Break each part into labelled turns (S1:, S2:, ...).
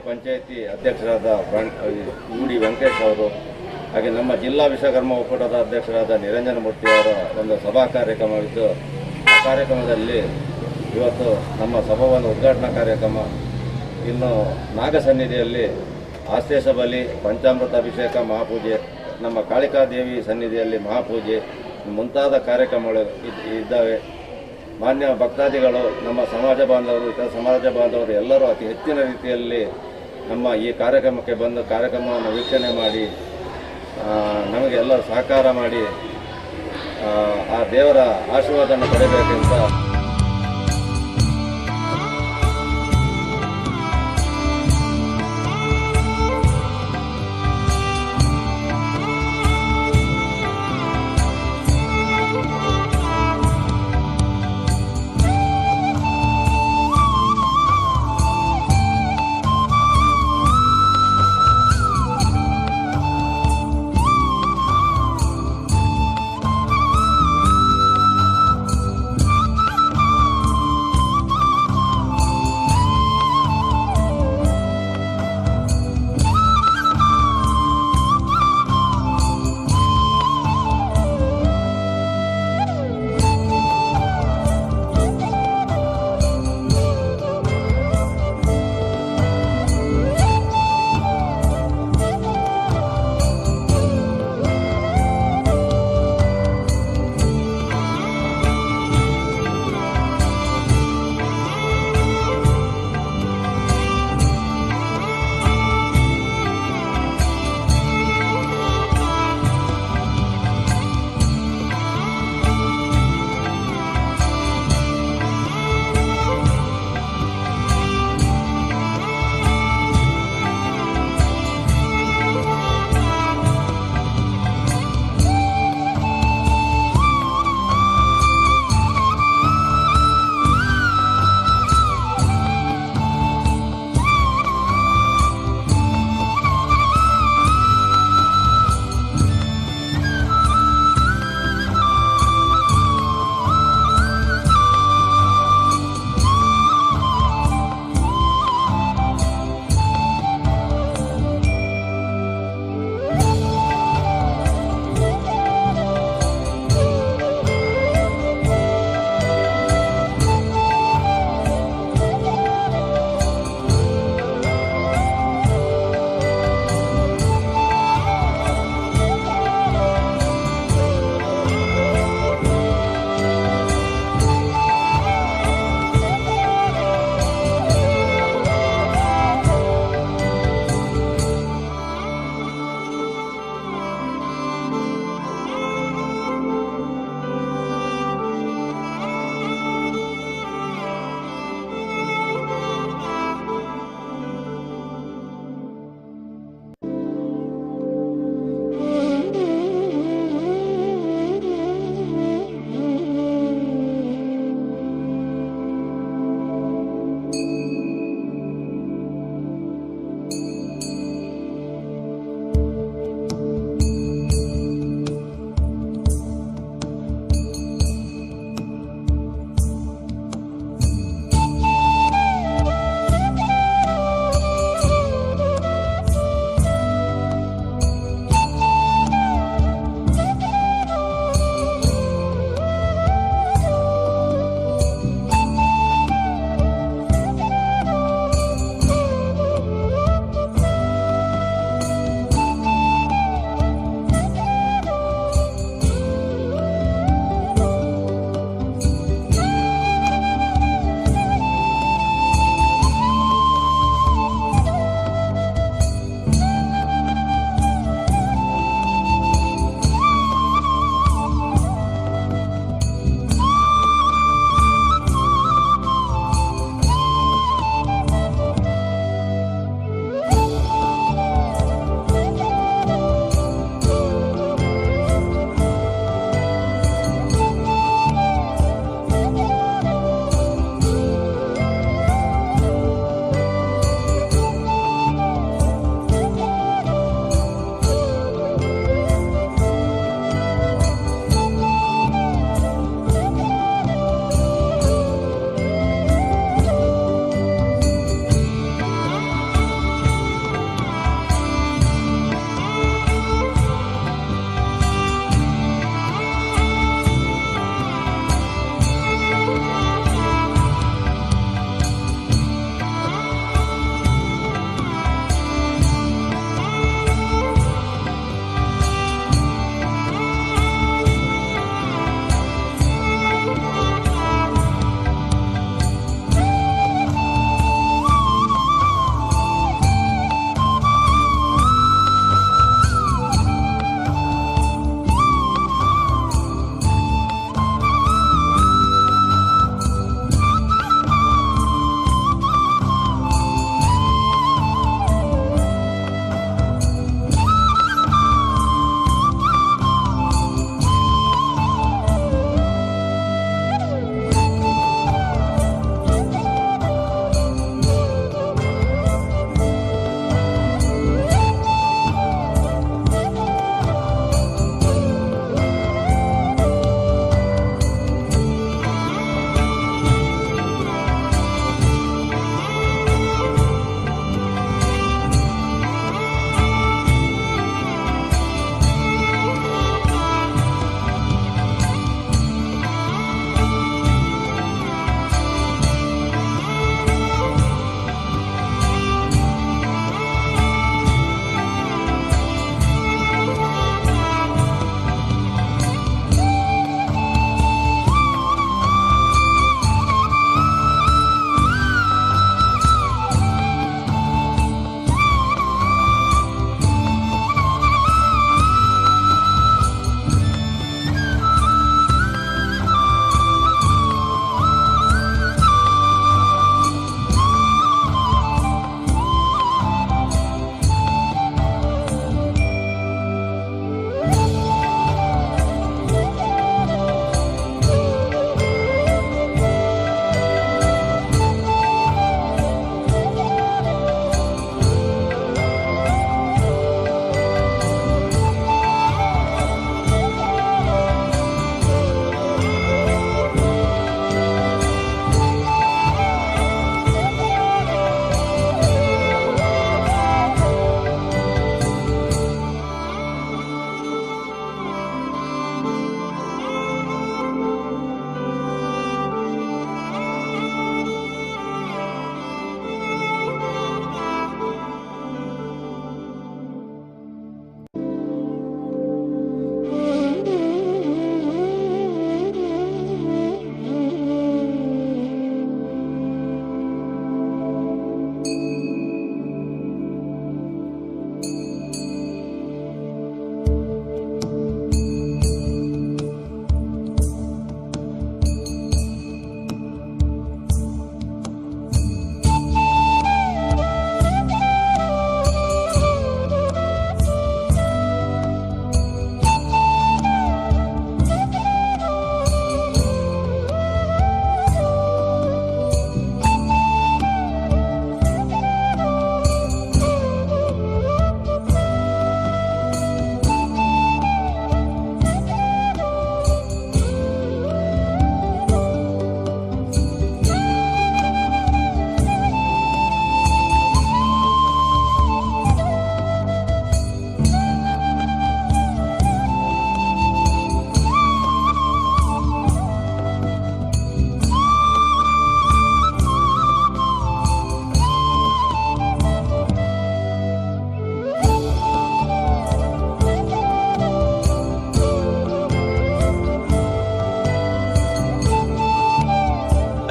S1: ಪಂಚಾಯಿತಿ ಅಧ್ಯಕ್ಷರಾದ ಯುಡಿ ವೆಂಕಟೇಶ್ ಅವರು ಹಾಗೆ ನಮ್ಮ ಜಿಲ್ಲಾ ವಿಶ್ವಕರ್ಮ ಒಕ್ಕೂಟದ ಅಧ್ಯಕ್ಷರಾದ ನಿರಂಜನ ಮೂರ್ತಿ ಅವರ ಒಂದು ಸಭಾ ಕಾರ್ಯಕ್ರಮವಿದ್ದು ಆ ಕಾರ್ಯಕ್ರಮದಲ್ಲಿ ಇವತ್ತು ನಮ್ಮ ಸಭಾವನ್ನು ಉದ್ಘಾಟನಾ ಕಾರ್ಯಕ್ರಮ, ಇನ್ನು ನಾಗಸನ್ನಿಧಿಯಲ್ಲಿ ಆಸ್ತೇಶ ಬಲಿ, ಪಂಚಾಮೃತ ಅಭಿಷೇಕ, ಮಹಾಪೂಜೆ, ನಮ್ಮ ಕಾಳಿಕಾದೇವಿ ಸನ್ನಿಧಿಯಲ್ಲಿ ಮಹಾಪೂಜೆ ಮುಂತಾದ ಕಾರ್ಯಕ್ರಮಗಳು ಇದ್ದಾವೆ. ಮಾನ್ಯ ಭಕ್ತಾದಿಗಳು, ನಮ್ಮ ಸಮಾಜ ಬಾಂಧವರು, ಇತರ ಸಮಾಜ ಬಾಂಧವರು ಎಲ್ಲರೂ ಅತಿ ಹೆಚ್ಚಿನ ರೀತಿಯಲ್ಲಿ ನಮ್ಮ ಈ ಕಾರ್ಯಕ್ರಮಕ್ಕೆ ಬಂದು ಕಾರ್ಯಕ್ರಮವನ್ನು ವೀಕ್ಷಣೆ ಮಾಡಿ ನಮಗೆ ಎಲ್ಲರೂ ಸಹಕಾರ ಮಾಡಿ ಆ ದೇವರ ಆಶೀರ್ವಾದವನ್ನು ಪಡೆಯಬೇಕೆಂತ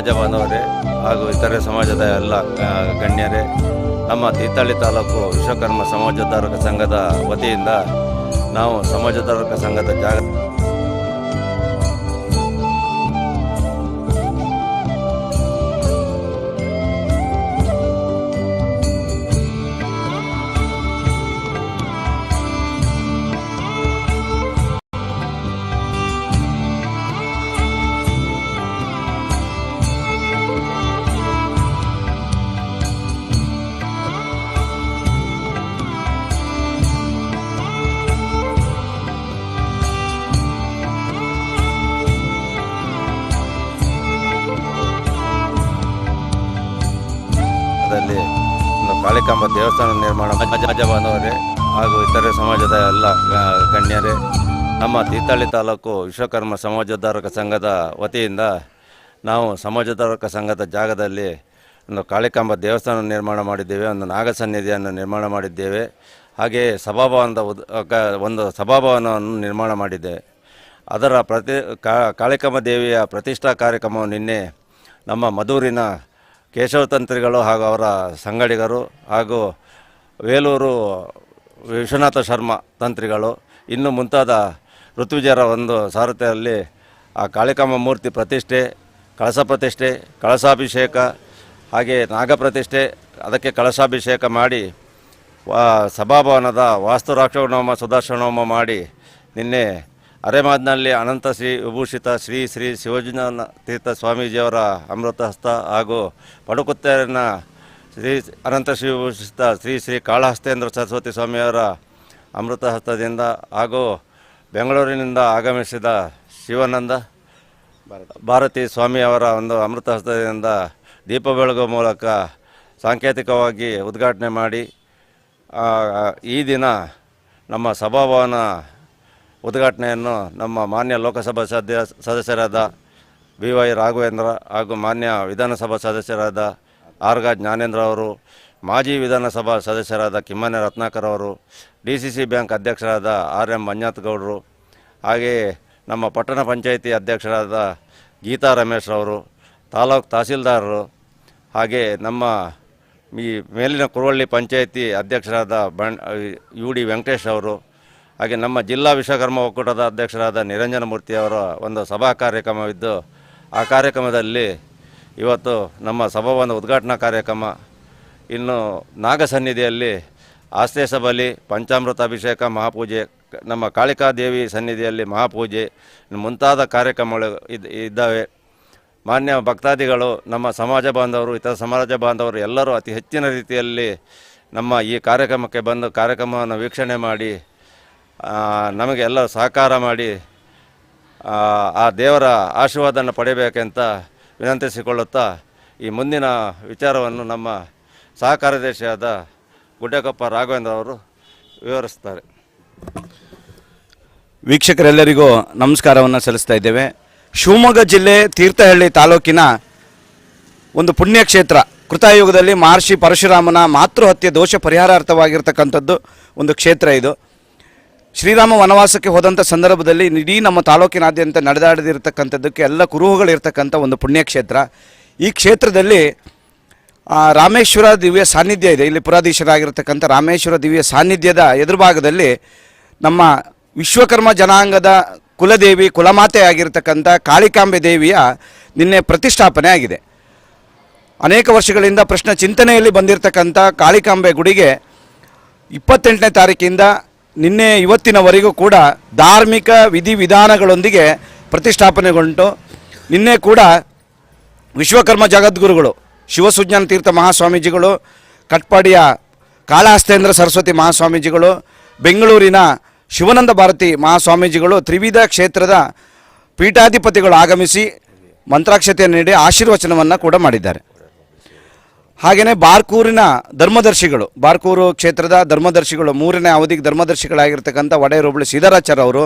S1: ಸಮಾಜ ಬಾಂಧವರೇ ಹಾಗೂ ಇತರೆ ಸಮಾಜದ ಎಲ್ಲ ಗಣ್ಯರೇ, ನಮ್ಮ ತೀರ್ಥಹಳ್ಳಿ ತಾಲೂಕು ವಿಶ್ವಕರ್ಮ ಸಮಾಜೋದ್ಧಾರಕ ಸಂಘದ ವತಿಯಿಂದ ನಾವು ಸಮಾಜೋದ್ಧಾರಕ ಸಂಘದ ಕಾಳಿಕಾಂಬ ದೇವಸ್ಥಾನ ನಿರ್ಮಾಣ ಸಮಾಜ ಬಾಂಧವರೇ ಹಾಗೂ ಇತರೆ ಸಮಾಜದ ಎಲ್ಲ ಗಣ್ಯರೇ, ನಮ್ಮ ತೀರ್ಥಹಳ್ಳಿ ತಾಲೂಕು ವಿಶ್ವಕರ್ಮ ಸಮಾಜೋದ್ಧಾರಕ ಸಂಘದ ವತಿಯಿಂದ ನಾವು ಸಮಾಜೋದ್ಧಾರಕ ಸಂಘದ ಜಾಗದಲ್ಲಿ ಒಂದು ಕಾಳಿಕಾಂಬ ದೇವಸ್ಥಾನ ನಿರ್ಮಾಣ ಮಾಡಿದ್ದೇವೆ, ಒಂದು ನಾಗಸನ್ನಿಧಿಯನ್ನು ನಿರ್ಮಾಣ ಮಾಡಿದ್ದೇವೆ. ಹಾಗೆಯೇ ಸಭಾಭವನದ ಒಂದು ಸಭಾಭವನವನ್ನು ನಿರ್ಮಾಣ ಮಾಡಿದ್ದೇವೆ. ಅದರ ಕಾಳಿಕಾಂಬ ದೇವಿಯ ಪ್ರತಿಷ್ಠಾ ಕಾರ್ಯಕ್ರಮವು ನಿನ್ನೆ ನಮ್ಮ ಮಧೂರಿನ ಕೇಶವತಂತ್ರಿಗಳು ಹಾಗೂ ಅವರ ಸಂಗಡಿಗರು ಹಾಗೂ ವೇಲೂರು ವಿಶ್ವನಾಥ ಶರ್ಮಾ ತಂತ್ರಿಗಳು ಇನ್ನು ಮುಂತಾದ ಋತ್ವಿಜರ ಒಂದು ಸಾರಥ್ಯದಲ್ಲಿ ಆ ಕಾಳಿಕಾಂಬ ಮೂರ್ತಿ ಪ್ರತಿಷ್ಠೆ, ಕಳಸ ಪ್ರತಿಷ್ಠೆ, ಕಳಸಾಭಿಷೇಕ ಹಾಗೆ ನಾಗಪ್ರತಿಷ್ಠೆ, ಅದಕ್ಕೆ ಕಳಸಾಭಿಷೇಕ ಮಾಡಿ ಸಭಾಭವನದ ವಾಸ್ತುರಾಕ್ಷೋಣೋಮ ಸುದರ್ಶನೋಮ ಮಾಡಿ ನಿನ್ನೆ ಅರೆಮಾದ್ನಲ್ಲಿ ಅನಂತ ಶ್ರೀ ವಿಭೂಷಿತ ಶ್ರೀ ಶ್ರೀ ಶಿವಜನ ತೀರ್ಥ ಸ್ವಾಮೀಜಿಯವರ ಅಮೃತಹಸ್ತ ಹಾಗೂ ಪಡುಕುತ್ತೇರಿನ ಶ್ರೀ ಅನಂತ ಶ್ರೀ ವಿಭೂಷಿತ ಶ್ರೀ ಶ್ರೀ ಕಾಳಹಸ್ತೇಂದ್ರ ಸರಸ್ವತಿ ಸ್ವಾಮಿಯವರ ಅಮೃತಹಸ್ತದಿಂದ ಹಾಗೂ ಬೆಂಗಳೂರಿನಿಂದ ಆಗಮಿಸಿದ ಶಿವಾನಂದ ಭಾರತಿ ಸ್ವಾಮಿಯವರ ಒಂದು ಅಮೃತಹಸ್ತದಿಂದ ದೀಪ ಬೆಳಗುವ ಮೂಲಕ ಸಾಂಕೇತಿಕವಾಗಿ ಉದ್ಘಾಟನೆ ಮಾಡಿ ಈ ದಿನ ನಮ್ಮ ಸಭಾಭವನ ಉದ್ಘಾಟನೆಯನ್ನು ನಮ್ಮ ಮಾನ್ಯ ಲೋಕಸಭಾ ಸದಸ್ಯರಾದ BY ರಾಘವೇಂದ್ರ ಹಾಗೂ ಮಾನ್ಯ ವಿಧಾನಸಭಾ ಸದಸ್ಯರಾದ ಆರ್ಗ ಜ್ಞಾನೇಂದ್ರ ಅವರು, ಮಾಜಿ ವಿಧಾನಸಭಾ ಸದಸ್ಯರಾದ ಕಿಮ್ಮನೆ ರತ್ನಾಕರ್ ಅವರು, DCC ಬ್ಯಾಂಕ್ ಅಧ್ಯಕ್ಷರಾದ RM ಮಂಜುನಾಥ್ ಗೌಡರು, ಹಾಗೆಯೇ ನಮ್ಮ ಪಟ್ಟಣ ಪಂಚಾಯಿತಿ ಅಧ್ಯಕ್ಷರಾದ ಗೀತಾ ರಮೇಶ್ ಅವರು, ತಾಲೂಕು ತಹಸೀಲ್ದಾರರು, ಹಾಗೆ ನಮ್ಮ ಈ ಮೇಲಿನ ಕುರುವಳ್ಳಿ ಪಂಚಾಯಿತಿ ಅಧ್ಯಕ್ಷರಾದ UD ವೆಂಕಟೇಶ್ ಅವರು, ಹಾಗೆ ನಮ್ಮ ಜಿಲ್ಲಾ ವಿಶ್ವಕರ್ಮ ಒಕ್ಕೂಟದ ಅಧ್ಯಕ್ಷರಾದ ನಿರಂಜನ ಮೂರ್ತಿಯವರ ಒಂದು ಸಭಾ ಕಾರ್ಯಕ್ರಮವಿದ್ದು, ಆ ಕಾರ್ಯಕ್ರಮದಲ್ಲಿ ಇವತ್ತು ನಮ್ಮ ಸಭಾಭವನ ಉದ್ಘಾಟನಾ ಕಾರ್ಯಕ್ರಮ, ಇನ್ನು ನಾಗಸನ್ನಿಧಿಯಲ್ಲಿ ಆಸ್ತೇಶ ಬಲಿ, ಪಂಚಾಮೃತ ಅಭಿಷೇಕ, ಮಹಾಪೂಜೆ, ನಮ್ಮ ಕಾಳಿಕಾದೇವಿ ಸನ್ನಿಧಿಯಲ್ಲಿ ಮಹಾಪೂಜೆ ಮುಂತಾದ ಕಾರ್ಯಕ್ರಮಗಳು ಇದ್ದಾವೆ. ಮಾನ್ಯ ಭಕ್ತಾದಿಗಳು, ನಮ್ಮ ಸಮಾಜ ಬಾಂಧವರು, ಇತರ ಸಮಾಜ ಬಾಂಧವರು ಎಲ್ಲರೂ ಅತಿ ಹೆಚ್ಚಿನ ರೀತಿಯಲ್ಲಿ ನಮ್ಮ ಈ ಕಾರ್ಯಕ್ರಮಕ್ಕೆ ಬಂದು ಕಾರ್ಯಕ್ರಮವನ್ನು ವೀಕ್ಷಣೆ ಮಾಡಿ ನಮಗೆ ಎಲ್ಲ ಸಹಕಾರ ಮಾಡಿ ಆ ದೇವರ ಆಶೀರ್ವಾದವನ್ನು ಪಡೆಯಬೇಕೆಂತ ವಿನಂತಿಸಿಕೊಳ್ಳುತ್ತಾ ಈ ಮುಂದಿನ ವಿಚಾರವನ್ನು ನಮ್ಮ ಸಹ ಕಾರ್ಯದರ್ಶಿಯಾದ ಗುಡ್ಡಕೊಪ್ಪ ರಾಘವೇಂದ್ರ ಅವರು ವಿವರಿಸ್ತಾರೆ.
S2: ವೀಕ್ಷಕರೆಲ್ಲರಿಗೂ ನಮಸ್ಕಾರವನ್ನು ಸಲ್ಲಿಸ್ತಾ ಇದ್ದೇವೆ. ಶಿವಮೊಗ್ಗ ಜಿಲ್ಲೆ ತೀರ್ಥಹಳ್ಳಿ ತಾಲೂಕಿನ ಒಂದು ಪುಣ್ಯಕ್ಷೇತ್ರ, ಕೃತಾಯುಗದಲ್ಲಿ ಮಹರ್ಷಿ ಪರಶುರಾಮನ ಮಾತೃಹತ್ಯೆ ದೋಷ ಪರಿಹಾರಾರ್ಥವಾಗಿರ್ತಕ್ಕಂಥದ್ದು ಒಂದು ಕ್ಷೇತ್ರ ಇದು. ಶ್ರೀರಾಮ ವನವಾಸಕ್ಕೆ ಹೋದಂಥ ಸಂದರ್ಭದಲ್ಲಿ ಇಡೀ ನಮ್ಮ ತಾಲೂಕಿನಾದ್ಯಂತ ನಡೆದಾಡದಿರ್ತಕ್ಕಂಥದ್ದಕ್ಕೆ ಎಲ್ಲ ಕುರುಹುಗಳಿರ್ತಕ್ಕಂಥ ಒಂದು ಪುಣ್ಯಕ್ಷೇತ್ರ. ಈ ಕ್ಷೇತ್ರದಲ್ಲಿ ರಾಮೇಶ್ವರ ದಿವ್ಯ ಸಾನ್ನಿಧ್ಯ ಇದೆ. ಇಲ್ಲಿ ಪುರಾಧೀಶರಾಗಿರ್ತಕ್ಕಂಥ ರಾಮೇಶ್ವರ ದಿವ್ಯ ಸಾನ್ನಿಧ್ಯದ ಎದುರುಭಾಗದಲ್ಲಿ ನಮ್ಮ ವಿಶ್ವಕರ್ಮ ಜನಾಂಗದ ಕುಲದೇವಿ, ಕುಲಮಾತೆ ಆಗಿರ್ತಕ್ಕಂಥ ಕಾಳಿಕಾಂಬೆ ದೇವಿಯ ನಿನ್ನೆ ಪ್ರತಿಷ್ಠಾಪನೆ ಆಗಿದೆ. ಅನೇಕ ವರ್ಷಗಳಿಂದ ಪ್ರಶ್ನೆ ಚಿಂತನೆಯಲ್ಲಿ ಬಂದಿರತಕ್ಕಂಥ ಕಾಳಿಕಾಂಬೆ ಗುಡಿಗೆ 28ನೇ ತಾರೀಕಿಂದ ನಿನ್ನೆ ಇವತ್ತಿನವರೆಗೂ ಕೂಡ ಧಾರ್ಮಿಕ ವಿಧಿವಿಧಾನಗಳೊಂದಿಗೆ ಪ್ರತಿಷ್ಠಾಪನೆಗೊಂಡು, ನಿನ್ನೆ ಕೂಡ ವಿಶ್ವಕರ್ಮ ಜಗದ್ಗುರುಗಳು ಶಿವಸುಜ್ಞಾನ ತೀರ್ಥ ಮಹಾಸ್ವಾಮೀಜಿಗಳು, ಕಟ್ಪಾಡಿಯ ಕಾಳಹಸ್ತೇಂದ್ರ ಸರಸ್ವತಿ ಮಹಾಸ್ವಾಮೀಜಿಗಳು, ಬೆಂಗಳೂರಿನ ಶಿವಾನಂದ ಭಾರತಿ ಮಹಾಸ್ವಾಮೀಜಿಗಳು, ತ್ರಿವಿಧ ಕ್ಷೇತ್ರದ ಪೀಠಾಧಿಪತಿಗಳು ಆಗಮಿಸಿ ಮಂತ್ರಾಕ್ಷತೆಯನ್ನು ನೀಡಿ ಆಶೀರ್ವಚನವನ್ನು ಕೂಡ ಮಾಡಿದ್ದಾರೆ. ಹಾಗೆಯೇ ಬಾರ್ಕೂರಿನ ಧರ್ಮದರ್ಶಿಗಳು, ಬಾರ್ಕೂರು ಕ್ಷೇತ್ರದ ಧರ್ಮದರ್ಶಿಗಳು, 3ನೇ ಅವಧಿಗೆ ಧರ್ಮದರ್ಶಿಗಳಾಗಿರ್ತಕ್ಕಂಥ ವಡೆಯರ್ ಹೋಬಳಿ ಸಿದ್ದರಾಚಾರ್ಯ ಅವರು,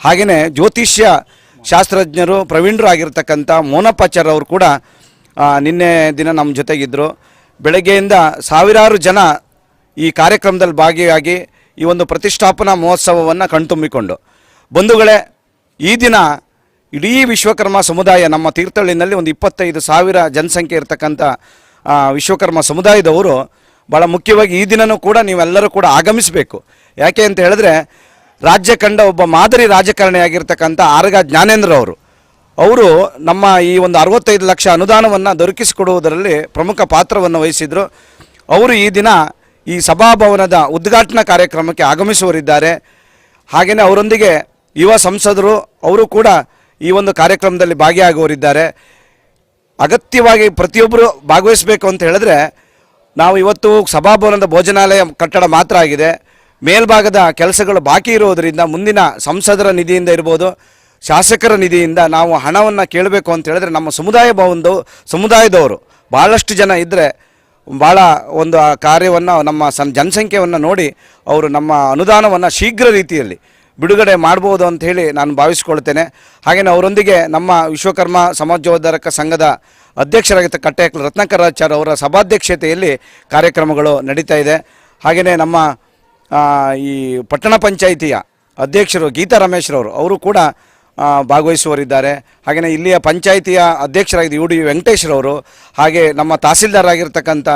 S2: ಹಾಗೆಯೇ ಜ್ಯೋತಿಷ್ಯ ಶಾಸ್ತ್ರಜ್ಞರು ಪ್ರವೀಣರು ಆಗಿರ್ತಕ್ಕಂಥ ಮೋನಪ್ಪಾಚಾರ್ಯ ಅವರು ಕೂಡ ನಿನ್ನೆ ದಿನ ನಮ್ಮ ಜೊತೆಗಿದ್ದರು. ಬೆಳಗ್ಗೆಯಿಂದ ಸಾವಿರಾರು ಜನ ಈ ಕಾರ್ಯಕ್ರಮದಲ್ಲಿ ಭಾಗಿಯಾಗಿ ಈ ಒಂದು ಪ್ರತಿಷ್ಠಾಪನಾ ಮಹೋತ್ಸವವನ್ನು ಕಣ್ತುಂಬಿಕೊಂಡು, ಬಂಧುಗಳೇ, ಈ ದಿನ ಇಡೀ ವಿಶ್ವಕರ್ಮ ಸಮುದಾಯ ನಮ್ಮ ತೀರ್ಥಹಳ್ಳಿನಲ್ಲಿ ಒಂದು 25,000 ಜನಸಂಖ್ಯೆ ಇರತಕ್ಕಂಥ ವಿಶ್ವಕರ್ಮ ಸಮುದಾಯದವರು ಭಾಳ ಮುಖ್ಯವಾಗಿ ಈ ದಿನವೂ ಕೂಡ ನೀವೆಲ್ಲರೂ ಕೂಡ ಆಗಮಿಸಬೇಕು. ಯಾಕೆ ಅಂತ ಹೇಳಿದ್ರೆ ರಾಜ್ಯ ಕಂಡ ಒಬ್ಬ ಮಾದರಿ ರಾಜಕಾರಣಿಯಾಗಿರ್ತಕ್ಕಂಥ ಆರಗ ಜ್ಞಾನೇಂದ್ರ ಅವರು ನಮ್ಮ ಈ ಒಂದು 65 ಲಕ್ಷ ಅನುದಾನವನ್ನು ದೊರಕಿಸಿಕೊಡುವುದರಲ್ಲಿ ಪ್ರಮುಖ ಪಾತ್ರವನ್ನು ವಹಿಸಿದರು. ಅವರು ಈ ದಿನ ಈ ಸಭಾಭವನದ ಉದ್ಘಾಟನಾ ಕಾರ್ಯಕ್ರಮಕ್ಕೆ ಆಗಮಿಸುವರಿದ್ದಾರೆ. ಹಾಗೆಯೇ ಅವರೊಂದಿಗೆ ಯುವ ಸಂಸದರು ಅವರು ಕೂಡ ಈ ಒಂದು ಕಾರ್ಯಕ್ರಮದಲ್ಲಿ ಭಾಗಿಯಾಗುವರಿದ್ದಾರೆ. ಅಗತ್ಯವಾಗಿ ಪ್ರತಿಯೊಬ್ಬರು ಭಾಗವಹಿಸಬೇಕು ಅಂತ ಹೇಳಿದ್ರೆ ನಾವು ಇವತ್ತು ಸಭಾಭವನದ ಭೋಜನಾಲಯ ಕಟ್ಟಡ ಮಾತ್ರ ಆಗಿದೆ. ಮೇಲ್ಭಾಗದ ಕೆಲಸಗಳು ಬಾಕಿ ಇರುವುದರಿಂದ ಮುಂದಿನ ಸಂಸದರ ನಿಧಿಯಿಂದ ಇರ್ಬೋದು, ಶಾಸಕರ ನಿಧಿಯಿಂದ ನಾವು ಹಣವನ್ನು ಕೇಳಬೇಕು ಅಂತ ಹೇಳಿದ್ರೆ ನಮ್ಮ ಸಮುದಾಯದವರು ಭಾಳಷ್ಟು ಜನ ಇದ್ದರೆ ಭಾಳ ಒಂದು ಆ ಕಾರ್ಯವನ್ನು ನಮ್ಮ ಜನಸಂಖ್ಯೆಯನ್ನು ನೋಡಿ ಅವರು ನಮ್ಮ ಅನುದಾನವನ್ನು ಶೀಘ್ರ ರೀತಿಯಲ್ಲಿ ಬಿಡುಗಡೆ ಮಾಡ್ಬೋದು ಅಂತ ಹೇಳಿ ನಾನು ಭಾವಿಸ್ಕೊಳ್ತೇನೆ. ಹಾಗೆಯೇ ಅವರೊಂದಿಗೆ ನಮ್ಮ ವಿಶ್ವಕರ್ಮ ಸಮಾಜೋದ್ಧಾರಕ ಸಂಘದ ಅಧ್ಯಕ್ಷರಾಗಿದ್ದ ಕಟ್ಟೆಕಲ್ ರತ್ನಾಕರಾಚಾರ್ಯ ಅವರ ಸಭಾಧ್ಯಕ್ಷತೆಯಲ್ಲಿ ಕಾರ್ಯಕ್ರಮಗಳು ನಡೀತಾ ಇದೆ. ಹಾಗೆಯೇ ನಮ್ಮ ಈ ಪಟ್ಟಣ ಪಂಚಾಯಿತಿಯ ಅಧ್ಯಕ್ಷರು ಗೀತಾ ರಮೇಶ್ರವರು ಅವರು ಕೂಡ ಭಾಗವಹಿಸುವರಿದ್ದಾರೆ. ಹಾಗೆಯೇ ಇಲ್ಲಿಯ ಪಂಚಾಯಿತಿಯ ಅಧ್ಯಕ್ಷರಾಗಿದ್ದ UD ವೆಂಕಟೇಶ್ರವರು, ಹಾಗೆ ನಮ್ಮ ತಹಸೀಲ್ದಾರ್ ಆಗಿರ್ತಕ್ಕಂಥ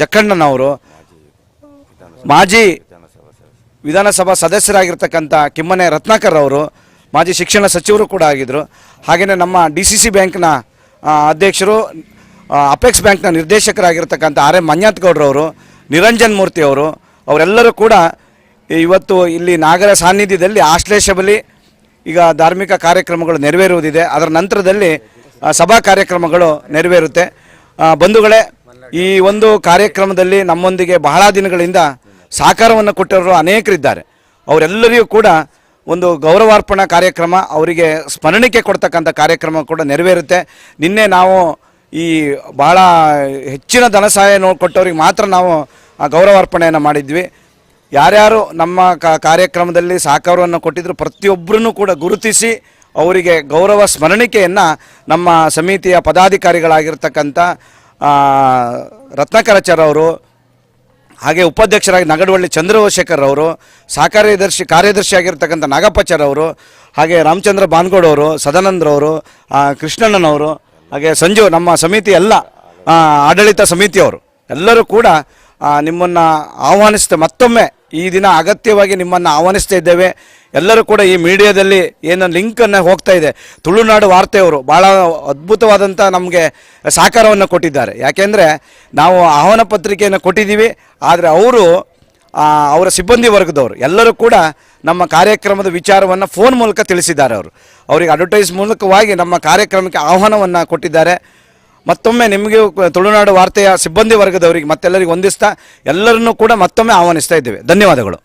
S2: ಜಕ್ಕಣ್ಣನವರು, ಮಾಜಿ ವಿಧಾನಸಭಾ ಸದಸ್ಯರಾಗಿರ್ತಕ್ಕಂಥ ಕಿಮ್ಮನೆ ರತ್ನಾಕರ್ ಅವರು, ಮಾಜಿ ಶಿಕ್ಷಣ ಸಚಿವರು ಕೂಡ ಆಗಿದ್ದರು. ಹಾಗೆಯೇ ನಮ್ಮ DCC ಬ್ಯಾಂಕ್ನ ಅಧ್ಯಕ್ಷರು, ಅಪೆಕ್ಸ್ ಬ್ಯಾಂಕ್ನ ನಿರ್ದೇಶಕರಾಗಿರ್ತಕ್ಕಂಥ RM ಮಂಜಾತ್ಗೌಡ್ರವರು, ನಿರಂಜನ್ ಮೂರ್ತಿ ಅವರೆಲ್ಲರೂ ಕೂಡ ಇವತ್ತು ಇಲ್ಲಿ ನಾಗರ ಸಾನ್ನಿಧ್ಯದಲ್ಲಿ ಆಶ್ಲೇಷ ಬಲಿ ಈಗ ಧಾರ್ಮಿಕ ಕಾರ್ಯಕ್ರಮಗಳು ನೆರವೇರುವುದಿದೆ. ಅದರ ನಂತರದಲ್ಲಿ ಸಭಾ ಕಾರ್ಯಕ್ರಮಗಳು ನೆರವೇರುತ್ತೆ. ಬಂಧುಗಳೇ, ಈ ಒಂದು ಕಾರ್ಯಕ್ರಮದಲ್ಲಿ ನಮ್ಮೊಂದಿಗೆ ಬಹಳ ದಿನಗಳಿಂದ ಸಹಕಾರವನ್ನು ಕೊಟ್ಟಿರೋರು ಅನೇಕರಿದ್ದಾರೆ. ಅವರೆಲ್ಲರಿಗೂ ಕೂಡ ಒಂದು ಗೌರವಾರ್ಪಣಾ ಕಾರ್ಯಕ್ರಮ, ಅವರಿಗೆ ಸ್ಮರಣಿಕೆ ಕೊಡ್ತಕ್ಕಂಥ ಕಾರ್ಯಕ್ರಮ ಕೂಡ ನೆರವೇರುತ್ತೆ. ನಿನ್ನೆ ನಾವು ಈ ಬಹಳ ಹೆಚ್ಚಿನ ಧನ ಸಹಾಯ ಕೊಟ್ಟವ್ರಿಗೆ ಮಾತ್ರ ನಾವು ಗೌರವಾರ್ಪಣೆಯನ್ನು ಮಾಡಿದ್ವಿ. ಯಾರ್ಯಾರು ನಮ್ಮ ಕಾರ್ಯಕ್ರಮದಲ್ಲಿ ಸಹಕಾರವನ್ನು ಕೊಟ್ಟಿದ್ರು ಪ್ರತಿಯೊಬ್ಬರನ್ನು ಕೂಡ ಗುರುತಿಸಿ ಅವರಿಗೆ ಗೌರವ ಸ್ಮರಣಿಕೆಯನ್ನು ನಮ್ಮ ಸಮಿತಿಯ ಪದಾಧಿಕಾರಿಗಳಾಗಿರ್ತಕ್ಕಂಥ ರತ್ನಾಕರಾಚಾರ್ಯ ಅವರು, ಹಾಗೆ ಉಪಾಧ್ಯಕ್ಷರಾಗಿ ನಗಡವಳ್ಳಿ ಚಂದ್ರಶೇಖರ್ ಅವರು, ಕಾರ್ಯದರ್ಶಿಯಾಗಿರ್ತಕ್ಕಂಥ ನಾಗಪ್ಪಾಚಾರ್ಯ ಅವರು, ಹಾಗೆ ರಾಮಚಂದ್ರ ಬಾನ್ಗೋಡವರು, ಸದಾನಂದ್ರವರು, ಕೃಷ್ಣಣ್ಣನವರು, ಹಾಗೆ ಸಂಜು, ನಮ್ಮ ಸಮಿತಿ ಎಲ್ಲ ಆಡಳಿತ ಸಮಿತಿಯವರು ಎಲ್ಲರೂ ಕೂಡ ನಿಮ್ಮನ್ನು ಆಹ್ವಾನಿಸ್ತಾ ಮತ್ತೊಮ್ಮೆ ಈ ದಿನ ಅಗತ್ಯವಾಗಿ ನಿಮ್ಮನ್ನು ಆಹ್ವಾನಿಸ್ತಾ ಇದ್ದೇವೆ. ಎಲ್ಲರೂ ಕೂಡ ಈ ಮೀಡಿಯಾದಲ್ಲಿ ಏನು ಲಿಂಕನ್ನು ಹೋಗ್ತಾ ಇದೆ, ತುಳುನಾಡು ವಾರ್ತೆಯವರು ಭಾಳ ಅದ್ಭುತವಾದಂಥ ನಮಗೆ ಸಹಕಾರವನ್ನು ಕೊಟ್ಟಿದ್ದಾರೆ. ಯಾಕೆಂದರೆ ನಾವು ಆಹ್ವಾನ ಪತ್ರಿಕೆಯನ್ನು ಕೊಟ್ಟಿದ್ದೀವಿ, ಆದರೆ ಅವರ ಸಿಬ್ಬಂದಿ ವರ್ಗದವರು ಎಲ್ಲರೂ ಕೂಡ ನಮ್ಮ ಕಾರ್ಯಕ್ರಮದ ವಿಚಾರವನ್ನು ಫೋನ್ ಮೂಲಕ ತಿಳಿಸಿದ್ದಾರೆ. ಅವರಿಗೆ ಅಡ್ವರ್ಟೈಸ್ ಮೂಲಕವಾಗಿ ನಮ್ಮ ಕಾರ್ಯಕ್ರಮಕ್ಕೆ ಆಹ್ವಾನವನ್ನು ಕೊಟ್ಟಿದ್ದಾರೆ. ಮತ್ತೊಮ್ಮೆ ನಿಮಗೆ ತುಳುನಾಡು ವಾರ್ತೆಯ ಸಿಬ್ಬಂದಿ ವರ್ಗದವರಿಗೆ ಮತ್ತೆಲ್ಲರಿಗೂ ಹೊಂದಿಸ್ತಾ ಎಲ್ಲರನ್ನೂ ಕೂಡ ಮತ್ತೊಮ್ಮೆ ಆಹ್ವಾನಿಸ್ತಾ ಇದ್ದೇವೆ. ಧನ್ಯವಾದಗಳು.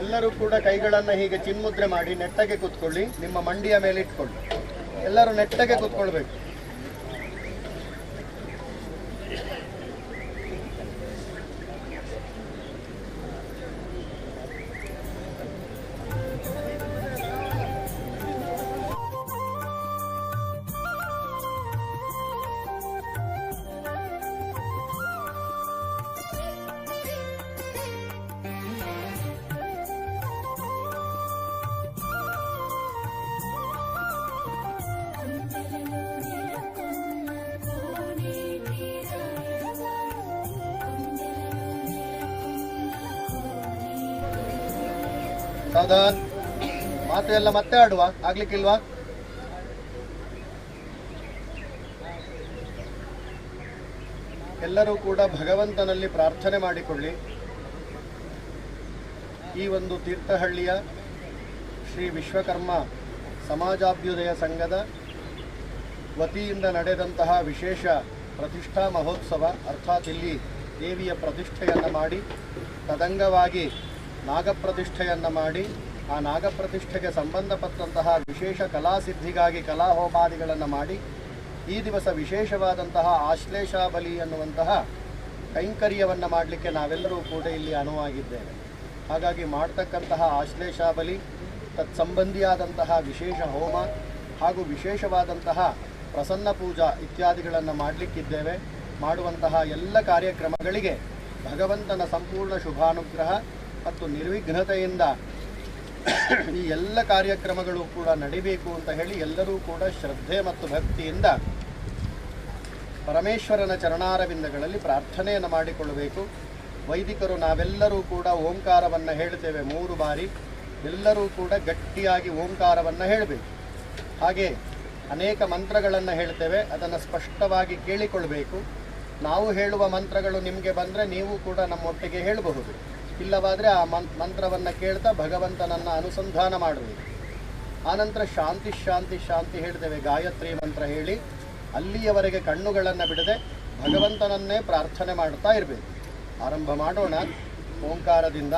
S3: ಎಲ್ಲರೂ ಕೂಡ ಕೈಗಳನ್ನು ಹೀಗೆ ಚಿನ್ಮುದ್ರೆ ಮಾಡಿ ನೆಟ್ಟಗೆ ಕೂತ್ಕೊಳ್ಳಿ. ನಿಮ್ಮ ಮಂಡಿಯ ಮೇಲೆ ಇಟ್ಕೊಳ್ಳಿ. ಎಲ್ಲರೂ ನೆಟ್ಟಗೆ ಕೂತ್ಕೊಳ್ಬೇಕು. ಸೌದಾನ್, ಮಾತು ಎಲ್ಲ ಮತ್ತೆ ಆಡುವ, ಆಗ್ಲಿಕ್ಕಿಲ್ವಾ? ಎಲ್ಲರೂ ಕೂಡ ಭಗವಂತನಲ್ಲಿ ಪ್ರಾರ್ಥನೆ ಮಾಡಿಕೊಳ್ಳಿ. ಈ ಒಂದು ತೀರ್ಥಹಳ್ಳಿಯ ಶ್ರೀ ವಿಶ್ವಕರ್ಮ ಸಮಾಜಾಭ್ಯುದಯ ಸಂಘದ ವತಿಯಿಂದ ನಡೆದಂತಹ ವಿಶೇಷ ಪ್ರತಿಷ್ಠಾ ಮಹೋತ್ಸವ, ಅರ್ಥಾತ್ ಇಲ್ಲಿ ದೇವಿಯ ಪ್ರತಿಷ್ಠೆಯನ್ನು ಮಾಡಿ ತದಂಗವಾಗಿ ನಾಗಪ್ರತಿಷ್ಠೆಯನ್ನು ಮಾಡಿ ಆ ನಾಗಪ್ರತಿಷ್ಠೆಗೆ ಸಂಬಂಧಪಟ್ಟಂತಹ ವಿಶೇಷ ಕಲಾಸಿದ್ಧಿಗಾಗಿ ಕಲಾಹೋಮಾದಿಗಳನ್ನು ಮಾಡಿ ಈ ದಿವಸ ವಿಶೇಷವಾದಂತಹ ಆಶ್ಲೇಷ ಬಲಿ ಅನ್ನುವಂತಹ ಕೈಂಕರ್ಯವನ್ನು ಮಾಡಲಿಕ್ಕೆ ನಾವೆಲ್ಲರೂ ಕೂಡ ಇಲ್ಲಿ ಅನುವಾಗಿದ್ದೇವೆ. ಹಾಗಾಗಿ ಮಾಡ್ತಕ್ಕಂತಹ ಆಶ್ಲೇಷ ಬಲಿ, ತತ್ಸಂಬಂಧಿಯಾದಂತಹ ವಿಶೇಷ ಹೋಮ ಹಾಗೂ ವಿಶೇಷವಾದಂತಹ ಪ್ರಸನ್ನ ಪೂಜಾ ಇತ್ಯಾದಿಗಳನ್ನು ಮಾಡಲಿಕ್ಕಿದ್ದೇವೆ. ಮಾಡುವಂತಹ ಎಲ್ಲ ಕಾರ್ಯಕ್ರಮಗಳಿಗೆ ಭಗವಂತನ ಸಂಪೂರ್ಣ ಶುಭಾನುಗ್ರಹ ಮತ್ತು ನಿರ್ವಿಘ್ನತೆಯಿಂದ ಈ ಎಲ್ಲ ಕಾರ್ಯಕ್ರಮಗಳು ಕೂಡ ನಡಿಬೇಕು ಅಂತ ಹೇಳಿ ಎಲ್ಲರೂ ಕೂಡ ಶ್ರದ್ಧೆ ಮತ್ತು ಭಕ್ತಿಯಿಂದ ಪರಮೇಶ್ವರನ ಚರಣಾರವಿಂದಗಳಲ್ಲಿ ಪ್ರಾರ್ಥನೆಯನ್ನು ಮಾಡಿಕೊಳ್ಳಬೇಕು. ವೈದಿಕರು ನಾವೆಲ್ಲರೂ ಕೂಡ ಓಂಕಾರವನ್ನು ಹೇಳ್ತೇವೆ 3 ಬಾರಿ. ಎಲ್ಲರೂ ಕೂಡ ಗಟ್ಟಿಯಾಗಿ ಓಂಕಾರವನ್ನು ಹೇಳಬೇಕು. ಹಾಗೆ ಅನೇಕ ಮಂತ್ರಗಳನ್ನು ಹೇಳ್ತೇವೆ, ಅದನ್ನು ಸ್ಪಷ್ಟವಾಗಿ ಕೇಳಿಕೊಳ್ಬೇಕು. ನಾವು ಹೇಳುವ ಮಂತ್ರಗಳು ನಿಮಗೆ ಬಂದರೆ ನೀವು ಕೂಡ ನಮ್ಮೊಟ್ಟಿಗೆ ಹೇಳಬಹುದು. ಇಲ್ಲವಾದರೆ ಆ ಮಂತ್ರವನ್ನು ಕೇಳ್ತಾ ಭಗವಂತನನ್ನು ಅನುಸಂಧಾನ ಮಾಡಬೇಕು. ಆನಂತರ ಶಾಂತಿ ಶಾಂತಿ ಶಾಂತಿ ಹೇಳ್ತೇವೆ, ಗಾಯತ್ರಿ ಮಂತ್ರ ಹೇಳಿ ಅಲ್ಲಿಯವರೆಗೆ ಕಣ್ಣುಗಳನ್ನು ಬಿಡದೆ ಭಗವಂತನನ್ನೇ ಪ್ರಾರ್ಥನೆ ಮಾಡ್ತಾ ಇರಬೇಕು. ಆರಂಭ ಮಾಡೋಣ ಓಂಕಾರದಿಂದ.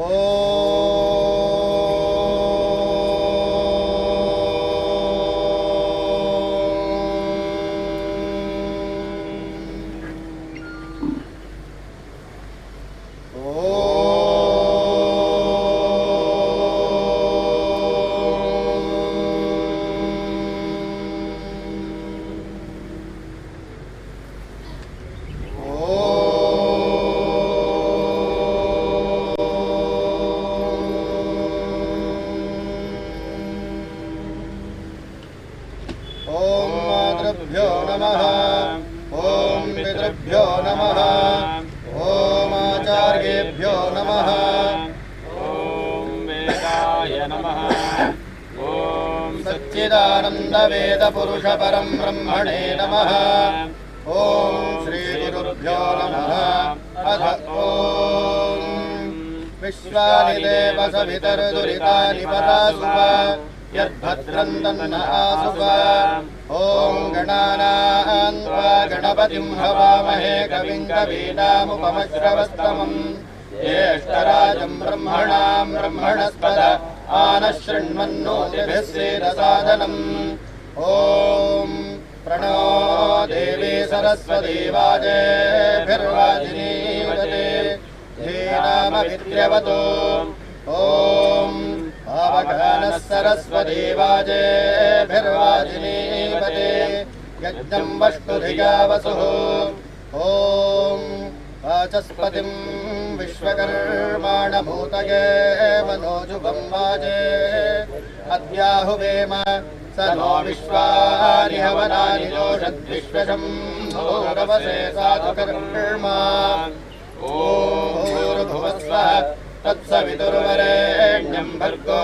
S3: ಓ वेद पुरुष परम ब्रह्मणे नमः। ओम श्री गुरुभ्यो नमः। अथ ओम विश्वानि देव सवितर्दुरितानि परासुव यद्भद्रं तन्न आसुव। ओम गणानां त्वा गणपतिं हवामहे कविं कवीनामुपमश्रवस्तमम् ज्येष्ठराजं ब्रह्मणां ब्रह्मणस्पद आनशृण्वन्नोतिभिः सेदसादनम्। ओम प्रणो देवी सरस्वती वाजेभिर्वाजिनीवते धीनामभिद्र्यवतो। ओम पावकानः सरस्वती वाजेभिर्वाजिनीवते यज्ञं वष्णुधियावसुः ॐ वाचस्पतिं विश्वकर्माणभूतये मनोजुभं वाजे अद्याहुवेम स नो विश्वानि हवनानि जोषद्विश्वशम्भोरवसे साधुकर्मा ॐ भूर्भुवस्वः तत्सवितुर्वरेण्यं भर्गो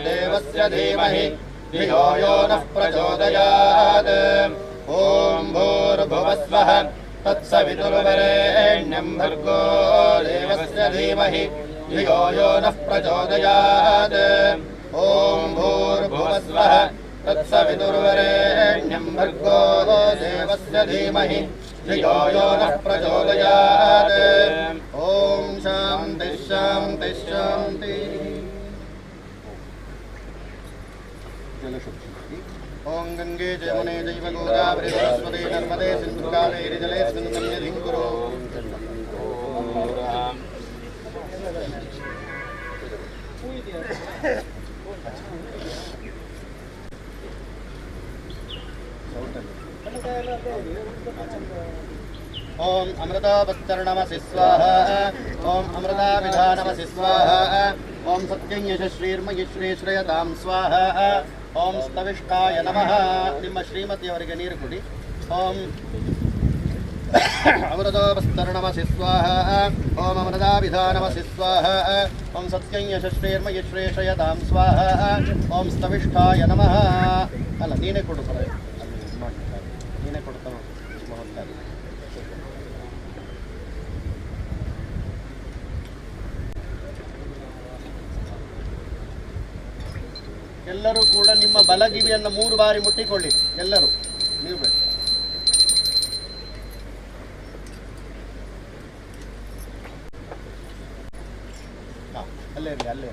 S3: देवस्य धीमहि धियो यो नः प्रचोदयात् ॐ भूर्भुवस्वः तत्सवितुर्वरेण्यं भर्गो देवस्य धीमहि धियो यो नः प्रचोदयात् ॐ भूर्भुवस्वः तत्सवितुर्वरेण्यं भर्गो देवस्य धीमहि धियो यो नः प्रचोदयात् ॐ शान्ति शान्ति शान्ति ॐ गंगे जमुने जैव गोदावरी सरस्वती नर्मदे सिन्धु कावेरी जलेऽस्मिन् सन्निधिं कुरु ओम अमृतावस्तरणमसि स्वाहा ओम अमृताविधानमसि स्वाहा ओम सत्यं यशश्रीर्मयि श्रीश्रयतां स्वाहा ओम स्तविष्ठाय नमः ನಿಮ್ಮ ಶ್ರೀಮತಿಯವರಿಗೆ ನೀರು ಕುಡಿ ಓಂ अमृतावस्तरणमसि स्वाहा ओम अमृताविधानमसि स्वाहा ओम सत्यं यशश्रीर्मयि श्रीश्रयतां स्वाहा ओम स्तविष्ठाय नमः ಅಲ್ಲ ನೀನೇ ಕೊಡು ಸರ್ ನೀನೇ ಕೊಡ್ತಾವ ಎಲ್ಲರೂ ಕೂಡ ನಿಮ್ಮ ಬಲಗಿವಿಯನ್ನು 3 ಬಾರಿ ಮುಟ್ಟಿಕೊಳ್ಳಿ ಎಲ್ಲರೂ ನೀವು ಬೇಡ ಅಲ್ಲೇ ಇರಲಿ ಅಲ್ಲೇ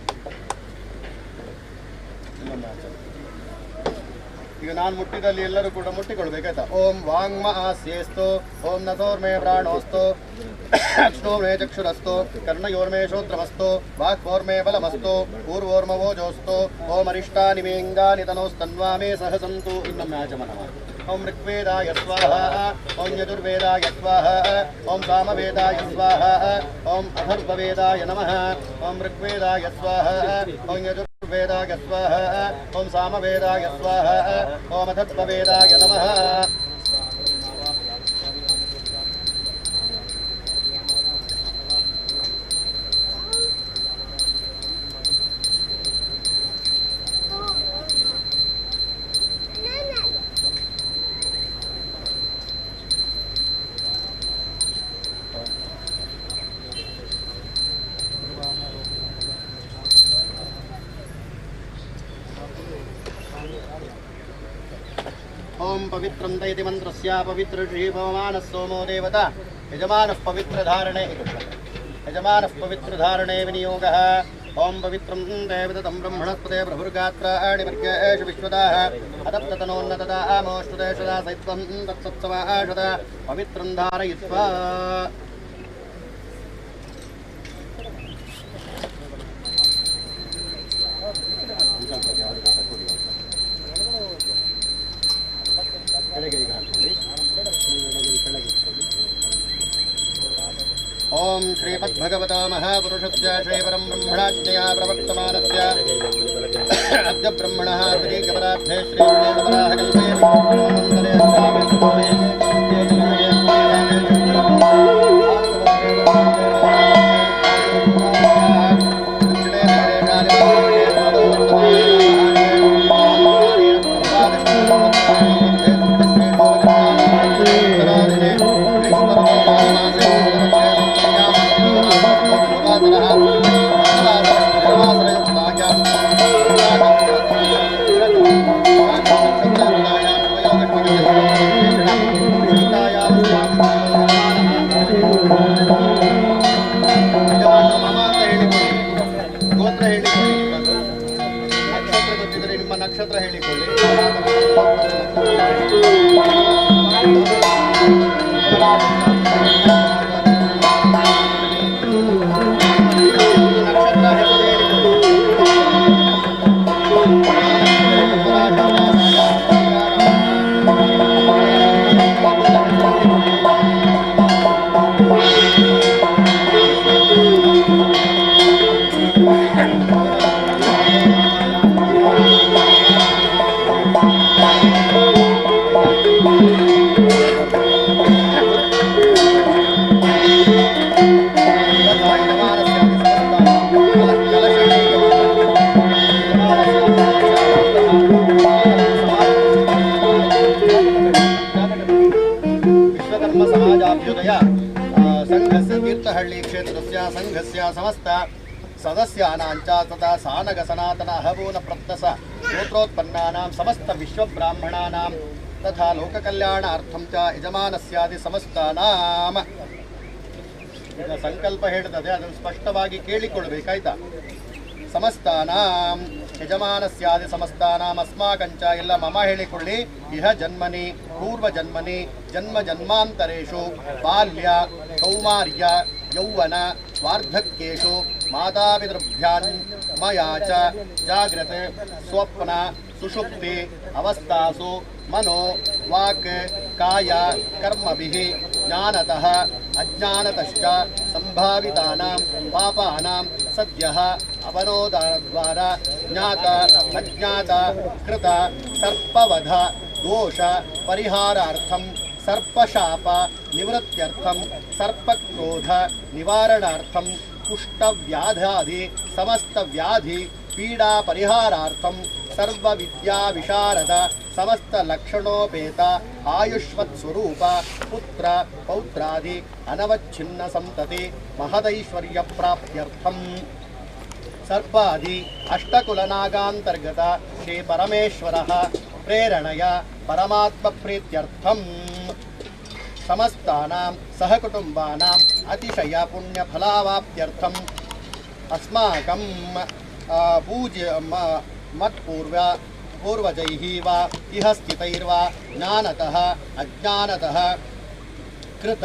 S3: ಈಗ ನಾನು ಮುಟ್ಟಿದಲ್ಲಿ ಎಲ್ಲರೂ ಕೂಡ ಮುಟ್ಟಿಕೊಳ್ಬೇಕಾಯ್ತಾ ಓಂ ವಾಂಗ್ಮ ಆಸ್ಯೇಸ್ತು ಓಂ ನತೋರ್ಮೇ ಪ್ರಾಣೋಸ್ತು ಅಕ್ಷೋರ್ಮೇ ಚಕ್ಷುರಸ್ತು ಕರ್ಣಯೋರ್ಮೇ ಶ್ರೋತ್ರಮಸ್ತು ವಾಕ್ಪೋರ್ಮೇ ಬಲಮಸ್ತು ಪೂರ್ವೋರ್ಮವೋಜೋಸ್ತು ಓಂ ಅರಿಷ್ಟಾನಿ ಮೇಂಗಾನಿ ತನೋಸ್ತನ್ವಾಮೇ ಸಹಸಂತು ಇನ್ನೊಮ್ಮೆ ಆಚಮನ ಓಂ ಋಗ್ವೇದಾಯ ಸ್ವಾಹ ಓಂ ಯಜುರ್ವೇದಾಯ ಸ್ವಾಹ ಓಂ ಸಾಮವೇದಾಯ ಸ್ವಾಹ ಓಂ ಅಥರ್ವವೇದಾಯ ನಮಃ ಓಂ ಋಗ್ವೇದಾಯ ಸ್ವಾಹ ಓಂ ಯಜುರ್ವೇದಾಯ ಸ್ವಾಹ ಓಂ ಸಾಮವೇದಾಯ ಸ್ವಾಹ ಓಂ ಅಥರ್ವವೇದಾಯ ನಮಃ ओम पवित्रं दयति मंत्रस्य पवित्र श्री भगवानः सोमो देवता यजमानः पवित्र धारणे यजमानः पवित्र धारणे विनियोगः ओम पवित्रं देवतं ब्रह्मणस्पते प्रभुर्गात्राणि वर्गेषु विश्वदाः अदप्ततनोन्नतदा आमोष्टुदेशदा सैत्वं तत्सत्सवाषदा पवित्रं धारयित्वा ओम श्रीमद्भगवता महापुरुषस्य श्रीपरं ब्रह्मणाज्ञया प्रवर्तमानस्य अद्य ब्रह्मणः श्रीकपराध्ये श्रीवेदवराहकल्पे ನಕ್ಷತ್ರ ಹೇಳಿಕೊಳ್ಳಿ धर्म समाजाभ्युदय संघस्य तीर्थहल्ली क्षेत्रस्य संघस्य समस्त सदस्यानां च तथा सानग सनातन अहबून प्रत्यस गोत्रोत्पन्नानां समस्त विश्वब्राह्मणानां तथा लोककल्याणार्थं च यजमानस्यादि समस्तानां ಈಗ ಸಂಕಲ್ಪ ಹೇಳ್ತದೆ ಅದನ್ನು ಸ್ಪಷ್ಟವಾಗಿ ಕೇಳಿಕೊಳ್ಳಬೇಕಾಯ್ತಾ ಸಮಸ್ತಾನಾಂ ಯಜಮಾನಸ್ಯಾದಿ ಸಮಸ್ತಾನಾಂ ಅಸ್ಮಾಕಂಚ ಎಲ್ಲ ಮಮ ಹೇಳಿಕೊಳ್ಳಿ ಇಹ ಜನ್ಮನಿ ಪೂರ್ವಜನ್ಮನಿ ಜನ್ಮ ಜನ್ಮಾಂತರೇಷು ಬಾಲ್ಯ ಕೌಮಾರ್ಯ ಯೌವನ ವಾರ್ಧಕ್ಯೇಷು ಮಾತಾಪಿತೃಭ್ಯಾನ್ ಮಯಾ ಚ ಜಾಗ್ರತೆ ಸ್ವಪ್ನ ಸುಷುಪ್ತಿ ಅವಸ್ಥಾಸು ಮನೋ ವಾಕ್ ಕಾಯ ಕರ್ಮಭಿಃ ಜ್ಞಾನತಃ ಅಜ್ಞಾನತಶ್ಚ ಸಂಭಾವಿತಾನಾಂ ಪಾಪಾನಾಂ ಸದ್ಯಃ ಅವರೋಧಾದ್ವಾರ ಜ್ಞಾತ ಅಜ್ಞಾತ ಕೃತ ಸರ್ಪವಧ ದೋಷ ಪರಿಹಾರಾರ್ಥಂ ಸರ್ಪಶಾಪ ನಿವೃತ್ತ್ಯರ್ಥಂ ಸರ್ಪಕ್ರೋಧ ನಿವಾರಣಾರ್ಥಂ ಕುಷ್ಠವ್ಯಾಧಾದಿ ಸಮಸ್ತ ವ್ಯಾಧಿ ಪೀಡಾ ಪರಿಹಾರಾರ್ಥಂ ಸರ್ವ ವಿದ್ಯಾ ವಿಶಾರದ ಸಮಸ್ತ ಲಕ್ಷಣೋಪೇತ ಆಯುಷ್ವತ್ ಸ್ವರೂಪ ಪುತ್ರ ಪೌತ್ರಾದಿ ಅನವಚ್ಛಿನ್ನ ಸಂತತಿ ಮಹದೈಶ್ವರ್ಯ ಪ್ರಾಪ್ತ್ಯರ್ಥಂ ಸರ್ಪಾದಿ ಅಷ್ಟಕುಲನಾಗಾಂತರ್ಗತ ಶ್ರೀ ಪರಮೇಶ್ವರಃ ಪ್ರೇರಣೆಯ ಪರಮಾತ್ಮ ಪ್ರೀತ್ಯರ್ಥಂ ಸಮಸ್ತಾನಾಂ ಸಹಕುಟುಂಬಾನಾಂ ಅತಿಶಯ ಪುಣ್ಯ ಫಲಾವಾಪ್ತ್ಯರ್ಥಂ ಅಸ್ಮಾಕಂ ಪೂಜ್ಯ ಮತ್ಪೂರ್ವಜೈಃ ವಾ ಇಹ ಸ್ಥಿತೈರ್ವಾ ಜ್ಞಾನತಃ ಅಜ್ಞಾನತಃ ಕೃತ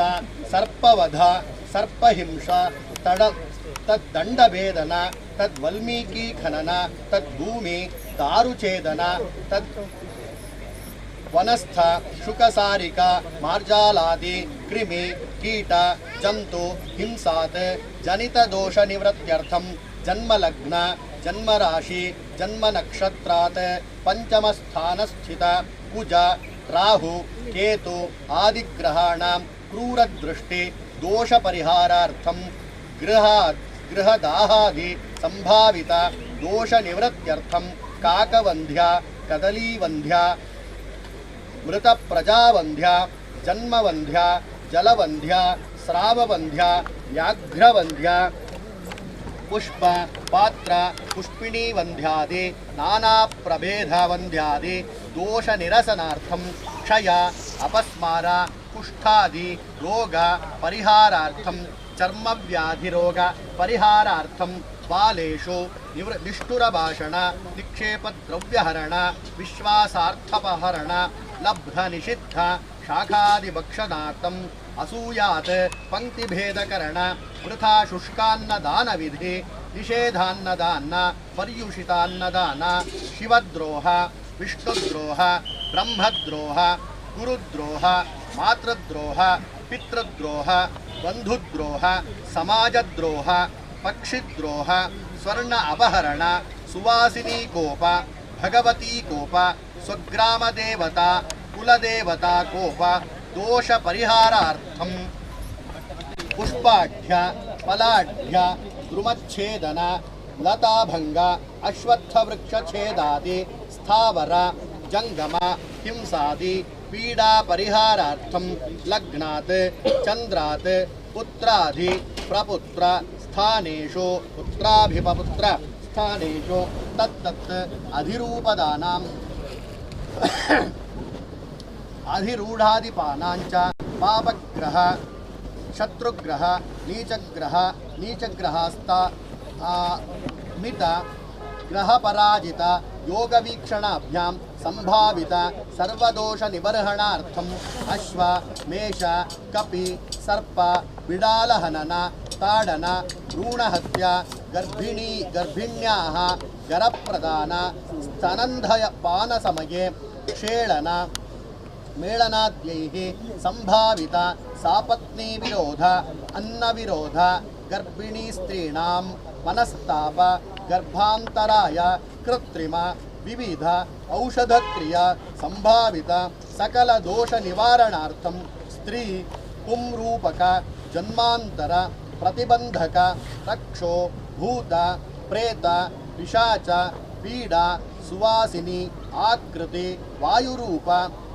S3: ಸರ್ಪವಧ ಸರ್ಪಹಿಂಸ ತದ್ದಂಡಭೇದನ ತದ್ವಲ್ಮೀಕಿ ಖನನ ತದ್ಭೂಮಿ ದಾರುಛೇದನ ತದ್ ವನಸ್ಥ ಶುಕಸಾರಿಕ ಮಾರ್ಜಾಲಾದಿ ಕ್ರಿಮಿ ಕೀಟ ಜಂತು ಹಿಂಸಾತ್ ಜನಿತ ದೋಷ ನಿವೃತ್ತ್ಯರ್ಥಂ ಜನ್ಮಲಗ್ನ ಜನ್ಮರಾಶಿ ಜನ್ಮನಕ್ಷತ್ರಾತ್ ಪಂಚಮಸ್ಥಾನಸ್ಥಿತ ಕುಜ ರಾಹು ಕೇತು ಆದಿಗ್ರಹಾಣಾಂ ಕ್ರೂರದೃಷ್ಟಿ ದೋಷ ಪರಿಹಾರಾರ್ಥಂ ಗೃಹದಾಹಾದಿ ಸಂಭಾವಿತ ದೋಷ ನಿವೃತ್ತ್ಯರ್ಥಂ ಕಾಕವಂಧ್ಯ ಕದಲೀವಂಧ್ಯ ಮೃತ ಪ್ರಜಾವಂಧ್ಯ ಜನ್ಮವಂಧ್ಯ ಜಲವಂಧ್ಯ ಸ್ರಾವವಂಧ್ಯ ವ್ಯಾಘ್ರವಂಧ್ಯ ಪುಷ್ಪ ಪಾತ್ರ ಪುಷ್ಪಿಣೀ ವಂಧ್ಯಾದಿ ನಾನಾ ಪ್ರಭೇದ ವಂಧ್ಯಾದಿ ದೋಷ ನಿರಸನಾರ್ಥಂ ಕ್ಷಯ ಅಪಸ್ಮಾರ ಕುಷ್ಠಾದಿ ರೋಗ ಪರಿಹಾರಾರ್ಥಂ ಚರ್ಮವ್ಯಾಧಿ ರೋಗ ಪರಿಹಾರಾರ್ಥಂ ಬಾಲೇಶು ನಿಷ್ಠುರಭಾಷಣ ನಿಕ್ಷೇಪ ದ್ರವ್ಯಹರಣ ವಿಶ್ವಾಸಾರ್ಥಪಹರಣ ಲಬ್ಧ ನಿಷಿದ್ಧ ಶಾಖಾದಿಭಕ್ಷಣಾರ್ಥಂ ಅಸೂಯಾತ್ ಪಂಕ್ತಿಭೇದಕರಣ ವೃಥಾ ಶುಷ್ಕಾನ್ನದಾನ ವಿಧಿ ನಿಷೇಧಾನ್ನದಾನ ಪರ್ಯುಷಿತಾನ್ನದಾನ ಶಿವದ್ರೋಹ ವಿಷ್ಣುದ್ರೋಹ ಬ್ರಹ್ಮದ್ರೋಹ ಗುರುದ್ರೋಹ ಮಾತೃದ್ರೋಹ ಪಿತೃದ್ರೋಹ ಬಂಧುದ್ರೋಹ ಸಮಾಜದ್ರೋಹ ಪಕ್ಷಿದ್ರೋಹ ಸ್ವರ್ಣ ಅಪಹರಣ ಸುವಾಸಿನಿ ಕೋಪ ಭಗವತೀ ಕೋಪ ಸ್ವಗ್ರಾಮ ದೇವತಾ ಕುಲದೇವತಾ ಕೋಪ ದೋಷ ಪರಿಹಾರಾರ್ಥಂ ಪುಷ್ಪಾಢ್ಯ ಫಲಾಢ್ಯ ದ್ರುಮಚ್ಛೇದನ ಲತಾಭಂಗ ಅಶ್ವತ್ಥವೃಕ್ಷಛೇದಾದಿ ಸ್ಥಾವರ ಜಂಗಮ ಹಿಂಸಾದಿ ಪೀಡಾ ಪರಿಹಾರಾರ್ಥಂ ಲಗ್ನಾತ್ ಚಂದ್ರಾತ್ ಪುತ್ರಾಧಿ ಪ್ರಪುತ್ರ ಸ್ಥಾನೇಷು ಪುತ್ರಾಭಿಪುತ್ರ ಸ್ಥಾನೇಷು ತತ್ತತ್ ಅಧಿರೂಪದಾನಾಂ ಅಧಿರೂಢಾದಿಪಾನಾಂಚ ಪಾಪಗ್ರಹ ಶತ್ರುಗ್ರಹ ನೀಚಗ್ರಹಸ್ಥ ಮಿತ ಗ್ರಹಪರಾಜಿತ ಯೋಗವೀಕ್ಷಣಾಭ್ಯಾಂ ಸಂಭಾವಿತ ಸರ್ವದೋಷ ನಿಬರ್ಹಣಾರ್ಥಂ ಅಶ್ವ ಮೇಷ ಕಪಿ ಸರ್ಪ ಬಿಡಾಲಹನನ ತಾಡನ ಭ್ರೂಣಹತ್ಯ ಗರ್ಭಿಣ್ಯಾಃ ಗರಪ್ರದಾನ ಸ್ತನಂಧಯ ಪಾನಸಮಯೇ ಕ್ಷೇಳನ ಮೇಳನಾದ್ಯೈಃ ಸಂಭಾವಿತ ಸಾಪತ್ನಿ ವಿರೋಧ ಅನ್ನ ವಿರೋಧ ಗರ್ಭಿಣೀ ಸ್ತ್ರೀಣಾಂ ಮನಸ್ತಾಪ ಗರ್ಭಾಂತರಾಯ ಕೃತ್ರಿಮ ವಿವಿಧ ಔಷಧಕ್ರಿಯಾ ಸಂಭಾವಿತ ಸಕಲ ದೋಷ ನಿವಾರಣಾರ್ಥಂ ಸ್ತ್ರೀ ಪುಂರೂಪಕ ಜನ್ಮಾಂತರ ಪ್ರತಿಬಂಧಕ ರಕ್ಷೋ ಭೂತ ಪ್ರೇತ ಪಿಶಾಚ ಪೀಡಾ ಸುವಾಸಿನಿ ಆಕೃತಿ ವಾಯುರೂಪ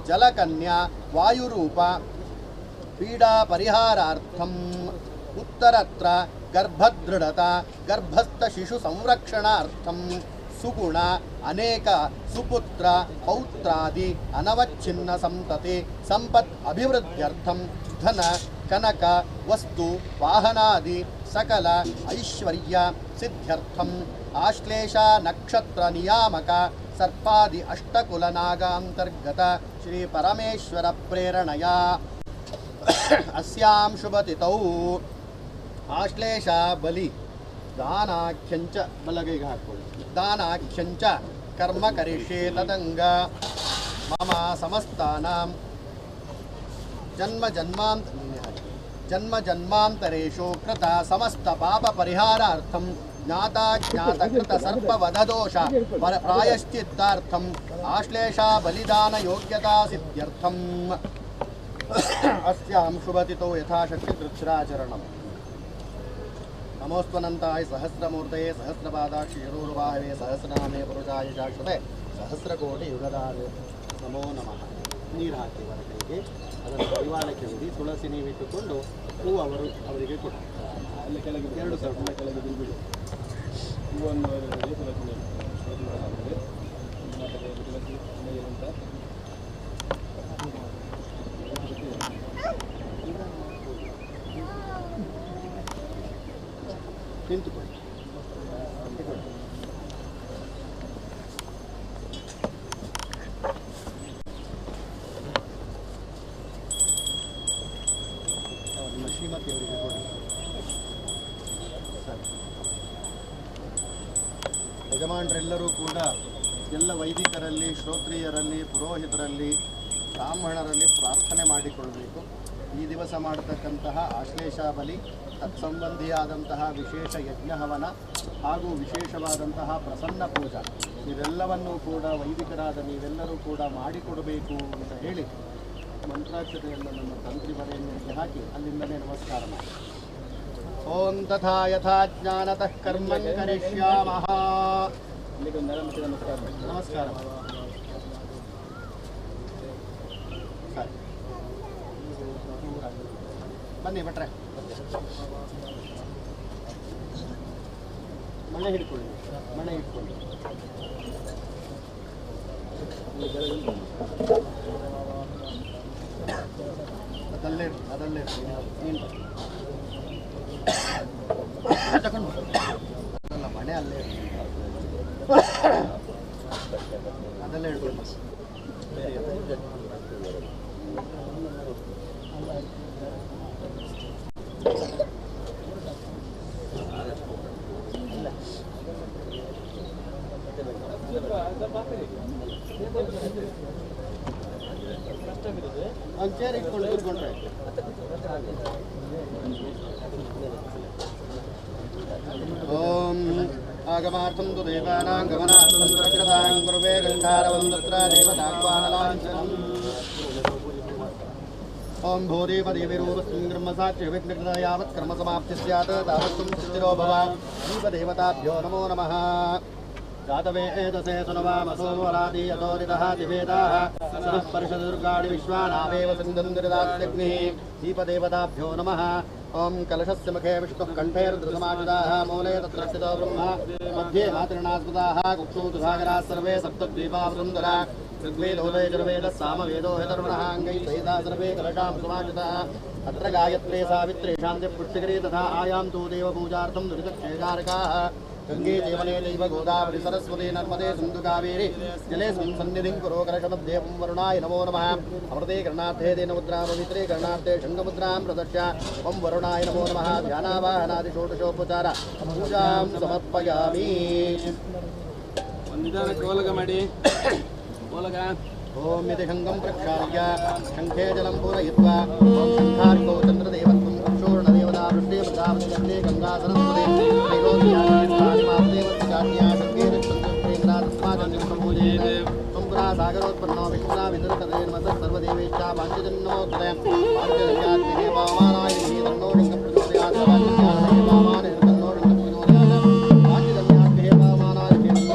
S3: ಜಲಕನ್ಯಾ ವಾಯುರೂಪ पीडा परिहारार्थम उत्तरत्र गर्भदृढ़ता गर्भस्थ शिशु संरक्षणार्थम सुगुण अनेक सुपुत्र पौत्रादि अनवच्छिन्न संतति संपत् अभिवृद्ध्यर्थम धन कनक वस्तु वाहनादि सकल ऐश्वर्य सिद्ध्यर्थम आश्लेष नक्षत्र नियामक सर्पादि अष्टकुल नागांतर्गत श्री परमेश्वर प्रेरणया अस्यां शुभतिथौ आश्लेष बलि दानाख्यंच बलगैगे हाಕೊಳ್ಳಿ दानाख्यंच कर्म करिष्ये तदंग मम समस्तानां जन्म जन्मांतरेषु कृत समस्त पाप परिहारार्थं ज्ञाता ज्ञात कृत सर्पवधदोष प्रायश्चित्तार्थं आश्लेष बलिदान योग्यता सिद्ध्यर्थं अस्यां शुभतिथौ यथाशक्ति कृच्छ्राचरणम् नमोस्त्वनन्ताय सहस्रमूर्तये सहस्रपादाक्षि शिरोर्वाहवे सहस्रनामे पुरुषाय शाश्वते सहस्रकोटि युगदाय नमो नमः ನೀರು ಹಾಕಿ ಹೊರಗಡೆಗೆ ಅದನ್ನು ಪರಿವಾರಕ್ಕೆ ಹೋಗಿ ತುಳಸಿ ನೀವಿಟ್ಟುಕೊಂಡು ಹೂವು ಅವರಿಗೆ ಕೊಡಿ ಅಲ್ಲಿ ಕೆಳಗೆ ಎರಡು ಸ್ವಲ್ಪ ಕೆಳಗೆ ಬಿಡಿ ಹೂವನ್ನು ತುಳಸಿ ನಿಂತುಕೊಳ್ಳಿ ಶ್ರೀಮತಿಯವರಿಗೆ ಕೊಡಿ ಸರಿ ಯಜಮಾನರೆಲ್ಲರೂ ಕೂಡ ಎಲ್ಲ ವೈದಿಕರಲ್ಲಿ ಶ್ರೋತ್ರಿಯರಲ್ಲಿ ಪುರೋಹಿತರಲ್ಲಿ ಬ್ರಾಹ್ಮಣರಲ್ಲಿ ಪ್ರಾರ್ಥನೆ ಮಾಡಿಕೊಳ್ಳಬೇಕು. ಈ ದಿವಸ ಮಾಡತಕ್ಕಂತಹ ಆಶ್ಲೇಷ ಬಲಿ ತತ್ಸಂಬಂಧಿಯಾದಂತಹ ವಿಶೇಷ ಯಜ್ಞಹವನ ಹಾಗೂ ವಿಶೇಷವಾದಂತಹ ಪ್ರಸನ್ನ ಪೂಜಾ ಇವೆಲ್ಲವನ್ನೂ ಕೂಡ ವೈದಿಕರಾದ ನೀವೆಲ್ಲರೂ ಕೂಡ ಮಾಡಿಕೊಡಬೇಕು ಅಂತ ಹೇಳಿ ಮಂತ್ರಾಕ್ಷತೆಯನ್ನು ನಮ್ಮ ತಂತ್ರಿ ಬರೆಯನ್ನು ಹಾಕಿ ಅಲ್ಲಿಂದಲೇ ನಮಸ್ಕಾರ ಮಾಡಿ. ಓಂ ತಥಾ ಯಥಾ ಜ್ಞಾನತಃ ಕರ್ಮಂ ಕರಿಷ್ಯಾಮಃ. ನಮಸ್ಕಾರ ಸರಿ ಬನ್ನಿ ಭಟ್ರೆ, ಮಣೆ ಹಿಡ್ಕೊಳ್ಳಿ, ಮಣೆ ಹಿಡ್ಕೊಳ್ಳಿ. ಅದಲ್ಲೇ ತಗೊಂಡು ಅದಲ್ಲ, ಮಣೆ ಅಲ್ಲೇ ಅದಲ್ಲೇ ಹಿಡ್ಕೊಂಡು ಚೇರ್ ಇಟ್ಕೊಂಡು ಕೂತ್ಕೊಂಡ್ರೆ ಓಂ ಆಗಮಾರ್ಥಂ ತು ದೇವಾನಾಂ ಗಮನಾರ್ಥಂ ರಕ್ಷತಾಂ ಕುರ್ವೇ ಗಂಧಾರವಂದತ್ರ ದೇವತಾಕ್ವಾನಲಾಂಛನಂ. ಓಂ ಭೂದೇವದೇವಿರೂಪಸ್ಮಿನ್ ಬ್ರಹ್ಮಸಾಕ್ಷಿ ವಿಘ್ನಕೃತ ಯಾವತ್ ಕರ್ಮ ಸಮಾಪ್ತಿ ಸ್ಯಾತ್ ತಾವತ್ತ್ವಂ ಸ್ಥಿರೋ ಭವ. ದೀಪದೇವತಾಭ್ಯೋ ನಮೋ ನಮಃ. ಜಾತವೇದಸೇ ಸುನವಾಮಸೋ ವರಾದಿ ಯತೋರಿತಃ ದಿವೇದಾಃ ಸನಃ ಪರಿಷದುರ್ಗಾಣಿ ವಿಶ್ವಾನಾವೇವ ಸಿಂಧುಂದಿರದಾತ್ಯಗ್ನಿಃ. ದೀಪದೇವತಾಭ್ಯೋ ನಮಃ. ಓಂ ಕಲಶಸ್ಯ ಮುಖೇ ವಿಷ್ಣುಃ ಕಂಠೇರ್ಧೃತಮಾಜುದಾಃ ಮೂಲೆ ತತ್ರ ಸ್ಥಿತೋ ಬ್ರಹ್ಮ ಮಧ್ಯೆ ಮಾತೃಣಾಸ್ಪದಾಃ ಕುಕ್ಷೂತು ಸಾಗರಾः ಸರ್ವೇ ಸಪ್ತದ್ವೀಪಾವೃಂದರಾ ಋಗ್ವೇದೋದಯ ಜುರ್ವೇದः ಸಾಮವೇದೋ ಹ್ಯಧರ್ಮಣಃ ಅಂಗೈः ಸಹಿತಾ ಸರ್ವೇ ಕಲಶಾಂ ಸಮಾಜಿತಾಃ. ಅತ್ರ ಗಾಯತ್ರಿ ಸಾವಿತ್ರಿ ಶಾಂತಿ ಪುಷ್ಟಿಕರಿ ತಥಾ ಆಯಾಂ ತೂ ದೇವಪೂಜಾರ್ಥಂ ದುರಿತಕ್ಷೇಗಾರಕಾಃ. ಗಂಗೆ ದೇವನೇ ದೈವ ಗೋದಾವರಿ ಸರಸ್ವತಿ ನರ್ಮದೆ ಸಿಂಧು ಕಾವೇರಿ ಜಲೇಸ್ಮಿನ್ ಸನ್ನಿಧಿಂ ಕುರು ಕಲಶಮಧ್ಯೇವಂ ವರುಣಾಯ ನಮೋ ನಮಃ. ಅಮೃತೆ ಕರ್ಣಾರ್ಥೇ ದೇನ ಮುದ್ರಾ ಪವಿತ್ರೇ ಕರ್ಣಾರ್ಥೇ ಶಂಖಮುದ್ರಾಂ ಪ್ರದರ್ಶ್ಯ ಓಂ ವರುಣಾಯ ನಮೋ ನಮಃ. ಧ್ಯಾನಾವಾಹನಾದಿ ಷೋಡಶೋಪಚಾರ ಪೂಜಾಂ ಸಮರ್ಪಯಾಮಿ.
S4: ಕೋಲಗ ಮಾಡಿ ಕೋಲಗ.
S3: ಓಂ ಯತಿ ಶಂಖಂ ಪ್ರಕ್ಷಾಲ್ಯ ಶಂಖೇ ಜಲಂ ಪೂರಯಿತ್ವಾ ಓಂ ಶಂಖಾರ್ಕೋ ಚಂದ್ರದೇವತ್ವಂ ಅಕ್ಷೋರ್ಣದೇವತಾ ವೃಷ್ಟಿ ಪ್ರಜಾಪತಿ ಗಂಗೆ ಗಂಗಾ ಸರಸ್ವತಿ ಸಾಗರೋತ್ಪನ್ನೋ ವಿಷ್ಣುನಾ ವಿತರಿತದೇನ್ಮಸ ಸರ್ವದೇವೇಚ್ಛಾ ಪಾಂಚಜನ್ಯೋತ್ತರೇ ಪಾಂಚಜನ್ಯಾತ್ಮನೇ ಪಾವಮಾನಾಯ ತನ್ನೋ ಲಿಂಗ ಪ್ರಚೋದಯಾತ್ ಪಾಂಚಜನ್ಯಾತ್ಮನೇ ಪಾವಮಾನಾಯ ತನ್ನೋ ಲಿಂಗ ಪ್ರಚೋದಯಾತ್ ಪಾಂಚಜನ್ಯಾತ್ಮನೇ ಪಾವಮಾನಾಯ ತನ್ನೋ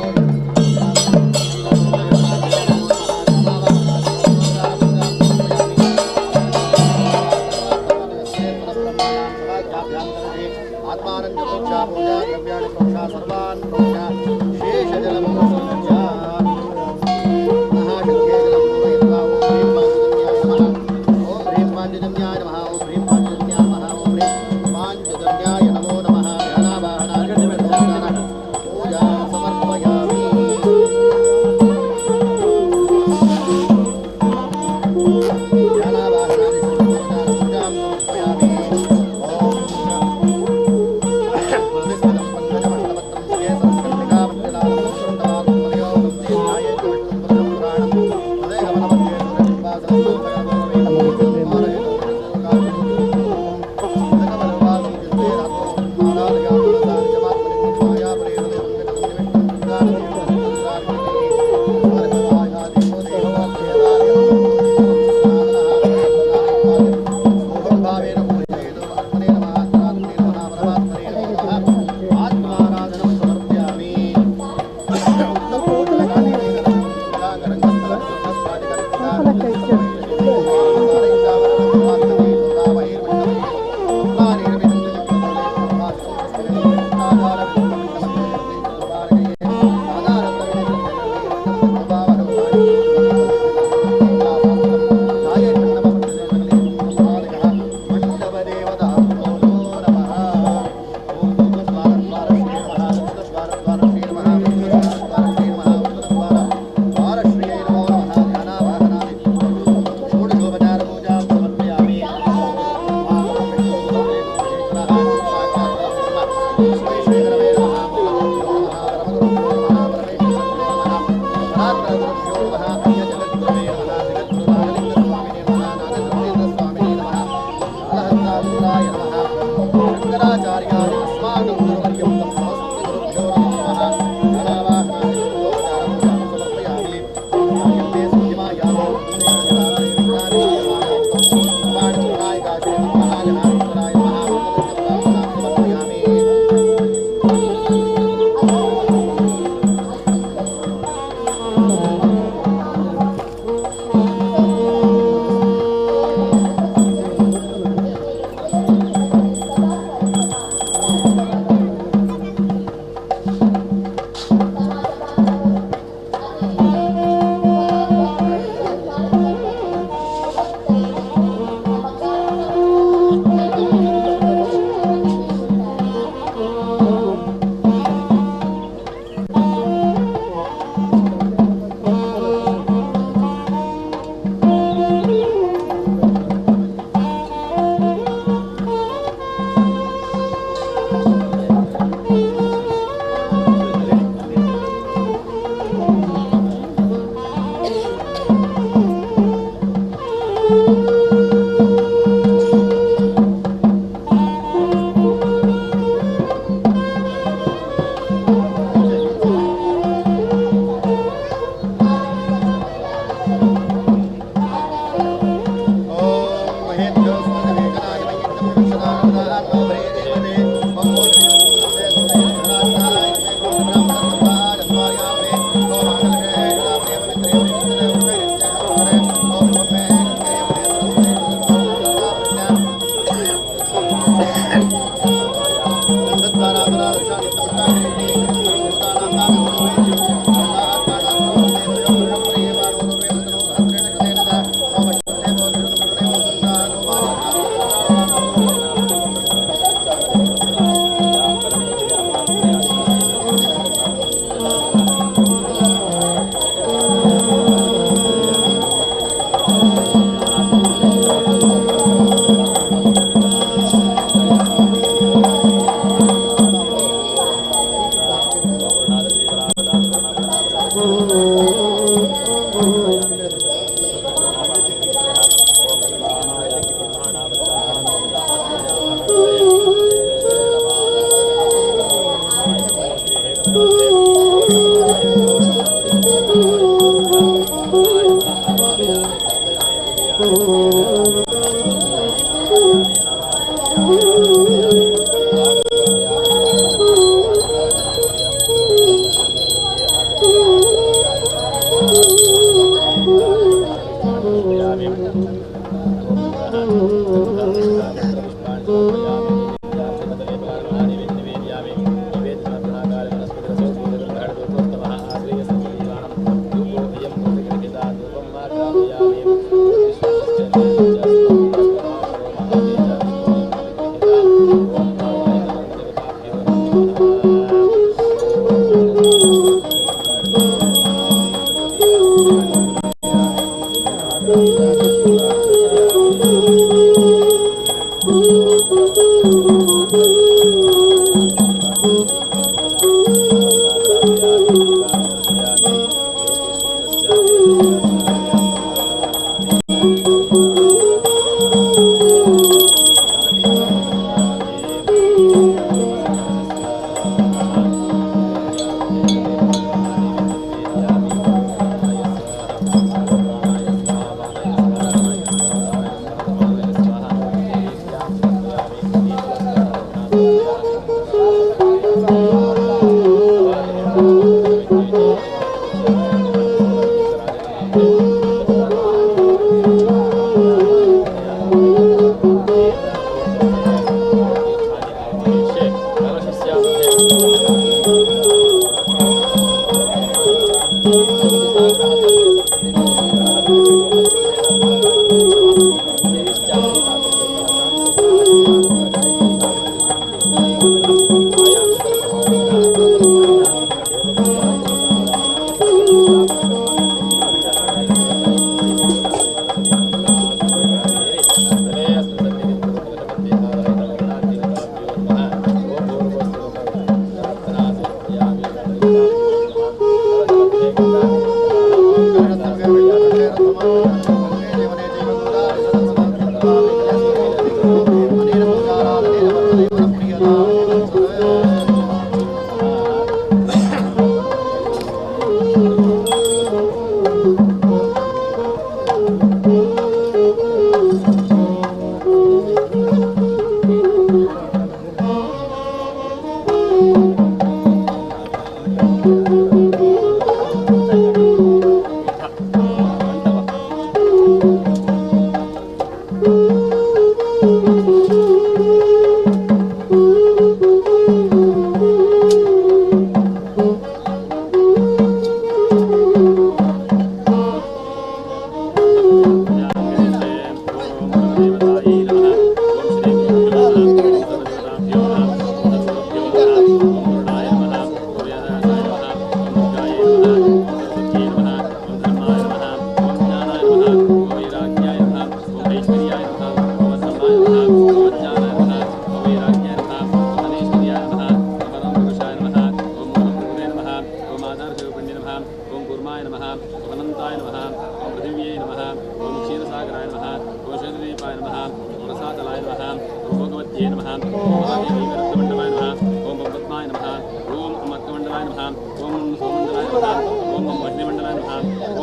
S4: महागणाधिपतये नमः ओम महादेवीवरत्नमण्डलाय नमः ओम पद्माय नमः ओम अमर्कमण्डलाय नमः ओम सोमण्डलाय नमः ओम वह्निमण्डलाय नमः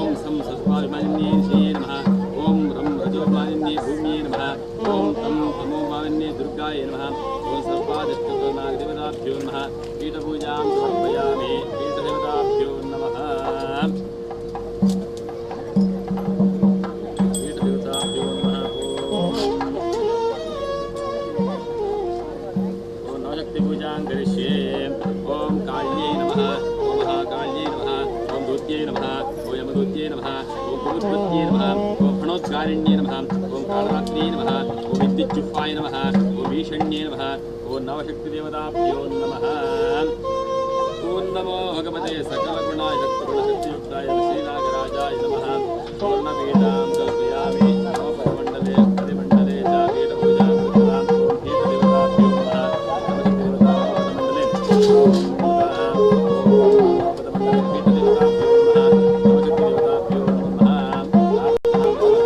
S4: ओम सं सस्वाभिमानिन्ये श्रीये नमः ओम रं रजोमानिन्ये भूम्ये नमः ओम तं तमोमानिन्ये दुर्गाय नमः ओम सर्वादिष्टनागदेवताभ्यो नमः पीठपूजां समर्पयामि पीठदेवताभ्यो नमः पीठदेवताभ्यो नमः ओम नवशक्तिपूजां करिष्ये ओम काल्यै नमः ओम महाकाल्यै नमः ओम दूत्यै नमः ओम यमदूत्यै नमः ओम भूतपत्यै नमः ओम प्रणोत्कारिण्यै नमः ओम कालरात्र्यै नमः ओम विद्युज्जुह्वाय नमः ओम भीषण्यै नमः ओम नवशक्तिदेवताभ्यो नमः ओम नमो भगवते सकलगुणाय शक्तिगुणशक्तियुक्ताय श्रीनागराजाय नमः पूर्णपीठां कल्पयामि नवपदमण्डले परिमण्डले च पीठपूजां कृत्वा ओम पीठदेवताभ्यो नमः नवशक्तिदेवतापदमण्डले ओम पदमण्डले पीठदेवताभ्यो नमः नवशक्तिदेवताभ्यो नमः समर्पयामि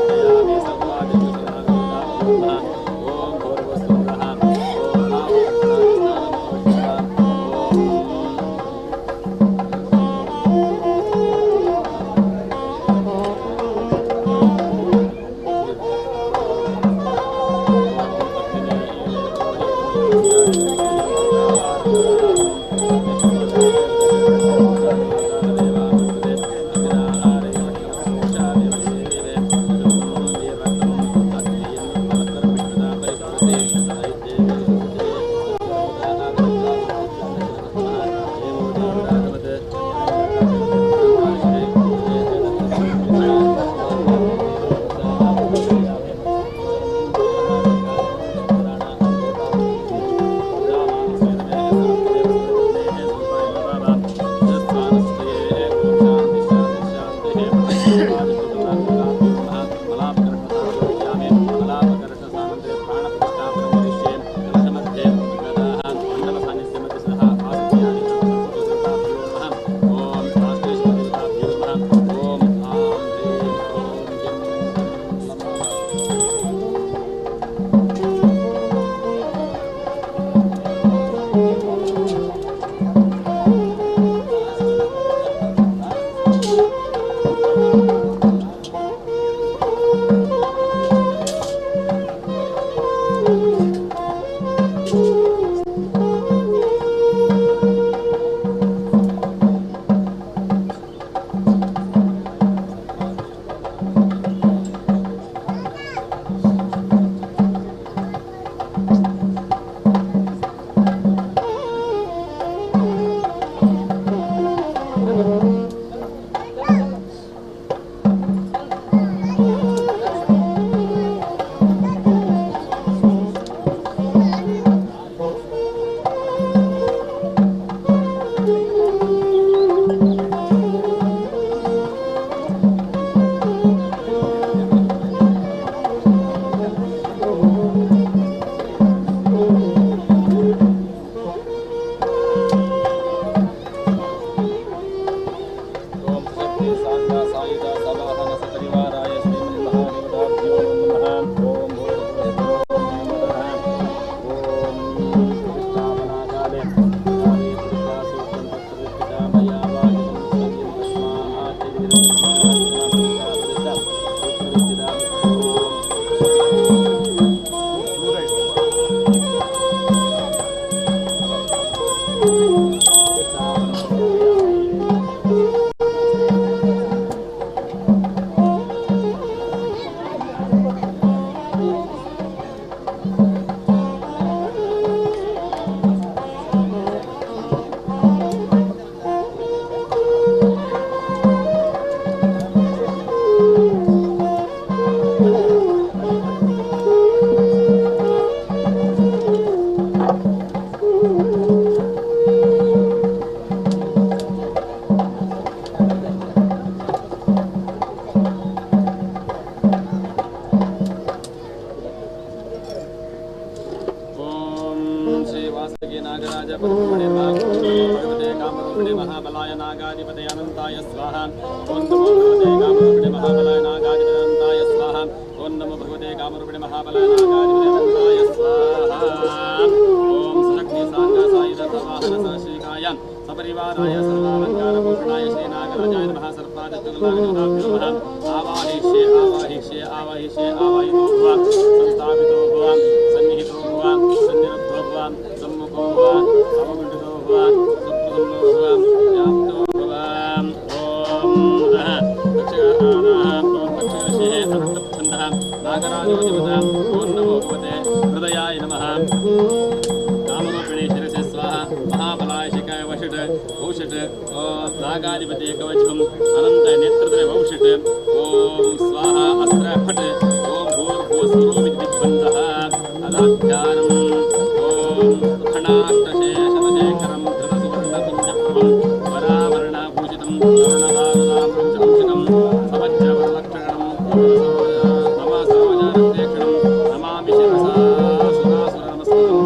S4: सर्वादिष्टनागदेवताभ्यो नमः ओम भूर्भुवस्सुवः ओम नागाधिपते अनंताय स्वाहा ओं नमो भगवते कामरूपिणे महाबलाय नागाधिपते अनंताय स्वाहा ओं नमो भगवते कामरूपिणे महाबलाय नागाधिपते अनंताय स्वाहा ಓಂ ಸಶಕ್ತಿ ಸಾಂಗ ಸಾಯುಧ ವಾಹನ ಸಶ್ರೀಕಾಯ ಸಪರಿವಾರಾಯ ಸರ್ವಾಲಂಕಾರಭೂಷಣಾಯ ಶ್ರೀನಾಗರಾಜಾಯ ನಮಃ ಸರ್ಪಾದತ್ತುಲಾಗನಾಭ್ಯೋ ನಮಃ ಆವಾಹಿಷ್ಯೆ ಆವಾಹಿಷ್ಯೆ ಆವಾಹಿಷ್ಯೆ ಆವಾಹಿತೋ ಭವ ಸಂಸ್ಥಾಪಿತೋ ಭವ ಸನ್ನಿಹಿತೋ ಭವ ಸನ್ನಿರುದ್ಧೋ ಭವ ಸಮ್ಮುಖೋ ಭವ ಅವಗುಂಠಿತೋ ಭವ ಸುಪ್ರಸನ್ನೋ ಭವ ವ್ಯಾಪ್ತೋ ಭವ ಓಂ ದಕ್ಷಗಾನಾಃ ಓಂ ದಕ್ಷಗರ್ಷೇ ಅನಂತಪ್ಛಂದಃ ನಾಗರಾಜೋಜಮತಃ ಓಂ ನಮೋ ಭಗವತೆ ಹೃದಯಾಯ ನಮಃ कामरूपिणी शिरसे स्वाहा महाबलाय शिखाय वषट औषट ओम नागाधिपति कवचम अनंत नेत्रद्रय वौषट ओम स्वाहा अस्त्र फट ओम भूर्भुवस्वरो विद्विद्बन्धः अदाध्यानम् ओम खणाष्टशेषशेखरं धृतसुवर्णकुञ्जप्रभं वरावरणाभूषितं तरुणभागदां शंशकं समज्जवरलक्षणं नमसरोजानप्रेक्षणं नमामि शिरसा सुरासुरनमस्कृतं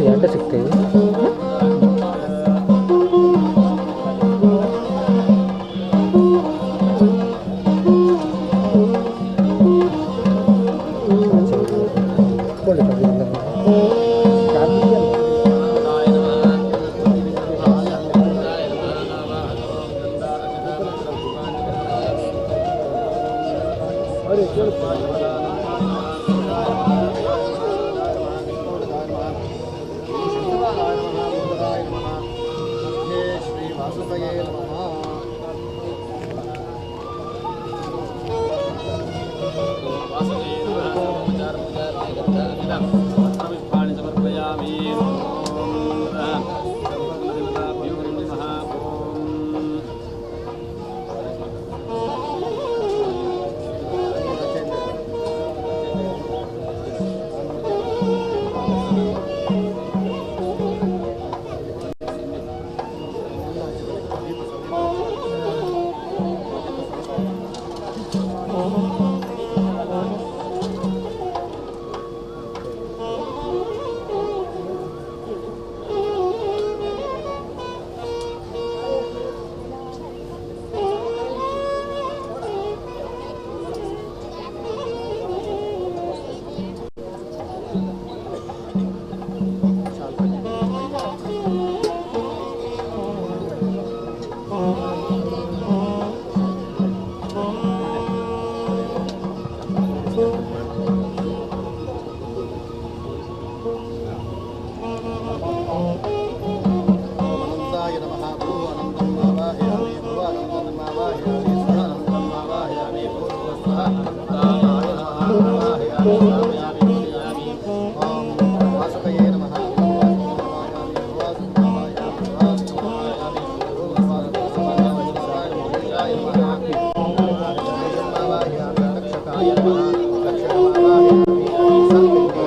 S4: वासुकीम्
S3: नमः भुवनन्दम् आवाहयामि भुवनन्दम् आवाहयामि स्वानन्दम् आवाहयामि भूर्भुवस्सुवः अनन्ताय नमः आवाहयामि स्थापयामि पूजयामि ॐ वासुकये नमः वासुकमावाहयामि वासुकमावाहयामि वासुकमावाहयामि भूर्भुवस्सुवः पूजाय नमः आवाहयामि रक्षकाय नमः रक्षकमावाहयामि सन्निधे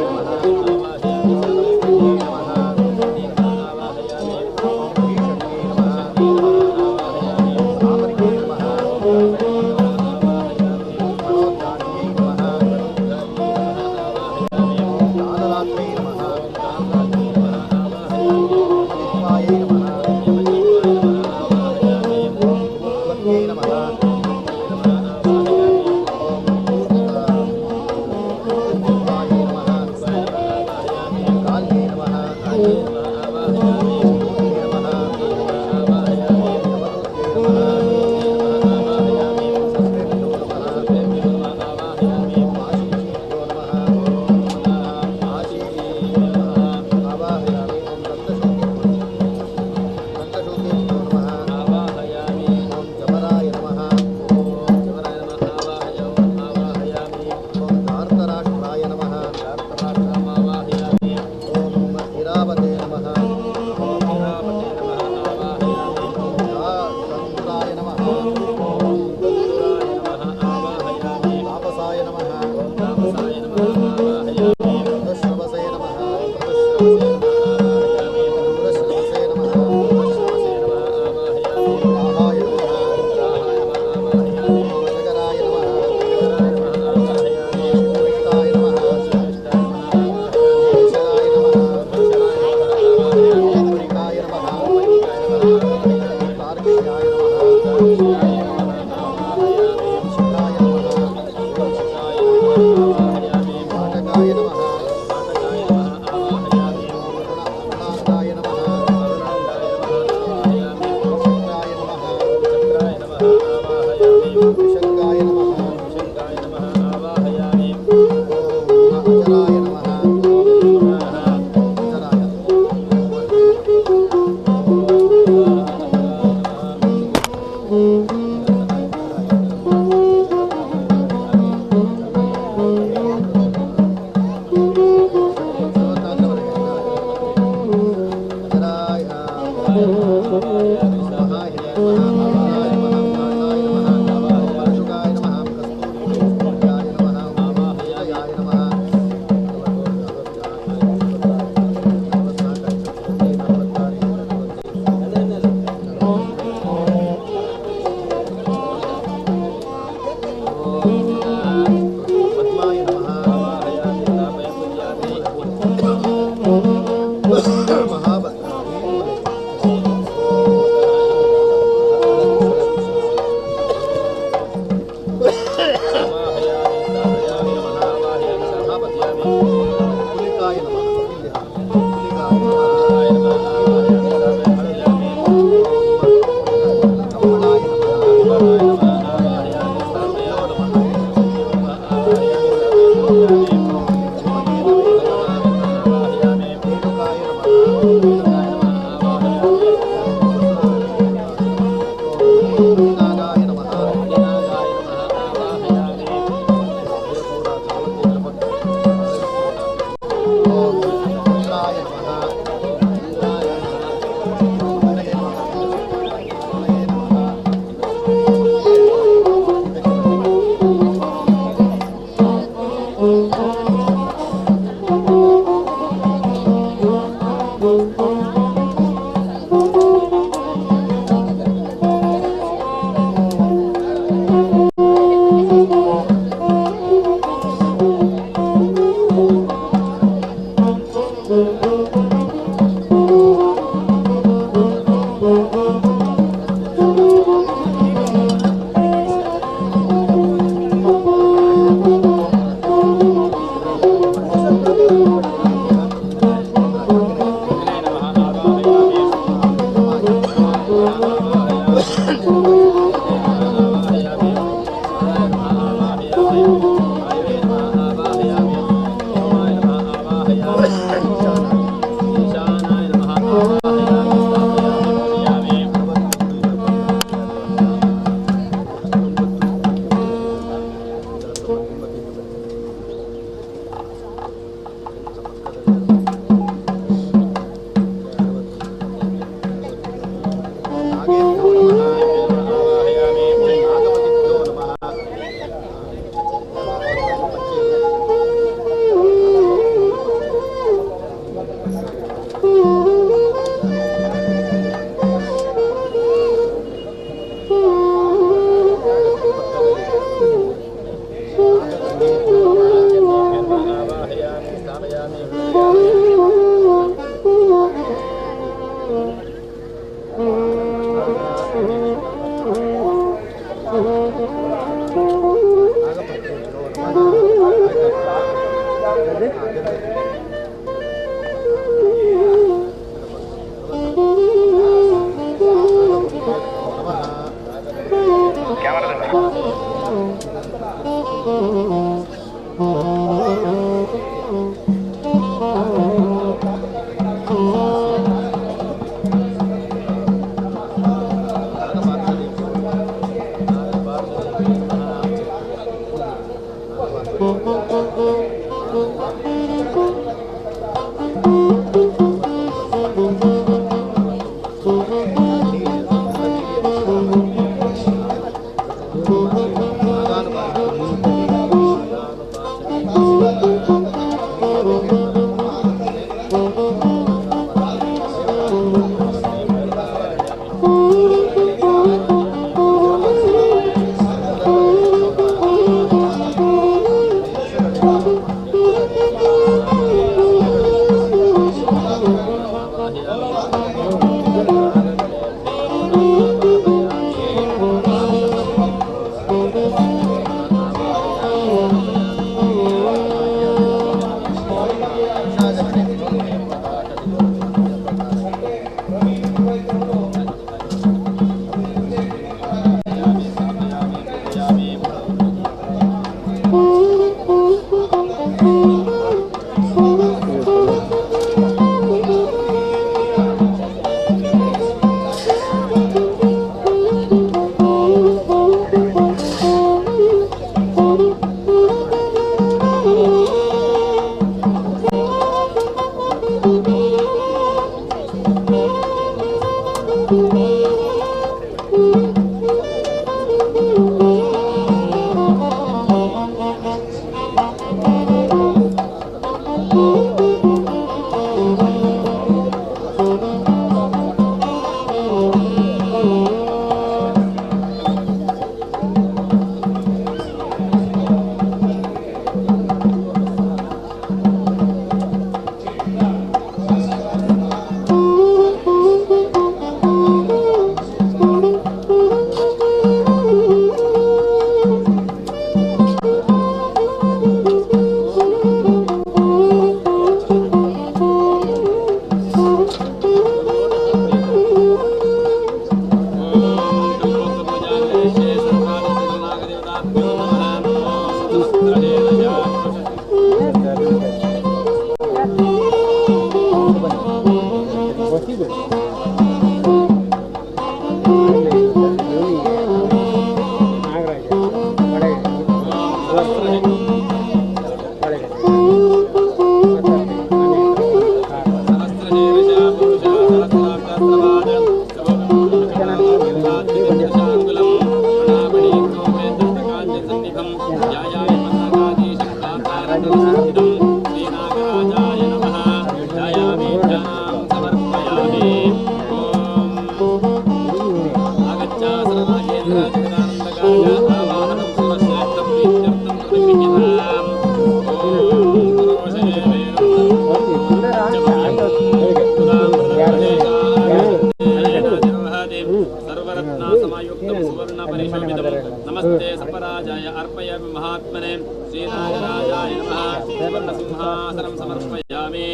S4: नमस्ते सपराजाय अर्पयामि महात्मने श्रीनागराजाय नमः सुवर्णसिंहासनं समर्पयामि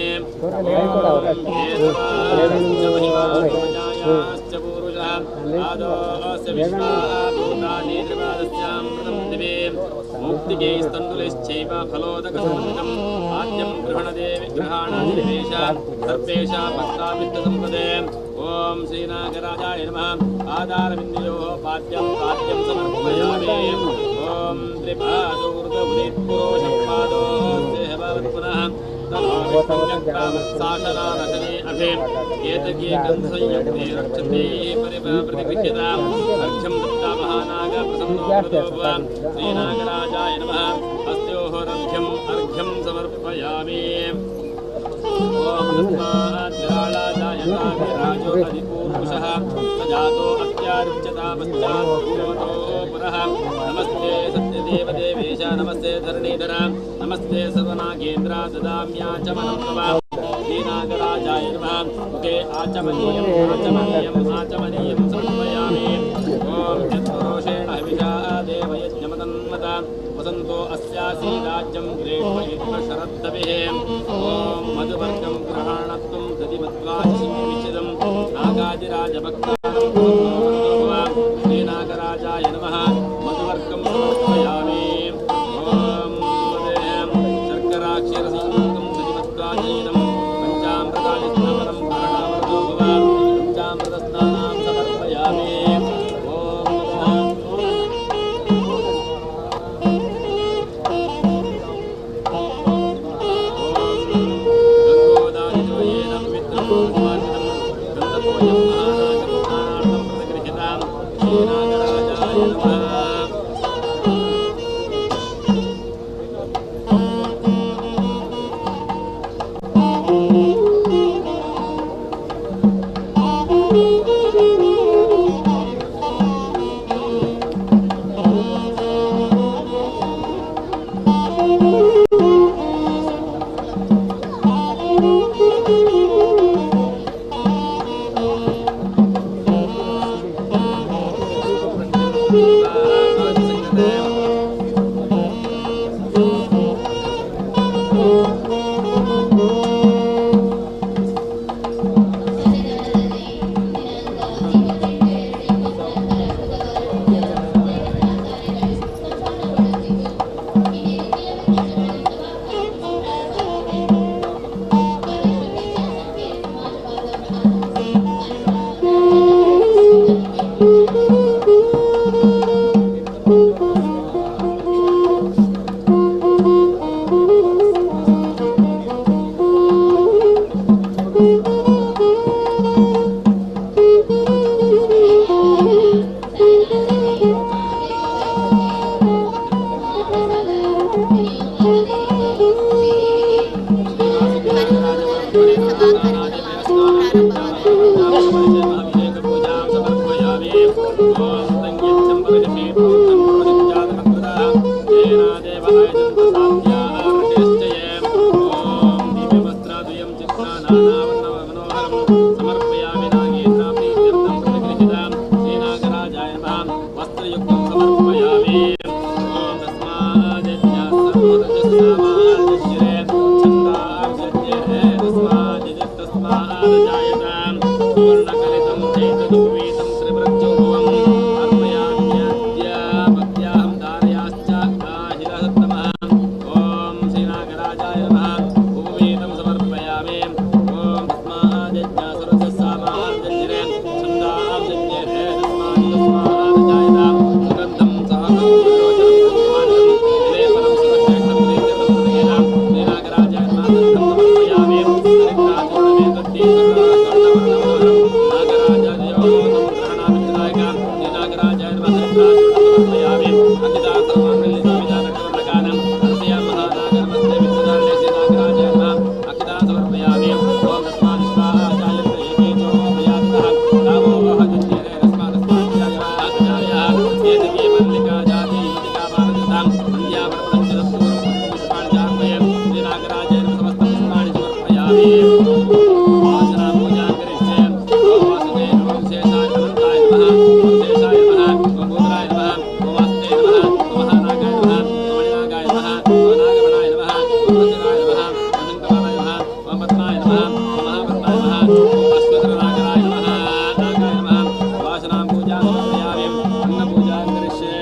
S4: महिमाश्च पूरुषः आदोऽस्य विश्वाभूतानि त्रिपादस्यामृतं दिवे मुक्तिकैस्तण्डुलैश्चैव फलोदकसमन्वितम् आद्यं गृहाणादिवेश सर्वेषां भक्तावित्तसम्पदे ओम श्रीनागराजाय नमः आधारबिन्दुयोः पाद्यं पाद्यं समर्पयामि ओम त्रिपादोर्धपुरीत्पुरोषपादोऽस्य भवत्पुनः तनोविष्णुग्रामत्साशनानशने अभे एतगेकंसंयुक्ते रक्षते प्रतिगृह्यताम् अर्घ्यं दत्ता महानागप्रसन्नो श्रीनागराजाय नमः अस्योः अर्घ्यं समर्पयामि ओम तस्माज्जालाजाय नागराजो अधिपूर्वशः सजातो अत्यारुच्यतापश्चात्तो पुरः नमस्ते सत्यदेवदेवेश नमस्ते धरणीधर नमस्ते सर्वनागेन्द्र ददाम्याचमनं तव श्रीनागराजाय नमः मुखे आचमनीयं समर्पयामि ओम यत्पुरुषेण हविषा देवयज्ञमतन्मत वसन्तो अस्यासि राज्यं ग्रेष्म शरद्दभिः ओम मधुवर्गं ग्रहाणत्वं दधिमत्वाचिविचिदं नागादिराजभक्तानं श्रीनागराजाय नमः मधुवर्गं समर्पयामि ओम शर्कराक्षरसंयुक्तं दधिमत्वाचिदं पञ्चामृतादिस्नानं भरणामृतो भव पञ्चामृतस्नानं समर्पयामि गंगोदारिद्वयेन पवित्रं ओम संगीतं परशे पूर्णं प्रवृत्तात्मकृता तेन देवायजन्त साध्या ऋषिश्चये ओम दिव्यवस्त्राद्वयं चित्रानानावर्णमनोहरं समर्पयामि नागेन्द्राप्रीत्यर्थं प्रतिगृहीतां श्रीनागराजाय नमः वस्त्रयुक्तं समर्पयामि ओम तस्माद्यज्ञः सर्वोदजस्सामाज्यशिरे छन्दाब्जज्ञे तस्माद्जायताम् पूर्णकलितं चैतदुपवीतं त्रिवृक्षोभवम् अर्पयाम्यद्य भक्त्याहं धारयाश्च आहिरसत्तमः ॐ श्रीनागराजाय नमः उपवीतं समर्पयामि ॐ तस्माद्यज्ञः सर्वजस्सामाज्यशिरे छन्दाब्जज्ञे तस्माद्जायताम् सुगन्धं सहगन्धलोचनं कुर्वाणं विलेपनं सुरक्षेक्षं प्रीत्यर्थं श्रीनागराजाय नमः समर्पयामि हरिद्राचूर्णमे तद्दे स्वर्णवर्णमनोहरं नागराजाय समुद्रहणामित्रदायकां श्रीनागराजाय नमः हरिद्राचूर्णं समर्पयामि अखिला सर्वाङ्गलिताविधानकवर्णगानं हर्षया महानागरमस्ते विद्युधारणे श्रीनागराजाय नमः अखिला समर्पयामि ॐ तस्मादिष्टाजायन्त एकेचो प्रयातः रामो वहजन्यरे तस्मादस्माज्जायः एतके मल्लिका जाति युतिका भारततां सन्ध्यावर्तञ्चदपूर्वं पुष्पाणि चार्पयन् श्रीनागराजाय नमः समस्तपुष्पाणि समर्पयामि वासना पूजा करिष्ये ॐ वासुदेवाय नमः शेषाय अनन्ताय नमः ॐ शेषाय नमः ॐ भूतराय नमः ॐ वासुदेवाय नमः ॐ महानागाय नमः ॐ मणिनागाय नमः ॐ नागमणाय नमः ॐ वज्राय नमः ॐ शङ्कराय नमः ॐ पद्माय नमः ॐ महापद्माय नमः ॐ अश्वत्थनागराय नमः नागाय नमः वासनां पूजा समर्पयामि अन्नपूजा करिष्ये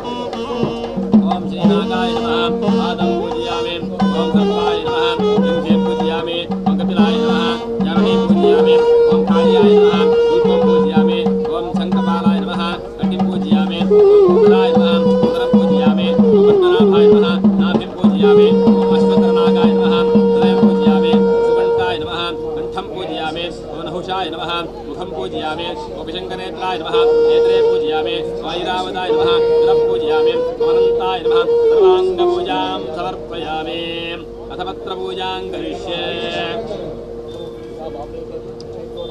S4: ओम श्रीनागाय नमः पादं पूजयामि ओम सर्वाय नमः जंघे पूजयामि ओम कपिलाय नमः जननी पूजयामि ओम काल्याय नमः धूपं पूजयामि ओम शंखपालाय नमः कटिं पूजयामि ओम कुबराय नमः उदरं पूजयामि ओम पद्मनाभाय नमः नाभिं पूजयामि ओम अश्वत्थनागाय नमः हृदयं पूजयामि सुकण्ठाय नमः कंठं पूजयामि ओम नहुषाय नमः मुखं पूजयामि ओम विशङ्कनेत्राय नमः नेत्रे पूजयामि ऐरावताय नमः जलं पूजयामि अनन्ताय नमः सर्वाङ्गपूजां समर्पयामि अथ पत्रपूजां करिष्ये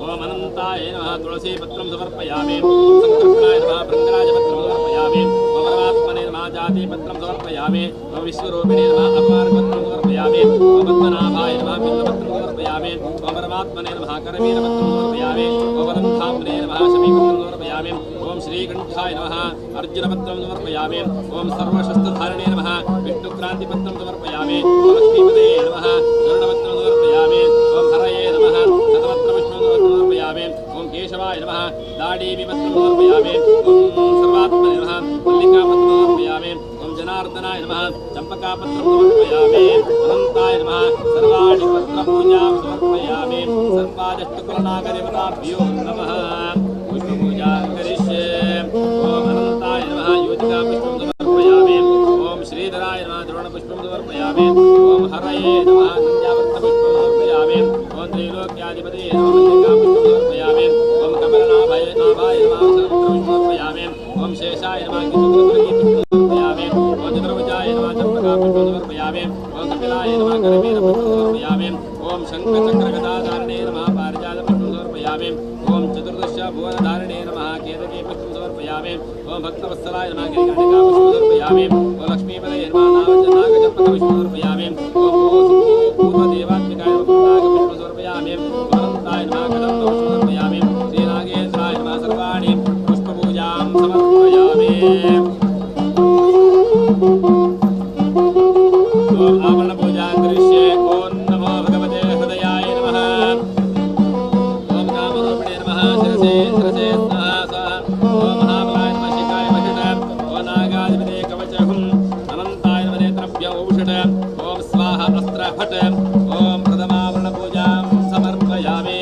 S4: ओम अनन्ताय नमः तुलसीपत्रं समर्पयामि ओम संकर्षणाय नमः भृङ्गराजपत्रं समर्पयामि ओम परमात्मने नमः जातिपत्रं समर्पयामि ओम विश्वरूपिणे नमः अपारपत्रं समर्पयामि ओम पद्मनाभाय नमः बिल्वपत्रं समर्पयामि ओम परमात्मने नमः करवीरपत्रं समर्पयामि ओम वरन्धाम्ने नमः शमीपत्रं समर्पयामि ओम श्रीकण्ठाय नमः अर्जुनपत्रं समर्पयामि ओम सर्वशस्त्रधारिणे नमः विष्णुक्रान्तिपत्रं समर्पयामि ओम लक्ष्मीपदये नमः गरुडपत्रं समर्पयामि ओम हरये नमः शतपत्रविष्णुं समर्पयामि ओम केशवाय नमः दाडीविपत्रं समर्पयामि ओम सर्वात्मने नमः मल्लिकापत्रं समर्पयामि ओम जनार्दनाय नमः चम्पकापत्रं समर्पयामि अनन्ताय नमः सर्वाणि पत्रपूजां समर्पयामि सर्वादष्टकुलनागदेवताभ्यो नमः पुष्पपूजां करिष्ये ओम अनन्ताय नमः योजिकापुष्पं समर्पयामि ओम श्रीधराय नमः द्रोणपुष्पं समर्पयामि ओम हरये नमः सन्ध्यावर्तपुष्पं समर्पयामि ओम त्रैलोक्याधिपतये नमः मल्लिकापुष्पं समर्पयामि ओम कमलनाभाय नमः सहस्रपुष्पं समर्पयामि ओम शेषाय नमः किशोरपुष्पं समर्पयामि ओम चतुर्भुजाय नमः चम्पकापुष्पं समर्पयामि ओम कपिलाय नमः करवीरपुष्पं समर्पयामि ओम शङ्खचक्रगदाधारिणे नमः पारिजातपुष्पं समर्पयामि ओम चतुर्दश भुवनधारिणे नमः केतकीपुष्पं समर्पयामि ओम भक्तवत्सलाय नमः गिरिकण्ठिकापुष्पं समर्पयामि ओम लक्ष्मीपदये नमः नागचम्पकपुष्पं समर्पयामि ओम पूर्वदेवात्मिकाय नमः नागपुष्पं समर्पयामि ओम अनन्ताय नमः कदम्बपुष्पं समर्पयामि श्रीनागेन्द्राय नमः सर्वाणि पुष्पपूजां समर्पयामि ओम आवरणपूजां करिष्ये ओम नमो भगवते हृदयाय नमः ओम कामरूपिणे नमः शिरसे शिरसे स्वाहा ओम महाबलाय नमः शिखाय वषट ओम नागाधिपते कवचहुं अनन्ताय नमः नेत्रभ्यो औषध ओम स्वाहा अस्त्रभट ओम प्रथमावरणपूजां समर्पयामि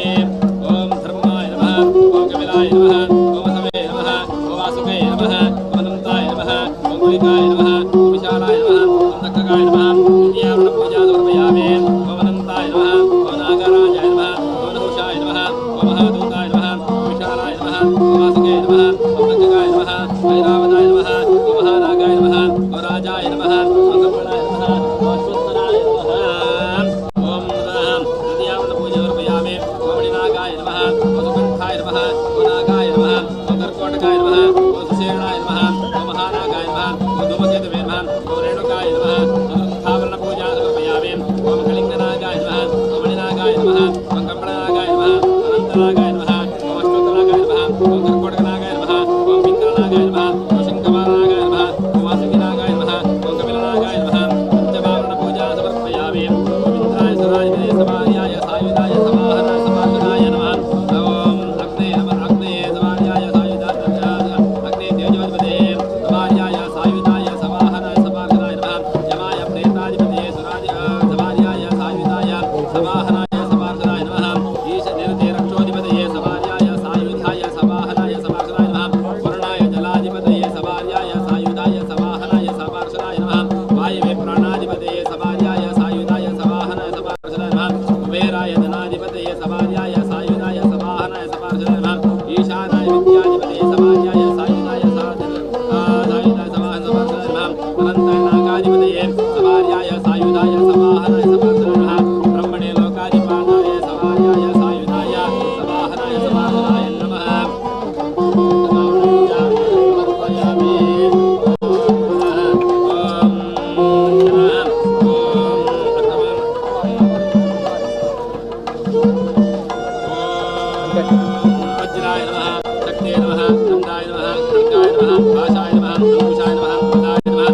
S4: ओम धर्माय नमः ओम कपिलाय नमः ओम सवे नमः ओम वासुके नमः ओम अनन्ताय नमः ओम गुलिकाय नमः ओम विशालाय नमः ओम तक्षकाय नमः द्वितीयावरणपूजा समर्पयामि ओम अनन्ताय नमः ओम नागराजाय नमः ओम नहुषाय नमः ओम महादूताय नमः ओम विशालाय नमः ओम वासुके नमः ओम तक्षकाय नमः ऐरावताय नमः ओम महानागाय नमः ओम राजाय नमः ओम कपिलाय नमः ओम अश्वत्थनाय नमः सुराधिपतये समार्याय सायुधाय समाहराय समार्जनाय नमः ओम अग्ने नमः अग्ने समार्याय सायुधाय अग्ने तेजोधिपतये समार्याय सायुधाय समाहराय समार्जनाय नमः यमाय प्रेताधिपतये समार्याय सायुधाय समाहराय समार्जनाय नमः ईश निरते रक्षोधिपतये समार्याय सायुधाय समाहराय समार्जनाय नमः वरुणाय जलाधिपतये समार्याय सायुधाय समाहराय समार्जनाय नमः वायवे प्राणाधिपतये समार्याय सायुधाय समाहराय समार्जनाय नमः कुबेराय धनाधिपतये समार्याय सायुधाय समाहराय समार्जनाय नमः ईशानाय विद्याधिपतये समार्याय सायुधाय सायुधाय समाहराय समार्जनाय नमः अनन्ताय नागाधिपतये समार्याय सायुधाय समाहराय समार्जनाय नमः ब्रह्मणे लोकाधिपादाय समार्याय सायुधाय समाहराय समार्जनाय नमः वज्राय नमः शक्ते नमः नन्दाय नमः खड्गाय नमः भाषाय नमः अंकुशाय नमः पदाय नमः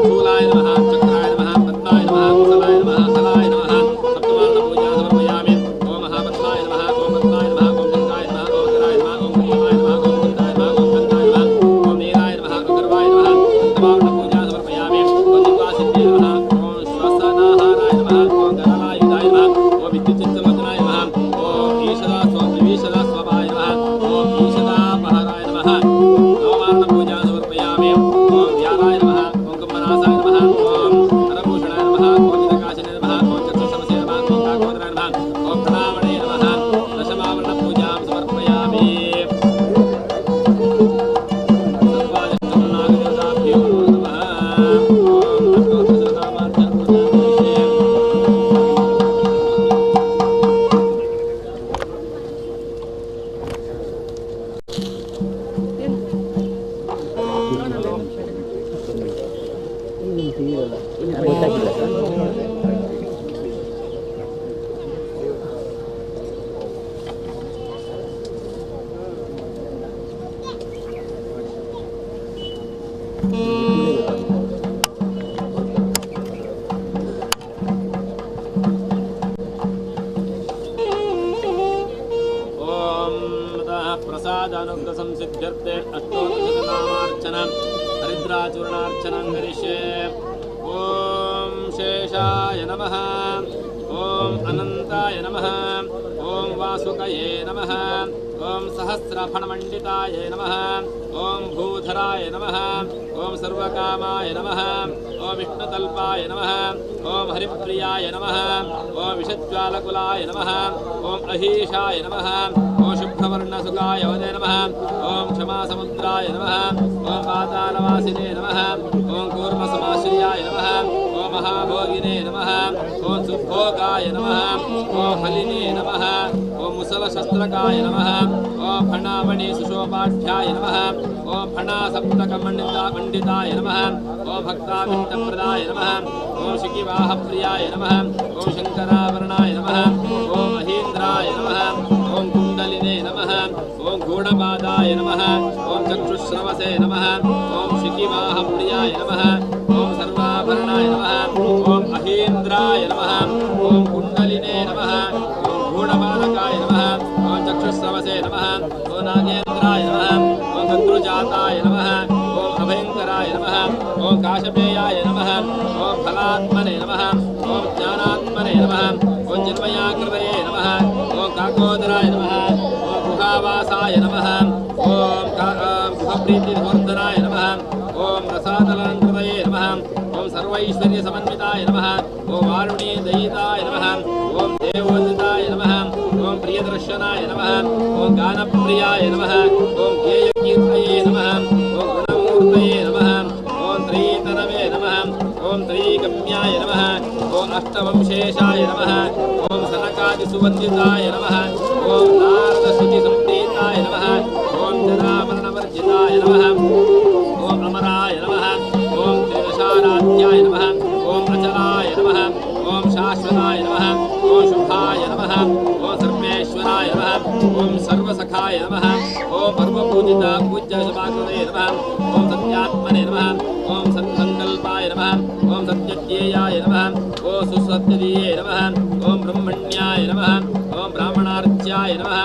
S4: शूलाय नमः चक्राय नमः पद्माय नमः कुशलाय नमः हलाय नमः सप्तमार्ण पूजा समर्पयामि ओम महापद्माय नमः ओम पद्माय नमः ओम शंकाय नमः ओम कराय नमः ओम कुमाय नमः ओम कुंदाय नमः ओम गंगाय नमः ओम नीलाय नमः ओम गर्वाय नमः सप्तमार्ण पूजा समर्पयामि ओम दिवासिद्धाय नमः ओम श्वसनाहाराय नमः ओम गणनायुधाय नमः ओम विद्युच्चित्तलोचनाय नमः ओम ईशदा स्वभाय नमः ओम ईशदापहराय नमः नवमार्ण पूजा समर्पयामि ओम व्यालाय नमः ओम कुम्भनासाय नमः ओम हरभूषणाय नमः ओम चितकाशिने नमः ओम चक्षुषमसे नमः ओम काकोदराय नमः ओम प्रणामणे नमः दशमावर्ण पूजां समर्पयामि सर्वादिष्टमन्नागदेवताभ्यो नमः ओम अष्टोत्तरशतनामार्चन पूजां करिष्ये प्रसादानुग्रहसंसिद्ध्यर्थे अष्टोत्तरशतनामार्चनं हरिद्राचूर्णार्चनं करिष्ये ॐ शेषाय नमः ॐ अनन्ताय नमः ॐ वासुकये नमः ॐ सहस्रफणमण्डिताय नमः ॐ भूधराय नमः ॐ सर्वकामाय नमः ॐ विष्णुतल्पाय नमः ॐ हरिप्रियाय नमः ॐ विषज्वालकुलाय नमः ॐ अहीशाय नमः ॐ शुभ्रवर्णसुखाय वदे नमः ॐ क्षमासमुद्राय नमः ॐ पातालवासिने नमः ॐ कूर्मसमाश्रयाय नमः ॐ महाभोगिने नमः ॐ सुभोगाय नमः ॐ हलिने नमः ॐ मुसलशस्त्रकाय नमः ॐ फणामणि सुशोभाढ्याय नमः ॐ फणासप्तकमण्डिताय नमः ॐ भक्ताभिष्टप्रदाय नमः ॐ शिखिवाहप्रियाय नमः ॐ शङ्कराभरणाय नमः ॐ महेन्द्राय नमः ॐ कुण्डलिने नमः ॐ गूढपादाय नमः ॐ चक्षुश्रवसे नमः ॐ शिखिवाहप्रियाय नमः ॐ सर्वाभरणाय नमः ॐ महेन्द्राय नमः ॐ कुण्डलिने नमः ॐ गूढबालकाय नमः ॐ चक्षुश्रवसे नमः ॐ नागेन्द्राय नमः ॐ शत्रुजाताय नमः ॐ अभयङ्कराय नमः ॐ काशपेयाय नमः ॐ फलात्मने नमः ॐ ज्ञानात्मने नमः ॐ जन्मयाकृतये नमः ॐ काकोदराय नमः ॐ गुहावासाय नमः ॐ गुहप्रीतिवर्धनाय नमः ॐ रसातलङ्कृतये नमः ॐ सर्वैश्वर्यसमन्विताय नमः ॐ वारुणीदयिताय नमः ॐ देवोदिताय नमः ॐ प्रियदर्शनाय नमः ॐ गानप्रियाय नमः ॐ गेयकीर्तये नमः ॐ गुणमूर्तये नमः ॐ त्रयीतनवे नमः ॐ त्रयीगम्याय नमः ॐ अष्टवंशेषाय नमः ॐ सनकादिसुवन्दिताय नमः ॐ नारदश्रुतिसम्प्रीताय नमः ॐ जरामरणवर्जिताय नमः ॐ अमराय नमः ॐ त्रिदशाराध्याय नमः ॐ अचलाय नमः ॐ शाश्वताय नमः ॐ शुभाय नमः ॐ सर्वेश्वराय नमः ॐ सर्वसखाय नमः ॐ सर्वपूजिता पूज्य शुभाकृते नमः ॐ सत्यात्मने नमः ॐ सत्सङ्कल्पाय सत्यवक्ताय नमः ओम सत्यज्ञेयाय नमः ओम सुसत्यदीये नमः ओम ब्रह्मण्याय नमः ओम ब्राह्मणार्च्याय नमः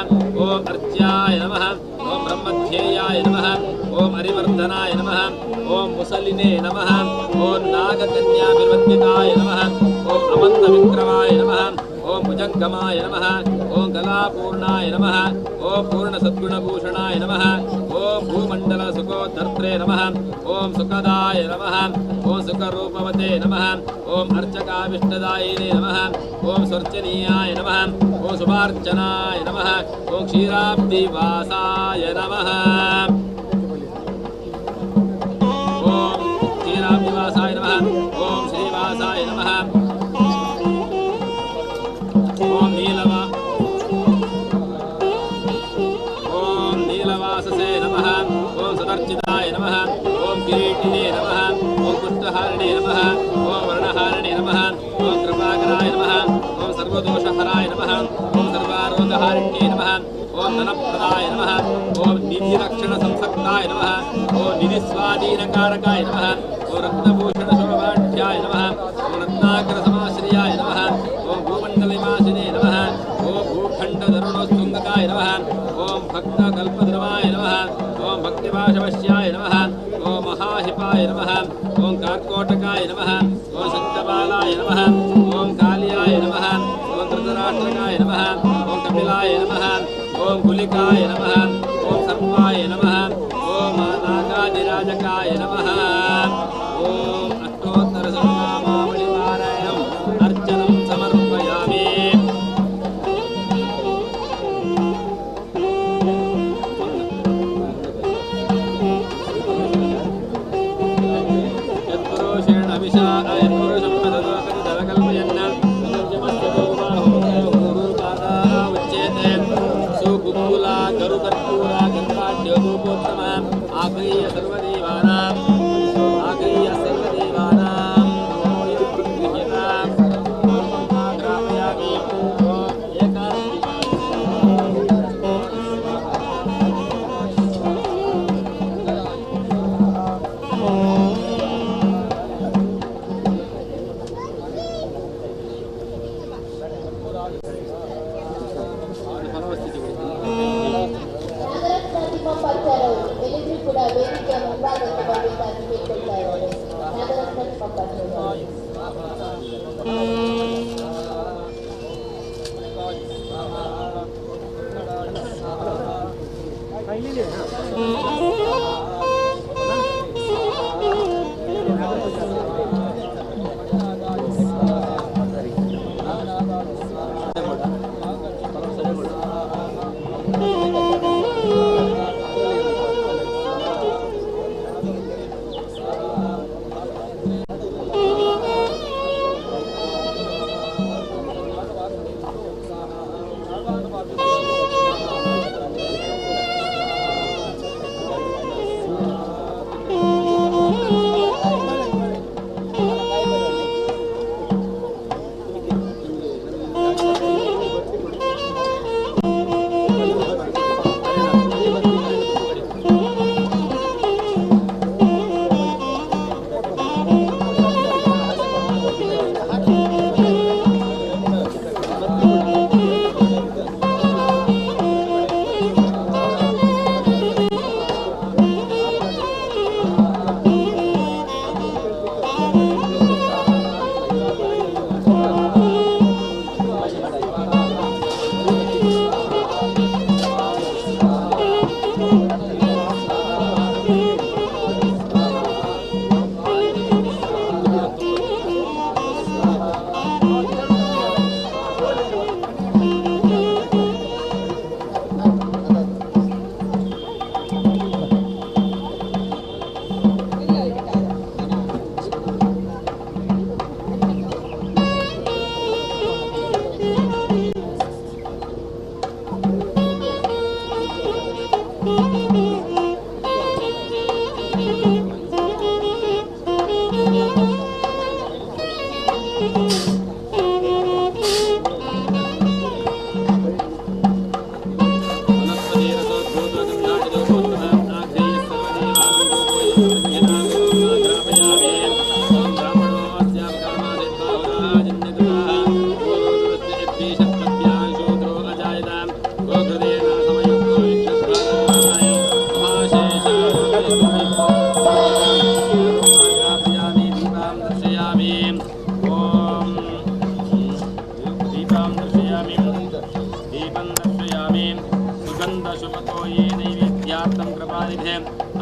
S4: ओम अर्च्याय नमः ओम ब्रह्मध्येयाय नमः ओम हरिवर्धनाय नमः ओम मुसलिने नमः ओम नागकन्याभिर्वन्दिताय नमः ओम अमन्तविक्रमाय नमः ओम भुजङ्गमाय नमः ओम कलापूर्णाय नमः ओम पूर्णसद्गुणभूषणाय नमः ओम भूमण्डलसुखोद्धर्त्रे नमः ओम सुखदाय नमः ओम सुखरूपवते नमः ओम अर्चकाविष्टदायिने नमः ओम स्वर्चनीयाय नमः ओम शुभार्चनाय नमः ओम क्षीराब्धिवासाय नमः ओम क्षीराब्धिवासाय नमः ओम श्रीवासाय नमः ओम नीलवाससे नमः ओम सदर्चिताय नमः ओम किरीटिने नमः ओम कुष्ठहारिणे नमः ओम वर्णहारिणे नमः ओम कृपाकराय नमः ओम सर्वदोषहराय नमः ओम सर्वारोगहारिण्ये नमः ओम धनप्रदाय नमः ओम निधिरक्षणसंसक्ताय नमः ओम निधिस्वाधीनकारकाय नमः ओम रत्नभूषणशोभाढ्याय नमः ओम रत्नाकरसमाश्रयाय नमः ओम भूमण्डलनिवासिने नमः ओम भूखण्डधरुणोत्तुङ्गकाय नमः ओम भक्तकल्पद्रवाय नमः ओम भक्तिभाषवश्याय नमः ओम महाहिपाय नमः ओम कार्कोटकाय नमः ओम शक्तबालाय नमः ओम कालियाय नमः ओम धृतराष्ट्रकाय नमः ओम कपिलाय नमः ओम गुलिकाय नमः ओम सर्पाय नमः ओम नागादिराजकाय नमः ओम अष्टोत्तरशतनामावलिपारायणम् अर्चनं समर्पयामि यत्पुरुषेण यत्पुरुषं पदकल्पयन् उच्यते सुकुकुला गरुकर्पूरा गङ्गाढ्योधूपोत्तम आग्रीय सर्वदेवानाम् ग्रापयामि
S5: ಪಂಚಾಯತ್ ಎಲ್ಲರಿಗೂ ಕೂಡ ವೇದಿಕೆಯ ಮುಂಭಾಗಕ್ಕೆ ಬರಬೇಕಾಗಿ ಕೇಳ್ಕೊಳ್ತಾ ಇದ್ದಾರೆ. ನಗರತ್ನ ಪಂಚಾಯತ್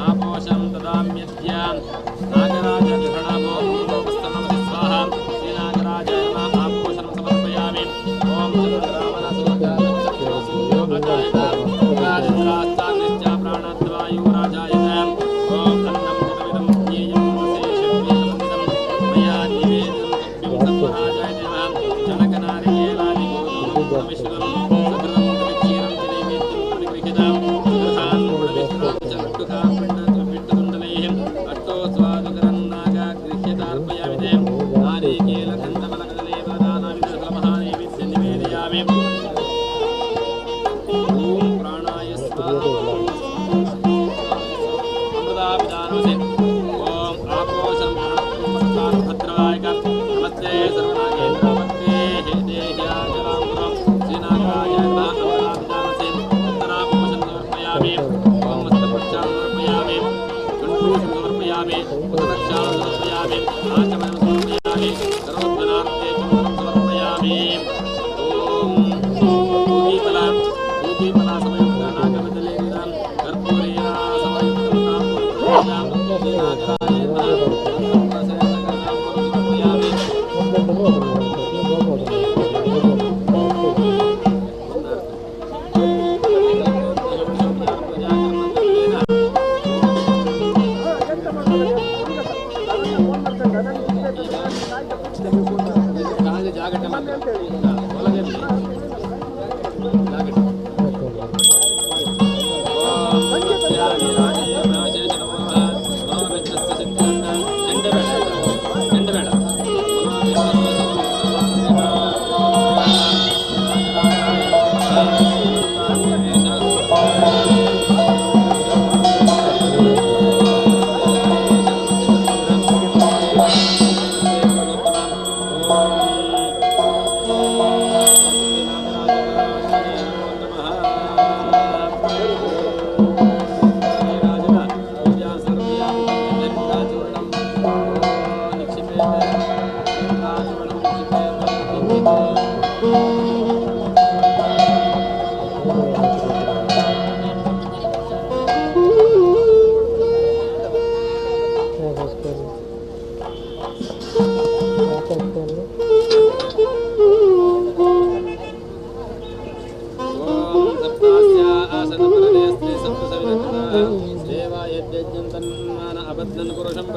S4: आपोषं ददाम्यद्य नागराज ग्रहणामो उपस्थानमति स्वाहा श्री नागराजाय नमः आपोषणं समर्पयामि ओम चन्द्ररामनसूर्यो अजायत राजन्द्रास्ताग्निश्च प्राणद्वायु राजायत ओम अन्नं जलमिदं ज्ञेयं शेषव्येदं मया निवेदितं कप्यं सम्महाजाय नमः जनकनारिकेलादिगोदं विश्वं सकलं क्षीरं च नैवेद्यं प्रतिगृह्यतां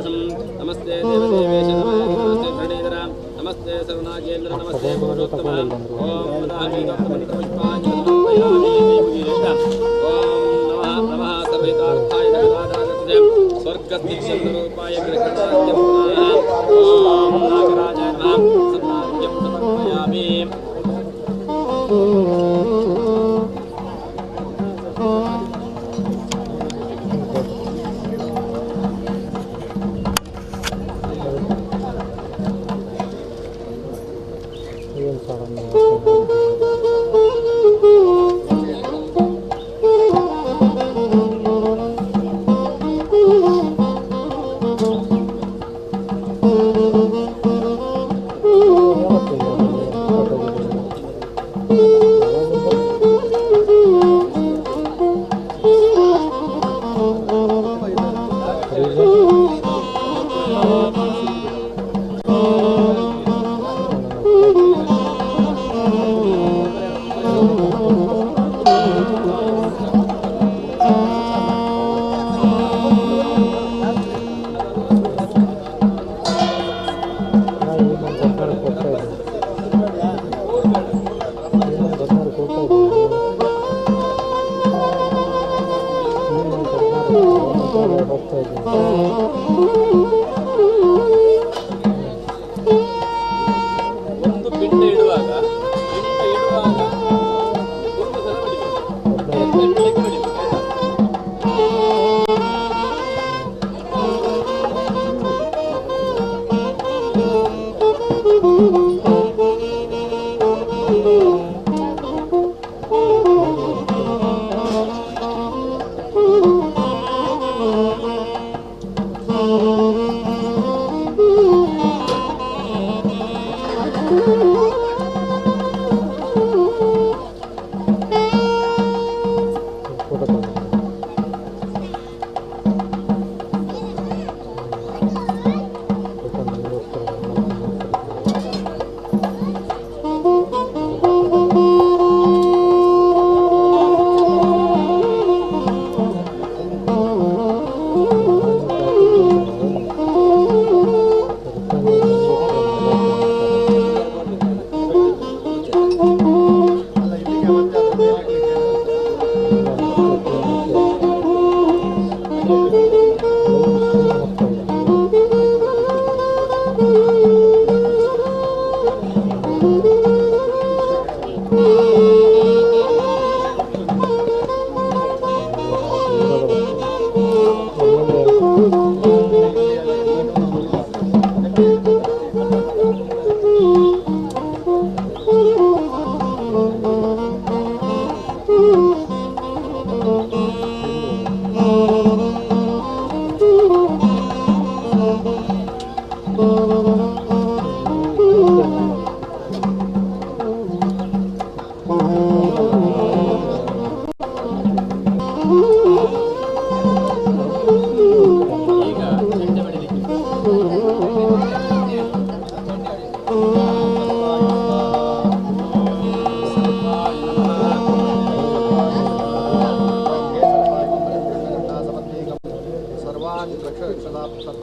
S4: नमस्ते देवदेवेश नमस्ते प्रणीधर नमस्ते सर्वनागेन्द्र नमस्ते पुरुषोत्तम ओम नमः सर्वेतार्थाय धन्यवादाय स्वर्गस्थितिरूपाय गृहणात्यं ओम नागराजाय नमः सन्नाद्यं समर्पयामि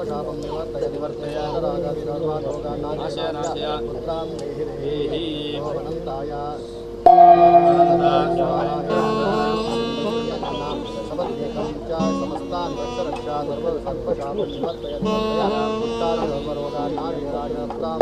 S3: ಸರ್ವಶಾಪಂ ನಿವರ್ತಯ ನಿವರ್ತಯ ರಾಗಾದಿ
S4: ನಾಶಯ ನಾಶಯ
S3: ಪುತ್ರಾಂ
S4: ದೇಹಿ
S3: ಅನಂತಾಯ ಸಮತ್ಯೇಕಂ ಚ ಸಮಸ್ತಾನ್ ರಕ್ಷಾ ಸರ್ವಶಾಪಂ ನಿವರ್ತಯ ನಿವರ್ತಯ ಪುತ್ರಾಂ ಸರ್ವರೋಗಾನಾಶಯ ಪುತ್ರಾಂ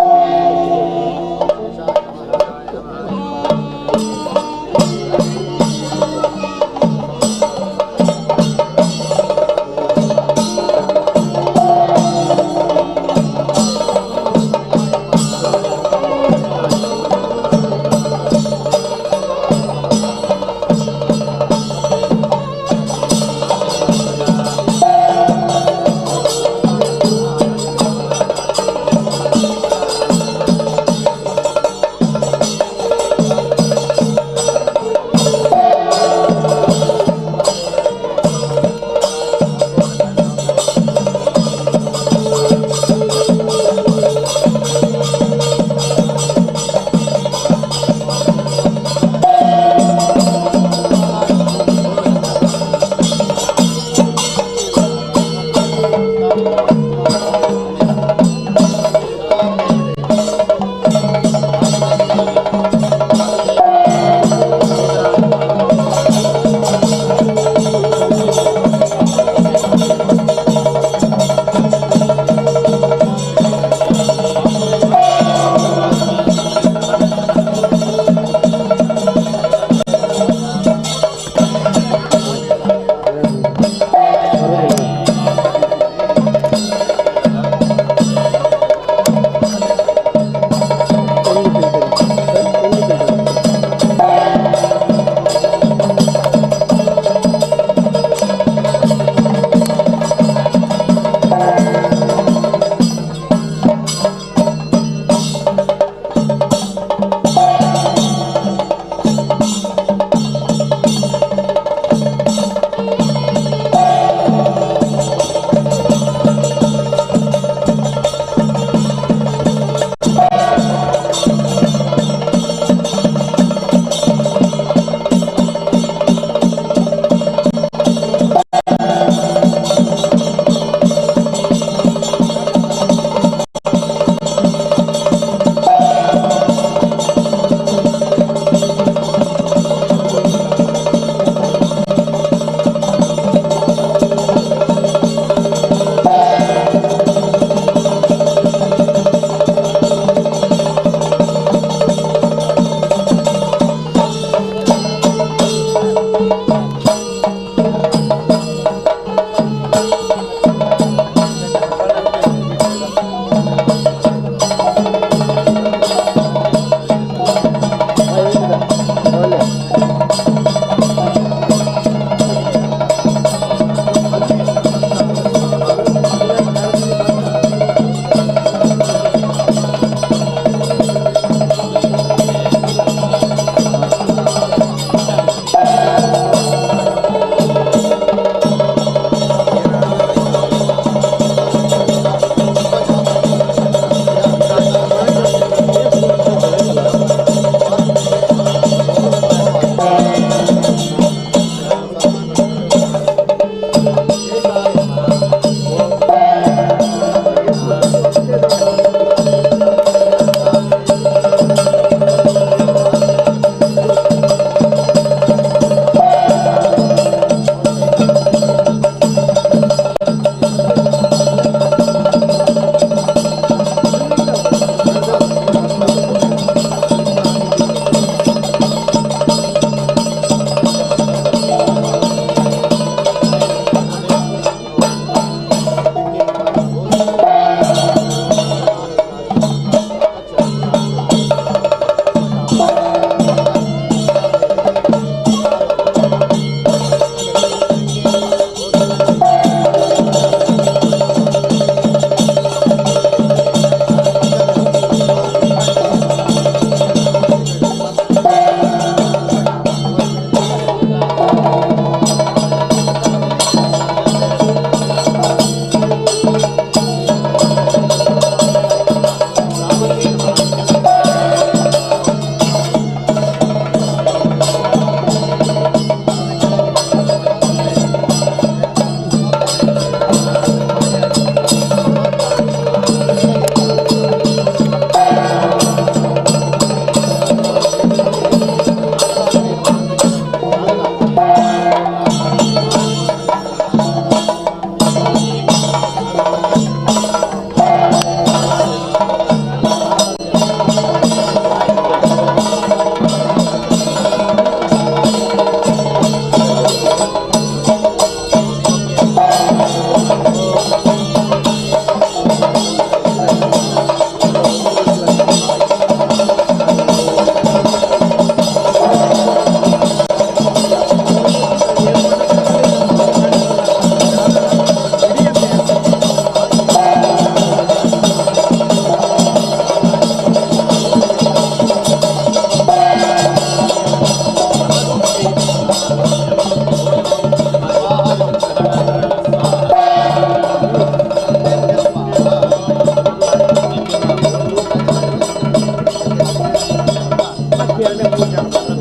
S3: स्वाहा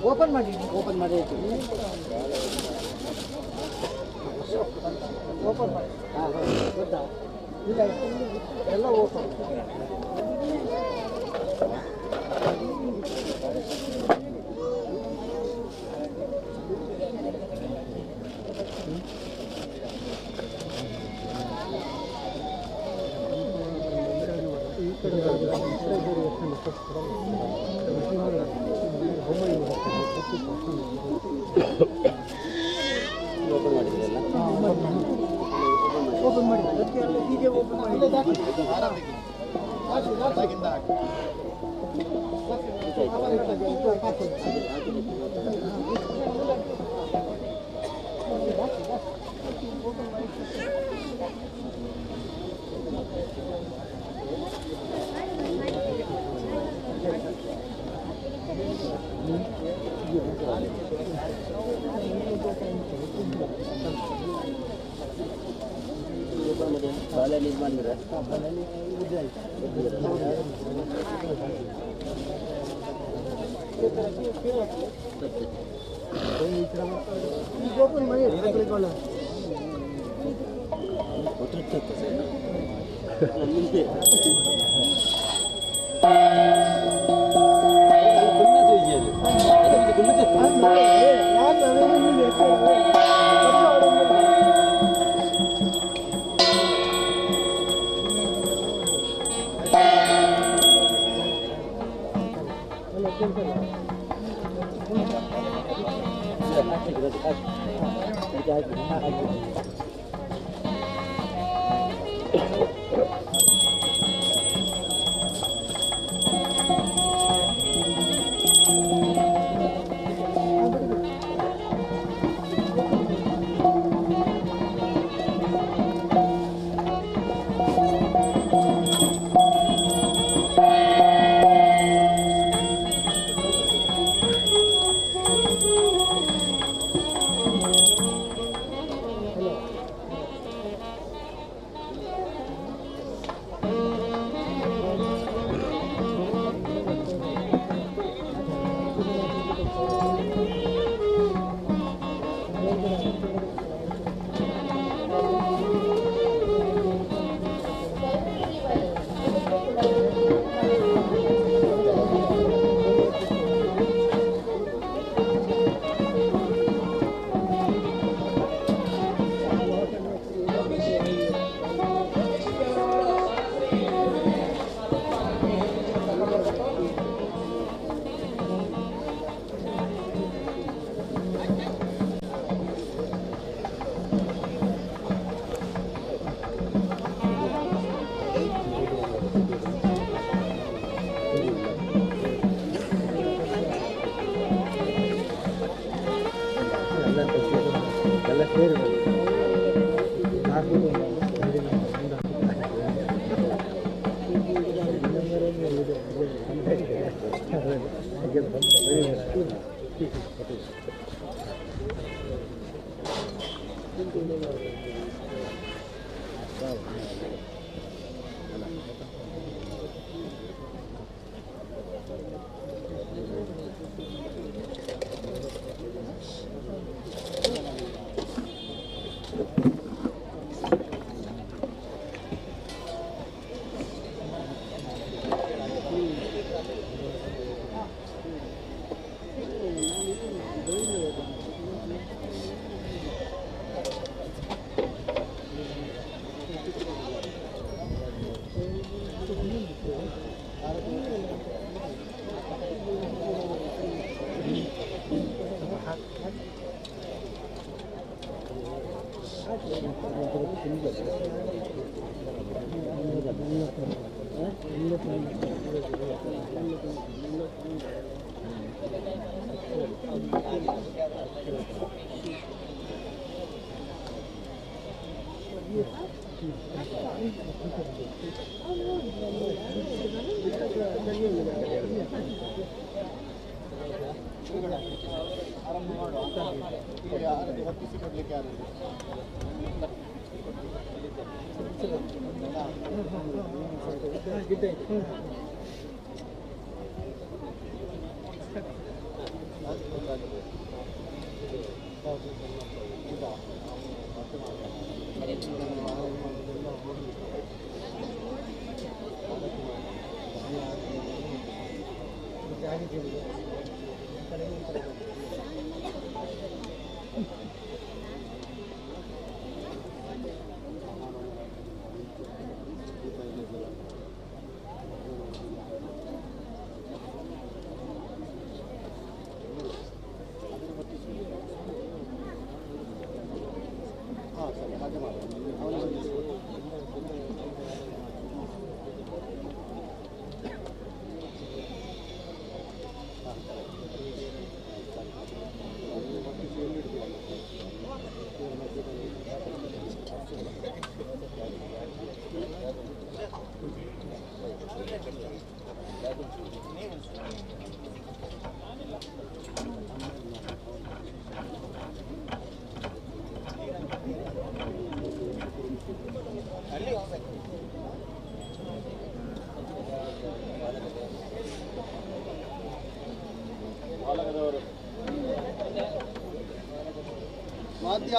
S6: ಓಪನ್ ಮಾಡಿ ಓಪನ್ ಮಾಡಿ ಹಾಂ ಗೊತ್ತಾ ಇಲ್ಲ ಎಲ್ಲ ಓಪನ್ ಓಪನ್ ಮಾಡಿ ಅದಕ್ಕೆ ಹೀಗೆ ಓಪನ್ ಮಾಡಿ ಬಾಲಲ್ಲಿ ಇದು ಮಾಡಿದ್ರೆ ಓಪನ್ ಮಾಡಿ
S3: ಆರಂಭ ಮಾಡುವ ಹೊತ್ತಿಸಿ ಕೊಡ್ಲಿಕ್ಕೆ ಯಾರು ವಾದ್ಯ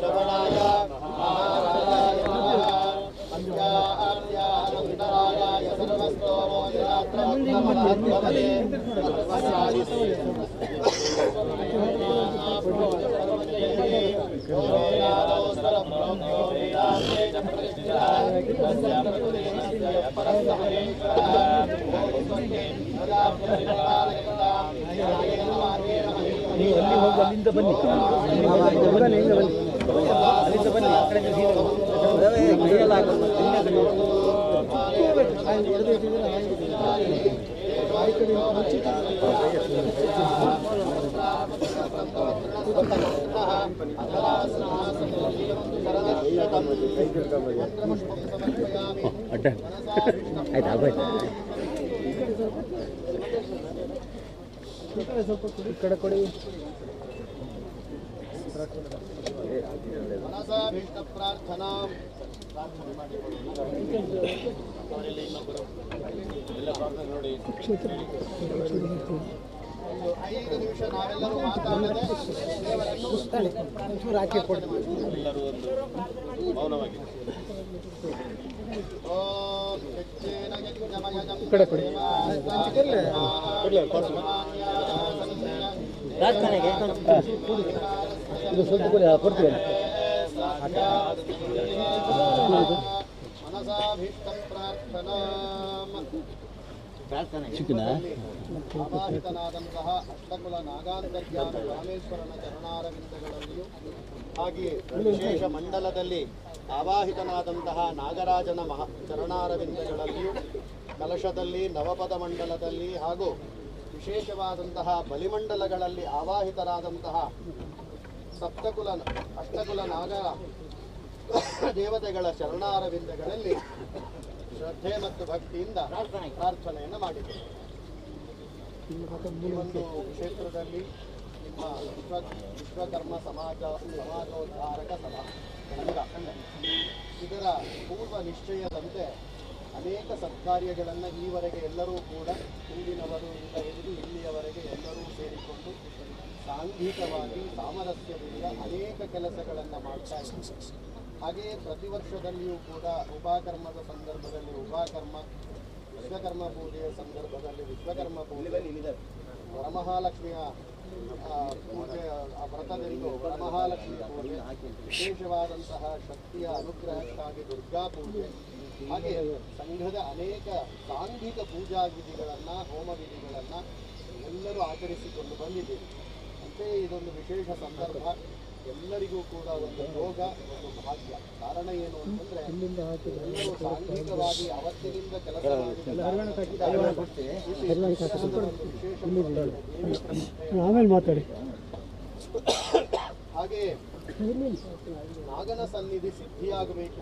S3: ಶ್ರವಣಾಯ ಮಹಾರಾಜಾಯ ನಮಃ ಅದ್ಯಾಯ ಸರ್ವಸ್ತೋಮೋ ನಿರಾತ್ಮವೇ
S6: ನೀವು ಅಲ್ಲಿ ಹೋಗಿ ಅಲ್ಲಿಂದ ಬನ್ನಿ ಅಲ್ಲಿಂದ ಬನ್ನಿ ಆ ಕಡೆ ಅಡ್ಡ ಆಯ್ತು ಆಗೋಯ್ತು ಸ್ವಲ್ಪ ಈ ಕಡೆ ಕೊಡಿ
S3: ಮನಸಾಭೀಷ್ಟ ಪ್ರಾರ್ಥನಾ ಪ್ರಾರ್ಥನೆ ಮಾಡಿಕೊಳ್ಳೋಣ. ಒಂದು 5 ನಿಮಿಷ ನಾವೆಲ್ಲರೂ ಮಾತಾಡದೆ
S6: ಚೂರು ಹಾಕಿ ಕೊಡಿ.
S3: ಎಲ್ಲರೂ ಒಂದು ಮೌನವಾಗಿ ಓಂ ಯಜ್ಞೇನ ಯಜ್ಞಮಯಜಂ
S6: ಈ ಕಡೆ ಕೊಡಿ.
S5: ಪ್ರಾರ್ಥನೆಗೆ
S6: ಇದು ಸ್ವಲ್ಪ ಕೊಡಿ ಕೊಡ್ತೀವಿ
S3: ಮನಸಾಭೀಷ್ಟಂ ಪ್ರಾರ್ಥನಾ ಆವಾಹಿತನಾದಂತಹ ಅಷ್ಟಕುಲ ನಾಗಾಂತರ್ಯಾಮಿ ರಾಮೇಶ್ವರನ ಚರಣಾರವಿಂದಗಳಲ್ಲಿಯೂ ಹಾಗೆಯೇ ವಿಶೇಷ ಮಂಡಲದಲ್ಲಿ ಆವಾಹಿತನಾದಂತಹ ನಾಗರಾಜನ ಚರಣಾರವಿಂದಗಳಲ್ಲಿಯೂ ಕಲಶದಲ್ಲಿ ನವಪದ ಮಂಡಲದಲ್ಲಿ ಹಾಗೂ ವಿಶೇಷವಾದಂತಹ ಬಲಿಮಂಡಲಗಳಲ್ಲಿ ಆವಾಹಿತರಾದಂತಹ ಅಷ್ಟಕುಲ ನಾಗ ದೇವತೆಗಳ ಚರಣಾರವಿಂದಗಳಲ್ಲಿ ಶ್ರದ್ಧೆ ಮತ್ತು ಭಕ್ತಿಯಿಂದ ಪ್ರಾರ್ಥನೆಯನ್ನು ಮಾಡಿದ್ದೇವೆ. ಈ ಒಂದು ಕ್ಷೇತ್ರದಲ್ಲಿ ನಿಮ್ಮ ವಿಶ್ವಕರ್ಮ ಸಮಾಜೋದ್ಧಾರಕ ಸಭಾ ಸಂಘ ಇದರ ಪೂರ್ವ ನಿಶ್ಚಯದಂತೆ ಅನೇಕ ಸತ್ಕಾರ್ಯಗಳನ್ನು ಈವರೆಗೆ ಎಲ್ಲರೂ ಕೂಡ ಹಿಂದಿನವರು ಇಂದ ಹಿಡಿದು ಇಲ್ಲಿಯವರೆಗೆ ಎಲ್ಲರೂ ಸೇರಿಕೊಂಡು ಸಾಂಘಿಕವಾಗಿ ಸಾಮರಸ್ಯದಿಂದ ಅನೇಕ ಕೆಲಸಗಳನ್ನು ಮಾಡ್ತಾ ಇದ್ದೀವಿ. ಹಾಗೆಯೇ ಪ್ರತಿ ವರ್ಷದಲ್ಲಿಯೂ ಕೂಡ ಉಪಕರ್ಮದ ಸಂದರ್ಭದಲ್ಲಿ ಉಪಕರ್ಮ, ವಿಶ್ವಕರ್ಮ ಪೂಜೆಯ ಸಂದರ್ಭದಲ್ಲಿ ವಿಶ್ವಕರ್ಮ ಪೂಜೆ, ವರಮಹಾಲಕ್ಷ್ಮಿಯ ಪೂಜೆ ವ್ರತದೆಂದು ವರಮಹಾಲಕ್ಷ್ಮಿಯ ಪೂಜೆ, ವಿಶೇಷವಾದಂತಹ ಶಕ್ತಿಯ ಅನುಗ್ರಹಕ್ಕಾಗಿ ದುರ್ಗಾ ಪೂಜೆ, ಹಾಗೆ ಸಂಘದ ಅನೇಕ ಸಾಂಘಿಕ ಪೂಜಾ ವಿಧಿಗಳನ್ನು, ಹೋಮ ವಿಧಿಗಳನ್ನು ಎಲ್ಲರೂ ಆಚರಿಸಿಕೊಂಡು ಬಂದಿದ್ದೀವಿ. ಅಂತೆಯೇ ಇದೊಂದು ವಿಶೇಷ ಸಂದರ್ಭ, ಎಲ್ಲರಿಗೂ ಕೂಡ ಒಂದು ಯೋಗ, ಒಂದು ಭಾಗ್ಯ. ಕಾರಣ ಏನು ಅಂತಂದ್ರೆ ಎಲ್ಲರೂ ಸಾಂಘಿಕವಾಗಿ ಅವತ್ತಿನಿಂದ ಕೆಲಸ
S6: ಆಮೇಲೆ ಮಾತಾಡಿ.
S3: ಹಾಗೆ ನಾಗನ ಸನ್ನಿಧಿ ಸಿದ್ಧಿಯಾಗಬೇಕು.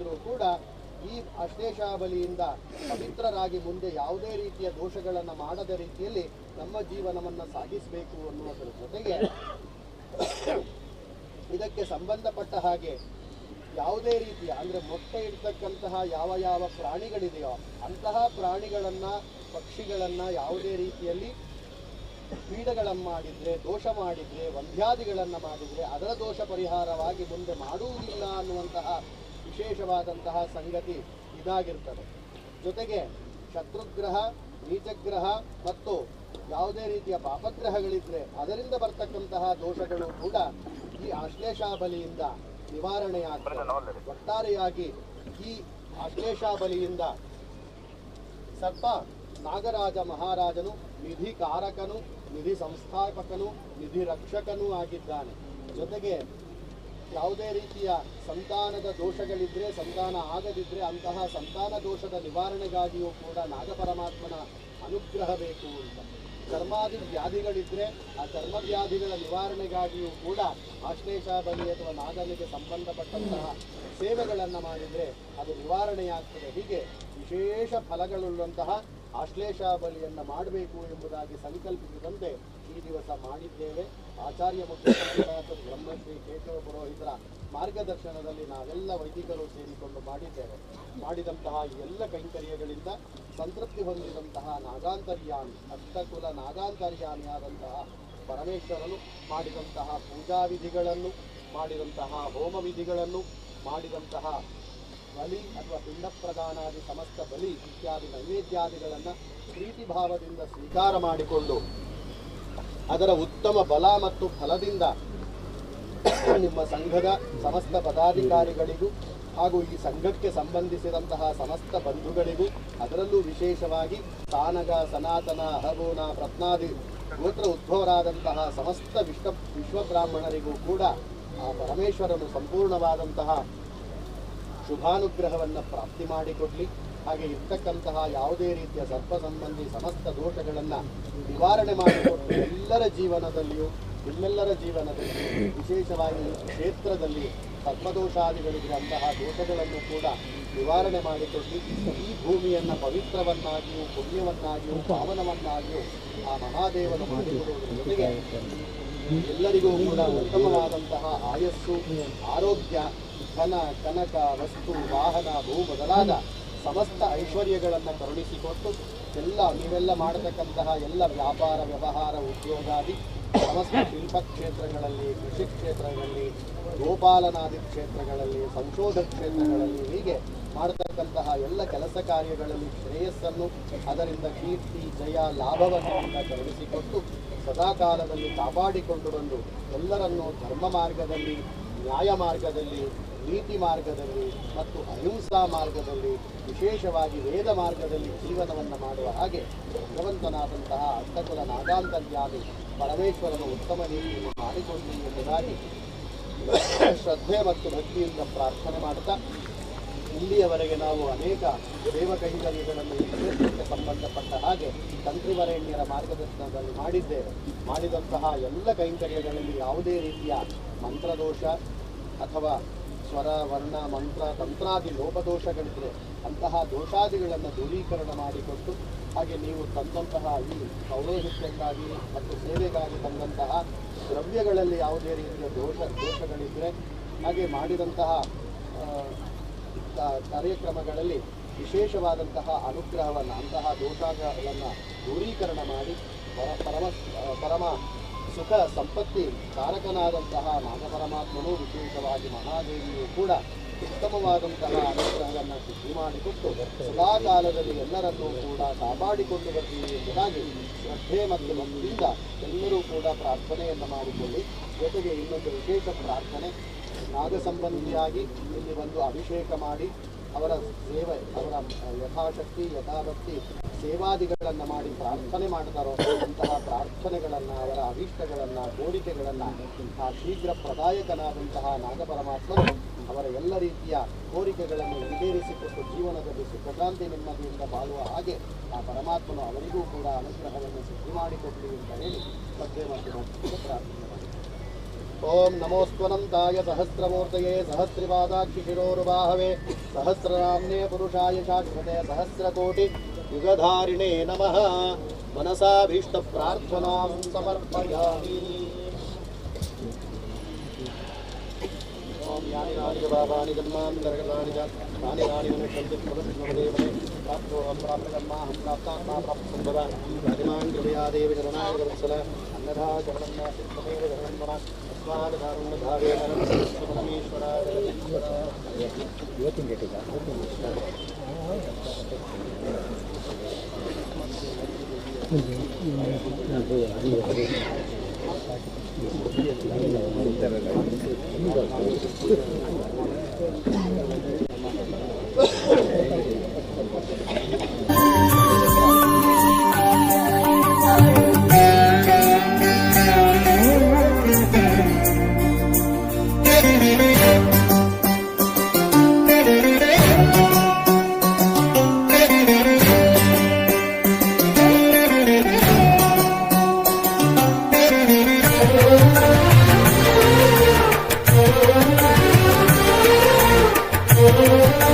S3: ಇದ್ದರೂ ಕೂಡ ಈ ಅಶ್ಲೇಷಾಬಲಿಯಿಂದ ಪವಿತ್ರರಾಗಿ ಮುಂದೆ ಯಾವುದೇ ರೀತಿಯ ದೋಷಗಳನ್ನು ಮಾಡದ ರೀತಿಯಲ್ಲಿ ನಮ್ಮ ಜೀವನವನ್ನು ಸಾಗಿಸಬೇಕು ಅನ್ನುವುದರ ಜೊತೆಗೆ ಇದಕ್ಕೆ ಸಂಬಂಧಪಟ್ಟ ಹಾಗೆ ಯಾವುದೇ ರೀತಿಯ ಅಂದರೆ ಮೊಟ್ಟೆ ಇಡ್ತಕ್ಕಂತಹ ಯಾವ ಯಾವ ಪ್ರಾಣಿಗಳಿದೆಯೋ ಅಂತಹ ಪ್ರಾಣಿಗಳನ್ನು ಪಕ್ಷಿಗಳನ್ನು ಯಾವುದೇ ರೀತಿಯಲ್ಲಿ ಪೀಡಗಳನ್ನು ಮಾಡಿದರೆ, ದೋಷ ಮಾಡಿದರೆ, ವಂದ್ಯಾದಿಗಳನ್ನು ಮಾಡಿದರೆ ಅದರ ದೋಷ ಪರಿಹಾರವಾಗಿ ಮುಂದೆ ಮಾಡುವುದಿಲ್ಲ ಅನ್ನುವಂತಹ ವಿಶೇಷವಾದಂತಹ ಸಂಗತಿ ಇದಾಗಿರ್ತದೆ. ಜೊತೆಗೆ ಶತ್ರುಗ್ರಹ, ನೀಚಗ್ರಹ ಮತ್ತು ಯಾವುದೇ ರೀತಿಯ ಪಾಪಗ್ರಹಗಳಿದ್ದರೆ ಅದರಿಂದ ಬರ್ತಕ್ಕಂತಹ ದೋಷಗಳು ಕೂಡ ಈ ಆಶ್ಲೇಷಾಬಲಿಯಿಂದ ನಿವಾರಣೆಯಾಗ್ತದೆ. ಒಟ್ಟಾರೆಯಾಗಿ ಈ ಆಶ್ಲೇಷಾಬಲಿಯಿಂದ ಸರ್ಪ ನಾಗರಾಜ ಮಹಾರಾಜನು ನಿಧಿ ಕಾರಕನು, ನಿಧಿ ಸಂಸ್ಥಾಪಕನು, ನಿಧಿ ರಕ್ಷಕನೂ ಆಗಿದ್ದಾನೆ. ಜೊತೆಗೆ ಯಾವುದೇ ರೀತಿಯ ಸಂತಾನದ ದೋಷಗಳಿದ್ದರೆ, ಸಂತಾನ ಆಗದಿದ್ದರೆ ಅಂತಹ ಸಂತಾನ ದೋಷದ ನಿವಾರಣೆಗಾಗಿಯೂ ಕೂಡ ನಾಗಪರಮಾತ್ಮನ ಅನುಗ್ರಹ ಬೇಕು ಅಂತ. ಚರ್ಮಾದಿ ವ್ಯಾಧಿಗಳಿದ್ದರೆ ಆ ಚರ್ಮವ್ಯಾಧಿಗಳ ನಿವಾರಣೆಗಾಗಿಯೂ ಕೂಡ ಆಶ್ಲೇಷಾಬಲಿ ಅಥವಾ ನಾಗನಿಗೆ ಸಂಬಂಧಪಟ್ಟಂತಹ ಸೇವೆಗಳನ್ನು ಮಾಡಿದರೆ ಅದು ನಿವಾರಣೆಯಾಗ್ತದೆ. ಹೀಗೆ ವಿಶೇಷ ಫಲಗಳುಳ್ಳಂತಹ ಆಶ್ಲೇಷಾಬಲಿಯನ್ನು ಮಾಡಬೇಕು ಎಂಬುದಾಗಿ ಸಂಕಲ್ಪಿಸಿದಂತೆ ಈ ದಿವಸ ಮಾಡಿದ್ದೇವೆ. ಆಚಾರ್ಯ ಮುಖ್ಯ ಬ್ರಹ್ಮಶ್ರೀ ಕೇಶವ ಪುರೋಹಿತರ ಮಾರ್ಗದರ್ಶನದಲ್ಲಿ ನಾವೆಲ್ಲ ವೈದಿಕರು ಸೇರಿಕೊಂಡು ಮಾಡಿದ್ದೇವೆ. ಮಾಡಿದಂತಹ ಎಲ್ಲ ಕೈಂಕರ್ಯಗಳಿಂದ ಸಂತೃಪ್ತಿ ಹೊಂದಿದಂತಹ ನಾಗಾಂತರ್ಯಾಮಿ, ಅಷ್ಟಕುಲ ನಾಗಾಂತರ್ಯಾಮಿಯಾದಂತಹ ಪರಮೇಶ್ವರನು ಮಾಡಿದಂತಹ ಪೂಜಾ ವಿಧಿಗಳನ್ನು, ಮಾಡಿದಂತಹ ಹೋಮ ವಿಧಿಗಳನ್ನು, ಮಾಡಿದಂತಹ ಬಲಿ ಅಥವಾ ಪಿಂಡ ಪ್ರದಾನಾದಿ ಸಮಸ್ತ ಬಲಿ ಇತ್ಯಾದಿ ನೈವೇದ್ಯಾದಿಗಳನ್ನು ಪ್ರೀತಿ ಭಾವದಿಂದ ಸ್ವೀಕಾರ ಮಾಡಿಕೊಂಡು ಅದರ ಉತ್ತಮ ಬಲ ಮತ್ತು ಫಲದಿಂದ ನಿಮ್ಮ ಸಂಘದ ಸಮಸ್ತ ಪದಾಧಿಕಾರಿಗಳಿಗೂ ಹಾಗೂ ಈ ಸಂಘಕ್ಕೆ ಸಂಬಂಧಿಸಿದಂತಹ ಸಮಸ್ತ ಬಂಧುಗಳಿಗೂ, ಅದರಲ್ಲೂ ವಿಶೇಷವಾಗಿ ಸಾನಗ, ಸನಾತನ, ಅಹಗೋಣ, ಪ್ರತ್ನಾದಿ ಗೋತ್ರ ಉದ್ಭವರಾದಂತಹ ಸಮಸ್ತ ವಿಶ್ವಬ್ರಾಹ್ಮಣರಿಗೂ ಕೂಡ ಆ ಪರಮೇಶ್ವರನು ಸಂಪೂರ್ಣವಾದಂತಹ ಶುಭಾನುಗ್ರಹವನ್ನು ಪ್ರಾಪ್ತಿ ಮಾಡಿಕೊಡಲಿ. ಹಾಗೆ ಇರ್ತಕ್ಕಂತಹ ಯಾವುದೇ ರೀತಿಯ ಸರ್ಪ ಸಂಬಂಧಿ ಸಮಸ್ತ ದೋಷಗಳನ್ನು ನಿವಾರಣೆ ಮಾಡಿಕೊಟ್ಟು ಎಲ್ಲರ ಜೀವನದಲ್ಲಿಯೂ, ನಿಮ್ಮೆಲ್ಲರ ಜೀವನದಲ್ಲಿಯೂ, ವಿಶೇಷವಾಗಿ ಈ ಕ್ಷೇತ್ರದಲ್ಲಿ ಸರ್ಪದೋಷಾದಿಗಳಿಗೆ ಅಂತಹ ದೋಷಗಳನ್ನು ಕೂಡ ನಿವಾರಣೆ ಮಾಡಿಕೊಟ್ಟು ಈ ಭೂಮಿಯನ್ನು ಪವಿತ್ರವನ್ನಾಗಿಯೂ, ಪುಣ್ಯವನ್ನಾಗಿಯೂ, ಪಾವನವನ್ನಾಗಿಯೂ ಆ ಮಹಾದೇವನು ಮಾಡಿಕೊಡುವುದರ ಜೊತೆಗೆ ಎಲ್ಲರಿಗೂ ಕೂಡ ಉತ್ತಮವಾದಂತಹ ಆಯಸ್ಸು, ಆರೋಗ್ಯ, ಧನ, ಕನಕ, ವಸ್ತು, ವಾಹನ, ಭೂ ಮೊದಲಾದ ಸಮಸ್ತ ಐಶ್ವರ್ಯಗಳನ್ನು ಕರುಣಿಸಿಕೊಟ್ಟು ನೀವೆಲ್ಲ ಮಾಡತಕ್ಕಂತಹ ಎಲ್ಲ ವ್ಯಾಪಾರ, ವ್ಯವಹಾರ, ಉದ್ಯೋಗಾದಿ ಸಮಸ್ತ ಶಿಲ್ಪ ಕ್ಷೇತ್ರಗಳಲ್ಲಿ, ಕೃಷಿ ಕ್ಷೇತ್ರಗಳಲ್ಲಿ, ಗೋಪಾಲನಾದಿ ಕ್ಷೇತ್ರಗಳಲ್ಲಿ, ಸಂಶೋಧಕ ಕ್ಷೇತ್ರಗಳಲ್ಲಿ, ಹೀಗೆ ಮಾಡತಕ್ಕಂತಹ ಎಲ್ಲ ಕೆಲಸ ಕಾರ್ಯಗಳಲ್ಲಿ ಶ್ರೇಯಸ್ಸನ್ನು, ಅದರಿಂದ ಕೀರ್ತಿ, ಜಯ, ಲಾಭವನ್ನು ಕರುಣಿಸಿಕೊಟ್ಟು ಸದಾಕಾಲದಲ್ಲಿ ಕಾಪಾಡಿಕೊಂಡು ಬಂದು ಎಲ್ಲರನ್ನೂ ಧರ್ಮ ಮಾರ್ಗದಲ್ಲಿ, ನ್ಯಾಯ ಮಾರ್ಗದಲ್ಲಿ, ನೀತಿ ಮಾರ್ಗದಲ್ಲಿ ಮತ್ತು ಅಹಿಂಸಾ ಮಾರ್ಗದಲ್ಲಿ, ವಿಶೇಷವಾಗಿ ವೇದ ಮಾರ್ಗದಲ್ಲಿ ಜೀವನವನ್ನು ಮಾಡುವ ಹಾಗೆ ಭಗವಂತನಾದಂತಹ ಅಷ್ಟಕುಲ ನಾಗಾಂತರ್ಯಾಮಿ ಪರಮೇಶ್ವರನು ಉತ್ತಮ ರೀತಿಯಲ್ಲಿ ಮಾಡಿಕೊಳ್ಳಿ ಎಂಬುದಾಗಿ ಶ್ರದ್ಧೆ ಮತ್ತು ಭಕ್ತಿಯಿಂದ ಪ್ರಾರ್ಥನೆ ಮಾಡುತ್ತಾ, ಇಲ್ಲಿಯವರೆಗೆ ನಾವು ಅನೇಕ ದೇವ ಕೈಂಕರ್ಯಗಳನ್ನು ಈ ಕ್ಷೇತ್ರಕ್ಕೆ ಸಂಬಂಧಪಟ್ಟ ಹಾಗೆ ತಂತ್ರಿವರೇಣ್ಯರ ಮಾರ್ಗದರ್ಶನದಲ್ಲಿ ಮಾಡಿದ್ದೇವೆ. ಮಾಡಿದಂತಹ ಎಲ್ಲ ಕೈಂಕರ್ಯಗಳಲ್ಲಿ ಯಾವುದೇ ರೀತಿಯ ಮಂತ್ರದೋಷ ಅಥವಾ ಸ್ವರ, ವರ್ಣ, ಮಂತ್ರ, ತಂತ್ರಾದಿ ಲೋಪದೋಷಗಳಿದ್ದರೆ ಅಂತಹ ದೋಷಾದಿಗಳನ್ನು ದೂರೀಕರಣ ಮಾಡಿಕೊಟ್ಟು, ಹಾಗೆ ನೀವು ತಂದಂತಹ ಈ ಪೌರೋಹಿತ್ಯಕ್ಕಾಗಿ ಮತ್ತು ಸೇವೆಗಾಗಿ ತಂದಂತಹ ದ್ರವ್ಯಗಳಲ್ಲಿ ಯಾವುದೇ ರೀತಿಯ ದೋಷಗಳಿದ್ದರೆ, ಹಾಗೆ ಮಾಡಿದಂತಹ ಕಾರ್ಯಕ್ರಮಗಳಲ್ಲಿ ವಿಶೇಷವಾದಂತಹ ಅನುಗ್ರಹವನ್ನು, ಅಂತಹ ದೋಷಗಳನ್ನು ದೂರೀಕರಣ ಮಾಡಿ ಪರಮ ಸುಖ ಸಂಪತ್ತಿ ಕಾರಕನಾದಂತಹ ನಾಗಪರಮಾತ್ಮನು, ವಿಶೇಷವಾಗಿ ಮಹಾದೇವಿಯು ಕೂಡ ಉತ್ತಮವಾದಂತಹ ಅನುಗ್ರಹವನ್ನು ಸಿದ್ಧಿ ಮಾಡಿಕೊಟ್ಟು ಸದಾಕಾಲದಲ್ಲಿ ಎಲ್ಲರನ್ನೂ ಕೂಡ ಕಾಪಾಡಿಕೊಂಡು ಬರ್ತೀವಿ ಎಂಬುದಾಗಿ ಶ್ರದ್ಧೆ ಮತ್ತು ಭಕ್ತಿಯಿಂದ ಎಲ್ಲರೂ ಕೂಡ ಪ್ರಾರ್ಥನೆಯನ್ನು ಮಾಡಿಕೊಳ್ಳಿ. ಜೊತೆಗೆ ಇನ್ನೊಂದು ವಿಶೇಷ ಪ್ರಾರ್ಥನೆ, ನಾಗ ಸಂಬಂಧಿಯಾಗಿ ಇಲ್ಲಿ ಒಂದು ಅಭಿಷೇಕ ಮಾಡಿ ಅವರ ಸೇವೆ, ಅವರ ಯಥಾಶಕ್ತಿ ಯಥಾಭಕ್ತಿ ಸೇವಾದಿಗಳನ್ನು ಮಾಡಿ ಪ್ರಾರ್ಥನೆ ಮಾಡ್ತಾರೋ ಅಂತಹ ಪ್ರಾರ್ಥನೆಗಳನ್ನು, ಅವರ ಅಭೀಷ್ಟಗಳನ್ನು, ಕೋರಿಕೆಗಳನ್ನು ಆ ಶೀಘ್ರ ಪ್ರದಾಯಕನಾದಂತಹ ನಾಗಪರಮಾತ್ಮನು ಅವರ ಎಲ್ಲ ರೀತಿಯ ಕೋರಿಕೆಗಳನ್ನು ಈಡೇರಿಸಿಕೊಟ್ಟು ಜೀವನದಲ್ಲಿ ಸುಖಶಾಂತಿ ನೆಮ್ಮದಿಯಿಂದ ಬಾಳುವ ಹಾಗೆ ಆ ಪರಮಾತ್ಮನು ಅವರಿಗೂ ಕೂಡ ಅನುಗ್ರಹವನ್ನು ಸಿದ್ಧಿ ಮಾಡಿಕೊಡಲಿ ಅಂತ ಹೇಳಿ ಶ್ರದ್ಧೆ ಮತ್ತು ಭಕ್ತಿಯಿಂದ ಪ್ರಾರ್ಥನೆ ಮಾಡಿ. ಓಂ ನಮೋಸ್ತ್ವನಂತಾಯ ಸಹಸ್ರಮೂರ್ತಯೇ ಸಹಸ್ರಪಾದಾಕ್ಷಿಶಿರೋರುಬಾಹವೆ ಸಹಸ್ರನಾಮ್ನೇ ಪುರುಷಾಯ ಶಾಶ್ವತೆ ಸಹಸ್ರಕೋಟಿ ಯುಗಧಾರಿಣೇ ನಮಃ. ಮನಸಾಭೀಷ್ಟ ಪ್ರಾರ್ಥನಾಂ ಸಮರ್ಪಯಾಮಿ. ಓಂ ಯಾನಿ ರಾಣಿ ಬಾಬಾನಿ ಜನ್ಮಾಂತರಗತಾನಿ ಚ ತಾನಿ ರಾಣಿ ಮನುಷ್ಯಂತಿ ಪ್ರದರ್ಶನಮದೇವನೇ ಪ್ರಾಪ್ತೋ ಪ್ರಾಪ್ತಕರ್ಮಾಹಂ ಪ್ರಾಪ್ತಾತ್ಮಾ ಪ್ರಾಪ್ತಸಂಭವ ರಾಜಮಾನ್ ಕೃಪಯಾ ದೇವಿ ಶರಣಾಯ ವತ್ಸಲ अन्यथा शरणं तमेव शरणं मम अस्मादकारुण्यभावेन परमेश्वराय
S6: ಇವತ್ತಿನ ಡೇಟಿಗ
S5: Thank you.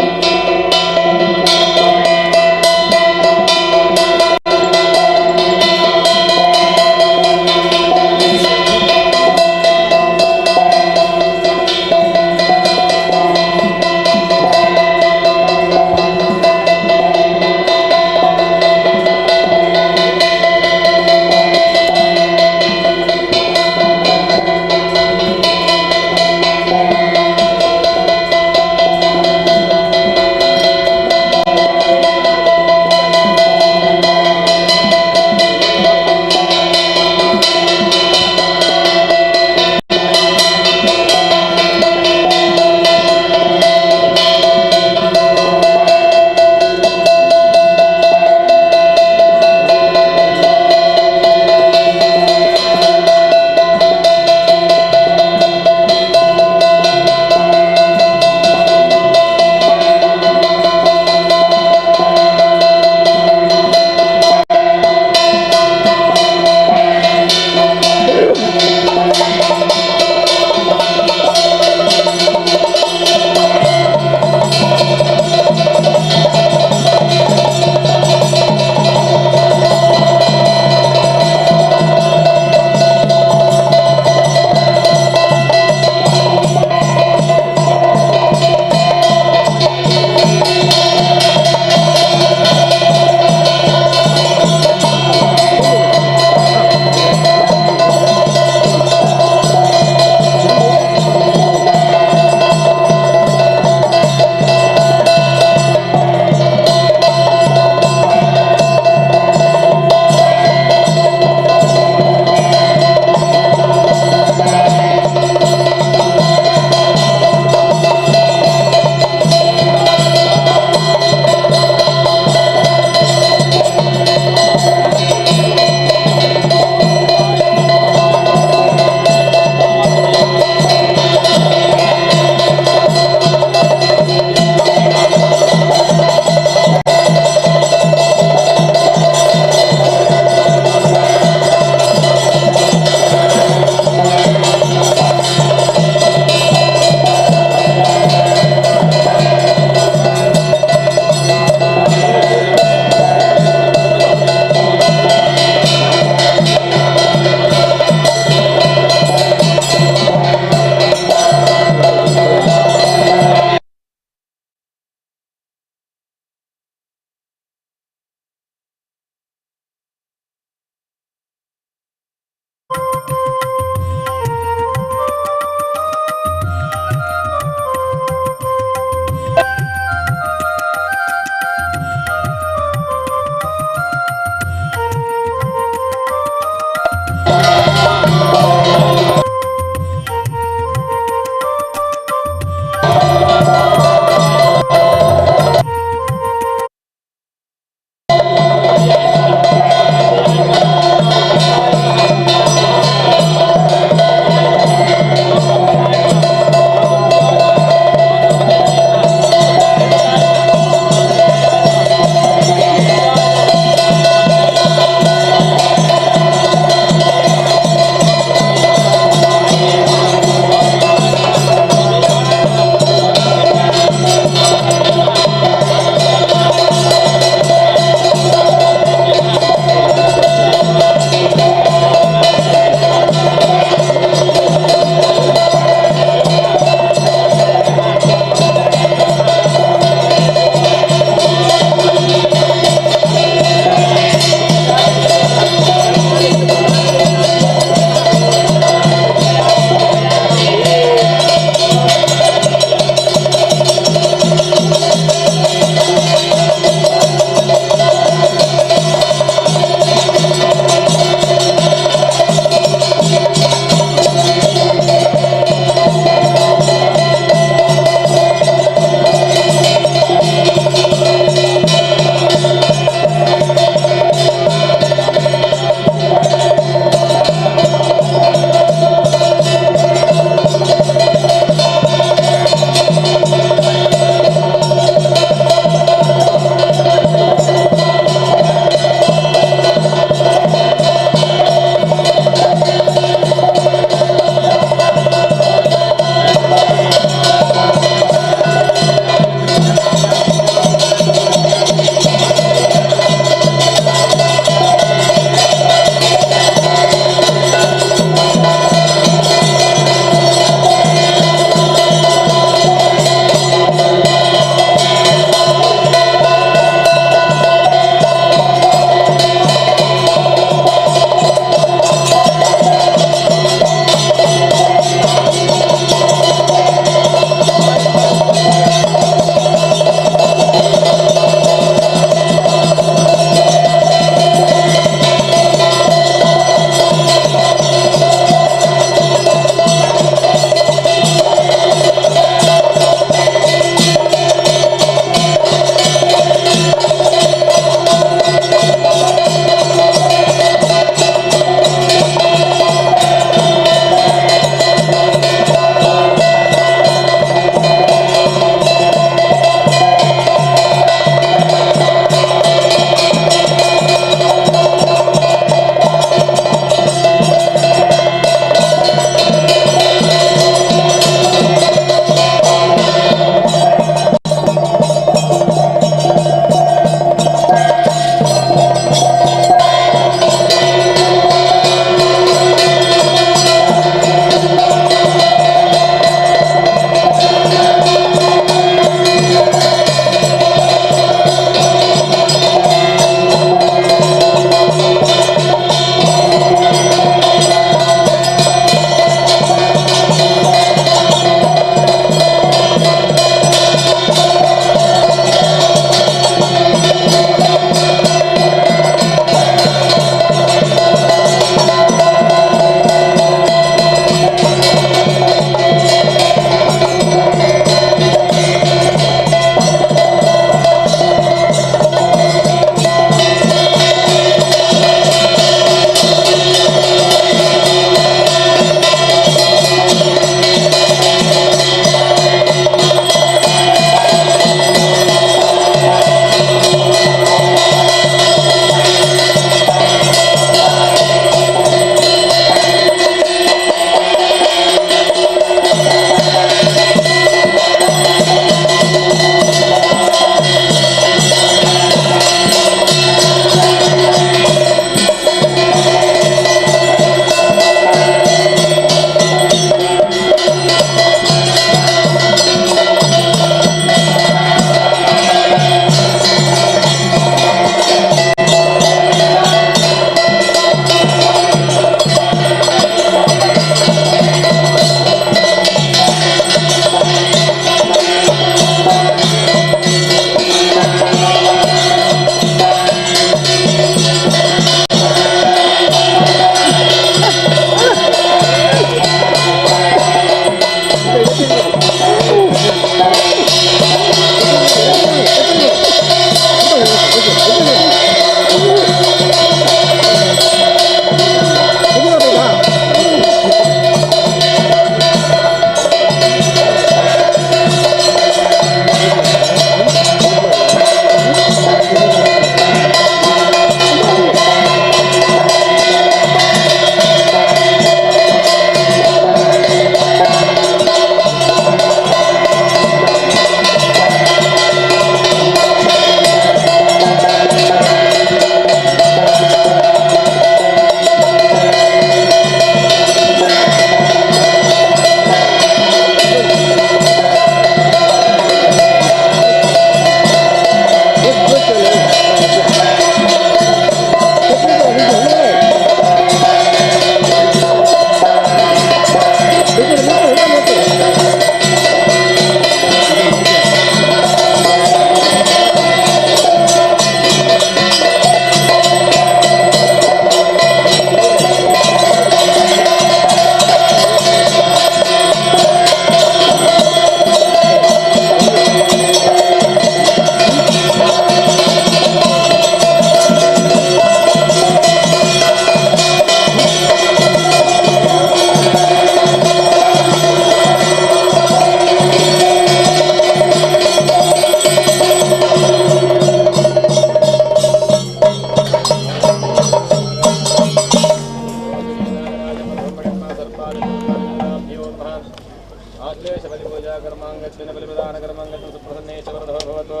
S4: ಯಸ್ಮಿನ್ ಬಲಿಪ್ರದಾನ ಕರ್ಮಂಗತಂ ಸುಪ್ರಸನ್ನೇಶ ವರದೋ ಭವತು.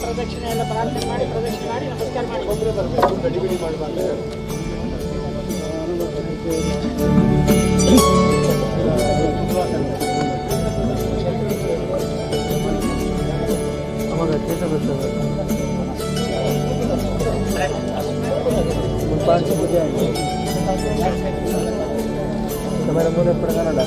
S7: ಪ್ರದಕ್ಷಿಣೆ ಎಲ್ಲ ಪ್ರಾರ್ಥನೆ ಮಾಡಿ ಪ್ರದಕ್ಷಿಣೆ ಮಾಡಿ ನಮಸ್ಕಾರ ಮಾಡಿ
S3: ಒಬ್ಬರೇ ಬರಬೇಕು, ಗಡಿಬಿಡಿ ಮಾಡಬಾರ್ದು.
S6: તમારા મોરે પડવાના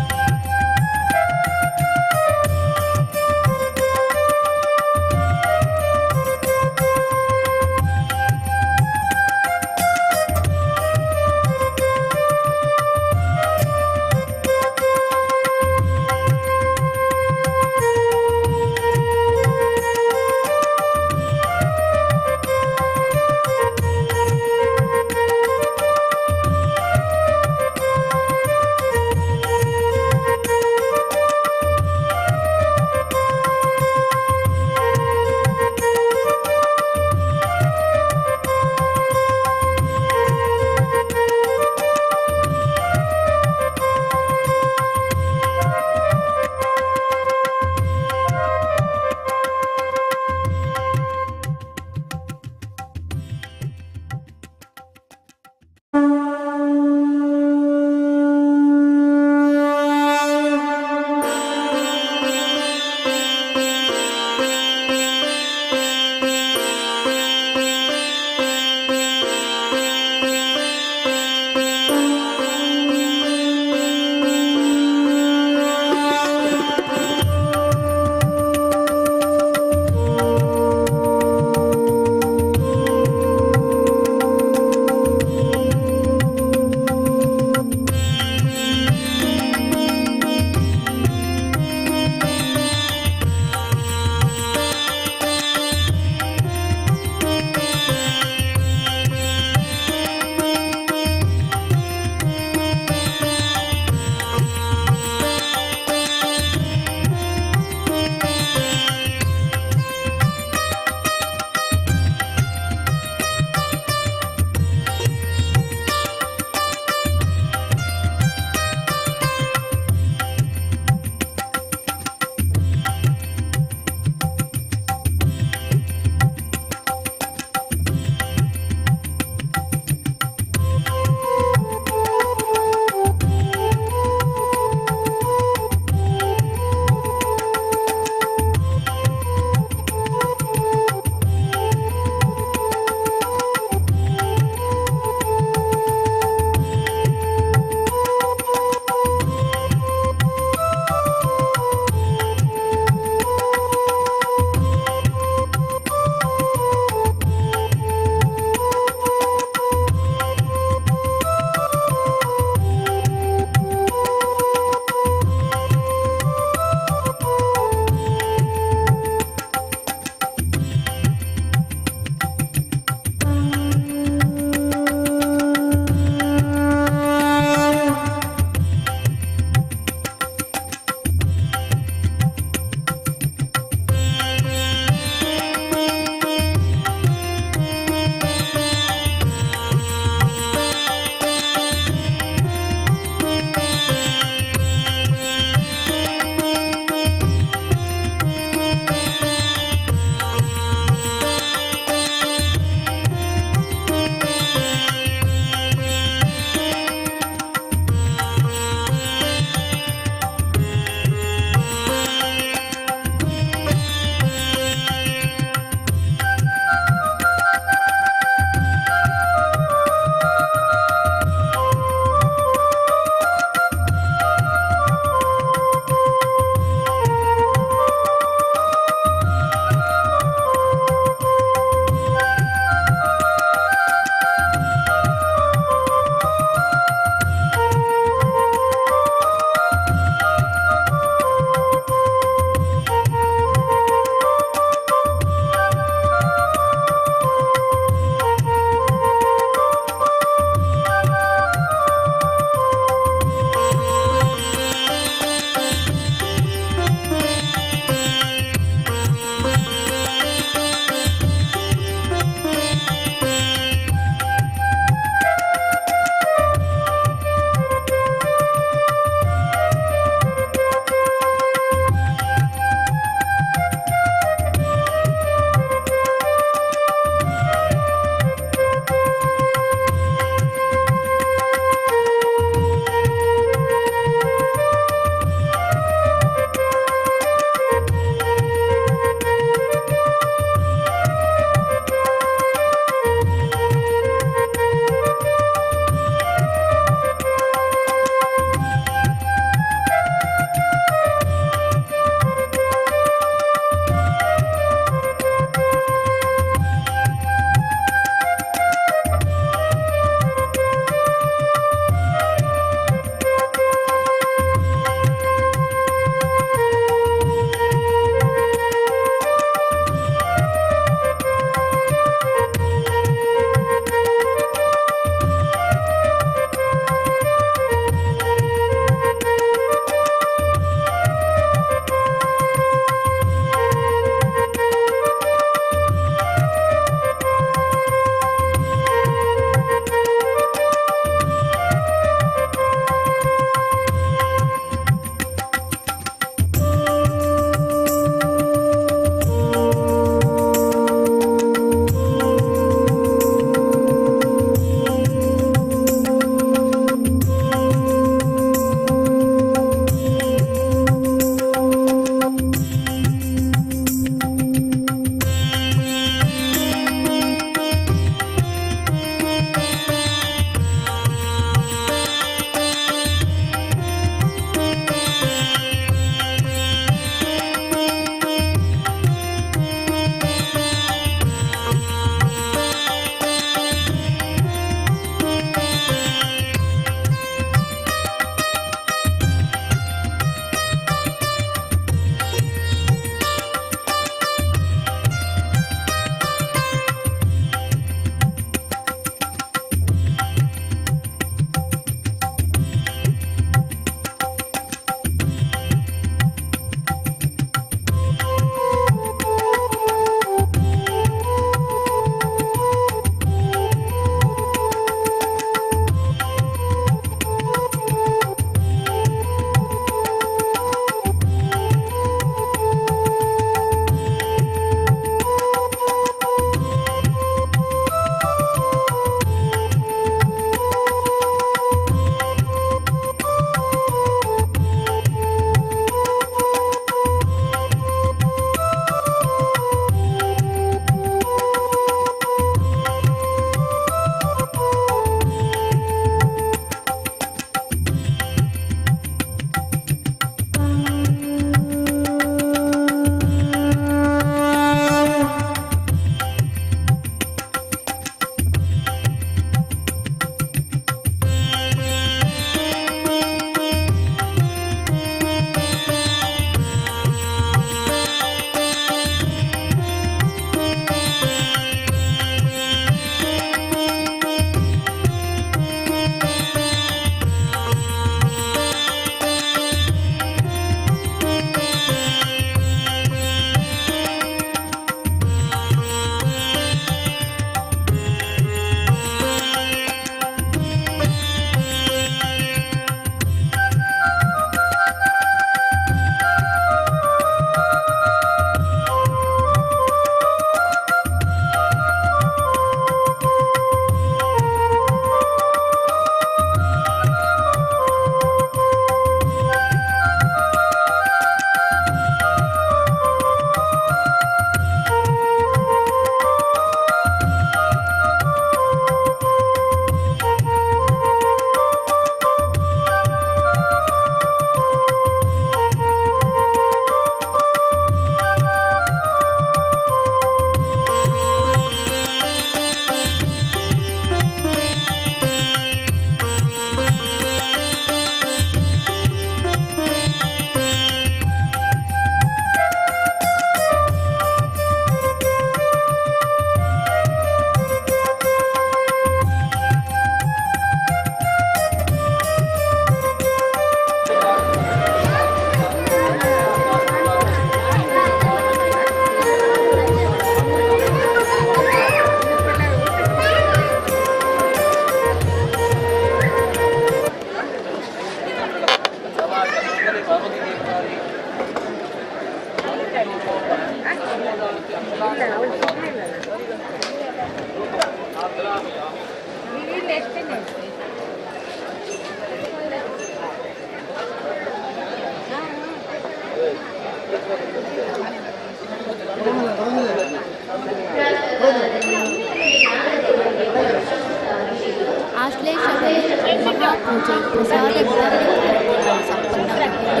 S8: ಆಶ್ಲೇಷದಲ್ಲಿ ಮಹಾಪೂಜೆ ಪ್ರಸಾದ ವಿತರಣೆ ಕಾರ್ಯಕ್ರಮ ಸಂಪನ್ನಗೊಂಡಿದ್ದು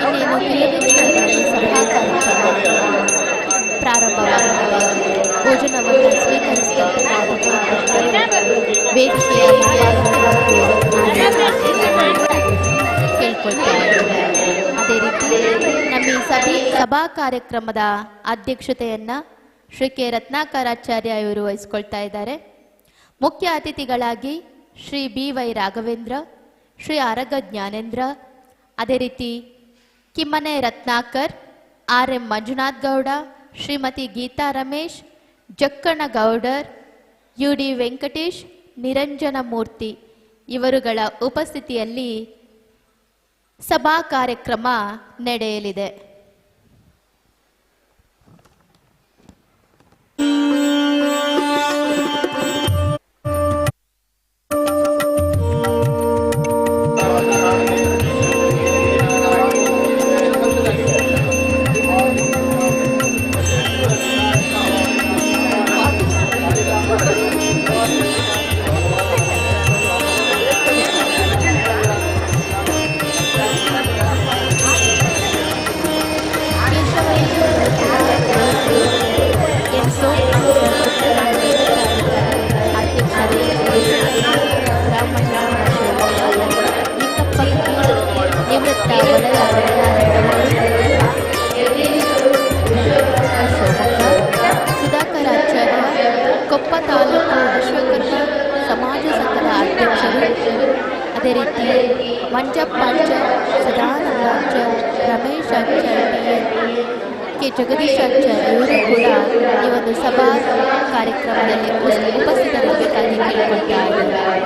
S8: ಇನ್ನೇನು ಕೆಲವೇ ಕ್ಷಣಗಳಲ್ಲಿ ಸಭಾ ಕಾರ್ಯಕ್ರಮ ಪ್ರಾರಂಭವಾಗಲಿದೆ. ಭೋಜನವನ್ನು ಸ್ವೀಕರಿಸಿದಂತೆ ವೇದಿಕೆಯ ಮುಂಭಾಗಕ್ಕೆ ಕೇಳ್ಕೊಳ್ತಾ ಇದ್ದಾರೆ. ಅದೇ ರೀತಿ ನಮ್ಮ ಈ ಸಭಾ ಕಾರ್ಯಕ್ರಮದ ಅಧ್ಯಕ್ಷತೆಯನ್ನ ಶ್ರೀ ಕೆ ರತ್ನಾಕರಾಚಾರ್ಯ ಇವರು ವಹಿಸ್ಕೊಳ್ತಾ ಇದ್ದಾರೆ. ಮುಖ್ಯ ಅತಿಥಿಗಳಾಗಿ ಶ್ರೀ ಬಿ ವೈ ರಾಘವೇಂದ್ರ, ಶ್ರೀ ಆರಗ ಜ್ಞಾನೇಂದ್ರ, ಅದೇ ರೀತಿ Kimmane Ratnakar, R M Manjunath Gowda, Shrimati Geeta Ramesh, Jakkanna Gowdar, U D Venkatesh, Niranjana Murthy ಇವರುಗಳ ಉಪಸ್ಥಿತಿಯಲ್ಲಿ ಸಭಾ ಕಾರ್ಯಕ್ರಮ ನಡೆಯಲಿದೆ. ಕೊಪ್ಪ ತಾಲೂಕು ವಿಶ್ವಕರ್ಮ ಸಮಾಜ ಸಂಘದ ಅಧ್ಯಕ್ಷರು, ಅದೇ ರೀತಿ ಮಂಜಪ್ಪಾಚ, ಸದಾನಂದಾಚ, ರಮೇಶಾಚ, ಕೆ ಜಗದೀಶಾಚಾರ್ಯ ಇವರು ಕೂಡ ಈ ಒಂದು ಸಭಾ ಕಾರ್ಯಕ್ರಮದಲ್ಲಿ ಉಪಸ್ಥಿತರಿರಬೇಕಾಗಿ ಕೇಳಿಕೊಳ್ತಾ ಇದ್ದಾರೆ.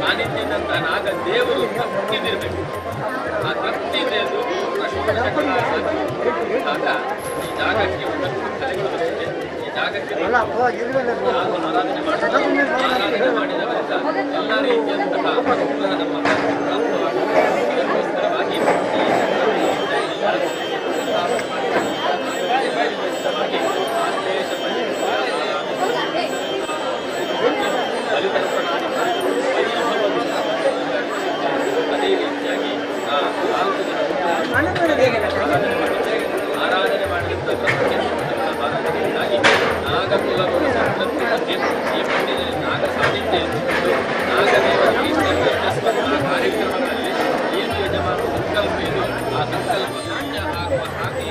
S4: ಸಾನ್ನಿಧ್ಯದಂತ ನಾಗ ದೇವರು ತೃಪ್ತಿದಿರಬೇಕು. ಆ ತೃಪ್ತಿ ಇದೆ ಆಗ ಈ ಜಾಗಕ್ಕೆ ಒಂದು ತಲೆಗಳು ಬರ್ತದೆ. ಈ ಯಾಗಕ್ಕೆ ಆರಾಧನೆ ಮಾಡಿದವರಿಂದ ಎಲ್ಲ ರೀತಿಯಂತಹ ಅನುಗ್ರಹ ನಮ್ಮ ಪ್ರಾಪ್ತವಾಗುವುದಕ್ಕೋಸ್ಕರವಾಗಿ ಅದೇ ರೀತಿಯಾಗಿ ಆರಾಧನೆ ಮಾಡಿರ್ತಕ್ಕಂಥ ಆರಾಧನೆಯಿಂದಾಗಿ ನಾಗಕುಲಗಳ ಸಂತೃಪ್ತಿ ಬಗ್ಗೆ ಈ ಮಂಡ್ಯದಲ್ಲಿ ನಾಗ ಸಾಧಿತ್ಯ ನಾಗದೇವರ ಕಾರ್ಯಕ್ರಮಗಳಲ್ಲಿ ಏನು ಯಜಮಾನ ಸಂಕಲ್ಪ ಇದೆ ಆ ಸಂಕಲ್ಪ ಸಾಧ್ಯ ಆಗುವ ಹಾಗೆ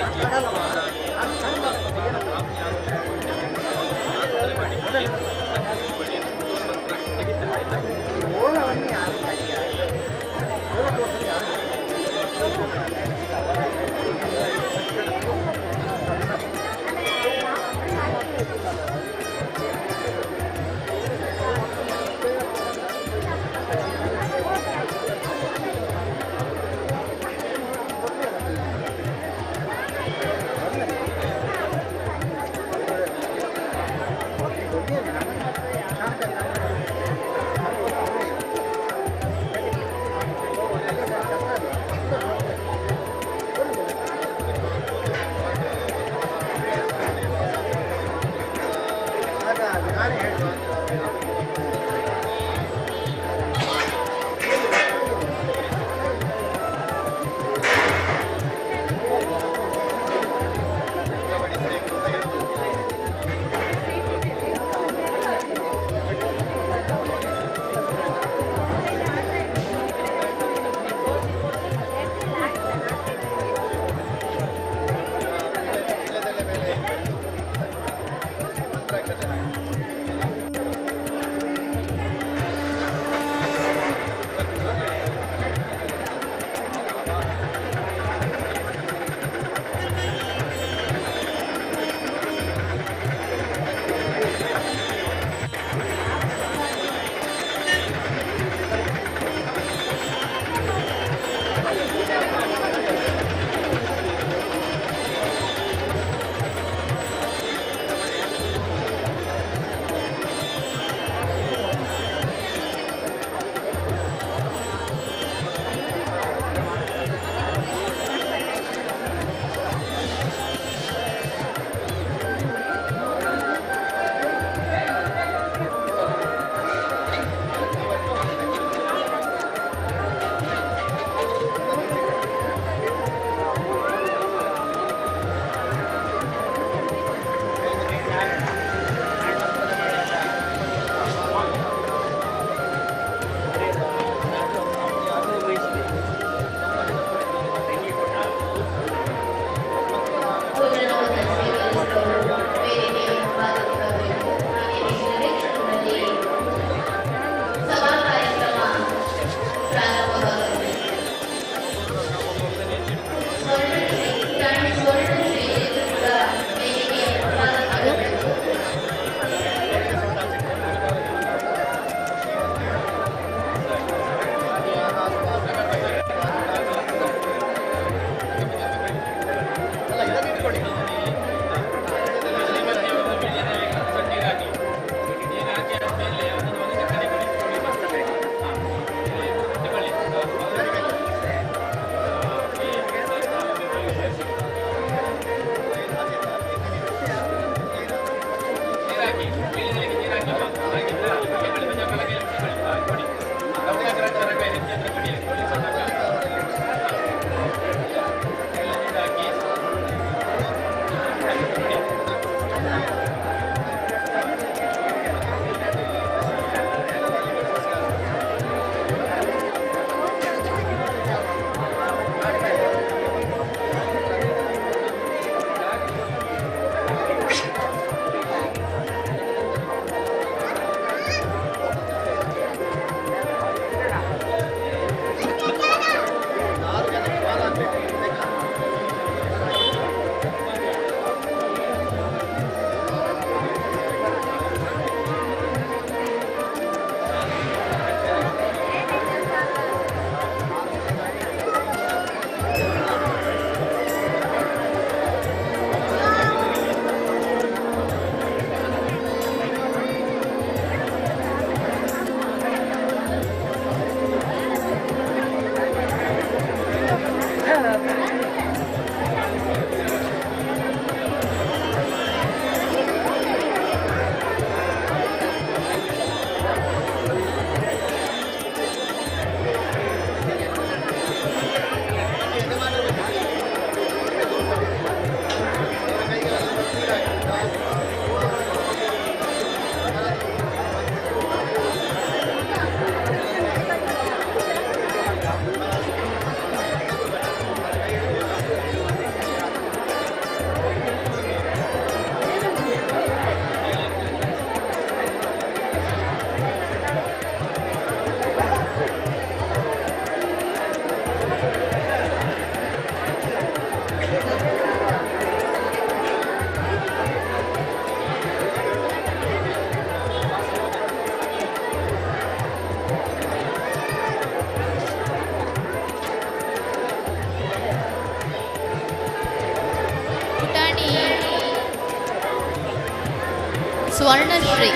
S8: ಸ್ವರ್ಣಶ್ರೀ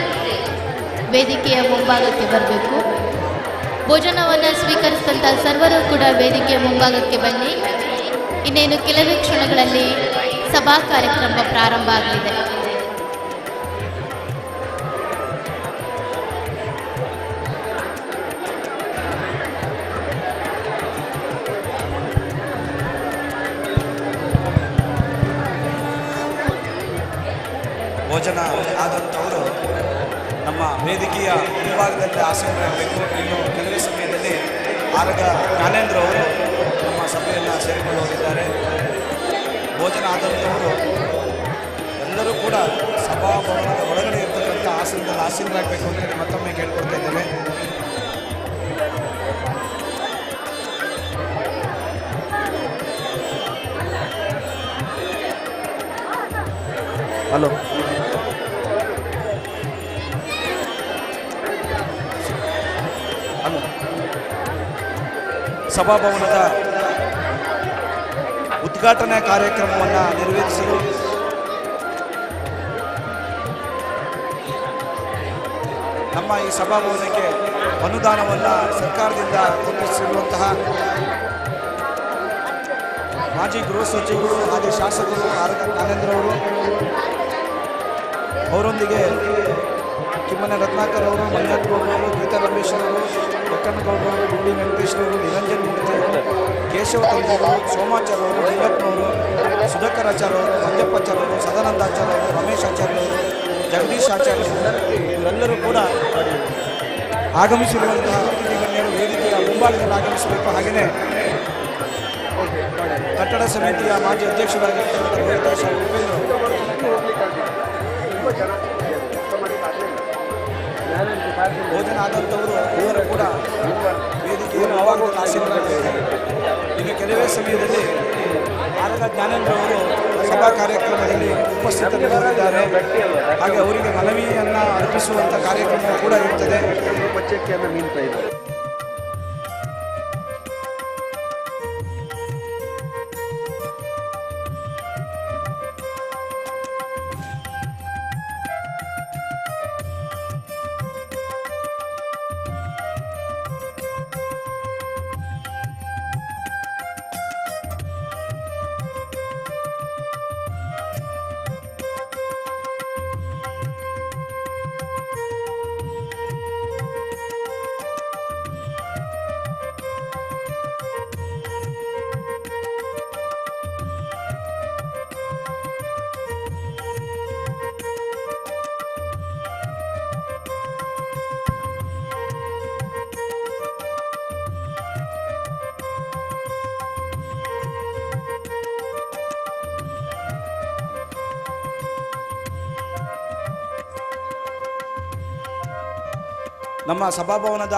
S8: ವೇದಿಕೆಯ ಮುಂಭಾಗಕ್ಕೆ ಬರಬೇಕು. ಭೋಜನವನ್ನು ಸ್ವೀಕರಿಸಿದಂಥ ಸರ್ವರು ಕೂಡ ವೇದಿಕೆಯ ಮುಂಭಾಗಕ್ಕೆ ಬನ್ನಿ. ಇನ್ನೇನು ಕೆಲವೇ ಕ್ಷಣಗಳಲ್ಲಿ ಸಭಾ ಕಾರ್ಯಕ್ರಮ ಪ್ರಾರಂಭ ಆಗಲಿದೆ.
S2: ಭೋಜನ ಆದಂಥವರು ನಮ್ಮ ವೇದಿಕೆಯ ಮುಂಭಾಗದಲ್ಲಿ ಆಸೀನರಾಗಬೇಕು. ಇನ್ನು ಕೆಲವೇ ಸಮಯದಲ್ಲಿ ಆರಗ ಜ್ಞಾನೇಂದ್ರ ಅವರು ನಮ್ಮ ಸಭೆಯನ್ನು ಸೇರಿಕೊಳ್ಳುತ್ತಿದ್ದಾರೆ. ಭೋಜನ ಆದಂಥವರು ಎಲ್ಲರೂ ಕೂಡ ಸಭಾಭವನದ ಒಳಗಡೆ ಇರ್ತಕ್ಕಂಥ ಆಸನದಲ್ಲಿ ಆಸೀನರಾಗಬೇಕು ಅಂತೇಳಿ ಮತ್ತೊಮ್ಮೆ ಕೇಳ್ಕೊಳ್ತಾ ಇದ್ದೇವೆ. ಹಲೋ, ಸಭಾಭವನದ ಉದ್ಘಾಟನಾ ಕಾರ್ಯಕ್ರಮವನ್ನು ನೆರವೇರಿಸಲು ನಮ್ಮ ಈ ಸಭಾಭವನಕ್ಕೆ ಅನುದಾನವನ್ನು ಸರ್ಕಾರದಿಂದ ಒದಗಿಸಿರುವಂತಹ ಮಾಜಿ ಗೃಹ ಸಚಿವರು ಹಾಗೆ ಶಾಸಕರು ಆರಗ ಜ್ಞಾನೇಂದ್ರ ಅವರು, ಅವರೊಂದಿಗೆ ಕಿಮ್ಮನೆ ರತ್ನಾಕರ್ ಅವರು, ಮಂಜನಗೌಡರು, ಗೀತಾ ರಮೇಶ್ವರವರು, ಕೊಕ್ಕನಗೌಡರು, ಗುಂಡಿ ವೆಂಕಟೇಶ್ವರರು, ನಿರಂಜನ್ ಮೂರ್ತಿ ಅವರು, ಕೇಶವ ತಂದೆಯವರು, ಸೋಮಾಚಾರ್ಯ ಅವರು, ಲಿಂಗಪ್ಪನವರು, ಸುಧಾಕರಾಚಾರ್ಯ ಅವರು, ಮಂಜಪ್ಪಾಚಾರ್ಯ ಅವರು, ಸದಾನಂದಾಚಾರ್ಯ ಅವರು, ರಮೇಶ್ ಆಚಾರ್ಯ ಅವರು, ಜಗದೀಶ್ ಆಚಾರ್ಯ ಅವರು, ಇವರೆಲ್ಲರೂ ಕೂಡ ಆಗಮಿಸಿರುವಂತಹ ಅತಿಥಿ ಗಣ್ಯರು ವೇದಿಕೆಯ ಮುಂಭಾಗದಲ್ಲಿ ಆಗಮಿಸಬೇಕು. ಹಾಗೆಯೇ ಕಟ್ಟಡ ಸಮಿತಿಯ ಮಾಜಿ ಅಧ್ಯಕ್ಷರಾಗಿರ್ತಕ್ಕಂಥ ರೋಹಿತಾಶ್ ಭೋಜನ ಆದಂಥವರು ಎಲ್ಲರೂ ಕೂಡ ವೇದಿಕೆಯ ಮುಂಭಾಗದಲ್ಲಿ ಆಸೀನರಾಗಿದ್ದಾರೆ. ಇನ್ನು ಕೆಲವೇ ಸಮಯದಲ್ಲಿ ಆರಗ ಜ್ಞಾನೇಂದ್ರ ಅವರು ಸಭಾ ಕಾರ್ಯಕ್ರಮದಲ್ಲಿ ಉಪಸ್ಥಿತರಿದ್ದಾರೆ. ಹಾಗೆ ಅವರಿಗೆ ಮನವಿಯನ್ನು ಅರ್ಪಿಸುವಂಥ ಕಾರ್ಯಕ್ರಮ ಕೂಡ ಇರುತ್ತದೆ. ನಮ್ಮ ಸಭಾಭವನದ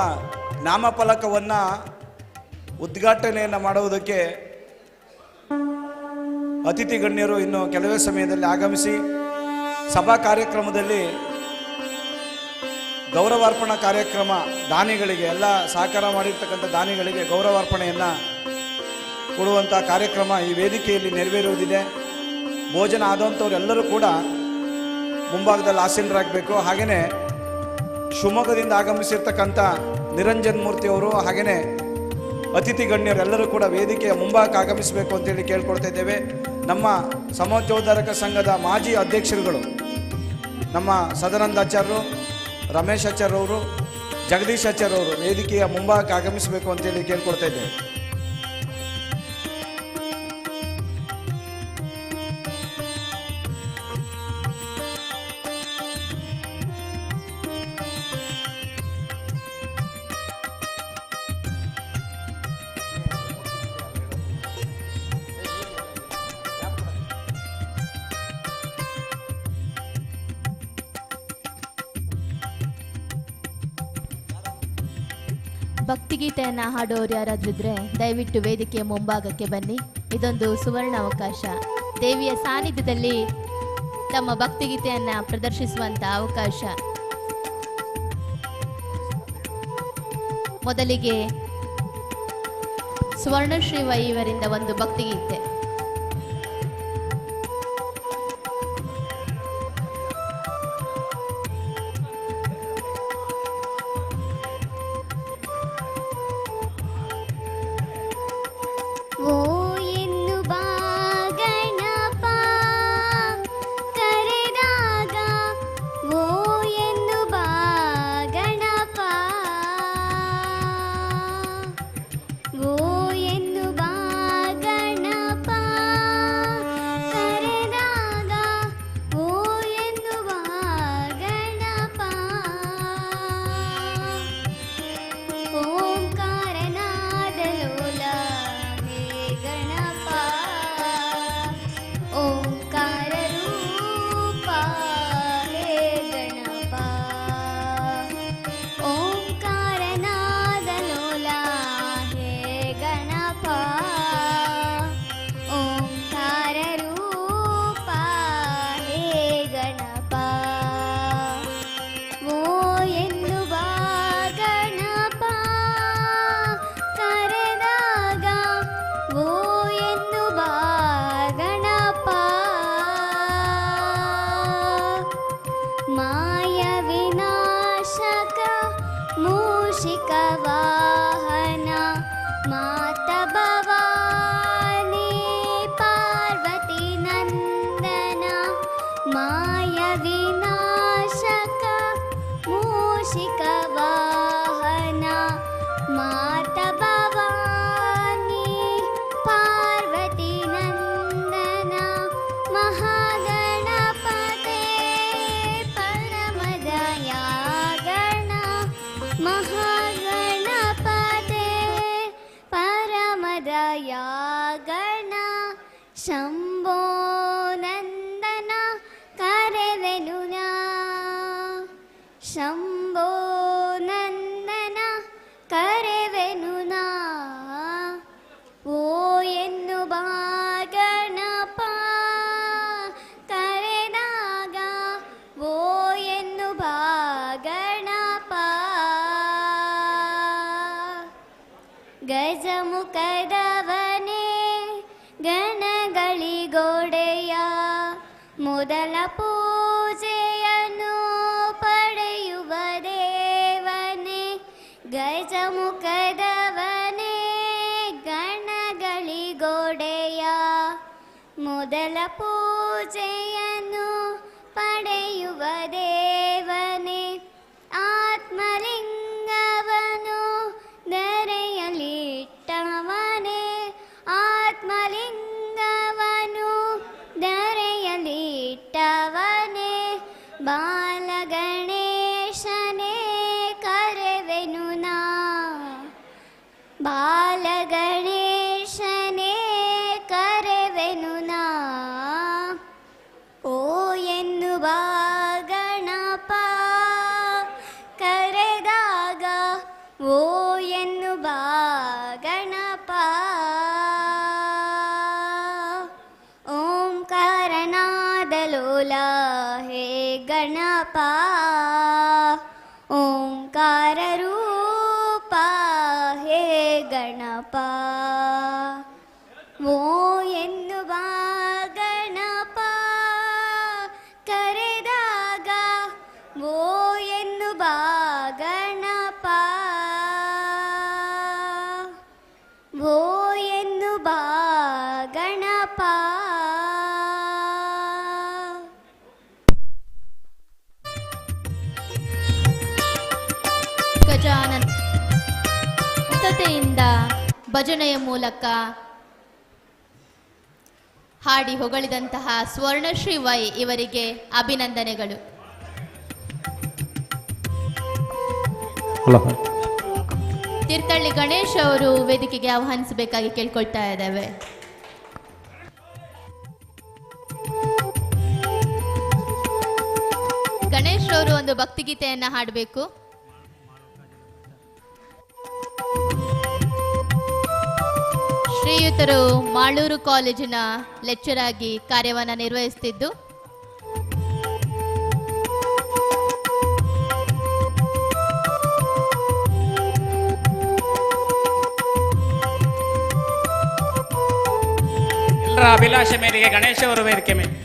S2: ನಾಮಫಲಕವನ್ನು ಉದ್ಘಾಟನೆಯನ್ನು ಮಾಡುವುದಕ್ಕೆ ಅತಿಥಿ ಗಣ್ಯರು ಇನ್ನು ಕೆಲವೇ ಸಮಯದಲ್ಲಿ ಆಗಮಿಸಿ ಸಭಾ ಕಾರ್ಯಕ್ರಮದಲ್ಲಿ ಗೌರವಾರ್ಪಣಾ ಕಾರ್ಯಕ್ರಮ ದಾನಿಗಳಿಗೆ, ಎಲ್ಲ ಸಹಕಾರ ಮಾಡಿರ್ತಕ್ಕಂಥ ದಾನಿಗಳಿಗೆ ಗೌರವಾರ್ಪಣೆಯನ್ನು ಕೊಡುವಂಥ ಕಾರ್ಯಕ್ರಮ ಈ ವೇದಿಕೆಯಲ್ಲಿ ನೆರವೇರುವುದಿದೆ. ಭೋಜನ ಆದಂಥವರೆಲ್ಲರೂ ಕೂಡ ಮುಂಭಾಗದಲ್ಲಿ ಆಸೀನರಾಗಬೇಕು. ಹಾಗೆಯೇ ಶಿವಮೊಗ್ಗದಿಂದ ಆಗಮಿಸಿರ್ತಕ್ಕಂಥ ನಿರಂಜನ್ ಮೂರ್ತಿ ಅವರು ಹಾಗೆಯೇ ಅತಿಥಿ ಗಣ್ಯರೆಲ್ಲರೂ ಕೂಡ ವೇದಿಕೆಯ ಮುಂಭಾಗಕ್ಕೆ ಆಗಮಿಸಬೇಕು ಅಂತೇಳಿ ಕೇಳ್ಕೊಳ್ತಾ ಇದ್ದೇವೆ. ನಮ್ಮ ಸಮಾಜೋದ್ಧಾರಕ ಸಂಘದ ಮಾಜಿ ಅಧ್ಯಕ್ಷರುಗಳು ನಮ್ಮ ಸದಾನಂದಾಚಾರ್ಯರು, ರಮೇಶ್ ಆಚಾರ್ಯ ಅವರು, ಜಗದೀಶ್ ಆಚಾರ್ಯ ಅವರು ವೇದಿಕೆಯ ಮುಂಭಾಗಕ್ಕೆ ಆಗಮಿಸಬೇಕು ಅಂತೇಳಿ ಕೇಳ್ಕೊಳ್ತಾ ಇದ್ದೇವೆ.
S8: ಭಕ್ತಿಗೀತೆಯನ್ನು ಹಾಡೋರು ಯಾರಾದ್ರಿದ್ರೆ ದಯವಿಟ್ಟು ವೇದಿಕೆಯ ಮುಂಭಾಗಕ್ಕೆ ಬನ್ನಿ. ಇದೊಂದು ಸುವರ್ಣ ಅವಕಾಶ. ದೇವಿಯ ಸಾನ್ನಿಧ್ಯದಲ್ಲಿ ತಮ್ಮ ಭಕ್ತಿಗೀತೆಯನ್ನು ಪ್ರದರ್ಶಿಸುವಂಥ ಅವಕಾಶ. ಮೊದಲಿಗೆ ಸ್ವರ್ಣಶ್ರೀ ಇವರಿಂದ ಒಂದು ಭಕ್ತಿಗೀತೆ.
S5: ಮಾಯ ವಿನಾಶಕ ಮೂಷಿಕ ವಾಹನ ಮಾತ ಭವಾನಿ ಪಾರ್ವತಿ ನಂದನ ಮಹಾಗಣಪತೆ ಪರಮದಯಾ ಗಣ ಮಹಾಗಣಪತೆ ಪರಮದಯಾ ಗಣ ಶಂಭೋ ನಂದನ ಕರೆವೆನು ನಾ ಶಂಭೋ ನಂದನ ಕರೆವೆನು ನಾ ಓ ಎನ್ನು ಬಾ ಗಣಪ ಕರೆದಾಗ ಓ ಎನ್ನು ಬಾ ಗಣಪ ಗಜಮುಖದವನೇ ಗಣಗಳಿಗೊಡೆಯ ಮೊದಲ ಪೂಜೆಯನ್ನು ಪಡೆಯುವ ದೇವನೇ ಗಜಮುಖದವನೇ ಗಣಗಳಿಗೊಡೆಯ ಮೊದಲ ಪೂಜೆಯನ್ನು ಪಡೆಯುವ ದೇವನೇ ಆತ್ಮಲಿಂಗವನು ಧರೆಯಲಿಟ್ಟವನೇ ಆತ್ಮಲಿಂಗವನು ಧರೆಯಲಿಟ್ಟವನೇ ಬಾಲಗಣೇಶನೇ ಕರೆವೆನು ನಾ ಬಾಲಗಣೇಶನೇ ಕರೆವೆನು ನಾ ಓ ಎನ್ನುವ ಗಣಪ ಕರೆದಾಗ ಓ ಎನ್ನುವ ಗಣಪ ಓಂಕಾರನಾದ ಲೋಲ ಹೇ ಗಣಪ ಓಂಕಾರ ರೂಪ ಹೇ ಗಣಪ ಓ ಎನ್ನುವ ಗಣಪ ಕರೆದಾಗ ಓ ಎನ್ನುವ ಗಣಪ ಓ ಎನ್ನುವ ಗಣಪ
S8: ಗಜಾನನ ಮುಕ್ತತೆಯಿಂದ ಭಜನೆಯ ಮೂಲಕ ಹಾಡಿ ಹೊಗಳಿದಂತಹ ಸ್ವರ್ಣಶ್ರೀ ವೈ ಇವರಿಗೆ ಅಭಿನಂದನೆಗಳು. ತೀರ್ಥಹಳ್ಳಿ ಗಣೇಶ್ ಅವರು ವೇದಿಕೆಗೆ ಆಹ್ವಾನಿಸಬೇಕಾಗಿ ಕೇಳ್ಕೊಳ್ತಾ ಇದ್ದೇವೆ. ಗಣೇಶ್ ಅವರು ಒಂದು ಭಕ್ತಿಗೀತೆಯನ್ನ ಹಾಡಬೇಕು. ಶ್ರೀಯುತರು ಮಾಳೂರು ಕಾಲೇಜಿನ ಲೆಕ್ಚರ್ ಆಗಿ ಕಾರ್ಯವನ್ನು ನಿರ್ವಹಿಸುತ್ತಿದ್ದು
S9: ಎಲ್ಲರ ಅಭಿಲಾಷೆ ಮೇರೆಗೆ ಗಣೇಶ್ ಅವರು ವೇದಿಕೆ ಮೇಲೆ.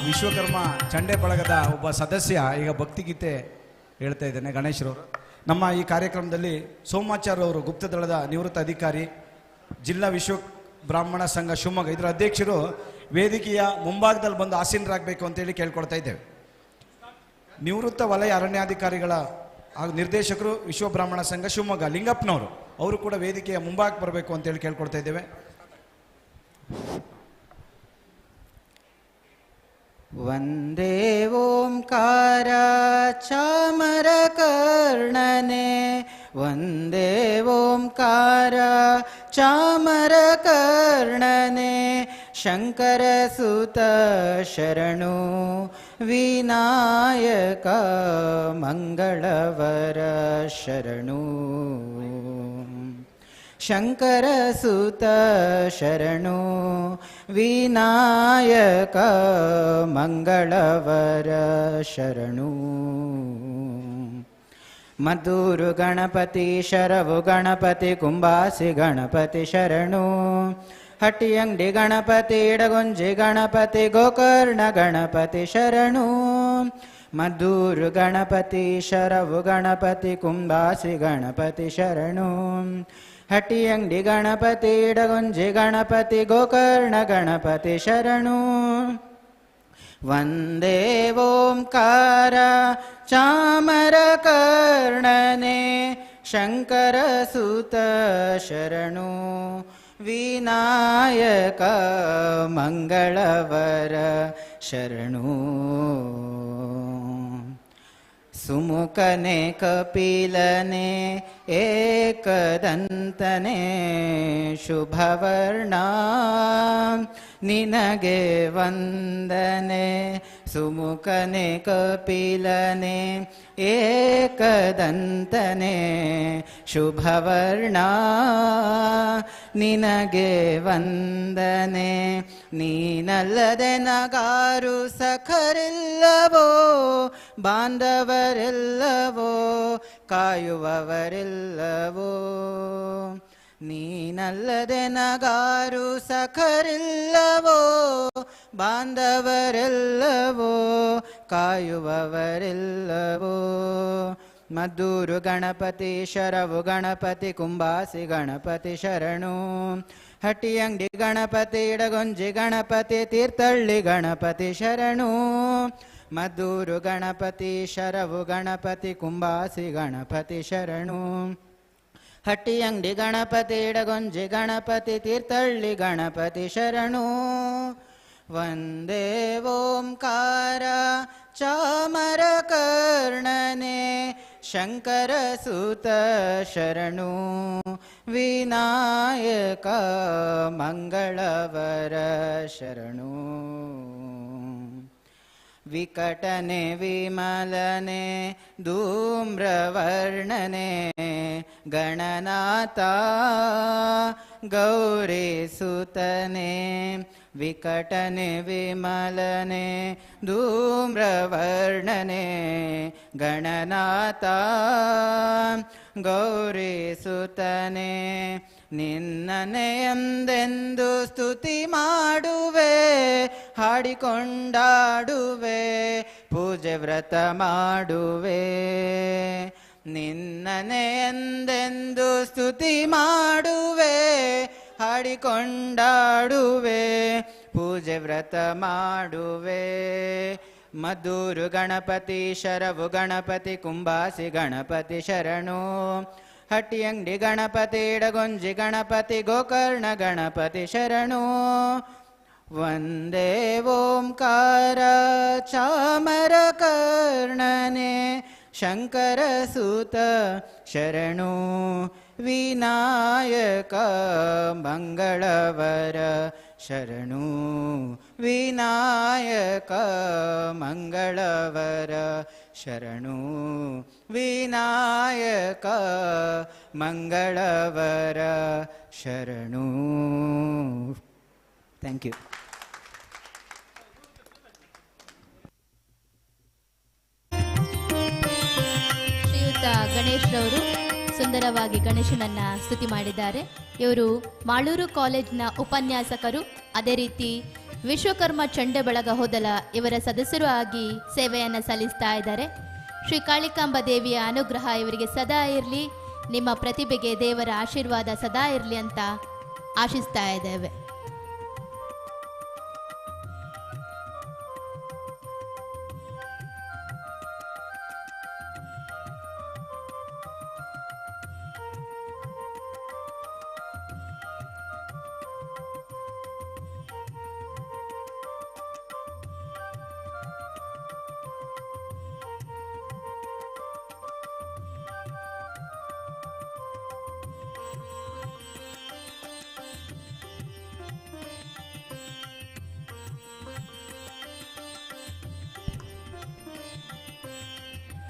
S2: ವಿಶ್ವಕರ್ಮ ಚಂಡೆ ಬಳಗದ ಒಬ್ಬ ಸದಸ್ಯ ಈಗ ಭಕ್ತಿಗೀತೆ ಹೇಳ್ತಾ ಇದ್ದೇನೆ. ಗಣೇಶ್ರವರು ನಮ್ಮ ಈ ಕಾರ್ಯಕ್ರಮದಲ್ಲಿ ಸೋಮಾಚಾರ್ಯ ಅವರು ಗುಪ್ತದಳದ ನಿವೃತ್ತ ಅಧಿಕಾರಿ, ಜಿಲ್ಲಾ ವಿಶ್ವ ಬ್ರಾಹ್ಮಣ ಸಂಘ ಶಿವಮೊಗ್ಗ ಇದರ ಅಧ್ಯಕ್ಷರು ವೇದಿಕೆಯ ಮುಂಭಾಗದಲ್ಲಿ ಬಂದು ಆಸೀನರಾಗಬೇಕು ಅಂತೇಳಿ ಕೇಳ್ಕೊಳ್ತಾ ಇದ್ದೇವೆ. ನಿವೃತ್ತ ವಲಯ ಅರಣ್ಯಾಧಿಕಾರಿಗಳ ಹಾಗೂ ನಿರ್ದೇಶಕರು ವಿಶ್ವ ಬ್ರಾಹ್ಮಣ ಸಂಘ ಶಿವಮೊಗ್ಗ ಲಿಂಗಪ್ಪನವರು ಅವರು ಕೂಡ ವೇದಿಕೆಯ ಮುಂಭಾಗಕ್ಕೆ ಬರಬೇಕು ಅಂತೇಳಿ ಕೇಳ್ಕೊಳ್ತಾ ಇದ್ದೇವೆ.
S10: ವಂದೇ ಓಂಕಾರ ಚಾಮರಕರ್ಣನೆ ವಂದೇ ಓಂಕಾರ ಚಾಮರಕರ್ಣನೆ ಶಂಕರಸುತ ಶರಣು ವಿನಾಯಕ ಮಂಗಳವರ ಶರಣು ಶಂಕರ ಸುತ ಶರಣು ವಿನಾಯಕ ಮಂಗಳವರ ಶರಣು ಮದ್ದೂರು ಗಣಪತಿ ಶರವು ಗಣಪತಿ ಕುಂಬಾಸಿ ಗಣಪತಿ ಶರಣು ಹಟ್ಟಿಯಂಗಡಿ ಗಣಪತಿ ಇಡಗುಂಜಿ ಗಣಪತಿ ಗೋಕರ್ಣ ಗಣಪತಿ ಶರಣು ಮದ್ದೂರು ಗಣಪತಿ ಶರವು ಗಣಪತಿ ಕುಂಬಾಸಿ ಗಣಪತಿ ಶರಣು ಹಟ್ಟಿಯಂಗಡಿ ಗಣಪತಿ ಇಡಗುಂಜಿ ಗಣಪತಿ ಗೋಕರ್ಣ ಗಣಪತಿ ಶರಣು ವಂದೇ ಓಂಕಾರ ಚಾಮರ ಕರ್ಣನೆ ಶಂಕರ ಸುತ ಶರಣು ವಿನಾಯಕ ಮಂಗಳವರ ಶರಣು ಸುಮುಖನೆ ಕಪಿಲನೆ ಏಕದಂತನೆ ಶುಭವರ್ಣ ನಿನಗೆ ವಂದನೆ ಸುಮುಖನೆ ಕಪಿಲನೆ ಏಕದಂತನೆ ಶುಭವರ್ಣ ನಿನಗೆ ವಂದನೆ ನೀನಲ್ಲದೆ ನಗಾರು ಸಖರಿಲ್ಲವೋ ಬಾಂಧವರೆಲ್ಲವೋ ಕಾಯುವವರೆಲ್ಲವೋ ನೀನಲ್ಲದೆ ನಗಾರು ಸಖರಿಲ್ಲವೋ ಬಾಂಧವರೆಲ್ಲವೋ ಕಾಯುವವರೆಲ್ಲವೋ ಮದ್ದೂರು ಗಣಪತಿ ಶರವು ಗಣಪತಿ ಕುಂಬಾಸಿ ಗಣಪತಿ ಶರಣು ಹಟ್ಟಿಯಂಗಡಿ ಗಣಪತಿ ಇಡಗುಂಜಿ ಗಣಪತಿ ತೀರ್ಥಹಳ್ಳಿ ಗಣಪತಿ ಶರಣು ಮದ್ದೂರು ಗಣಪತಿ ಶರವು ಗಣಪತಿ ಕುಂಬಾಸಿ ಗಣಪತಿ ಶರಣು ಹಟ್ಟಿಯಂಗಡಿ ಗಣಪತಿ ಇಡಗುಂಜಿ ಗಣಪತಿ ತೀರ್ಥಹಳ್ಳಿ ಗಣಪತಿ ಶರಣು ವಂದೇ ಓಂಕಾರ ಚಾಮರ ಕರ್ಣನೆ ಶಂಕರ ಸುತ ಶರಣು ವಿನಾಯಕ ಮಂಗಳವರ ಶರಣು ವಿಕಟನೆ ವಿಮಲನೆ ಧೂಮ್ರವರ್ಣನೆ ಗಣನಾಥ ಗೌರಿ ಸುತನೆ ವಿಕಟನೆ ವಿಮಲನೆ ಧೂಮ್ರವರ್ಣನೆ ಗಣನಾಥ ಗೌರಿ ಸುತನೆ ನಿನ್ನನೆ ಎಂದೆಂದು ಸ್ತುತಿ ಮಾಡುವೆ ಹಾಡಿಕೊಂಡಾಡುವೆ ಪೂಜೆ ವ್ರತ ಮಾಡುವೆ ನಿನ್ನನೆ ಎಂದೆಂದು ಸ್ತುತಿ ಮಾಡುವೆ ಹಾಡಿಕೊಂಡಾಡುವೆ ಪೂಜೆ ವ್ರತ ಮಾಡುವೆ ಮದ್ದೂರು ಗಣಪತಿ ಶರವು ಗಣಪತಿ ಕುಂಬಾಸಿ ಗಣಪತಿ ಶರಣು ಹಟ್ಟಿಯಂಗಡಿ ಗಣಪತಿ ಇಡಗುಂಜಿ ಗಣಪತಿ ಗೋಕರ್ಣ ಗಣಪತಿ ಶರಣು ವಂದೇ ಓಂಕಾರ ಚಾಮರ ಕರ್ಣನೆ ಶಂಕರ ಸುತ ಶರಣು ವಿನಾಯಕ ಮಂಗಳವರ ಶರಣು ವಿನಾಯಕ ಮಂಗಳವರ ಶರಣು ವಿನಾಯಕ ಮಂಗಳವರ ಶರಣು. Thank you.
S8: ಶ್ರೀಯುತ ಗಣೇಶ್ ರವರು ಸುಂದರವಾಗಿ ಗಣೇಶನನ್ನ ಸ್ತುತಿ ಮಾಡಿದ್ದಾರೆ. ಇವರು ಮಾಳೂರು ಕಾಲೇಜ್ನ ಉಪನ್ಯಾಸಕರು, ಅದೇ ರೀತಿ ವಿಶ್ವಕರ್ಮ ಚಂಡೆ ಬಳಗ ಹೋದಲ ಇವರ ಸದಸ್ಯರು ಆಗಿ ಸೇವೆಯನ್ನು ಸಲ್ಲಿಸ್ತಾ ಇದ್ದಾರೆ. ಶ್ರೀ ಕಾಳಿಕಾಂಬ ದೇವಿಯ ಅನುಗ್ರಹ ಇವರಿಗೆ ಸದಾ ಇರಲಿ, ನಿಮ್ಮ ಪ್ರತಿಭೆಗೆ ದೇವರ ಆಶೀರ್ವಾದ ಸದಾ ಇರಲಿ ಅಂತ ಆಶಿಸ್ತಾ ಇದ್ದೇವೆ.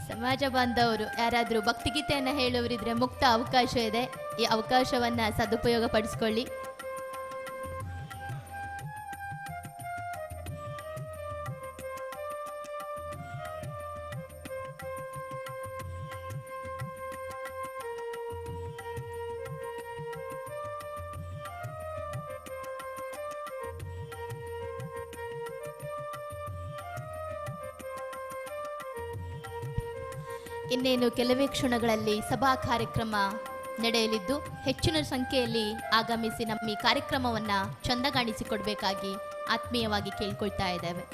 S8: ಸಮಾಜ ಬಾಂಧವರು ಯಾರಾದರೂ ಭಕ್ತಿಗೀತೆಯನ್ನು ಹೇಳುವರಿದ್ರೆ ಮುಕ್ತ ಅವಕಾಶ ಇದೆ, ಈ ಅವಕಾಶವನ್ನು ಸದುಪಯೋಗ ಪಡಿಸ್ಕೊಳ್ಳಿ. ಇನ್ನೇನು ಕೆಲವೇ ಕ್ಷಣಗಳಲ್ಲಿ ಸಭಾ ಕಾರ್ಯಕ್ರಮ ನಡೆಯಲಿದ್ದು ಹೆಚ್ಚಿನ ಸಂಖ್ಯೆಯಲ್ಲಿ ಆಗಮಿಸಿ ನಮ್ಮ ಈ ಕಾರ್ಯಕ್ರಮವನ್ನು ಚಂದಗಾಣಿಸಿಕೊಡ್ಬೇಕಾಗಿ ಆತ್ಮೀಯವಾಗಿ ಕೇಳ್ಕೊಳ್ತಾ ಇದ್ದೇವೆ.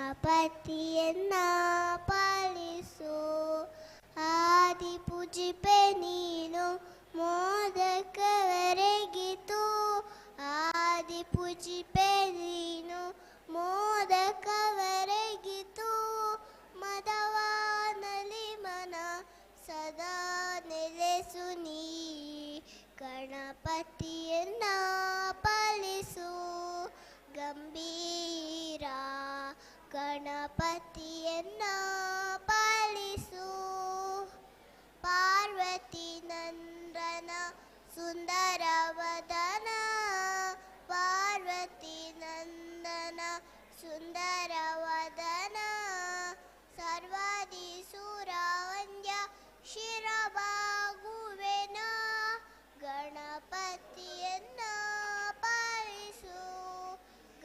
S5: ಗಣಪತಿಯನ್ನ ಪಾಲಿಸು ಆದಿ ಪೂಜಿಪೆ ನೀನು ಮೋದಕವರೆಗಿತು ಆದಿ ಪೂಜಿಪೆ ನೀನು ಮೋದಕವರೆಗಿತು ಮದವಾನಲಿ ಮನ ಸದಾ ನೆಲೆಸು ನೀ ಗಣಪತಿಯನ್ನ ಪಾಲಿಸು ಗಂಭೀರ ಗಣಪತಿಯನ್ನ ಪಾಲಿಸು ಪಾರ್ವತಿ ನಂದನ ಸುಂದರವದನ ಪಾರ್ವತಿ ನಂದನ ಸುಂದರವದನ ಸರ್ವಾದಿ ಸುರವಂದ್ಯ ಶಿರಬಾಗುವೆನ ಗಣಪತಿಯನ್ನ ಪಾಲಿಸು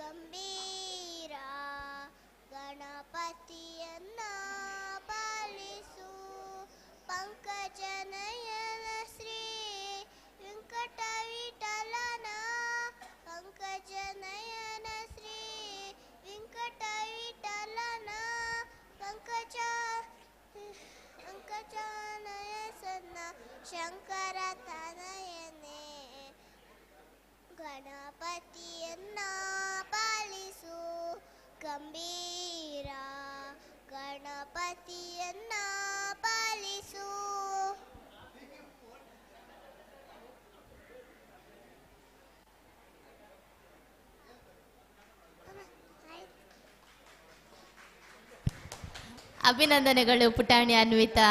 S5: ಗಂಭೀರ ಗಣಪತಿಯನ್ನ ಪಾಲಿಸು ಪಂಕಜನಯನ ಶ್ರೀ ವೆಂಕಟವಿಠಲನ ಪಂಕಜನಯನ ಶ್ರೀ ವೆಂಕಟವಿಠಲನ ಪಂಕಜನಯ ಸನ್ನ ಶಂಕರ ತನಯನೇ ಗಣಪತಿಯನ್ನ ಪಾಲಿಸು ಗಂಭೀರ ಗಣಪತಿಯನ್ನ ಪಾಲಿಸು
S8: ಅಭಿನಂದನೆಗಳು ಪುಟಾಣಿ ಅನ್ವಿತಾ.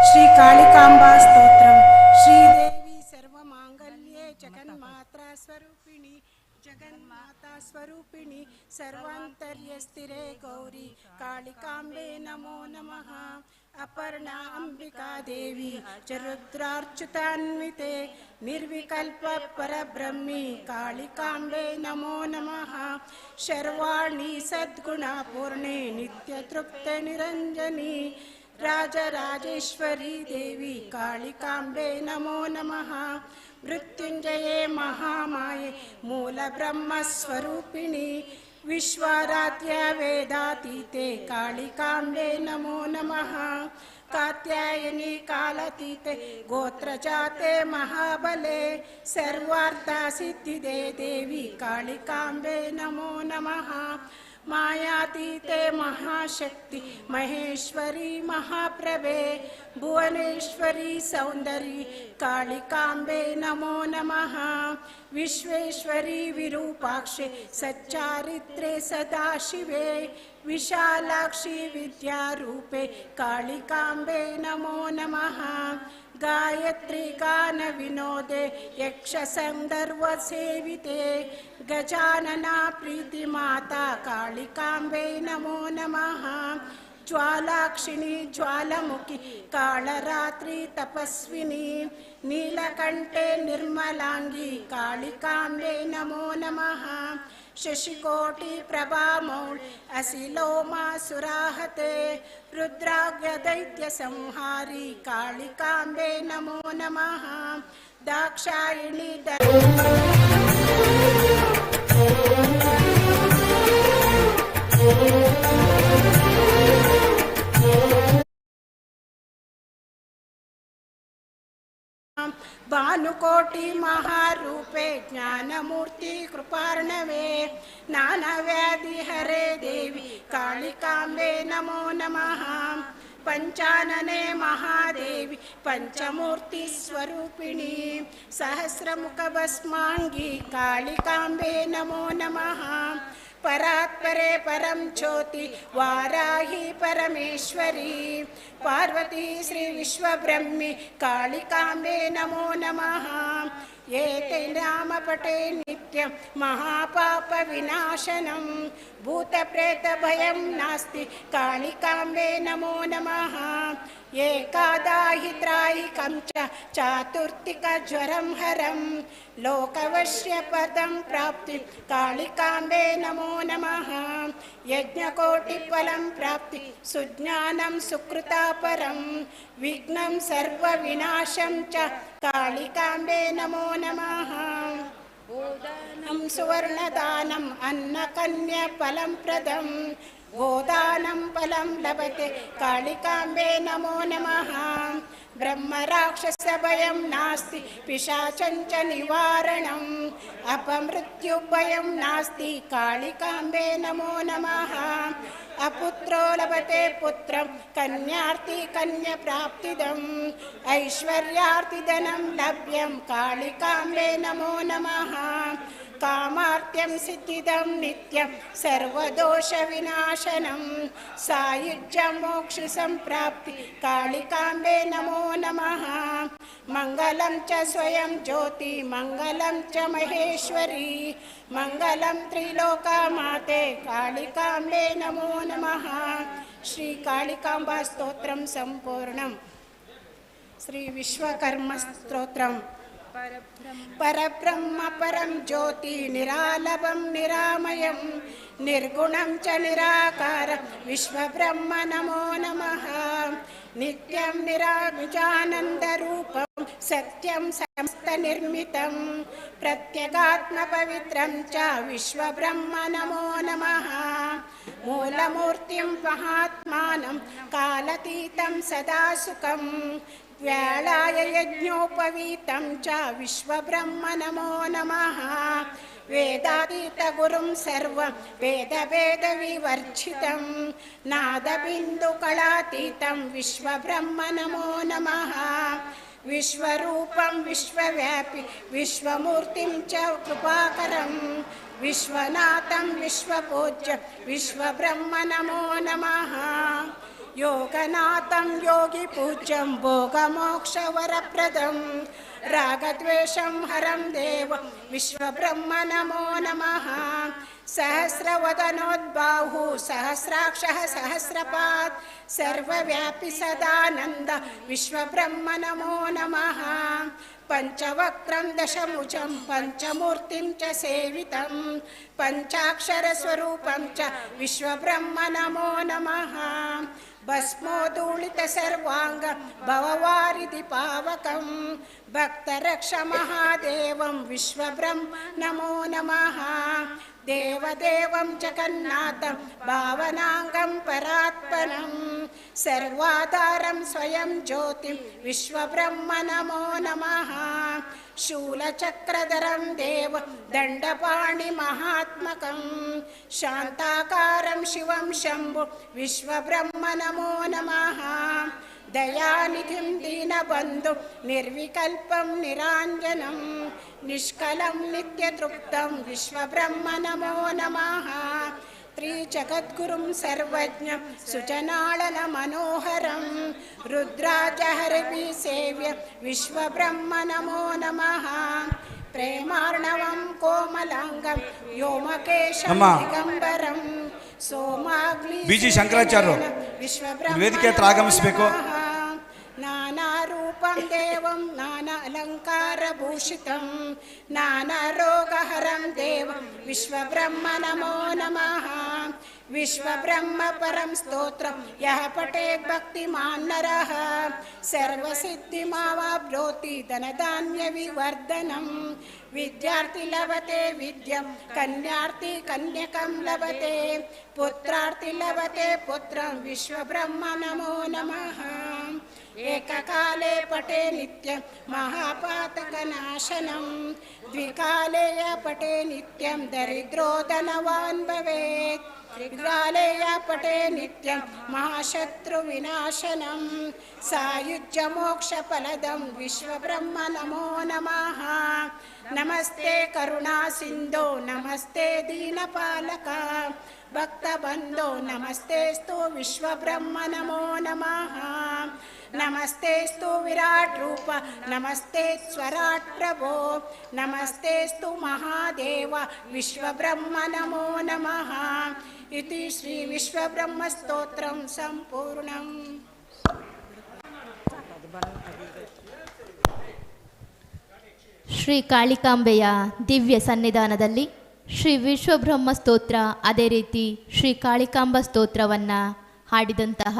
S11: ಶ್ರೀ ಕಾಳಿಕಾಂಬಾ ಸ್ತೋತ್ರಂ. ಶ್ರೀದೇವಿ ಸರ್ವಮಾಂಗಲ್ಯೆ ಜಗನ್ಮಾತಾ ಸ್ವರೂಪಿಣಿ ಜಗನ್ಮಾತಾ ಸ್ವರೂಪಿಣಿ ಸರ್ವಾಂತರ್ಯ ಸ್ಥಿರೇ ಗೌರಿ ಕಾಳಿಕಾಂಬೆ ನಮೋ ನಮಃ. ಅಪರ್ಣಾ ಅಂಬಿಕಾ ದೇವಿ ಚ ರುದ್ರಾರ್ಚುತಾನ್ವಿತೆ ನಿರ್ವಿಕಲ್ಪ ಪರಬ್ರಹ್ಮಿ ಕಾಳಿಕಾಂಬೆ ನಮೋ ನಮಃ. ಶರ್ವಾಣಿ ಸದ್ಗುಣ ಪೂರ್ಣೆ ನಿತ್ಯ ತೃಪ್ತ ನಿರಂಜನಿ ರಾಜರಾಜೇಶ್ವರಿ ದೇವಿ ಕಾಳಿಕಾಂಬೆ ನಮೋ ನಮಃ. ಮೃತ್ಯುಂಜಯೇ ಮಹಾಮಾಯೆ ಮೂಲ ಬ್ರಹ್ಮ ಸ್ವರೂಪಿಣಿ ವಿಶ್ವಾರಾಧ್ಯ ವೇದಾತೀತೆ ಕಾಳಿಕಾಂಬೆ ನಮೋ ನಮಃ. ಕಾತ್ಯಾಯನಿ ಕಾಲತೀತೆ ಗೋತ್ರಜಾತೆ ಮಹಾಬಲೆ ಸರ್ವಾರ್ಥ ಸಿದ್ಧಿದೆ ದೇವಿ ಕಾಳಿಕಾಂಬೆ ನಮೋ ನಮಃ. ಮಾಯಾತೀತೆ ಮಹಾಶಕ್ತಿ ಮಹೇಶ್ವರಿ ಮಹಾಪ್ರಭೆ ಭುವನೇಶ್ವರಿ ಸೌಂದರ್ಯ ಕಾಳಿಕಾಂಬೆ ನಮೋ ನಮಃ. ವಿಶ್ವೇಶ್ವರಿ ವಿರೂಪಾಕ್ಷೆ ಸಚ್ಚಾರಿತ್ರೆ ಸದಾಶಿವೆ ವಿಶಾಲಾಕ್ಷಿ ವಿದ್ಯಾರೂಪೆ ಕಾಳಿಕಾಂಬೆ ನಮೋ ನಮಃ. ಗಾಯತ್ರಿ ಗಾನ ವಿನೋದೆ ಯಕ್ಷ ಸಂದರ್ವ ಸೇವಿತೆ ಗಜಾನನ ಪ್ರೀತಿ ಮಾತಾ ಕಾಳಿಕಾಂಬೆ ನಮೋ ನಮಃ. ಜ್ವಾಲಾಕ್ಷಿಣಿ ಜ್ವಾಲಮುಖಿ ಕಾಳರಾತ್ರಿ ತಪಸ್ವಿನಿ ನೀಲಕಂಠೆ ನಿರ್ಮಲಾಂಗಿ ಕಾಳಿಕಾಂಬೆ ನಮೋ ನಮಃ. ಶಶಿಕೋಟಿ ಪ್ರಭಾಮೌಳ್ ಅಸಿಲೋಮಾಸುರಾಹತೆ ರುದ್ರಾಗ್ಯ ದೈತ್ಯ ಸಂಹಾರಿ ಕಾಳಿಕಾಂಬೆ ನಮೋ ನಮಃ. ದಾಕ್ಷಾಯಿಣಿ ಭಾನುಕೋಟಿ ಮಹಾರೂಪೆ ಜ್ಞಾನಮೂರ್ತಿ ಕೃಪಾರ್ಣವೇ ನಾನವ್ಯಾಧಿ ಹರೇ ದೇವಿ ಕಾಳಿಕಾಂಬೆ ನಮೋ ನಮಃ. ಪಂಚಾನನೆ ಮಹಾದೇವಿ ಪಂಚಮೂರ್ತಿ ಸ್ವರೂಪಿಣಿ ಸಹಸ್ರಮುಖ ಭಸ್ಮಾಂಗಿ ಕಾಳಿಕಾಂಬೆ ನಮೋ ನಮಃ. ಪರಾತ್ಪರೆ ಪರಂ ಜ್ಯೋತಿ ವಾರಾಹಿ ಪರಮೇಶ್ವರಿ ಪಾರ್ವತಿ ಶ್ರೀ ವಿಶ್ವಬ್ರಹ್ಮಿ ಕಾಳಿಕಾಂಬೆ ನಮೋ ನಮಃ. ಏತೆ ನಾಮ ಪಟೇ ನಿತ್ಯಂ ಮಹಾಪಾಪ ವಿನಾಶನಂ ಭೂತ ಪ್ರೇತ ಭಯಂ ನಾಸ್ತಿ ಕಾಳಿಕಾಂಬೆ ನಮೋ ನಮಃ. ಏಕಾದಾಹಿ ತ್ರಾಹಿ ಕಂಚ ಚಾತುರ್ತಿಕ ಜ್ವರಂ ಹರಂ ಲೋಕವಶ್ಯ ಪದಂ ಪ್ರಾಪ್ತಿ ಕಾಳಿಕಾಂಬೆ ನಮೋ ನಮಃ. ಯಜ್ಞಕೋಟಿ ಫಲಂ ಪ್ರಾಪ್ತಿ ಸುಜ್ಞಾನಂ ಸುಕೃತಾ ಪರಂ ವಿಘ್ನಂ ಸರ್ವ ವಿನಾಶಂ ಚ ಕಾಳಿಕಾಂಬೆ ನಮೋ ನಮಃ. ಸುವರ್ಣದಾನಂ ಅನ್ನಕನ್ಯ ಫಲಂ ಪ್ರದಂ ಗೋದಾನಂ ಫಲಂ ಲಭತೆ ಕಾಳಿಕಾಂಬೆ ನಮೋ ನಮಃ. ಬ್ರಹ್ಮರಾಕ್ಷಸ ಭಯಂ ನಾಸ್ತಿ ಪಿಶಾಚಂಚ ನಿವಾರಣಂ ಅಪಮೃತ್ಯು ಭಯಂ ನಾಸ್ತಿ ಕಾಳಿಕಾಂಬೆ ನಮೋ ನಮಃ. ಅಪುತ್ರೋ ಲಭತೆ ಪುತ್ರಂ ಕನ್ಯಾರ್ಥಿ ಕನ್ಯಾ ಪ್ರಾಪ್ತಿದಂ ಐಶ್ವರ್ಯಾರ್ಥಿ ಧನಂ ಲಭ್ಯಂ ಕಾಳಿಕಾಂಬೆ ನಮೋ ನಮಃ. ಕಾಮಾರ್ಥ್ಯಂ ಸಿದ್ಧಿದಂ ನಿತ್ಯಂ ಸರ್ವದೋಷ ವಿನಾಶನಂ ಸಾಯುಜ್ಯ ಮೋಕ್ಷ ಸಂಪ್ರಾಪ್ತಿ ಕಾಳಿಕಾಂಬೆ ನಮೋ ನಮಃ. ಮಂಗಲಂ ಚ ಸ್ವಯಂ ಜ್ಯೋತಿ ಮಂಗಲಂ ಚ ಮಹೇಶ್ವರಿ ಮಂಗಲಂ ತ್ರಿಲೋಕ ಮಾತೆ ಕಾಳಿಕಾಂಬೆ ನಮೋ ನಮಃ. ಶ್ರೀ ಕಾಳಿಕಾಂಬಾ ಸ್ತೋತ್ರಂ ಸಂಪೂರ್ಣಂ. ಶ್ರೀ ವಿಶ್ವಕರ್ಮ ಸ್ತೋತ್ರಂ. ಪರಬ್ರಹ್ಮ ಪರಂ ಜ್ಯೋತಿ ನಿರಾಲಭಂ ನಿರಾಮಯಂ ನಿರ್ಗುಣಂ ಚ ನಿರಾಕಾರ ವಿಶ್ವಬ್ರಹ್ಮ ನಮೋ ನಮಃ. ನಿತ್ಯಂ ನಿರಾಮಿಜಾನಂದ ರೂಪಂ ಸತ್ಯಂ ಸಮಸ್ತ ನಿರ್ಮಿತಂ ಪ್ರತ್ಯಗಾತ್ಮ ಪವಿತ್ರಂ ಚ ವಿಶ್ವಬ್ರಹ್ಮ ನಮೋ ನಮಃ. ಮೂಲಮೂರ್ತಿಂ ಮಹಾತ್ಮಾನಂ ಕಾಲತೀತಂ ಸದಾ ಸುಖಂ ವ್ಯಾಳಾಯ ಯಜ್ಞೋಪವೀತಂ ಚ ವಿಶ್ವಬ್ರಹ್ಮ ನಮೋ ನಮಃ. ವೇದಾತೀತ ಗುರುಂ ಸರ್ವಂ ವೇದ ವೇದ ವಿವರ್ಜಿತಂ ನಾದಬಿಂದು ಕಳಾತೀತಂ ವಿಶ್ವಬ್ರಹ್ಮ ನಮೋ ನಮಃ. ವಿಶ್ವರೂಪಂ ವಿಶ್ವವ್ಯಾಪಿ ವಿಶ್ವಮೂರ್ತಿಂ ಚ ಕೃಪಾಕರಂ विश्वनाथं विश्वपूज्य विश्वब्रह्म नमो नमः योगनाथं योगिपूज्यं भोगमोक्षवरप्रदं रागद्वेषं हरं देव विश्वब्रह्म नमो नमः सहस्रवदनोद्बाहु सहस्राक्षः सहस्रपात् सर्वव्यापि सदानन्द विश्वब्रह्म नमो नमः पंचवक्त्रं दशमुखं पंचमूर्तिं च सेवितं पंचाक्षरस्वरूपं च विश्वब्रह्म नमो नमः भस्मोद्धूलितसर्वाङ्ग भववारिधिपावकं भक्तरक्षमहादेवं विश्वब्रह्म नमो नमः देवदेवं जगन्नाथं भावनाङ्गं परात्परं सर्वाधारं स्वयं ज्योतिं विश्वब्रह्म नमो नमः शूलचक्रधरं देव दण्डपाणिमहात्मकं शान्ताकारं शिवं शम्भु विश्वब्रह्म नमो नमः दयानिधिं दीनबन्धु निर्विकल्पं निराञ्जनं निष्कलं नित्यतृप्तं विश्वब्रह्म नमो नमः त्रिजगद्गुरुं सर्वज्ञं सुजनाळनमनोहरं रुद्राजहरविसेव्य विश्वब्रह्म नमो नमः प्रेमार्णवं कोमलांगं व्योमकेशं दिगंबरं सोमाग्नि
S2: ಬಿಜಿ ಶಂಕರಾಚಾರ್ಯರು ವೇದಿಕೆ ಹತ್ರ ಆಗಮಿಸಬೇಕು.
S11: नानारूपं देवं नाना अलङ्कारभूषितं नानारोगहरं देवं विश्वब्रह्म नमो नमः विश्वब्रह्म परं स्तोत्रं यः पठेत् भक्तिमान् नरः सर्वसिद्धिमावाप्नोति धनधान्यविवर्धनं विद्यार्थी लभते विद्यां कन्यार्थी कन्यकं लभते पुत्रार्थी लभते पुत्रं विश्वब्रह्म नमो नमः एककाले पठे नित्यं महापातकनाशनं द्विकाले य पठे नित्यं दरिद्रो धनवान् भवेत् त्रिकाले य पठे नित्यं महाशत्रुविनाशनं सायुज्यमोक्षफलदं विश्वब्रह्म नमो नमः नमस्ते करुणासिन्धो नमस्ते दीनपालक भक्तबन्धो नमस्तेस्तु विश्वब्रह्म नमो नमः नमस्तेस्तु विराट रूप नमस्ते स्वराट प्रभो नमस्तेस्तु महादेव विश्वब्रह्म नमो नमः इति श्री विश्वब्रह्म स्तोत्रं संपूर्णम्
S8: ಶ್ರೀ ಕಾಳಿಕಾಂಬೆಯ ದಿವ್ಯ ಸನ್ನಿಧಾನದಲ್ಲಿ ಶ್ರೀ ವಿಶ್ವಬ್ರಹ್ಮ ಸ್ತೋತ್ರ ಅದೇ ರೀತಿ ಶ್ರೀ ಕಾಳಿಕಾಂಬ ಸ್ತೋತ್ರವನ್ನು ಹಾಡಿದಂತಹ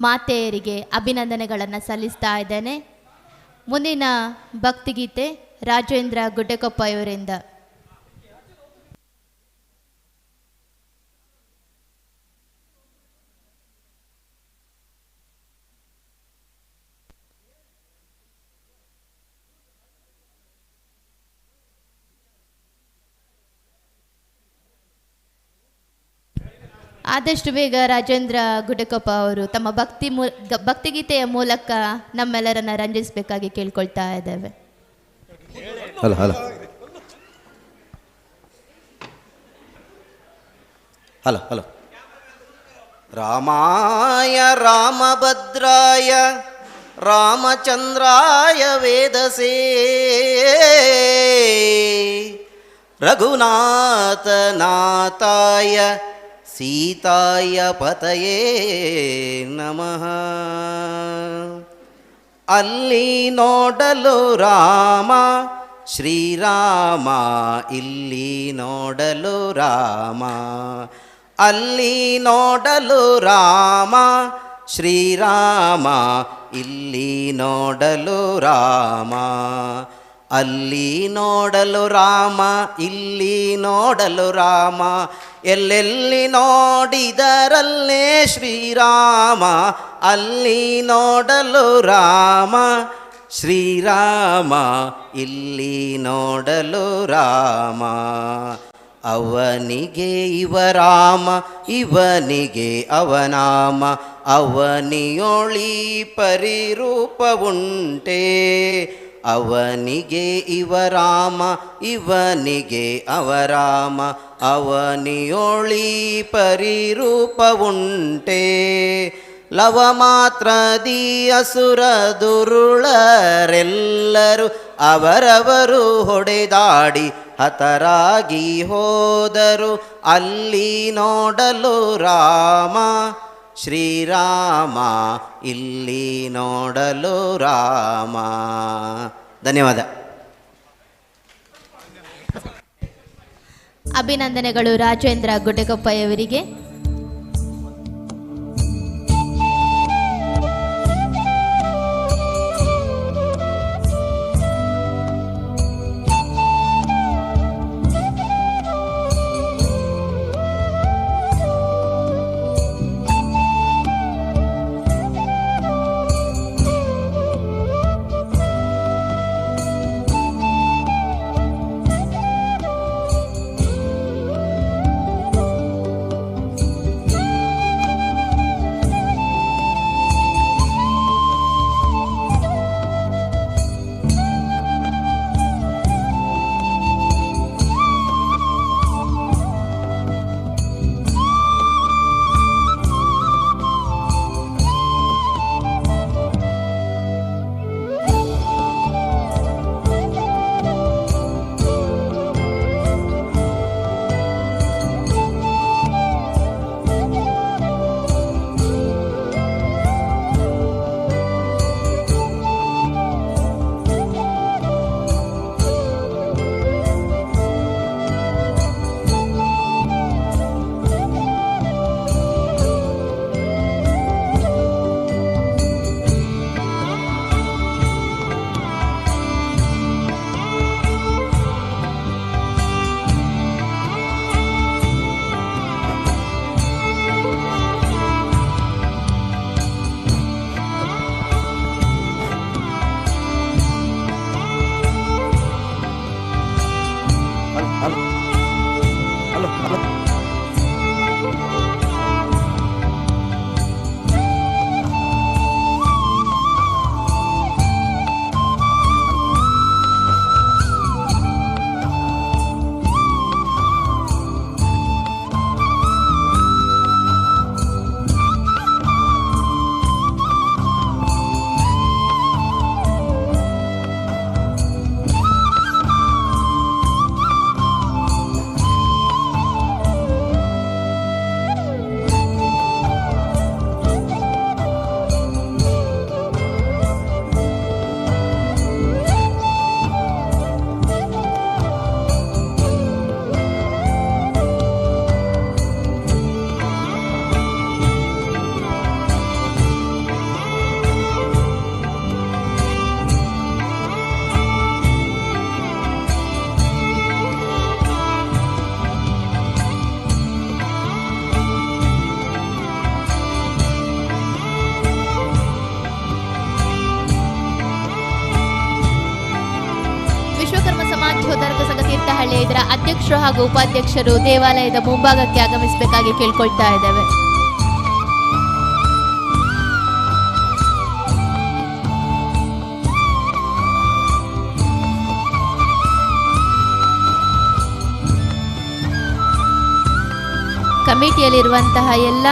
S8: ಮಾತೆಯರಿಗೆ ಅಭಿನಂದನೆಗಳನ್ನು ಸಲ್ಲಿಸ್ತಾ ಇದ್ದೇನೆ. ಮುಂದಿನ ಭಕ್ತಿಗೀತೆ ರಾಜೇಂದ್ರ ಗುಡ್ಡೆಕೊಪ್ಪ ಇವರಿಂದ. ಆದಷ್ಟು ಬೇಗ ರಾಜೇಂದ್ರ ಗುಡ್ಡೆಕೊಪ್ಪ ಅವರು ತಮ್ಮ ಭಕ್ತಿಗೀತೆಯ ಮೂಲಕ ನಮ್ಮೆಲ್ಲರನ್ನ ರಂಜಿಸಬೇಕಾಗಿ ಕೇಳ್ಕೊಳ್ತಾ ಇದ್ದೇವೆ.
S12: ಹಲೋ ಹಲೋ ಹಲೋ ಹಲೋ ರಾಮಾಯ ರಾಮಭದ್ರಾಯ ರಾಮಚಂದ್ರಾಯ ವೇದಸೇ ರಘುನಾಥನಾಥಾಯ ಸೀತಾಯ ಪತಯೇ ನಮಃ. ಅಲ್ಲಿ ನೋಡಲು ರಾಮ ಶ್ರೀರಾಮ, ಇಲ್ಲಿ ನೋಡಲು ರಾಮ, ಅಲ್ಲಿ ನೋಡಲು ರಾಮ ಶ್ರೀರಾಮ, ಇಲ್ಲಿ ನೋಡಲು ರಾಮ, ಅಲ್ಲಿ ನೋಡಲು ರಾಮ, ಇಲ್ಲಿ ನೋಡಲು ರಾಮ, ಎಲ್ಲೆಲ್ಲಿ ನೋಡಿದರಲ್ಲೇ ಶ್ರೀರಾಮ, ಅಲ್ಲಿ ನೋಡಲು ರಾಮ ಶ್ರೀರಾಮ, ಇಲ್ಲಿ ನೋಡಲು ರಾಮ. ಅವನಿಗೆ ಇವರಾಮ, ಇವನಿಗೆ ಅವನಾಮ, ಅವನಿಯೊಳಿ ಪರಿರೂಪವುಂಟೆ, ಅವನಿಗೆ ಇವರಾಮ ಇವನಿಗೆ ಅವರಾಮ ಅವನಿಯೊಳಿ ಪರಿರೂಪ ಉಂಟೆ ಲವ ಮಾತ್ರದಿ ಅಸುರ ದುರುಳರೆಲ್ಲರೂ ಅವರವರು ಹೊಡೆದಾಡಿ ಹತರಾಗಿ ಹೋದರು ಅಲ್ಲಿ ನೋಡಲು ರಾಮ ಶ್ರೀರಾಮ ಇಲ್ಲಿ ನೋಡಲು ರಾಮ. ಧನ್ಯವಾದ.
S8: ಅಭಿನಂದನೆಗಳು ರಾಜೇಂದ್ರ ಗುಡ್ಡೆಕೊಪ್ಪಯವರಿಗೆ. ಇದರ ಅಧ್ಯಕ್ಷರು ಹಾಗೂ ಉಪಾಧ್ಯಕ್ಷರು ದೇವಾಲಯದ ಮುಂಭಾಗಕ್ಕೆ ಆಗಮಿಸಬೇಕಾಗಿ ಕೇಳ್ಕೊಳ್ತಾ ಇದ್ದೇವೆ. ಕಮಿಟಿಯಲ್ಲಿರುವಂತಹ ಎಲ್ಲ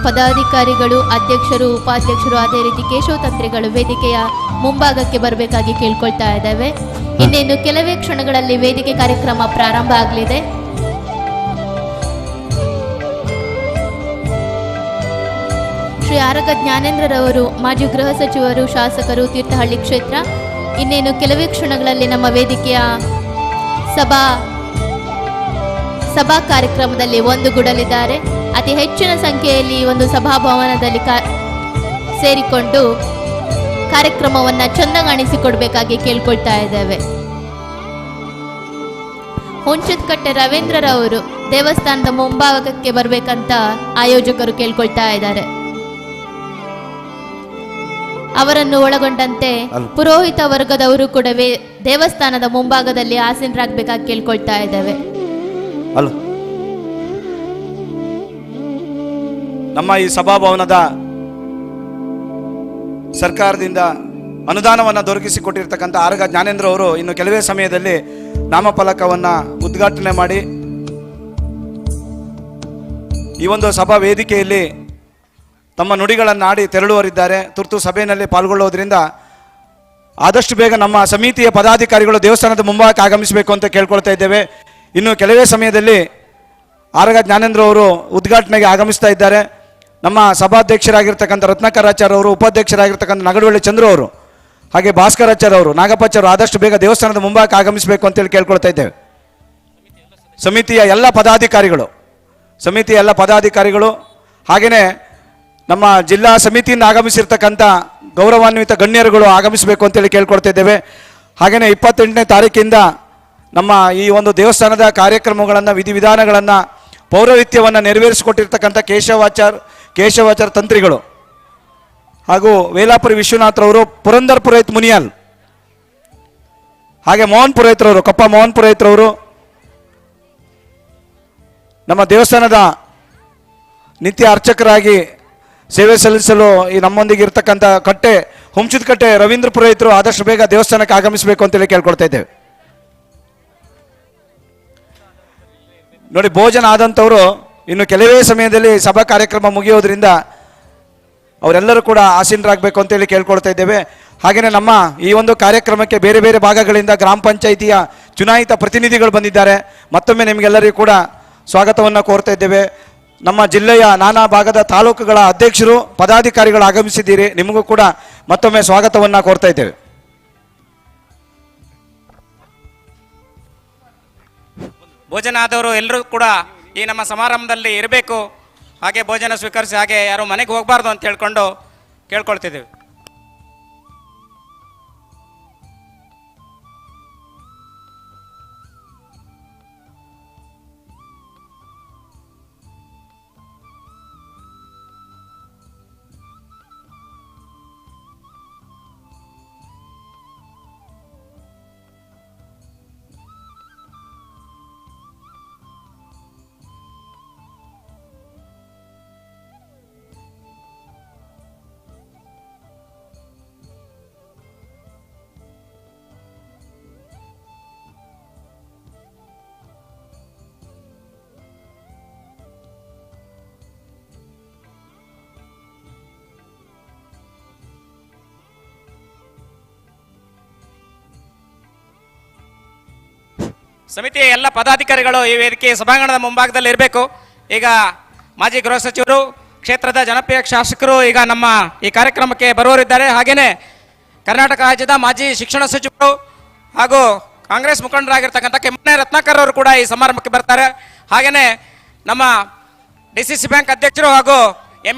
S8: ಪದಾಧಿಕಾರಿಗಳು, ಅಧ್ಯಕ್ಷರು, ಉಪಾಧ್ಯಕ್ಷರು, ಅದೇ ರೀತಿ ಕೇಶವ ತಂತ್ರಿಗಳು ವೇದಿಕೆಯ ಮುಂಭಾಗಕ್ಕೆ ಬರಬೇಕಾಗಿ ಕೇಳ್ಕೊಳ್ತಾ ಇದ್ದೇವೆ. ಇನ್ನೇನು ಕೆಲವೇ ಕ್ಷಣಗಳಲ್ಲಿ ವೇದಿಕೆ ಕಾರ್ಯಕ್ರಮ ಪ್ರಾರಂಭ ಆಗಲಿದೆ. ಶ್ರೀ ಆರಗ ಜ್ಞಾನೇಂದ್ರರವರು ಮಾಜಿ ಗೃಹ ಸಚಿವರು, ಶಾಸಕರು, ತೀರ್ಥಹಳ್ಳಿ ಕ್ಷೇತ್ರ ಇನ್ನೇನು ಕೆಲವೇ ಕ್ಷಣಗಳಲ್ಲಿ ನಮ್ಮ ವೇದಿಕೆಯ ಸಭಾ ಕಾರ್ಯಕ್ರಮದಲ್ಲಿ ಒಂದುಗೂಡಲಿದ್ದಾರೆ. ಅತಿ ಹೆಚ್ಚಿನ ಸಂಖ್ಯೆಯಲ್ಲಿ ಒಂದು ಸಭಾಭವನದಲ್ಲಿ ಸೇರಿಕೊಂಡು ಕಾರ್ಯಕ್ರಮವನ್ನು ಚೆಂದಗಾಣಿಸಿಕೊಡ್ಬೇಕಾಗಿ ಕೇಳ್ಕೊಳ್ತಾ ಇದ್ದೇವೆ. ಹುಂಚದಕಟ್ಟೆ ರವೀಂದ್ರರವರು ದೇವಸ್ಥಾನದ ಮುಂಭಾಗಕ್ಕೆ ಬರಬೇಕಂತ ಆಯೋಜಕರು ಕೇಳ್ಕೊಳ್ತಾ ಇದ್ದಾರೆ. ಅವರನ್ನು ಒಳಗೊಂಡಂತೆ ಪುರೋಹಿತ ವರ್ಗದವರು ಕೂಡ ದೇವಸ್ಥಾನದ ಮುಂಭಾಗದಲ್ಲಿ ಆಸೀನರಾಗಬೇಕಾಗಿ ಕೇಳ್ಕೊಳ್ತಾ ಇದ್ದೇವೆ.
S2: ನಮ್ಮ ಈ ಸಭಾಭವನದ ಸರ್ಕಾರದಿಂದ ಅನುದಾನವನ್ನು ದೊರಕಿಸಿಕೊಟ್ಟಿರ್ತಕ್ಕಂಥ ಆರಗ ಜ್ಞಾನೇಂದ್ರ ಅವರು ಇನ್ನು ಕೆಲವೇ ಸಮಯದಲ್ಲಿ ನಾಮಫಲಕವನ್ನು ಉದ್ಘಾಟನೆ ಮಾಡಿ ಈ ಒಂದು ಸಭಾ ವೇದಿಕೆಯಲ್ಲಿ ತಮ್ಮ ನುಡಿಗಳನ್ನಾಡಿ ತೆರಳುವರಿದ್ದಾರೆ. ತುರ್ತು ಸಭೆಯಲ್ಲಿ ಪಾಲ್ಗೊಳ್ಳುವುದರಿಂದ ಆದಷ್ಟು ಬೇಗ ನಮ್ಮ ಸಮಿತಿಯ ಪದಾಧಿಕಾರಿಗಳು ದೇವಸ್ಥಾನದ ಮುಂಭಾಗಕ್ಕೆ ಆಗಮಿಸಬೇಕು ಅಂತ ಕೇಳ್ಕೊಳ್ತಾ ಇದ್ದೇವೆ. ಇನ್ನು ಕೆಲವೇ ಸಮಯದಲ್ಲಿ ಆರಗ ಜ್ಞಾನೇಂದ್ರ ಅವರು ಉದ್ಘಾಟನೆಗೆ ಆಗಮಿಸ್ತಾ ಇದ್ದಾರೆ. ನಮ್ಮ ಸಭಾಧ್ಯಕ್ಷರಾಗಿರ್ತಕ್ಕಂಥ ರತ್ನಾಕರಾಚಾರ್ಯ ಅವರು, ಉಪಾಧ್ಯಕ್ಷರಾಗಿರ್ತಕ್ಕಂಥ ನಗಡವಳ್ಳಿ ಚಂದ್ರು ಅವರು, ಹಾಗೆ ಭಾಸ್ಕರಾಚಾರ್ಯ ಅವರು, ನಾಗಪ್ಪಾಚಾರ್ಯ ಆದಷ್ಟು ಬೇಗ ದೇವಸ್ಥಾನದ ಮುಂಭಾಗಕ್ಕೆ ಆಗಮಿಸಬೇಕು ಅಂತೇಳಿ ಕೇಳ್ಕೊಳ್ತಾ ಇದ್ದೇವೆ. ಸಮಿತಿಯ ಎಲ್ಲ ಪದಾಧಿಕಾರಿಗಳು ಹಾಗೆಯೇ ನಮ್ಮ ಜಿಲ್ಲಾ ಸಮಿತಿಯಿಂದ ಆಗಮಿಸಿರ್ತಕ್ಕಂಥ ಗೌರವಾನ್ವಿತ ಗಣ್ಯರುಗಳು ಆಗಮಿಸಬೇಕು ಅಂತೇಳಿ ಕೇಳ್ಕೊಳ್ತಾ ಇದ್ದೇವೆ. ಹಾಗೆಯೇ 28ನೇ ತಾರೀಕಿಂದ ನಮ್ಮ ಈ ಒಂದು ದೇವಸ್ಥಾನದ ಕಾರ್ಯಕ್ರಮಗಳನ್ನು, ವಿಧಿವಿಧಾನಗಳನ್ನು, ಪೌರೋಹಿತ್ಯವನ್ನು ನೆರವೇರಿಸಿಕೊಟ್ಟಿರ್ತಕ್ಕಂಥ ಕೇಶವಾಚಾರ ತಂತ್ರಿಗಳು ಹಾಗೂ ವೇಲಾಪುರಿ ವಿಶ್ವನಾಥ್ರವರು, ಪುರಂದರ್ ಪುರೋಹಿತ್ ಮುನಿಯಾಲ್, ಹಾಗೆ ಮೋಹನ್ ಪುರೋಹಿತ್ರವರು, ಕಪ್ಪ ಮೋಹನ್ ಪುರೋಹಿತ್ರವರು, ನಮ್ಮ ದೇವಸ್ಥಾನದ ನಿತ್ಯ ಅರ್ಚಕರಾಗಿ ಸೇವೆ ಸಲ್ಲಿಸಲು ಈ ನಮ್ಮೊಂದಿಗೆ ಇರ್ತಕ್ಕಂಥ ಹುಂಚಿದ ಕಟ್ಟೆ ರವೀಂದ್ರ ಪುರೋಹಿತರು ಆದಷ್ಟು ಬೇಗ ದೇವಸ್ಥಾನಕ್ಕೆ ಆಗಮಿಸಬೇಕು ಅಂತೇಳಿ ಕೇಳ್ಕೊಳ್ತಾ ಇದ್ದೇವೆ. ನೋಡಿ, ಭೋಜನ ಆದಂಥವರು ಇನ್ನು ಕೆಲವೇ ಸಮಯದಲ್ಲಿ ಸಭಾ ಕಾರ್ಯಕ್ರಮ ಮುಗಿಯೋದ್ರಿಂದ ಅವರೆಲ್ಲರೂ ಕೂಡ ಆಸೀನರಾಗಬೇಕು ಅಂತೇಳಿ ಕೇಳ್ಕೊಳ್ತಾ ಇದ್ದೇವೆ. ಹಾಗೆಯೇ ನಮ್ಮ ಈ ಒಂದು ಕಾರ್ಯಕ್ರಮಕ್ಕೆ ಬೇರೆ ಬೇರೆ ಭಾಗಗಳಿಂದ ಗ್ರಾಮ ಪಂಚಾಯಿತಿಯ ಚುನಾಯಿತ ಪ್ರತಿನಿಧಿಗಳು ಬಂದಿದ್ದಾರೆ. ಮತ್ತೊಮ್ಮೆ ನಿಮಗೆಲ್ಲರಿಗೂ ಕೂಡ ಸ್ವಾಗತವನ್ನು ಕೋರ್ತಾ ಇದ್ದೇವೆ. ನಮ್ಮ ಜಿಲ್ಲೆಯ ನಾನಾ ಭಾಗದ ತಾಲೂಕುಗಳ ಅಧ್ಯಕ್ಷರು, ಪದಾಧಿಕಾರಿಗಳು ಆಗಮಿಸಿದ್ದೀರಿ. ನಿಮಗೂ ಕೂಡ ಮತ್ತೊಮ್ಮೆ ಸ್ವಾಗತವನ್ನು ಕೋರ್ತಾ ಇದ್ದೇವೆ.
S9: ಭೋಜನ ಆದವರು ಎಲ್ಲರೂ ಕೂಡ ಈ ನಮ್ಮ ಸಮಾರಂಭದಲ್ಲಿ ಇರಬೇಕು, ಹಾಗೆ ಭೋಜನ ಸ್ವೀಕರಿಸಿ ಹಾಗೆ ಯಾರು ಮನೆಗೆ ಹೋಗಬಾರ್ದು ಅಂತ ಹೇಳ್ಕೊಂಡು ಕೇಳ್ಕೊಳ್ತಿದ್ದೇವೆ. ಸಮಿತಿಯ ಎಲ್ಲ ಪದಾಧಿಕಾರಿಗಳು ಈ ವೇದಿಕೆ ಸಭಾಂಗಣದ ಮುಂಭಾಗದಲ್ಲಿ ಇರಬೇಕು. ಈಗ ಮಾಜಿ ಗೃಹ ಸಚಿವರು, ಕ್ಷೇತ್ರದ ಜನಪ್ರಿಯ ಶಾಸಕರು ಈಗ ನಮ್ಮ ಈ ಕಾರ್ಯಕ್ರಮಕ್ಕೆ ಬರುವವರಿದ್ದಾರೆ. ಹಾಗೆಯೇ ಕರ್ನಾಟಕ ರಾಜ್ಯದ ಮಾಜಿ ಶಿಕ್ಷಣ ಸಚಿವರು ಹಾಗೂ ಕಾಂಗ್ರೆಸ್ ಮುಖಂಡರಾಗಿರ್ತಕ್ಕಂಥ ಕೆಮ್ಮನೆ ರತ್ನಾಕರ್ ಅವರು ಕೂಡ ಈ ಸಮಾರಂಭಕ್ಕೆ ಬರ್ತಾರೆ. ಹಾಗೆಯೇ ನಮ್ಮ DCC ಬ್ಯಾಂಕ್ ಅಧ್ಯಕ್ಷರು ಹಾಗೂ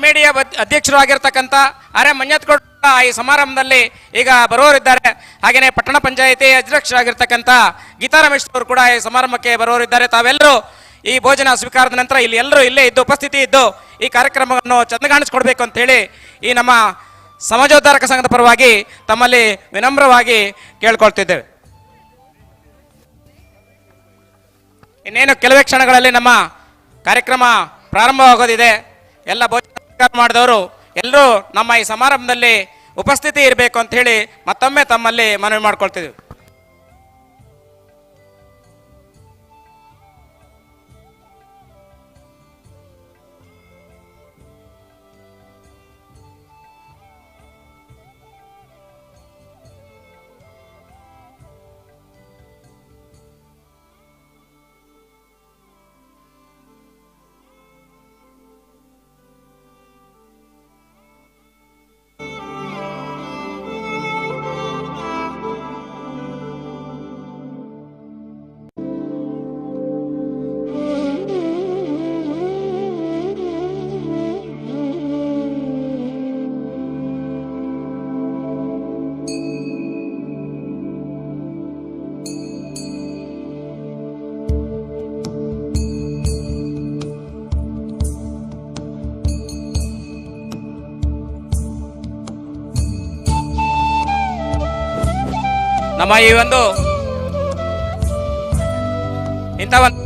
S9: MAD ಅಧ್ಯಕ್ಷರು ಆಗಿರ್ತಕ್ಕಂಥ ಆರ್.ಎಂ. ಮಂಜತ್ಗೌಡ ಈ ಸಮಾರಂಭದಲ್ಲಿ ಈಗ ಬರುವವರಿದ್ದಾರೆ. ಹಾಗೆಯೇ ಪಟ್ಟಣ ಪಂಚಾಯಿತಿ ಅಧ್ಯಕ್ಷರಾಗಿರ್ತಕ್ಕಂಥ ಗೀತಾ ರಮೇಶ್ ಅವರು ಕೂಡ ಈ ಸಮಾರಂಭಕ್ಕೆ ಬರುವವರಿದ್ದಾರೆ. ತಾವೆಲ್ಲರೂ ಈ ಭೋಜನ ಸ್ವೀಕಾರದ ನಂತರ ಇಲ್ಲಿ ಎಲ್ಲರೂ ಇಲ್ಲೇ ಇದ್ದು ಉಪಸ್ಥಿತಿ ಇದ್ದು ಈ ಕಾರ್ಯಕ್ರಮವನ್ನು ಚಂದಗಾಣಿಸ್ಕೊಡ್ಬೇಕು ಅಂತ ಹೇಳಿ ಈ ನಮ್ಮ ಸಮಾಜೋದ್ಧಾರಕ ಸಂಘದ ಪರವಾಗಿ ತಮ್ಮಲ್ಲಿ ವಿನಮ್ರವಾಗಿ ಕೇಳ್ಕೊಳ್ತಿದ್ದೇವೆ. ಇನ್ನೇನು ಕೆಲವೇ ಕ್ಷಣಗಳಲ್ಲಿ ನಮ್ಮ ಕಾರ್ಯಕ್ರಮ ಪ್ರಾರಂಭವಾಗೋದಿದೆ. ಎಲ್ಲ ಭೋಜನ ಸ್ವೀಕಾರ ಮಾಡಿದವರು ಎಲ್ಲರೂ ನಮ್ಮ ಈ ಸಮಾರಂಭದಲ್ಲಿ ಉಪಸ್ಥಿತಿ ಇರಬೇಕು ಅಂತ ಹೇಳಿ ಮತ್ತೊಮ್ಮೆ ತಮ್ಮಲ್ಲಿ ಮನವಿ ಮಾಡ್ಕೊಳ್ತಿದ್ದೀವಿ. ನಮ್ಮ ಈ ಒಂದು ಇಂಥ ಒಂದು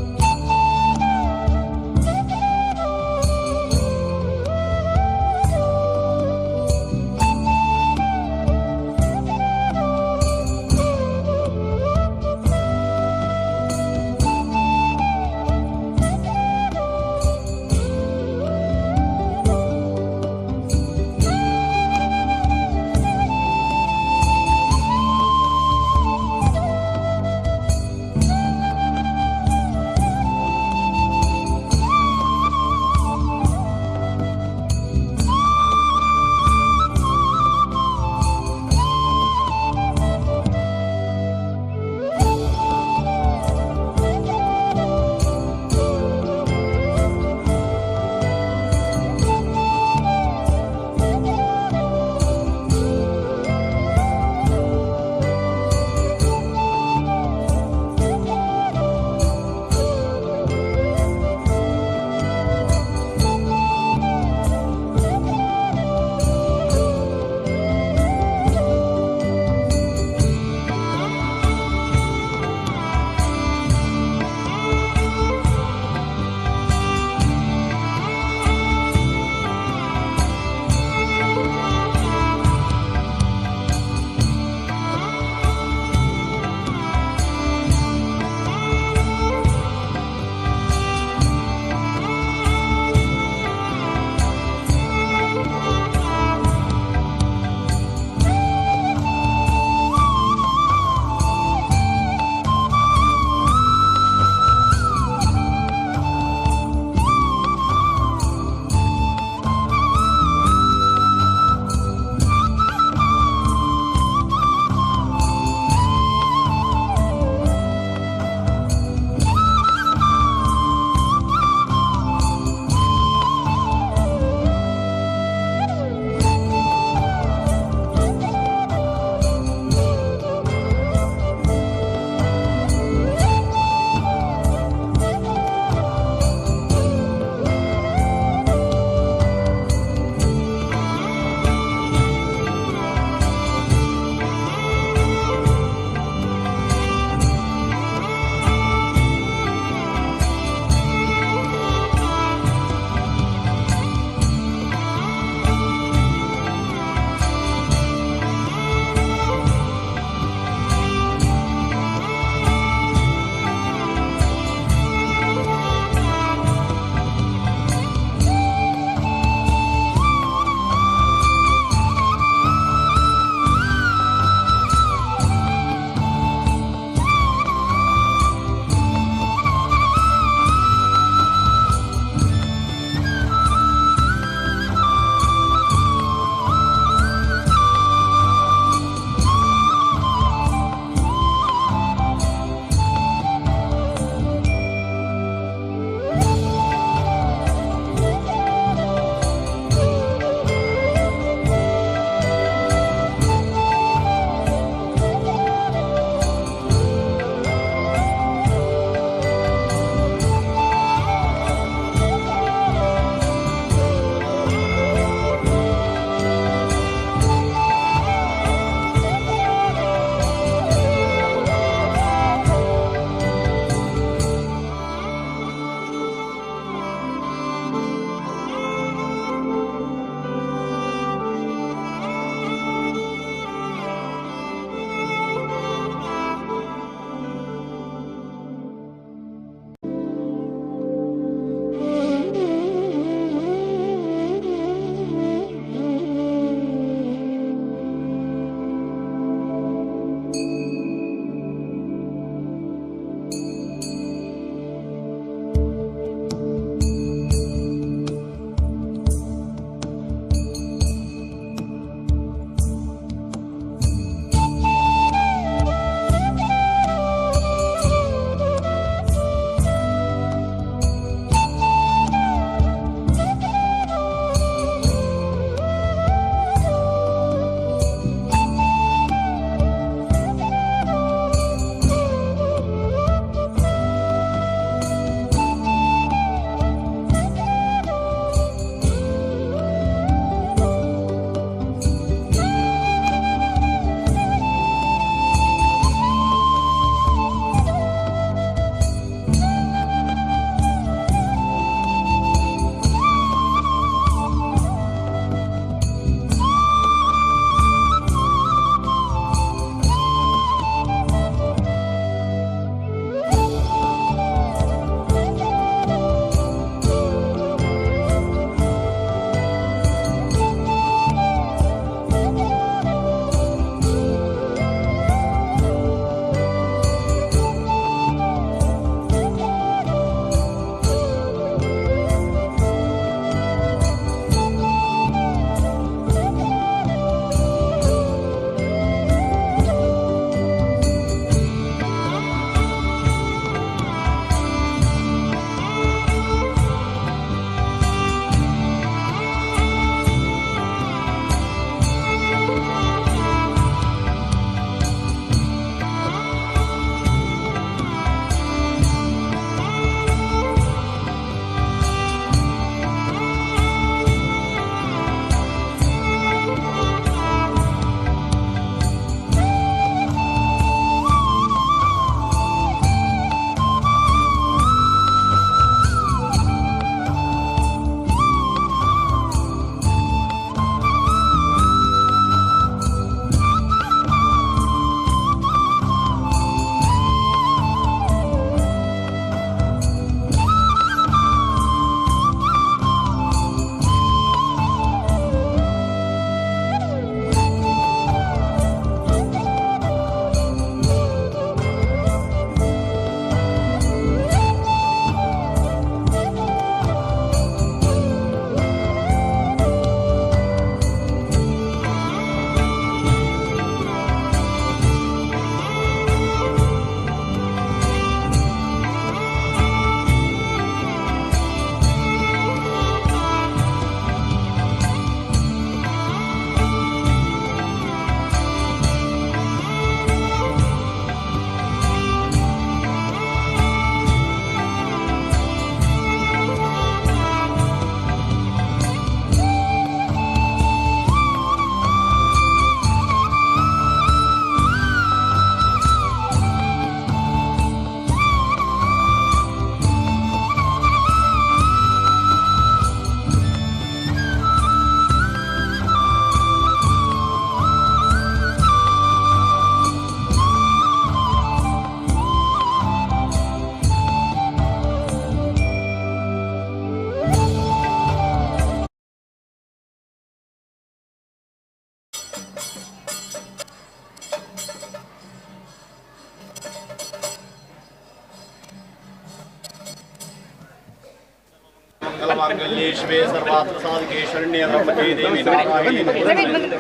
S13: ಮಂಗಲಮಾಂಗಲ್ಯೇ ಶಿವೆ ಸರ್ವಾರ್ಥ ಸಾಧಿಕೆ ಶರಣ್ಯೇ ತ್ರ್ಯಂಬಕೆ ದೇವಿ ನಾರಾಯಣಿ ನಮೋಸ್ತುತೆ.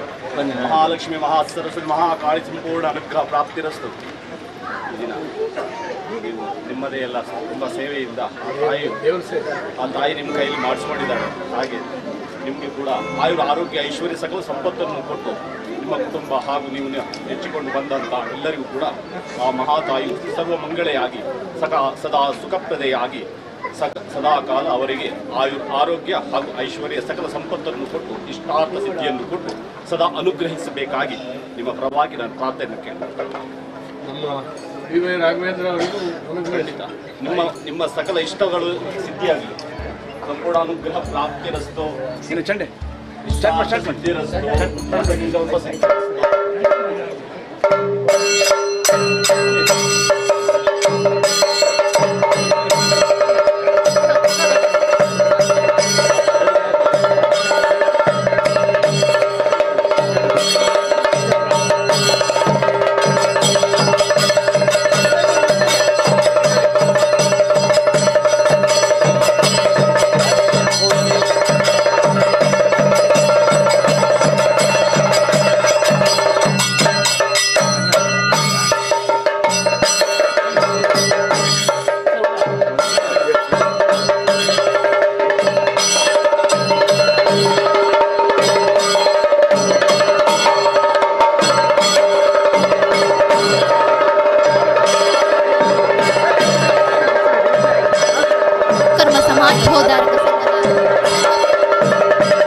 S13: ಮಹಾಲಕ್ಷ್ಮಿ ಮಹಾಸರಸ್ವತಿ ಮಹಾಕಾಳಿ ಸಂಪೂರ್ಣ ಅನುಗ್ರಹ ಪ್ರಾಪ್ತಿರಸ್ತು. ಈ ದಿನ ನೀವು ನಿಮ್ಮದೇ ಎಲ್ಲ ತುಂಬ ಸೇವೆಯಿಂದ ಆ ತಾಯಿ ನಿಮ್ಮ ಕೈಯಲ್ಲಿ ಮಾಡಿಸ್ಕೊಂಡಿದ್ದಾಳೆ. ಹಾಗೆ ನಿಮಗೆ ಕೂಡ ಆರೋಗ್ಯ ಐಶ್ವರ್ಯ ಸಕಲ ಸಂಪತ್ತನ್ನು ಕೊಟ್ಟು ನಿಮ್ಮ ಕುಟುಂಬ ಹಾಗೂ ನೀವು ಹೆಚ್ಚಿಕೊಂಡು ಬಂದಂಥ ಎಲ್ಲರಿಗೂ ಕೂಡ ಆ ಮಹಾತಾಯಿ ಸರ್ವಮಂಗಳೆಯಾಗಿ ಸದಾ ಸುಖಪ್ರದೆಯಾಗಿ ಸದಾ ಕಾಲ ಅವರಿಗೆ ಆರೋಗ್ಯ ಹಾಗೂ ಐಶ್ವರ್ಯ ಸಕಲ ಸಂಪತ್ತನ್ನು ಕೊಟ್ಟು ಇಷ್ಟಾರ್ಥ ಸಿದ್ಧಿಯನ್ನು ಕೊಟ್ಟು ಸದಾ ಅನುಗ್ರಹಿಸಬೇಕಾಗಿ ನಿಮ್ಮ ಪರವಾಗಿ ನಾನು ಪ್ರಾರ್ಥನೆ ಕೇಳ್ತೇನೆ. ನಿಮ್ಮ ಸಕಲ ಇಷ್ಟಗಳು ಸಿದ್ಧಿಯಾಗಲಿ, ಸಂಪೂರ್ಣ ಅನುಗ್ರಹ ಪ್ರಾಪ್ತಿರಸ್ತು. ಸಿದ್ಧಿರಸ್ತು.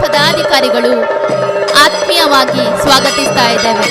S8: ಪದಾಧಿಕಾರಿಗಳು ಆತ್ಮೀಯವಾಗಿ ಸ್ವಾಗತಿಸ್ತಾ ಇದ್ದೇವೆ.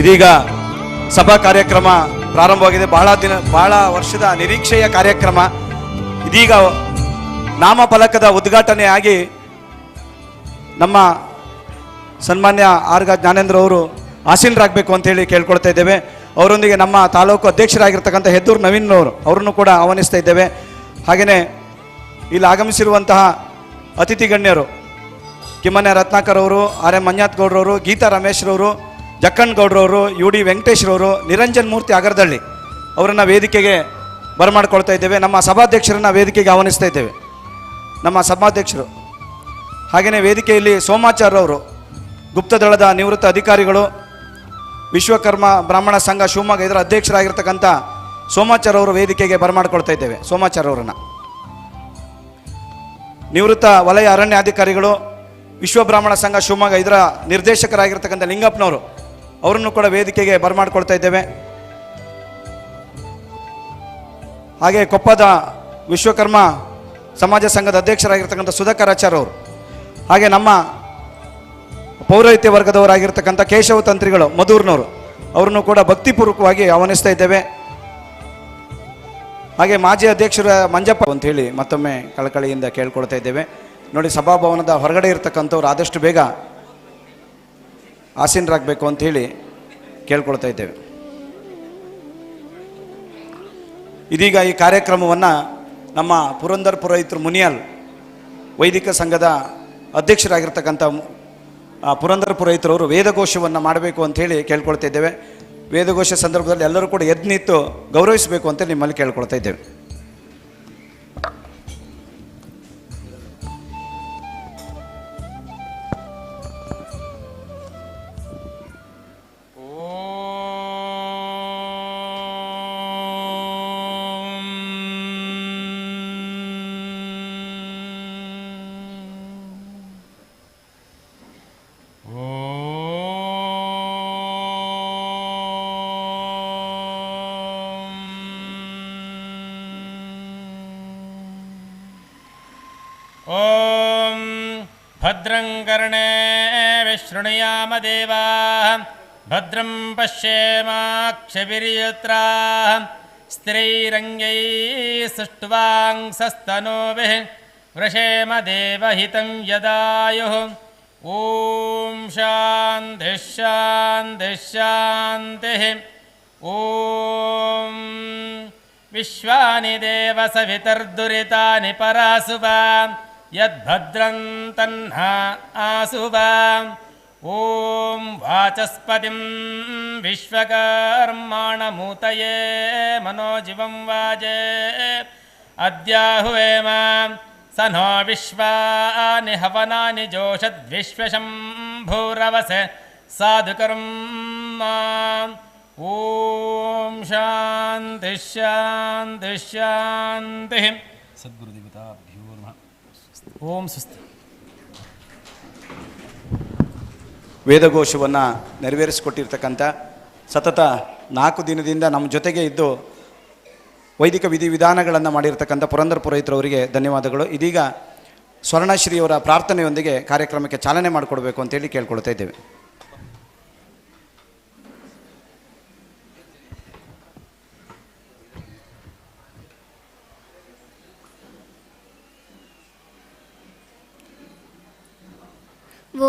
S2: ಇದೀಗ ಸಭಾ ಕಾರ್ಯಕ್ರಮ ಪ್ರಾರಂಭವಾಗಿದೆ. ಬಹಳ ವರ್ಷದ ನಿರೀಕ್ಷೆಯ ಕಾರ್ಯಕ್ರಮ. ಇದೀಗ ನಾಮಫಲಕದ ಉದ್ಘಾಟನೆ ಆಗಿ ನಮ್ಮ ಸನ್ಮಾನ್ಯ ಆರ್ಗ ಜ್ಞಾನೇಂದ್ರ ಅವರು ಆಸೀನರಾಗಬೇಕು ಅಂತ ಹೇಳಿ ಕೇಳ್ಕೊಳ್ತಾ ಇದ್ದೇವೆ. ಅವರೊಂದಿಗೆ ನಮ್ಮ ತಾಲೂಕು ಅಧ್ಯಕ್ಷರಾಗಿರ್ತಕ್ಕಂಥ ಹೆದ್ದೂರು ನವೀನ್ ಅವರು ಅವರನ್ನು ಕೂಡ ಆಹ್ವಾನಿಸ್ತಾ ಇದ್ದೇವೆ. ಹಾಗೆಯೇ ಇಲ್ಲಿ ಆಗಮಿಸಿರುವಂತಹ ಅತಿಥಿ ಗಣ್ಯರು ಕಿಮ್ಮನೆ ರತ್ನಾಕರ್ ಅವರು, ಆರ್ ಎಂ ಮಂಜಾತ್ ಗೌಡ್ರವರು, ಗೀತಾ ರಮೇಶ್ರವರು, ಜಕ್ಕಣ್ ಗೌಡ್ರವರು, ಯು ಡಿ ವೆಂಕಟೇಶ್ರವರು, ನಿರಂಜನ್ ಮೂರ್ತಿ ಅಗರದಳ್ಳಿ ಅವರನ್ನು ವೇದಿಕೆಗೆ ಬರಮಾಡ್ಕೊಳ್ತಾ ಇದ್ದೇವೆ. ನಮ್ಮ ಸಭಾಧ್ಯಕ್ಷರನ್ನು ವೇದಿಕೆಗೆ ಆಹ್ವಾನಿಸ್ತಾ ಇದ್ದೇವೆ. ನಮ್ಮ ಸಭಾಧ್ಯಕ್ಷರು ಹಾಗೆಯೇ ವೇದಿಕೆಯಲ್ಲಿ ಸೋಮಾಚಾರ್ಯವರು, ಗುಪ್ತದಳದ ನಿವೃತ್ತ ಅಧಿಕಾರಿಗಳು, ವಿಶ್ವಕರ್ಮ ಬ್ರಾಹ್ಮಣ ಸಂಘ ಶಿವಮೊಗ್ಗ ಇದರ ಅಧ್ಯಕ್ಷರಾಗಿರ್ತಕ್ಕಂಥ ಸೋಮಾಚಾರ್ಯ ಅವರು ವೇದಿಕೆಗೆ ಬರಮಾಡ್ಕೊಳ್ತಾ ಇದ್ದೇವೆ. ಸೋಮಾಚಾರ್ಯ ಅವರನ್ನು ನಿವೃತ್ತ ವಲಯ ಅರಣ್ಯಾಧಿಕಾರಿಗಳು, ವಿಶ್ವ ಬ್ರಾಹ್ಮಣ ಸಂಘ ಶಿವಮೊಗ್ಗ ಇದರ ನಿರ್ದೇಶಕರಾಗಿರ್ತಕ್ಕಂಥ ಲಿಂಗಪ್ಪನವರು ಅವರನ್ನು ಕೂಡ ವೇದಿಕೆಗೆ ಬರಮಾಡ್ಕೊಳ್ತಾ ಇದ್ದೇವೆ. ಹಾಗೆ ಕೊಪ್ಪದ ವಿಶ್ವಕರ್ಮ ಸಮಾಜ ಸಂಘದ ಅಧ್ಯಕ್ಷರಾಗಿರ್ತಕ್ಕಂಥ ಸುಧಾಕರ್ ಆಚಾರ್ಯ ಅವರು, ಹಾಗೆ ನಮ್ಮ ಪೌರಹಿತ್ಯ ವರ್ಗದವರಾಗಿರ್ತಕ್ಕಂಥ ಕೇಶವ ತಂತ್ರಿಗಳು ಮಧೂರ್ನವರು ಅವರನ್ನು ಕೂಡ ಭಕ್ತಿಪೂರ್ವಕವಾಗಿ ಆಹ್ವಾನಿಸ್ತಾ ಇದ್ದೇವೆ. ಹಾಗೆ ಮಾಜಿ ಅಧ್ಯಕ್ಷರ ಮಂಜಪ್ಪ ಅಂತ ಹೇಳಿ ಮತ್ತೊಮ್ಮೆ ಕಳಕಳಿಯಿಂದ ಕೇಳ್ಕೊಳ್ತಾ ಇದ್ದೇವೆ. ನೋಡಿ, ಸಭಾಭವನದ ಹೊರಗಡೆ ಇರ್ತಕ್ಕಂಥವ್ರು ಆದಷ್ಟು ಬೇಗ ಆಸೀನರಾಗಬೇಕು ಅಂತ ಹೇಳಿ ಕೇಳ್ಕೊಳ್ತಾ ಇದ್ದೇವೆ. ಇದೀಗ ಈ ಕಾರ್ಯಕ್ರಮವನ್ನು ನಮ್ಮ ಪುರಂದರ್ ಪುರೋಹಿತರು ಮುನಿಯಾಲ್ ವೈದಿಕ ಸಂಘದ ಅಧ್ಯಕ್ಷರಾಗಿರ್ತಕ್ಕಂಥ ಪುರಂದರ ಪುರೋಹಿತರವರು ವೇದಘೋಷವನ್ನು ಮಾಡಬೇಕು ಅಂಥೇಳಿ ಕೇಳ್ಕೊಳ್ತಾ ಇದ್ದೇವೆ. ವೇದಘೋಷ ಸಂದರ್ಭದಲ್ಲಿ ಎಲ್ಲರೂ ಕೂಡ ಎದ್ದು ನಿಂತು ಗೌರವಿಸಬೇಕು ಅಂತ ನಿಮ್ಮಲ್ಲಿ ಕೇಳ್ಕೊಳ್ತಾ ಇದ್ದೇವೆ.
S14: ಓಂ ಭದ್ರಂ ಕರ್ಣೇ ಶೃಣುಯಾಮ ದೇವಾಃ ಭದ್ರಂ ಪಶ್ಯೇಮಾಕ್ಷಭಿರ್ಯತ್ರಾಃ ಸ್ಥಿರೈರಂಗೈಃ ಸುಷ್ಠುವಾಂಸಸ್ತನೂಭಿಃ ವೃಷೇಮ ದೇವಹಿತಂ ಯದಾಯುಃ. ಓಂ ಶಾಂತಿಃ ಶಾಂತಿಃ ಶಾಂತಿಃ. ಓಂ ವಿಶ್ವಾನಿ ದೇವ ಸವಿತರ್ದುರಿತಾನಿ ಪರಾಸುವ ಯದ್ಭದ್ರಂ ತನ್ಹ ಆಸುವ. ಓಂ ವಾಚಸ್ಪತಿಂ ವಿಶ್ವಕರ್ಮಾಣಮೂತಯೇ ಮನೋಜಿವಂ ವಾಜೇ ಅದ್ಯಾಹುವೇಮ ಸ ನೋ ವಿಶ್ವಾನಿ ಹವನಾನಿ ಜೋಷದ್ವಿಶ್ವಶಂಭೂರವಸೆ ಸಾಧುಕರ್ಮ. ಓಂ ಶಾಂತಿ ಶಾಂತಿ ಶಾಂತಿ. ಸದ್ಗುರುದೇವತಾಭ್ಯೋ ನಮಃ. ಓಂ ಸ್ವಸ್ತಿ.
S2: ವೇದಘೋಷವನ್ನು ನೆರವೇರಿಸಿಕೊಟ್ಟಿರ್ತಕ್ಕಂಥ ಸತತ 4 ದಿನದಿಂದ ನಮ್ಮ ಜೊತೆಗೆ ಇದ್ದು ವೈದಿಕ ವಿಧಿವಿಧಾನಗಳನ್ನು ಮಾಡಿರ್ತಕ್ಕಂಥ ಪುರಂದರ ಪುರೋಹಿತರವರಿಗೆ ಧನ್ಯವಾದಗಳು. ಇದೀಗ ಸ್ವರ್ಣಶ್ರೀಯವರ ಪ್ರಾರ್ಥನೆಯೊಂದಿಗೆ ಕಾರ್ಯಕ್ರಮಕ್ಕೆ ಚಾಲನೆ ಮಾಡಿಕೊಡ್ಬೇಕು ಅಂತೇಳಿ ಕೇಳ್ಕೊಳ್ತಾ ಇದ್ದೇವೆ.
S15: ಓ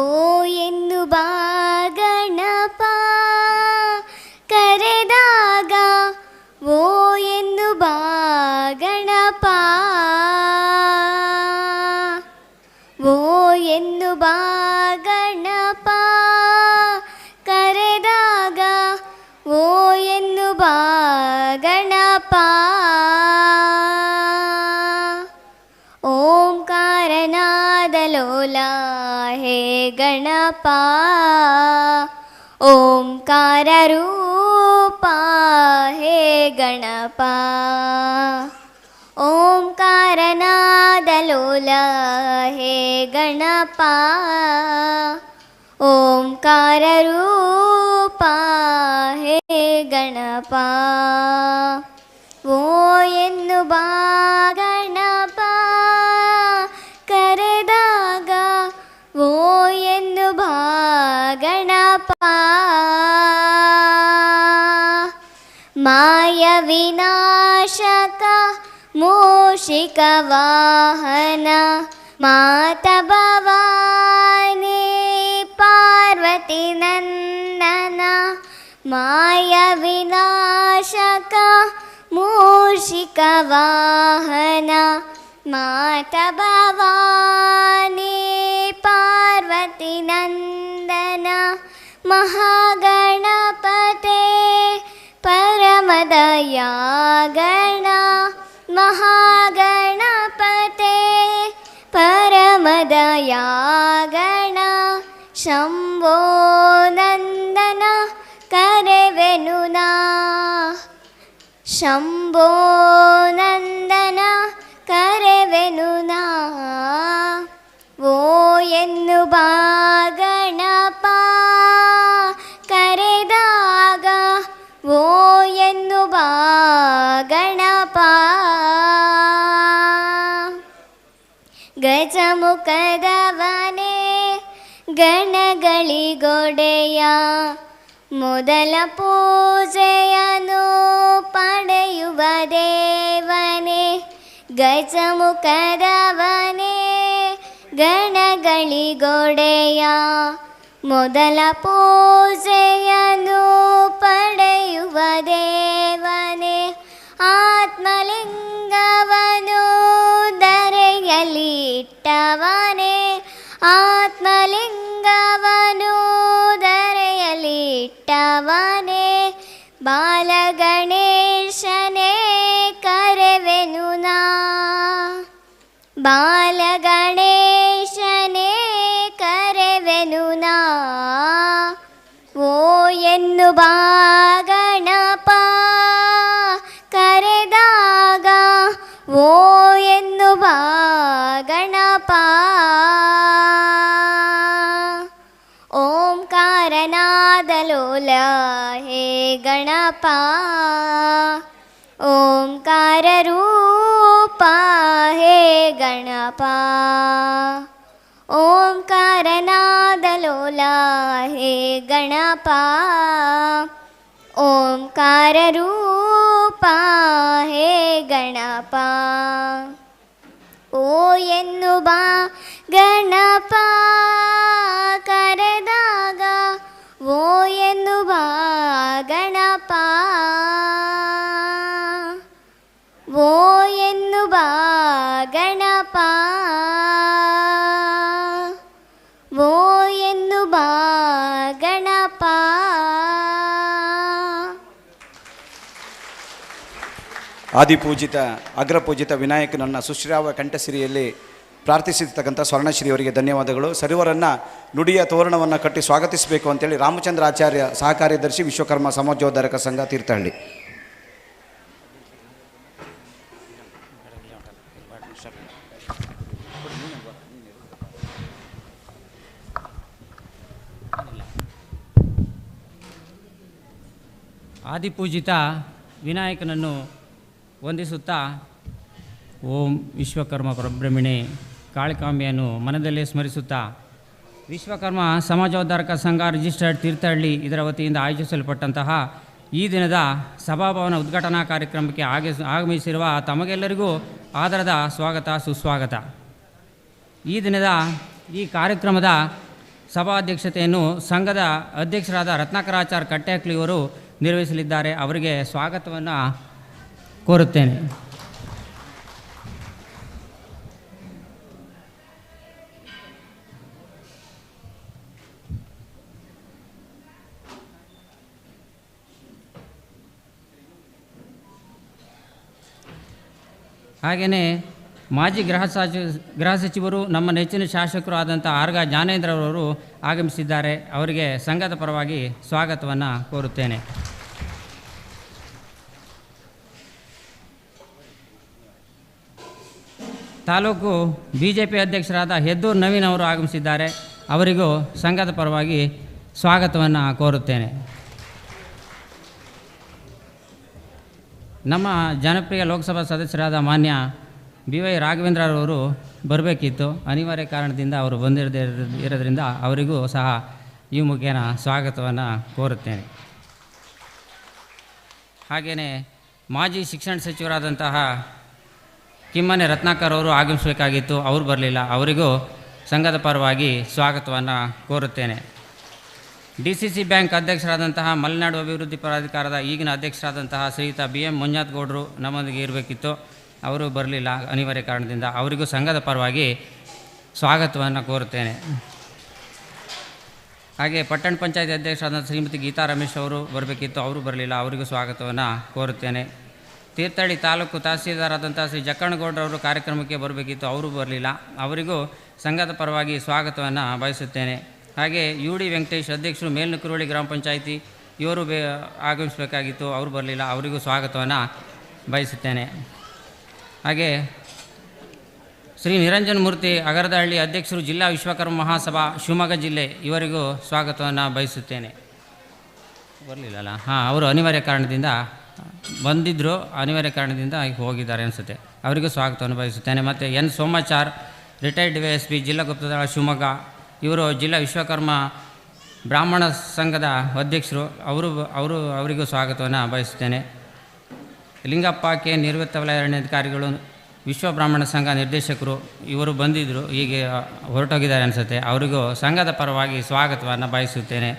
S15: ಎಂದು ಬಾ ಗಣಪ ಕರೆದಾಗ, ಓ ಎಂದು ಬಾ ಗಣಪ, ಓ ಎಂದು ಬಾ ಗಣಪ ಕರೆದಾಗ, ಓ ಎಂದು ಬಾ ಗಣಪ. ಓಂಕಾರನಾದ ಲೋಲ ಹೇ ಗಣಪ, ಓಂಕಾರ ರೂಪ ಹೇ ಗಣಪ. ಓಂಕಾರನಾದ ಲೋಲ ಹೇ ಗಣಪ, ಓಂಕಾರ ರೂಪ ಹೇ ಗಣಪ. ಓ ಎಂದು ಬಾ ಗಣಪ ಕರೆದಾಗ, ಓ ಎಂದು ಬಾ ಗಣಪ. ಮಾಯ ವಿನಾಶಕ ಮೂಷಿಕ ವಾಹನ ಮಾತ ಭವಾನಿ ಪಾರ್ವತಿ ನಂದನ. ಮಾಯ ವಿನಾಶಕ ಮೂಷಿಕ ವಾಹನ ಮಾತ ಭವಾನಿ ಪಾರ್ವತಿ ನಂದನ. ಮಹಾಗಣಪತೆ ಪರಮದಯಾಗಣ, ಮಹಾಗಣಪತೆ ಪರಮದಯಾಗಣ. ಶಂಭೋ ನಂದನ ಕರೆವೆನು ನಾ, ಶಂಭೋ ನಂದನ ಕರೆವೆನು ನಾ. ಓ ಎಂದು ಬಾ ಗಣಪ ಕರೆದಾಗ, ಓ ಎಂದು ಬಾ ಗಣಪ. ಗಜಮುಖದವನೇ ಗಣಗಳಿಗೊಡೆಯ, ಮೊದಲ ಪೂಜೆಯನ್ನು ಪಡೆಯುವ ದೇವನೇ. ಗಜಮುಖದವನೇ ಗಣಗಳಿಗೊಡೆಯ, ಮೊದಲ ಪೂಜೆಯನ್ನು ಪಡೆಯುವ ದೇವನೇ. ಆತ್ಮಲಿಂಗವನು ಧರೆಯಲ್ಲಿ ಇಟ್ಟವನೇ, ಆತ್ಮಲಿಂಗವನು ಧರೆಯಲಿಟ್ಟವನೇ ಬಾಲಗಣೇಶನೇ ಕರೆವೆನು ನಾ ಬಾಲಗಣೇಶನೇ ಕರೆವೆನು ನಾ ಓ ಎನ್ನು ಬಾ ಗಣಪ ಕರೆದಾಗ ಓ ಎನ್ನು ಬಾ ಗಣಪ ಓಂಕಾರನಾದಲೋಲ ಹೇ ಗಣಪ ಓಂಕಾರ ರೂಪ ಹೇ ಗಣಪ ಓಂಕಾರನಾದಲೋಲ ಹೇ ಗಣಪ ಓಂಕಾರ ರೂಪ ಹೇ ಗಣಪ ಓ ಎನ್ನು ಬಾ ಗಣಪ ಕರೆದಾಗ ಓ ಎನ್ನು ಬಾ ಗಣಪ ಓ ಎನ್ನು ಬಾ ಗಣಪ ಓ ಎನ್ನು ಬಾ ಗಣಪ.
S2: ಆದಿಪೂಜಿತ ಅಗ್ರಪೂಜಿತ ವಿನಾಯಕನನ್ನು ಸುಶ್ರಾವ ಕಂಠಸಿರಿಯಲ್ಲಿ ಪ್ರಾರ್ಥಿಸಿರ್ತಕ್ಕಂಥ ಸ್ವರ್ಣಶ್ರೀಯವರಿಗೆ ಧನ್ಯವಾದಗಳು. ಸರ್ವರನ್ನು ನುಡಿಯ ತೋರಣವನ್ನು ಕಟ್ಟಿ ಸ್ವಾಗತಿಸಬೇಕು ಅಂತೇಳಿ ರಾಮಚಂದ್ರ ಆಚಾರ್ಯ ಸಹಕಾರ್ಯದರ್ಶಿ ವಿಶ್ವಕರ್ಮ ಸಮಾಜೋದ್ಧಾರಕ ಸಂಘ ತೀರ್ಥಹಳ್ಳಿ.
S16: ಆದಿಪೂಜಿತ ವಿನಾಯಕನನ್ನು ವಂದಿಸುತ್ತಾ ಓಂ ವಿಶ್ವಕರ್ಮ ಪರಬ್ರಹ್ಮಣೆ ಕಾಳಿಕಾಂಬೆಯನ್ನು ಮನದಲ್ಲೇ ಸ್ಮರಿಸುತ್ತಾ ವಿಶ್ವಕರ್ಮ ಸಮಾಜೋದ್ಧಾರಕ ಸಂಘ ರಿಜಿಸ್ಟರ್ಡ್ ತೀರ್ಥಹಳ್ಳಿ ಇದರ ವತಿಯಿಂದ ಆಯೋಜಿಸಲ್ಪಟ್ಟಂತಹ ಈ ದಿನದ ಸಭಾಭವನ ಉದ್ಘಾಟನಾ ಕಾರ್ಯಕ್ರಮಕ್ಕೆ ಆಗಮಿಸಿರುವ ತಮಗೆಲ್ಲರಿಗೂ ಆದರದ ಸ್ವಾಗತ ಸುಸ್ವಾಗತ. ಈ ದಿನದ ಈ ಕಾರ್ಯಕ್ರಮದ ಸಭಾಧ್ಯಕ್ಷತೆಯನ್ನು ಸಂಘದ ಅಧ್ಯಕ್ಷರಾದ ರತ್ನಾಕರಾಚಾರ್ಯ ಕಟ್ಟೆಹಕ್ಲಿಯವರು ನಿರ್ವಹಿಸಲಿದ್ದಾರೆ. ಅವರಿಗೆ ಸ್ವಾಗತವನ್ನು ಕೋರುತ್ತೇನೆ. ಹಾಗೆಯೇ ಮಾಜಿ ಗೃಹ ಸಚಿವರು ನಮ್ಮ ನೆಚ್ಚಿನ ಶಾಸಕರು ಆದಂಥ ಆರ್ಗ ಜ್ಞಾನೇಂದ್ರರವರು ಆಗಮಿಸಿದ್ದಾರೆ. ಅವರಿಗೆ ಸಂಘದ ಪರವಾಗಿ ಸ್ವಾಗತವನ್ನು ಕೋರುತ್ತೇನೆ. ತಾಲೂಕು BJP ಅಧ್ಯಕ್ಷರಾದ ಹೆದ್ದೂರು ನವೀನ್ ಅವರು ಆಗಮಿಸಿದ್ದಾರೆ. ಅವರಿಗೂ ಸಂಘದ ಪರವಾಗಿ ಸ್ವಾಗತವನ್ನು ಕೋರುತ್ತೇನೆ. ನಮ್ಮ ಜನಪ್ರಿಯ ಲೋಕಸಭಾ ಸದಸ್ಯರಾದ ಮಾನ್ಯ BY ರಾಘವೇಂದ್ರರವರು ಬರಬೇಕಿತ್ತು. ಅನಿವಾರ್ಯ ಕಾರಣದಿಂದ ಅವರು ಬಂದಿರದೇ ಇರೋದ್ರಿಂದ ಅವರಿಗೂ ಸಹ ಈ ಮುಖೇನ ಸ್ವಾಗತವನ್ನು ಕೋರುತ್ತೇನೆ. ಹಾಗೆಯೇ ಮಾಜಿ ಶಿಕ್ಷಣ ಸಚಿವರಾದಂತಹ ಕಿಮ್ಮನೆ ರತ್ನಾಕರ್ ಅವರು ಆಗಮಿಸಬೇಕಾಗಿತ್ತು, ಅವರು ಬರಲಿಲ್ಲ. ಅವರಿಗೂ ಸಂಘದ ಪರವಾಗಿ ಸ್ವಾಗತವನ್ನು ಕೋರುತ್ತೇನೆ. DCC ಬ್ಯಾಂಕ್ ಅಧ್ಯಕ್ಷರಾದಂತಹ ಮಲೆನಾಡು ಅಭಿವೃದ್ಧಿ ಪ್ರಾಧಿಕಾರದ ಈಗಿನ ಅಧ್ಯಕ್ಷರಾದಂತಹ ಶ್ರೀಯುತ BM ಮಂಜುನಾಥ್ ಗೌಡರು ನಮ್ಮೊಂದಿಗೆ ಇರಬೇಕಿತ್ತು, ಅವರು ಬರಲಿಲ್ಲ ಅನಿವಾರ್ಯ ಕಾರಣದಿಂದ. ಅವರಿಗೂ ಸಂಘದ ಪರವಾಗಿ ಸ್ವಾಗತವನ್ನು ಕೋರುತ್ತೇನೆ. ಹಾಗೆ ಪಟ್ಟಣ ಪಂಚಾಯತ್ ಅಧ್ಯಕ್ಷರಾದ ಶ್ರೀಮತಿ ಗೀತಾ ರಮೇಶ್ ಅವರು ಬರಬೇಕಿತ್ತು, ಅವರು ಬರಲಿಲ್ಲ. ಅವರಿಗೂ ಸ್ವಾಗತವನ್ನು ಕೋರುತ್ತೇನೆ. ತೀರ್ಥಹಳ್ಳಿ ತಾಲೂಕು ತಹಸೀಲ್ದಾರಾದಂಥ ಶ್ರೀ ಜಕ್ಕಣ್ಣಗೌಡರವರು ಕಾರ್ಯಕ್ರಮಕ್ಕೆ ಬರಬೇಕಿತ್ತು, ಅವರು ಬರಲಿಲ್ಲ. ಅವರಿಗೂ ಸಂಘದ ಪರವಾಗಿ ಸ್ವಾಗತವನ್ನು ಬಯಸುತ್ತೇನೆ. ಹಾಗೆ UD ವೆಂಕಟೇಶ್ ಅಧ್ಯಕ್ಷರು ಮೇಲ್ನಕುರುಳಿ ಗ್ರಾಮ ಪಂಚಾಯಿತಿ, ಇವರು ಆಗಮಿಸಬೇಕಾಗಿತ್ತು, ಅವರು ಬರಲಿಲ್ಲ. ಅವರಿಗೂ ಸ್ವಾಗತವನ್ನು ಬಯಸುತ್ತೇನೆ. ಹಾಗೆ ಶ್ರೀ ನಿರಂಜನ ಮೂರ್ತಿ ಅಗರದಹಳ್ಳಿ ಅಧ್ಯಕ್ಷರು ಜಿಲ್ಲಾ ವಿಶ್ವಕರ್ಮ ಮಹಾಸಭಾ ಶಿವಮೊಗ್ಗ ಜಿಲ್ಲೆ, ಇವರಿಗೂ ಸ್ವಾಗತವನ್ನು ಬಯಸುತ್ತೇನೆ. ಬರಲಿಲ್ಲಲ್ಲ? ಅವರು ಅನಿವಾರ್ಯ ಕಾರಣದಿಂದ ಬಂದಿದ್ದರು, ಅನಿವಾರ್ಯ ಕಾರಣದಿಂದ ಹೋಗಿದ್ದಾರೆ ಅನಿಸುತ್ತೆ. ಅವರಿಗೂ ಸ್ವಾಗತವನ್ನು ಬಯಸುತ್ತೇನೆ. ಮತ್ತು N ಸೋಮಾಚಾರ್ ರಿಟೈರ್ಡ್ DYSP ಜಿಲ್ಲಾ ಗುಪ್ತದಳ ಶಿವಮೊಗ್ಗ, ಇವರು ಜಿಲ್ಲಾ ವಿಶ್ವಕರ್ಮ ಬ್ರಾಹ್ಮಣ ಸಂಘದ ಅಧ್ಯಕ್ಷರು, ಅವರಿಗೂ ಸ್ವಾಗತವನ್ನು ಬಯಸುತ್ತೇನೆ. ಲಿಂಗಪ್ಪ ಕೆ ನಿವೃತ್ತ ವಲಯ ಅರಣ್ಯಾಧಿಕಾರಿಗಳು, ವಿಶ್ವ ಬ್ರಾಹ್ಮಣ ಸಂಘ ನಿರ್ದೇಶಕರು, ಇವರು ಬಂದಿದ್ದರು, ಹೀಗೆ ಹೊರಟೋಗಿದ್ದಾರೆ ಅನಿಸುತ್ತೆ. ಅವರಿಗೂ ಸಂಘದ ಪರವಾಗಿ ಸ್ವಾಗತವನ್ನು ಬಯಸುತ್ತೇನೆ.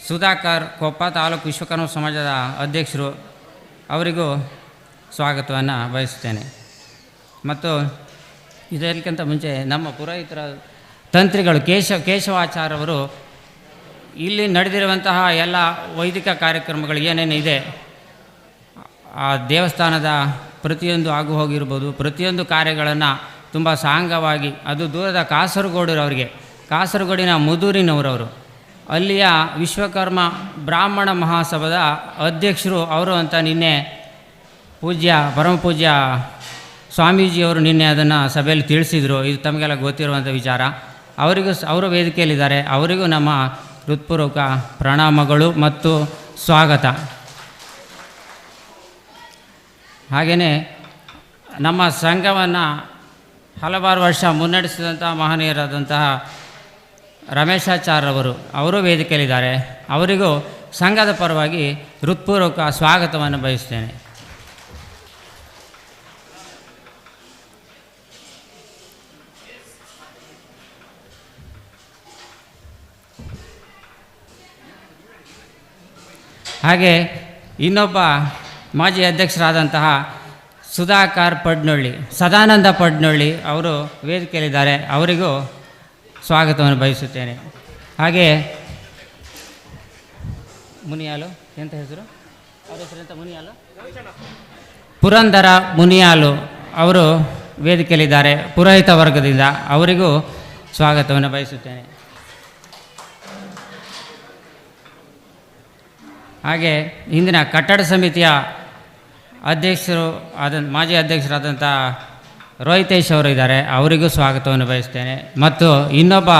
S16: ಸುಧಾಕರ್ ಕೊಪ್ಪ ತಾಲೂಕು ವಿಶ್ವಕರ್ಮ ಸಮಾಜದ ಅಧ್ಯಕ್ಷರು, ಅವರಿಗೂ ಸ್ವಾಗತವನ್ನು ಬಯಸುತ್ತೇನೆ. ಮತ್ತು ಇದಕ್ಕಿಂತ ಮುಂಚೆ ನಮ್ಮ ಪುರೋಹಿತರ ತಂತ್ರಿಗಳು ಕೇಶವಾಚಾರ್ಯವರು ಇಲ್ಲಿ ನಡೆದಿರುವಂತಹ ಎಲ್ಲ ವೈದಿಕ ಕಾರ್ಯಕ್ರಮಗಳು ಏನೇನಿದೆ ಆ ದೇವಸ್ಥಾನದ ಪ್ರತಿಯೊಂದು ಆಗು ಹೋಗಿರ್ಬೋದು, ಪ್ರತಿಯೊಂದು ಕಾರ್ಯಗಳನ್ನು ತುಂಬ ಸಾಂಗವಾಗಿ, ಅದು ದೂರದ ಕಾಸರಗೋಡಿನವರಿಗೆ, ಕಾಸರಗೋಡಿನ ಮುದೂರಿನವರವರು, ಅಲ್ಲಿಯ ವಿಶ್ವಕರ್ಮ ಬ್ರಾಹ್ಮಣ ಮಹಾಸಭಾದ ಅಧ್ಯಕ್ಷರು ಅವರು ಅಂತ ನಿನ್ನೆ ಪರಮಪೂಜ್ಯ ಸ್ವಾಮೀಜಿಯವರು ನಿನ್ನೆ ಅದನ್ನು ಸಭೆಯಲ್ಲಿ ತಿಳಿಸಿದರು. ಇದು ತಮಗೆಲ್ಲ ಗೊತ್ತಿರುವಂಥ ವಿಚಾರ. ಅವರು ವೇದಿಕೆಯಲ್ಲಿದ್ದಾರೆ. ಅವರಿಗೂ ನಮ್ಮ ಹೃತ್ಪೂರ್ವಕ ಪ್ರಣಾಮಗಳು ಮತ್ತು ಸ್ವಾಗತ. ಹಾಗೆಯೇ ನಮ್ಮ ಸಂಘವನ್ನು ಹಲವಾರು ವರ್ಷ ಮುನ್ನಡೆಸಿದಂಥ ಮಹನೀಯರಾದಂತಹ ರಮೇಶಾಚಾರ್ಯವರು ಅವರು ವೇದಿಕೆಯಲ್ಲಿದ್ದಾರೆ. ಅವರಿಗೂ ಸಂಘದ ಪರವಾಗಿ ಹೃತ್ಪೂರ್ವಕ ಸ್ವಾಗತವನ್ನು ಬಯಸ್ತೇನೆ. ಹಾಗೆ ಇನ್ನೊಬ್ಬ ಮಾಜಿ ಅಧ್ಯಕ್ಷರಾದಂತಹ ಸದಾನಂದ ಪಡ್ನೊಳ್ಳಿ ಅವರು ವೇದಿಕೆಯಲ್ಲಿದ್ದಾರೆ. ಅವರಿಗೂ ಸ್ವಾಗತವನ್ನು ಬಯಸುತ್ತೇನೆ. ಹಾಗೆ ಮುನಿಯಾಲು ಎಂತ ಹೆಸರು, ಅವರ ಹೆಸರೆಂತ? ಮುನಿಯಾಲು ಪುರಂದರ ಮುನಿಯಾಲು ಅವರು ವೇದಿಕೆಯಲ್ಲಿದ್ದಾರೆ ಪುರೋಹಿತ ವರ್ಗದಿಂದ. ಅವರಿಗೂ ಸ್ವಾಗತವನ್ನು ಬಯಸುತ್ತೇನೆ. ಹಾಗೆ ಇಂದಿನ ಕಟ್ಟಡ ಸಮಿತಿಯ ಮಾಜಿ ಅಧ್ಯಕ್ಷರಾದಂಥ ರೋಹಿತೇಶ್ ಅವರು ಇದ್ದಾರೆ. ಅವರಿಗೂ ಸ್ವಾಗತವನ್ನು ಬಯಸ್ತೇನೆ. ಮತ್ತು ಇನ್ನೊಬ್ಬ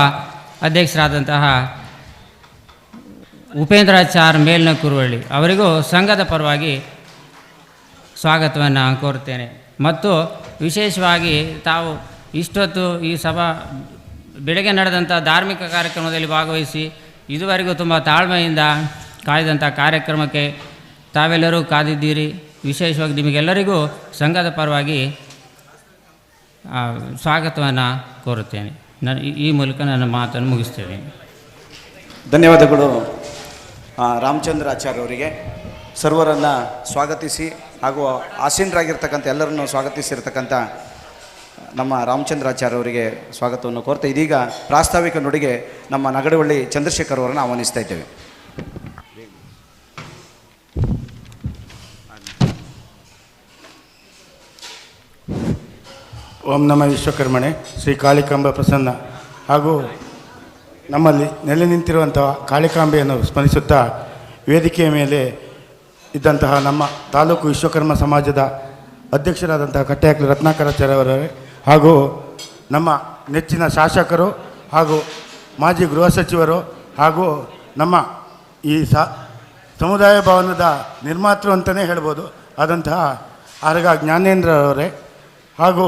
S16: ಅಧ್ಯಕ್ಷರಾದಂತಹ ಉಪೇಂದ್ರಾಚಾರ್ ಮೇಲ್ನ ಕುರುವಳ್ಳಿ ಅವರಿಗೂ ಸಂಘದ ಪರವಾಗಿ ಸ್ವಾಗತವನ್ನು ಕೋರುತ್ತೇನೆ. ಮತ್ತು ವಿಶೇಷವಾಗಿ ತಾವು ಇಷ್ಟೊತ್ತು ಈ ಬೆಳಗ್ಗೆ ನಡೆದಂಥ ಧಾರ್ಮಿಕ ಕಾರ್ಯಕ್ರಮದಲ್ಲಿ ಭಾಗವಹಿಸಿ ಇದುವರೆಗೂ ತುಂಬ ತಾಳ್ಮೆಯಿಂದ ಕಾಯ್ದಂಥ ಕಾರ್ಯಕ್ರಮಕ್ಕೆ ತಾವೆಲ್ಲರೂ ಕಾದಿದ್ದೀರಿ. ವಿಶೇಷವಾಗಿ ನಿಮಗೆಲ್ಲರಿಗೂ ಸಂಘದ ಪರವಾಗಿ ಸ್ವಾಗತವನ್ನು ಕೋರುತ್ತೇನೆ. ಈ ಮೂಲಕ ನನ್ನ ಮಾತನ್ನು ಮುಗಿಸ್ತೇನೆ.
S2: ಧನ್ಯವಾದಗಳು ರಾಮಚಂದ್ರಾಚಾರ್ಯ ಅವರಿಗೆ. ಸರ್ವರನ್ನು ಸ್ವಾಗತಿಸಿ ಹಾಗೂ ಆಸೀನರಾಗಿರ್ತಕ್ಕಂಥ ಎಲ್ಲರನ್ನು ಸ್ವಾಗತಿಸಿರ್ತಕ್ಕಂಥ ನಮ್ಮ ರಾಮಚಂದ್ರಾಚಾರ್ಯ ಅವರಿಗೆ ಸ್ವಾಗತವನ್ನು ಕೋರ್ತಾ ಇದೀಗ ಪ್ರಾಸ್ತಾವಿಕ ನುಡಿಗೆ ನಮ್ಮ ನಗಡವಳ್ಳಿ ಚಂದ್ರಶೇಖರ್ ಅವರನ್ನು ಆಹ್ವಾನಿಸ್ತಾ ಇದ್ದೇವೆ.
S17: ಓಂ ನಮ ವಿಶ್ವಕರ್ಮಣೆ ಶ್ರೀ ಕಾಳಿಕಾಂಬ ಪ್ರಸನ್ನ. ಹಾಗೂ ನಮ್ಮಲ್ಲಿ ನೆಲೆ ನಿಂತಿರುವಂತಹ ಕಾಳಿಕಾಂಬೆಯನ್ನು ಸ್ಮರಿಸುತ್ತಾ ವೇದಿಕೆಯ ಮೇಲೆ ಇದ್ದಂತಹ ನಮ್ಮ ತಾಲೂಕು ವಿಶ್ವಕರ್ಮ ಸಮಾಜದ ಅಧ್ಯಕ್ಷರಾದಂತಹ ಕಟ್ಟೆಯಾಕಲು ರತ್ನಾಕರಾಚಾರ್ಯ ಅವರೇ, ಹಾಗೂ ನಮ್ಮ ನೆಚ್ಚಿನ ಶಾಸಕರು ಹಾಗೂ ಮಾಜಿ ಗೃಹ ಸಚಿವರು ಹಾಗೂ ನಮ್ಮ ಈ ಸಮುದಾಯ ಭವನದ ನಿರ್ಮಾತೃ ಅಂತಲೇ ಹೇಳ್ಬೋದು ಆದಂತಹ ಆರಗ ಜ್ಞಾನೇಂದ್ರ ಅವರೇ, ಹಾಗೂ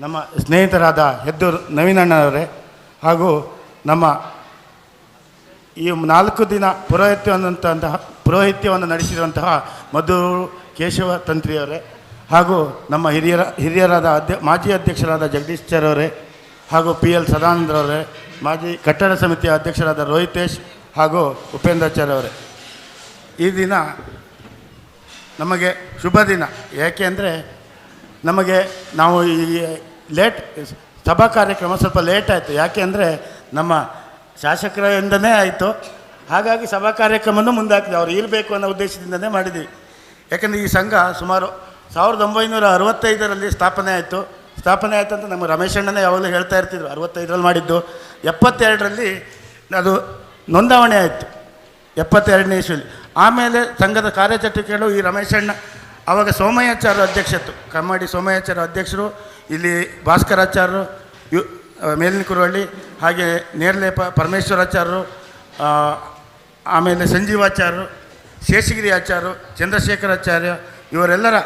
S17: ನಮ್ಮ ಸ್ನೇಹಿತರಾದ ಹೆದ್ದೂರು ನವೀನಣ್ಣವರೇ, ಹಾಗೂ ನಮ್ಮ ಈ 4 ದಿನ ಪುರೋಹಿತ್ಯವನ್ನು ನಡೆಸಿರುವಂತಹ ಮಧುರು ಕೇಶವ ತಂತ್ರಿಯವರೇ, ಹಾಗೂ ನಮ್ಮ ಹಿರಿಯರಾದ ಮಾಜಿ ಅಧ್ಯಕ್ಷರಾದ ಜಗದೀಶ್ಚರ್ ಅವರೇ, ಹಾಗೂ PL ಸದಾನಂದರವರೇ, ಮಾಜಿ ಕಟ್ಟಡ ಸಮಿತಿಯ ಅಧ್ಯಕ್ಷರಾದ ರೋಹಿತೇಶ್ ಹಾಗೂ ಉಪೇಂದ್ರಾಚಾರ್ಯ ಅವರೇ. ಈ ದಿನ ನಮಗೆ ಶುಭ ದಿನ. ಯಾಕೆ ಅಂದರೆ ನಾವು ಈ ಸಭಾ ಕಾರ್ಯಕ್ರಮ ಸ್ವಲ್ಪ ಲೇಟ್ ಆಯಿತು. ಯಾಕೆ ಅಂದರೆ ನಮ್ಮ ಶಾಸಕರಿಂದನೇ ಆಯಿತು. ಹಾಗಾಗಿ ಸಭಾ ಕಾರ್ಯಕ್ರಮವನ್ನು ಮುಂದಾಕಿದೆ. ಅವರು ಇರಬೇಕು ಅನ್ನೋ ಉದ್ದೇಶದಿಂದನೇ ಮಾಡಿದ್ವಿ. ಯಾಕೆಂದರೆ ಈ ಸಂಘ ಸುಮಾರು 1965ರಲ್ಲಿ ಸ್ಥಾಪನೆ ಆಯಿತು ಅಂತ ನಮ್ಮ ರಮೇಶಣ್ಣನೇ ಯಾವಾಗಲೂ ಹೇಳ್ತಾ ಇರ್ತಿದ್ರು. 65ರಲ್ಲಿ ಮಾಡಿದ್ದು, 72ರಲ್ಲಿ ಅದು ನೋಂದಾವಣೆ ಆಯಿತು, 72ನೇ ಇಸ್ವಿಯಲ್ಲಿ. ಆಮೇಲೆ ಸಂಘದ ಕಾರ್ಯಚಟುವಟಿಕೆಗಳು ಈ ರಮೇಶಣ್ಣ ಆವಾಗ ಸೋಮಯ್ಯಾಚಾರ್ಯ ಅಧ್ಯಕ್ಷತ್ತು, ಕಮ್ಮಡಿ ಸೋಮಯ್ಯಾಚಾರ್ಯ ಅಧ್ಯಕ್ಷರು, ಇಲ್ಲಿ ಭಾಸ್ಕರಾಚಾರ್ಯರು ಮೇಲಿನ ಕುರುವಳ್ಳಿ, ಹಾಗೆ ನೇರ್ಲೇಪ ಪರಮೇಶ್ವರಾಚಾರ್ಯರು, ಆಮೇಲೆ ಸಂಜೀವಾಚಾರ್ಯರು, ಶೇಷಗಿರಿ ಆಚಾರ್ಯರು, ಚಂದ್ರಶೇಖರಾಚಾರ್ಯ, ಇವರೆಲ್ಲರ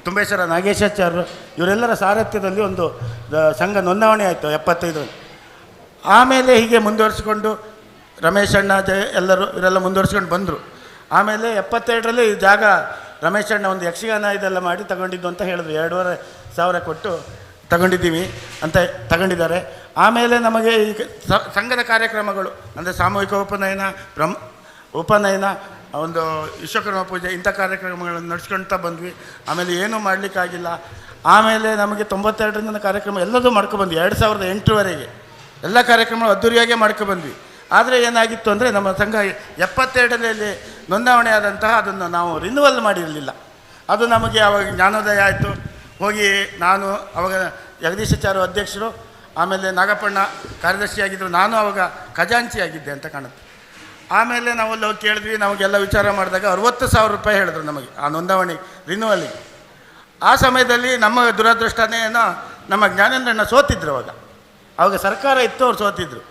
S17: ತುಂಬೇಶ್ವರ ನಾಗೇಶಾಚಾರ್ಯರು, ಇವರೆಲ್ಲರ ಸಾರಥ್ಯದಲ್ಲಿ ಒಂದು ಸಂಘ ನೋಂದಾವಣೆ ಆಯಿತು 75ರಲ್ಲಿ. ಆಮೇಲೆ ಹೀಗೆ ಮುಂದುವರಿಸಿಕೊಂಡು ರಮೇಶಣ್ಣ ಇವರೆಲ್ಲ ಮುಂದುವರಿಸ್ಕೊಂಡು ಬಂದರು. ಆಮೇಲೆ 72ರಲ್ಲಿ ಈ ಜಾಗ ರಮೇಶಣ್ಣ ಒಂದು ಯಕ್ಷಗಾನ ಇದೆಲ್ಲ ಮಾಡಿ ತಗೊಂಡಿದ್ದು ಅಂತ ಹೇಳಿದ್ರು. 2,500 ಕೊಟ್ಟು ತಗೊಂಡಿದ್ದೀವಿ ಅಂತ ತಗೊಂಡಿದ್ದಾರೆ. ಆಮೇಲೆ ನಮಗೆ ಈ ಸಂಘದ ಕಾರ್ಯಕ್ರಮಗಳು ಅಂದರೆ ಸಾಮೂಹಿಕ ಉಪನಯನ, ಒಂದು ವಿಶ್ವಕರ್ಮ ಪೂಜೆ, ಇಂಥ ಕಾರ್ಯಕ್ರಮಗಳನ್ನು ನಡೆಸ್ಕೊಳ್ತಾ ಬಂದ್ವಿ. ಆಮೇಲೆ ಏನೂ ಮಾಡಲಿಕ್ಕಾಗಿಲ್ಲ. ಆಮೇಲೆ ನಮಗೆ 92ರಿಂದ ಕಾರ್ಯಕ್ರಮ ಎಲ್ಲದೂ ಮಾಡ್ಕೊಬಂದ್ವಿ. 2008ವರೆಗೆ ಎಲ್ಲ ಕಾರ್ಯಕ್ರಮಗಳು ಅದ್ದೂರಿಯಾಗೇ ಮಾಡ್ಕೊಬಂದ್ವಿ. ಆದರೆ ಏನಾಗಿತ್ತು ಅಂದರೆ ನಮ್ಮ ಸಂಘ 72ರಲ್ಲಿ ನೋಂದಾವಣೆ ಆದಂತಹ ಅದನ್ನು ನಾವು ರಿನ್ಯೂವಲ್ ಮಾಡಿರಲಿಲ್ಲ. ಅದು ನಮಗೆ ಆವಾಗ ಜ್ಞಾನೋದಯ ಆಯಿತು. ಹೋಗಿ ನಾನು ಅವಾಗ ಜಗದೀಶಾಚಾರ್ಯ ಅಧ್ಯಕ್ಷರು, ಆಮೇಲೆ ನಾಗಪ್ಪಣ್ಣ ಕಾರ್ಯದರ್ಶಿಯಾಗಿದ್ದರು, ನಾನು ಆವಾಗ ಖಜಾಂಚಿಯಾಗಿದ್ದೆ ಅಂತ ಕಾಣುತ್ತೆ. ಆಮೇಲೆ ನಾವೆಲ್ಲ ಹೋಗಿ ಕೇಳಿದ್ವಿ, ನಮಗೆಲ್ಲ ವಿಚಾರ ಮಾಡಿದಾಗ 60,000 ರೂಪಾಯಿ ಹೇಳಿದ್ರು ನಮಗೆ ಆ ನೋಂದಾವಣಿ ರಿನ್ಯೂವಲ್ಲಿಗೆ. ಆ ಸಮಯದಲ್ಲಿ ನಮ್ಮ ದುರದೃಷ್ಟನೇ ಏನೋ ನಮ್ಮ ಜ್ಞಾನೇಂದ್ರಣ್ಣ ಸೋತಿದ್ರು. ಅವಾಗ ಸರ್ಕಾರ ಇತ್ತು, ಅವ್ರು ಸೋತಿದ್ರು.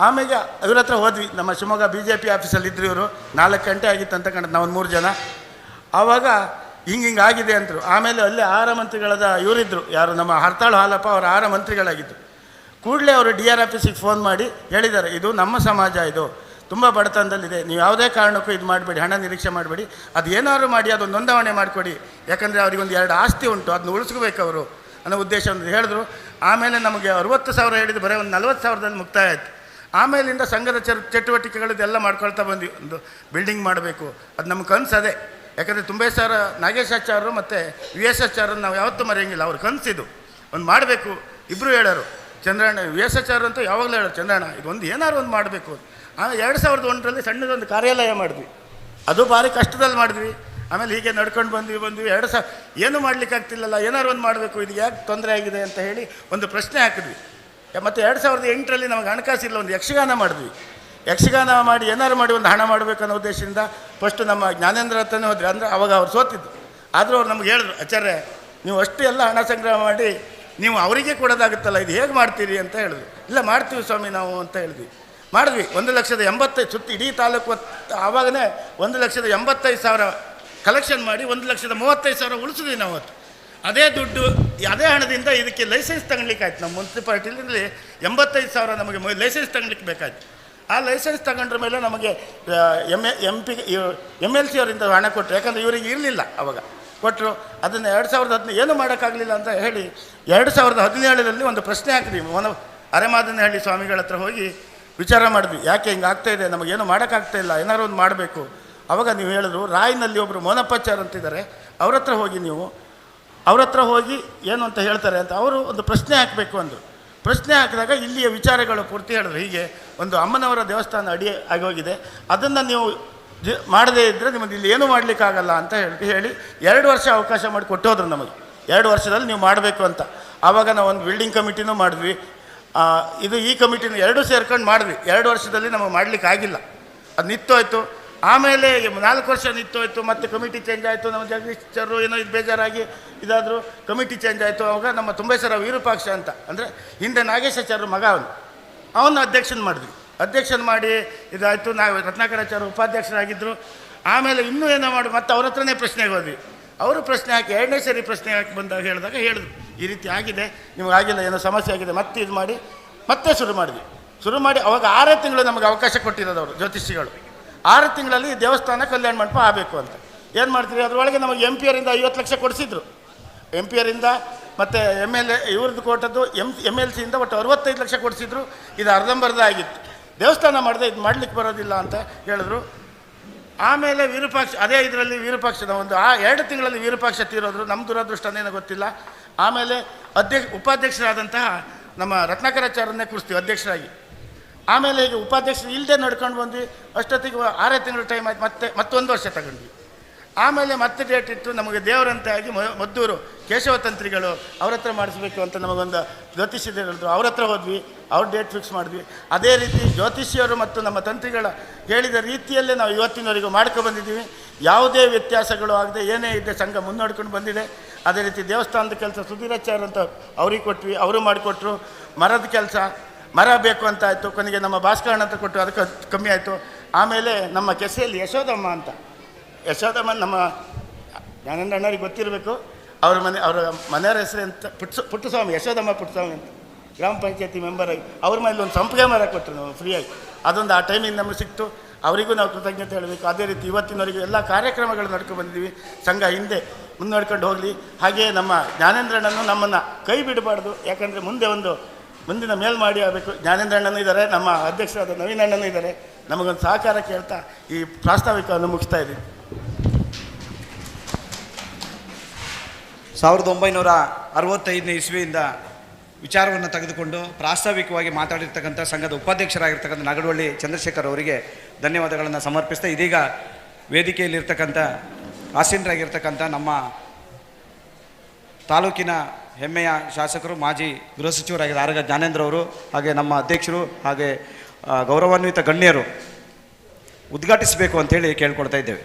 S17: ಆಮೇಲೆ ಇವ್ರ ಹತ್ರ ಹೋದ್ವಿ. ನಮ್ಮ ಶಿವಮೊಗ್ಗ BJP ಆಫೀಸಲ್ಲಿ ಇದ್ರು ಇವರು. 4 ಗಂಟೆ ಆಗಿತ್ತು ಅಂತ ಕಾಣುತ್ತೆ, ನಾವು 3 ಜನ. ಆವಾಗ ಹಿಂಗೆ ಆಗಿದೆ ಅಂದರು. ಆಮೇಲೆ ಅಲ್ಲಿ 6 ಮಂತ್ರಿಗಳದ ಇವರಿದ್ದರು, ಯಾರು ನಮ್ಮ ಹರ್ತಾಳು ಹಾಲಪ್ಪ, ಅವರು 6 ಮಂತ್ರಿಗಳಾಗಿದ್ದರು. ಕೂಡಲೇ ಅವರು DR ಆಫೀಸಿಗೆ ಫೋನ್ ಮಾಡಿ ಹೇಳಿದ್ದಾರೆ, ಇದು ನಮ್ಮ ಸಮಾಜ, ಇದು ತುಂಬ ಬಡತನದಲ್ಲಿದೆ, ನೀವು ಯಾವುದೇ ಕಾರಣಕ್ಕೂ ಇದು ಮಾಡಬೇಡಿ, ಹಣ ನಿರೀಕ್ಷೆ ಮಾಡಬೇಡಿ, ಅದು ಏನಾದ್ರು ಮಾಡಿ ಅದನ್ನು ನೋಂದಾವಣೆ ಮಾಡಿಕೊಡಿ, ಯಾಕಂದರೆ ಅವರಿಗೊಂದು 2 ಆಸ್ತಿ ಉಂಟು, ಅದನ್ನ ಉಳಿಸ್ಕೋಬೇಕು ಅವರು ಅನ್ನೋ ಉದ್ದೇಶ ಒಂದು ಹೇಳಿದ್ರು. ಆಮೇಲೆ ನಮಗೆ 60,000 ಹೇಳಿದ್ದು ಬರೀ ಒಂದು 40,000ದಲ್ಲಿ ಮುಕ್ತಾಯ ಆಯಿತು. ಆಮೇಲಿಂದ ಸಂಘದ ಚಟುವಟಿಕೆಗಳದ್ದೆಲ್ಲ ಮಾಡ್ಕೊಳ್ತಾ ಬಂದ್ವಿ. ಒಂದು ಬಿಲ್ಡಿಂಗ್ ಮಾಡಬೇಕು, ಅದು ನಮ್ಮ ಕನಸು ಅದೇ. ಯಾಕಂದರೆ ತುಂಬೇಶ್ವರ ನಾಗೇಶಾಚಾರ್ಯರು ಮತ್ತು VS ಆಚಾರ್ಯರು ನಾವು ಯಾವತ್ತೂ ಮರೆಯೋಂಗಿಲ್ಲ. ಅವ್ರ ಕನಸಿದು ಒಂದು ಮಾಡಬೇಕು. ಇಬ್ಬರು ಹೇಳೋರು, ಚಂದ್ರಣ್ಣ VS ಆಚಾರ್ಯರು ಅಂತ ಯಾವಾಗಲೂ ಹೇಳೋರು, ಚಂದ್ರಣ್ಣ ಇದೊಂದು ಏನಾದ್ರು ಒಂದು ಮಾಡಬೇಕು. ಆಮೇಲೆ 2001ರಲ್ಲಿ ಸಣ್ಣದೊಂದು ಕಾರ್ಯಾಲಯ ಮಾಡಿದ್ವಿ. ಅದು ಭಾರಿ ಕಷ್ಟದಲ್ಲಿ ಮಾಡಿದ್ವಿ. ಆಮೇಲೆ ಹೀಗೆ ನಡ್ಕೊಂಡು ಬಂದ್ವಿ. 2000 ಏನೂ ಮಾಡಲಿಕ್ಕಾಗ್ತಿಲ್ಲಲ್ಲ, ಏನಾದ್ರು ಒಂದು ಮಾಡಬೇಕು, ಇದು ಯಾಕೆ ತೊಂದರೆ ಆಗಿದೆ ಅಂತ ಹೇಳಿ ಒಂದು ಪ್ರಶ್ನೆ ಹಾಕಿದ್ವಿ. ಮತ್ತು 2008ರಲ್ಲಿ ನಮಗೆ ಹಣಕಾಸಿಲ್ಲ, ಒಂದು ಯಕ್ಷಗಾನ ಮಾಡಿದ್ವಿ. ಯಕ್ಷಗಾನ ಮಾಡಿ ಏನಾರು ಮಾಡಿ ಒಂದು ಹಣ ಮಾಡಬೇಕು ಅನ್ನೋ ಉದ್ದೇಶದಿಂದ ಫಸ್ಟು ನಮ್ಮ ಜ್ಞಾನೇಂದ್ರ ಹತ್ರನೇ ಹೋದ್ರಿ. ಅಂದರೆ ಅವಾಗ ಅವ್ರು ಸೋತಿದ್ದು. ಆದರೂ ಅವ್ರು ನಮ್ಗೆ ಹೇಳಿದ್ರು, ಆಚಾರ್ಯ ನೀವು ಅಷ್ಟು ಎಲ್ಲ ಹಣ ಸಂಗ್ರಹ ಮಾಡಿ ನೀವು ಅವರಿಗೆ ಕೊಡೋದಾಗುತ್ತಲ್ಲ, ಇದು ಹೇಗೆ ಮಾಡ್ತೀರಿ ಅಂತ ಹೇಳಿದ್ರು. ಇಲ್ಲ ಮಾಡ್ತೀವಿ ಸ್ವಾಮಿ ನಾವು ಅಂತ ಹೇಳಿದ್ವಿ. ಮಾಡಿದ್ವಿ. 1,85,000 ಸುತ್ತ ಇಡೀ ತಾಲೂಕು. ಆವಾಗಲೇ 1,85,000 ಕಲೆಕ್ಷನ್ ಮಾಡಿ 1,35,000 ಉಳಿಸಿದ್ವಿ ನಾವು. ಅದೇ ದುಡ್ಡು, ಅದೇ ಹಣದಿಂದ ಇದಕ್ಕೆ ಲೈಸೆನ್ಸ್ ತಗೊಳ್ಲಿಕ್ಕೆ ಆಯ್ತು. ನಮ್ಮ ಮುನ್ಸಿಪಾಲ್ಟಿಲಿ 85,000 ನಮಗೆ ಲೈಸೆನ್ಸ್ ತಗೊಳ್ಲಿಕ್ಕೆ ಬೇಕಾಯ್ತು. ಆ ಲೈಸೆನ್ಸ್ ತಗೊಂಡ್ರ ಮೇಲೆ ನಮಗೆ MLC ಅವರಿಂದ ಹಣ ಕೊಟ್ಟರು. ಯಾಕಂದರೆ ಇವರಿಗೆ ಇರಲಿಲ್ಲ ಅವಾಗ, ಕೊಟ್ಟರು. ಅದನ್ನು 2015 ಏನೂ ಮಾಡೋಕ್ಕಾಗಲಿಲ್ಲ ಅಂತ ಹೇಳಿ 2017ರಲ್ಲಿ ಒಂದು ಪ್ರಶ್ನೆ ಹಾಕಿದ್ವಿ. ಅರೆಮಾದನಹಳ್ಳಿ ಸ್ವಾಮಿಗಳ ಹತ್ರ ಹೋಗಿ ವಿಚಾರ ಮಾಡಿದ್ವಿ, ಯಾಕೆ ಹಿಂಗೆ ಆಗ್ತಾಯಿದೆ, ನಮಗೇನು ಮಾಡೋಕ್ಕಾಗ್ತಾಯಿಲ್ಲ, ಏನಾದ್ರು ಒಂದು ಮಾಡಬೇಕು. ಆವಾಗ ನೀವು ಹೇಳಿದ್ರು, ರಾಯ್ನಲ್ಲಿ ಒಬ್ಬರು ಮೋನಪ್ಪಾಚಾರ್ ಅಂತಿದ್ದಾರೆ, ಅವ್ರ ಹತ್ರ ಹೋಗಿ ನೀವು, ಅವ್ರ ಹತ್ರ ಹೋಗಿ ಏನು ಅಂತ ಹೇಳ್ತಾರೆ ಅಂತ ಅವರು ಒಂದು ಪ್ರಶ್ನೆ ಹಾಕಬೇಕು ಅಂದರು. ಪ್ರಶ್ನೆ ಹಾಕಿದಾಗ ಇಲ್ಲಿಯ ವಿಚಾರಗಳು ಪೂರ್ತಿ ಹೇಳಿದ್ರು. ಹೀಗೆ ಒಂದು ಅಮ್ಮನವರ ದೇವಸ್ಥಾನ ಅಡಿ ಆಗೋಗಿದೆ, ಅದನ್ನು ನೀವು ಮಾಡದೇ ಇದ್ದರೆ ನಿಮಗೆ ಇಲ್ಲಿ ಏನೂ ಮಾಡಲಿಕ್ಕಾಗಲ್ಲ ಅಂತ ಹೇಳಿ 2 ವರ್ಷ ಅವಕಾಶ ಮಾಡಿ ಕೊಟ್ಟೋದ್ರು ನಮಗೆ. 2 ವರ್ಷದಲ್ಲಿ ನೀವು ಮಾಡಬೇಕು ಅಂತ. ಆವಾಗ ನಾವು ಒಂದು ಬಿಲ್ಡಿಂಗ್ ಕಮಿಟಿನೂ ಮಾಡಿದ್ವಿ. ಈ ಕಮಿಟಿನ 2 ಸೇರ್ಕೊಂಡು ಮಾಡಿದ್ವಿ. 2 ವರ್ಷದಲ್ಲಿ ನಮಗೆ ಮಾಡಲಿಕ್ಕಾಗಿಲ್ಲ, ಅದು ನಿಂತೋಯ್ತು. ಆಮೇಲೆ 4 ವರ್ಷ ನಿಂತೋಯ್ತು. ಮತ್ತು ಕಮಿಟಿ ಚೇಂಜ್ ಆಯಿತು. ನಮ್ಮ ಜಗದೀಶರು ಏನೋ ಇದು ಬೇಜಾರಾಗಿ ಇದಾದರೂ ಕಮಿಟಿ ಚೇಂಜ್ ಆಯಿತು. ಆವಾಗ ನಮ್ಮ ತುಂಬೇಶ್ವರ ವಿರೂಪಾಕ್ಷ ಅಂತ, ಅಂದರೆ ಹಿಂದೆ ನಾಗೇಶಾಚಾರ್ಯ ಮಗ ಅವನು ಅಧ್ಯಕ್ಷನ ಮಾಡಿದ್ವಿ. ಅಧ್ಯಕ್ಷನ ಮಾಡಿ ಇದಾಯಿತು. ನಾವು ರತ್ನಾಕರಾಚಾರ್ಯ ಉಪಾಧ್ಯಕ್ಷರಾಗಿದ್ದರು. ಆಮೇಲೆ ಇನ್ನೂ ಏನೋ ಮಾಡಿ ಮತ್ತೆ ಅವ್ರ ಹತ್ರನೇ ಪ್ರಶ್ನೆಗೆ ಹೋದ್ವಿ. ಅವರು ಪ್ರಶ್ನೆ ಹಾಕಿ 2ನೇ ಸರಿ ಪ್ರಶ್ನೆ ಹಾಕಿ ಬಂದಾಗ ಹೇಳಿದ್ರು, ಈ ರೀತಿ ಆಗಿದೆ, ನಿಮಗಾಗಿಲ್ಲ, ಏನೋ ಸಮಸ್ಯೆ ಆಗಿದೆ, ಮತ್ತೆ ಇದು ಮಾಡಿ ಮತ್ತೆ ಶುರು ಮಾಡಿ ಅವಾಗ 6 ತಿಂಗಳು ನಮಗೆ ಅವಕಾಶ ಕೊಟ್ಟಿರೋದು ಅವರು ಜ್ಯೋತಿಷಿಗಳು. 6 ತಿಂಗಳಲ್ಲಿ ದೇವಸ್ಥಾನ ಕಲ್ಯಾಣ ಮಂಟಪ ಆಗಬೇಕು ಅಂತ. ಏನು ಮಾಡ್ತೀವಿ, ಅದರೊಳಗೆ ನಮಗೆ MP ಅವರಿಂದ 50 ಲಕ್ಷ ಕೊಡಿಸಿದ್ರು. MP ಅವರಿಂದ ಮತ್ತು MLA ಇವ್ರದ್ದು ಕೊಟ್ಟದ್ದು MLC ಇಂದ ಒಟ್ಟು 65 ಲಕ್ಷ ಕೊಡಿಸಿದ್ರು. ಇದು ಅರ್ಧಂಬರ್ಧ ಆಗಿತ್ತು. ದೇವಸ್ಥಾನ ಮಾಡಿದೆ, ಇದು ಮಾಡಲಿಕ್ಕೆ ಬರೋದಿಲ್ಲ ಅಂತ ಹೇಳಿದ್ರು. ಆಮೇಲೆ ವಿರೂಪಾಕ್ಷ, ಅದೇ ಇದರಲ್ಲಿ ವಿರೂಪಾಕ್ಷದ ಒಂದು 2 ತಿಂಗಳಲ್ಲಿ ವಿರೂಪಾಕ್ಷ ತೀರೋದ್ರು. ನಮ್ಮ ದುರದೃಷ್ಟನೇನೋ ಗೊತ್ತಿಲ್ಲ. ಆಮೇಲೆ ಉಪಾಧ್ಯಕ್ಷರಾದಂತಹ ನಮ್ಮ ರತ್ನಾಕರಾಚಾರ್ಯನ್ನೇ ಕೂರಿಸ್ತೀವಿ ಅಧ್ಯಕ್ಷರಾಗಿ. ಆಮೇಲೆ ಈಗ ಉಪಾಧ್ಯಕ್ಷರು ಇಲ್ಲದೆ ನಡ್ಕೊಂಡು ಬಂದ್ವಿ. ಅಷ್ಟೊತ್ತಿಗೆ 6 ತಿಂಗಳು ಟೈಮ್ ಆಯ್ತು. ಮತ್ತೊಂದು ವರ್ಷ ತಗೊಂಡ್ವಿ. ಆಮೇಲೆ ಮತ್ತೆ ಡೇಟ್ ಇಟ್ಟು ನಮಗೆ ದೇವರಂತೆ ಆಗಿ ಮದ್ದೂರು ಕೇಶವ ತಂತ್ರಿಗಳು ಅವ್ರ ಹತ್ರ ಮಾಡಿಸ್ಬೇಕು ಅಂತ ನಮಗೊಂದು ಜ್ಯೋತಿಷ್ಯರು ಹೇಳಿದ್ರು. ಅವ್ರ ಹತ್ರ ಹೋದ್ವಿ, ಅವ್ರ ಡೇಟ್ ಫಿಕ್ಸ್ ಮಾಡಿದ್ವಿ. ಅದೇ ರೀತಿ ಜ್ಯೋತಿಷ್ಯರು ಮತ್ತು ನಮ್ಮ ತಂತ್ರಿಗಳ ಹೇಳಿದ ರೀತಿಯಲ್ಲೇ ನಾವು ಇವತ್ತಿನವರೆಗೂ ಮಾಡ್ಕೊಬಂದಿದ್ದೀವಿ. ಯಾವುದೇ ವ್ಯತ್ಯಾಸಗಳು ಆಗದೆ ಏನೇ ಇದ್ದೆ ಸಂಘ ಮುನ್ನೋಡ್ಕೊಂಡು ಬಂದಿದೆ. ಅದೇ ರೀತಿ ದೇವಸ್ಥಾನದ ಕೆಲಸ ಸುಧೀರಾಚಾರ್ಯ ಅಂತ ಅವ್ರಿಗೆ ಕೊಟ್ವಿ, ಅವರು ಮಾಡಿಕೊಟ್ರು. ಮರದ ಕೆಲಸ, ಮರ ಬೇಕು ಅಂತ ಆಯಿತು. ಕೊನೆಗೆ ನಮ್ಮ ಭಾಸ್ಕರಣ್ಣ ಅಂತ ಕೊಟ್ಟು ಅದಕ್ಕೆ ಕಮ್ಮಿ ಆಯಿತು. ಆಮೇಲೆ ನಮ್ಮ ಕೆಸೆಯಲ್ಲಿ ಯಶೋದಮ್ಮ ಅಂತ, ಯಶೋದಮ್ಮ ನಮ್ಮ ಜ್ಞಾನೇಂದ್ರ ಅಣ್ಣರಿಗೆ ಗೊತ್ತಿರಬೇಕು. ಅವರ ಮನೆಯವರ ಹೆಸರು ಅಂತ ಪುಟ್ಟಸ್ವಾಮಿ, ಯಶೋದಮ್ಮ ಪುಟ್ಟಸ್ವಾಮಿ ಅಂತ, ಗ್ರಾಮ ಪಂಚಾಯತಿ ಮೆಂಬರ್ ಆಗಿ ಅವ್ರ ಮೇಲೆ ಒಂದು ಸಂಪಿಗೆ ಮರ ಕೊಟ್ಟರು ನಾವು ಫ್ರೀಯಾಗಿ. ಅದೊಂದು ಆ ಟೈಮಿಗೆ ನಮಗೆ ಸಿಕ್ತು. ಅವರಿಗೂ ನಾವು ಕೃತಜ್ಞತೆ ಹೇಳಬೇಕು. ಅದೇ ರೀತಿ ಇವತ್ತಿನವರೆಗೂ ಎಲ್ಲ ಕಾರ್ಯಕ್ರಮಗಳು ನಡ್ಕೊಂಡು ಬಂದಿದ್ದೀವಿ. ಸಂಘ ಹಿಂದೆ ಮುನ್ನಡ್ಕೊಂಡು ಹೋಗಲಿ. ಹಾಗೆಯೇ ನಮ್ಮ ಜ್ಞಾನೇಂದ್ರಣ್ಣನು ನಮ್ಮನ್ನು ಕೈ ಬಿಡಬಾರ್ದು. ಯಾಕಂದರೆ ಮುಂದಿನ ಮೇಲ್ಮಾಡಿ ಆಗಬೇಕು. ಜ್ಞಾನೇಂದ್ರ ಅಣ್ಣನೂ ಇದ್ದಾರೆ, ನಮ್ಮ ಅಧ್ಯಕ್ಷರಾದ ನವೀನ್ ಅಣ್ಣನೂ ಇದ್ದಾರೆ. ನಮಗೊಂದು ಸಹಕಾರ ಕೇಳ್ತಾ ಈ ಪ್ರಾಸ್ತಾವಿಕವನ್ನು ಮುಗಿಸ್ತಾ ಇದ್ದೀವಿ.
S2: 1965ನೇ ಇಸ್ವಿಯಿಂದ ವಿಚಾರವನ್ನು ತೆಗೆದುಕೊಂಡು ಪ್ರಾಸ್ತಾವಿಕವಾಗಿ ಮಾತಾಡಿರ್ತಕ್ಕಂಥ ಸಂಘದ ಉಪಾಧ್ಯಕ್ಷರಾಗಿರ್ತಕ್ಕಂಥ ನಗಡವಳ್ಳಿ ಚಂದ್ರಶೇಖರ್ ಅವರಿಗೆ ಧನ್ಯವಾದಗಳನ್ನು ಸಮರ್ಪಿಸ್ತಾ, ಇದೀಗ ವೇದಿಕೆಯಲ್ಲಿರ್ತಕ್ಕಂಥ ಆಸೀನರಾಗಿರ್ತಕ್ಕಂಥ ನಮ್ಮ ತಾಲೂಕಿನ ಹೆಮ್ಮೆಯ ಶಾಸಕರು, ಮಾಜಿ ಗೃಹ ಸಚಿವರಾಗಿದ್ದ ಆರಗ ಜ್ಞಾನೇಂದ್ರ ಅವರು, ಹಾಗೆ ನಮ್ಮ ಅಧ್ಯಕ್ಷರು, ಹಾಗೆ ಗೌರವಾನ್ವಿತ ಗಣ್ಯರು ಉದ್ಘಾಟಿಸಬೇಕು ಅಂತೇಳಿ ಕೇಳ್ಕೊಳ್ತಾ ಇದ್ದೇವೆ.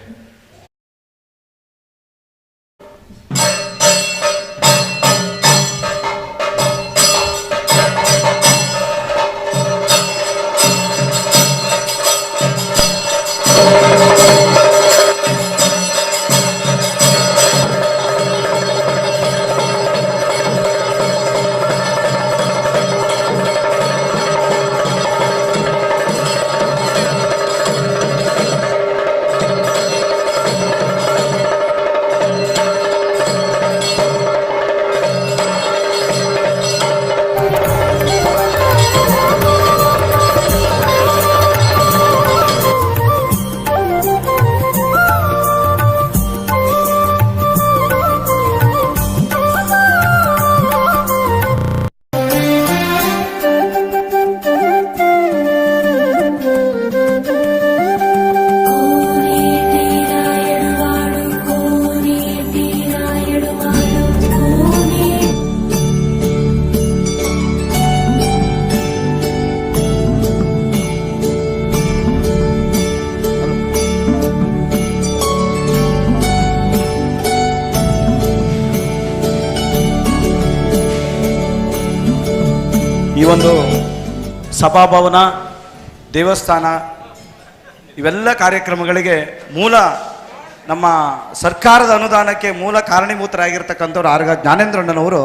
S2: ಈ ಒಂದು ಸಭಾಭವನ, ದೇವಸ್ಥಾನ, ಇವೆಲ್ಲ ಕಾರ್ಯಕ್ರಮಗಳಿಗೆ ಮೂಲ ನಮ್ಮ ಸರ್ಕಾರದ ಅನುದಾನಕ್ಕೆ ಮೂಲ ಕಾರಣೀಭೂತರಾಗಿರ್ತಕ್ಕಂಥವ್ರು ಆರಗ ಜ್ಞಾನೇಂದ್ರಣ್ಣನವರು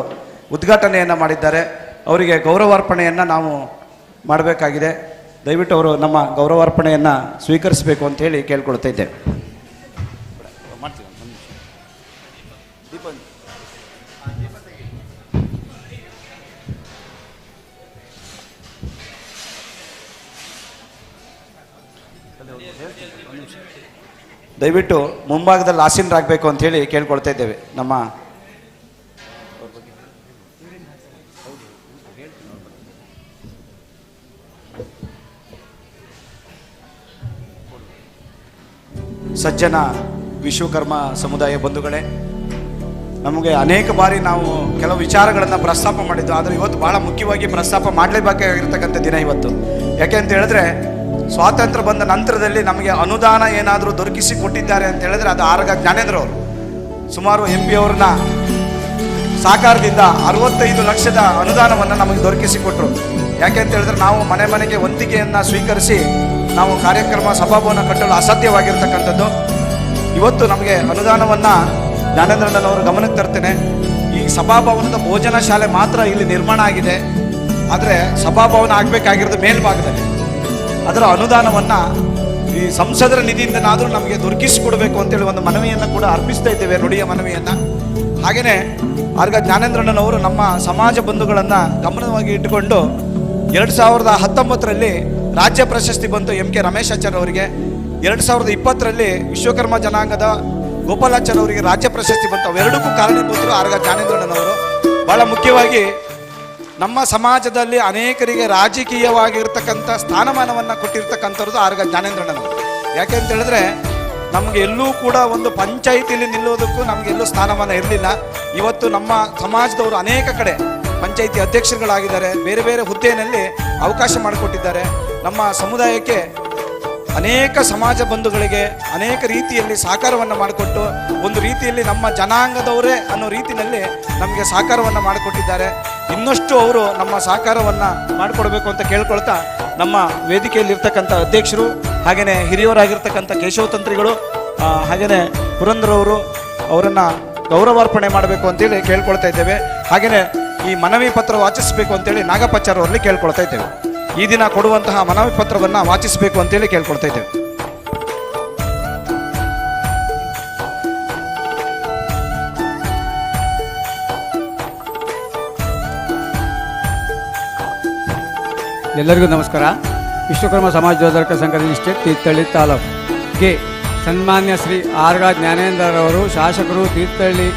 S2: ಉದ್ಘಾಟನೆಯನ್ನು ಮಾಡಿದ್ದಾರೆ. ಅವರಿಗೆ ಗೌರವಾರ್ಪಣೆಯನ್ನು ನಾವು ಮಾಡಬೇಕಾಗಿದೆ. ದಯವಿಟ್ಟು ಅವರು ನಮ್ಮ ಗೌರವಾರ್ಪಣೆಯನ್ನು ಸ್ವೀಕರಿಸಬೇಕು ಅಂತೇಳಿ ಕೇಳ್ಕೊಳ್ತಾ ಇದ್ದೇವೆ. ದಯವಿಟ್ಟು ಮುಂಭಾಗದಲ್ಲಿ ಆಸೀನರಾಗಬೇಕು ಅಂಥೇಳಿ ಕೇಳ್ಕೊಳ್ತಾ ಇದ್ದೇವೆ. ನಮ್ಮ ಸಜ್ಜನ ವಿಶ್ವಕರ್ಮ ಸಮುದಾಯ ಬಂಧುಗಳೇ, ನಮಗೆ ಅನೇಕ ಬಾರಿ ನಾವು ಕೆಲವು ವಿಚಾರಗಳನ್ನು ಪ್ರಸ್ತಾಪ ಮಾಡಿದ್ದು, ಆದರೆ ಇವತ್ತು ಭಾಳ ಮುಖ್ಯವಾಗಿ ಪ್ರಸ್ತಾಪ ಮಾಡಲೇಬೇಕಾಗಿರ್ತಕ್ಕಂಥ ದಿನ ಇವತ್ತು. ಯಾಕೆ ಅಂತ ಹೇಳಿದ್ರೆ, ಸ್ವಾತಂತ್ರ್ಯ ಬಂದ ನಂತರದಲ್ಲಿ ನಮಗೆ ಅನುದಾನ ಏನಾದರೂ ದೊರಕಿಸಿ ಕೊಟ್ಟಿದ್ದಾರೆ ಅಂತ ಹೇಳಿದ್ರೆ ಅದು ಆರಗ ಜ್ಞಾನೇಂದ್ರ ಅವರು. ಸುಮಾರು MP ಅವ್ರನ್ನ ಸಹಕಾರದಿಂದ 65 ಲಕ್ಷದ ಅನುದಾನವನ್ನು ನಮಗೆ ದೊರಕಿಸಿ ಕೊಟ್ಟರು. ಯಾಕೆ ಅಂತ ಹೇಳಿದ್ರೆ, ನಾವು ಮನೆ ಮನೆಗೆ ವಂತಿಗೆಯನ್ನು ಸ್ವೀಕರಿಸಿ ನಾವು ಕಾರ್ಯಕ್ರಮ ಸಭಾಭವನ ಕಟ್ಟಲು ಅಸಾಧ್ಯವಾಗಿರ್ತಕ್ಕಂಥದ್ದು. ಇವತ್ತು ನಮಗೆ ಅನುದಾನವನ್ನು ಜ್ಞಾನೇಂದ್ರಣ್ಣನವರು ಗಮನಕ್ಕೆ ತರ್ತೇನೆ. ಈ ಸಭಾಭವನದ ಭೋಜನ ಶಾಲೆ ಮಾತ್ರ ಇಲ್ಲಿ ನಿರ್ಮಾಣ ಆಗಿದೆ, ಆದರೆ ಸಭಾಭವನ ಆಗಬೇಕಾಗಿರೋದು ಮೇಲ್ಭಾಗದಲ್ಲಿ. ಅದರ ಅನುದಾನವನ್ನು ಈ ಸಂಸದರ ನಿಧಿಯಿಂದನಾದರೂ ನಮಗೆ ದೊರಕಿಸಿಕೊಡಬೇಕು ಅಂತೇಳಿ ಒಂದು ಮನವಿಯನ್ನು ಕೂಡ ಅರ್ಪಿಸ್ತಾ ಇದ್ದೇವೆ, ನುಡಿಯ ಮನವಿಯನ್ನು. ಹಾಗೆಯೇ ಆರ್ಗ ಜ್ಞಾನೇಂದ್ರಣ್ಣನವರು ನಮ್ಮ ಸಮಾಜ ಬಂಧುಗಳನ್ನು ಗಮನವಾಗಿ ಇಟ್ಟುಕೊಂಡು 2019ರಲ್ಲಿ ರಾಜ್ಯ ಪ್ರಶಸ್ತಿ ಬಂತು MK ರಮೇಶಾಚಾರ್ಯ ಅವರಿಗೆ. 2020ರಲ್ಲಿ ವಿಶ್ವಕರ್ಮ ಜನಾಂಗದ ಗೋಪಾಲಾಚಾರ್ಯ ಅವರಿಗೆ ರಾಜ್ಯ ಪ್ರಶಸ್ತಿ ಬಂತು. ಅವೆರಡಕ್ಕೂ ಕಾರಣೀಭೂತರು ಆರ್ಗ ಜ್ಞಾನೇಂದ್ರಣ್ಣನವರು. ಭಾಳ ಮುಖ್ಯವಾಗಿ ನಮ್ಮ ಸಮಾಜದಲ್ಲಿ ಅನೇಕರಿಗೆ ರಾಜಕೀಯವಾಗಿರ್ತಕ್ಕಂಥ ಸ್ಥಾನಮಾನವನ್ನು ಕೊಟ್ಟಿರ್ತಕ್ಕಂಥವ್ರದ್ದು ಆರ್ಗ ಜ್ಞಾನೇಂದ್ರಣ್ಣನವರು. ಯಾಕೆ ಅಂತ ಹೇಳಿದ್ರೆ, ನಮಗೆ ಎಲ್ಲೂ ಕೂಡ ಒಂದು ಪಂಚಾಯಿತಿಯಲ್ಲಿ ನಿಲ್ಲೋದಕ್ಕೂ ನಮಗೆ ಎಲ್ಲೂ ಸ್ಥಾನಮಾನ ಇರಲಿಲ್ಲ. ಇವತ್ತು ನಮ್ಮ ಸಮಾಜದವರು ಅನೇಕ ಕಡೆ ಪಂಚಾಯಿತಿ ಅಧ್ಯಕ್ಷರುಗಳಾಗಿದ್ದಾರೆ, ಬೇರೆ ಬೇರೆ ಹುದ್ದೆಯಲ್ಲಿ ಅವಕಾಶ ಮಾಡಿಕೊಟ್ಟಿದ್ದಾರೆ. ನಮ್ಮ ಸಮುದಾಯಕ್ಕೆ ಅನೇಕ ಸಮಾಜ ಬಂಧುಗಳಿಗೆ ಅನೇಕ ರೀತಿಯಲ್ಲಿ ಸಹಕಾರವನ್ನು ಮಾಡಿಕೊಟ್ಟು, ಒಂದು ರೀತಿಯಲ್ಲಿ ನಮ್ಮ ಜನಾಂಗದವರೇ ಅನ್ನೋ ರೀತಿಯಲ್ಲಿ ನಮಗೆ ಸಹಕಾರವನ್ನು ಮಾಡಿಕೊಟ್ಟಿದ್ದಾರೆ. ಇನ್ನಷ್ಟು ಅವರು ನಮ್ಮ ಸಹಕಾರವನ್ನು ಮಾಡಿಕೊಡ್ಬೇಕು ಅಂತ ಕೇಳ್ಕೊಳ್ತಾ, ನಮ್ಮ ವೇದಿಕೆಯಲ್ಲಿರ್ತಕ್ಕಂಥ ಅಧ್ಯಕ್ಷರು, ಹಾಗೆಯೇ ಹಿರಿಯವರಾಗಿರ್ತಕ್ಕಂಥ ಕೇಶವತಂತ್ರಿಗಳು, ಹಾಗೆಯೇ ಪುರಂದರವರು ಅವರನ್ನು ಗೌರವಾರ್ಪಣೆ ಮಾಡಬೇಕು ಅಂತೇಳಿ ಕೇಳ್ಕೊಳ್ತಾ ಇದ್ದೇವೆ. ಹಾಗೆಯೇ ಈ ಮನವಿ ಪತ್ರ ವಾಚಿಸಬೇಕು ಅಂತೇಳಿ ನಾಗಪ್ಪಾಚಾರ್ ಅವರಲ್ಲಿ ಕೇಳ್ಕೊಳ್ತಾ ಇದ್ದೇವೆ. ಈ ದಿನ ಕೊಡುವಂತಹ ಮನವಿ ಪತ್ರವನ್ನು ವಾಚಿಸಬೇಕು ಅಂತೇಳಿ ಕೇಳ್ಕೊಳ್ತಾ ಇದ್ದೇವೆ.
S18: ಎಲ್ಲರಿಗೂ ನಮಸ್ಕಾರ. ವಿಶ್ವಕರ್ಮ ಸಮಾಜೋದ್ಧಾರಕ ಸಂಘದ ಇಸ್ಟೇಟ್ ತೀರ್ಥಹಳ್ಳಿ ತಾಲೂಕಿಗೆ ಸನ್ಮಾನ್ಯ ಶ್ರೀ ಆರ್ಗ ಜ್ಞಾನೇಂದ್ರರವರು ಶಾಸಕರು ತೀರ್ಥಹಳ್ಳಿ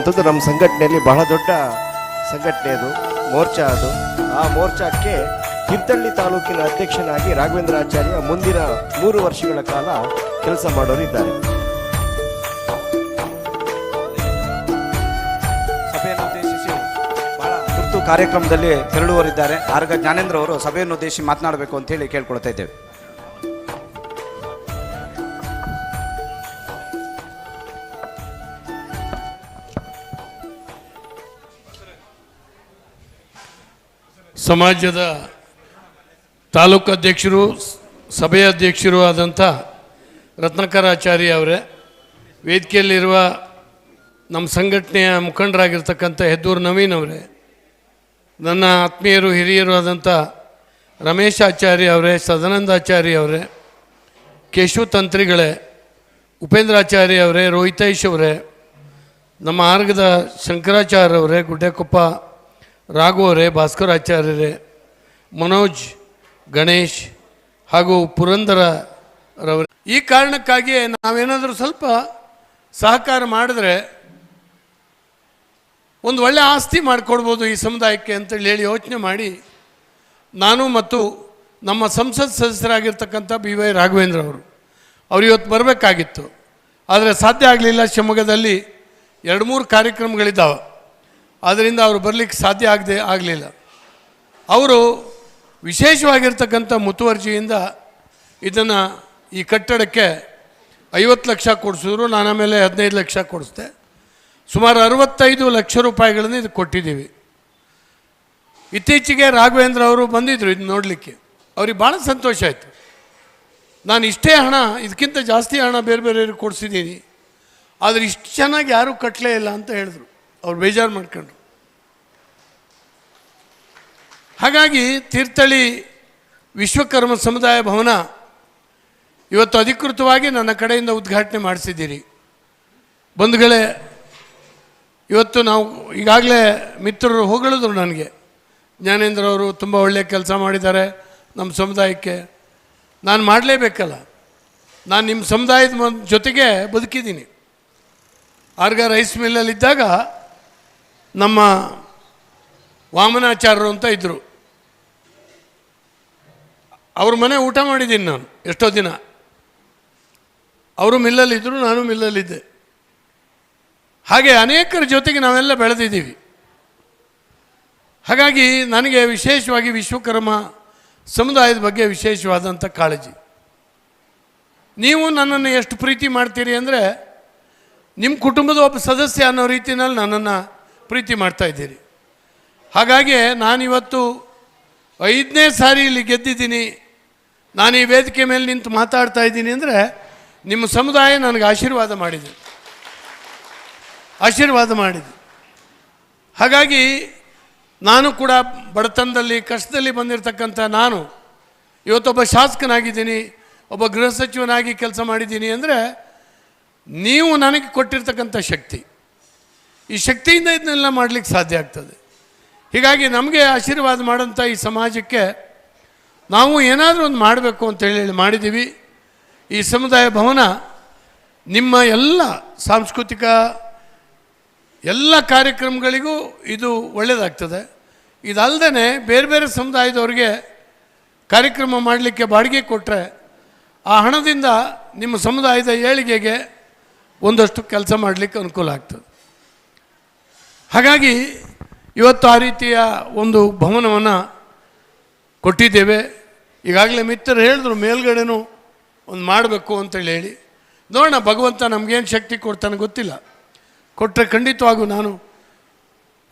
S19: ಅಂತಕ್ಕಂಥದ್ದು ನಮ್ಮ ಸಂಘಟನೆಯಲ್ಲಿ ಬಹಳ ದೊಡ್ಡ ಸಂಘಟನೆ ಅದು, ಮೋರ್ಚಾ ಅದು. ಆ ಮೋರ್ಚಾಕ್ಕೆ ತೀರ್ಥಹಳ್ಳಿ ತಾಲೂಕಿನ ಅಧ್ಯಕ್ಷನಾಗಿ ರಾಘವೇಂದ್ರಾಚಾರ್ಯ ಮುಂದಿನ 3 ವರ್ಷಗಳ ಕಾಲ ಕೆಲಸ ಮಾಡೋರಿದ್ದಾರೆ.
S2: ಸಭೆಯನ್ನು ಉದ್ದೇಶಿಸಿ ಬಹಳ ತುರ್ತು ಕಾರ್ಯಕ್ರಮದಲ್ಲಿ ತೆರಳುವರಿದ್ದಾರೆ. ಆರ್ಗ ಜ್ಞಾನೇಂದ್ರ ಅವರು ಸಭೆಯನ್ನು ಉದ್ದೇಶಿಸಿ ಮಾತನಾಡಬೇಕು ಅಂತ ಹೇಳಿ ಕೇಳ್ಕೊಳ್ತಾ ಇದ್ದೇವೆ.
S20: ಸಮಾಜದ ತಾಲೂಕು ಅಧ್ಯಕ್ಷರು, ಸಭೆಯ ಅಧ್ಯಕ್ಷರು ಆದಂಥ ರತ್ನಾಕರಾಚಾರ್ಯ ಅವರೇ, ವೇದಿಕೆಯಲ್ಲಿರುವ ನಮ್ಮ ಸಂಘಟನೆಯ ಮುಖಂಡರಾಗಿರ್ತಕ್ಕಂಥ ಹೆದ್ದೂರು ನವೀನ್ ಅವರೇ, ನನ್ನ ಆತ್ಮೀಯರು ಹಿರಿಯರು ಆದಂಥ ರಮೇಶ್ ಆಚಾರ್ಯ ಅವರೇ, ಸದಾನಂದಾಚಾರ್ಯ ಅವರೇ, ಕೇಶವ ತಂತ್ರಿಗಳೇ, ಉಪೇಂದ್ರಾಚಾರ್ಯ ಅವರೇ, ರೋಹಿತೇಶ್ ಅವರೇ, ನಮ್ಮ ಆರ್ಗದ ಶಂಕರಾಚಾರ್ಯ ಅವರೇ, ಗುಡ್ಡೆಕೊಪ್ಪ ರಾಘು ಅವರೇ, ಭಾಸ್ಕರಾಚಾರ್ಯರೇ, ಮನೋಜ್, ಗಣೇಶ್ ಹಾಗೂ ಪುರಂದರರವರೇ, ಈ ಕಾರಣಕ್ಕಾಗಿಯೇ ನಾವೇನಾದರೂ ಸ್ವಲ್ಪ ಸಹಕಾರ ಮಾಡಿದ್ರೆ ಒಂದು ಒಳ್ಳೆ ಆಸ್ತಿ ಮಾಡಿಕೊಡ್ಬೋದು ಈ ಸಮುದಾಯಕ್ಕೆ ಅಂತೇಳಿ ಹೇಳಿ ಯೋಚನೆ ಮಾಡಿ ನಾನು ಮತ್ತು ನಮ್ಮ ಸಂಸತ್ ಸದಸ್ಯರಾಗಿರ್ತಕ್ಕಂಥ BY ರಾಘವೇಂದ್ರ ಅವರು ಇವತ್ತು ಬರಬೇಕಾಗಿತ್ತು. ಆದರೆ ಸಾಧ್ಯ ಆಗಲಿಲ್ಲ. ಶಿವಮೊಗ್ಗದಲ್ಲಿ 2-3 ಕಾರ್ಯಕ್ರಮಗಳಿದ್ದಾವೆ. ಆದ್ದರಿಂದ ಅವರು ಬರಲಿಕ್ಕೆ ಸಾಧ್ಯ ಆಗಲಿಲ್ಲ. ಅವರು ವಿಶೇಷವಾಗಿರ್ತಕ್ಕಂಥ ಮುತುವರ್ಜಿಯಿಂದ ಇದನ್ನು ಈ ಕಟ್ಟಡಕ್ಕೆ 50 ಲಕ್ಷ ಕೊಡಿಸಿದ್ರು. ನಾನು ಆಮೇಲೆ 15 ಲಕ್ಷ ಕೊಡಿಸ್ದೆ. ಸುಮಾರು 65 ಲಕ್ಷ ರೂಪಾಯಿಗಳನ್ನು ಇದು ಕೊಟ್ಟಿದ್ದೀವಿ. ಇತ್ತೀಚೆಗೆ ರಾಘವೇಂದ್ರ ಅವರು ಬಂದಿದ್ದರು ಇದು ನೋಡಲಿಕ್ಕೆ. ಅವ್ರಿಗೆ ಭಾಳ ಸಂತೋಷ ಆಯಿತು. ನಾನು ಇಷ್ಟೇ ಹಣ, ಇದಕ್ಕಿಂತ ಜಾಸ್ತಿ ಹಣ ಬೇರೆ ಬೇರೆಯವ್ರಿಗೆ ಕೊಡಿಸಿದ್ದೀನಿ, ಆದರೆ ಇಷ್ಟು ಚೆನ್ನಾಗಿ ಯಾರೂ ಕಟ್ಟಲೇ ಇಲ್ಲ ಅಂತ ಹೇಳಿದ್ರು. ಅವ್ರು ಬೇಜಾರು ಮಾಡ್ಕೊಂಡ್ರು. ಹಾಗಾಗಿ ತೀರ್ಥಹಳ್ಳಿ ವಿಶ್ವಕರ್ಮ ಸಮುದಾಯ ಭವನ ಇವತ್ತು ಅಧಿಕೃತವಾಗಿ ನನ್ನ ಕಡೆಯಿಂದ ಉದ್ಘಾಟನೆ ಮಾಡಿಸಿದ್ದೀರಿ. ಬಂಧುಗಳೇ, ಇವತ್ತು ನಾವು ಈಗಾಗಲೇ ಮಿತ್ರರು ಹೊಗಳಿದ್ರು ನನಗೆ, ಜ್ಞಾನೇಂದ್ರ ಅವರು ತುಂಬ ಒಳ್ಳೆಯ ಕೆಲಸ ಮಾಡಿದ್ದಾರೆ ನಮ್ಮ ಸಮುದಾಯಕ್ಕೆ. ನಾನು ಮಾಡಲೇಬೇಕಲ್ಲ, ನಾನು ನಿಮ್ಮ ಸಮುದಾಯದ ಜೊತೆಗೆ ಬದುಕಿದ್ದೀನಿ. ಆರ್ಗ ರೈಸ್ ಮಿಲ್ಲಲ್ಲಿದ್ದಾಗ ನಮ್ಮ ವಾಮನಾಚಾರ್ಯರು ಅಂತ ಇದ್ದರು, ಅವ್ರ ಮನೆ ಊಟ ಮಾಡಿದ್ದೀನಿ ನಾನು ಎಷ್ಟೋ ದಿನ. ಅವರು ಮಿಲ್ಲಲ್ಲಿದ್ದರು, ನಾನು ಮಿಲ್ಲಲ್ಲಿದ್ದೆ. ಹಾಗೆ ಅನೇಕರ ಜೊತೆಗೆ ನಾವೆಲ್ಲ ಬೆಳೆದಿದ್ದೀವಿ. ಹಾಗಾಗಿ ನನಗೆ ವಿಶೇಷವಾಗಿ ವಿಶ್ವಕರ್ಮ ಸಮುದಾಯದ ಬಗ್ಗೆ ವಿಶೇಷವಾದಂಥ ಕಾಳಜಿ. ನೀವು ನನ್ನನ್ನು ಎಷ್ಟು ಪ್ರೀತಿ ಮಾಡ್ತೀರಿ ಅಂದರೆ, ನಿಮ್ಮ ಕುಟುಂಬದ ಒಬ್ಬ ಸದಸ್ಯ ಅನ್ನೋ ರೀತಿಯಲ್ಲಿ ನನ್ನನ್ನು ಪ್ರೀತಿ ಮಾಡ್ತಾಯಿದ್ದೀರಿ. ಹಾಗಾಗಿ ನಾನಿವತ್ತು 5ನೇ ಸಾರಿ ಇಲ್ಲಿ ಗೆದ್ದಿದ್ದೀನಿ, ನಾನು ಈ ವೇದಿಕೆ ಮೇಲೆ ನಿಂತು ಮಾತಾಡ್ತಾ ಇದ್ದೀನಿ ಅಂದರೆ ನಿಮ್ಮ ಸಮುದಾಯ ನನಗೆ ಆಶೀರ್ವಾದ ಮಾಡಿದೆ. ಹಾಗಾಗಿ ನಾನು ಕೂಡ ಬಡತನದಲ್ಲಿ ಕಷ್ಟದಲ್ಲಿ ಬಂದಿರತಕ್ಕಂಥ ನಾನು ಇವತ್ತೊಬ್ಬ ಶಾಸಕನಾಗಿದ್ದೀನಿ, ಒಬ್ಬ ಗೃಹ ಸಚಿವನಾಗಿ ಕೆಲಸ ಮಾಡಿದ್ದೀನಿ ಅಂದರೆ ನೀವು ನನಗೆ ಕೊಟ್ಟಿರ್ತಕ್ಕಂಥ ಶಕ್ತಿ. ಈ ಶಕ್ತಿಯಿಂದ ಇದನ್ನೆಲ್ಲ ಮಾಡಲಿಕ್ಕೆ ಸಾಧ್ಯ ಆಗ್ತದೆ. ಹೀಗಾಗಿ ನಮಗೆ ಆಶೀರ್ವಾದ ಮಾಡೋಂಥ ಈ ಸಮಾಜಕ್ಕೆ ನಾವು ಏನಾದರೂ ಒಂದು ಮಾಡಬೇಕು ಅಂತೇಳಿ ಮಾಡಿದ್ದೀವಿ. ಈ ಸಮುದಾಯ ಭವನ ನಿಮ್ಮ ಎಲ್ಲ ಸಾಂಸ್ಕೃತಿಕ ಎಲ್ಲ ಕಾರ್ಯಕ್ರಮಗಳಿಗೂ ಇದು ಒಳ್ಳೆಯದಾಗ್ತದೆ. ಇದಲ್ಲದೆ ಬೇರೆ ಬೇರೆ ಸಮುದಾಯದವ್ರಿಗೆ ಕಾರ್ಯಕ್ರಮ ಮಾಡಲಿಕ್ಕೆ ಬಾಡಿಗೆ ಕೊಟ್ಟರೆ ಆ ಹಣದಿಂದ ನಿಮ್ಮ ಸಮುದಾಯದ ಏಳಿಗೆಗೆ ಒಂದಷ್ಟು ಕೆಲಸ ಮಾಡಲಿಕ್ಕೆ ಅನುಕೂಲ ಆಗ್ತದೆ. ಹಾಗಾಗಿ ಇವತ್ತು ಆ ರೀತಿಯ ಒಂದು ಭವನವನ್ನು ಕೊಟ್ಟಿದ್ದೇವೆ. ಈಗಾಗಲೇ ಮಿತ್ರರು ಹೇಳಿದ್ರು ಮೇಲ್ಗಡೆನೂ ಒಂದು ಮಾಡಬೇಕು ಅಂತೇಳಿ ಹೇಳಿ. ನೋಡೋಣ, ಭಗವಂತ ನಮಗೇನು ಶಕ್ತಿ ಕೊಡ್ತಾನೆ ಗೊತ್ತಿಲ್ಲ. ಕೊಟ್ಟರೆ ಖಂಡಿತವಾಗೂ ನಾನು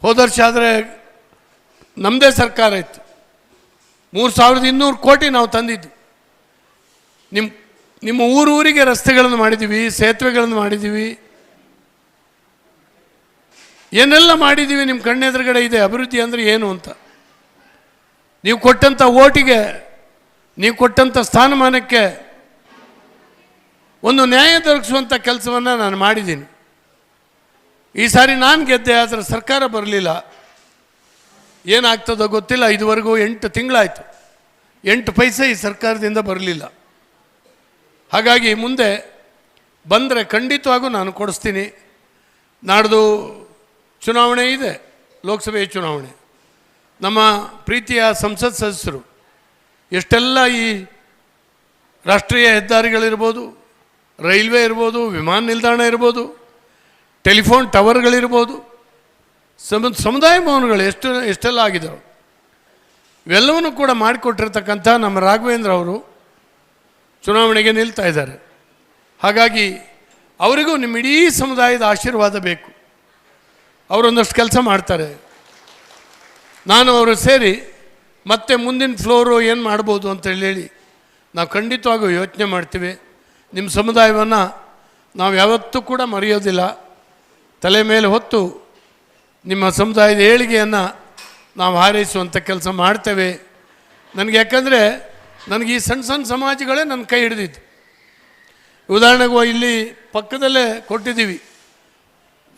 S20: ಹೋದ ವರ್ಷ ಆದರೆ ನಮ್ಮದೇ ಸರ್ಕಾರ ಇತ್ತು, 3200 ಕೋಟಿ ನಾವು ತಂದಿದ್ದು. ನಿಮ್ಮ ಊರಿಗೆ ರಸ್ತೆಗಳನ್ನು ಮಾಡಿದ್ದೀವಿ, ಸೇತುವೆಗಳನ್ನು ಮಾಡಿದ್ದೀವಿ, ಏನೆಲ್ಲ ಮಾಡಿದ್ದೀವಿ ನಿಮ್ಮ ಕಣ್ಣೆದುರುಗಡೆ ಇದೆ. ಅಭಿವೃದ್ಧಿ ಅಂದರೆ ಏನು ಅಂತ ನೀವು ಕೊಟ್ಟಂಥ ಓಟಿಗೆ, ನೀವು ಕೊಟ್ಟಂಥ ಸ್ಥಾನಮಾನಕ್ಕೆ ಒಂದು ನ್ಯಾಯ ದೊರಕಿಸುವಂಥ ಕೆಲಸವನ್ನು ನಾನು ಮಾಡಿದ್ದೀನಿ. ಈ ಸಾರಿ ನಾನು ಗೆದ್ದೆ, ಆದರೆ ಸರ್ಕಾರ ಬರಲಿಲ್ಲ. ಏನಾಗ್ತದೋ ಗೊತ್ತಿಲ್ಲ. ಇದುವರೆಗೂ 8 ತಿಂಗಳಾಯಿತು, 8 ಪೈಸೆ ಈ ಸರ್ಕಾರದಿಂದ ಬರಲಿಲ್ಲ. ಹಾಗಾಗಿ ಮುಂದೆ ಬಂದರೆ ಖಂಡಿತವಾಗೂ ನಾನು ಕೊಡಿಸ್ತೀನಿ. ನಾಡ್ದು ಚುನಾವಣೆ ಇದೆ, ಲೋಕಸಭೆ ಚುನಾವಣೆ. ನಮ್ಮ ಪ್ರೀತಿಯ ಸಂಸತ್ ಸದಸ್ಯರು ಎಷ್ಟೆಲ್ಲ ಈ ರಾಷ್ಟ್ರೀಯ ಹೆದ್ದಾರಿಗಳಿರ್ಬೋದು, ರೈಲ್ವೆ ಇರ್ಬೋದು, ವಿಮಾನ ನಿಲ್ದಾಣ ಇರ್ಬೋದು, ಟೆಲಿಫೋನ್ ಟವರ್ಗಳಿರ್ಬೋದು, ಸಮುದಾಯ ಭವನಗಳು ಎಷ್ಟೆಲ್ಲ ಆಗಿದ್ದಾವೆ, ಇವೆಲ್ಲವನ್ನು ಕೂಡ ಮಾಡಿಕೊಟ್ಟಿರ್ತಕ್ಕಂಥ ನಮ್ಮ ರಾಘವೇಂದ್ರ ಅವರು ಚುನಾವಣೆಗೆ ನಿಲ್ತಾ ಇದ್ದಾರೆ. ಹಾಗಾಗಿ ಅವರಿಗೂ ನಿಮ್ಮ ಇಡೀ ಸಮುದಾಯದ ಆಶೀರ್ವಾದ ಬೇಕು. ಅವರೊಂದಷ್ಟು ಕೆಲಸ ಮಾಡ್ತಾರೆ. ನಾನು ಅವರು ಸೇರಿ ಮತ್ತೆ ಮುಂದಿನ ಫ್ಲೋರು ಏನು ಮಾಡ್ಬೋದು ಅಂತೇಳಿ ನಾವು ಖಂಡಿತವಾಗೂ ಯೋಚನೆ ಮಾಡ್ತೀವಿ. ನಿಮ್ಮ ಸಮುದಾಯವನ್ನು ನಾವು ಯಾವತ್ತೂ ಕೂಡ ಮರೆಯೋದಿಲ್ಲ. ತಲೆ ಮೇಲೆ ಹೊತ್ತು ನಿಮ್ಮ ಸಮುದಾಯದ ಏಳಿಗೆಯನ್ನು ನಾವು ಹಾರೈಸುವಂಥ ಕೆಲಸ ಮಾಡ್ತೇವೆ. ನನಗೆ ಯಾಕಂದರೆ ನನಗೆ ಈ ಸಣ್ಣ ಸಣ್ಣ ಸಮಾಜಗಳೇ ನನ್ನ ಕೈ ಹಿಡಿದಿದ್ದು. ಉದಾಹರಣೆಗೂ ಇಲ್ಲಿ ಪಕ್ಕದಲ್ಲೇ ಕೊಟ್ಟಿದ್ದೀವಿ,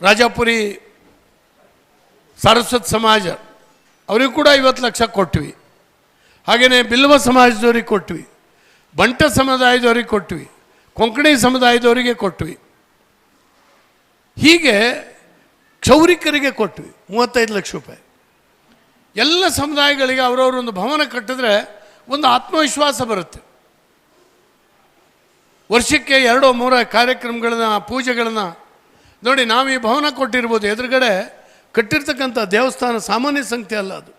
S20: ರಾಜಾಪುರಿ ಸಾರಸ್ವತ್ ಸಮಾಜ, ಅವರಿಗೂ ಕೂಡ 50 ಲಕ್ಷ ಕೊಟ್ವಿ. ಹಾಗೆಯೇ ಬಿಲ್ವ ಸಮಾಜದವ್ರಿಗೆ ಕೊಟ್ವಿ, ಬಂಟ ಸಮುದಾಯದವ್ರಿಗೆ ಕೊಟ್ವಿ, ಕೊಂಕಣಿ ಸಮುದಾಯದವರಿಗೆ ಕೊಟ್ವಿ, ಹೀಗೆ ಕ್ಷೌರಿಕರಿಗೆ ಕೊಟ್ವಿ 35 ಲಕ್ಷ ರೂಪಾಯಿ. ಎಲ್ಲ ಸಮುದಾಯಗಳಿಗೆ ಅವರವರೊಂದು ಭವನ ಕಟ್ಟಿದ್ರೆ ಒಂದು ಆತ್ಮವಿಶ್ವಾಸ ಬರುತ್ತೆ. ವರ್ಷಕ್ಕೆ 2-3 ಕಾರ್ಯಕ್ರಮಗಳನ್ನ, ಪೂಜೆಗಳನ್ನು ನೋಡಿ. ನಾವು ಈ ಭವನ ಕೊಟ್ಟಿರ್ಬೋದು, ಎದುರುಗಡೆ ಕಟ್ಟಿರ್ತಕ್ಕಂಥ ದೇವಸ್ಥಾನ ಸಾಮಾನ್ಯ ಸಂಖ್ಯೆ ಅಲ್ಲ, ಅದು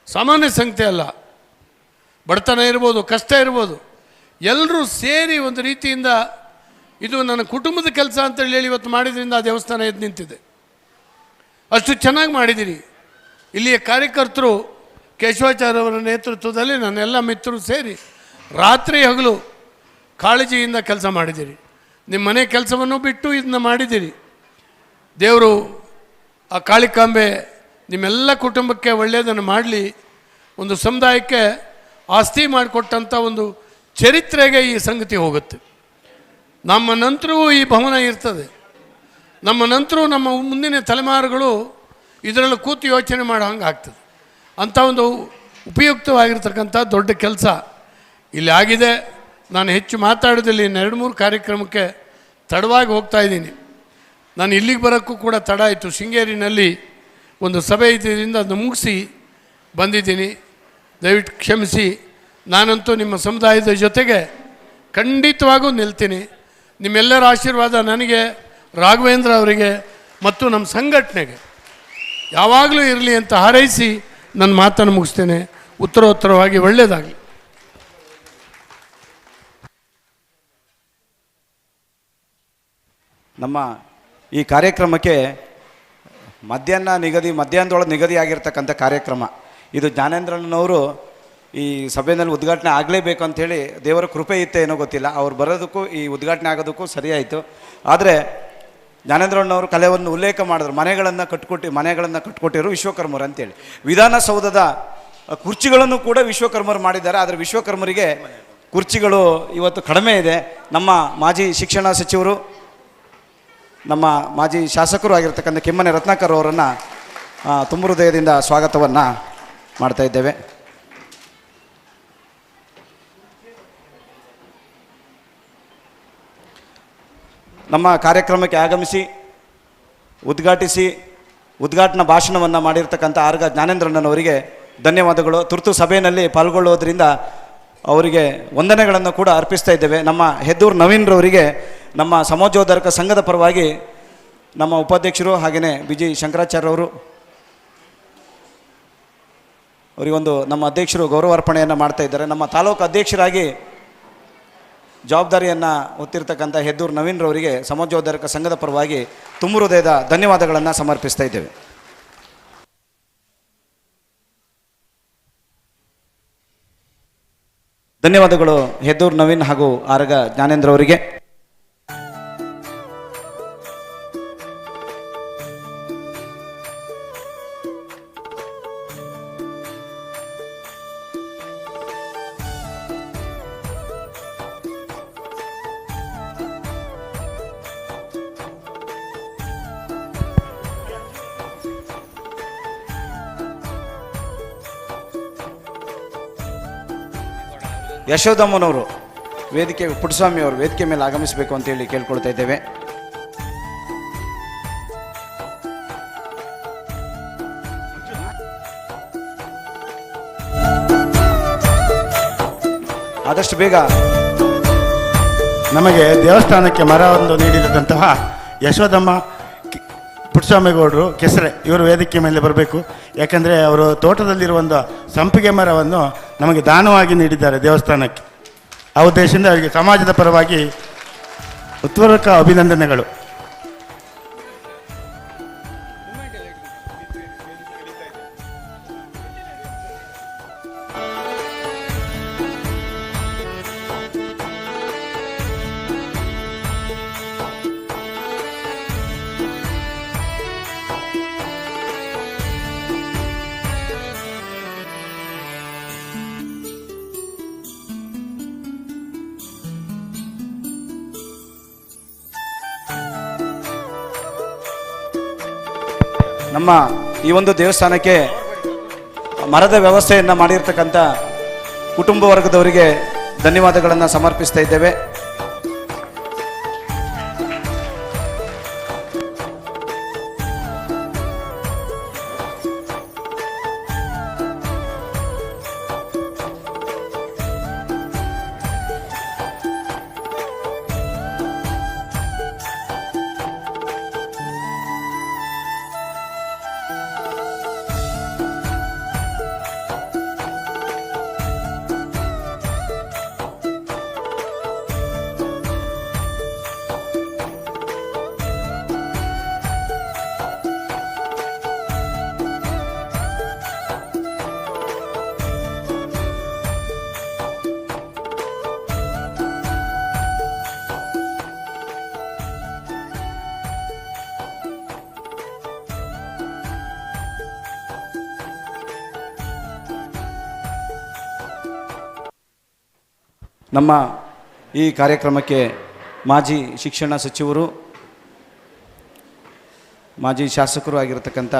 S20: ಸಾಮಾನ್ಯ ಸಂಖ್ಯೆ ಅಲ್ಲ. ಬಡತನ ಇರ್ಬೋದು, ಕಷ್ಟ ಇರ್ಬೋದು, ಎಲ್ಲರೂ ಸೇರಿ ಒಂದು ರೀತಿಯಿಂದ ಇದು ನನ್ನ ಕುಟುಂಬದ ಕೆಲಸ ಅಂತೇಳಿ ಹೇಳಿ ಇವತ್ತು ಮಾಡಿದ್ರಿಂದ ಆ ದೇವಸ್ಥಾನ ಎದ್ದು ನಿಂತಿದೆ. ಅಷ್ಟು ಚೆನ್ನಾಗಿ ಮಾಡಿದ್ದೀರಿ. ಇಲ್ಲಿಯ ಕಾರ್ಯಕರ್ತರು ಕೇಶವಾಚಾರ್ಯ ಅವರ ನೇತೃತ್ವದಲ್ಲಿ ನನ್ನೆಲ್ಲ ಮಿತ್ರರು ಸೇರಿ ರಾತ್ರಿ ಹಗಲು ಕಾಳಜಿಯಿಂದ ಕೆಲಸ ಮಾಡಿದ್ದೀರಿ. ನಿಮ್ಮ ಮನೆ ಕೆಲಸವನ್ನು ಬಿಟ್ಟು ಇದನ್ನ ಮಾಡಿದ್ದೀರಿ. ದೇವರು ಆ ಕಾಳಿಕಾಂಬೆ ನಿಮ್ಮೆಲ್ಲ ಕುಟುಂಬಕ್ಕೆ ಒಳ್ಳೆಯದನ್ನು ಮಾಡಲಿ. ಒಂದು ಸಮುದಾಯಕ್ಕೆ ಆಸ್ತಿ ಮಾಡಿಕೊಟ್ಟಂಥ ಒಂದು ಚರಿತ್ರೆಗೆ ಈ ಸಂಗತಿ ಹೋಗುತ್ತೆ. ನಮ್ಮ ನಂತರವೂ ಈ ಭವನ ಇರ್ತದೆ. ನಮ್ಮ ನಂತರ ನಮ್ಮ ಮುಂದಿನ ತಲೆಮಾರುಗಳು ಇದರಲ್ಲಿ ಕೂತು ಯೋಚನೆ ಮಾಡೋ ಹಂಗೆ ಆಗ್ತದೆ. ಅಂಥ ಒಂದು ಉಪಯುಕ್ತವಾಗಿರ್ತಕ್ಕಂಥ ದೊಡ್ಡ ಕೆಲಸ ಇಲ್ಲಿ ಆಗಿದೆ. ನಾನು ಹೆಚ್ಚು ಮಾತಾಡೋದಿಲ್ಲ. 2-3 ಕಾರ್ಯಕ್ರಮಕ್ಕೆ ತಡವಾಗಿ ಹೋಗ್ತಾ ಇದ್ದೀನಿ. ನಾನು ಇಲ್ಲಿಗೆ ಬರೋಕ್ಕೂ ಕೂಡ ತಡ ಆಯಿತು. ಶೃಂಗೇರಿನಲ್ಲಿ ಒಂದು ಸಭೆ ಇದರಿಂದ ಅದನ್ನು ಮುಗಿಸಿ ಬಂದಿದ್ದೀನಿ. ದಯವಿಟ್ಟು ಕ್ಷಮಿಸಿ. ನಾನಂತೂ ನಿಮ್ಮ ಸಮುದಾಯದ ಜೊತೆಗೆ ಖಂಡಿತವಾಗೂ ನಿಲ್ತೀನಿ. ನಿಮ್ಮೆಲ್ಲರ ಆಶೀರ್ವಾದ ನನಗೆ, ರಾಘವೇಂದ್ರ ಅವರಿಗೆ ಮತ್ತು ನಮ್ಮ ಸಂಘಟನೆಗೆ ಯಾವಾಗಲೂ ಇರಲಿ ಅಂತ ಹಾರೈಸಿ ನನ್ನ ಮಾತನ್ನು ಮುಗಿಸ್ತೇನೆ. ಉತ್ತರೋತ್ತರವಾಗಿ ಒಳ್ಳೆಯದಾಗಲಿ.
S2: ನಮ್ಮ ಈ ಕಾರ್ಯಕ್ರಮಕ್ಕೆ ಮಧ್ಯಾಹ್ನದೊಳಗೆ ನಿಗದಿಯಾಗಿರ್ತಕ್ಕಂಥ ಕಾರ್ಯಕ್ರಮ ಇದು. ಜ್ಞಾನೇಂದ್ರನವರು ಈ ಸಭೆಯಲ್ಲಿ ಉದ್ಘಾಟನೆ ಆಗಲೇಬೇಕು ಅಂಥೇಳಿ ದೇವರ ಕೃಪೆ ಇತ್ತೆ ಏನೋ ಗೊತ್ತಿಲ್ಲ, ಅವ್ರು ಬರೋದಕ್ಕೂ ಈ ಉದ್ಘಾಟನೆ ಆಗೋದಕ್ಕೂ ಸರಿಯಾಯಿತು. ಆದರೆ ಜ್ಞಾನೇಂದ್ರನವರು ಕಲೆಯನ್ನು ಉಲ್ಲೇಖ ಮಾಡಿದ್ರು. ಮನೆಗಳನ್ನು ಕಟ್ಕೊಟ್ಟಿರು ವಿಶ್ವಕರ್ಮರು ಅಂತೇಳಿ. ವಿಧಾನಸೌಧದ ಕುರ್ಚಿಗಳನ್ನು ಕೂಡ ವಿಶ್ವಕರ್ಮರು ಮಾಡಿದ್ದಾರೆ. ಆದರೆ ವಿಶ್ವಕರ್ಮರಿಗೆ ಕುರ್ಚಿಗಳು ಇವತ್ತು ಕಡಿಮೆ ಇದೆ. ನಮ್ಮ ಮಾಜಿ ಶಿಕ್ಷಣ ಸಚಿವರು, ನಮ್ಮ ಮಾಜಿ ಶಾಸಕರು ಆಗಿರ್ತಕ್ಕಂಥ ಕೆಮ್ಮನೆ ರತ್ನಾಕರ್ ಅವರನ್ನು ತುಂಬ ಹೃದಯದಿಂದ ಸ್ವಾಗತವನ್ನು ಮಾಡ್ತಾ ಇದ್ದೇವೆ. ನಮ್ಮ ಕಾರ್ಯಕ್ರಮಕ್ಕೆ ಆಗಮಿಸಿ ಉದ್ಘಾಟನಾ ಭಾಷಣವನ್ನು ಮಾಡಿರ್ತಕ್ಕಂಥ ಆರ್ಗ ಜ್ಞಾನೇಂದ್ರಣ್ಣನವರಿಗೆ ಧನ್ಯವಾದಗಳು. ತುರ್ತು ಸಭೆಯಲ್ಲಿ ಪಾಲ್ಗೊಳ್ಳುವುದರಿಂದ ಅವರಿಗೆ ವಂದನೆಗಳನ್ನು ಕೂಡ ಅರ್ಪಿಸ್ತಾ ಇದ್ದೇವೆ. ನಮ್ಮ ಹೆದ್ದೂರು ನವೀನ್ರವರಿಗೆ ನಮ್ಮ ಸಮಾಜೋದ್ಧಾರಕ ಸಂಘದ ಪರವಾಗಿ ನಮ್ಮ ಉಪಾಧ್ಯಕ್ಷರು ಹಾಗೆಯೇ ಬಿಜಿ ಶಂಕರಾಚಾರ್ಯವರು ಅವರಿಗೊಂದು ನಮ್ಮ ಅಧ್ಯಕ್ಷರು ಗೌರವಾರ್ಪಣೆಯನ್ನು ಮಾಡ್ತಾ ಇದ್ದಾರೆ. ನಮ್ಮ ತಾಲೂಕು ಅಧ್ಯಕ್ಷರಾಗಿ ಜವಾಬ್ದಾರಿಯನ್ನು ಹೊತ್ತಿರ್ತಕ್ಕಂಥ ಹೆದ್ದೂರು ನವೀನ್ರವರಿಗೆ ಸಮಾಜೋದ್ಧಾರಕ ಸಂಘದ ಪರವಾಗಿ ತುಂಬ ಹೃದಯದ ಧನ್ಯವಾದಗಳನ್ನು ಸಮರ್ಪಿಸ್ತಾ ಇದ್ದೇವೆ. ಧನ್ಯವಾದಗಳು ಹೆದ್ದೂರು ನವೀನ್ ಹಾಗೂ ಆರಗ ಜ್ಞಾನೇಂದ್ರ ಅವರಿಗೆ. ಯಶೋದಮ್ಮನವರು ಪುಟ್ಟಸ್ವಾಮಿ ಅವರು ವೇದಿಕೆ ಮೇಲೆ ಆಗಮಿಸಬೇಕು ಅಂತೇಳಿ ಕೇಳ್ಕೊಳ್ತಾ ಇದ್ದೇವೆ. ಆದಷ್ಟು ಬೇಗ
S17: ನಮಗೆ ದೇವಸ್ಥಾನಕ್ಕೆ ಮರವೊಂದು ನೀಡಿದಂತಹ ಯಶೋದಮ್ಮ ಪುಟ್ಟಸ್ವಾಮಿಗೌಡರು ಕೆಸರೆ ಇವರು ವೇದಿಕೆ ಮೇಲೆ ಬರಬೇಕು. ಯಾಕಂದರೆ ಅವರು ತೋಟದಲ್ಲಿರುವ ಒಂದು ಸಂಪಿಗೆ ಮರವನ್ನು ನಮಗೆ ದಾನವಾಗಿ ನೀಡಿದ್ದಾರೆ ದೇವಸ್ಥಾನಕ್ಕೆ. ಆ ಉದ್ದೇಶದಿಂದ ಅವರಿಗೆ ಸಮಾಜದ ಪರವಾಗಿ ಉತ್ಪೂರ್ವಕ ಅಭಿನಂದನೆಗಳು.
S2: ನಮ್ಮ ಈ ಒಂದು ದೇವಸ್ಥಾನಕ್ಕೆ ಮರದ ವ್ಯವಸ್ಥೆಯನ್ನು ಮಾಡಿರ್ತಕ್ಕಂಥ ಕುಟುಂಬ ವರ್ಗದವರಿಗೆ ಧನ್ಯವಾದಗಳನ್ನು ಸಮರ್ಪಿಸ್ತಾ ಇದ್ದೇವೆ. ನಮ್ಮ ಈ ಕಾರ್ಯಕ್ರಮಕ್ಕೆ ಮಾಜಿ ಶಿಕ್ಷಣ ಸಚಿವರು, ಮಾಜಿ ಶಾಸಕರು ಆಗಿರತಕ್ಕಂಥ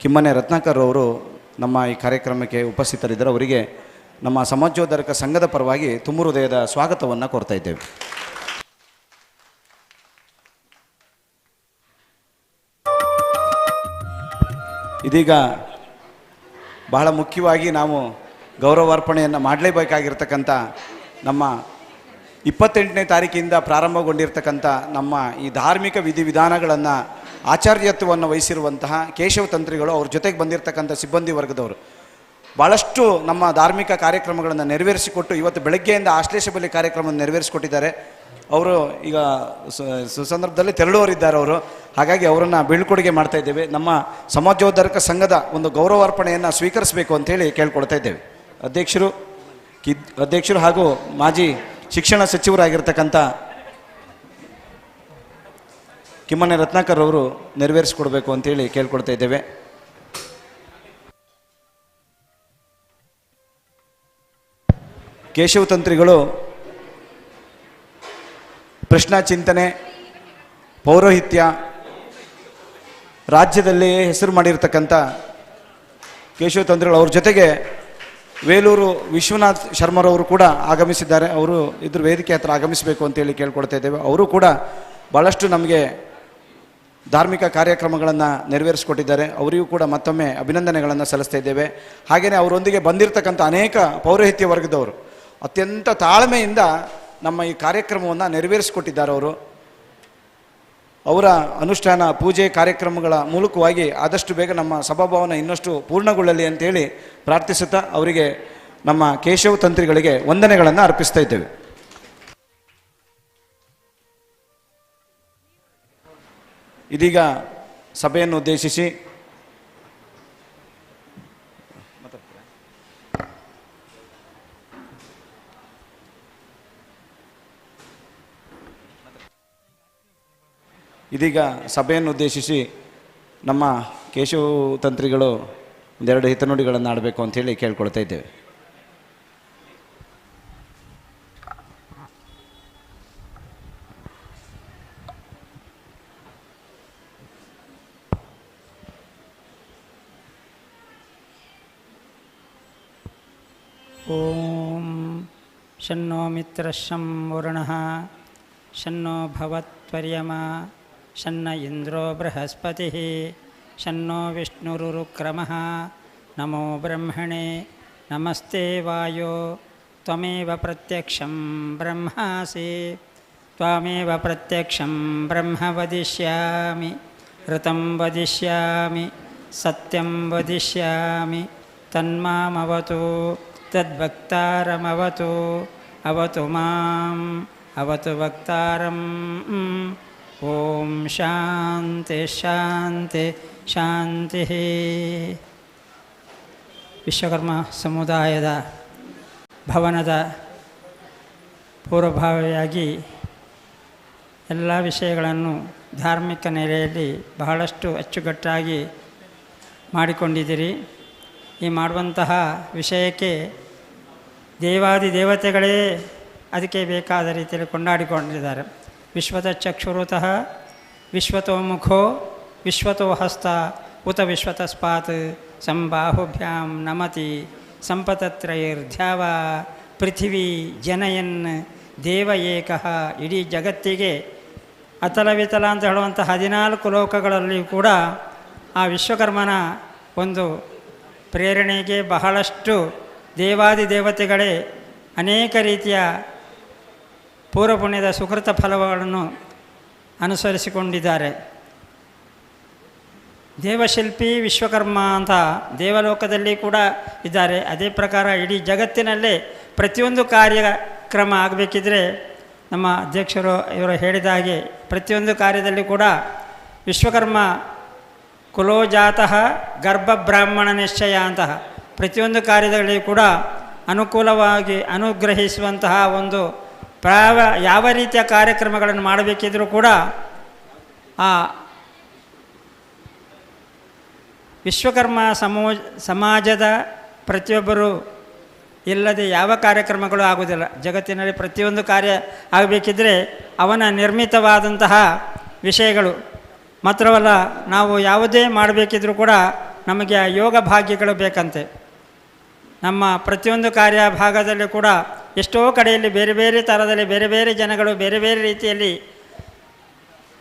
S2: ಕಿಮ್ಮನೆ ರತ್ನಾಕರ್ ಅವರು ನಮ್ಮ ಈ ಕಾರ್ಯಕ್ರಮಕ್ಕೆ ಉಪಸ್ಥಿತರಿದ್ದರು. ಅವರಿಗೆ ನಮ್ಮ ಸಮಾಜೋದ್ಧಾರಕ ಸಂಘದ ಪರವಾಗಿ ತುಂಬು ಹೃದಯದ ಸ್ವಾಗತವನ್ನು ಕೋರ್ತಾ ಇದ್ದೇವೆ. ಇದೀಗ ಬಹಳ ಮುಖ್ಯವಾಗಿ ನಾವು ಗೌರವಾರ್ಪಣೆಯನ್ನು ಮಾಡಲೇಬೇಕಾಗಿರ್ತಕ್ಕಂಥ ನಮ್ಮ 28ನೇ ತಾರೀಕಿಂದ ಪ್ರಾರಂಭಗೊಂಡಿರ್ತಕ್ಕಂಥ ನಮ್ಮ ಈ ಧಾರ್ಮಿಕ ವಿಧಿವಿಧಾನಗಳನ್ನು ಆಚಾರ್ಯತ್ವವನ್ನು ವಹಿಸಿರುವಂತಹ ಕೇಶವ ತಂತ್ರಿಗಳು, ಅವ್ರ ಜೊತೆಗೆ ಬಂದಿರತಕ್ಕಂಥ ಸಿಬ್ಬಂದಿ ವರ್ಗದವರು ಭಾಳಷ್ಟು ನಮ್ಮ ಧಾರ್ಮಿಕ ಕಾರ್ಯಕ್ರಮಗಳನ್ನು ನೆರವೇರಿಸಿಕೊಟ್ಟು ಇವತ್ತು ಬೆಳಗ್ಗೆಯಿಂದ ಆಶ್ಲೇಷ ಬಲಿ ಕಾರ್ಯಕ್ರಮವನ್ನು ನೆರವೇರಿಸಿಕೊಟ್ಟಿದ್ದಾರೆ. ಅವರು ಈಗ ಸುಸಂದರ್ಭದಲ್ಲಿ ತೆರಳುವವರಿದ್ದಾರೆ ಅವರು. ಹಾಗಾಗಿ ಅವರನ್ನು ಬೀಳ್ಕೊಡುಗೆ ಮಾಡ್ತಾ ಇದ್ದೇವೆ. ನಮ್ಮ ಸಮಾಜೋದ್ಧಾರಕ ಸಂಘದ ಒಂದು ಗೌರವಾರ್ಪಣೆಯನ್ನು ಸ್ವೀಕರಿಸಬೇಕು ಅಂತೇಳಿ ಕೇಳ್ಕೊಳ್ತಾ ಇದ್ದೇವೆ. ಅಧ್ಯಕ್ಷರು ಹಾಗೂ ಮಾಜಿ ಶಿಕ್ಷಣ ಸಚಿವರಾಗಿರ್ತಕ್ಕಂಥ ಕಿಮ್ಮನೆ ರತ್ನಾಕರ್ ಅವರು ನೆರವೇರಿಸಿಕೊಡ್ಬೇಕು ಅಂತೇಳಿ ಕೇಳ್ಕೊಳ್ತಾ ಇದ್ದೇವೆ. ಕೇಶವ ತಂತ್ರಿಗಳು ಪ್ರಶ್ನಾ ಚಿಂತನೆ, ಪೌರೋಹಿತ್ಯ, ರಾಜ್ಯದಲ್ಲಿ ಹೆಸರು ಮಾಡಿರ್ತಕ್ಕಂಥ ಕೇಶವ ತಂತ್ರಿಗಳು, ಅವ್ರ ಜೊತೆಗೆ ವೇಲೂರು ವಿಶ್ವನಾಥ್ ಶರ್ಮರವರು ಕೂಡ ಆಗಮಿಸಿದ್ದಾರೆ. ಅವರು ಇದ್ರ ವೇದಿಕೆ ಹತ್ರ ಆಗಮಿಸಬೇಕು ಅಂತೇಳಿ ಕೇಳ್ಕೊಳ್ತಾ ಇದ್ದೇವೆ. ಅವರು ಕೂಡ ಭಾಳಷ್ಟು ನಮಗೆ ಧಾರ್ಮಿಕ ಕಾರ್ಯಕ್ರಮಗಳನ್ನು ನೆರವೇರಿಸಿಕೊಟ್ಟಿದ್ದಾರೆ. ಅವರಿಗೂ ಕೂಡ ಮತ್ತೊಮ್ಮೆ ಅಭಿನಂದನೆಗಳನ್ನು ಸಲ್ಲಿಸ್ತಾ ಇದ್ದೇವೆ. ಹಾಗೆಯೇ ಅವರೊಂದಿಗೆ ಬಂದಿರತಕ್ಕಂಥ ಅನೇಕ ಪೌರೋಹಿತ್ಯ ವರ್ಗದವರು ಅತ್ಯಂತ ತಾಳ್ಮೆಯಿಂದ ನಮ್ಮ ಈ ಕಾರ್ಯಕ್ರಮವನ್ನು ನೆರವೇರಿಸಿಕೊಟ್ಟಿದ್ದಾರೆ. ಅವರ ಅನುಷ್ಠಾನ, ಪೂಜೆ ಕಾರ್ಯಕ್ರಮಗಳ ಮೂಲಕವಾಗಿ ಆದಷ್ಟು ಬೇಗ ನಮ್ಮ ಸಭಾಭವನ ಇನ್ನಷ್ಟು ಪೂರ್ಣಗೊಳ್ಳಲಿ ಅಂತೇಳಿ ಪ್ರಾರ್ಥಿಸುತ್ತಾ ಅವರಿಗೆ ನಮ್ಮ ಕೇಶವ ತಂತ್ರಿಗಳಿಗೆ ವಂದನೆಗಳನ್ನು ಅರ್ಪಿಸ್ತಾ ಇದ್ದೇವೆ. ಇದೀಗ ಸಭೆಯನ್ನು ಉದ್ದೇಶಿಸಿ ನಮ್ಮ ಕೇಶವ ತಂತ್ರಿಗಳು ಒಂದೆರಡು ಹಿತನುಡಿಗಳನ್ನು ಆಡಬೇಕು ಅಂಥೇಳಿ ಕೇಳ್ಕೊಳ್ತಾ ಇದ್ದೇವೆ.
S21: ಓಂ ಶನ್ನೋ ಮಿತ್ರಶಂ ವರುಣಃ ಶನ್ನೋ ಭವತ್ವರ್ಯಮಾ ಶನ್ನ ಇಂದ್ರೋ ಬೃಹಸ್ಪತಿ ಶನ್ನೋ ವಿಷ್ಣುರುರುಕ್ರಮಃ ನಮೋ ಬ್ರಹ್ಮಣೇ ನಮಸ್ತೆ ವಾಯೋ ತ್ವಮೇವ ಪ್ರತ್ಯಕ್ಷಂ ಬ್ರಹ್ಮಾಸಿ ತ್ವಮೇವ ಪ್ರತ್ಯಕ್ಷಂ ಬ್ರಹ್ಮ ವದಿಷ್ಯಾಮಿ ಋತಂ ವದಿಷ್ಯಾಮಿ ಸತ್ಯಂ ವದಿಷ್ಯಾಮಿ ತನ್ಮಾಮವತು ತದ್ಭಕ್ತಾರಮವತು ಅವತು ಮಾಂ ಅವತು ವಕ್ತಾರಂ. ಓಂ ಶಾಂತಿ ಶಾಂತಿ ಶಾಂತಿ. ವಿಶ್ವಕರ್ಮ ಸಮುದಾಯದ ಭವನದ ಪೂರ್ವಭಾವಿಯಾಗಿ ಎಲ್ಲ ವಿಷಯಗಳನ್ನು ಧಾರ್ಮಿಕ ನೆಲೆಯಲ್ಲಿ ಬಹಳಷ್ಟು ಅಚ್ಚುಕಟ್ಟಾಗಿ ಮಾಡಿಕೊಂಡಿದ್ದೀರಿ. ಈ ಮಾಡುವಂತಹ ವಿಷಯಕ್ಕೆ ದೇವಾದಿ ದೇವತೆಗಳೇ ಅದಕ್ಕೆ ಬೇಕಾದ ರೀತಿಯಲ್ಲಿ ಕೊಂಡಾಡಿಕೊಂಡಿದ್ದಾರೆ. ವಿಶ್ವದ ಚಕ್ಷುರುತಃ ವಿಶ್ವತೋಮುಖೋ ವಿಶ್ವತೋ ಹಸ್ತ ಉತ ವಿಶ್ವತಸ್ಪಾತ್ ಸಂಬಾಹುಭ್ಯಾಂ ನಮತಿ ಸಂಪತತ್ರೈರ್ಧ್ಯಾವ ಪೃಥಿವಿ ಜನಯನ್ ದೇವ ಏಕಃ. ಇಡೀ ಜಗತ್ತಿಗೆ ಅತಲ ವಿತಲ ಅಂತ ಹೇಳುವಂಥ 14 ಲೋಕಗಳಲ್ಲಿ ಕೂಡ ಆ ವಿಶ್ವಕರ್ಮನ ಒಂದು ಪ್ರೇರಣೆಗೆ ಬಹಳಷ್ಟು ದೇವಾದಿ ದೇವತೆಗಳೇ ಅನೇಕ ರೀತಿಯ ಪೂರ್ವಪುಣ್ಯದ ಸುಕೃತ ಫಲಗಳನ್ನು ಅನುಸರಿಸಿಕೊಂಡಿದ್ದಾರೆ. ದೇವಶಿಲ್ಪಿ ವಿಶ್ವಕರ್ಮ ಅಂತ ದೇವಲೋಕದಲ್ಲಿ ಕೂಡ ಇದ್ದಾರೆ. ಅದೇ ಪ್ರಕಾರ ಇಡೀ ಜಗತ್ತಿನಲ್ಲೇ ಪ್ರತಿಯೊಂದು ಕಾರ್ಯಕ್ರಮ ಆಗಬೇಕಿದ್ರೆ ನಮ್ಮ ಅಧ್ಯಕ್ಷರು ಇವರು ಹೇಳಿದ ಹಾಗೆ ಪ್ರತಿಯೊಂದು ಕಾರ್ಯದಲ್ಲಿ ಕೂಡ ವಿಶ್ವಕರ್ಮ ಕುಲೋಜಾತಃ ಗರ್ಭಬ್ರಾಹ್ಮಣ ನಿಶ್ಚಯ ಅಂತಹ ಪ್ರತಿಯೊಂದು ಕಾರ್ಯದಲ್ಲಿ ಕೂಡ ಅನುಕೂಲವಾಗಿ ಅನುಗ್ರಹಿಸುವಂತಹ ಒಂದು ಯಾವ ರೀತಿಯ ಕಾರ್ಯಕ್ರಮಗಳನ್ನು ಮಾಡಬೇಕಿದ್ರೂ ಕೂಡ ಆ ವಿಶ್ವಕರ್ಮ ಸಮಾಜದ ಪ್ರತಿಯೊಬ್ಬರು ಇಲ್ಲದೆ ಯಾವ ಕಾರ್ಯಕ್ರಮಗಳು ಆಗುವುದಿಲ್ಲ. ಜಗತ್ತಿನಲ್ಲಿ ಪ್ರತಿಯೊಂದು ಕಾರ್ಯ ಆಗಬೇಕಿದ್ರೆ ಅವನ ನಿರ್ಮಿತವಾದಂತಹ ವಿಷಯಗಳು ಮಾತ್ರವಲ್ಲ, ನಾವು ಯಾವುದೇ ಮಾಡಬೇಕಿದ್ರೂ ಕೂಡ ನಮಗೆ ಯೋಗ ಭಾಗ್ಯಗಳು ಬೇಕಂತೆ. ನಮ್ಮ ಪ್ರತಿಯೊಂದು ಕಾರ್ಯ ಭಾಗದಲ್ಲಿ ಕೂಡ ಎಷ್ಟೋ ಕಡೆಯಲ್ಲಿ ಬೇರೆ ಬೇರೆ ಥರದಲ್ಲಿ ಬೇರೆ ಬೇರೆ ಜನಗಳು ಬೇರೆ ಬೇರೆ ರೀತಿಯಲ್ಲಿ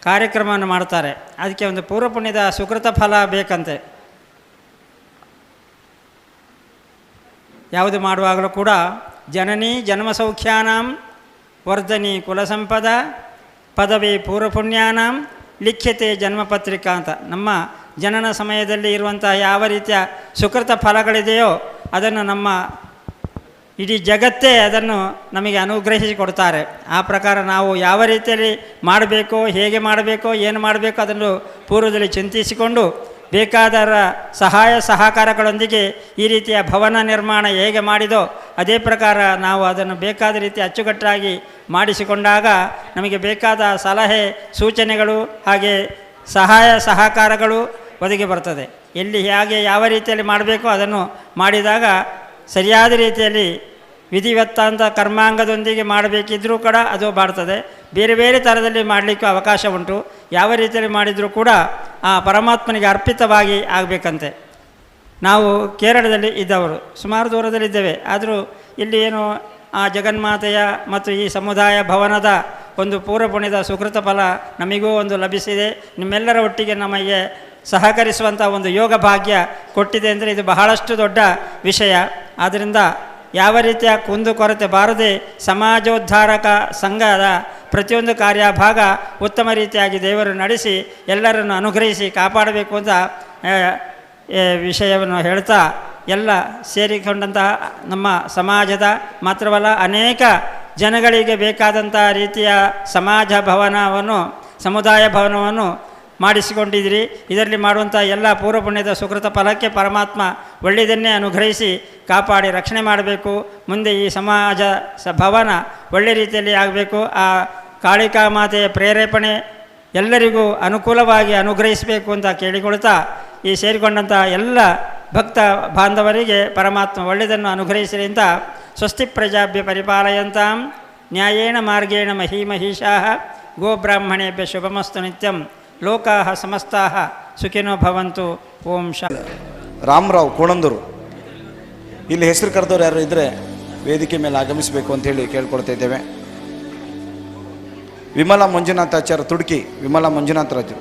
S21: ಕಾರ್ಯಕ್ರಮವನ್ನು ಮಾಡ್ತಾರೆ. ಅದಕ್ಕೆ ಒಂದು ಪೂರ್ವಪುಣ್ಯದ ಸುಕೃತ ಫಲ ಬೇಕಂತೆ. ಯಾವುದು ಮಾಡುವಾಗಲೂ ಕೂಡ ಜನನಿ ಜನ್ಮಸೌಖ್ಯಾನಾಂ ವರ್ಧನಿ ಕುಲಸಂಪದ ಪದವಿ ಪೂರ್ವಪುಣ್ಯಾನಾಂ ಲಿಖ್ಯತೆ ಜನ್ಮಪತ್ರಿಕಾ ಅಂತ. ನಮ್ಮ ಜನನ ಸಮಯದಲ್ಲಿ ಇರುವಂತಹ ಯಾವ ರೀತಿಯ ಸುಕೃತ ಫಲಗಳಿದೆಯೋ ಅದನ್ನು ನಮ್ಮ ಇಡೀ ಜಗತ್ತೇ ಅದನ್ನು ನಮಗೆ ಅನುಗ್ರಹಿಸಿ ಕೊಡ್ತಾರೆ. ಆ ಪ್ರಕಾರ ನಾವು ಯಾವ ರೀತಿಯಲ್ಲಿ ಮಾಡಬೇಕೋ, ಹೇಗೆ ಮಾಡಬೇಕೋ, ಏನು ಮಾಡಬೇಕೋ ಅದನ್ನು ಪೂರ್ವದಲ್ಲಿ ಚಿಂತಿಸಿಕೊಂಡು ಬೇಕಾದರ ಸಹಾಯ ಸಹಕಾರಗಳೊಂದಿಗೆ ಈ ರೀತಿಯ ಭವನ ನಿರ್ಮಾಣ ಹೇಗೆ ಮಾಡಿದೋ ಅದೇ ಪ್ರಕಾರ ನಾವು ಅದನ್ನು ಬೇಕಾದ ರೀತಿ ಅಚ್ಚುಕಟ್ಟಾಗಿ ಮಾಡಿಸಿಕೊಂಡಾಗ ನಮಗೆ ಬೇಕಾದ ಸಲಹೆ ಸೂಚನೆಗಳು ಹಾಗೆ ಸಹಾಯ ಸಹಕಾರಗಳು ಒದಗಿ ಬರ್ತದೆ. ಎಲ್ಲಿ ಹೇಗೆ ಯಾವ ರೀತಿಯಲ್ಲಿ ಮಾಡಬೇಕೋ ಅದನ್ನು ಮಾಡಿದಾಗ ಸರಿಯಾದ ರೀತಿಯಲ್ಲಿ ವಿಧಿವತ್ತಾಂತ ಕರ್ಮಾಂಗದೊಂದಿಗೆ ಮಾಡಬೇಕಿದ್ರೂ ಕೂಡ ಅದು ಬಾಡ್ತದೆ. ಬೇರೆ ಬೇರೆ ಥರದಲ್ಲಿ ಮಾಡಲಿಕ್ಕೂ ಅವಕಾಶ ಉಂಟು. ಯಾವ ರೀತಿಯಲ್ಲಿ ಮಾಡಿದರೂ ಕೂಡ ಆ ಪರಮಾತ್ಮನಿಗೆ ಅರ್ಪಿತವಾಗಿ ಆಗಬೇಕಂತೆ. ನಾವು ಕೇರಳದಲ್ಲಿ ಇದ್ದವರು, ಸುಮಾರು ದೂರದಲ್ಲಿದ್ದೇವೆ. ಆದರೂ ಇಲ್ಲಿ ಏನು ಆ ಜಗನ್ಮಾತೆಯ ಮತ್ತು ಈ ಸಮುದಾಯ ಭವನದ ಒಂದು ಪೂರ್ವಪುಣ್ಯದ ಸುಕೃತ ಫಲ ನಮಗೂ ಒಂದು ಲಭಿಸಿದೆ. ನಿಮ್ಮೆಲ್ಲರ ಒಟ್ಟಿಗೆ ನಮಗೆ ಸಹಕರಿಸುವಂಥ ಒಂದು ಯೋಗ ಭಾಗ್ಯ ಕೊಟ್ಟಿದೆ ಅಂದರೆ ಇದು ಬಹಳಷ್ಟು ದೊಡ್ಡ ವಿಷಯ. ಆದ್ದರಿಂದ ಯಾವ ರೀತಿಯ ಕುಂದುಕೊರತೆ ಬಾರದೆ ಸಮಾಜೋದ್ಧಾರಕ ಸಂಘದ ಪ್ರತಿಯೊಂದು ಕಾರ್ಯಭಾಗ ಉತ್ತಮ ರೀತಿಯಾಗಿ ದೇವರು ನಡೆಸಿ ಎಲ್ಲರನ್ನು ಅನುಗ್ರಹಿಸಿ ಕಾಪಾಡಬೇಕು ಅಂತ ವಿಷಯವನ್ನು ಹೇಳ್ತಾ ಎಲ್ಲ ಸೇರಿಕೊಂಡಂತಹ ನಮ್ಮ ಸಮಾಜದ ಮಾತ್ರವಲ್ಲ ಅನೇಕ ಜನಗಳಿಗೆ ಬೇಕಾದಂಥ ರೀತಿಯ ಸಮಾಜ ಭವನವನ್ನು ಸಮುದಾಯ ಭವನವನ್ನು ಮಾಡಿಸಿಕೊಂಡಿದ್ದೀರಿ. ಇದರಲ್ಲಿ ಮಾಡುವಂಥ ಎಲ್ಲ ಪೂರ್ವಪುಣ್ಯದ ಸುಕೃತ ಫಲಕ್ಕೆ ಪರಮಾತ್ಮ ಒಳ್ಳೆಯದನ್ನೇ ಅನುಗ್ರಹಿಸಿ ಕಾಪಾಡಿ ರಕ್ಷಣೆ ಮಾಡಬೇಕು. ಮುಂದೆ ಈ ಸಮಾಜ ಭವನ ಒಳ್ಳೆ ರೀತಿಯಲ್ಲಿ ಆಗಬೇಕು. ಆ ಕಾಳಿಕಾ ಮಾತೆಯ ಪ್ರೇರೇಪಣೆ ಎಲ್ಲರಿಗೂ ಅನುಕೂಲವಾಗಿ ಅನುಗ್ರಹಿಸಬೇಕು ಅಂತ ಕೇಳಿಕೊಳ್ತಾ ಈ ಸೇರಿಕೊಂಡಂಥ ಎಲ್ಲ ಭಕ್ತ ಬಾಂಧವರಿಗೆ ಪರಮಾತ್ಮ ಒಳ್ಳೆಯದನ್ನು ಅನುಗ್ರಹಿಸಲಿ ಅಂತ ಸ್ವಸ್ತಿ ಪ್ರಜಾಭ್ಯ ಪರಿಪಾಲಯಂತಾಂ ನ್ಯಾಯೇಣ ಮಾರ್ಗೇಣ ಮಹೀಮಹೀಷಾಃ ಗೋಬ್ರಾಹ್ಮಣೇಭ್ಯ ಶುಭಮಸ್ತು ನಿತ್ಯಂ ಲೋಕಾಃ ಸಮಸ್ತಾಃ ಸುಖಿನೋ ಭವಂತು. ಓಂ
S2: ರಾಮರಾವ್ ಕೋಣಂದೂರು ಇಲ್ಲಿ ಹೆಸರು ಕರೆದವ್ರು ಯಾರು ಇದ್ದರೆ ವೇದಿಕೆ ಮೇಲೆ ಆಗಮಿಸಬೇಕು ಅಂತೇಳಿ ಕೇಳ್ಕೊಳ್ತಾ ಇದ್ದೇವೆ. ವಿಮಲಾ ಮಂಜುನಾಥಾಚಾರ್ಯ ತುಡುಕಿ, ವಿಮಲಾ ಮಂಜುನಾಥರಾಜರು.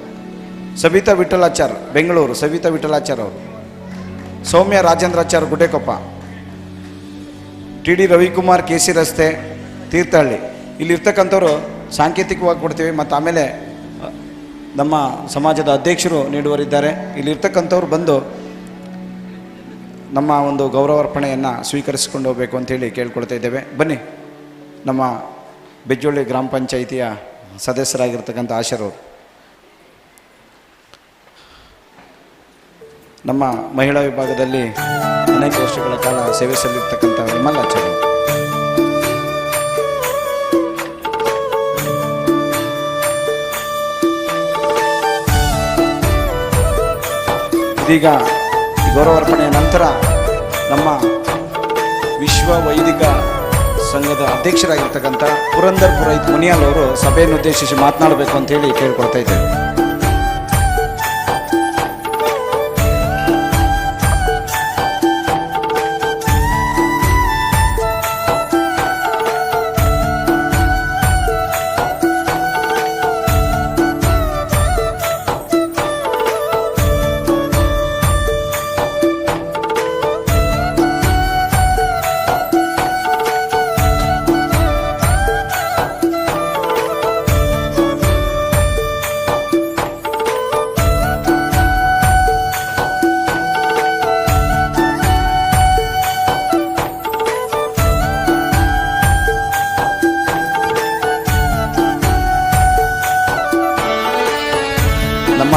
S2: ಸವಿತಾ ವಿಠಲಾಚಾರ್ ಬೆಂಗಳೂರು, ಸವಿತಾ ವಿಠಲಾಚಾರ್ ಅವರು. Soumya Rajendracharya Gudekoppa. T D Ravikumar K C ರಸ್ತೆ ತೀರ್ಥಹಳ್ಳಿ. ಇಲ್ಲಿರ್ತಕ್ಕಂಥವ್ರು ಸಾಂಕೇತಿಕವಾಗಿ ಕೊಡ್ತೀವಿ, ಮತ್ತು ಆಮೇಲೆ ನಮ್ಮ ಸಮಾಜದ ಅಧ್ಯಕ್ಷರು ನೀಡುವರಿದ್ದಾರೆ. ಇಲ್ಲಿರ್ತಕ್ಕಂಥವ್ರು ಬಂದು ನಮ್ಮ ಒಂದು ಗೌರವಾರ್ಪಣೆಯನ್ನು ಸ್ವೀಕರಿಸಿಕೊಂಡು ಹೋಗಬೇಕು ಅಂತೇಳಿ ಕೇಳ್ಕೊಳ್ತಾ ಇದ್ದೇವೆ. ಬನ್ನಿ, ನಮ್ಮ ಬೆಜ್ಜೊಳ್ಳಿ ಗ್ರಾಮ ಪಂಚಾಯಿತಿಯ ಸದಸ್ಯರಾಗಿರ್ತಕ್ಕಂಥ ಆಶರವರು, ನಮ್ಮ ಮಹಿಳಾ ವಿಭಾಗದಲ್ಲಿ ಅನೇಕ ವರ್ಷಗಳ ಕಾಲ ಸೇವೆ ಸಲ್ಲಿರ್ತಕ್ಕಂಥ ವಿಮಲಾಚಾರ್ಯ. ಇದೀಗ ಗೌರವಾರ್ಪಣೆಯ ನಂತರ ನಮ್ಮ ವಿಶ್ವ ವೈದಿಕ ಸಂಘದ ಅಧ್ಯಕ್ಷರಾಗಿರ್ತಕ್ಕಂಥ ಪುರಂದರ್ ಪುರೋಹಿತ್ ಮುನಿಯಾಲ್ ಅವರು ಸಭೆಯನ್ನು ಉದ್ದೇಶಿಸಿ ಮಾತನಾಡಬೇಕು ಅಂತೇಳಿ ಕೇಳ್ಕೊಳ್ತಾ ಇದ್ದೇವೆ. ನಮ್ಮ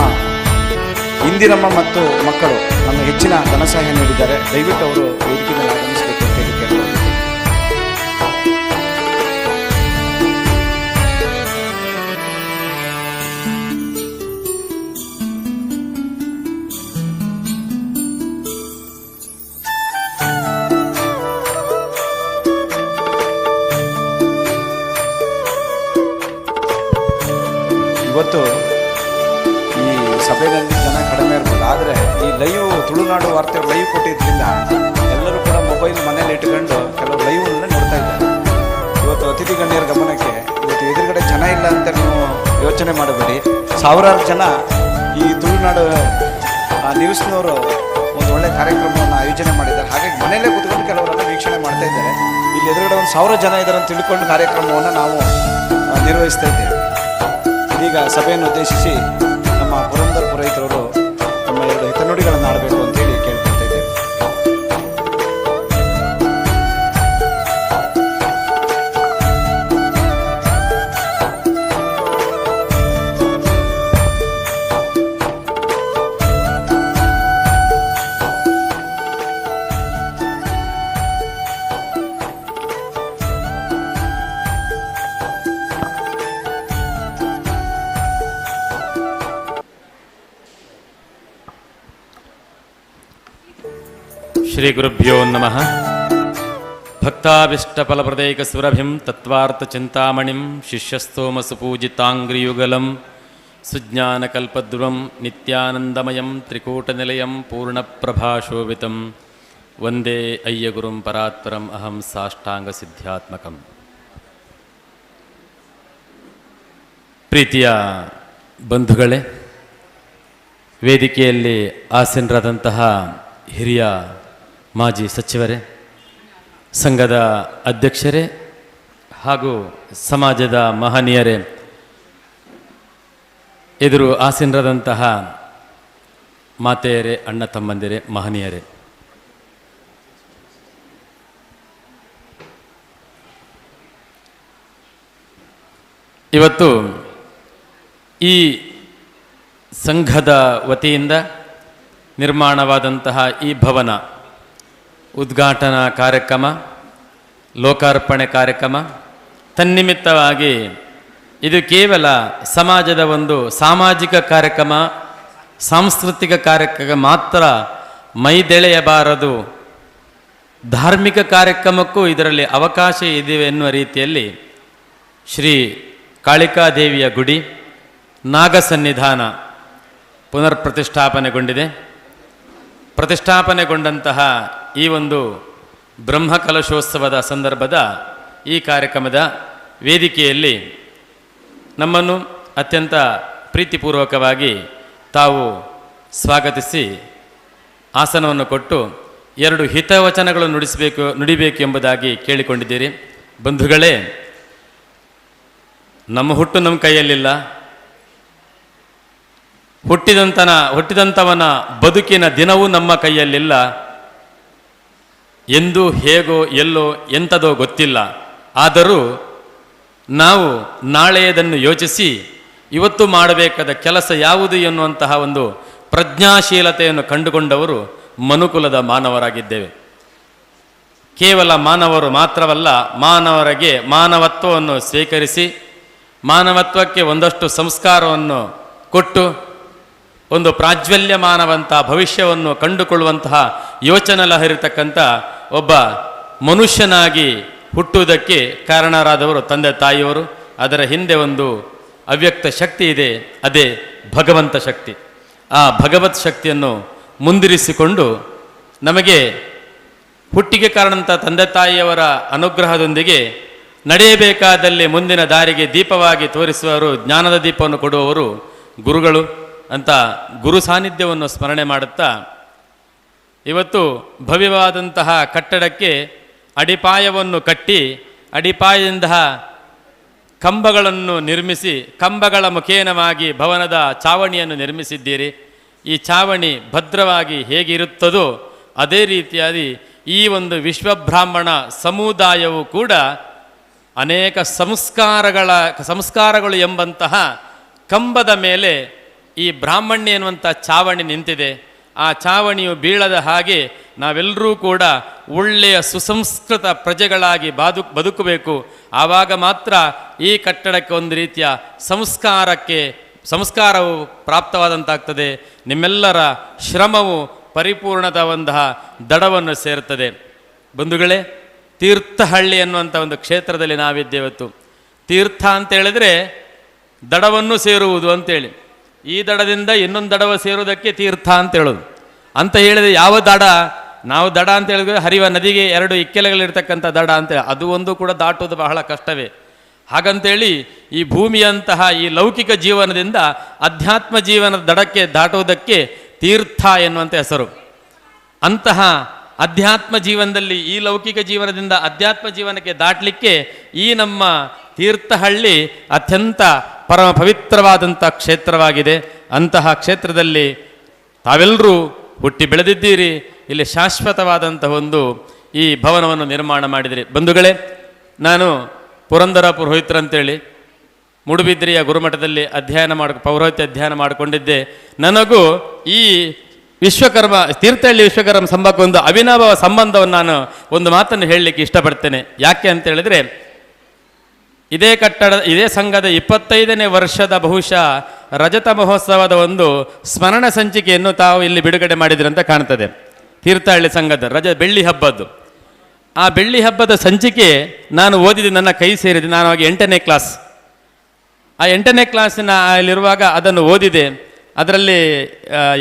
S2: ಇಂದಿರಮ್ಮ ಮತ್ತು ಮಕ್ಕಳು ನಮ್ಮ ಹೆಚ್ಚಿನ ಧನ ಸಹಾಯ ನೀಡಿದ್ದಾರೆ. ದಯವಿಟ್ಟು ಅವರು ವೇದಿಕೆ ಮೇಲೆ ಆಗಮಿಸಬೇಕು ಅಂತ ಹೇಳಿ ಕೇಳ್ತಾರೆ. ಇವತ್ತು ಈ ಸಭೆಯಲ್ಲಿ ಜನ ಕಡಿಮೆ ಇರ್ಬೋದು, ಆದರೆ ಈ ಲೈವ್ ತುಳುನಾಡು ವಾರ್ತೆ ಲೈವ್ ಕೊಟ್ಟಿದ್ದರಿಂದ ಎಲ್ಲರೂ ಕೂಡ ಮೊಬೈಲ್ ಮನೇಲಿ ಇಟ್ಕೊಂಡು ಕೆಲವು ಲೈವ್ಗಳನ್ನ ನೋಡ್ತಾ ಇದ್ದಾರೆ. ಇವತ್ತು ಅತಿಥಿ ಗಣ್ಯರ ಗಮನಕ್ಕೆ, ಇವತ್ತು ಎದುರುಗಡೆ ಜನ ಇಲ್ಲ ಅಂತ ನೀವು ಯೋಚನೆ ಮಾಡಬೇಡಿ. ಸಾವಿರಾರು ಜನ ಈ ತುಳುನಾಡು ನ್ಯೂಸ್ನವರು ಒಂದು ಒಳ್ಳೆ ಕಾರ್ಯಕ್ರಮವನ್ನು ಆಯೋಜನೆ ಮಾಡಿದ್ದಾರೆ. ಹಾಗಾಗಿ ಮನೆಯಲ್ಲೇ ಕೂತ್ಕೊಂಡು ಕೆಲವರೆಲ್ಲ ವೀಕ್ಷಣೆ ಮಾಡ್ತಾ ಇದ್ದಾರೆ. ಇಲ್ಲಿ ಎದುರುಗಡೆ 1000 ಜನ ಇದ್ದಾರೆ ಅಂತ ತಿಳ್ಕೊಂಡು ಕಾರ್ಯಕ್ರಮವನ್ನು ನಾವು ನಿರ್ವಹಿಸ್ತಾ ಇದ್ದೇವೆ. ಇದೀಗ ಸಭೆಯನ್ನು ಉದ್ದೇಶಿಸಿ ನಮ್ಮ ಪುರಂದರ್ ಪುರೋಹಿತರವರು ನಮ್ಮ 2 ಹಿತನುಡಿಗಳನ್ನು ಆಡಬೇಕು ಅಂತೇಳಿ ಕೇಳ್ಕೊಳ್ತಾ ಇದ್ದೇವೆ.
S4: ಶ್ರೀ ಗುರುಭ್ಯೋ ನಮಃ. ಭಕ್ತಾಭಿಷ್ಟಫಲಪ್ರದೈಕ ಸುರಭಿಂ ತತ್ವಾರ್ಥಚಿಂತಾಮಣಿಂ ಶಿಷ್ಯಸ್ತೋಮಸುಪೂಜಿತಾಂಗ್ರಿಯುಗಲಂ ಸುಜ್ಞಾನಕಲ್ಪದ್ರುವಂ ನಿತ್ಯಾನಂದಮಯಂ ತ್ರಿಕೂಟನಿಲಯಂ ಪೂರ್ಣಪ್ರಭಾಶೋಭಿತಂ ವಂದೇ ಅಯ್ಯಗುರುಂ ಪರಾತ್ಪರಂ ಅಹಂ ಸಾಷ್ಟಾಂಗಸಿದ್ಧ್ಯಾತ್ಮಕಂ. ಪ್ರೀತಿಯ ಬಂಧುಗಳೇ, ವೇದಿಕೆಯಲ್ಲಿ ಆಸೀನರಾದಂತಹ ಹಿರಿಯ ಮಾಜಿ ಸಚಿವರೇ, ಸಂಘದ ಅಧ್ಯಕ್ಷರೇ ಹಾಗೂ ಸಮಾಜದ ಮಹನೀಯರೇ, ಎದುರು ಆಸೀನರಾದಂತಹ ಮಾತೆಯರೇ, ಅಣ್ಣ ತಮ್ಮಂದಿರೇ, ಮಹನೀಯರೇ, ಇವತ್ತು ಈ ಸಂಘದ ವತಿಯಿಂದ ನಿರ್ಮಾಣವಾದಂತಹ ಈ ಭವನ ಉದ್ಘಾಟನಾ ಕಾರ್ಯಕ್ರಮ, ಲೋಕಾರ್ಪಣೆ ಕಾರ್ಯಕ್ರಮ ತನ್ನಿಮಿತ್ತವಾಗಿ ಇದು ಕೇವಲ ಸಮಾಜದ ಒಂದು ಸಾಮಾಜಿಕ ಕಾರ್ಯಕ್ರಮ, ಸಾಂಸ್ಕೃತಿಕ ಕಾರ್ಯಕ್ರಮ ಮಾತ್ರ ಮೈದೆಳೆಯಬಾರದು, ಧಾರ್ಮಿಕ ಕಾರ್ಯಕ್ರಮಕ್ಕೂ ಇದರಲ್ಲಿ ಅವಕಾಶ ಇದೆ ಎನ್ನುವ ರೀತಿಯಲ್ಲಿ ಶ್ರೀ ಕಾಳಿಕಾದೇವಿಯ ಗುಡಿ ನಾಗಸನ್ನಿಧಾನ ಪುನರ್ ಪ್ರತಿಷ್ಠಾಪನೆಗೊಂಡಿದೆ. ಪ್ರತಿಷ್ಠಾಪನೆಗೊಂಡಂತಹ ಈ ಒಂದು ಬ್ರಹ್ಮಕಲಶೋತ್ಸವದ ಸಂದರ್ಭದ ಈ ಕಾರ್ಯಕ್ರಮದ ವೇದಿಕೆಯಲ್ಲಿ ನಮ್ಮನ್ನು ಅತ್ಯಂತ ಪ್ರೀತಿಪೂರ್ವಕವಾಗಿ ತಾವು ಸ್ವಾಗತಿಸಿ ಆಸನವನ್ನು ಕೊಟ್ಟು ಎರಡು ಹಿತವಚನಗಳು ನುಡಿಬೇಕು ಎಂಬುದಾಗಿ ಕೇಳಿಕೊಂಡಿದ್ದೀರಿ. ಬಂಧುಗಳೇ, ನಮ್ಮ ಹುಟ್ಟು ನಮ್ಮ ಕೈಯಲ್ಲಿಲ್ಲ. ಹುಟ್ಟಿದಂಥವನ ಬದುಕಿನ ದಿನವೂ ನಮ್ಮ ಕೈಯಲ್ಲಿಲ್ಲ. ಎಂದು ಹೇಗೋ ಎಲ್ಲೋ ಎಂಥದೋ ಗೊತ್ತಿಲ್ಲ. ಆದರೂ ನಾವು ನಾಳೆಯದನ್ನು ಯೋಚಿಸಿ ಇವತ್ತು ಮಾಡಬೇಕಾದ ಕೆಲಸ ಯಾವುದು ಎನ್ನುವಂತಹ ಒಂದು ಪ್ರಜ್ಞಾಶೀಲತೆಯನ್ನು ಕಂಡುಕೊಂಡವರು ಮನುಕುಲದ ಮಾನವರಾಗಿದ್ದೇವೆ. ಕೇವಲ ಮಾನವರು ಮಾತ್ರವಲ್ಲ, ಮಾನವರಿಗೆ ಮಾನವತ್ವವನ್ನು ಸ್ವೀಕರಿಸಿ ಮಾನವತ್ವಕ್ಕೆ ಒಂದಷ್ಟು ಸಂಸ್ಕಾರವನ್ನು ಕೊಟ್ಟು ಒಂದು ಪ್ರಾಜ್ವಲ್ಯಮಾನವಂಥ ಭವಿಷ್ಯವನ್ನು ಕಂಡುಕೊಳ್ಳುವಂತಹ ಯೋಚನೆ ಲಹರಿರ್ತಕ್ಕಂಥ ಒಬ್ಬ ಮನುಷ್ಯನಾಗಿ ಹುಟ್ಟುವುದಕ್ಕೆ ಕಾರಣರಾದವರು ತಂದೆ ತಾಯಿಯವರು. ಅದರ ಹಿಂದೆ ಒಂದು ಅವ್ಯಕ್ತ ಶಕ್ತಿ ಇದೆ, ಅದೇ ಭಗವಂತ ಶಕ್ತಿ. ಆ ಭಗವತ್ ಶಕ್ತಿಯನ್ನು ಮುಂದಿರಿಸಿಕೊಂಡು ನಮಗೆ ಹುಟ್ಟಿಗೆ ಕಾರಣಂಥ ತಂದೆ ತಾಯಿಯವರ ಅನುಗ್ರಹದೊಂದಿಗೆ ನಡೆಯಬೇಕಾದಲ್ಲಿ ಮುಂದಿನ ದಾರಿಗೆ ದೀಪವಾಗಿ ತೋರಿಸುವವರು, ಜ್ಞಾನದ ದೀಪವನ್ನು ಕೊಡುವವರು ಗುರುಗಳು ಅಂತ ಗುರು ಸಾನ್ನಿಧ್ಯವನ್ನು ಸ್ಮರಣೆ ಮಾಡುತ್ತಾ ಇವತ್ತು ಭವ್ಯವಾದಂತಹ ಕಟ್ಟಡಕ್ಕೆ ಅಡಿಪಾಯವನ್ನು ಕಟ್ಟಿ ಅಡಿಪಾಯದಿಂದ ಕಂಬಗಳನ್ನು ನಿರ್ಮಿಸಿ ಕಂಬಗಳ ಮುಖೇನವಾಗಿ ಭವನದ ಚಾವಣಿಯನ್ನು ನಿರ್ಮಿಸಿದ್ದೀರಿ. ಈ ಚಾವಣಿ ಭದ್ರವಾಗಿ ಹೇಗಿರುತ್ತದೋ ಅದೇ ರೀತಿಯಾಗಿ ಈ ಒಂದು ವಿಶ್ವಬ್ರಾಹ್ಮಣ ಸಮುದಾಯವು ಕೂಡ ಅನೇಕ ಸಂಸ್ಕಾರಗಳು ಎಂಬಂತಹ ಕಂಬದ ಮೇಲೆ ಈ ಬ್ರಾಹ್ಮಣ್ಯ ಎನ್ನುವಂಥ ಚಾವಣಿ ನಿಂತಿದೆ. ಆ ಚಾವಣಿಯು ಬೀಳದ ಹಾಗೆ ನಾವೆಲ್ಲರೂ ಕೂಡ ಒಳ್ಳೆಯ ಸುಸಂಸ್ಕೃತ ಪ್ರಜೆಗಳಾಗಿ ಬದುಕಬೇಕು. ಆವಾಗ ಮಾತ್ರ ಈ ಕಟ್ಟಡಕ್ಕೆ ಒಂದು ರೀತಿಯ ಸಂಸ್ಕಾರವು ಪ್ರಾಪ್ತವಾದಂತಾಗ್ತದೆ. ನಿಮ್ಮೆಲ್ಲರ ಶ್ರಮವು ಪರಿಪೂರ್ಣದ ಒಂತಹ ದಡವನ್ನು ಸೇರುತ್ತದೆ. ಬಂಧುಗಳೇ, ತೀರ್ಥಹಳ್ಳಿ ಅನ್ನುವಂಥ ಒಂದು ಕ್ಷೇತ್ರದಲ್ಲಿ ನಾವಿದ್ದೇವತ್ತು. ತೀರ್ಥ ಅಂತ ಹೇಳಿದ್ರೆ ದಡವನ್ನು ಸೇರುವುದು ಅಂತೇಳಿ, ಈ ದಡದಿಂದ ಇನ್ನೊಂದು ದಡವ ಸೇರುವುದಕ್ಕೆ ತೀರ್ಥ ಅಂತ ಹೇಳೋದು. ಅಂತ ಹೇಳಿದರೆ ಯಾವ ದಡ? ನಾವು ದಡ ಅಂತ ಹೇಳಿದ್ರೆ ಹರಿವ ನದಿಗೆ 2 ಇಕ್ಕೆಲೆಗಳಿರ್ತಕ್ಕಂಥ ದಡ ಅಂತೇಳಿ, ಅದು ಒಂದು ಕೂಡ ದಾಟುವುದು ಬಹಳ ಕಷ್ಟವೇ. ಹಾಗಂತೇಳಿ ಈ ಭೂಮಿಯಂತಹ ಈ ಲೌಕಿಕ ಜೀವನದಿಂದ ಅಧ್ಯಾತ್ಮ ಜೀವನದ ದಡಕ್ಕೆ ದಾಟುವುದಕ್ಕೆ ತೀರ್ಥ ಎನ್ನುವಂಥ ಹೆಸರು. ಅಂತಹ ಅಧ್ಯಾತ್ಮ ಜೀವನದಲ್ಲಿ ಈ ಲೌಕಿಕ ಜೀವನದಿಂದ ಅಧ್ಯಾತ್ಮ ಜೀವನಕ್ಕೆ ದಾಟಲಿಕ್ಕೆ ಈ ನಮ್ಮ ತೀರ್ಥಹಳ್ಳಿ ಅತ್ಯಂತ ಪರಮ ಪವಿತ್ರವಾದಂಥ ಕ್ಷೇತ್ರವಾಗಿದೆ. ಅಂತಹ ಕ್ಷೇತ್ರದಲ್ಲಿ ತಾವೆಲ್ಲರೂ ಹುಟ್ಟಿ ಬೆಳೆದಿದ್ದೀರಿ. ಇಲ್ಲಿ ಶಾಶ್ವತವಾದಂತಹ ಒಂದು ಈ ಭವನವನ್ನು ನಿರ್ಮಾಣ ಮಾಡಿದಿರಿ. ಬಂಧುಗಳೇ, ನಾನು ಪುರಂದರ ಪುರೋಹಿತರಂತೇಳಿ ಮೂಡುಬಿದ್ರಿಯ ಗುರುಮಠದಲ್ಲಿ ಪೌರೋಹಿತ್ಯ ಅಧ್ಯಯನ ಮಾಡಿಕೊಂಡಿದ್ದೆ. ನನಗೂ ಈ ತೀರ್ಥಹಳ್ಳಿ ವಿಶ್ವಕರ್ಮ ಸಂಭಕ್ಕೆ ಒಂದು ಅವಿನಾಭ ಸಂಬಂಧವನ್ನು ನಾನು ಒಂದು ಮಾತನ್ನು ಹೇಳಲಿಕ್ಕೆ ಇಷ್ಟಪಡ್ತೇನೆ. ಯಾಕೆ ಅಂತ ಹೇಳಿದರೆ, ಇದೇ ಸಂಘದ 25ನೇ ವರ್ಷದ ಬಹುಶಃ ರಜತ ಮಹೋತ್ಸವದ ಒಂದು ಸ್ಮರಣ ಸಂಚಿಕೆಯನ್ನು ತಾವು ಇಲ್ಲಿ ಬಿಡುಗಡೆ ಮಾಡಿದ್ರಿ ಅಂತ ಕಾಣ್ತದೆ. ತೀರ್ಥಹಳ್ಳಿ ಸಂಘದ ಬೆಳ್ಳಿ ಹಬ್ಬದ್ದು ಆ ಬೆಳ್ಳಿ ಹಬ್ಬದ ಸಂಚಿಕೆ ನಾನು ಓದಿದೆ, ನನ್ನ ಕೈ ಸೇರಿದೆ. ನಾನು ಆಗ 8ನೇ ಕ್ಲಾಸ್. ಆ 8ನೇ ಕ್ಲಾಸಿನ ಅಲ್ಲಿರುವಾಗ ಅದನ್ನು ಓದಿದೆ. ಅದರಲ್ಲಿ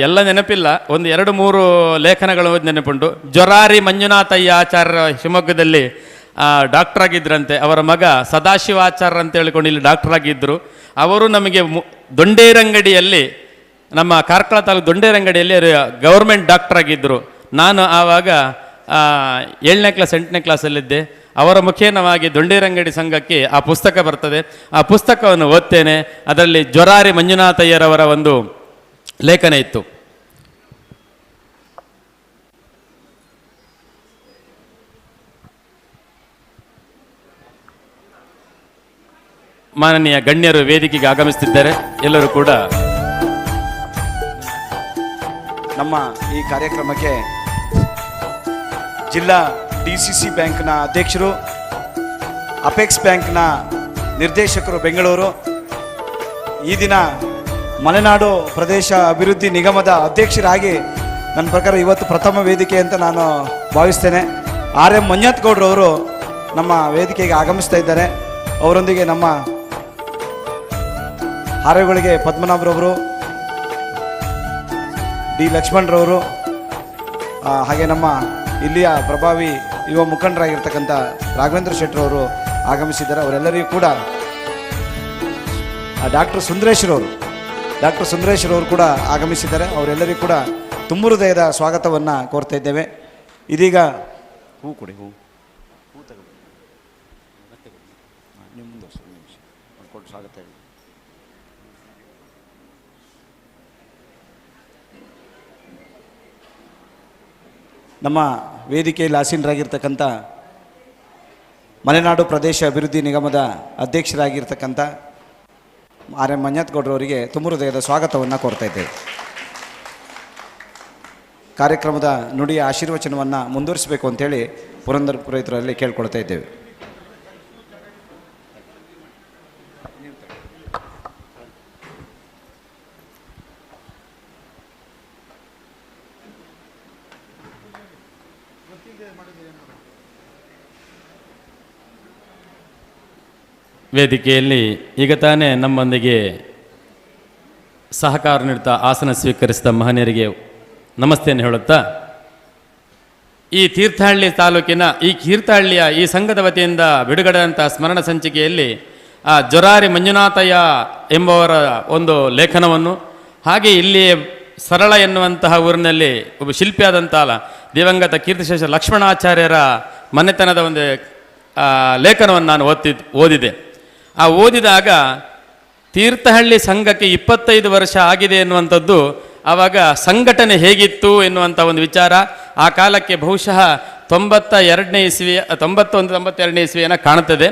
S4: ಎಲ್ಲ ನೆನಪಿಲ್ಲ, ಒಂದು 2-3 ಲೇಖನಗಳು ನೆನಪುಂಟು. ಜೊರಾರಿ ಮಂಜುನಾಥಯ್ಯ ಆಚಾರ್ಯ ಶಿವಮೊಗ್ಗದಲ್ಲಿ ಡಾಕ್ಟ್ರಾಗಿದ್ದರಂತೆ. ಅವರ ಮಗ ಸದಾಶಿವಾಚಾರ್ಯ ಅಂತ ಹೇಳಿಕೊಂಡು ಇಲ್ಲಿ ಡಾಕ್ಟ್ರಾಗಿದ್ದರು. ಅವರು ನಮಗೆ ದೊಂಡೇರಂಗಡಿಯಲ್ಲಿ, ನಮ್ಮ ಕಾರ್ಕಳ ತಾಲೂಕು ದೊಂಡೇರಂಗಡಿಯಲ್ಲಿ ಗೌರ್ಮೆಂಟ್ ಡಾಕ್ಟ್ರಾಗಿದ್ದರು. ನಾನು ಆವಾಗ 7ನೇ ಕ್ಲಾಸ್ 8ನೇ ಕ್ಲಾಸಲ್ಲಿದ್ದೆ. ಅವರ ಮುಖೇನವಾಗಿ ದೊಂಡೇರಂಗಡಿ ಸಂಘಕ್ಕೆ ಆ ಪುಸ್ತಕ ಬರ್ತದೆ. ಆ ಪುಸ್ತಕವನ್ನು ಓದ್ತೇನೆ. ಅದರಲ್ಲಿ ಜೊರಾರಿ ಮಂಜುನಾಥಯ್ಯರವರ ಒಂದು ಲೇಖನ ಇತ್ತು. ಮಾನನೀಯ ಗಣ್ಯರು ವೇದಿಕೆಗೆ ಆಗಮಿಸುತ್ತಿದ್ದಾರೆ. ಎಲ್ಲರೂ ಕೂಡ
S2: ನಮ್ಮ ಈ ಕಾರ್ಯಕ್ರಮಕ್ಕೆ ಜಿಲ್ಲಾ DCC ಬ್ಯಾಂಕ್ನ ಅಧ್ಯಕ್ಷರು, ಅಪೆಕ್ಸ್ ಬ್ಯಾಂಕ್ನ ನಿರ್ದೇಶಕರು ಬೆಂಗಳೂರು, ಈ ದಿನ ಮಲೆನಾಡು ಪ್ರದೇಶ ಅಭಿವೃದ್ಧಿ ನಿಗಮದ ಅಧ್ಯಕ್ಷರಾಗಿ ನನ್ನ ಪ್ರಕಾರ ಇವತ್ತು ಪ್ರಥಮ ವೇದಿಕೆ ಅಂತ ನಾನು ಭಾವಿಸ್ತೇನೆ. RM ಮಂಜುನಾಥ್ ಗೌಡ್ರವರು ನಮ್ಮ ವೇದಿಕೆಗೆ ಆಗಮಿಸ್ತಾ ಇದ್ದಾರೆ. ಅವರೊಂದಿಗೆ ನಮ್ಮ ಹಾರೇಗಳಿಗೆ ಪದ್ಮನಾಭರವರು, D ಲಕ್ಷ್ಮಣರವರು, ಹಾಗೆ ನಮ್ಮ ಇಲ್ಲಿಯ ಪ್ರಭಾವಿ ಯುವ ಮುಖಂಡರಾಗಿರ್ತಕ್ಕಂಥ ರಾಘವೇಂದ್ರ ಶೆಟ್ಟರವರು ಆಗಮಿಸಿದ್ದಾರೆ. ಅವರೆಲ್ಲರಿಗೂ ಕೂಡ ಡಾಕ್ಟರ್ ಸುಂದರೇಶ್ರವರು ಕೂಡ ಆಗಮಿಸಿದ್ದಾರೆ. ಅವರೆಲ್ಲರಿಗೂ ಕೂಡ ತುಂಬ ಹೃದಯದ ಸ್ವಾಗತವನ್ನು ಕೋರ್ತಾ ಇದ್ದೇವೆ. ಇದೀಗ ಹೂ ಕೊಡಿ, ಹೂ ತಗೊಳ್ಳಿ, ನೀವು ಮುಂದುವರ್ಸಿ, ನಿಮಿಷ ಕೊಟ್ಟು ಸ್ವಾಗತ ಹೇಳಿ. ನಮ್ಮ ವೇದಿಕೆಯಲ್ಲಿ ಆಸೀನರಾಗಿರ್ತಕ್ಕಂಥ ಮಲೆನಾಡು ಪ್ರದೇಶ ಅಭಿವೃದ್ಧಿ ನಿಗಮದ ಅಧ್ಯಕ್ಷರಾಗಿರ್ತಕ್ಕಂಥ ಆರ್ ಎಂ ಮಂಜತ್ಗೌಡರವರಿಗೆ ತುಂಬ ಹೃದಯದ ಸ್ವಾಗತವನ್ನು ಕೋರ್ತಾ ಇದ್ದೇವೆ. ಕಾರ್ಯಕ್ರಮದ ನುಡಿಯ ಆಶೀರ್ವಚನವನ್ನು ಮುಂದುವರಿಸಬೇಕು ಅಂತೇಳಿ ಪುರಂದರ ಪುರೋಹಿತರಲ್ಲಿ ಕೇಳ್ಕೊಳ್ತಾ ಇದ್ದೇವೆ.
S4: ವೇದಿಕೆಯಲ್ಲಿ ಈಗ ತಾನೇ ನಮ್ಮೊಂದಿಗೆ ಸಹಕಾರ ನೀಡುತ್ತಾ ಆಸನ ಸ್ವೀಕರಿಸಿದ ಮಹನೀಯರಿಗೆ ನಮಸ್ತೆಯನ್ನು ಹೇಳುತ್ತಾ, ಈ ತೀರ್ಥಹಳ್ಳಿ ತಾಲೂಕಿನ ಈ ತೀರ್ಥಹಳ್ಳಿಯ ಈ ಸಂಘದ ವತಿಯಿಂದ ಬಿಡುಗಡೆದಂಥ ಸ್ಮರಣ ಸಂಚಿಕೆಯಲ್ಲಿ ಜೊರಾರಿ ಮಂಜುನಾಥಯ್ಯ ಎಂಬುವರ ಒಂದು ಲೇಖನವನ್ನು, ಹಾಗೆ ಇಲ್ಲಿ ಸರಳ ಎನ್ನುವಂತಹ ಊರಿನಲ್ಲಿ ಒಬ್ಬ ಶಿಲ್ಪಿಯಾದಂಥ ದಿವಂಗತ ಕೀರ್ತಿಶೇಷ ಲಕ್ಷ್ಮಣಾಚಾರ್ಯರ ಮನೆತನದ ಒಂದು ಲೇಖನವನ್ನು ನಾನು ಓದಿದೆ. ಆ ಓದಿದಾಗ ತೀರ್ಥಹಳ್ಳಿ ಸಂಘಕ್ಕೆ 25 ವರ್ಷ ಆಗಿದೆ ಎನ್ನುವಂಥದ್ದು, ಆವಾಗ ಸಂಘಟನೆ ಹೇಗಿತ್ತು ಎನ್ನುವಂಥ ಒಂದು ವಿಚಾರ. ಆ ಕಾಲಕ್ಕೆ ಬಹುಶಃ 91 ಇಸ್ವಿಯನ್ನು ಕಾಣುತ್ತದೆ.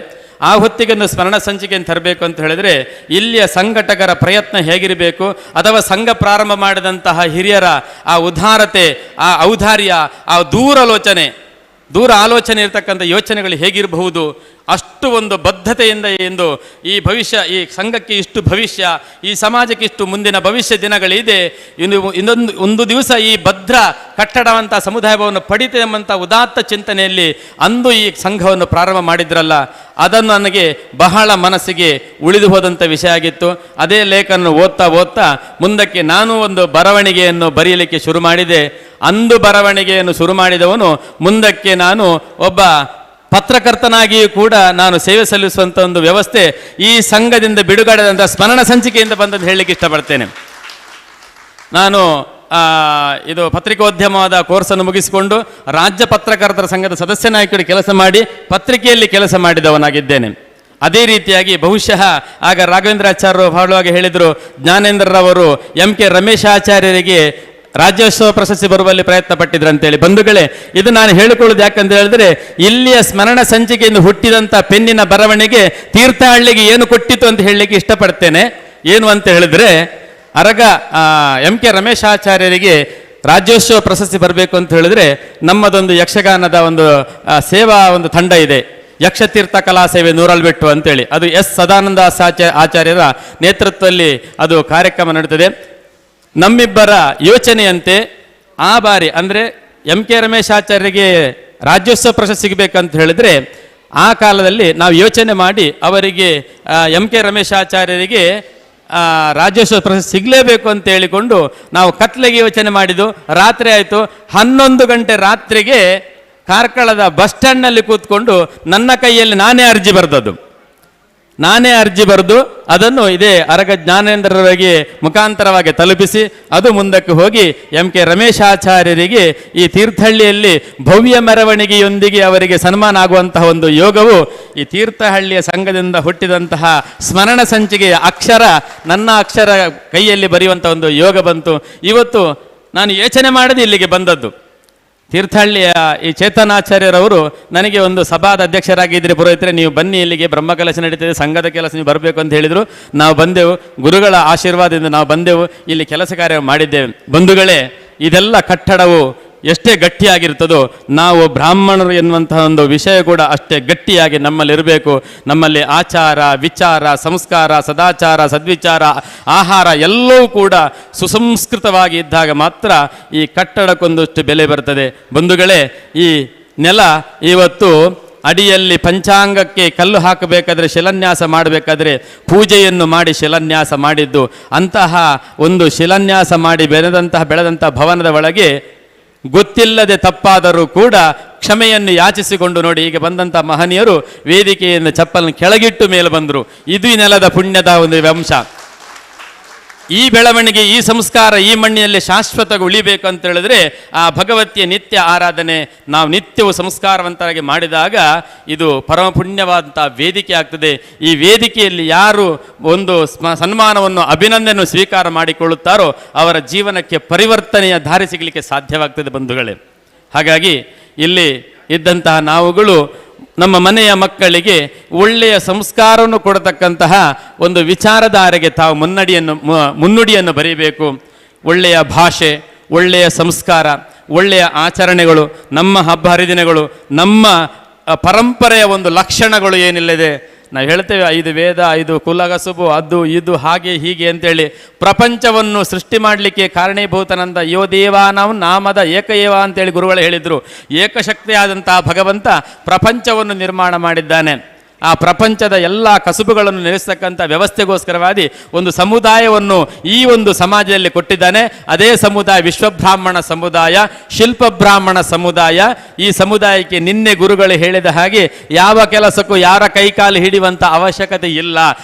S4: ಆ ಹೊತ್ತಿಗೆ ಸ್ಮರಣ ಸಂಚಿಕೆಯನ್ನು ತರಬೇಕು ಅಂತ ಹೇಳಿದರೆ ಇಲ್ಲಿಯ ಸಂಘಟಕರ ಪ್ರಯತ್ನ ಹೇಗಿರಬೇಕು, ಅಥವಾ ಸಂಘ ಪ್ರಾರಂಭ ಮಾಡಿದಂತಹ ಹಿರಿಯರ ಆ ಉದಾರತೆ, ಆ ಔದಾರ್ಯ, ಆ ದೂರ ಆಲೋಚನೆ ಇರತಕ್ಕಂಥ ಯೋಚನೆಗಳು ಹೇಗಿರಬಹುದು, ಅಷ್ಟು ಒಂದು ಬದ್ಧತೆಯಿಂದ ಎಂದು ಈ ಭವಿಷ್ಯ, ಈ ಸಂಘಕ್ಕೆ ಇಷ್ಟು ಭವಿಷ್ಯ, ಈ ಸಮಾಜಕ್ಕೆ ಇಷ್ಟು ಮುಂದಿನ ಭವಿಷ್ಯ ದಿನಗಳಿದೆ, ಒಂದು ದಿವಸ ಈ ಭದ್ರ ಕಟ್ಟಡವಂಥ ಸಮುದಾಯ ಭವನ ಪಡಿತೆ ಎಂಬಂಥ ಉದಾತ್ತ ಚಿಂತನೆಯಲ್ಲಿ ಅಂದು ಈ ಸಂಘವನ್ನು ಪ್ರಾರಂಭ ಮಾಡಿದ್ರಲ್ಲ, ಅದನ್ನು ನನಗೆ ಬಹಳ ಮನಸ್ಸಿಗೆ ಉಳಿದು ಹೋದಂಥ ವಿಷಯ ಆಗಿತ್ತು. ಅದೇ ಲೇಖನ ಓದ್ತಾ ಮುಂದಕ್ಕೆ ನಾನು ಒಂದು ಬರವಣಿಗೆಯನ್ನು ಬರೆಯಲಿಕ್ಕೆ ಶುರು ಮಾಡಿದೆ. ಅಂದು ಬರವಣಿಗೆಯನ್ನು ಶುರು ಮಾಡಿದವನು ಮುಂದಕ್ಕೆ ನಾನು ಒಬ್ಬ ಪತ್ರಕರ್ತನಾಗಿಯೂ ಕೂಡ ನಾನು ಸೇವೆ ಸಲ್ಲಿಸುವಂಥ ಒಂದು ವ್ಯವಸ್ಥೆ ಈ ಸಂಘದಿಂದ ಬಿಡುಗಡೆದಂಥ ಸ್ಮರಣ ಸಂಚಿಕೆಯಿಂದ ಬಂದದ್ದು ಹೇಳಲಿಕ್ಕೆ ಇಷ್ಟಪಡ್ತೇನೆ. ನಾನು ಇದು ಪತ್ರಿಕೋದ್ಯಮದ ಕೋರ್ಸನ್ನು ಮುಗಿಸಿಕೊಂಡು ರಾಜ್ಯ ಪತ್ರಕರ್ತರ ಸಂಘದ ಸದಸ್ಯನಾಗಿ ಕೆಲಸ ಮಾಡಿ ಪತ್ರಿಕೆಯಲ್ಲಿ ಕೆಲಸ ಮಾಡಿದವನಾಗಿದ್ದೇನೆ. ಅದೇ ರೀತಿಯಾಗಿ ಬಹುಶಃ ಆಗ ರಾಘವೇಂದ್ರಾಚಾರ್ಯರು ಬಹಳವಾಗಿ ಹೇಳಿದರು, ಜ್ಞಾನೇಂದ್ರರವರು MK ರಮೇಶಾಚಾರ್ಯರಿಗೆ ರಾಜ್ಯೋತ್ಸವ ಪ್ರಶಸ್ತಿ ಬರುವಲ್ಲಿ ಪ್ರಯತ್ನ ಪಟ್ಟಿದ್ರಂತೇಳಿ. ಬಂಧುಗಳೇ, ಇದು ನಾನು ಹೇಳಿಕೊಳ್ಳೋದು ಯಾಕಂತ ಹೇಳಿದ್ರೆ, ಇಲ್ಲಿಯ ಸ್ಮರಣ ಸಂಚಿಕೆಯಿಂದ ಹುಟ್ಟಿದಂಥ ಪೆನ್ನಿನ ಬರವಣಿಗೆ ತೀರ್ಥಹಳ್ಳಿಗೆ ಏನು ಕೊಟ್ಟಿತು ಅಂತ ಹೇಳಲಿಕ್ಕೆ ಇಷ್ಟಪಡ್ತೇನೆ. ಏನು ಅಂತ ಹೇಳಿದ್ರೆ, ಅರಗ MK ರಮೇಶಾಚಾರ್ಯರಿಗೆ ರಾಜ್ಯೋತ್ಸವ ಪ್ರಶಸ್ತಿ ಬರಬೇಕು ಅಂತ ಹೇಳಿದ್ರೆ ನಮ್ಮದೊಂದು ಯಕ್ಷಗಾನದ ಒಂದು ಸೇವಾ ಒಂದು ತಂಡ ಇದೆ, ಯಕ್ಷತೀರ್ಥ ಕಲಾ ಸೇವೆ ನೂರಲ್ಬೆಟ್ಟು ಅಂತೇಳಿ. ಅದು ಸದಾನಂದ ಆಚಾರ್ಯರ ನೇತೃತ್ವದಲ್ಲಿ ಅದು ಕಾರ್ಯಕ್ರಮ ನಡೀತದೆ. ನಮ್ಮಿಬ್ಬರ ಯೋಚನೆಯಂತೆ ಆ ಬಾರಿ ಅಂದರೆ MK ರಮೇಶಾಚಾರ್ಯರಿಗೆ ರಾಜ್ಯೋತ್ಸವ ಪ್ರಶಸ್ತಿ ಸಿಗಬೇಕಂತ ಹೇಳಿದ್ರೆ ಆ ಕಾಲದಲ್ಲಿ ನಾವು ಯೋಚನೆ ಮಾಡಿ ಅವರಿಗೆ MK ರಮೇಶಾಚಾರ್ಯರಿಗೆ ರಾಜ್ಯೋತ್ಸವ ಪ್ರಶಸ್ತಿ ಸಿಗಲೇಬೇಕು ಅಂತ ಹೇಳಿಕೊಂಡು ನಾವು ಕತ್ಲೆಗೆ ಯೋಚನೆ ಮಾಡಿದ್ದು. ರಾತ್ರಿ ಆಯಿತು, 11 ಗಂಟೆ ರಾತ್ರಿಗೆ ಕಾರ್ಕಳದ ಬಸ್ ಸ್ಟ್ಯಾಂಡ್ನಲ್ಲಿ ಕೂತ್ಕೊಂಡು ನನ್ನ ಕೈಯಲ್ಲಿ ನಾನೇ ಅರ್ಜಿ ಬರೆದು ಅದನ್ನು ಇದೇ ಅರಗ ಜ್ಞಾನೇಂದ್ರರಿಗೆ ಮುಖಾಂತರವಾಗಿ ತಲುಪಿಸಿ ಅದು ಮುಂದಕ್ಕೆ ಹೋಗಿ MK ರಮೇಶಾಚಾರ್ಯರಿಗೆ ಈ ತೀರ್ಥಹಳ್ಳಿಯಲ್ಲಿ ಭವ್ಯ ಮೆರವಣಿಗೆಯೊಂದಿಗೆ ಅವರಿಗೆ ಸನ್ಮಾನ ಆಗುವಂತಹ ಒಂದು ಯೋಗವು ಈ ತೀರ್ಥಹಳ್ಳಿಯ ಸಂಘದಿಂದ ಹುಟ್ಟಿದಂತಹ ಸ್ಮರಣ ಸಂಚಿಕೆಯ ನನ್ನ ಅಕ್ಷರ ಕೈಯಲ್ಲಿ ಬರೆಯುವಂಥ ಒಂದು ಯೋಗ ಬಂತು. ಇವತ್ತು ನಾನು ಯೋಚನೆ ಮಾಡದೆ ಇಲ್ಲಿಗೆ ಬಂದದ್ದು. ತೀರ್ಥಹಳ್ಳಿಯ ಈ ಚೇತನಾಚಾರ್ಯರವರು ನನಗೆ ಒಂದು ಸಭಾದ ಅಧ್ಯಕ್ಷರಾಗಿದ್ದರೆ ಪುರೋಹಿತರೆ, ನೀವು ಬನ್ನಿ, ಇಲ್ಲಿಗೆ ಬ್ರಹ್ಮಕಲಶ ನಡೀತಿದೆ, ಸಂಘದ ಕೆಲಸ ನೀವು ಬರಬೇಕು ಅಂತ ಹೇಳಿದರು. ನಾವು ಬಂದೆವು, ಗುರುಗಳ ಆಶೀರ್ವಾದದಿಂದ ನಾವು ಬಂದೆವು, ಇಲ್ಲಿ ಕೆಲಸ ಕಾರ್ಯ ಮಾಡಿದ್ದೇವೆ. ಬಂಧುಗಳೇ, ಇದೆಲ್ಲ ಕಟ್ಟಡವು ಎಷ್ಟೇ ಗಟ್ಟಿಯಾಗಿರ್ತದೋ ನಾವು ಬ್ರಾಹ್ಮಣರು ಎನ್ನುವಂತಹ ಒಂದು ವಿಷಯ ಕೂಡ ಅಷ್ಟೇ ಗಟ್ಟಿಯಾಗಿ ನಮ್ಮಲ್ಲಿರಬೇಕು. ನಮ್ಮಲ್ಲಿ ಆಚಾರ, ವಿಚಾರ, ಸಂಸ್ಕಾರ, ಸದಾಚಾರ, ಸದ್ವಿಚಾರ, ಆಹಾರ ಎಲ್ಲವೂ ಕೂಡ ಸುಸಂಸ್ಕೃತವಾಗಿ ಇದ್ದಾಗ ಮಾತ್ರ ಈ ಕಟ್ಟಡಕ್ಕೊಂದಷ್ಟು ಬೆಲೆ ಬರ್ತದೆ. ಬಂಧುಗಳೇ, ಈ ನೆಲ ಇವತ್ತು ಅಡಿಯಲ್ಲಿ ಪಂಚಾಂಗಕ್ಕೆ ಕಲ್ಲು ಹಾಕಬೇಕಾದ್ರೆ, ಶಿಲಾನ್ಯಾಸ ಮಾಡಬೇಕಾದ್ರೆ ಪೂಜೆಯನ್ನು ಮಾಡಿ ಶಿಲಾನ್ಯಾಸ ಮಾಡಿದ್ದು. ಅಂತಹ ಒಂದು ಶಿಲಾನ್ಯಾಸ ಮಾಡಿ ಬೆಳೆದಂತಹ ಭವನದ ಒಳಗೆ ಗೊತ್ತಿಲ್ಲದೆ ತಪ್ಪಾದರೂ ಕೂಡ ಕ್ಷಮೆಯನ್ನು ಯಾಚಿಸಿಕೊಂಡು ನೋಡಿ, ಈಗ ಬಂದಂಥ ಮಹನೀಯರು ವೇದಿಕೆಯನ್ನು ಚಪ್ಪಲನ್ನು ಕೆಳಗಿಟ್ಟು ಮೇಲೆ ಬಂದರು. ಇದು ಈ ನೆಲದ ಪುಣ್ಯದ ಒಂದು ವಂಶ. ಈ ಬೆಳವಣಿಗೆ, ಈ ಸಂಸ್ಕಾರ ಈ ಮಣ್ಣಿನಲ್ಲಿ ಶಾಶ್ವತವಾಗಿ ಉಳಿಬೇಕು ಅಂತ ಹೇಳಿದ್ರೆ ಆ ಭಗವತಿಯ ನಿತ್ಯ ಆರಾಧನೆ ನಾವು ನಿತ್ಯವೂ ಸಂಸ್ಕಾರವಂತರಾಗಿ ಮಾಡಿದಾಗ ಇದು ಪರಮ ಪುಣ್ಯವಾದಂಥ ವೇದಿಕೆ ಆಗ್ತದೆ. ಈ ವೇದಿಕೆಯಲ್ಲಿ ಯಾರು ಒಂದು ಸನ್ಮಾನವನ್ನು ಅಭಿನಂದನೆಯನ್ನು ಸ್ವೀಕಾರ ಮಾಡಿಕೊಳ್ಳುತ್ತಾರೋ ಅವರ ಜೀವನಕ್ಕೆ ಪರಿವರ್ತನೆಯ ದಾರಿ ಸಿಗಲಿಕ್ಕೆ ಸಾಧ್ಯವಾಗ್ತದೆ ಬಂಧುಗಳೇ. ಹಾಗಾಗಿ ಇಲ್ಲಿ ಇದ್ದಂತಹ ನಾವುಗಳು ನಮ್ಮ ಮನೆಯ ಮಕ್ಕಳಿಗೆ ಒಳ್ಳೆಯ ಸಂಸ್ಕಾರವನ್ನು ಕೊಡತಕ್ಕಂತಹ ಒಂದು ವಿಚಾರಧಾರೆಗೆ ತಾವು ಮುನ್ನುಡಿಯನ್ನು ಬರೀಬೇಕು. ಒಳ್ಳೆಯ ಭಾಷೆ, ಒಳ್ಳೆಯ ಸಂಸ್ಕಾರ, ಒಳ್ಳೆಯ ಆಚರಣೆಗಳು, ನಮ್ಮ ಹಬ್ಬ ಹರಿದಿನಗಳು, ನಮ್ಮ ಪರಂಪರೆಯ ಒಂದು ಲಕ್ಷಣಗಳು ಏನಿಲ್ಲದೆ ನಾವು ಹೇಳ್ತೇವೆ 5 ವೇದ 5 ಕುಲಗಸುಬು ಅದು ಇದು ಹಾಗೆ ಹೀಗೆ ಅಂತೇಳಿ ಪ್ರಪಂಚವನ್ನು ಸೃಷ್ಟಿ ಮಾಡಲಿಕ್ಕೆ ಕಾರಣೀಭೂತನಂದ ಯೋ ದೇವಾನಾಂ ನಾಮದ ಏಕಏವ ಅಂತೇಳಿ ಗುರುಗಳು ಹೇಳಿದರು. ಏಕಶಕ್ತಿಯಾದಂತಹ ಭಗವಂತ ಪ್ರಪಂಚವನ್ನು ನಿರ್ಮಾಣ ಮಾಡಿದ್ದಾನೆ. ಆ ಪ್ರಪಂಚದ ಎಲ್ಲ ಕಸುಬುಗಳನ್ನು ನೆಲೆಸ್ತಕ್ಕಂಥ ವ್ಯವಸ್ಥೆಗೋಸ್ಕರವಾಗಿ ಒಂದು ಸಮುದಾಯವನ್ನು ಈ ಒಂದು ಸಮಾಜದಲ್ಲಿ ಕೊಟ್ಟಿದ್ದಾನೆ. ಅದೇ ಸಮುದಾಯ ವಿಶ್ವಬ್ರಾಹ್ಮಣ ಸಮುದಾಯ, ಶಿಲ್ಪ ಬ್ರಾಹ್ಮಣ ಸಮುದಾಯ. ಈ ಸಮುದಾಯಕ್ಕೆ ನಿನ್ನೆ ಗುರುಗಳು ಹೇಳಿದ ಹಾಗೆ ಯಾವ ಕೆಲಸಕ್ಕೂ ಯಾರ ಕೈಕಾಲು ಹಿಡಿಯುವಂಥ ಅವಶ್ಯಕತೆ ಇಲ್ಲ.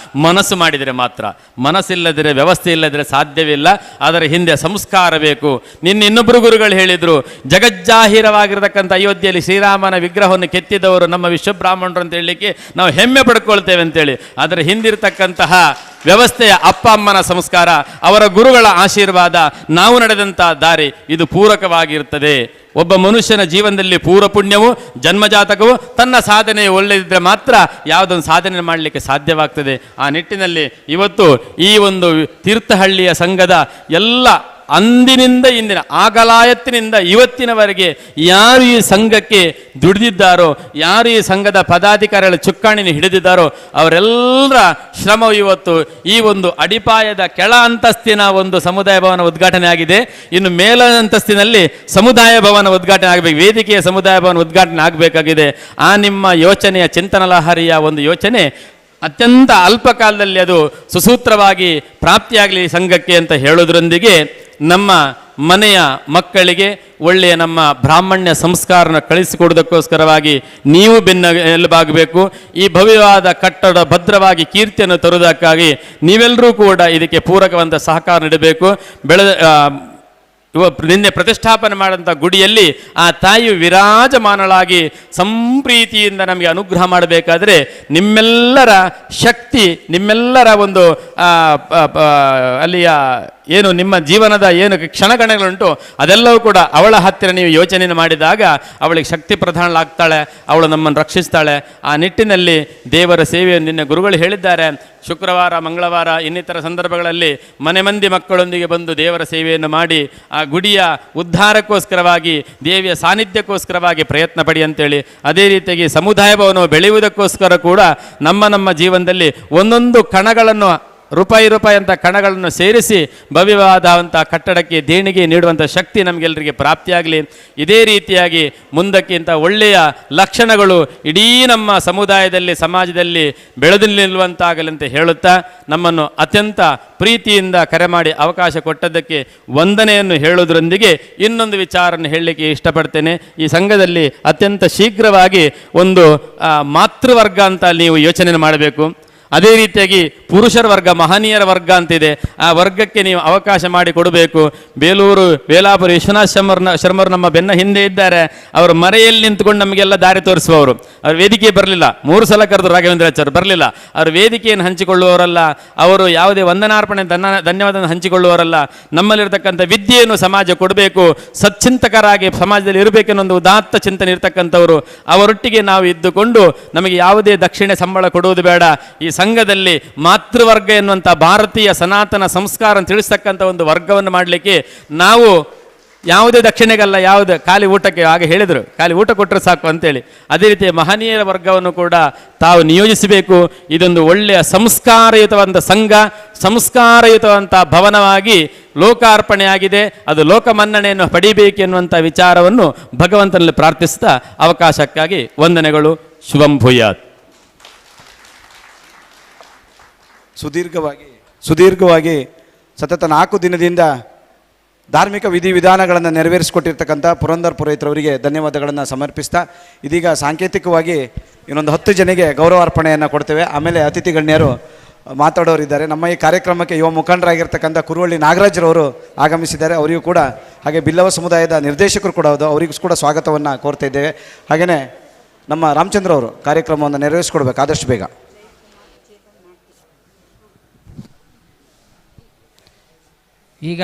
S4: ಮನಸ್ಸು ಮಾಡಿದರೆ ಮಾತ್ರ. ಮನಸ್ಸಿಲ್ಲದರೆ, ವ್ಯವಸ್ಥೆ ಇಲ್ಲದರೆ ಸಾಧ್ಯವಿಲ್ಲ. ಅದರ ಹಿಂದೆ ಸಂಸ್ಕಾರ ಬೇಕು. ನಿನ್ನೆ ಇನ್ನೊಬ್ಬರು ಗುರುಗಳು ಹೇಳಿದರು, ಜಗಜ್ಜಾಹೀರವಾಗಿರತಕ್ಕಂಥ ಅಯೋಧ್ಯೆಯಲ್ಲಿ ಶ್ರೀರಾಮನ ವಿಗ್ರಹವನ್ನು ಕೆತ್ತಿದವರು ನಮ್ಮ ವಿಶ್ವಬ್ರಾಹ್ಮಣರು ಅಂತ ಹೇಳಲಿಕ್ಕೆ ನಾವು ಹೆಮ್ಮೆ ಪಡ್ಕೊಳ್ತೇವೆ ಅಂತೇಳಿ. ಅದರ ಹಿಂದಿರ್ತಕ್ಕಂತಹ ವ್ಯವಸ್ಥೆಯ ಅಪ್ಪ ಅಮ್ಮನ ಸಂಸ್ಕಾರ, ಅವರ ಗುರುಗಳ ಆಶೀರ್ವಾದ, ನಾವು ನಡೆದಂಥ ದಾರಿ ಇದು ಪೂರಕವಾಗಿರುತ್ತದೆ. ಒಬ್ಬ ಮನುಷ್ಯನ ಜೀವನದಲ್ಲಿ ಪೂರ್ವ ಪುಣ್ಯವು ಜನ್ಮಜಾತಕವು ತನ್ನ ಸಾಧನೆ ಒಳ್ಳೆಯದಿದ್ದರೆ ಮಾತ್ರ ಯಾವುದೊಂದು ಸಾಧನೆ ಮಾಡಲಿಕ್ಕೆ ಸಾಧ್ಯವಾಗ್ತದೆ. ಆ ನಿಟ್ಟಿನಲ್ಲಿ ಇವತ್ತು ಈ ಒಂದು ತೀರ್ಥಹಳ್ಳಿಯ ಸಂಘದ ಎಲ್ಲ ಅಂದಿನಿಂದ ಇಂದಿನ ಆಗಲಾಯತ್ತಿನಿಂದ ಇವತ್ತಿನವರೆಗೆ ಯಾರು ಈ ಸಂಘಕ್ಕೆ ದುಡಿದಿದ್ದಾರೋ, ಯಾರು ಈ ಸಂಘದ ಪದಾಧಿಕಾರಿಗಳ ಚುಕ್ಕಾಣಿನ ಹಿಡಿದಿದ್ದಾರೋ ಅವರೆಲ್ಲರ ಶ್ರಮವು ಇವತ್ತು ಈ ಒಂದು ಅಡಿಪಾಯದ ಕೆಳ ಅಂತಸ್ತಿನ ಒಂದು ಸಮುದಾಯ ಭವನ ಉದ್ಘಾಟನೆ ಆಗಿದೆ. ಇನ್ನು ಮೇಲ ಅಂತಸ್ತಿನಲ್ಲಿ ಸಮುದಾಯ ಭವನ ಉದ್ಘಾಟನೆ ಆಗಬೇಕು, ವೇದಿಕೆಯ ಸಮುದಾಯ ಭವನ ಉದ್ಘಾಟನೆ ಆಗಬೇಕಾಗಿದೆ. ಆ ನಿಮ್ಮ ಯೋಚನೆಯ ಚಿಂತನಲಹರಿಯ ಒಂದು ಯೋಚನೆ ಅತ್ಯಂತ ಅಲ್ಪ ಕಾಲದಲ್ಲಿ ಅದು ಸುಸೂತ್ರವಾಗಿ ಪ್ರಾಪ್ತಿಯಾಗಲಿ ಸಂಘಕ್ಕೆ ಅಂತ ಹೇಳೋದ್ರೊಂದಿಗೆ ನಮ್ಮ ಮನೆಯ ಮಕ್ಕಳಿಗೆ ಒಳ್ಳೆಯ ನಮ್ಮ ಬ್ರಾಹ್ಮಣ್ಯ ಸಂಸ್ಕಾರನ ಕಳಿಸಿಕೊಡೋದಕ್ಕೋಸ್ಕರವಾಗಿ ನೀವು ಎಲುಬಾಗಬೇಕು. ಈ ಭವ್ಯವಾದ ಕಟ್ಟಡ ಭದ್ರವಾಗಿ ಕೀರ್ತಿಯನ್ನು ತರುವುದಕ್ಕಾಗಿ ನೀವೆಲ್ಲರೂ ಕೂಡ ಇದಕ್ಕೆ ಪೂರಕವಾದ ಸಹಕಾರ ನೀಡಬೇಕು. ನಿನ್ನೆ ಪ್ರತಿಷ್ಠಾಪನೆ ಮಾಡಿದಂಥ ಗುಡಿಯಲ್ಲಿ ಆ ತಾಯಿಯು ವಿರಾಜಮಾನಳಾಗಿ ಸಂಪ್ರೀತಿಯಿಂದ ನಮಗೆ ಅನುಗ್ರಹ ಮಾಡಬೇಕಾದ್ರೆ ನಿಮ್ಮೆಲ್ಲರ ಶಕ್ತಿ, ನಿಮ್ಮೆಲ್ಲರ ಒಂದು ಅಲ್ಲಿಯ ಏನು ನಿಮ್ಮ ಜೀವನದ ಏನು ಕ್ಷಣಗಣಗಳುಂಟು ಅದೆಲ್ಲವೂ ಕೂಡ ಅವಳ ಹತ್ತಿರ ನೀವು ಯೋಚನೆ ಮಾಡಿದಾಗ ಅವಳಿಗೆ ಶಕ್ತಿ ಪ್ರಧಾನಳಾಗ್ತಾಳೆ, ಅವಳು ನಮ್ಮನ್ನು ರಕ್ಷಿಸ್ತಾಳೆ. ಆ ನಿಟ್ಟಿನಲ್ಲಿ ದೇವರ ಸೇವೆಯನ್ನು ನಿನ್ನೆ ಗುರುಗಳು ಹೇಳಿದ್ದಾರೆ. ಶುಕ್ರವಾರ, ಮಂಗಳವಾರ ಇನ್ನಿತರ ಸಂದರ್ಭಗಳಲ್ಲಿ ಮನೆ ಮಂದಿ ಮಕ್ಕಳೊಂದಿಗೆ ಬಂದು ದೇವರ ಸೇವೆಯನ್ನು ಮಾಡಿ ಆ ಗುಡಿಯ ಉದ್ಧಾರಕ್ಕೋಸ್ಕರವಾಗಿ, ದೇವಿಯ ಸಾನ್ನಿಧ್ಯಕ್ಕೋಸ್ಕರವಾಗಿ ಪ್ರಯತ್ನ ಪಡಿ ಅಂತೇಳಿ. ಅದೇ ರೀತಿಯಾಗಿ ಸಮುದಾಯ ಭವನವು ಬೆಳೆಯುವುದಕ್ಕೋಸ್ಕರ ಕೂಡ ನಮ್ಮ ಜೀವನದಲ್ಲಿ ಒಂದೊಂದು ಕಣಗಳನ್ನು ರೂಪಾಯಿ ಅಂತ ಕಣಗಳನ್ನು ಸೇರಿಸಿ ಭವ್ಯವಾದಂಥ ಕಟ್ಟಡಕ್ಕೆ ದೇಣಿಗೆ ನೀಡುವಂಥ ಶಕ್ತಿ ನಮಗೆಲ್ಲರಿಗೆ ಪ್ರಾಪ್ತಿಯಾಗಲಿ. ಇದೇ ರೀತಿಯಾಗಿ ಮುಂದಕ್ಕಿಂತ ಒಳ್ಳೆಯ ಲಕ್ಷಣಗಳು ಇಡೀ ನಮ್ಮ ಸಮುದಾಯದಲ್ಲಿ, ಸಮಾಜದಲ್ಲಿ ಬೆಳೆದು ನಿಲ್ಲುವಂತಾಗಲಿ ಅಂತ ಹೇಳುತ್ತಾ ನಮ್ಮನ್ನು ಅತ್ಯಂತ ಪ್ರೀತಿಯಿಂದ ಕರೆ ಮಾಡಿ ಅವಕಾಶ ಕೊಟ್ಟದ್ದಕ್ಕೆ ವಂದನೆಯನ್ನು ಹೇಳೋದ್ರೊಂದಿಗೆ ಇನ್ನೊಂದು ವಿಚಾರವನ್ನು ಹೇಳಲಿಕ್ಕೆ ಇಷ್ಟಪಡ್ತೇನೆ. ಈ ಸಂಘದಲ್ಲಿ ಅತ್ಯಂತ ಶೀಘ್ರವಾಗಿ ಒಂದು ಮಾತೃವರ್ಗ ಅಂತ ನೀವು ಯೋಚನೆ ಮಾಡಬೇಕು. ಅದೇ ರೀತಿಯಾಗಿ ಪುರುಷರ ವರ್ಗ, ಮಹನೀಯರ ವರ್ಗ ಅಂತಿದೆ. ಆ ವರ್ಗಕ್ಕೆ ನೀವು ಅವಕಾಶ ಮಾಡಿ ಕೊಡಬೇಕು. ಬೇಲೂರು ವೇಲಾಪುರ ವಿಶ್ವನಾಥ್ ಶರ್ಮರು ನಮ್ಮ ಬೆನ್ನ ಹಿಂದೆ ಇದ್ದಾರೆ. ಅವರು ಮರೆಯಲ್ಲಿ ನಿಂತ್ಕೊಂಡು ನಮಗೆಲ್ಲ ದಾರಿ ತೋರಿಸುವವರು. ಅವರು ವೇದಿಕೆ ಬರಲಿಲ್ಲ, 3 ಸಲ ಕರೆದು ರಾಘವೇಂದ್ರಾಚಾರ್ಯ ಬರಲಿಲ್ಲ. ಅವರು ವೇದಿಕೆಯನ್ನು ಹಂಚಿಕೊಳ್ಳುವವರಲ್ಲ, ಅವರು ಯಾವುದೇ ವಂದನಾರ್ಪಣೆ ಧನ್ಯವಾದವನ್ನು ಹಂಚಿಕೊಳ್ಳುವವರಲ್ಲ. ನಮ್ಮಲ್ಲಿರ್ತಕ್ಕಂಥ ವಿದ್ಯೆಯನ್ನು ಸಮಾಜ ಕೊಡಬೇಕು, ಸಚ್ಚಿಂತಕರಾಗಿ ಸಮಾಜದಲ್ಲಿ ಇರಬೇಕೆನ್ನೋ ಒಂದು ಉದಾತ್ತ ಚಿಂತನೆ ಇರತಕ್ಕಂಥವರು. ಅವರೊಟ್ಟಿಗೆ ನಾವು ಇದ್ದುಕೊಂಡು ನಮಗೆ ಯಾವುದೇ ದಕ್ಷಿಣೆ ಸಂಬಳ ಕೊಡುವುದು ಬೇಡ. ಈ ಸಂಘದಲ್ಲಿ ಮಾತೃವರ್ಗ ಎನ್ನುವಂಥ ಭಾರತೀಯ ಸನಾತನ ಸಂಸ್ಕಾರ ತಿಳಿಸ್ತಕ್ಕಂಥ ಒಂದು ವರ್ಗವನ್ನು ಮಾಡಲಿಕ್ಕೆ ನಾವು ಯಾವುದೇ ದಕ್ಷಿಣೆಗಲ್ಲ, ಯಾವುದೇ ಖಾಲಿ ಊಟಕ್ಕೆ ಆಗ ಹೇಳಿದರು, ಖಾಲಿ ಊಟ ಕೊಟ್ಟರೆ ಸಾಕು ಅಂತೇಳಿ. ಅದೇ ರೀತಿ ಮಹನೀಯರ ವರ್ಗವನ್ನು ಕೂಡ ತಾವು ನಿಯೋಜಿಸಬೇಕು. ಇದೊಂದು ಒಳ್ಳೆಯ ಸಂಸ್ಕಾರಯುತವಾದ ಸಂಘ, ಸಂಸ್ಕಾರಯುತವಂಥ ಭವನವಾಗಿ ಲೋಕಾರ್ಪಣೆಯಾಗಿದೆ. ಅದು ಲೋಕಮನ್ನಣೆಯನ್ನು ಪಡಿಬೇಕೆನ್ನುವಂಥ ವಿಚಾರವನ್ನು ಭಗವಂತನಲ್ಲಿ ಪ್ರಾರ್ಥಿಸ್ತಾ ಅವಕಾಶಕ್ಕಾಗಿ ವಂದನೆಗಳು. ಶುಭಂ ಭೂಯಾತ್.
S2: ಸುದೀರ್ಘವಾಗಿ ಸತತ 4 ದಿನದಿಂದ ಧಾರ್ಮಿಕ ವಿಧಿವಿಧಾನಗಳನ್ನು ನೆರವೇರಿಸಿಕೊಟ್ಟಿರ್ತಕ್ಕಂಥ ಪುರಂದರ್ ಪುರೋಹಿತರವರಿಗೆ ಧನ್ಯವಾದಗಳನ್ನು ಸಮರ್ಪಿಸ್ತಾ ಇದೀಗ ಸಾಂಕೇತಿಕವಾಗಿ ಇನ್ನೊಂದು 10 ಜನರಿಗೆ ಗೌರವಾರ್ಪಣೆಯನ್ನು ಕೊಡ್ತೇವೆ. ಆಮೇಲೆ ಅತಿಥಿ ಗಣ್ಯರು ಮಾತಾಡೋರಿದ್ದಾರೆ. ನಮ್ಮ ಈ ಕಾರ್ಯಕ್ರಮಕ್ಕೆ ಯುವ ಮುಖಂಡರಾಗಿರ್ತಕ್ಕಂಥ ಕುರುವಳ್ಳಿ ನಾಗರಾಜ್ರವರು ಆಗಮಿಸಿದ್ದಾರೆ. ಅವರಿಗೂ ಕೂಡ ಹಾಗೆ ಬಿಲ್ಲವ ಸಮುದಾಯದ ನಿರ್ದೇಶಕರು ಕೂಡ ಹೌದು, ಅವರಿಗೂ ಕೂಡ ಸ್ವಾಗತವನ್ನು ಕೋರ್ತಾ ಇದ್ದೇವೆ. ಹಾಗೆಯೇ ನಮ್ಮ ರಾಮಚಂದ್ರ ಅವರು ಕಾರ್ಯಕ್ರಮವನ್ನು ನೆರವೇರಿಸಿಕೊಡ್ಬೇಕು ಆದಷ್ಟು ಬೇಗ.
S16: ಈಗ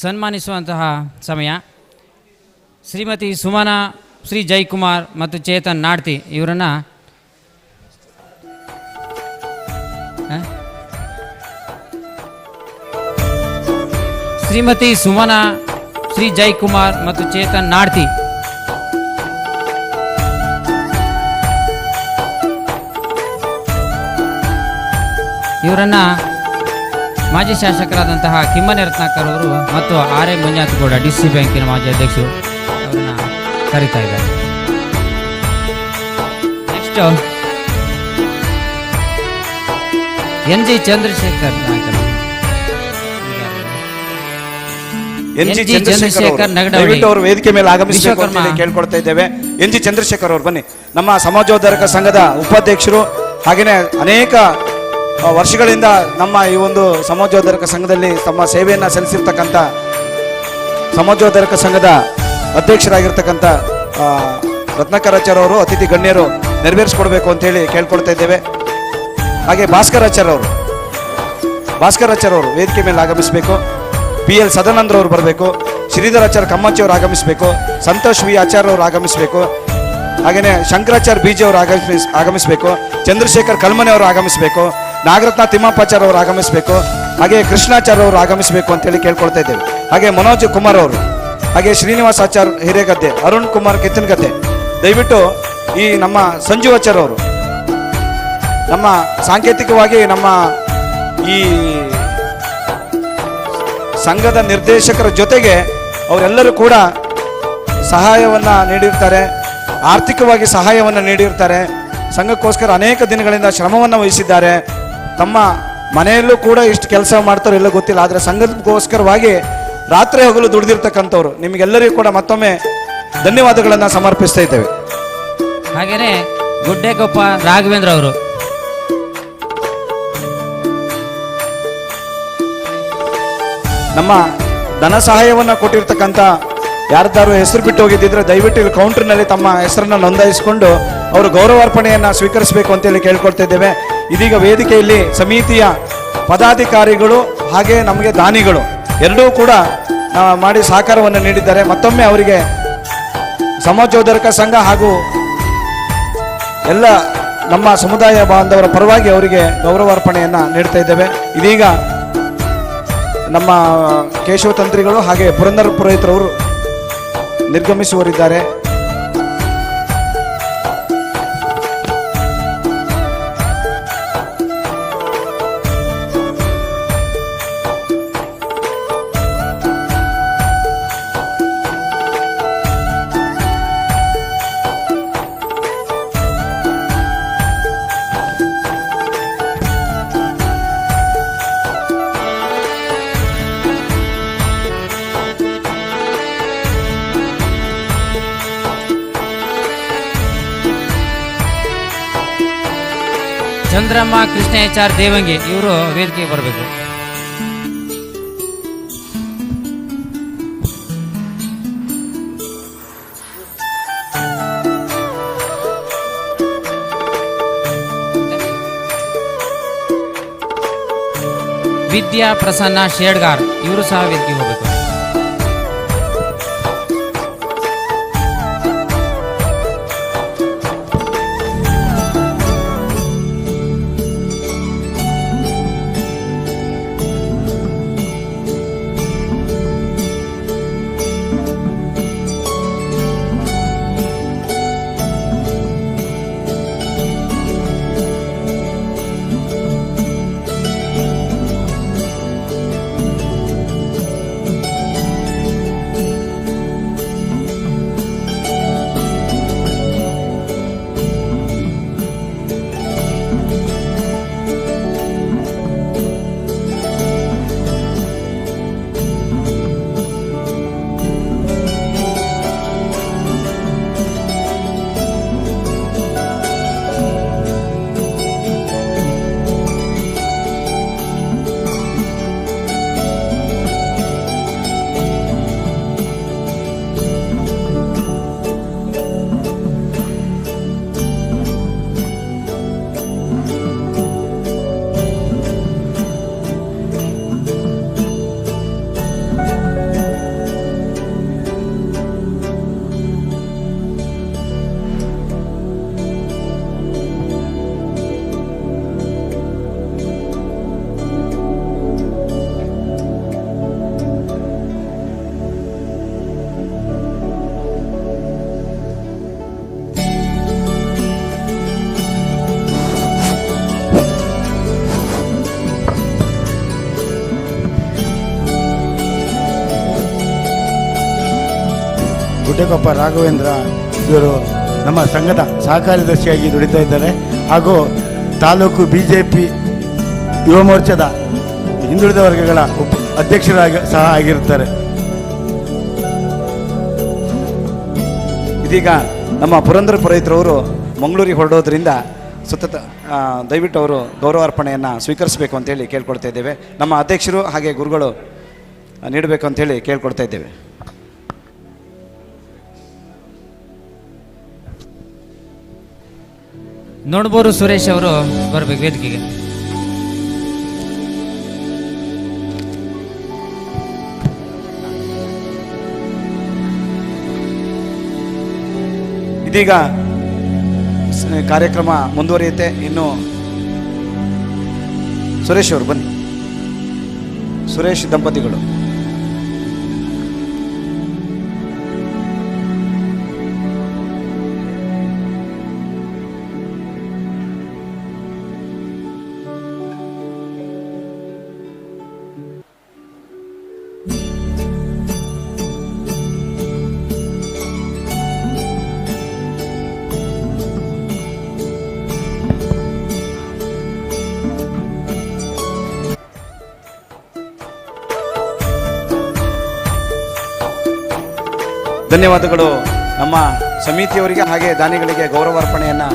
S16: ಸನ್ಮಾನಿಸುವಂತಹ ಸಮಯ. ಶ್ರೀಮತಿ ಸುಮನಾ, ಶ್ರೀ ಜಯಕುಮಾರ್ ಮತ್ತು ಚೇತನ್ ನಾಡ್ತಿ ಇವರನ್ನು ಶ್ರೀಮತಿ ಸುಮನಾ, ಶ್ರೀ ಜಯಕುಮಾರ್ ಮತ್ತು ಚೇತನ್ ನಾಡ್ತಿ ಇವರನ್ನು ಮಾಜಿ ಶಾಸಕರಾದಂತಹ ಕಿಮ್ಮನೆ ರತ್ನಾಕರ್ ಅವರು ಮತ್ತು ಆರ್ ಎ ಮಂಜಾತಗೌಡ DC ಬ್ಯಾಂಕಿನ ಮಾಜಿ ಅಧ್ಯಕ್ಷರು ಅವರನ್ನು ಕರೀತಾ ಇದ್ದಾರೆ. ನೆಕ್ಸ್ಟ್ NG ಚಂದ್ರಶೇಖರ್
S2: ನಗಡವಳ್ಳಿ ಅವರು ವೇದಿಕೆ ಮೇಲೆ ಆಗಮಿಸಬೇಕು ಅಂತ ಕೇಳ್ಕೊಳ್ತಾ ಇದ್ದೇವೆ. NG ಚಂದ್ರಶೇಖರ್ ಅವರು ಬನ್ನಿ. ನಮ್ಮ ಸಮಾಜೋದ್ಧಾರಕ ಸಂಘದ ಉಪಾಧ್ಯಕ್ಷರು, ಹಾಗೆಯೇ ಅನೇಕ ವರ್ಷಗಳಿಂದ ನಮ್ಮ ಈ ಒಂದು ಸಮಾಜೋದ್ಧಾರಕ ಸಂಘದಲ್ಲಿ ತಮ್ಮ ಸೇವೆಯನ್ನು ಸಲ್ಲಿಸಿರ್ತಕ್ಕಂಥ ಸಮಾಜೋದ್ಧಾರಕ ಸಂಘದ ಅಧ್ಯಕ್ಷರಾಗಿರ್ತಕ್ಕಂಥ ರತ್ನಾಕರಾಚಾರ್ಯ ಅವರು ಅತಿಥಿ ಗಣ್ಯರು ನೆರವೇರಿಸಿಕೊಡ್ಬೇಕು ಅಂತೇಳಿ ಕೇಳ್ಕೊಳ್ತಾ ಇದ್ದೇವೆ. ಹಾಗೆ ಭಾಸ್ಕರಾಚಾರ್ಯ ಅವರು ವೇದಿಕೆ ಮೇಲೆ ಆಗಮಿಸಬೇಕು. PL ಸದಾನಂದ್ರ ಅವರು ಬರಬೇಕು. ಶ್ರೀಧರಾಚಾರ್ಯ ಕಮ್ಮಚ್ಚಿ ಅವರು ಆಗಮಿಸಬೇಕು. ಸಂತೋಷ್ V ಆಚಾರ್ಯ ಅವರು ಆಗಮಿಸಬೇಕು. ಹಾಗೆಯೇ ಶಂಕರಾಚಾರ್ಯ BJ ಅವರು ಆಗಮಿಸಬೇಕು. ಚಂದ್ರಶೇಖರ್ ಕಲ್ಮನೆ ಅವರು ಆಗಮಿಸಬೇಕು. ನಾಗರತ್ನ ತಿಮ್ಮಪ್ಪಾಚಾರ್ಯ ಅವರು ಆಗಮಿಸಬೇಕು. ಹಾಗೆ ಕೃಷ್ಣಾಚಾರ್ಯ ಅವರು ಆಗಮಿಸಬೇಕು ಅಂತೇಳಿ ಕೇಳ್ಕೊಳ್ತಾ ಇದ್ದೇವೆ. ಹಾಗೆ ಮನೋಜ್ ಕುಮಾರ್ ಅವರು, ಹಾಗೆ ಶ್ರೀನಿವಾಸ ಆಚಾರ್ಯ ಹಿರೇಗದ್ದೆ, ಅರುಣ್ ಕುಮಾರ್ ಕಿತ್ತನಗದ್ದೆ, ದಯವಿಟ್ಟು ಈ ನಮ್ಮ ಸಂಜೀವಾಚಾರ್ಯ ಅವರು ನಮ್ಮ ಸಾಂಕೇತಿಕವಾಗಿ ನಮ್ಮ ಈ ಸಂಘದ ನಿರ್ದೇಶಕರ ಜೊತೆಗೆ ಅವರೆಲ್ಲರೂ ಕೂಡ ಸಹಾಯವನ್ನು ನೀಡಿರ್ತಾರೆ, ಆರ್ಥಿಕವಾಗಿ ಸಹಾಯವನ್ನು ನೀಡಿರ್ತಾರೆ. ಸಂಘಕ್ಕೋಸ್ಕರ ಅನೇಕ ದಿನಗಳಿಂದ ಶ್ರಮವನ್ನು ವಹಿಸಿದ್ದಾರೆ. ತಮ್ಮ ಮನೆಯಲ್ಲೂ ಕೂಡ ಇಷ್ಟು ಕೆಲಸ ಮಾಡ್ತಾರೋ ಎಲ್ಲ ಗೊತ್ತಿಲ್ಲ, ಆದರೆ ಸಂಘಕ್ಕೋಸ್ಕರವಾಗಿ ರಾತ್ರಿ ಹಗಲು ದುಡಿದಿರ್ತಕ್ಕಂಥವ್ರು. ನಿಮಗೆಲ್ಲರಿಗೂ ಕೂಡ ಮತ್ತೊಮ್ಮೆ ಧನ್ಯವಾದಗಳನ್ನು ಸಮರ್ಪಿಸ್ತಾ ಇದ್ದೇವೆ.
S16: ಹಾಗೆಯೇ ಗುಡ್ಡೆಕೊಪ್ಪ ರಾಘವೇಂದ್ರ ಅವರು
S2: ನಮ್ಮ ಧನ ಸಹಾಯವನ್ನು ಕೊಟ್ಟಿರ್ತಕ್ಕಂಥ ಯಾರ್ದಾರು ಹೆಸರು ಬಿಟ್ಟು ಹೋಗಿದ್ದಿದ್ರೆ ದಯವಿಟ್ಟು ಇಲ್ಲಿ ಕೌಂಟರ್ನಲ್ಲಿ ತಮ್ಮ ಹೆಸರನ್ನು ನೋಂದಾಯಿಸಿಕೊಂಡು ಅವರು ಗೌರವಾರ್ಪಣೆಯನ್ನು ಸ್ವೀಕರಿಸಬೇಕು ಅಂತೇಳಿ ಕೇಳ್ಕೊಳ್ತಾ ಇದ್ದೇವೆ. ಇದೀಗ ವೇದಿಕೆಯಲ್ಲಿ ಸಮಿತಿಯ ಪದಾಧಿಕಾರಿಗಳು ಹಾಗೆ ನಮಗೆ ದಾನಿಗಳು ಎರಡೂ ಕೂಡ ಮಾಡಿ ಸಹಕಾರವನ್ನು ನೀಡಿದ್ದಾರೆ. ಮತ್ತೊಮ್ಮೆ ಅವರಿಗೆ ಸಮಾಜೋದ್ಧಾರಕ ಸಂಘ ಹಾಗೂ ಎಲ್ಲ ನಮ್ಮ ಸಮುದಾಯ ಬಾಂಧವರ ಪರವಾಗಿ ಅವರಿಗೆ ಗೌರವಾರ್ಪಣೆಯನ್ನು ನೀಡ್ತಾ ಇದ್ದೇವೆ. ಇದೀಗ ನಮ್ಮ ಕೇಶವ ತಂತ್ರಿಗಳು ಹಾಗೆ ಪುರಂದರ ಪುರೋಹಿತರವರು ನಿರ್ಗಮಿಸುವರಿದ್ದಾರೆ.
S16: ಚಂದ್ರಮ್ಮ ಕೃಷ್ಣಾಚಾರ್ ದೇವಂಗಿ ಇವರು ವೇದಿಕೆಗೆ ಬರಬೇಕು. ವಿದ್ಯಾ ಪ್ರಸನ್ನ ಶೇಡ್ಗಾರ್ ಇವರು ಸಹ ವೇದಿಕೆಗೆ ಹೋಗಬೇಕು.
S17: ಗುಡ್ಡೆಕೊಪ್ಪ ರಾಘವೇಂದ್ರ ಇವರು ನಮ್ಮ ಸಂಘದ ಸಹಕಾರ್ಯದರ್ಶಿಯಾಗಿ ದುಡಿತಾ ಇದ್ದಾರೆ. ಹಾಗೂ ತಾಲೂಕು BJP ಯುವ ಮೋರ್ಚಾದ ಹಿಂದುಳಿದ ವರ್ಗಗಳ ಅಧ್ಯಕ್ಷರಾಗಿ ಸಹ ಆಗಿರುತ್ತಾರೆ.
S2: ಇದೀಗ ನಮ್ಮ ಪುರಂದರ ಪುರೋಹಿತರವರು ಮಂಗಳೂರಿಗೆ ಹೊರಡೋದ್ರಿಂದ ಸತತ ದಯವಿಟ್ಟು ಅವರು ಗೌರವಾರ್ಪಣೆಯನ್ನು ಸ್ವೀಕರಿಸಬೇಕು ಅಂತೇಳಿ ಕೇಳ್ಕೊಳ್ತಾ ಇದ್ದೇವೆ. ನಮ್ಮ ಅಧ್ಯಕ್ಷರು ಹಾಗೆ ಗುರುಗಳು ನೀಡಬೇಕು ಅಂತೇಳಿ ಕೇಳ್ಕೊಳ್ತಾ ಇದ್ದೇವೆ.
S16: ನೋಡ್ಬೋದು ಸುರೇಶ್ ಅವರು ಬರಬೇಕು ವೇದಿಕೆಗೆ.
S2: ಇದೀಗ ಕಾರ್ಯಕ್ರಮ ಮುಂದುವರಿಯುತ್ತೆ. ಇನ್ನು ಸುರೇಶ್ ಅವರು ಬನ್ನಿ. ಸುರೇಶ್ ದಂಪತಿಗಳು ಧನ್ಯವಾದಗಳು ನಮ್ಮ ಸಮಿತಿಯವರಿಗೆ ಹಾಗೆ ದಾನಿಗಳಿಗೆ ಗೌರವಾರ್ಪಣೆಯನ್ನು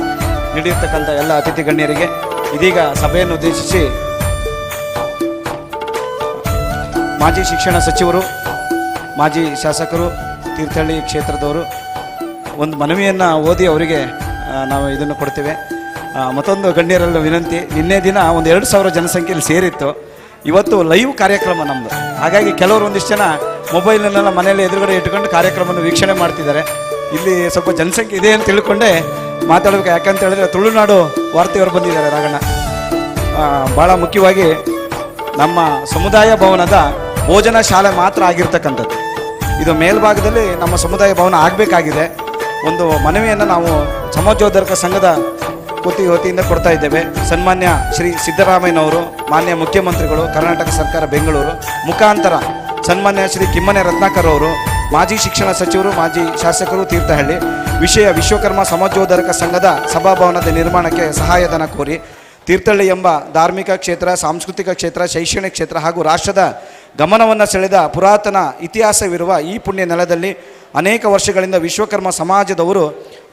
S2: ನೀಡಿರ್ತಕ್ಕಂಥ ಎಲ್ಲ ಅತಿಥಿ ಗಣ್ಯರಿಗೆ. ಇದೀಗ ಸಭೆಯನ್ನು ಉದ್ದೇಶಿಸಿ ಮಾಜಿ ಶಿಕ್ಷಣ ಸಚಿವರು, ಮಾಜಿ ಶಾಸಕರು, ತೀರ್ಥಹಳ್ಳಿ ಕ್ಷೇತ್ರದವರು ಒಂದು ಮನವಿಯನ್ನು ಓದಿ ಅವರಿಗೆ ನಾವು ಇದನ್ನು ಕೊಡ್ತೇವೆ. ಮತ್ತೊಂದು ಗಣ್ಯರೆಲ್ಲ ವಿನಂತಿ, ನಿನ್ನೆ ದಿನ ಒಂದು 2,000 ಜನಸಂಖ್ಯೆಯಲ್ಲಿ ಸೇರಿತ್ತು. ಇವತ್ತು ಲೈವ್ ಕಾರ್ಯಕ್ರಮ ನಮ್ಮದು. ಹಾಗಾಗಿ ಕೆಲವರು ಒಂದಿಷ್ಟು ಜನ ಮೊಬೈಲನ್ನೆಲ್ಲ ಮನೆಯಲ್ಲಿ ಎದುರುಗಡೆ ಇಟ್ಕೊಂಡು ಕಾರ್ಯಕ್ರಮವನ್ನು ವೀಕ್ಷಣೆ ಮಾಡ್ತಿದ್ದಾರೆ. ಇಲ್ಲಿ ಸ್ವಲ್ಪ ಜನಸಂಖ್ಯೆ ಇದೆ ಅಂತ ತಿಳ್ಕೊಂಡೆ ಮಾತಾಡಬೇಕು. ಯಾಕಂತ ಹೇಳಿದ್ರೆ ತುಳುನಾಡು ವಾರ್ತೆಯವರು ಬಂದಿದ್ದಾರೆ ರಾಗಣ್ಣ. ಭಾಳ ಮುಖ್ಯವಾಗಿ ನಮ್ಮ ಸಮುದಾಯ ಭವನದ ಭೋಜನ ಶಾಲೆ ಮಾತ್ರ ಆಗಿರ್ತಕ್ಕಂಥದ್ದು. ಇದು ಮೇಲ್ಭಾಗದಲ್ಲಿ ನಮ್ಮ ಸಮುದಾಯ ಭವನ ಆಗಬೇಕಾಗಿದೆ. ಒಂದು ಮನವಿಯನ್ನು ನಾವು ಸಮಾಜೋದ್ಧಾರಕ ಸಂಘದ ವತಿಯಿಂದ ಕೊಡ್ತಾ ಇದ್ದೇವೆ. ಸನ್ಮಾನ್ಯ ಶ್ರೀ ಸಿದ್ದರಾಮಯ್ಯನವರು, ಮಾನ್ಯ ಮುಖ್ಯಮಂತ್ರಿಗಳು, ಕರ್ನಾಟಕ ಸರ್ಕಾರ ಬೆಂಗಳೂರು ಮುಖಾಂತರ ಸನ್ಮಾನ್ಯ ಶ್ರೀ ಕಿಮ್ಮನೆ ರತ್ನಾಕರ್ ಅವರು, ಮಾಜಿ ಶಿಕ್ಷಣ ಸಚಿವರು, ಮಾಜಿ ಶಾಸಕರು, ತೀರ್ಥಹಳ್ಳಿ ವಿಷಯ ವಿಶ್ವಕರ್ಮ ಸಮಾಜೋದ್ಧಾರಕ ಸಂಘದ ಸಭಾಭವನದ ನಿರ್ಮಾಣಕ್ಕೆ ಸಹಾಯಧನ ಕೋರಿ ತೀರ್ಥಹಳ್ಳಿ ಎಂಬ ಧಾರ್ಮಿಕ ಕ್ಷೇತ್ರ, ಸಾಂಸ್ಕೃತಿಕ ಕ್ಷೇತ್ರ, ಶೈಕ್ಷಣಿಕ ಕ್ಷೇತ್ರ ಹಾಗೂ ರಾಷ್ಟ್ರದ ಗಮನವನ್ನು ಸೆಳೆದ ಪುರಾತನ ಇತಿಹಾಸವಿರುವ ಈ ಪುಣ್ಯ ನೆಲದಲ್ಲಿ ಅನೇಕ ವರ್ಷಗಳಿಂದ ವಿಶ್ವಕರ್ಮ ಸಮಾಜದವರು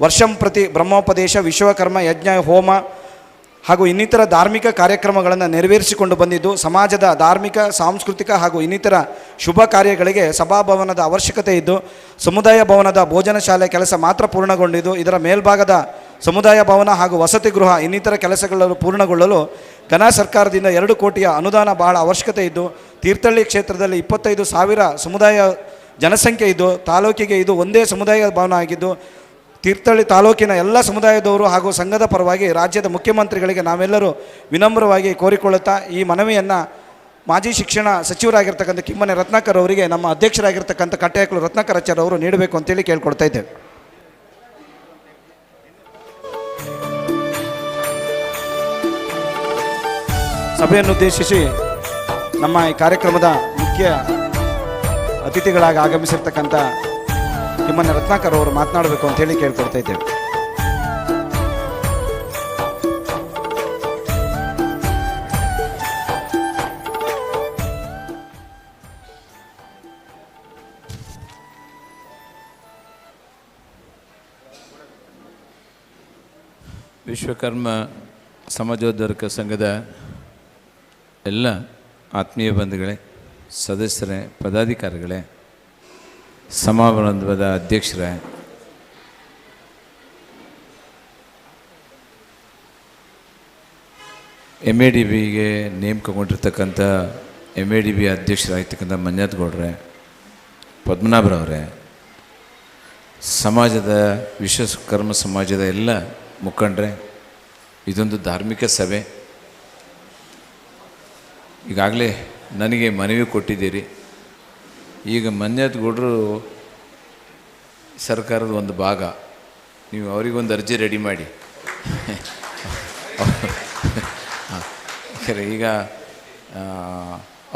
S2: ವರ್ಷಂಪ್ರತಿ ಬ್ರಹ್ಮೋಪದೇಶ, ವಿಶ್ವಕರ್ಮ ಯಜ್ಞ, ಹೋಮ ಹಾಗೂ ಇನ್ನಿತರ ಧಾರ್ಮಿಕ ಕಾರ್ಯಕ್ರಮಗಳನ್ನು ನೆರವೇರಿಸಿಕೊಂಡು ಬಂದಿದ್ದು, ಸಮಾಜದ ಧಾರ್ಮಿಕ, ಸಾಂಸ್ಕೃತಿಕ ಹಾಗೂ ಇನ್ನಿತರ ಶುಭ ಕಾರ್ಯಗಳಿಗೆ ಸಭಾಭವನದ ಅವಶ್ಯಕತೆ ಇದ್ದು, ಸಮುದಾಯ ಭವನದ ಭೋಜನ ಶಾಲೆ ಕೆಲಸ ಮಾತ್ರ ಪೂರ್ಣಗೊಂಡಿದ್ದು, ಇದರ ಮೇಲ್ಭಾಗದ ಸಮುದಾಯ ಭವನ ಹಾಗೂ ವಸತಿ ಗೃಹ ಇನ್ನಿತರ ಕೆಲಸಗಳನ್ನು ಪೂರ್ಣಗೊಳ್ಳಲು ಘನ ಸರ್ಕಾರದಿಂದ 2 ಕೋಟಿಯ ಅನುದಾನ ಬಹಳ ಅವಶ್ಯಕತೆ ಇದ್ದು, ತೀರ್ಥಹಳ್ಳಿ ಕ್ಷೇತ್ರದಲ್ಲಿ 25,000 ಸಮುದಾಯ ಜನಸಂಖ್ಯೆ ಇದ್ದು, ತಾಲೂಕಿಗೆ ಇದು ಒಂದೇ ಸಮುದಾಯ ಭವನ ಆಗಿದ್ದು, ತೀರ್ಥಹಳ್ಳಿ ತಾಲೂಕಿನ ಎಲ್ಲ ಸಮುದಾಯದವರು ಹಾಗೂ ಸಂಘದ ಪರವಾಗಿ ರಾಜ್ಯದ ಮುಖ್ಯಮಂತ್ರಿಗಳಿಗೆ ನಾವೆಲ್ಲರೂ ವಿನಮ್ರವಾಗಿ ಕೋರಿಕೊಳ್ಳುತ್ತಾ ಈ ಮನವಿಯನ್ನು ಮಾಜಿ ಶಿಕ್ಷಣ ಸಚಿವರಾಗಿರ್ತಕ್ಕಂಥ ಕಿಮ್ಮನೆ ರತ್ನಾಕರ್ ಅವರಿಗೆ ನಮ್ಮ ಅಧ್ಯಕ್ಷರಾಗಿರ್ತಕ್ಕಂಥ ಕಟ್ಟೆಯಕಲು ರತ್ನಾಕರಾಚಾರ್ಯ ಅವರು ನೀಡಬೇಕು ಅಂತೇಳಿ ಕೇಳ್ಕೊಳ್ತಾ ಇದ್ದೇವೆ. ಸಭೆಯನ್ನು ಉದ್ದೇಶಿಸಿ ನಮ್ಮ ಈ ಕಾರ್ಯಕ್ರಮದ ಮುಖ್ಯ ಅತಿಥಿಗಳಾಗಿ ಆಗಮಿಸಿರ್ತಕ್ಕಂಥ ಕಿಮ್ಮನೆ ರತ್ನಾಕರ್ ಅವರು ಮಾತನಾಡಬೇಕು ಅಂತ ಹೇಳಿ ಕೇಳ್ಕೊಳ್ತಾ ಇದ್ದೇವೆ.
S1: ವಿಶ್ವಕರ್ಮ ಸಮಾಜೋದ್ಧಾರಕ ಸಂಘದ ಎಲ್ಲ ಆತ್ಮೀಯ ಬಂಧುಗಳೇ, ಸದಸ್ಯರೇ, ಪದಾಧಿಕಾರಿಗಳೇ, ಸಮಾರಂಭದ ಅಧ್ಯಕ್ಷರೇ, MADBಗೆ ನೇಮಕಗೊಂಡಿರ್ತಕ್ಕಂಥ MADB ಅಧ್ಯಕ್ಷರಾಗಿರ್ತಕ್ಕಂಥ ಮಂಜಾತ್ ಗೌಡ್ರೆ, ಪದ್ಮನಾಭರವರೇ, ಸಮಾಜದ ವಿಶ್ವಕರ್ಮ ಸಮಾಜದ ಎಲ್ಲ ಮುಖಂಡರೇ, ಇದೊಂದು ಧಾರ್ಮಿಕ ಸಭೆ. ಈಗಾಗಲೇ ನನಗೆ ಮನವಿ ಕೊಟ್ಟಿದ್ದೀರಿ. ಈಗ ಮಂಜಾತ್ ಗೌಡರು ಸರ್ಕಾರದ ಒಂದು ಭಾಗ, ನೀವು ಅವರಿಗೊಂದು ಅರ್ಜಿ ರೆಡಿ ಮಾಡಿ. ಈಗ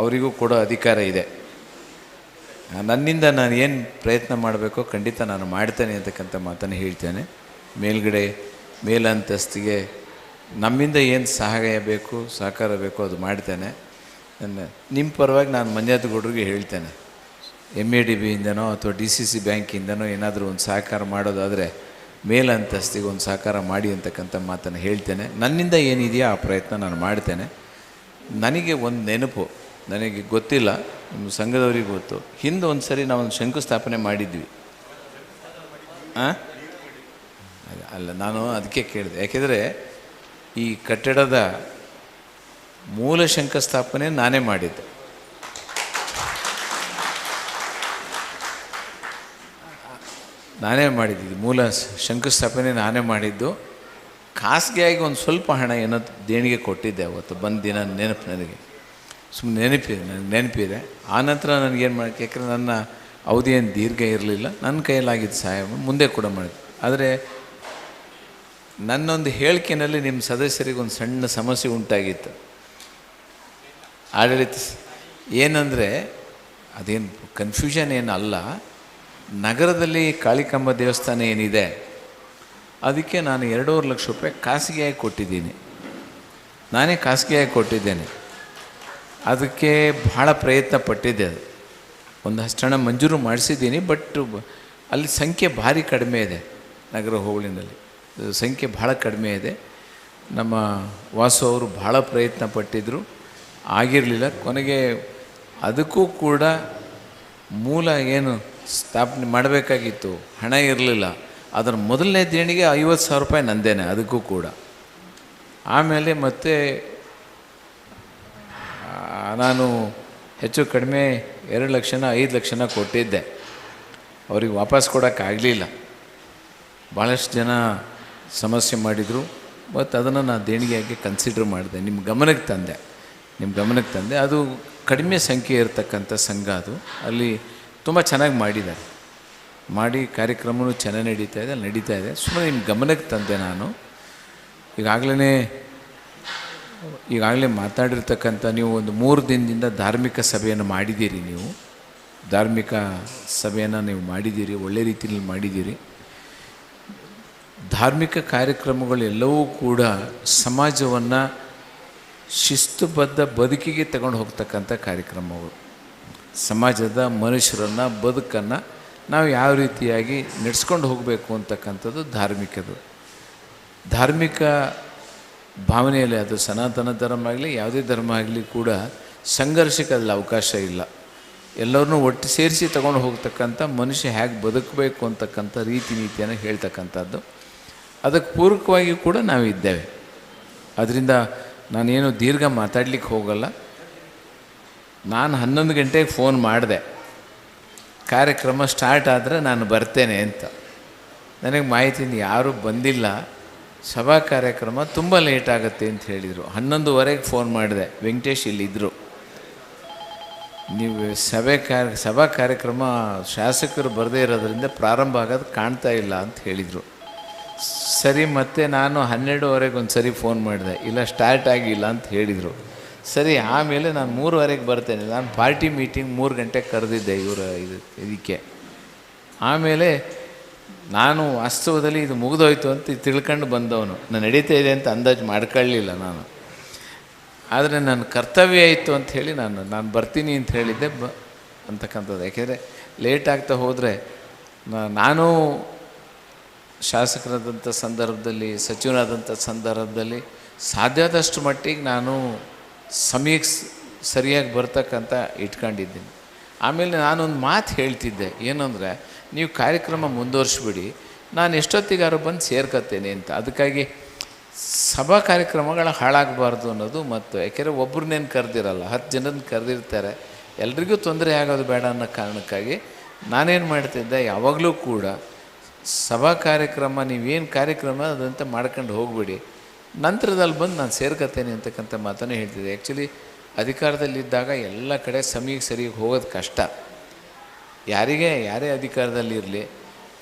S1: ಅವರಿಗೂ ಕೊಡೋ ಅಧಿಕಾರ ಇದೆ. ನನ್ನಿಂದ ನಾನು ಏನು ಪ್ರಯತ್ನ ಮಾಡಬೇಕೋ ಖಂಡಿತ ನಾನು ಮಾಡ್ತೇನೆ ಅಂತಕ್ಕಂಥ ಮಾತನ್ನು ಹೇಳ್ತೇನೆ. ಮೇಲ್ಗಡೆ ಮೇಲಂತಸ್ತಿಗೆ ನಮ್ಮಿಂದ ಏನು ಸಹಾಯ ಬೇಕು, ಸಹಕಾರ ಬೇಕೋ ಅದು ಮಾಡ್ತೇನೆ. ನಿಮ್ಮ ಪರವಾಗಿ ನಾನು ಮಂಜಾತ್ ಗೌಡ್ರಿಗೆ ಹೇಳ್ತೇನೆ, MADBಯಿಂದನೋ ಅಥವಾ DCC ಬ್ಯಾಂಕಿಂದನೋ ಏನಾದರೂ ಒಂದು ಸಹಕಾರ ಮಾಡೋದಾದರೆ ಮೇಲಂತಸ್ತಿಗೆ ಒಂದು ಸಹಕಾರ ಮಾಡಿ ಅಂತಕ್ಕಂಥ ಮಾತನ್ನು ಹೇಳ್ತೇನೆ. ನನ್ನಿಂದ ಏನಿದೆಯೋ ಆ ಪ್ರಯತ್ನ ನಾನು ಮಾಡ್ತೇನೆ. ನನಗೆ ಒಂದು ನೆನಪು, ನನಗೆ ಗೊತ್ತಿಲ್ಲ, ನಿಮ್ಮ ಸಂಘದವ್ರಿಗೆ ಗೊತ್ತು. ಹಿಂದೆ ಒಂದು ಸರಿ ನಾವೊಂದು ಶಂಕುಸ್ಥಾಪನೆ ಮಾಡಿದ್ವಿ. ಅಲ್ಲ, ನಾನು ಅದಕ್ಕೆ ಕೇಳಿದೆ. ಯಾಕೆಂದರೆ ಈ ಕಟ್ಟಡದ ಮೂಲ ಶಂಕುಸ್ಥಾಪನೆ ನಾನೇ ಮಾಡಿದ್ದೆ. ನಾನೇ ಮಾಡಿದ್ದು ಮೂಲ ಶಂಕುಸ್ಥಾಪನೆ ನಾನೇ ಮಾಡಿದ್ದು. ಖಾಸಗಿಯಾಗಿ ಒಂದು ಸ್ವಲ್ಪ ಹಣ ಏನೋ ದೇಣಿಗೆ ಕೊಟ್ಟಿದ್ದೆ ಅವತ್ತು ಬಂದ ದಿನ, ನೆನಪು ನನಗೆ, ಸುಮ್ಮನೆ ನೆನಪಿದೆ. ಆನಂತರ ನನಗೇನು ಮಾಡೋಕ್ಕೆ, ಯಾಕಂದರೆ ನನ್ನ ಅವಧಿ ಏನು ದೀರ್ಘ ಇರಲಿಲ್ಲ, ನನ್ನ ಕೈಯಲ್ಲಾಗಿದ್ದು ಸಹಾಯ ಮುಂದೆ ಕೂಡ ಮಾಡಿದೆ. ಆದರೆ ನನ್ನೊಂದು ಹೇಳಿಕೆಯಲ್ಲಿ ನಿಮ್ಮ ಸದಸ್ಯರಿಗೆ ಒಂದು ಸಣ್ಣ ಸಮಸ್ಯೆ ಉಂಟಾಗಿತ್ತು. ಆಡಳಿತ ಏನಂದರೆ ಅದೇನು ಕನ್ಫ್ಯೂಷನ್ ಏನಲ್ಲ, ನಗರದಲ್ಲಿ ಕಾಳಿಕಾಂಬ ದೇವಸ್ಥಾನ ಏನಿದೆ ಅದಕ್ಕೆ ನಾನು 2.5 ಲಕ್ಷ ರೂಪಾಯಿ ಖಾಸಗಿಯಾಗಿ ಕೊಟ್ಟಿದ್ದೀನಿ. ನಾನೇ ಖಾಸಗಿಯಾಗಿ ಕೊಟ್ಟಿದ್ದೇನೆ. ಅದಕ್ಕೆ ಭಾಳ ಪ್ರಯತ್ನ ಪಟ್ಟಿದ್ದೆ. ಅದು ಒಂದಷ್ಟು ಹಣ ಮಂಜೂರು ಮಾಡಿಸಿದ್ದೀನಿ. ಬಟ್ ಅಲ್ಲಿ ಸಂಖ್ಯೆ ಭಾರಿ ಕಡಿಮೆ ಇದೆ. ನಗರ ಹೋಬಳಿನಲ್ಲಿ ಸಂಖ್ಯೆ ಭಾಳ ಕಡಿಮೆ ಇದೆ. ನಮ್ಮ ವಾಸು ಅವರು ಭಾಳ ಪ್ರಯತ್ನ ಪಟ್ಟಿದ್ದರು, ಆಗಿರಲಿಲ್ಲ. ಕೊನೆಗೆ ಅದಕ್ಕೂ ಕೂಡ ಮೂಲ ಏನು ಸ್ಥಾಪನೆ ಮಾಡಬೇಕಾಗಿತ್ತು, ಹಣ ಇರಲಿಲ್ಲ. ಅದರ ಮೊದಲನೇ ದೇಣಿಗೆ 50,000 ರೂಪಾಯಿ ನಂದೇನೆ, ಅದಕ್ಕೂ ಕೂಡ. ಆಮೇಲೆ ಮತ್ತೆ ನಾನು ಹೆಚ್ಚು ಕಡಿಮೆ 2 ಲಕ್ಷನ 5 ಲಕ್ಷನ ಕೊಟ್ಟಿದ್ದೆ. ಅವ್ರಿಗೆ ವಾಪಸ್ ಕೊಡೋಕ್ಕಾಗಲಿಲ್ಲ. ಭಾಳಷ್ಟು ಜನ ಸಮಸ್ಯೆ ಮಾಡಿದರು. ಮತ್ತು ಅದನ್ನು ನಾನು ದೇಣಿಗೆಯಾಗಿ ಕನ್ಸಿಡರ್ ಮಾಡಿದೆ, ನಿಮ್ಮ ಗಮನಕ್ಕೆ ತಂದೆ. ಅದು ಕಡಿಮೆ ಸಂಖ್ಯೆ ಇರತಕ್ಕಂಥ ಸಂಘ. ಅದು ಅಲ್ಲಿ ತುಂಬ ಚೆನ್ನಾಗಿ ಮಾಡಿ ಕಾರ್ಯಕ್ರಮವೂ ಚೆನ್ನಾಗಿ ನಡೀತಾ ಇದೆ. ಸುಮ್ಮನೆ ನಿಮ್ಮ ಗಮನಕ್ಕೆ ತಂದೆ ನಾನು. ಈಗಾಗಲೇ ಮಾತಾಡಿರ್ತಕ್ಕಂಥ ನೀವು ಒಂದು 3 ದಿನದಿಂದ ಧಾರ್ಮಿಕ ಸಭೆಯನ್ನು ಮಾಡಿದ್ದೀರಿ. ನೀವು ಧಾರ್ಮಿಕ ಸಭೆಯನ್ನು ನೀವು ಮಾಡಿದ್ದೀರಿ, ಒಳ್ಳೆ ರೀತಿಯಲ್ಲಿ ಮಾಡಿದ್ದೀರಿ. ಧಾರ್ಮಿಕ ಕಾರ್ಯಕ್ರಮಗಳೆಲ್ಲವೂ ಕೂಡ ಸಮಾಜವನ್ನು ಶಿಸ್ತುಬದ್ಧ ಬದುಕಿಗೆ ತಗೊಂಡು ಹೋಗ್ತಕ್ಕಂಥ ಕಾರ್ಯಕ್ರಮಗಳು. ಸಮಾಜದ ಮನುಷ್ಯರನ್ನು, ಬದುಕನ್ನು ನಾವು ಯಾವ ರೀತಿಯಾಗಿ ನಡೆಸ್ಕೊಂಡು ಹೋಗಬೇಕು ಅಂತಕ್ಕಂಥದ್ದು ಧಾರ್ಮಿಕ ಭಾವನೆಯಲ್ಲಿ. ಅದು ಸನಾತನ ಧರ್ಮ ಆಗಲಿ ಯಾವುದೇ ಧರ್ಮ ಆಗಲಿ ಕೂಡ ಸಂಘರ್ಷಕ್ಕೆ ಅಲ್ಲಿ ಅವಕಾಶ ಇಲ್ಲ. ಎಲ್ಲರನ್ನೂ ಒಟ್ಟು ಸೇರಿಸಿ ತಗೊಂಡು ಹೋಗ್ತಕ್ಕಂಥ ಮನುಷ್ಯ ಹೇಗೆ ಬದುಕಬೇಕು ಅಂತಕ್ಕಂಥ ರೀತಿ ನೀತಿಯನ್ನು ಹೇಳ್ತಕ್ಕಂಥದ್ದು. ಅದಕ್ಕೆ ಪೂರಕವಾಗಿ ಕೂಡ ನಾವು ಇದ್ದೇವೆ. ಅದರಿಂದ ನಾನೇನು ದೀರ್ಘ ಮಾತಾಡಲಿಕ್ಕೆ ಹೋಗಲ್ಲ. ನಾನು 11 ಗಂಟೆಗೆ ಫೋನ್ ಮಾಡಿದೆ, ಕಾರ್ಯಕ್ರಮ ಸ್ಟಾರ್ಟ್ ಆದರೆ ನಾನು ಬರ್ತೇನೆ ಅಂತ. ನನಗೆ ಮಾಹಿತಿಯಿಂದ ಯಾರೂ ಬಂದಿಲ್ಲ, ಸಭಾ ಕಾರ್ಯಕ್ರಮ ತುಂಬ ಲೇಟ್ ಆಗುತ್ತೆ ಅಂತ ಹೇಳಿದರು. 11:15ಗೆ ಫೋನ್ ಮಾಡಿದೆ, ವೆಂಕಟೇಶ್ ಇಲ್ಲಿದ್ದರು. ನೀವು ಸಭಾ ಕಾರ್ಯಕ್ರಮ ಶಾಸಕರು ಬರದೇ ಇರೋದ್ರಿಂದ ಪ್ರಾರಂಭ ಆಗೋದು ಕಾಣ್ತಾ ಇಲ್ಲ ಅಂತ ಹೇಳಿದರು. ಸರಿ, ಮತ್ತೆ ನಾನು 12:15ಗೆ ಒಂದು ಸರಿ ಫೋನ್ ಮಾಡಿದೆ, ಇಲ್ಲ ಸ್ಟಾರ್ಟ್ ಆಗಿಲ್ಲ ಅಂತ ಹೇಳಿದರು. ಸರಿ, ಆಮೇಲೆ ನಾನು 3:15ಗೆ ಬರ್ತೇನೆ, ನಾನು ಪಾರ್ಟಿ ಮೀಟಿಂಗ್ 3 ಗಂಟೆಗೆ ಕರೆದಿದ್ದೆ ಇದಕ್ಕೆ. ಆಮೇಲೆ ನಾನು ವಾಸ್ತವದಲ್ಲಿ ಇದು ಮುಗಿದೋಯ್ತು ಅಂತ ತಿಳ್ಕೊಂಡು ಬಂದವನು, ನಾನು ನಡೀತಾ ಇದೆ ಅಂತ ಅಂದಾಜು ಮಾಡ್ಕೊಳ್ಳಲಿಲ್ಲ ನಾನು. ಆದರೆ ನನ್ನ ಕರ್ತವ್ಯ ಇತ್ತು ಅಂಥೇಳಿ ನಾನು ಬರ್ತೀನಿ ಅಂತ ಹೇಳಿದ್ದೆ ಅಂತಕ್ಕಂಥದ್ದು. ಯಾಕೆಂದರೆ ಲೇಟ್ ಆಗ್ತಾ ಹೋದರೆ ನಾನು ಶಾಸಕರಾದಂಥ ಸಂದರ್ಭದಲ್ಲಿ, ಸಚಿವನಾದಂಥ ಸಂದರ್ಭದಲ್ಲಿ ಸಾಧ್ಯವಾದಷ್ಟು ಮಟ್ಟಿಗೆ ನಾನು ಸಮಯಕ್ಕೆ ಸರಿಯಾಗಿ ಬರ್ತಕ್ಕಂಥ ಇಟ್ಕೊಂಡಿದ್ದೀನಿ. ಆಮೇಲೆ ನಾನೊಂದು ಮಾತು ಹೇಳ್ತಿದ್ದೆ, ಏನಂದರೆ ನೀವು ಕಾರ್ಯಕ್ರಮ ಮುಂದುವರಿಸ್ಬಿಡಿ, ನಾನು ಎಷ್ಟೊತ್ತಿಗಾರು ಬಂದು ಸೇರ್ಕೊತೇನೆ ಅಂತ. ಅದಕ್ಕಾಗಿ ಸಭಾ ಕಾರ್ಯಕ್ರಮಗಳು ಹಾಳಾಗಬಾರ್ದು ಅನ್ನೋದು. ಮತ್ತು ಯಾಕೆಂದರೆ ಒಬ್ರನ್ನೇನು ಕರೆದಿರಲ್ಲ, 10 ಜನನ ಕರೆದಿರ್ತಾರೆ, ಎಲ್ರಿಗೂ ತೊಂದರೆ ಆಗೋದು ಬೇಡ ಅನ್ನೋ ಕಾರಣಕ್ಕಾಗಿ ನಾನೇನು ಮಾಡ್ತಿದ್ದೆ, ಯಾವಾಗಲೂ ಕೂಡ ಸಭಾ ಕಾರ್ಯಕ್ರಮ ನೀವೇನು ಕಾರ್ಯಕ್ರಮ ಅದಂತ ಮಾಡ್ಕೊಂಡು ಹೋಗ್ಬಿಡಿ, ನಂತರದಲ್ಲಿ ಬಂದು ನಾನು ಸೇರ್ಕೊತೇನೆ ಅಂತಕ್ಕಂಥ ಮಾತನ್ನು ಹೇಳ್ತಿದ್ದೆ. ಆ್ಯಕ್ಚುಲಿ ಅಧಿಕಾರದಲ್ಲಿದ್ದಾಗ ಎಲ್ಲ ಕಡೆ ಸಮಯಕ್ಕೆ ಸರಿಯಾಗಿ ಹೋಗೋದು ಕಷ್ಟ. ಯಾರೇ ಅಧಿಕಾರದಲ್ಲಿರಲಿ,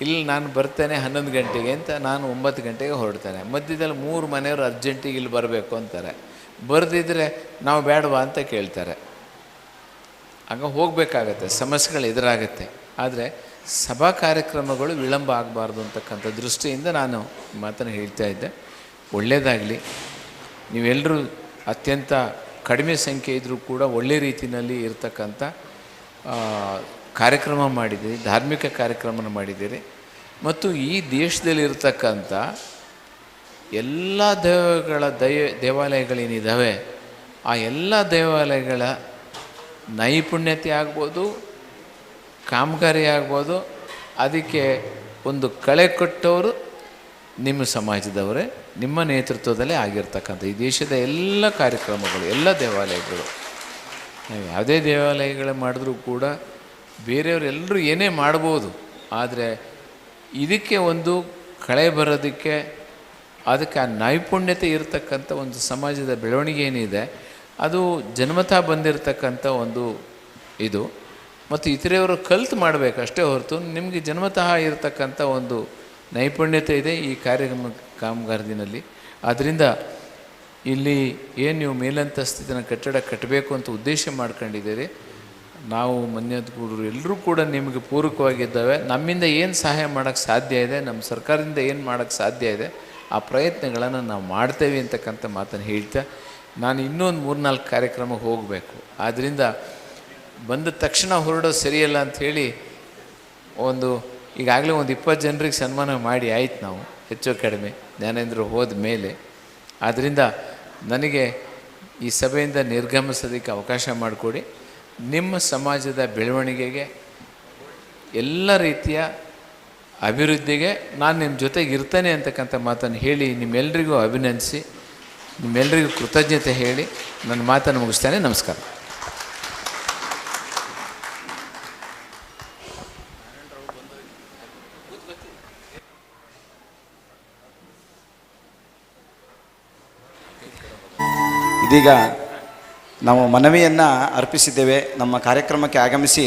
S1: ಇಲ್ಲಿ ನಾನು ಬರ್ತೇನೆ 11 ಗಂಟೆಗೆ ಅಂತ, ನಾನು 9 ಗಂಟೆಗೆ ಹೊರಡ್ತೇನೆ. ಮಧ್ಯದಲ್ಲಿ 3 ಮನೆಯವರು ಅರ್ಜೆಂಟಿಗೆ ಇಲ್ಲಿ ಬರಬೇಕು ಅಂತಾರೆ. ಬರೆದಿದ್ದರೆ ನಾವು ಬೇಡವಾ ಅಂತ ಕೇಳ್ತಾರೆ. ಆಗ ಹೋಗಬೇಕಾಗತ್ತೆ, ಸಮಸ್ಯೆಗಳು ಎದುರಾಗುತ್ತೆ. ಆದರೆ ಸಭಾ ಕಾರ್ಯಕ್ರಮಗಳು ವಿಳಂಬ ಆಗಬಾರ್ದು ಅಂತಕ್ಕಂಥ ದೃಷ್ಟಿಯಿಂದ ನಾನು ಮಾತನ್ನು ಹೇಳ್ತಾ ಇದ್ದೆ. ಒಳ್ಳೆಯದಾಗಲಿ. ನೀವೆಲ್ಲರೂ ಅತ್ಯಂತ ಕಡಿಮೆ ಸಂಖ್ಯೆ ಇದ್ದರೂ ಕೂಡ ಒಳ್ಳೆ ರೀತಿಯಲ್ಲಿ ಇರತಕ್ಕಂಥ ಕಾರ್ಯಕ್ರಮ ಮಾಡಿದ್ದೀರಿ, ಧಾರ್ಮಿಕ ಕಾರ್ಯಕ್ರಮನ ಮಾಡಿದ್ದೀರಿ. ಮತ್ತು ಈ ದೇಶದಲ್ಲಿರ್ತಕ್ಕಂಥ ಎಲ್ಲ ದೇವಾಲಯಗಳೇನಿದ್ದಾವೆ ಆ ಎಲ್ಲ ದೇವಾಲಯಗಳ ನೈಪುಣ್ಯತೆ ಆಗ್ಬೋದು, ಕಾಮಗಾರಿ ಆಗ್ಬೋದು, ಅದಕ್ಕೆ ಒಂದು ಕಳೆ ಕೊಟ್ಟವರು ನಿಮ್ಮ ಸಮಾಜದವರೇ, ನಿಮ್ಮ ನೇತೃತ್ವದಲ್ಲೇ ಆಗಿರ್ತಕ್ಕಂಥ ಈ ದೇಶದ ಎಲ್ಲ ಕಾರ್ಯಕ್ರಮಗಳು, ಎಲ್ಲ ದೇವಾಲಯಗಳು, ನಾವು ಯಾವುದೇ ದೇವಾಲಯಗಳು ಮಾಡಿದ್ರೂ ಕೂಡ ಬೇರೆಯವರೆಲ್ಲರೂ ಏನೇ ಮಾಡ್ಬೋದು, ಆದರೆ ಇದಕ್ಕೆ ಒಂದು ಕಳೆ ಬರೋದಕ್ಕೆ ಅದಕ್ಕೆ ಆ ನೈಪುಣ್ಯತೆ ಇರತಕ್ಕಂಥ ಒಂದು ಸಮಾಜದ ಬೆಳವಣಿಗೆ ಏನಿದೆ ಅದು ಜನ್ಮತಃ ಬಂದಿರತಕ್ಕಂಥ ಒಂದು ಇದು. ಮತ್ತು ಇತರೆಯವರು ಕಲ್ತು ಮಾಡಬೇಕು ಅಷ್ಟೇ ಹೊರತು ನಿಮಗೆ ಜನ್ಮತಃ ಇರತಕ್ಕಂಥ ಒಂದು ನೈಪುಣ್ಯತೆ ಇದೆ ಈ ಕಾಮಗಾರದಿನಲ್ಲಿ. ಆದ್ದರಿಂದ ಇಲ್ಲಿ ಏನು ನೀವು ಮೇಲಂತಸ್ತಿನ ಕಟ್ಟಡ ಕಟ್ಟಬೇಕು ಅಂತ ಉದ್ದೇಶ ಮಾಡ್ಕೊಂಡಿದ್ದೀರಿ, ನಾವು ಮನ್ಯದಗೂಡರು ಎಲ್ಲರೂ ಕೂಡ ನಿಮಗೆ ಪೂರಕವಾಗಿದ್ದಾವೆ. ನಮ್ಮಿಂದ ಏನು ಸಹಾಯ ಮಾಡೋಕ್ಕೆ ಸಾಧ್ಯ ಇದೆ, ನಮ್ಮ ಸರ್ಕಾರದಿಂದ ಏನು ಮಾಡೋಕ್ಕೆ ಸಾಧ್ಯ ಇದೆ, ಆ ಪ್ರಯತ್ನಗಳನ್ನು ನಾವು ಮಾಡ್ತೇವೆ ಅಂತಕ್ಕಂಥ ಮಾತನ್ನು ಹೇಳ್ತಾ, ನಾನು ಇನ್ನೊಂದು 3-4 ಕಾರ್ಯಕ್ರಮಕ್ಕೆ ಹೋಗಬೇಕು. ಆದ್ದರಿಂದ ಬಂದ ತಕ್ಷಣ ಹೊರಡೋದು ಸರಿಯಲ್ಲ ಅಂಥೇಳಿ ಈಗಾಗಲೇ ಒಂದು 20 ಜನರಿಗೆ ಸನ್ಮಾನ ಮಾಡಿ ಆಯ್ತು ನಾವು, ಹೆಚ್ಚು ಕಡಿಮೆ ಜ್ಞಾನೇಂದ್ರ ಹೋದ ಮೇಲೆ. ಆದ್ದರಿಂದ ನನಗೆ ಈ ಸಭೆಯಿಂದ ನಿರ್ಗಮಿಸೋದಕ್ಕೆ ಅವಕಾಶ ಮಾಡಿಕೊಡಿ. ನಿಮ್ಮ ಸಮಾಜದ ಬೆಳವಣಿಗೆಗೆ, ಎಲ್ಲ ರೀತಿಯ ಅಭಿವೃದ್ಧಿಗೆ ನಾನು ನಿಮ್ಮ ಜೊತೆಗೆ ಇರ್ತೇನೆ ಅಂತಕ್ಕಂಥ ಮಾತನ್ನು ಹೇಳಿ ನಿಮ್ಮೆಲ್ಲರಿಗೂ ಅಭಿನಂದಿಸಿ, ನಿಮ್ಮೆಲ್ಲರಿಗೂ ಕೃತಜ್ಞತೆ ಹೇಳಿ ನನ್ನ ಮಾತನ್ನು ಮುಗಿಸ್ತೇನೆ. ನಮಸ್ಕಾರ.
S2: ಇದೀಗ ನಾವು ಮನವಿಯನ್ನು ಅರ್ಪಿಸಿದ್ದೇವೆ. ನಮ್ಮ ಕಾರ್ಯಕ್ರಮಕ್ಕೆ ಆಗಮಿಸಿ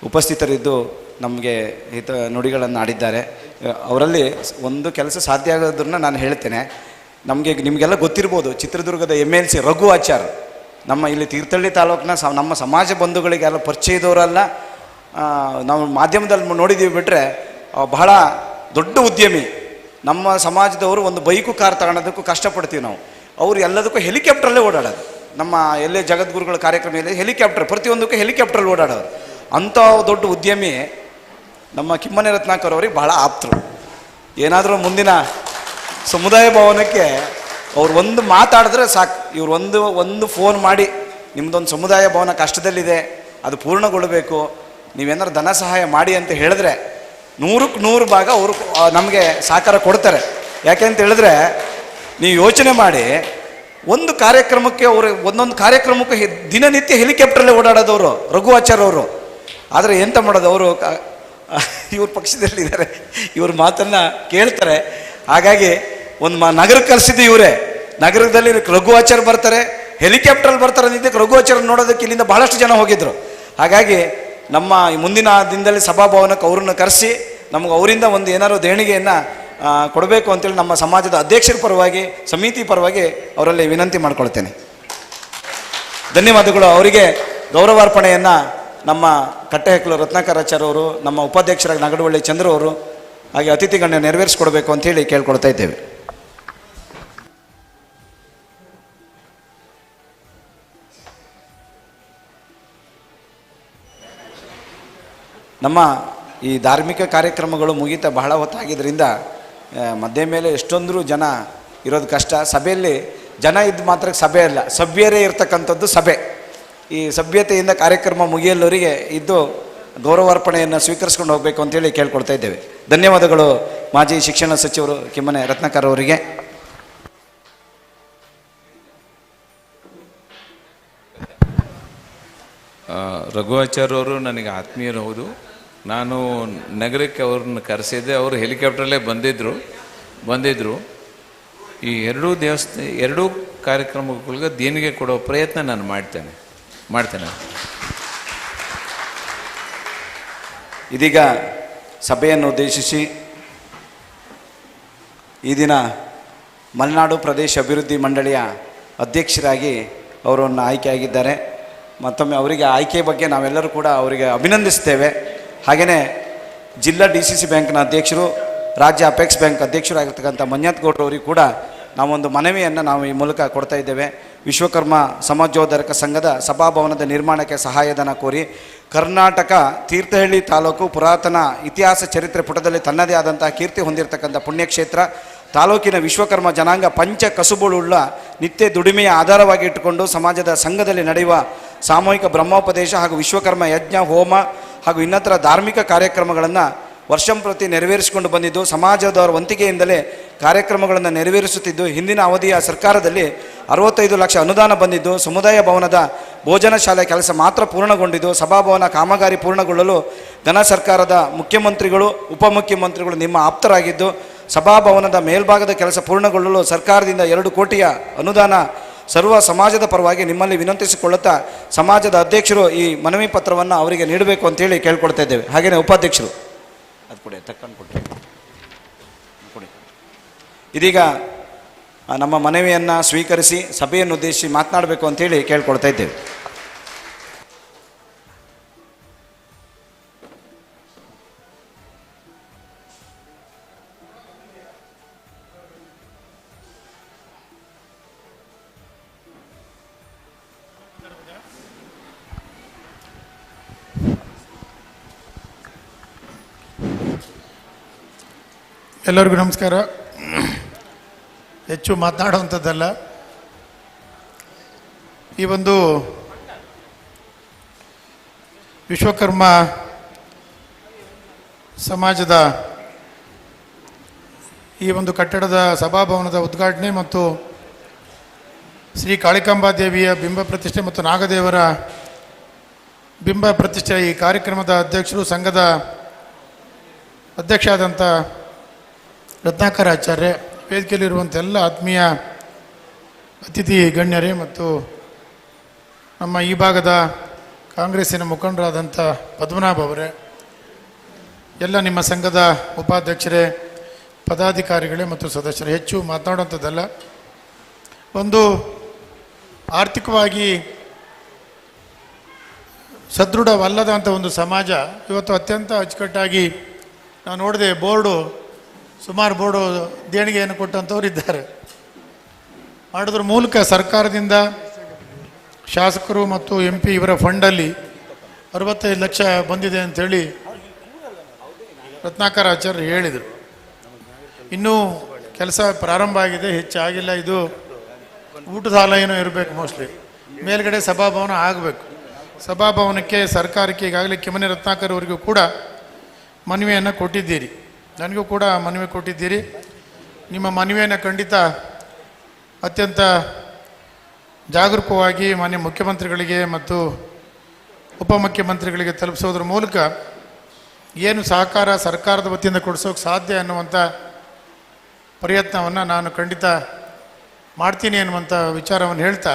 S2: ಉಪಸ್ಥಿತರಿದ್ದು ನಮಗೆ ಹಿತ ನುಡಿಗಳನ್ನು ಆಡಿದ್ದಾರೆ. ಅವರಲ್ಲಿ ಒಂದು ಕೆಲಸ ಸಾಧ್ಯ ಆಗೋದನ್ನ ನಾನು ಹೇಳ್ತೇನೆ. ನಿಮಗೆಲ್ಲ ಗೊತ್ತಿರ್ಬೋದು, ಚಿತ್ರದುರ್ಗದ MLC ರಘು ಆಚಾರ್ ನಮ್ಮ ಇಲ್ಲಿ ತೀರ್ಥಹಳ್ಳಿ ತಾಲೂಕಿನ ನಮ್ಮ ಸಮಾಜ ಬಂಧುಗಳಿಗೆಲ್ಲ ಪರಿಚಯದವರಲ್ಲ, ನಾವು ಮಾಧ್ಯಮದಲ್ಲಿ ನೋಡಿದ್ದೀವಿ. ಬಿಟ್ಟರೆ ಬಹಳ ದೊಡ್ಡ ಉದ್ಯಮಿ. ನಮ್ಮ ಸಮಾಜದವರು ಒಂದು ಬೈಕು ಕಾರ್ ತಗೊಳೋದಕ್ಕೂ ಕಷ್ಟಪಡ್ತೀವಿ ನಾವು. ಅವರು ಎಲ್ಲದಕ್ಕೂ ಹೆಲಿಕಾಪ್ಟ್ರಲ್ಲೇ ಓಡಾಡೋದು. ನಮ್ಮ ಎಲ್ಲೇ ಜಗದ್ಗುರುಗಳ ಕಾರ್ಯಕ್ರಮದಲ್ಲಿ ಹೆಲಿಕಾಪ್ಟರ್, ಪ್ರತಿಯೊಂದಕ್ಕೂ ಹೆಲಿಕಾಪ್ಟ್ರಲ್ಲಿ ಓಡಾಡೋರು. ಅಂಥ ದೊಡ್ಡ ಉದ್ಯಮಿ ನಮ್ಮ ಕಿಮ್ಮನೆ ರತ್ನಾಕರ್ ಅವ್ರಿಗೆ ಬಹಳ ಆಪ್ತರು. ಏನಾದರೂ ಮುಂದಿನ ಸಮುದಾಯ ಭವನಕ್ಕೆ ಅವ್ರು ಒಂದು ಮಾತಾಡಿದ್ರೆ ಸಾಕು, ಇವ್ರು ಒಂದು ಫೋನ್ ಮಾಡಿ ನಿಮ್ಮದೊಂದು ಸಮುದಾಯ ಭವನ ಕಷ್ಟದಲ್ಲಿದೆ, ಅದು ಪೂರ್ಣಗೊಳ್ಳಬೇಕು, ನೀವೇನಾದ್ರು ಧನ ಸಹಾಯ ಮಾಡಿ ಅಂತ ಹೇಳಿದ್ರೆ 100ಕ್ಕೆ 100 ಭಾಗ ಅವರು ನಮಗೆ ಸಹಕಾರ ಕೊಡ್ತಾರೆ. ಯಾಕೆ ಅಂತ ಹೇಳಿದ್ರೆ, ನೀವು ಯೋಚನೆ ಮಾಡಿ, ಒಂದು ಕಾರ್ಯಕ್ರಮಕ್ಕೆ ಒಂದೊಂದು ಕಾರ್ಯಕ್ರಮಕ್ಕೆ ದಿನನಿತ್ಯ ಹೆಲಿಕಾಪ್ಟ್ರಲ್ಲೇ ಓಡಾಡೋದವರು ರಘು ಆಚಾರ್ ಅವರು. ಆದರೆ ಎಂತ ಮಾಡೋದು, ಅವರು ಇವ್ರ ಪಕ್ಷದಲ್ಲಿದ್ದಾರೆ, ಇವ್ರ ಮಾತನ್ನು ಕೇಳ್ತಾರೆ. ಹಾಗಾಗಿ ಒಂದು ನಗರಕ್ಕೆ ಕರೆಸಿದ್ದು ಇವರೇ. ನಗರದಲ್ಲಿ ರಘು ಆಚಾರ್ ಬರ್ತಾರೆ, ಹೆಲಿಕಾಪ್ಟ್ರಲ್ಲಿ ಬರ್ತಾರೆ ಅಂದಿದ್ದಕ್ಕೆ ರಘು ಆಚಾರ್ ನೋಡೋದಕ್ಕೆ ಇಲ್ಲಿಂದ ಬಹಳಷ್ಟು ಜನ ಹೋಗಿದ್ರು. ಹಾಗಾಗಿ ನಮ್ಮ ಮುಂದಿನ ದಿನದಲ್ಲಿ ಸಭಾಭವನಕ್ಕೆ ಅವ್ರನ್ನ ಕರೆಸಿ ನಮಗೆ ಅವರಿಂದ ಒಂದು ಏನಾದ್ರು ದೇಣಿಗೆಯನ್ನು ಕೊಡಬೇಕು ಅಂತೇಳಿ ನಮ್ಮ ಸಮಾಜದ ಅಧ್ಯಕ್ಷರ ಪರವಾಗಿ, ಸಮಿತಿ ಪರವಾಗಿ ಅವರಲ್ಲಿ ವಿನಂತಿ ಮಾಡ್ಕೊಳ್ತೇನೆ. ಧನ್ಯವಾದಗಳು. ಅವರಿಗೆ ಗೌರವಾರ್ಪಣೆಯನ್ನು ನಮ್ಮ ಕಟ್ಟೆಹಕ್ಲು ರತ್ನಾಕರಾಚಾರ್ಯ ಅವರು, ನಮ್ಮ ಉಪಾಧ್ಯಕ್ಷರಾಗಿ ನಗಡವಳ್ಳಿ ಚಂದ್ರ ಅವರು, ಹಾಗೆ ಅತಿಥಿಗಳನ್ನ ನೆರವೇರಿಸ್ಕೊಡ್ಬೇಕು ಅಂತೇಳಿ ಕೇಳ್ಕೊಳ್ತಾ ಇದ್ದೇವೆ. ನಮ್ಮ ಈ ಧಾರ್ಮಿಕ ಕಾರ್ಯಕ್ರಮಗಳು ಮುಗಿತಾ ಬಹಳ ಹೊತ್ತಾಗಿದ್ದರಿಂದ ಮಧ್ಯೆ ಮೇಲೆ ಎಷ್ಟೊಂದರೂ ಜನ ಇರೋದು ಕಷ್ಟ. ಸಭೆಯಲ್ಲಿ ಜನ ಇದ್ದು ಮಾತ್ರ ಸಭೆ ಅಲ್ಲ, ಸಭ್ಯರೇ ಇರ್ತಕ್ಕಂಥದ್ದು ಸಭೆ. ಈ ಸಭ್ಯತೆಯಿಂದ ಕಾರ್ಯಕ್ರಮ ಮುಗಿಯಲ್ಲವರಿಗೆ ಇದ್ದು ಗೌರವಾರ್ಪಣೆಯನ್ನು ಸ್ವೀಕರಿಸ್ಕೊಂಡು ಹೋಗಬೇಕು ಅಂತೇಳಿ ಕೇಳ್ಕೊಳ್ತಾ ಇದ್ದೇವೆ. ಧನ್ಯವಾದಗಳು ಮಾಜಿ ಶಿಕ್ಷಣ ಸಚಿವರು ಕಿಮ್ಮನೆ ರತ್ನಾಕರ್ ಅವರಿಗೆ.
S1: ರಘುವಾಚಾರ್ಯ ಅವರು ನನಗೆ ಆತ್ಮೀಯರು ಹೌದು. ನಾನು ನಗರಕ್ಕೆ ಅವ್ರನ್ನ ಕರೆಸಿದ್ದೆ, ಅವರು ಹೆಲಿಕಾಪ್ಟ್ರಲ್ಲೇ ಬಂದಿದ್ದರು. ಈ ಎರಡೂ ಕಾರ್ಯಕ್ರಮಗಳಿಗೆ ದೇಣಿಗೆ ಕೊಡೋ ಪ್ರಯತ್ನ ನಾನು ಮಾಡ್ತೇನೆ.
S2: ಇದೀಗ ಸಭೆಯನ್ನು ಉದ್ದೇಶಿಸಿ ಈ ದಿನ ಮಲೆನಾಡು ಪ್ರದೇಶ ಅಭಿವೃದ್ಧಿ ಮಂಡಳಿಯ ಅಧ್ಯಕ್ಷರಾಗಿ ಅವರನ್ನು ಆಯ್ಕೆಯಾಗಿದ್ದಾರೆ. ಮತ್ತೊಮ್ಮೆ ಅವರಿಗೆ ಆಯ್ಕೆ ಬಗ್ಗೆ ನಾವೆಲ್ಲರೂ ಕೂಡ ಅವರಿಗೆ ಅಭಿನಂದಿಸ್ತೇವೆ. ಹಾಗೆಯೇ ಜಿಲ್ಲಾ DCC ಬ್ಯಾಂಕ್ನ ಅಧ್ಯಕ್ಷರು, ರಾಜ್ಯ ಅಪೆಕ್ಸ್ ಬ್ಯಾಂಕ್ ಅಧ್ಯಕ್ಷರಾಗಿರ್ತಕ್ಕಂಥ ಮಂಜಾತ್ ಗೌಡ್ರು ಅವರಿಗೆ ಕೂಡ ನಾವೊಂದು ಮನವಿಯನ್ನು ನಾವು ಈ ಮೂಲಕ ಕೊಡ್ತಾ ಇದ್ದೇವೆ. ವಿಶ್ವಕರ್ಮ ಸಮಾಜೋದ್ಧಾರಕ ಸಂಘದ ಸಭಾಭವನದ ನಿರ್ಮಾಣಕ್ಕೆ ಸಹಾಯಧನ ಕೋರಿ ಕರ್ನಾಟಕ ತೀರ್ಥಹಳ್ಳಿ ತಾಲೂಕು ಪುರಾತನ ಇತಿಹಾಸ ಚರಿತ್ರೆ ಪುಟದಲ್ಲಿ ತನ್ನದೇ ಆದಂಥ ಕೀರ್ತಿ ಹೊಂದಿರತಕ್ಕಂಥ ಪುಣ್ಯಕ್ಷೇತ್ರ ತಾಲೂಕಿನ ವಿಶ್ವಕರ್ಮ ಜನಾಂಗ ಪಂಚ ಕಸುಬುಳುಳ್ಳ ನಿತ್ಯ ದುಡಿಮೆಯ ಆಧಾರವಾಗಿ ಇಟ್ಟುಕೊಂಡು ಸಮಾಜದ ಸಂಘದಲ್ಲಿ ನಡೆಯುವ ಸಾಮೂಹಿಕ ಬ್ರಹ್ಮೋಪದೇಶ ಹಾಗೂ ವಿಶ್ವಕರ್ಮ ಯಜ್ಞ, ಹೋಮ ಹಾಗೂ ಇನ್ನಿತರ ಧಾರ್ಮಿಕ ಕಾರ್ಯಕ್ರಮಗಳನ್ನು ವರ್ಷಂಪ್ರತಿ ನೆರವೇರಿಸಿಕೊಂಡು ಬಂದಿದ್ದು, ಸಮಾಜದವರ ವಂತಿಗೆಯಿಂದಲೇ ಕಾರ್ಯಕ್ರಮಗಳನ್ನು ನೆರವೇರಿಸುತ್ತಿದ್ದು, ಹಿಂದಿನ ಅವಧಿಯ ಸರ್ಕಾರದಲ್ಲಿ 65 ಲಕ್ಷ ಅನುದಾನ ಬಂದಿದ್ದು, ಸಮುದಾಯ ಭವನದ ಭೋಜನ ಶಾಲೆ ಕೆಲಸ ಮಾತ್ರ ಪೂರ್ಣಗೊಂಡಿದ್ದು, ಸಭಾಭವನ ಕಾಮಗಾರಿ ಪೂರ್ಣಗೊಳ್ಳಲು ಘನ ಸರ್ಕಾರದ ಮುಖ್ಯಮಂತ್ರಿಗಳು, ಉಪಮುಖ್ಯಮಂತ್ರಿಗಳು ನಿಮ್ಮ ಆಪ್ತರಾಗಿದ್ದು, ಸಭಾಭವನದ ಮೇಲ್ಭಾಗದ ಕೆಲಸ ಪೂರ್ಣಗೊಳ್ಳಲು ಸರ್ಕಾರದಿಂದ 2 ಕೋಟಿಯ ಅನುದಾನ ಸರ್ವ ಸಮಾಜದ ಪರವಾಗಿ ನಿಮ್ಮಲ್ಲಿ ವಿನಂತಿಸಿಕೊಳ್ಳುತ್ತಾ ಸಮಾಜದ ಅಧ್ಯಕ್ಷರು ಈ ಮನವಿ ಪತ್ರವನ್ನು ಅವರಿಗೆ ನೀಡಬೇಕು ಅಂತೇಳಿ ಕೇಳ್ಕೊಳ್ತಾ ಇದ್ದೇವೆ. ಹಾಗೆಯೇ ಉಪಾಧ್ಯಕ್ಷರು ಅದು ಕೊಡಿ, ತಕ್ಕಂಡು ಕೊಡಿ. ಇದೀಗ ನಮ್ಮ ಮನವಿಯನ್ನು ಸ್ವೀಕರಿಸಿ ಸಭೆಯನ್ನು ಉದ್ದೇಶಿಸಿ ಮಾತನಾಡಬೇಕು ಅಂತೇಳಿ ಕೇಳ್ಕೊಳ್ತಾ ಇದ್ದೇವೆ.
S7: ಎಲ್ಲರಿಗೂ ನಮಸ್ಕಾರ. ಹೆಚ್ಚು ಮಾತನಾಡುವಂಥದ್ದಲ್ಲ. ಈ ಒಂದು ವಿಶ್ವಕರ್ಮ ಸಮಾಜದ ಈ ಒಂದು ಕಟ್ಟಡದ ಸಭಾಭವನದ ಉದ್ಘಾಟನೆ ಮತ್ತು ಶ್ರೀ ಕಾಳಿಕಾಂಬಾ ದೇವಿಯ ಬಿಂಬ ಪ್ರತಿಷ್ಠೆ ಮತ್ತು ನಾಗದೇವರ ಬಿಂಬ ಪ್ರತಿಷ್ಠೆ ಈ ಕಾರ್ಯಕ್ರಮದ ಅಧ್ಯಕ್ಷರು, ಸಂಘದ ಅಧ್ಯಕ್ಷ ಆದಂಥ ರತ್ನಾಕರ ಆಚಾರ್ಯ, ವೇದಿಕೆಯಲ್ಲಿರುವಂಥ ಎಲ್ಲ ಆತ್ಮೀಯ ಅತಿಥಿ ಗಣ್ಯರೇ ಮತ್ತು ನಮ್ಮ ಈ ಭಾಗದ ಕಾಂಗ್ರೆಸ್ಸಿನ ಮುಖಂಡರಾದಂಥ ಪದ್ಮನಾಭ್ ಅವರೇ, ಎಲ್ಲ ನಿಮ್ಮ ಸಂಘದ ಉಪಾಧ್ಯಕ್ಷರೇ, ಪದಾಧಿಕಾರಿಗಳೇ ಮತ್ತು ಸದಸ್ಯರೇ, ಹೆಚ್ಚು ಮಾತನಾಡುವಂಥದ್ದಲ್ಲ. ಒಂದು ಆರ್ಥಿಕವಾಗಿ ಸದೃಢವಲ್ಲದಂಥ ಒಂದು ಸಮಾಜ ಇವತ್ತು ಅತ್ಯಂತ ಅಚ್ಚುಕಟ್ಟಾಗಿ ನಾವು ನೋಡಿದೆ. ಸುಮಾರು ಬೋರ್ಡು ದೇಣಿಗೆಯನ್ನು ಕೊಟ್ಟಂಥವ್ರು ಇದ್ದಾರೆ. ಮಾಡೋದ್ರ ಮೂಲಕ ಸರ್ಕಾರದಿಂದ ಶಾಸಕರು ಮತ್ತು MP ಇವರ ಫಂಡಲ್ಲಿ 65 ಲಕ್ಷ ಬಂದಿದೆ ಅಂಥೇಳಿ ರತ್ನಾಕರ ಆಚಾರ್ಯರು ಹೇಳಿದರು. ಇನ್ನೂ ಕೆಲಸ ಪ್ರಾರಂಭ ಆಗಿದೆ, ಹೆಚ್ಚಾಗಿಲ್ಲ. ಇದು ಊಟದ ಹಾಲ ಏನೋ ಇರಬೇಕು ಮೋಸ್ಟ್ಲಿ. ಮೇಲ್ಗಡೆ ಸಭಾಭವನ ಆಗಬೇಕು. ಸಭಾಭವನಕ್ಕೆ ಸರ್ಕಾರಕ್ಕೆ ಈಗಾಗಲೇ ಕಿಮ್ಮನೆ ರತ್ನಾಕರ್ ಅವರಿಗೂ ಕೂಡ ಮನವಿಯನ್ನು ಕೊಟ್ಟಿದ್ದೀರಿ, ನನಗೂ ಕೂಡ ಮನವಿ ಕೊಟ್ಟಿದ್ದೀರಿ. ನಿಮ್ಮ ಮನವಿಯನ್ನು ಖಂಡಿತ ಅತ್ಯಂತ ಜಾಗರೂಕವಾಗಿ ಮಾನ್ಯ ಮುಖ್ಯಮಂತ್ರಿಗಳಿಗೆ ಮತ್ತು ಉಪಮುಖ್ಯಮಂತ್ರಿಗಳಿಗೆ ತಲುಪಿಸೋದ್ರ ಮೂಲಕ ಏನು ಸಹಕಾರ ಸರ್ಕಾರದ ವತಿಯಿಂದ ಕೊಡಿಸೋಕೆ ಸಾಧ್ಯ ಅನ್ನುವಂಥ ಪ್ರಯತ್ನವನ್ನು ನಾನು ಖಂಡಿತ ಮಾಡ್ತೀನಿ ಅನ್ನುವಂಥ ವಿಚಾರವನ್ನು ಹೇಳ್ತಾ,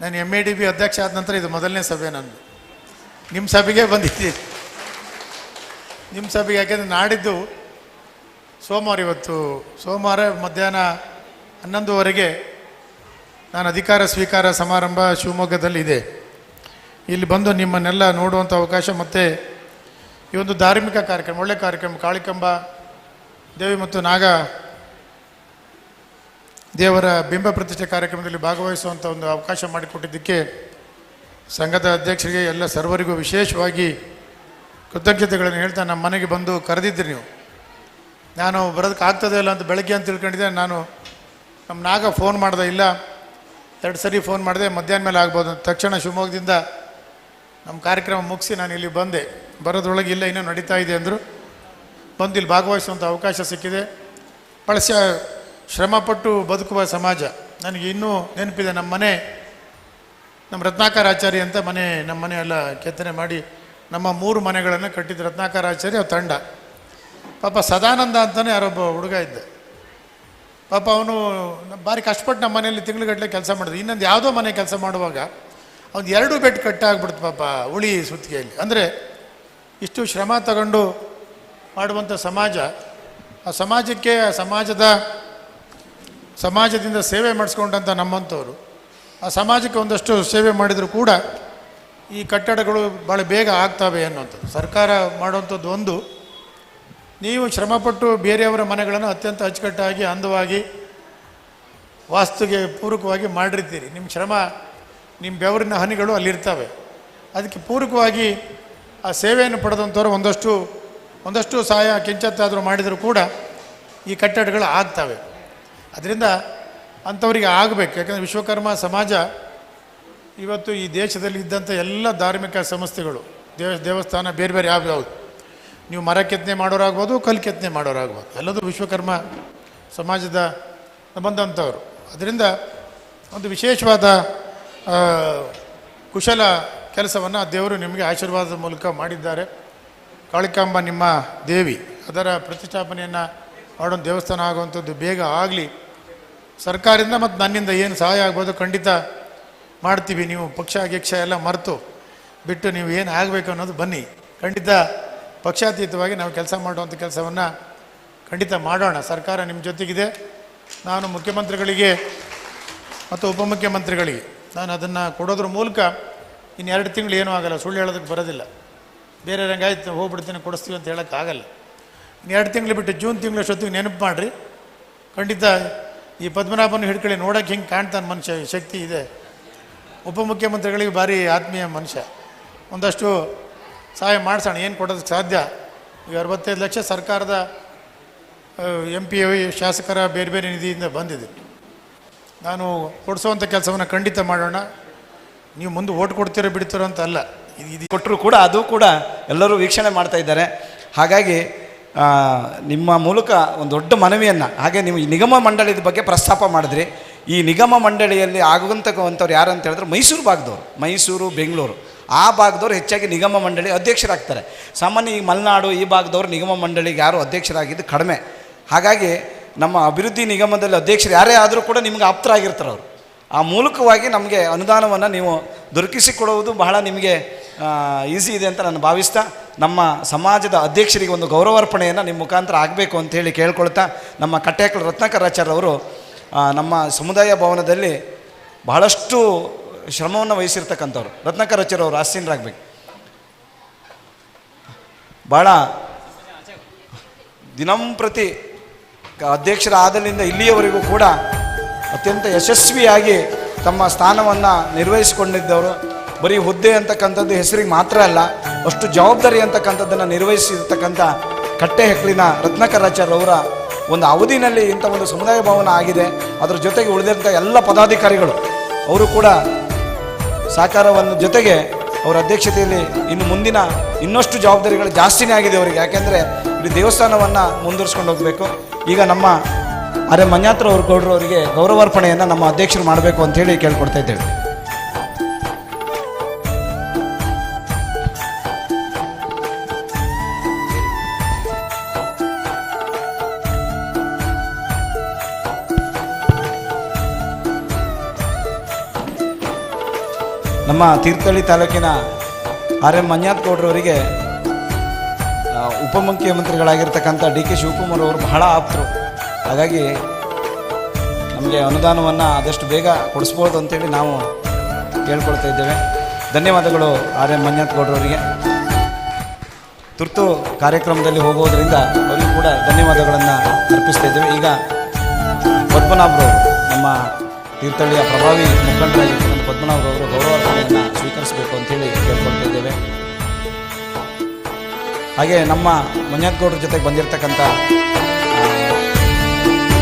S7: ನಾನು MADB ಅಧ್ಯಕ್ಷ ಆದ ನಂತರ ಇದು ಮೊದಲನೇ ಸಭೆ ನಂದು. ನಿಮ್ಮ ಸಭೆಗೆ ಬಂದಿದ್ದೀನಿ. ನಿಮ್ಮ ಸಭೆಗೆ ಯಾಕೆಂದರೆ ನಾಡಿದ್ದು ಸೋಮವಾರ, ಇವತ್ತು ಸೋಮವಾರ ಮಧ್ಯಾಹ್ನ 11:30 ನಾನು ಅಧಿಕಾರ ಸ್ವೀಕಾರ ಸಮಾರಂಭ ಶಿವಮೊಗ್ಗದಲ್ಲಿ ಇದೆ. ಇಲ್ಲಿ ಬಂದು ನಿಮ್ಮನ್ನೆಲ್ಲ ನೋಡುವಂಥ ಅವಕಾಶ ಮತ್ತು ಈ ಒಂದು ಧಾರ್ಮಿಕ ಕಾರ್ಯಕ್ರಮ, ಒಳ್ಳೆಯ ಕಾರ್ಯಕ್ರಮ, ಕಾಳಿಕಾಂಬಾ ದೇವಿ ಮತ್ತು ನಾಗ ದೇವರ ಬಿಂಬ ಪ್ರತಿಷ್ಠೆ ಕಾರ್ಯಕ್ರಮದಲ್ಲಿ ಭಾಗವಹಿಸುವಂಥ ಒಂದು ಅವಕಾಶ ಮಾಡಿಕೊಟ್ಟಿದ್ದಕ್ಕೆ ಸಂಘದ ಅಧ್ಯಕ್ಷರಿಗೆ ಎಲ್ಲ ಸರ್ವರಿಗೂ ವಿಶೇಷವಾಗಿ ಕೃತಜ್ಞತೆಗಳನ್ನು ಹೇಳ್ತಾ ನಮ್ಮ ಮನೆಗೆ ಬಂದು ಕರೆದಿದ್ದಿರಿ ನೀವು. ನಾನು ಬರೋದಕ್ಕೆ ಆಗ್ತದೆ ಇಲ್ಲ ಅಂತ ಬೆಳಗ್ಗೆ ಅಂತ ತಿಳ್ಕೊಂಡಿದ್ದೆ. ನಾನು ನಮ್ಮ ನಾಗ ಫೋನ್ ಮಾಡ್ದೆ, ಇಲ್ಲ 2 ಸರಿ ಫೋನ್ ಮಾಡಿದೆ, ಮಧ್ಯಾಹ್ನ ಮೇಲೆ ಆಗ್ಬೋದು ಅಂತ. ತಕ್ಷಣ ಶಿವಮೊಗ್ಗದಿಂದ ನಮ್ಮ ಕಾರ್ಯಕ್ರಮ ಮುಗಿಸಿ ನಾನು ಇಲ್ಲಿ ಬಂದೆ. ಬರೋದ್ರೊಳಗೆ ಇಲ್ಲ ಇನ್ನೂ ನಡೀತಾ ಇದೆ ಅಂದರು. ಬಂದು ಇಲ್ಲಿ ಭಾಗವಹಿಸುವಂಥ ಅವಕಾಶ ಸಿಕ್ಕಿದೆ. ಭಾಳ ಶ್ರಮಪಟ್ಟು ಬದುಕುವ ಸಮಾಜ. ನನಗೆ ಇನ್ನೂ ನೆನಪಿದೆ, ನಮ್ಮ ರತ್ನಾಕರ ಆಚಾರ್ಯ ಅಂತ ನಮ್ಮ ಮನೆ ಎಲ್ಲ ಕೆತ್ತನೆ ಮಾಡಿ ನಮ್ಮ 3 ಮನೆಗಳನ್ನು ಕಟ್ಟಿದ್ದು ರತ್ನಾಕರ ಆಚಾರ್ಯ ತಂಡ. ಪಾಪ ಸದಾನಂದ ಅಂತಲೇ ಯಾರೊಬ್ಬ ಹುಡುಗ ಇದ್ದ. ಪಾಪ ಅವನು ಭಾರಿ ಕಷ್ಟಪಟ್ಟು ನಮ್ಮ ಮನೆಯಲ್ಲಿ ತಿಂಗಳುಗಟ್ಟಲೆ ಕೆಲಸ ಮಾಡಿದ್ರು. ಇನ್ನೊಂದು ಯಾವುದೋ ಮನೆ ಕೆಲಸ ಮಾಡುವಾಗ ಅವ್ನು 2 ಬೆಡ್ ಕಟ್ಟಾಗ್ಬಿಡ್ತು ಪಾಪ ಉಳಿ ಸುತ್ತಿಗೆಯಲ್ಲಿ. ಅಂದರೆ ಇಷ್ಟು ಶ್ರಮ ತಗೊಂಡು ಮಾಡುವಂಥ ಸಮಾಜ, ಆ ಸಮಾಜಕ್ಕೆ ಸಮಾಜದಿಂದ ಸೇವೆ ಮಾಡಿಸ್ಕೊಂಡಂಥ ನಮ್ಮಂಥವ್ರು ಆ ಸಮಾಜಕ್ಕೆ ಒಂದಷ್ಟು ಸೇವೆ ಮಾಡಿದರೂ ಕೂಡ ಈ ಕಟ್ಟಡಗಳು ಭಾಳ ಬೇಗ ಆಗ್ತವೆ ಅನ್ನುವಂಥದ್ದು. ಸರ್ಕಾರ ಮಾಡುವಂಥದ್ದು ಒಂದು, ನೀವು ಶ್ರಮಪಟ್ಟು ಬೇರೆಯವರ ಮನೆಗಳನ್ನು ಅತ್ಯಂತ ಅಚ್ಚುಕಟ್ಟಾಗಿ ಅಂದವಾಗಿ ವಾಸ್ತುಗೆ ಪೂರಕವಾಗಿ ಮಾಡಿರ್ತೀರಿ. ನಿಮ್ಮ ಶ್ರಮ, ನಿಮ್ಮ ಬೆವರಿನ ಹನಿಗಳು ಅಲ್ಲಿರ್ತವೆ. ಅದಕ್ಕೆ ಪೂರಕವಾಗಿ ಆ ಸೇವೆಯನ್ನು ಪಡೆದಂಥವ್ರು ಒಂದಷ್ಟು ಸಹಾಯ ಕಿಂಚತ್ತಾದರೂ ಮಾಡಿದರೂ ಕೂಡ ಈ ಕಟ್ಟಡಗಳು ಆಗ್ತವೆ. ಅದರಿಂದ ಅಂಥವರಿಗೆ ಆಗಬೇಕು. ಯಾಕಂದರೆ ವಿಶ್ವಕರ್ಮ ಸಮಾಜ ಇವತ್ತು ಈ ದೇಶದಲ್ಲಿ ಇದ್ದಂಥ ಎಲ್ಲ ಧಾರ್ಮಿಕ ಸಂಸ್ಥೆಗಳು, ದೇವಸ್ಥಾನ ಬೇರೆ ಬೇರೆ ಯಾವ್ಯಾವುದು, ನೀವು ಮರ ಕೆತ್ತನೆ ಮಾಡೋರಾಗ್ಬೋದು, ಕಲ್ಲು ಕೆತ್ತನೆ ಮಾಡೋರಾಗ್ಬೋದು, ಎಲ್ಲದೂ ವಿಶ್ವಕರ್ಮ ಸಮಾಜದ ಬಂದಂಥವ್ರು. ಅದರಿಂದ ಒಂದು ವಿಶೇಷವಾದ ಕುಶಲ ಕೆಲಸವನ್ನು ದೇವರು ನಿಮಗೆ ಆಶೀರ್ವಾದದ ಮೂಲಕ ಮಾಡಿದ್ದಾರೆ. ಕಾಳಿಕಾಂಬ ನಿಮ್ಮ ದೇವಿ, ಅದರ ಪ್ರತಿಷ್ಠಾಪನೆಯನ್ನು ಮಾಡೋ ದೇವಸ್ಥಾನ ಆಗುವಂಥದ್ದು ಬೇಗ ಆಗಲಿ. ಸರ್ಕಾರದಿಂದ ಮತ್ತು ನನ್ನಿಂದ ಏನು ಸಹಾಯ ಆಗ್ಬೋದು ಖಂಡಿತ ಮಾಡ್ತೀವಿ. ನೀವು ಪಕ್ಷ ಗಿಕ್ಷ ಎಲ್ಲ ಮರೆತು ಬಿಟ್ಟು ನೀವು ಏನು ಆಗಬೇಕು ಅನ್ನೋದು ಬನ್ನಿ. ಖಂಡಿತ ಪಕ್ಷಾತೀತವಾಗಿ ನಾವು ಕೆಲಸ ಮಾಡುವಂಥ ಕೆಲಸವನ್ನು ಖಂಡಿತ ಮಾಡೋಣ. ಸರ್ಕಾರ ನಿಮ್ಮ ಜೊತೆಗಿದೆ. ನಾನು ಮುಖ್ಯಮಂತ್ರಿಗಳಿಗೆ ಮತ್ತು ಉಪಮುಖ್ಯಮಂತ್ರಿಗಳಿಗೆ ನಾನು ಅದನ್ನು ಕೊಡೋದ್ರ ಮೂಲಕ ಇನ್ನು 2 ತಿಂಗಳು ಏನೂ ಆಗೋಲ್ಲ. ಸುಳ್ಳು ಹೇಳೋದಕ್ಕೆ ಬರೋದಿಲ್ಲ. ಬೇರೆ ರಂಗಾಯ್ತು ಹೋಗ್ಬಿಡ್ತೀನಿ ಕೊಡಿಸ್ತೀವಿ ಅಂತ ಹೇಳೋಕ್ಕಾಗಲ್ಲ. ಇನ್ನು 2 ತಿಂಗಳು ಬಿಟ್ಟು ಜೂನ್ ತಿಂಗಳಷ್ಟೊತ್ತಿಗೆ ನೆನಪು ಮಾಡಿರಿ. ಖಂಡಿತ ಈ ಪದ್ಮನಾಭನ ಹಿಡ್ಕೊಳ್ಳಿ, ನೋಡೋಕ್ಕೆ ಹಿಂಗೆ ಕಾಣ್ತಾನೆ ಮನುಷ್ಯ, ಶಕ್ತಿ ಇದೆ. ಉಪಮುಖ್ಯಮಂತ್ರಿಗಳಿಗೆ ಭಾರಿ ಆತ್ಮೀಯ ಮನುಷ್ಯ. ಒಂದಷ್ಟು ಸಹಾಯ ಮಾಡಿಸೋಣ. ಏನು ಕೊಡೋದಕ್ಕೆ ಸಾಧ್ಯ? ಈಗ 65 ಲಕ್ಷ ಸರ್ಕಾರದ MP ಶಾಸಕರ ಬೇರೆ ಬೇರೆ ನಿಧಿಯಿಂದ ಬಂದಿದೆ. ನಾನು ಕೊಡಿಸುವಂಥ ಕೆಲಸವನ್ನು ಖಂಡಿತ ಮಾಡೋಣ. ನೀವು ಮುಂದೆ ಓಟ್ ಕೊಡ್ತೀರೋ ಬಿಡ್ತೀರೋ ಅಂತ ಅಲ್ಲ, ಇದು
S2: ಕೊಟ್ಟರು ಕೂಡ ಅದು ಕೂಡ ಎಲ್ಲರೂ ವೀಕ್ಷಣೆ ಮಾಡ್ತಾ ಇದ್ದಾರೆ. ಹಾಗಾಗಿ ನಿಮ್ಮ ಮೂಲಕ ಒಂದು ದೊಡ್ಡ ಮನವಿಯನ್ನು, ಹಾಗೆ ನೀವು ಈ ನಿಗಮ ಮಂಡಳಿದ ಬಗ್ಗೆ ಪ್ರಸ್ತಾಪ ಮಾಡಿದ್ರಿ. ಈ ನಿಗಮ ಮಂಡಳಿಯಲ್ಲಿ ಆಗುವಂಥವ್ರು ಯಾರು ಅಂತ ಹೇಳಿದ್ರೆ ಮೈಸೂರು ಭಾಗದವರು, ಮೈಸೂರು ಬೆಂಗಳೂರು ಆ ಭಾಗದವ್ರು ಹೆಚ್ಚಾಗಿ ನಿಗಮ ಮಂಡಳಿ ಅಧ್ಯಕ್ಷರಾಗ್ತಾರೆ. ಸಾಮಾನ್ಯ ಈ ಮಲೆನಾಡು ಈ ಭಾಗದವರು ನಿಗಮ ಮಂಡಳಿಗೆ ಯಾರು ಅಧ್ಯಕ್ಷರಾಗಿದ್ದು ಕಡಿಮೆ. ಹಾಗಾಗಿ ನಮ್ಮ ಅಭಿವೃದ್ಧಿ ನಿಗಮದಲ್ಲಿ ಅಧ್ಯಕ್ಷರು ಯಾರೇ ಆದರೂ ಕೂಡ ನಿಮ್ಗೆ ಆಪ್ತರಾಗಿರ್ತಾರೆ ಅವರು. ಆ ಮೂಲಕವಾಗಿ ನಮಗೆ ಅನುದಾನವನ್ನು ನೀವು ದೊರಕಿಸಿಕೊಡುವುದು ಬಹಳ ನಿಮಗೆ ಈಸಿ ಇದೆ ಅಂತ ನಾನು ಭಾವಿಸ್ತಾ, ನಮ್ಮ ಸಮಾಜದ ಅಧ್ಯಕ್ಷರಿಗೆ ಒಂದು ಗೌರವಾರ್ಪಣೆಯನ್ನು ನಿಮ್ಮ ಮುಖಾಂತರ ಆಗಬೇಕು ಅಂಥೇಳಿ ಕೇಳ್ಕೊಳ್ತಾ, ನಮ್ಮ ಕಟ್ಟೆಕಲ್ ರತ್ನಾಕರಾಚಾರ್ಯ ಅವರು ನಮ್ಮ ಸಮುದಾಯ ಭವನದಲ್ಲಿ ಬಹಳಷ್ಟು ಶ್ರಮವನ್ನು ವಹಿಸಿರ್ತಕ್ಕಂಥವ್ರು. ರತ್ನಾಕರಾಚಾರ್ಯ ಅವರು ಆಸೀನರಾಗಬೇಕು. ಭಾಳ ದಿನಂಪ್ರತಿ ಅಧ್ಯಕ್ಷರಾದಲ್ಲಿಂದ ಇಲ್ಲಿಯವರೆಗೂ ಕೂಡ ಅತ್ಯಂತ ಯಶಸ್ವಿಯಾಗಿ ತಮ್ಮ ಸ್ಥಾನವನ್ನು ನಿರ್ವಹಿಸಿಕೊಂಡಿದ್ದವರು. ಬರೀ ಹುದ್ದೆ ಅಂತಕ್ಕಂಥದ್ದು ಹೆಸರಿಗೆ ಮಾತ್ರ ಅಲ್ಲ, ಅಷ್ಟು ಜವಾಬ್ದಾರಿ ಅಂತಕ್ಕಂಥದ್ದನ್ನು ನಿರ್ವಹಿಸಿರ್ತಕ್ಕಂಥ ಕಟ್ಟೆಹೆಕ್ಕಲಿನ ರತ್ನಾಕರಾಚಾರ್ಯವರ ಒಂದು ಅವಧಿನಲ್ಲಿ ಇಂಥ ಒಂದು ಸಮುದಾಯ ಭವನ ಆಗಿದೆ. ಅದರ ಜೊತೆಗೆ ಉಳಿದಂಥ ಎಲ್ಲ ಪದಾಧಿಕಾರಿಗಳು ಅವರು ಕೂಡ ಸಹಕಾರವನ್ನು ಜೊತೆಗೆ ಅವರ ಅಧ್ಯಕ್ಷತೆಯಲ್ಲಿ ಇನ್ನು ಮುಂದಿನ ಇನ್ನಷ್ಟು ಜವಾಬ್ದಾರಿಗಳು ಜಾಸ್ತಿನೇ ಆಗಿದೆ ಅವರಿಗೆ. ಯಾಕೆಂದರೆ ಇಲ್ಲಿ ದೇವಸ್ಥಾನವನ್ನು ಮುಂದುವರಿಸ್ಕೊಂಡು ಹೋಗಬೇಕು. ಈಗ ನಮ್ಮ ಮಂಜಾತ್ರ ಅವ್ರ ಗೌಡ್ರು ಅವರಿಗೆ ಗೌರವಾರ್ಪಣೆಯನ್ನು ನಮ್ಮ ಅಧ್ಯಕ್ಷರು ಮಾಡಬೇಕು ಅಂಥೇಳಿ ಕೇಳ್ಕೊಡ್ತಾ ಇದ್ದೇವೆ. ನಮ್ಮ ತೀರ್ಥಹಳ್ಳಿ ತಾಲೂಕಿನ ಮಂಜಾತ್ ಗೌಡ್ರವರಿಗೆ ಉಪಮುಖ್ಯಮಂತ್ರಿಗಳಾಗಿರ್ತಕ್ಕಂಥ DK ಶಿವಕುಮಾರ್ ಅವರು ಬಹಳ ಆಪ್ತರು. ಹಾಗಾಗಿ ನಮಗೆ ಅನುದಾನವನ್ನು ಆದಷ್ಟು ಬೇಗ ಕೊಡಿಸ್ಬೋದು ಅಂತೇಳಿ ನಾವು ಕೇಳ್ಕೊಳ್ತಾ ಇದ್ದೇವೆ. ಧನ್ಯವಾದಗಳು ಮಂಜಾತ್ ಗೌಡ್ರವರಿಗೆ. ತುರ್ತು ಕಾರ್ಯಕ್ರಮದಲ್ಲಿ ಹೋಗೋದರಿಂದ ಅವರಿಗೂ ಕೂಡ ಧನ್ಯವಾದಗಳನ್ನು ಅರ್ಪಿಸ್ತಾ ಇದ್ದೇವೆ. ಈಗ ಪದ್ಮನಾಭರವರು, ನಮ್ಮ ತೀರ್ಥಹಳ್ಳಿಯ ಪ್ರಭಾವಿ ಮುಖಂಡರಾಗಿರ್ತಕ್ಕಂಥ ಪದ್ಮನಾಭರವರು ಗೌರವಾರ್ಪಣೆಯನ್ನು ಸ್ವೀಕರಿಸಬೇಕು ಅಂತೇಳಿ ಕೇಳ್ಕೊಳ್ತಾ ಇದ್ದೇವೆ. ಹಾಗೆ ನಮ್ಮ ಮಂಜಾತ್ ಗೌಡ್ರ ಜೊತೆಗೆ ಬಂದಿರತಕ್ಕಂಥ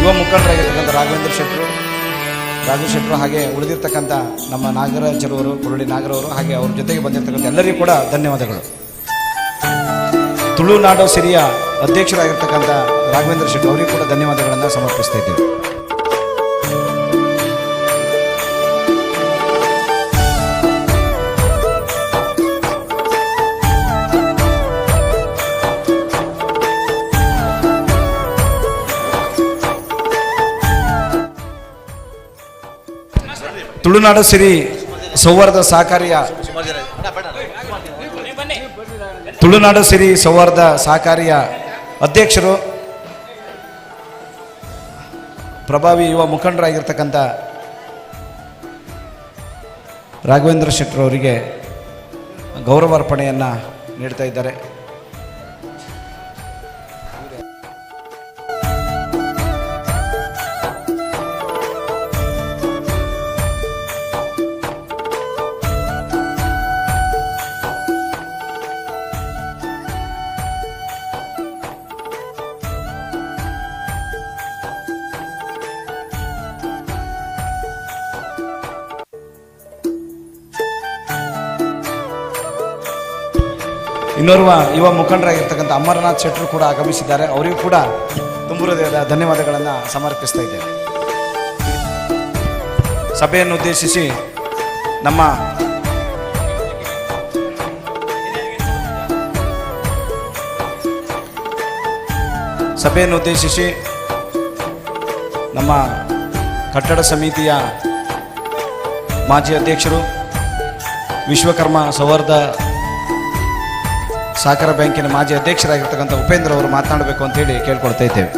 S2: ಯುವ ಮುಖಂಡರಾಗಿರ್ತಕ್ಕಂಥ ರಾಘವೇಂದ್ರ ಶೆಟ್ಟರು, ರಾಜು ಶೆಟ್ಟರು, ಹಾಗೆ ಉಳಿದಿರ್ತಕ್ಕಂಥ ನಮ್ಮ ನಾಗರಾಜರವರು, ಕುರುಳಿ ನಾಗರವರು, ಹಾಗೆ ಅವ್ರ ಜೊತೆಗೆ ಬಂದಿರತಕ್ಕಂಥ ಎಲ್ಲರಿಗೂ ಕೂಡ ಧನ್ಯವಾದಗಳು. ತುಳುನಾಡು ಸಿರಿಯ ಅಧ್ಯಕ್ಷರಾಗಿರ್ತಕ್ಕಂಥ ರಾಘವೇಂದ್ರ ಶೆಟ್ಟರು ಅವರಿಗೂ ಕೂಡ ಧನ್ಯವಾದಗಳನ್ನು ಸಮರ್ಪಿಸ್ತಾ ಇದ್ದೇವೆ. ತುಳುನಾಡು ಸಿರಿ ಸೌಹಾರ್ದ ಸಹಕಾರಿಯ ತುಳುನಾಡು ಸಿರಿ ಸೌಹಾರ್ದ ಸಹಕಾರಿಯ ಅಧ್ಯಕ್ಷರು, ಪ್ರಭಾವಿ ಯುವ ಮುಖಂಡರಾಗಿರ್ತಕ್ಕಂಥ ರಾಘವೇಂದ್ರ ಶೆಟ್ಟರವರಿಗೆ ಗೌರವಾರ್ಪಣೆಯನ್ನು ನೀಡ್ತಾ ಇದ್ದಾರೆ. ಇನ್ನೋರ್ವ ಯುವ ಮುಖಂಡರಾಗಿರ್ತಕ್ಕಂಥ ಅಮರನಾಥ್ ಶೆಟ್ಟರು ಕೂಡ ಆಗಮಿಸಿದ್ದಾರೆ. ಅವರಿಗೂ ಕೂಡ ತುಂಬ ಹೃದಯದ ಧನ್ಯವಾದಗಳನ್ನು ಸಮರ್ಪಿಸ್ತಾ ಇದ್ದೇವೆ. ಸಭೆಯನ್ನು ಉದ್ದೇಶಿಸಿ ನಮ್ಮ ಕಟ್ಟಡ ಸಮಿತಿಯ ಮಾಜಿ ಅಧ್ಯಕ್ಷರು, ವಿಶ್ವಕರ್ಮ ಸೌಹಾರ್ದ ಸಹಕಾರ ಬ್ಯಾಂಕಿನ ಮಾಜಿ ಅಧ್ಯಕ್ಷರಾಗಿರ್ತಕ್ಕಂಥ ಉಪೇಂದ್ರ ಅವರು ಮಾತನಾಡಬೇಕು ಅಂತೇಳಿ ಕೇಳ್ಕೊಳ್ತಾ ಇದ್ದೇವೆ.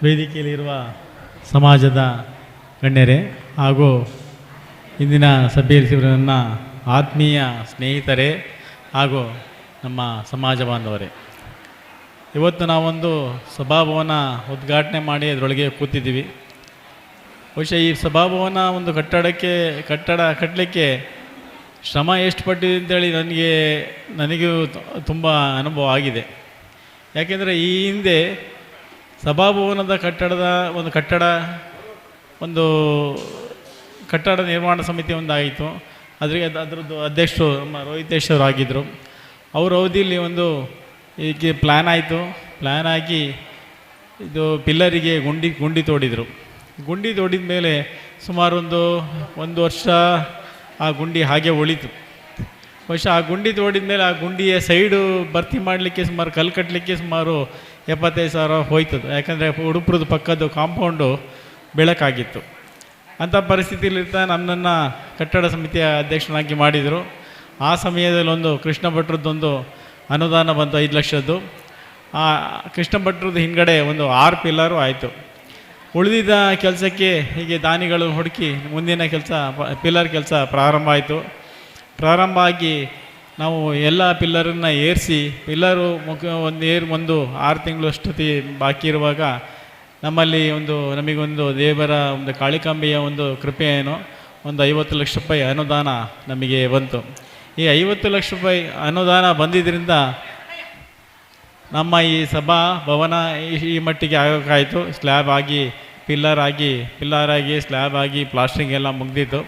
S3: ವೇದಿಕೆಯಲ್ಲಿರುವ ಸಮಾಜದ ಗಣ್ಯರೇ ಹಾಗೂ ಇಂದಿನ ಸಭೆಯಲ್ಲಿ ನನ್ನ ಆತ್ಮೀಯ ಸ್ನೇಹಿತರೇ ಹಾಗೂ ನಮ್ಮ ಸಮಾಜ ಬಾಂಧವರೇ, ಇವತ್ತು ನಾವೊಂದು ಸಭಾಭವನ ಉದ್ಘಾಟನೆ ಮಾಡಿ ಅದರೊಳಗೆ ಕೂತಿದ್ದೀವಿ. ಬಹುಶಃ ಈ ಸಭಾಭವನ ಒಂದು ಕಟ್ಟಡ ಕಟ್ಟಲಿಕ್ಕೆ ಶ್ರಮ ಎಷ್ಟು ಪಟ್ಟಿದೆ ಅಂತೇಳಿ ನನಗೂ ತುಂಬ ಅನುಭವ ಆಗಿದೆ. ಯಾಕೆಂದರೆ ಈ ಹಿಂದೆ ಸಭಾಭವನದ ಕಟ್ಟಡ ನಿರ್ಮಾಣ ಸಮಿತಿ ಒಂದಾಯಿತು. ಅದರದ್ದು ಅಧ್ಯಕ್ಷರು ನಮ್ಮ ರೋಹಿತೇಶ್ ಅವರು ಆಗಿದ್ದರು. ಅವ್ರ ಅವಧಿಯಲ್ಲಿ ಈಗ ಪ್ಲ್ಯಾನ್ ಆಗಿ ಇದು ಪಿಲ್ಲರಿಗೆ ಗುಂಡಿ ತೋಡಿದರು. ಗುಂಡಿ ತೋಡಿದ ಮೇಲೆ ಸುಮಾರು ಒಂದು ವರ್ಷ ಆ ಗುಂಡಿ ಹಾಗೆ ಉಳಿತು. ಬಹುಶಃ ಆ ಗುಂಡಿ ತೋಡಿದ ಮೇಲೆ ಆ ಗುಂಡಿಯ ಸೈಡು ಭರ್ತಿ ಮಾಡಲಿಕ್ಕೆ ಸುಮಾರು ಕಲ್ಲು ಕಟ್ಟಲಿಕ್ಕೆ ಸುಮಾರು 75,000 ಹೋಯ್ತದು. ಯಾಕಂದರೆ ಉಡುಪುರದ ಪಕ್ಕದ್ದು ಕಾಂಪೌಂಡು ಬೆಳಕಾಗಿತ್ತು. ಅಂಥ ಪರಿಸ್ಥಿತಿಯಲ್ಲಿರ್ತಾ ನನ್ನನ್ನು ಕಟ್ಟಡ ಸಮಿತಿಯ ಅಧ್ಯಕ್ಷನಾಗಿ ಮಾಡಿದರು. ಆ ಸಮಯದಲ್ಲಿ ಕೃಷ್ಣ ಭಟ್ರದ್ದೊಂದು ಅನುದಾನ ಬಂತು 5 ಲಕ್ಷದ್ದು. ಆ ಕೃಷ್ಣ ಭಟ್ರದ್ದು ಹಿಂಗಡೆ 6 ಪಿಲ್ಲರು ಆಯಿತು. ಉಳಿದಿದ್ದ ಕೆಲಸಕ್ಕೆ ಹೀಗೆ ದಾನಿಗಳು ಹುಡುಕಿ ಮುಂದಿನ ಪಿಲ್ಲರ್ ಕೆಲಸ ಪ್ರಾರಂಭ ಆಯಿತು. ಪ್ರಾರಂಭ ಆಗಿ ನಾವು ಎಲ್ಲ ಪಿಲ್ಲರನ್ನು ಏರಿಸಿ ಪಿಲ್ಲರು ಒಂದು 6 ತಿಂಗಳು ಅಷ್ಟೊತ್ತಿ ಬಾಕಿ ಇರುವಾಗ ನಮ್ಮಲ್ಲಿ ನಮಗೊಂದು ದೇವರ ಕಾಳಿಕಾಂಬೆಯ ಕೃಪೆ ಏನೋ 50 ಲಕ್ಷ ರೂಪಾಯಿ ಅನುದಾನ ನಮಗೆ ಬಂತು. ಈ 50 ಲಕ್ಷ ರೂಪಾಯಿ ಅನುದಾನ ಬಂದಿದ್ದರಿಂದ ನಮ್ಮ ಈ ಸಭಾ ಭವನ ಈ ಮಟ್ಟಿಗೆ ಆಗೋಕ್ಕಾಯಿತು. ಸ್ಲ್ಯಾಬ್ ಆಗಿ ಪಿಲ್ಲರ್ ಆಗಿ ಸ್ಲ್ಯಾಬ್ ಆಗಿ ಪ್ಲಾಸ್ಟ್ರಿಂಗ್ ಎಲ್ಲ ಮುಗ್ದಿತ್ತು.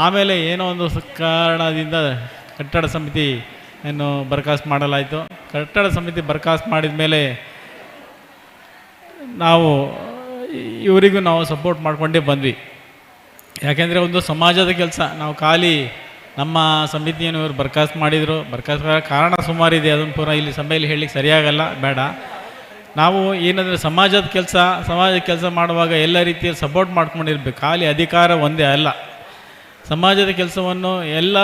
S3: ಆಮೇಲೆ ಏನೋ ಒಂದು ಕಾರಣದಿಂದ ಕಟ್ಟಡ ಸಮಿತಿಯನ್ನು ಬರಖಾಸ್ತು ಮಾಡಲಾಯಿತು. ಕಟ್ಟಡ ಸಮಿತಿ ಬರಖಾಸ್ತು ಮಾಡಿದ ಮೇಲೆ ಇವರಿಗೂ ನಾವು ಸಪೋರ್ಟ್ ಮಾಡಿಕೊಂಡೇ ಬಂದ್ವಿ. ಯಾಕೆಂದರೆ ಸಮಾಜದ ಕೆಲಸ ನಾವು ಖಾಲಿ ನಮ್ಮ ಸಮಿತಿಯನ್ನು ಇವರು ಬರಖಾಸ್ತು ಮಾಡಿದರು. ಬರಖಾಸ್ತು ಕಾರಣ ಸುಮಾರಿದೆ, ಅದನ್ನು ಪೂರ ಇಲ್ಲಿ ಸಭೆಯಲ್ಲಿ ಹೇಳಲಿಕ್ಕೆ ಸರಿಯಾಗಲ್ಲ, ಬೇಡ. ನಾವು ಏನಂದರೆ ಸಮಾಜದ ಕೆಲಸ ಮಾಡುವಾಗ ಎಲ್ಲ ರೀತಿಯಲ್ಲಿ ಸಪೋರ್ಟ್ ಮಾಡ್ಕೊಂಡಿರ್ಬೇಕು. ಖಾಲಿ ಅಧಿಕಾರ ಒಂದೇ ಅಲ್ಲ, ಸಮಾಜದ ಕೆಲಸವನ್ನು ಎಲ್ಲ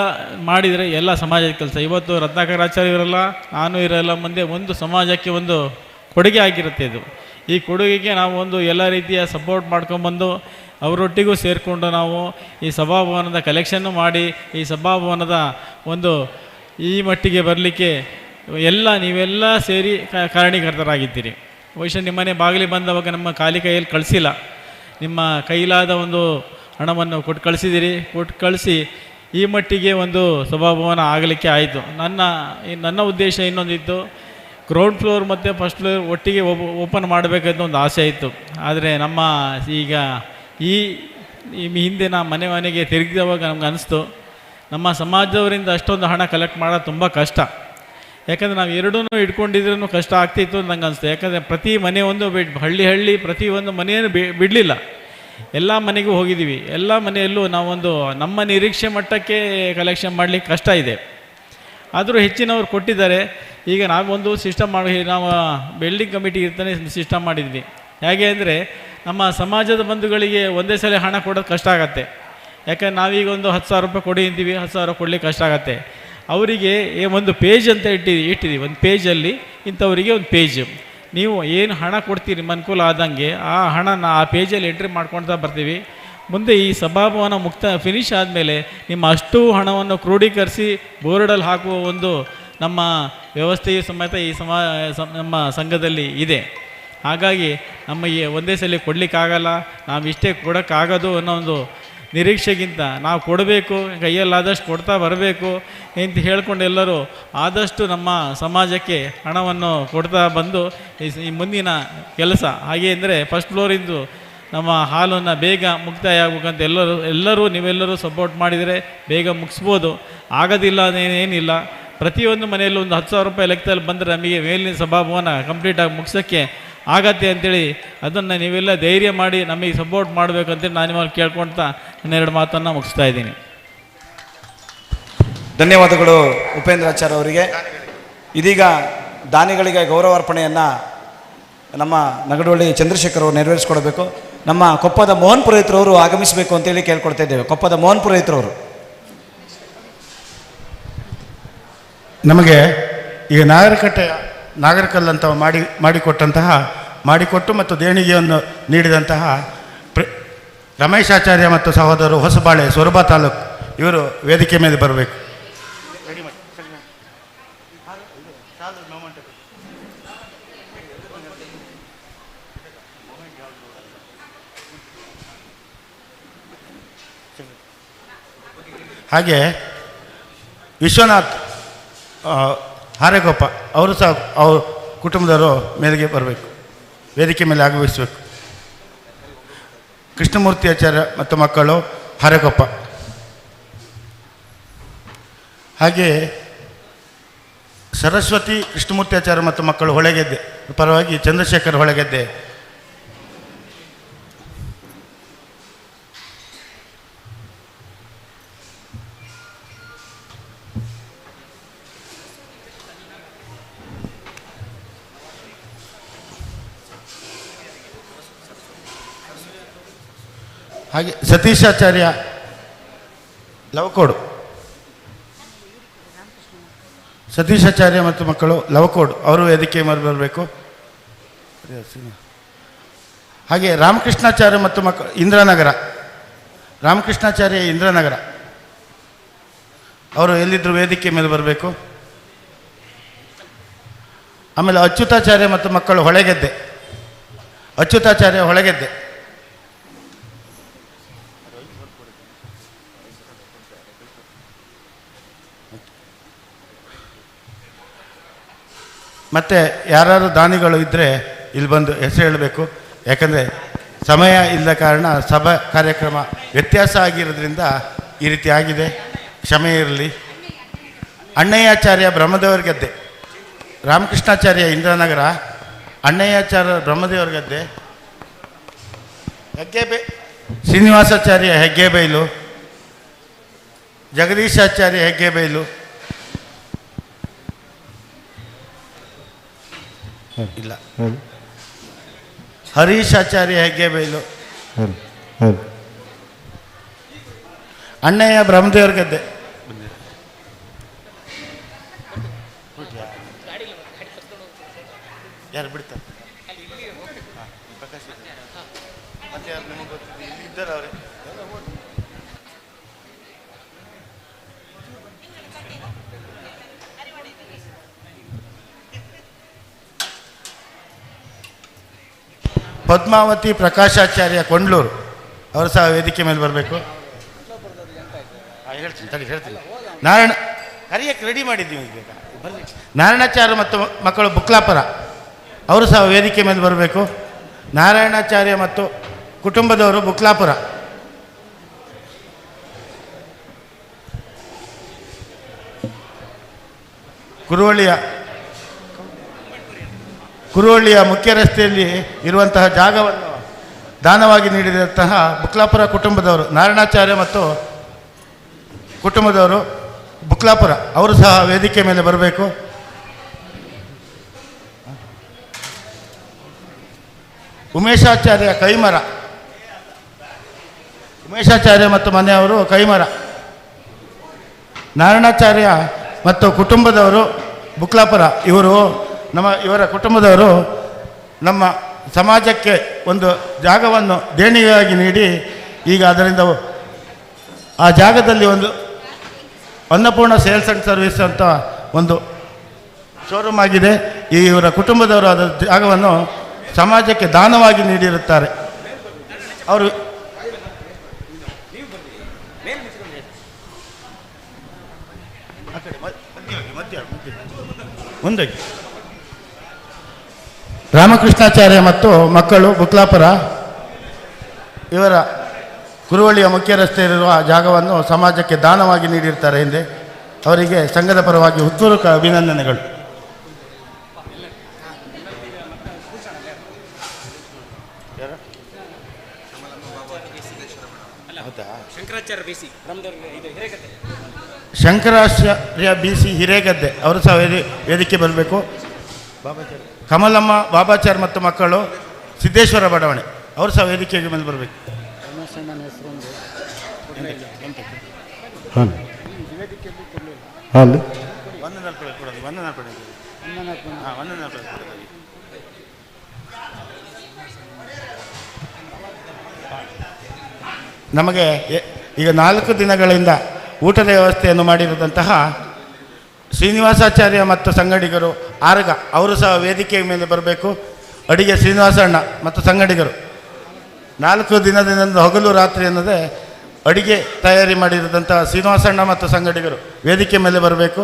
S3: ಮಾಡಿದರೆ ಎಲ್ಲ ಸಮಾಜದ ಕೆಲಸ. ಇವತ್ತು ರತ್ನಾಕರಾಚಾರ್ಯ ಇರಲ್ಲ, ನಾನು ಇರಲ್ಲ, ಮುಂದೆ ಸಮಾಜಕ್ಕೆ ಕೊಡುಗೆ ಆಗಿರುತ್ತೆ. ಇದು ಈ ಕೊಡುಗೆಗೆ ನಾವು ಎಲ್ಲ ರೀತಿಯ ಸಪೋರ್ಟ್ ಮಾಡ್ಕೊಂಬಂದು ಅವರೊಟ್ಟಿಗೂ ಸೇರಿಕೊಂಡು ನಾವು ಈ ಸಭಾಭವನದ ಕಲೆಕ್ಷನ್ನು ಮಾಡಿ ಈ ಸಭಾಭವನದ ಈ ಮಟ್ಟಿಗೆ ಬರಲಿಕ್ಕೆ ನೀವೆಲ್ಲ ಸೇರಿ ಕಾರಣೀಕರ್ತರಾಗಿದ್ದೀರಿ. ಬಹುಶಃ ನಿಮ್ಮನೆ ಬಾಗಿಲಿಗೆ ಬಂದವಾಗ ನಮ್ಮ ಖಾಲಿ ಕೈಯಲ್ಲಿ ಕಳಿಸಿಲ್ಲ, ನಿಮ್ಮ ಕೈಲಾದ ಹಣವನ್ನು ಕೊಟ್ಟು ಕಳಿಸಿ ಈ ಮಟ್ಟಿಗೆ ಸಭಾಭವನ ಆಗಲಿಕ್ಕೆ ಆಯಿತು. ನನ್ನ ಉದ್ದೇಶ ಇನ್ನೊಂದಿತ್ತು, ಗ್ರೌಂಡ್ ಫ್ಲೋರ್ ಮತ್ತು ಫಸ್ಟ್ ಫ್ಲೋರ್ ಒಟ್ಟಿಗೆ ಓಪನ್ ಮಾಡಬೇಕಂತ ಒಂದು ಆಸೆ ಇತ್ತು. ಆದರೆ ಈಗ ಈ ಹಿಂದೆ ಮನೆಗೆ ತಿರುಗಿದವಾಗ ನಮ್ಗೆ ಅನಿಸ್ತು, ನಮ್ಮ ಸಮಾಜದವರಿಂದ ಅಷ್ಟೊಂದು ಹಣ ಕಲೆಕ್ಟ್ ಮಾಡೋದು ತುಂಬ ಕಷ್ಟ. ಯಾಕಂದರೆ ನಾವು ಎರಡೂ ಇಟ್ಕೊಂಡಿದ್ರೂ ಕಷ್ಟ ಆಗ್ತಿತ್ತು ಅಂತ ನಂಗೆ ಅನಿಸ್ತು. ಯಾಕಂದರೆ ಪ್ರತಿ ಮನೆ ಹಳ್ಳಿ ಪ್ರತಿಯೊಂದು ಮನೆಯನ್ನು ಬಿಡಲಿಲ್ಲ, ಎಲ್ಲ ಮನೆಗೂ ಹೋಗಿದ್ದೀವಿ. ಎಲ್ಲ ಮನೆಯಲ್ಲೂ ನಾವು ನಮ್ಮ ನಿರೀಕ್ಷೆ ಮಟ್ಟಕ್ಕೆ ಕಲೆಕ್ಷನ್ ಮಾಡಲಿಕ್ಕೆ ಕಷ್ಟ ಇದೆ. ಆದರೂ ಹೆಚ್ಚಿನವರು ಕೊಟ್ಟಿದ್ದಾರೆ. ಈಗ ನಾವು ಸಿಸ್ಟಮ್ ನಾವು ಬಿಲ್ಡಿಂಗ್ ಕಮಿಟಿ ಇರ್ತಾನೆ ಸಿಸ್ಟಮ್ ಮಾಡಿದ್ವಿ. ಹೇಗೆ ಅಂದರೆ ನಮ್ಮ ಸಮಾಜದ ಬಂಧುಗಳಿಗೆ ಒಂದೇ ಸಲ ಹಣ ಕೊಡೋದು ಕಷ್ಟ ಆಗತ್ತೆ. ಯಾಕಂದ್ರೆ ನಾವೀಗ ಒಂದು 10,000 ರೂಪಾಯಿ ಕೊಡಿ ಅಂತೀವಿ, 10,000 ಕೊಡಲಿಕ್ಕೆ ಕಷ್ಟ ಆಗತ್ತೆ. ಅವರಿಗೆ ಒಂದು ಪೇಜ್ ಅಂತ ಇಟ್ಟಿದ್ದೀವಿ. ಒಂದು ಪೇಜಲ್ಲಿ ಇಂಥವರಿಗೆ ಒಂದು ಪೇಜ್, ನೀವು ಏನು ಹಣ ಕೊಡ್ತೀರಿ ನಿಮ್ಮ ಅನುಕೂಲ ಆದಂಗೆ ಆ ಹಣನ ಆ ಪೇಜಲ್ಲಿ ಎಂಟ್ರಿ ಮಾಡ್ಕೊಳ್ತಾ ಬರ್ತೀವಿ. ಮುಂದೆ ಈ ಸಭಾಭವನ ಫಿನಿಶ್ ಆದಮೇಲೆ ನಿಮ್ಮ ಅಷ್ಟು ಹಣವನ್ನು ಕ್ರೋಢೀಕರಿಸಿ ಬೋರ್ಡಲ್ಲಿ ಹಾಕುವ ಒಂದು ನಮ್ಮ ವ್ಯವಸ್ಥೆಯು ಸಮೇತ ಈ ನಮ್ಮ ಸಂಘದಲ್ಲಿ ಇದೆ. ಹಾಗಾಗಿ ನಮಗೆ ಒಂದೇ ಸಲ ಕೊಡಲಿಕ್ಕಾಗಲ್ಲ, ನಾವು ಇಷ್ಟೇ ಕೊಡೋಕ್ಕಾಗೋದು ಅನ್ನೋ ಒಂದು ನಿರೀಕ್ಷೆಗಿಂತ ನಾವು ಕೊಡಬೇಕು, ಕೈಯಲ್ಲಾದಷ್ಟು ಕೊಡ್ತಾ ಬರಬೇಕು ಅಂತ ಹೇಳ್ಕೊಂಡು ಎಲ್ಲರೂ ಆದಷ್ಟು ನಮ್ಮ ಸಮಾಜಕ್ಕೆ ಹಣವನ್ನು ಕೊಡ್ತಾ ಬಂದು ಈ ಮುಂದಿನ ಕೆಲಸ ಹಾಗೆ ಅಂದರೆ ಫಸ್ಟ್ ಫ್ಲೋರಿಂದು ನಮ್ಮ ಹಾಲನ್ನು ಬೇಗ ಮುಕ್ತಾಯ ಆಗ್ಬೇಕಂತ ಎಲ್ಲರೂ ನೀವೆಲ್ಲರೂ ಸಪೋರ್ಟ್ ಮಾಡಿದರೆ ಬೇಗ ಮುಗಿಸ್ಬೋದು. ಆಗೋದಿಲ್ಲ ಅದೇನೇನಿಲ್ಲ, ಪ್ರತಿಯೊಂದು ಮನೆಯಲ್ಲೂ ಒಂದು 10,000 ರೂಪಾಯಿ ಲೆಕ್ಕದಲ್ಲಿ ಬಂದರೆ ನಮಗೆ ಮೇಲಿನ ಸಭಾಭವನ ಕಂಪ್ಲೀಟಾಗಿ ಮುಗಿಸೋಕ್ಕೆ ಆಗತ್ತೆ ಅಂಥೇಳಿ ಅದನ್ನು ನೀವೆಲ್ಲ ಧೈರ್ಯ ಮಾಡಿ ನಮಗೆ ಸಪೋರ್ಟ್ ಮಾಡಬೇಕಂತೇಳಿ ನಾನು ನಿಮ್ಮಲ್ಲಿ ಕೇಳ್ಕೊಳ್ತಾ ಇನ್ನೆರಡು ಮಾತನ್ನು ಮುಗಿಸ್ತಾ ಇದ್ದೀನಿ.
S2: ಧನ್ಯವಾದಗಳು ಉಪೇಂದ್ರಾಚಾರ್ಯ ಅವರಿಗೆ. ಇದೀಗ ದಾನಿಗಳಿಗೆ ಗೌರವಾರ್ಪಣೆಯನ್ನು ನಮ್ಮ ನಗಡವಳ್ಳಿ ಚಂದ್ರಶೇಖರ್ ಅವರು ನೆರವೇರಿಸ್ಕೊಡ್ಬೇಕು. ನಮ್ಮ ಕೊಪ್ಪದ ಮೋಹನ್ ಪುರೋಹಿತರವರು ಆಗಮಿಸಬೇಕು ಅಂತೇಳಿ ಕೇಳ್ಕೊಡ್ತಾ ಇದ್ದೇವೆ. ಕೊಪ್ಪದ ಮೋಹನ್ ಪುರೋಹಿತರವರು.
S17: ನಮಗೆ ಈಗ ನಾಗರಿಕಲ್ ಅಂತ ಮಾಡಿಕೊಟ್ಟು ಮತ್ತು ದೇಣಿಗೆಯನ್ನು ನೀಡಿದಂತಹ ರಮೇಶಾಚಾರ್ಯ ಮತ್ತು ಸಹೋದರರು ಹೊಸಬಾಳೆ ಸೊರಬ ತಾಲೂಕು ಇವರು ವೇದಿಕೆ ಮೇಲೆ ಬರಬೇಕು. ಹಾಗೆ ವಿಶ್ವನಾಥ್ ಹಾರೇಗೊಪ್ಪ ಅವರು ಸಹ ಅವ್ರ ಕುಟುಂಬದವರು ಮೇಲೆಗೆ ಬರಬೇಕು, ವೇದಿಕೆ ಮೇಲೆ ಆಗಮಿಸಬೇಕು. ಕೃಷ್ಣಮೂರ್ತಿ ಆಚಾರ್ಯ ಮತ್ತು ಮಕ್ಕಳು ಹಾರೇಗೊಪ್ಪ. ಹಾಗೆ ಸರಸ್ವತಿ ಕೃಷ್ಣಮೂರ್ತಿ ಆಚಾರ್ಯ ಮತ್ತು ಮಕ್ಕಳು ಹೊಳೆಗೆದ್ದೆ ಪರವಾಗಿ ಚಂದ್ರಶೇಖರ್ ಹೊಳೆಗೆದ್ದೆ. ಹಾಗೆ ಸತೀಶಾಚಾರ್ಯ ಲವಕೋಡು, ಸತೀಶಾಚಾರ್ಯ ಮತ್ತು ಮಕ್ಕಳು ಲವಕೋಡು ಅವರು ವೇದಿಕೆ ಮೇಲೆ ಬರಬೇಕು. ಹಾಗೆ ರಾಮಕೃಷ್ಣಾಚಾರ್ಯ ಮತ್ತು ಮಕ್ಕಳು ಇಂದ್ರನಗರ, ರಾಮಕೃಷ್ಣಾಚಾರ್ಯ ಇಂದ್ರನಗರ ಅವರು ಎಲ್ಲಿದ್ದರೂ ವೇದಿಕೆ ಮೇಲೆ ಬರಬೇಕು. ಆಮೇಲೆ ಅಚ್ಯುತಾಚಾರ್ಯ ಮತ್ತು ಮಕ್ಕಳು ಹೊಳೆಗೆದ್ದೆ, ಅಚ್ಯುತಾಚಾರ್ಯ ಹೊಳೆಗೆದ್ದೆ. ಮತ್ತು ಯಾರು ದಾನಿಗಳು ಇದ್ದರೆ ಇಲ್ಲಿ ಬಂದು ಹೆಸರು ಹೇಳಬೇಕು. ಯಾಕಂದರೆ ಸಮಯ ಇಲ್ಲದ ಕಾರಣ ಸಭಾ ಕಾರ್ಯಕ್ರಮ ವ್ಯತ್ಯಾಸ ಆಗಿರೋದ್ರಿಂದ ಈ ರೀತಿ ಆಗಿದೆ, ಕ್ಷಮೆ ಇರಲಿ. ಅಣ್ಣಯ್ಯಾಚಾರ್ಯ ಬ್ರಹ್ಮದೇವರ ಗದ್ದೆ, ರಾಮಕೃಷ್ಣಾಚಾರ್ಯ ಇಂದ್ರನಗರ, ಅಣ್ಣಯ್ಯಾಚಾರ್ಯ ಬ್ರಹ್ಮದೇವರ ಗದ್ದೆ, ಶ್ರೀನಿವಾಸಾಚಾರ್ಯ ಹೆಗ್ಗೇಬೈಲು, ಜಗದೀಶಾಚಾರ್ಯ ಹೆಗ್ಗೇಬೈಲು, ಇಲ್ಲ ಹರೀಶಾಚಾರ್ಯ ಹೆಗ್ಗೇಬೈಲು, ಅಣ್ಣಯ್ಯ ಬ್ರಹ್ಮದೇವರ ಗದ್ದೆ, ಯಾರು ಬಿಡ್ತಾರೆ ಮತ್ತೆ ಯಾರು ನಿಮಗೆ ಗೊತ್ತಿದೆ ಇಲ್ಲಿ ಇದ್ದಾರೆ ಅವರೇ. ಪದ್ಮಾವತಿ ಪ್ರಕಾಶಾಚಾರ್ಯ ಕೊಂಡ್ಲೂರು ಅವರು ಸಹ ವೇದಿಕೆ ಮೇಲೆ ಬರಬೇಕು. ಹೇಳ್ತೀನಿ ನಾರಾಯಣ ಕರಿಯಕ್ಕೆ ರೆಡಿ ಮಾಡಿದ್ದೀವಿ ಈಗ ಬರಲಿ. ನಾರಾಯಣಾಚಾರ್ಯ ಮತ್ತು ಮಕ್ಕಳು ಬುಕ್ಲಾಪುರ ಅವರು ಸಹ ವೇದಿಕೆ ಮೇಲೆ ಬರಬೇಕು. ನಾರಾಯಣಾಚಾರ್ಯ ಮತ್ತು ಕುಟುಂಬದವರು ಬುಕ್ಲಾಪುರ. ಕುರುವಳ್ಳಿಯ ಮುಖ್ಯ ರಸ್ತೆಯಲ್ಲಿ ಇರುವಂತಹ ಜಾಗವನ್ನು ದಾನವಾಗಿ ನೀಡಿದಂತಹ ಬುಕ್ಲಾಪುರ ಕುಟುಂಬದವರು, ನಾರಾಯಣಾಚಾರ್ಯ ಮತ್ತು ಕುಟುಂಬದವರು ಬುಕ್ಲಾಪುರ ಅವರು ಸಹ ವೇದಿಕೆ ಮೇಲೆ ಬರಬೇಕು. ಉಮೇಶಾಚಾರ್ಯ ಕೈಮರ, ಉಮೇಶಾಚಾರ್ಯ ಮತ್ತು ಮನೆಯವರು ಕೈಮರ. ನಾರಾಯಣಾಚಾರ್ಯ ಮತ್ತು ಕುಟುಂಬದವರು ಬುಕ್ಲಾಪುರ. ಇವರ ಕುಟುಂಬದವರು ನಮ್ಮ ಸಮಾಜಕ್ಕೆ ಒಂದು ಜಾಗವನ್ನು ದೇಣಿಗೆಯಾಗಿ ನೀಡಿ ಈಗ ಅದರಿಂದ ಆ ಜಾಗದಲ್ಲಿ ಒಂದು ಅನ್ನಪೂರ್ಣ ಸೇಲ್ಸ್ ಆ್ಯಂಡ್ ಸರ್ವಿಸ್ ಅಂತ ಒಂದು ಶೋರೂಮ್ ಆಗಿದೆ. ಇವರ ಕುಟುಂಬದವರು ಅದರ ಜಾಗವನ್ನು ಸಮಾಜಕ್ಕೆ ದಾನವಾಗಿ ನೀಡಿರುತ್ತಾರೆ. ಅವರು ಮುಂದೆ ರಾಮಕೃಷ್ಣಾಚಾರ್ಯ ಮತ್ತು ಮಕ್ಕಳು ಬುಕ್ಲಾಪುರ, ಇವರ ಕುರುವಳಿಯ ಮುಖ್ಯ ರಸ್ತೆಯಲ್ಲಿರುವ ಜಾಗವನ್ನು ಸಮಾಜಕ್ಕೆ ದಾನವಾಗಿ ನೀಡಿರ್ತಾರೆ ಹಿಂದೆ. ಅವರಿಗೆ ಸಂಘದ ಪರವಾಗಿ ಹೃತ್ಪೂರ್ವಕ ಅಭಿನಂದನೆಗಳು. ಶಂಕರಾಚಾರ್ಯ BC ಹಿರೇಗದ್ದೆ ಅವರು ಸಹ ವೇದಿಕೆ ಬರಬೇಕು. ಕಮಲಮ್ಮ ಬಾಬಾಚಾರ್ ಮತ್ತು ಮಕ್ಕಳು ಸಿದ್ದೇಶ್ವರ ಬಡಾವಣೆ ಅವರು ಸಹ ವೇದಿಕೆಗೆ ಮೇಲೆ ಬರಬೇಕು. ನಮಗೆ ಈಗ 4 ದಿನಗಳಿಂದ ಊಟದ ವ್ಯವಸ್ಥೆಯನ್ನು ಮಾಡಿರುವಂತಹ ಶ್ರೀನಿವಾಸಾಚಾರ್ಯ ಮತ್ತು ಸಂಗಡಿಗರು ಆರ್ಗ ಅವರು ಸಹ ವೇದಿಕೆಯ ಮೇಲೆ ಬರಬೇಕು. ಅಡಿಗೆ ಶ್ರೀನಿವಾಸಣ್ಣ ಮತ್ತು ಸಂಗಡಿಗರು 4 ದಿನದಿಂದ ಹಗಲು ರಾತ್ರಿ ಅನ್ನೋದೇ ಅಡಿಗೆ ತಯಾರಿ ಮಾಡಿರೋದಂತಹ ಶ್ರೀನಿವಾಸಣ್ಣ ಮತ್ತು ಸಂಗಡಿಗರು ವೇದಿಕೆ ಮೇಲೆ ಬರಬೇಕು.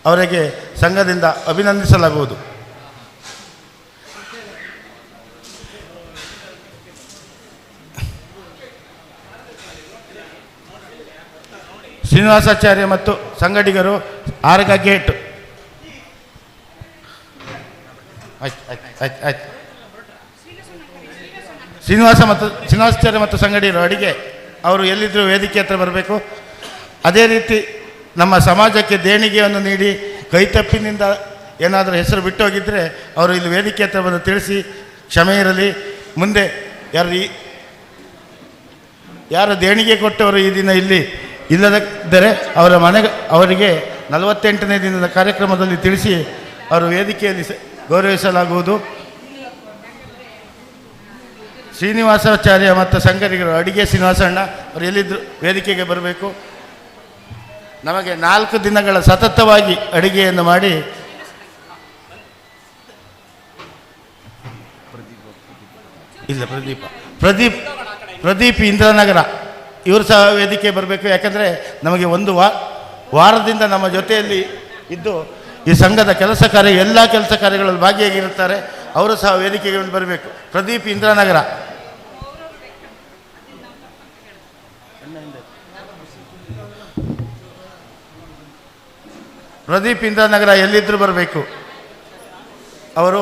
S17: ಅವರಿಗೆ ಸಂಘದಿಂದ ಅಭಿನಂದಿಸಲಾಗುವುದು. ಶ್ರೀನಿವಾಸಾಚಾರ್ಯ ಮತ್ತು ಸಂಗಡಿಗರು ಆರ್ಗ ಗೇಟ್. ಆಯ್ತು. ಶ್ರೀನಿವಾಸಾಚಾರ್ಯ ಮತ್ತು ಸಂಗಡಿಗರು ಅಡಿಗೆ ಅವರು ಎಲ್ಲಿದ್ದರೂ ವೇದಿಕೆ ಹತ್ರ ಬರಬೇಕು. ಅದೇ ರೀತಿ ನಮ್ಮ ಸಮಾಜಕ್ಕೆ ದೇಣಿಗೆಯನ್ನು ನೀಡಿ ಕೈತಪ್ಪಿನಿಂದ ಏನಾದರೂ ಹೆಸರು ಬಿಟ್ಟು ಹೋಗಿದ್ದರೆ ಅವರು ಇಲ್ಲಿ ವೇದಿಕೆ ಹತ್ರ ಬಂದು ತಿಳಿಸಿ ಕ್ಷಮೆ ಇರಲಿ. ಮುಂದೆ ಯಾರು ದೇಣಿಗೆ ಕೊಟ್ಟವರು ಈ ದಿನ ಇಲ್ಲಿ ಇಲ್ಲದಿದ್ದರೆ ಅವರಿಗೆ 48ನೇ ದಿನದ ಕಾರ್ಯಕ್ರಮದಲ್ಲಿ ತಿಳಿಸಿ ಅವರು ವೇದಿಕೆಯಲ್ಲಿ ಗೌರವಿಸಲಾಗುವುದು. ಶ್ರೀನಿವಾಸಾಚಾರ್ಯ ಮತ್ತು ಸಂಗಡಿಗರು ಅಡಿಗೆ ಶ್ರೀನಿವಾಸಣ್ಣ ಅವರು ಎಲ್ಲಿದ್ದರು ವೇದಿಕೆಗೆ ಬರಬೇಕು. ನಮಗೆ 4 ದಿನಗಳ ಸತತವಾಗಿ ಅಡಿಗೆಯನ್ನು ಮಾಡಿ ಪ್ರದೀಪ್ ಇಂದ್ರನಗರ ಇವರು ಸಹ ವೇದಿಕೆ ಬರಬೇಕು. ಯಾಕಂದರೆ ನಮಗೆ ಒಂದು ವಾರದಿಂದ ನಮ್ಮ ಜೊತೆಯಲ್ಲಿ ಇದ್ದು ಈ ಸಂಘದ ಎಲ್ಲ ಕೆಲಸ ಕಾರ್ಯಗಳಲ್ಲಿ ಭಾಗಿಯಾಗಿರುತ್ತಾರೆ. ಅವರು ಸಹ ವೇದಿಕೆಗೆ ಬರಬೇಕು. ಪ್ರದೀಪ್ ಇಂದ್ರನಗರ ಎಲ್ಲಿದ್ದರೂ ಬರಬೇಕು. ಅವರು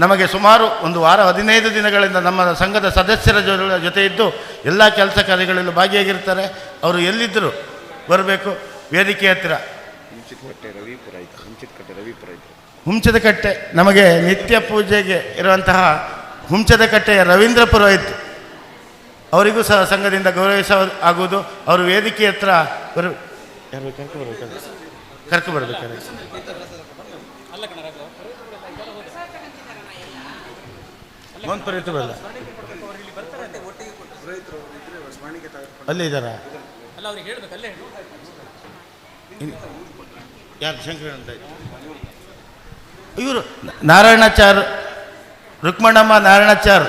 S17: ನಮಗೆ ಸುಮಾರು ಒಂದು ವಾರ 15 ದಿನಗಳಿಂದ ನಮ್ಮ ಸಂಘದ ಸದಸ್ಯರ ಜೊತೆ ಇದ್ದು ಎಲ್ಲ ಕೆಲಸ ಕಾರ್ಯಗಳಲ್ಲೂ ಭಾಗಿಯಾಗಿರ್ತಾರೆ. ಅವರು ಎಲ್ಲಿದ್ದರೂ ಬರಬೇಕು ವೇದಿಕೆ ಹತ್ತಿರ. ಹುಂಚದಕಟ್ಟೆ ನಮಗೆ ನಿತ್ಯ ಪೂಜೆಗೆ ಇರುವಂತಹ ಹುಂಚದಕಟ್ಟೆಯ ರವೀಂದ್ರ ಪುರೋಹಿತ್ ಅವರಿಗೂ ಸಹ ಸಂಘದಿಂದ ಗೌರವಿಸಲಾಗುವುದು. ಅವರು ವೇದಿಕೆ ಹತ್ರ ಕರ್ಕೊ ಬರಬೇಕಾದ್ರೆ ಅಲ್ಲೇ ಇದ್ದಾರಾ? ಯಾರು ಶಂಕರ ಅಂತ ಇವರು ನಾರಾಯಣಾಚಾರ್ ರುಕ್ಮಣಮ್ಮ ನಾರಾಯಣಾಚಾರ್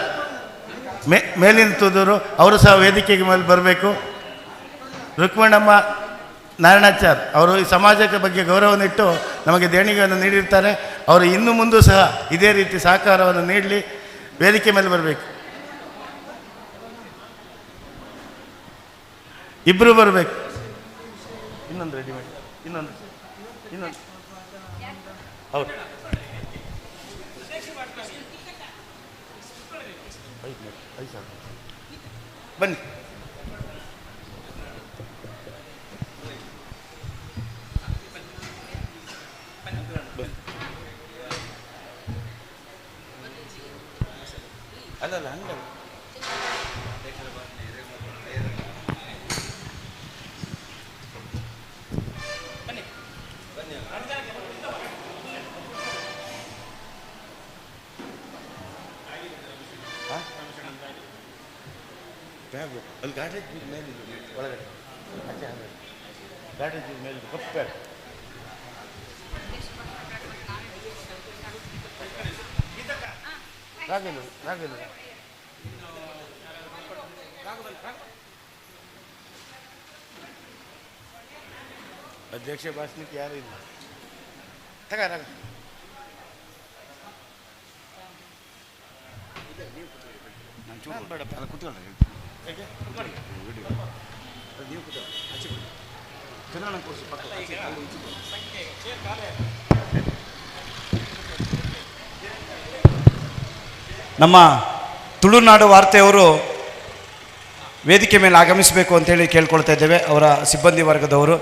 S17: ಮೇಲಿನ ತುದೂರು ಅವರು ಸಹ ವೇದಿಕೆಗೆ ಮೇಲೆ ಬರಬೇಕು. ರುಕ್ಮಣಮ್ಮ ನಾರಾಯಣಾಚಾರ್ ಅವರು ಈ ಸಮಾಜದ ಬಗ್ಗೆ ಗೌರವನಿಟ್ಟು ನಮಗೆ ದೇಣಿಗೆಯನ್ನು ನೀಡಿರ್ತಾರೆ. ಅವರು ಇನ್ನು ಮುಂದೂ ಸಹ ಇದೇ ರೀತಿ ಸಹಕಾರವನ್ನು ನೀಡಲಿ. ವೇದಿಕೆ ಮೇಲೆ ಬರಬೇಕು. ಇಬ್ಬರು ಬರಬೇಕು. ಇನ್ನೊಂದು ರೆಡಿ ಮಾಡಿ. ಇನ್ನೊಂದು ಹೌದು ಬನ್ನಿ.
S2: ಅಲ್ಲಲ್ಲ ಹಂಗಲ್ಲ. ಅಲ್ಲಿ ಗಾಡ್ರೇಜ್ ಮೇಲೆ ಒಳಗಡೆ ಆಚೆ ಗಾಡ್ರೇಜ್ ಮೇಲೆ ಕಪ್ಪು ಬ್ಯಾಗ್. ರಾಘವೇಂದ್ರ ಅಧ್ಯಕ್ಷ ಭಾಷಣಕ್ಕೆ ಯಾರು ಇಲ್ಲ. ತಗ ನಾನು ಬೇಡಪ್ಪ ಅಲ್ಲ ಕೂತ್ಕೊಳ್ಳ ನೀವು ಕೂತ್ಕೊಳ್ಳ ಆಚೆ ಚುನಾವಣೆ ಕೊಡಿಸಿ ಪಕ್ಕ ನಮ್ಮ ತುಳುನಾಡು ವಾರ್ತೆಯವರು ವೇದಿಕೆ ಮೇಲೆ ಆಗಮಿಸಬೇಕು ಅಂತೇಳಿ ಕೇಳ್ಕೊಳ್ತಾ ಇದ್ದೇವೆ. ಅವರ ಸಿಬ್ಬಂದಿ ವರ್ಗದವರು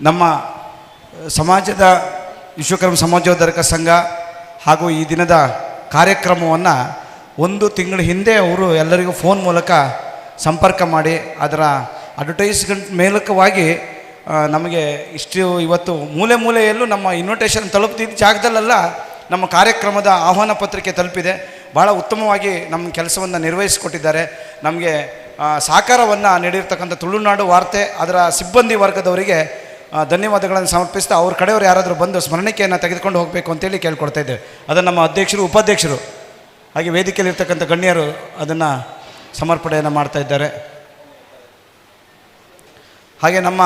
S2: ನಮ್ಮ ಸಮಾಜದ ವಿಶ್ವಕರ್ಮ ಸಮಾಜೋದ್ಧಾರಕ ಸಂಘ ಹಾಗೂ ಈ ದಿನದ ಕಾರ್ಯಕ್ರಮವನ್ನು 1 ತಿಂಗಳ ಹಿಂದೆ ಅವರು ಎಲ್ಲರಿಗೂ ಫೋನ್ ಮೂಲಕ ಸಂಪರ್ಕ ಮಾಡಿ ಅದರ ಅಡ್ವರ್ಟೈಸ್ಮೆಂಟ್ ಮೂಲಕವಾಗಿ ನಮಗೆ ಇಷ್ಟು ಇವತ್ತು ಮೂಲೆ ಮೂಲೆಯಲ್ಲೂ ನಮ್ಮ ಇನ್ವಿಟೇಷನ್ ತಲುಪ್ತಿದ್ದ ಜಾಗದಲ್ಲೆಲ್ಲ ನಮ್ಮ ಕಾರ್ಯಕ್ರಮದ ಆಹ್ವಾನ ಪತ್ರಿಕೆ ತಲುಪಿದೆ. ಭಾಳ ಉತ್ತಮವಾಗಿ ನಮ್ಮ ಕೆಲಸವನ್ನು ನಿರ್ವಹಿಸಿಕೊಟ್ಟಿದ್ದಾರೆ. ನಮಗೆ ಸಹಕಾರವನ್ನು ನೀಡಿರ್ತಕ್ಕಂಥ ತುಳುನಾಡು ವಾರ್ತೆ ಅದರ ಸಿಬ್ಬಂದಿ ವರ್ಗದವರಿಗೆ ಧನ್ಯವಾದಗಳನ್ನು ಸಮರ್ಪಿಸ್ತಾ ಅವ್ರ ಕಡೆಯವರು ಯಾರಾದರೂ ಬಂದು ಸ್ಮರಣಿಕೆಯನ್ನು ತೆಗೆದುಕೊಂಡು ಹೋಗಬೇಕು ಅಂತೇಳಿ ಕೇಳ್ಕೊಡ್ತಾ ಇದ್ದೇವೆ. ಅದನ್ನು ನಮ್ಮ ಅಧ್ಯಕ್ಷರು ಉಪಾಧ್ಯಕ್ಷರು ಹಾಗೆ ವೇದಿಕೆಯಲ್ಲಿರ್ತಕ್ಕಂಥ ಗಣ್ಯರು ಅದನ್ನು ಸಮರ್ಪಣೆಯನ್ನು ಮಾಡ್ತಾ ಇದ್ದಾರೆ. ಹಾಗೆ ನಮ್ಮ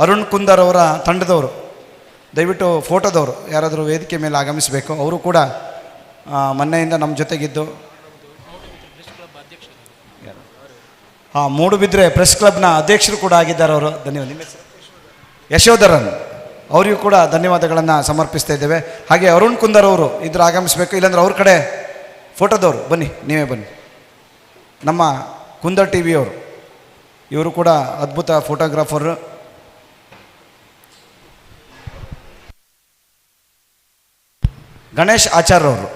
S2: ಅರುಣ್ ಕುಂದರ್ ಅವರ ತಂಡದವರು ದಯವಿಟ್ಟು ಫೋಟೋದವರು ಯಾರಾದರೂ ವೇದಿಕೆ ಮೇಲೆ ಆಗಮಿಸಬೇಕು. ಅವರು ಕೂಡ ಮೊನ್ನೆಯಿಂದ ನಮ್ಮ ಜೊತೆಗಿದ್ದು ಮೂಡುಬಿದ್ರೆ ಪ್ರೆಸ್ ಕ್ಲಬ್ನ ಅಧ್ಯಕ್ಷರು ಕೂಡ ಆಗಿದ್ದಾರೆ. ಅವರು ಧನ್ಯವಾದ. ನಿಮ್ಮ ಹೆಸರು ಯಶೋಧರನ್ ಅವರಿಗೂ ಕೂಡ ಧನ್ಯವಾದಗಳನ್ನು ಸಮರ್ಪಿಸ್ತಾ ಇದ್ದೇವೆ. ಹಾಗೆ ಅರುಣ್ ಕುಂದರ್ ಅವರು ಇದ್ರ ಆಗಮಿಸಬೇಕು, ಇಲ್ಲಾಂದ್ರೆ ಅವ್ರ ಕಡೆ ಫೋಟೋದವರು ಬನ್ನಿ, ನೀವೇ ಬನ್ನಿ. ನಮ್ಮ ಕುಂದರ್ ಟಿ ವಿಯವರು ಇವರು ಕೂಡ ಅದ್ಭುತ ಫೋಟೋಗ್ರಾಫರು. ಗಣೇಶ್ ಆಚಾರ್ಯವರು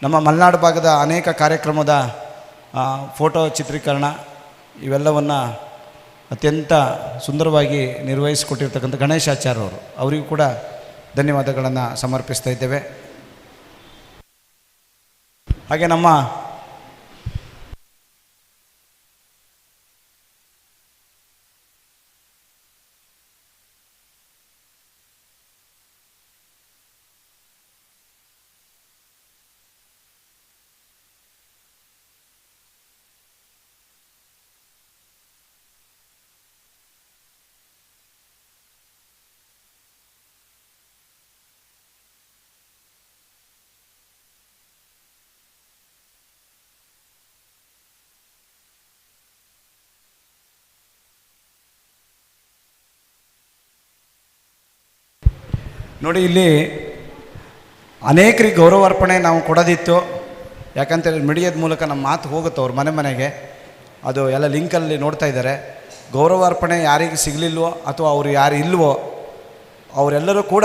S2: ನಮ್ಮ ಮಲೆನಾಡು ಭಾಗದ ಅನೇಕ ಕಾರ್ಯಕ್ರಮದ ಫೋಟೋ ಚಿತ್ರೀಕರಣ ಇವೆಲ್ಲವನ್ನು ಅತ್ಯಂತ ಸುಂದರವಾಗಿ ನಿರ್ವಹಿಸಿಕೊಟ್ಟಿರ್ತಕ್ಕಂಥ ಗಣೇಶ್ ಆಚಾರ್ಯವರು ಅವರಿಗೂ ಕೂಡ ಧನ್ಯವಾದಗಳನ್ನು ಸಮರ್ಪಿಸ್ತಾ ಇದ್ದೇವೆ. ಹಾಗೆ ನಮ್ಮ ನೋಡಿ, ಇಲ್ಲಿ ಅನೇಕರಿಗೆ ಗೌರವಾರ್ಪಣೆ ನಾವು ಕೊಡೋದಿತ್ತು. ಯಾಕಂತೇಳಿ ಮೀಡಿಯಾದ ಮೂಲಕ ನಮ್ಮ ಮಾತು ಹೋಗುತ್ತೆ ಅವ್ರ ಮನೆಗೆ, ಅದು ಎಲ್ಲ ಲಿಂಕಲ್ಲಿ ನೋಡ್ತಾ ಇದ್ದಾರೆ. ಗೌರವಾರ್ಪಣೆ ಯಾರಿಗೆ ಸಿಗಲಿಲ್ವೋ ಅಥವಾ ಅವರು ಯಾರು ಇಲ್ವೋ ಅವರೆಲ್ಲರೂ ಕೂಡ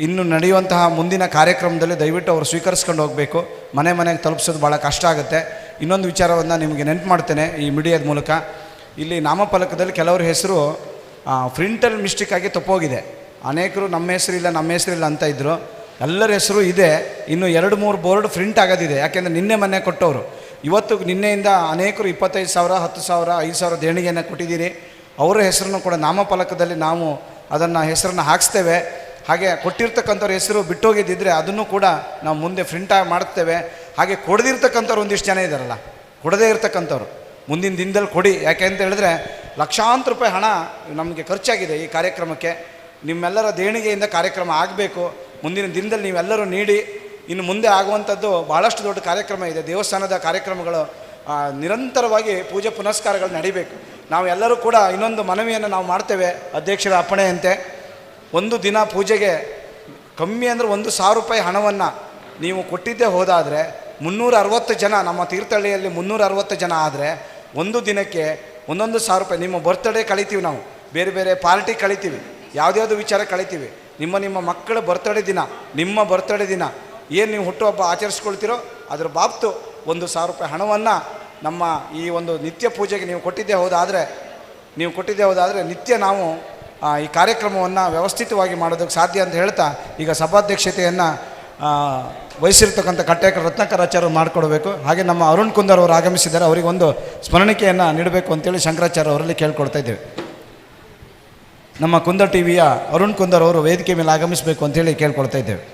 S2: ಇನ್ನು ನಡೆಯುವಂತಹ ಮುಂದಿನ ಕಾರ್ಯಕ್ರಮದಲ್ಲಿ ದಯವಿಟ್ಟು ಅವರು ಸ್ವೀಕರಿಸ್ಕೊಂಡು ಹೋಗಬೇಕು. ಮನೆಗೆ ತಲುಪಿಸೋದು ಭಾಳ ಕಷ್ಟ ಆಗುತ್ತೆ. ಇನ್ನೊಂದು ವಿಚಾರವನ್ನು ನಿಮಗೆ ನೆನಪು ಮಾಡ್ತೇನೆ ಈ ಮೀಡಿಯಾದ ಮೂಲಕ. ಇಲ್ಲಿ ನಾಮಫಲಕದಲ್ಲಿ ಕೆಲವ್ರ ಹೆಸರು ಪ್ರಿಂಟಲ್ಲಿ ಮಿಸ್ಟೇಕಾಗಿ ತಪ್ಪೋಗಿದೆ. ಅನೇಕರು ನಮ್ಮ ಹೆಸರಿಲ್ಲ ಅಂತ ಇದ್ದರು. ಎಲ್ಲರ ಹೆಸರು ಇದೆ. ಇನ್ನು 2-3 ಬೋರ್ಡ್ ಪ್ರಿಂಟ್ ಆಗೋದಿದೆ. ಯಾಕೆಂದರೆ ನಿನ್ನೆ ಕೊಟ್ಟವರು. ಇವತ್ತು ನಿನ್ನೆಯಿಂದ ಅನೇಕರು 25,000, 10,000, 5,000 ದೇಣಿಗೆಯನ್ನು ಕೊಟ್ಟಿದ್ದೀರಿ. ಅವರ ಹೆಸರನ್ನು ಕೂಡ ನಾಮಫಲಕದಲ್ಲಿ ನಾವು ಅದನ್ನು ಹೆಸರನ್ನು ಹಾಕಿಸ್ತೇವೆ. ಹಾಗೆ ಕೊಟ್ಟಿರ್ತಕ್ಕಂಥವ್ರ ಹೆಸರು ಬಿಟ್ಟೋಗಿದ್ದಿದ್ರೆ ಅದನ್ನು ಕೂಡ ನಾವು ಮುಂದೆ ಪ್ರಿಂಟ್ ಮಾಡ್ತೇವೆ. ಹಾಗೆ ಕೊಡದಿರ್ತಕ್ಕಂಥವ್ರು ಒಂದಿಷ್ಟು ಜನ ಇದ್ದಾರಲ್ಲ, ಕೊಡದೇ ಇರ್ತಕ್ಕಂಥವ್ರು ಮುಂದಿನ ದಿನದಲ್ಲಿ ಕೊಡಿ. ಯಾಕೆ ಅಂತ ಹೇಳಿದ್ರೆ ಲಕ್ಷಾಂತರ ರೂಪಾಯಿ ಹಣ ನಮಗೆ ಖರ್ಚಾಗಿದೆ ಈ ಕಾರ್ಯಕ್ರಮಕ್ಕೆ. ನಿಮ್ಮೆಲ್ಲರ ದೇಣಿಗೆಯಿಂದ ಕಾರ್ಯಕ್ರಮ ಆಗಬೇಕು. ಮುಂದಿನ ದಿನದಲ್ಲಿ ನೀವೆಲ್ಲರೂ ನೀಡಿ. ಇನ್ನು ಮುಂದೆ ಆಗುವಂಥದ್ದು ಭಾಳಷ್ಟು ದೊಡ್ಡ ಕಾರ್ಯಕ್ರಮ ಇದೆ. ದೇವಸ್ಥಾನದ ಕಾರ್ಯಕ್ರಮಗಳು ನಿರಂತರವಾಗಿ ಪೂಜೆ ಪುನಸ್ಕಾರಗಳು ನಡಿಬೇಕು. ನಾವೆಲ್ಲರೂ ಕೂಡ ಇನ್ನೊಂದು ಮನವಿಯನ್ನು ನಾವು ಮಾಡ್ತೇವೆ ಅಧ್ಯಕ್ಷರ ಅಪ್ಪಣೆಯಂತೆ. ಒಂದು ದಿನ ಪೂಜೆಗೆ ಕಮ್ಮಿ ಅಂದರೆ 1,000 ರೂಪಾಯಿ ಹಣವನ್ನು ನೀವು ಕೊಟ್ಟಿದ್ದೇ ಹೋದಾದರೆ 360 ಜನ, ನಮ್ಮ ತೀರ್ಥಹಳ್ಳಿಯಲ್ಲಿ 360 ಜನ ಆದರೆ ಒಂದು ದಿನಕ್ಕೆ 1,100 ರೂಪಾಯಿ. ನಿಮ್ಮ ಬರ್ತ್ಡೇ ಕಳಿತೀವಿ, ನಾವು ಬೇರೆ ಬೇರೆ ಪಾರ್ಟಿ ಕಳಿತೀವಿ, ಯಾವುದ್ಯಾವುದು ವಿಚಾರ ಕಳಿತೀವಿ. ನಿಮ್ಮ ಮಕ್ಕಳ ಬರ್ತಡೇ ದಿನ, ನಿಮ್ಮ ಬರ್ತಡೇ ದಿನ ಏನು ನೀವು ಹುಟ್ಟುಹಬ್ಬ ಆಚರಿಸ್ಕೊಳ್ತೀರೋ ಅದರ ಬಾಬ್ತು 1,000 ರೂಪಾಯಿ ಹಣವನ್ನು ನಮ್ಮ ಈ ಒಂದು ನಿತ್ಯ ಪೂಜೆಗೆ ನೀವು ಕೊಟ್ಟಿದ್ದೇ ಹೋದಾದರೆ ನಿತ್ಯ ನಾವು ಈ ಕಾರ್ಯಕ್ರಮವನ್ನು ವ್ಯವಸ್ಥಿತವಾಗಿ ಮಾಡೋದಕ್ಕೆ ಸಾಧ್ಯ ಅಂತ ಹೇಳ್ತಾ ಈಗ ಸಭಾಧ್ಯಕ್ಷತೆಯನ್ನು ವಹಿಸಿರ್ತಕ್ಕಂಥ ಕಟ್ಟೇಕರ ರತ್ನಾಕರಾಚಾರ್ಯರು ಮಾಡಿಕೊಡ್ಬೇಕು. ಹಾಗೆ ನಮ್ಮ ಅರುಣ್ ಕುಂದರ್ ಅವರು ಆಗಮಿಸಿದ್ದಾರೆ, ಅವರಿಗೆ ಒಂದು ಸ್ಮರಣಿಕೆಯನ್ನು ನೀಡಬೇಕು ಅಂತೇಳಿ ಶಂಕರಾಚಾರ್ಯ ಅವರಲ್ಲಿ ಕೇಳ್ಕೊಡ್ತಾ ಇದ್ದೇವೆ. ನಮ್ಮ ಕುಂದರ್ ಟಿವಿಯ ಅರುಣ್ ಕುಂದರ್ ಅವರು ವೇದಿಕೆ ಮೇಲೆ ಆಗಮಿಸಬೇಕು ಅಂತೇಳಿ ಕೇಳ್ಕೊಳ್ತಾ ಇದ್ದೇವೆ.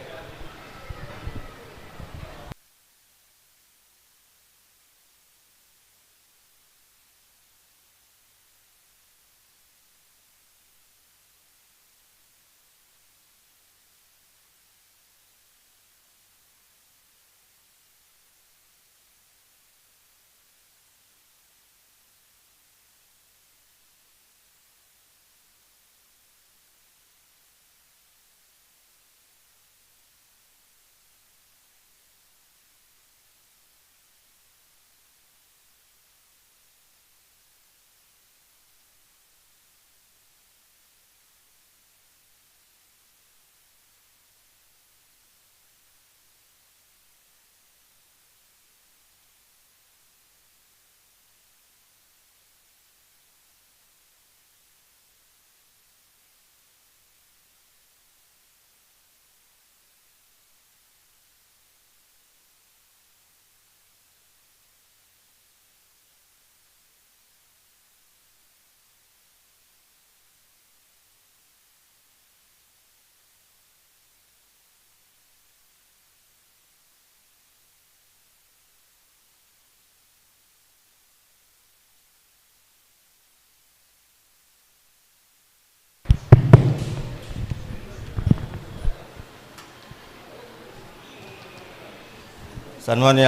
S6: ಸನ್ಮಾನ್ಯ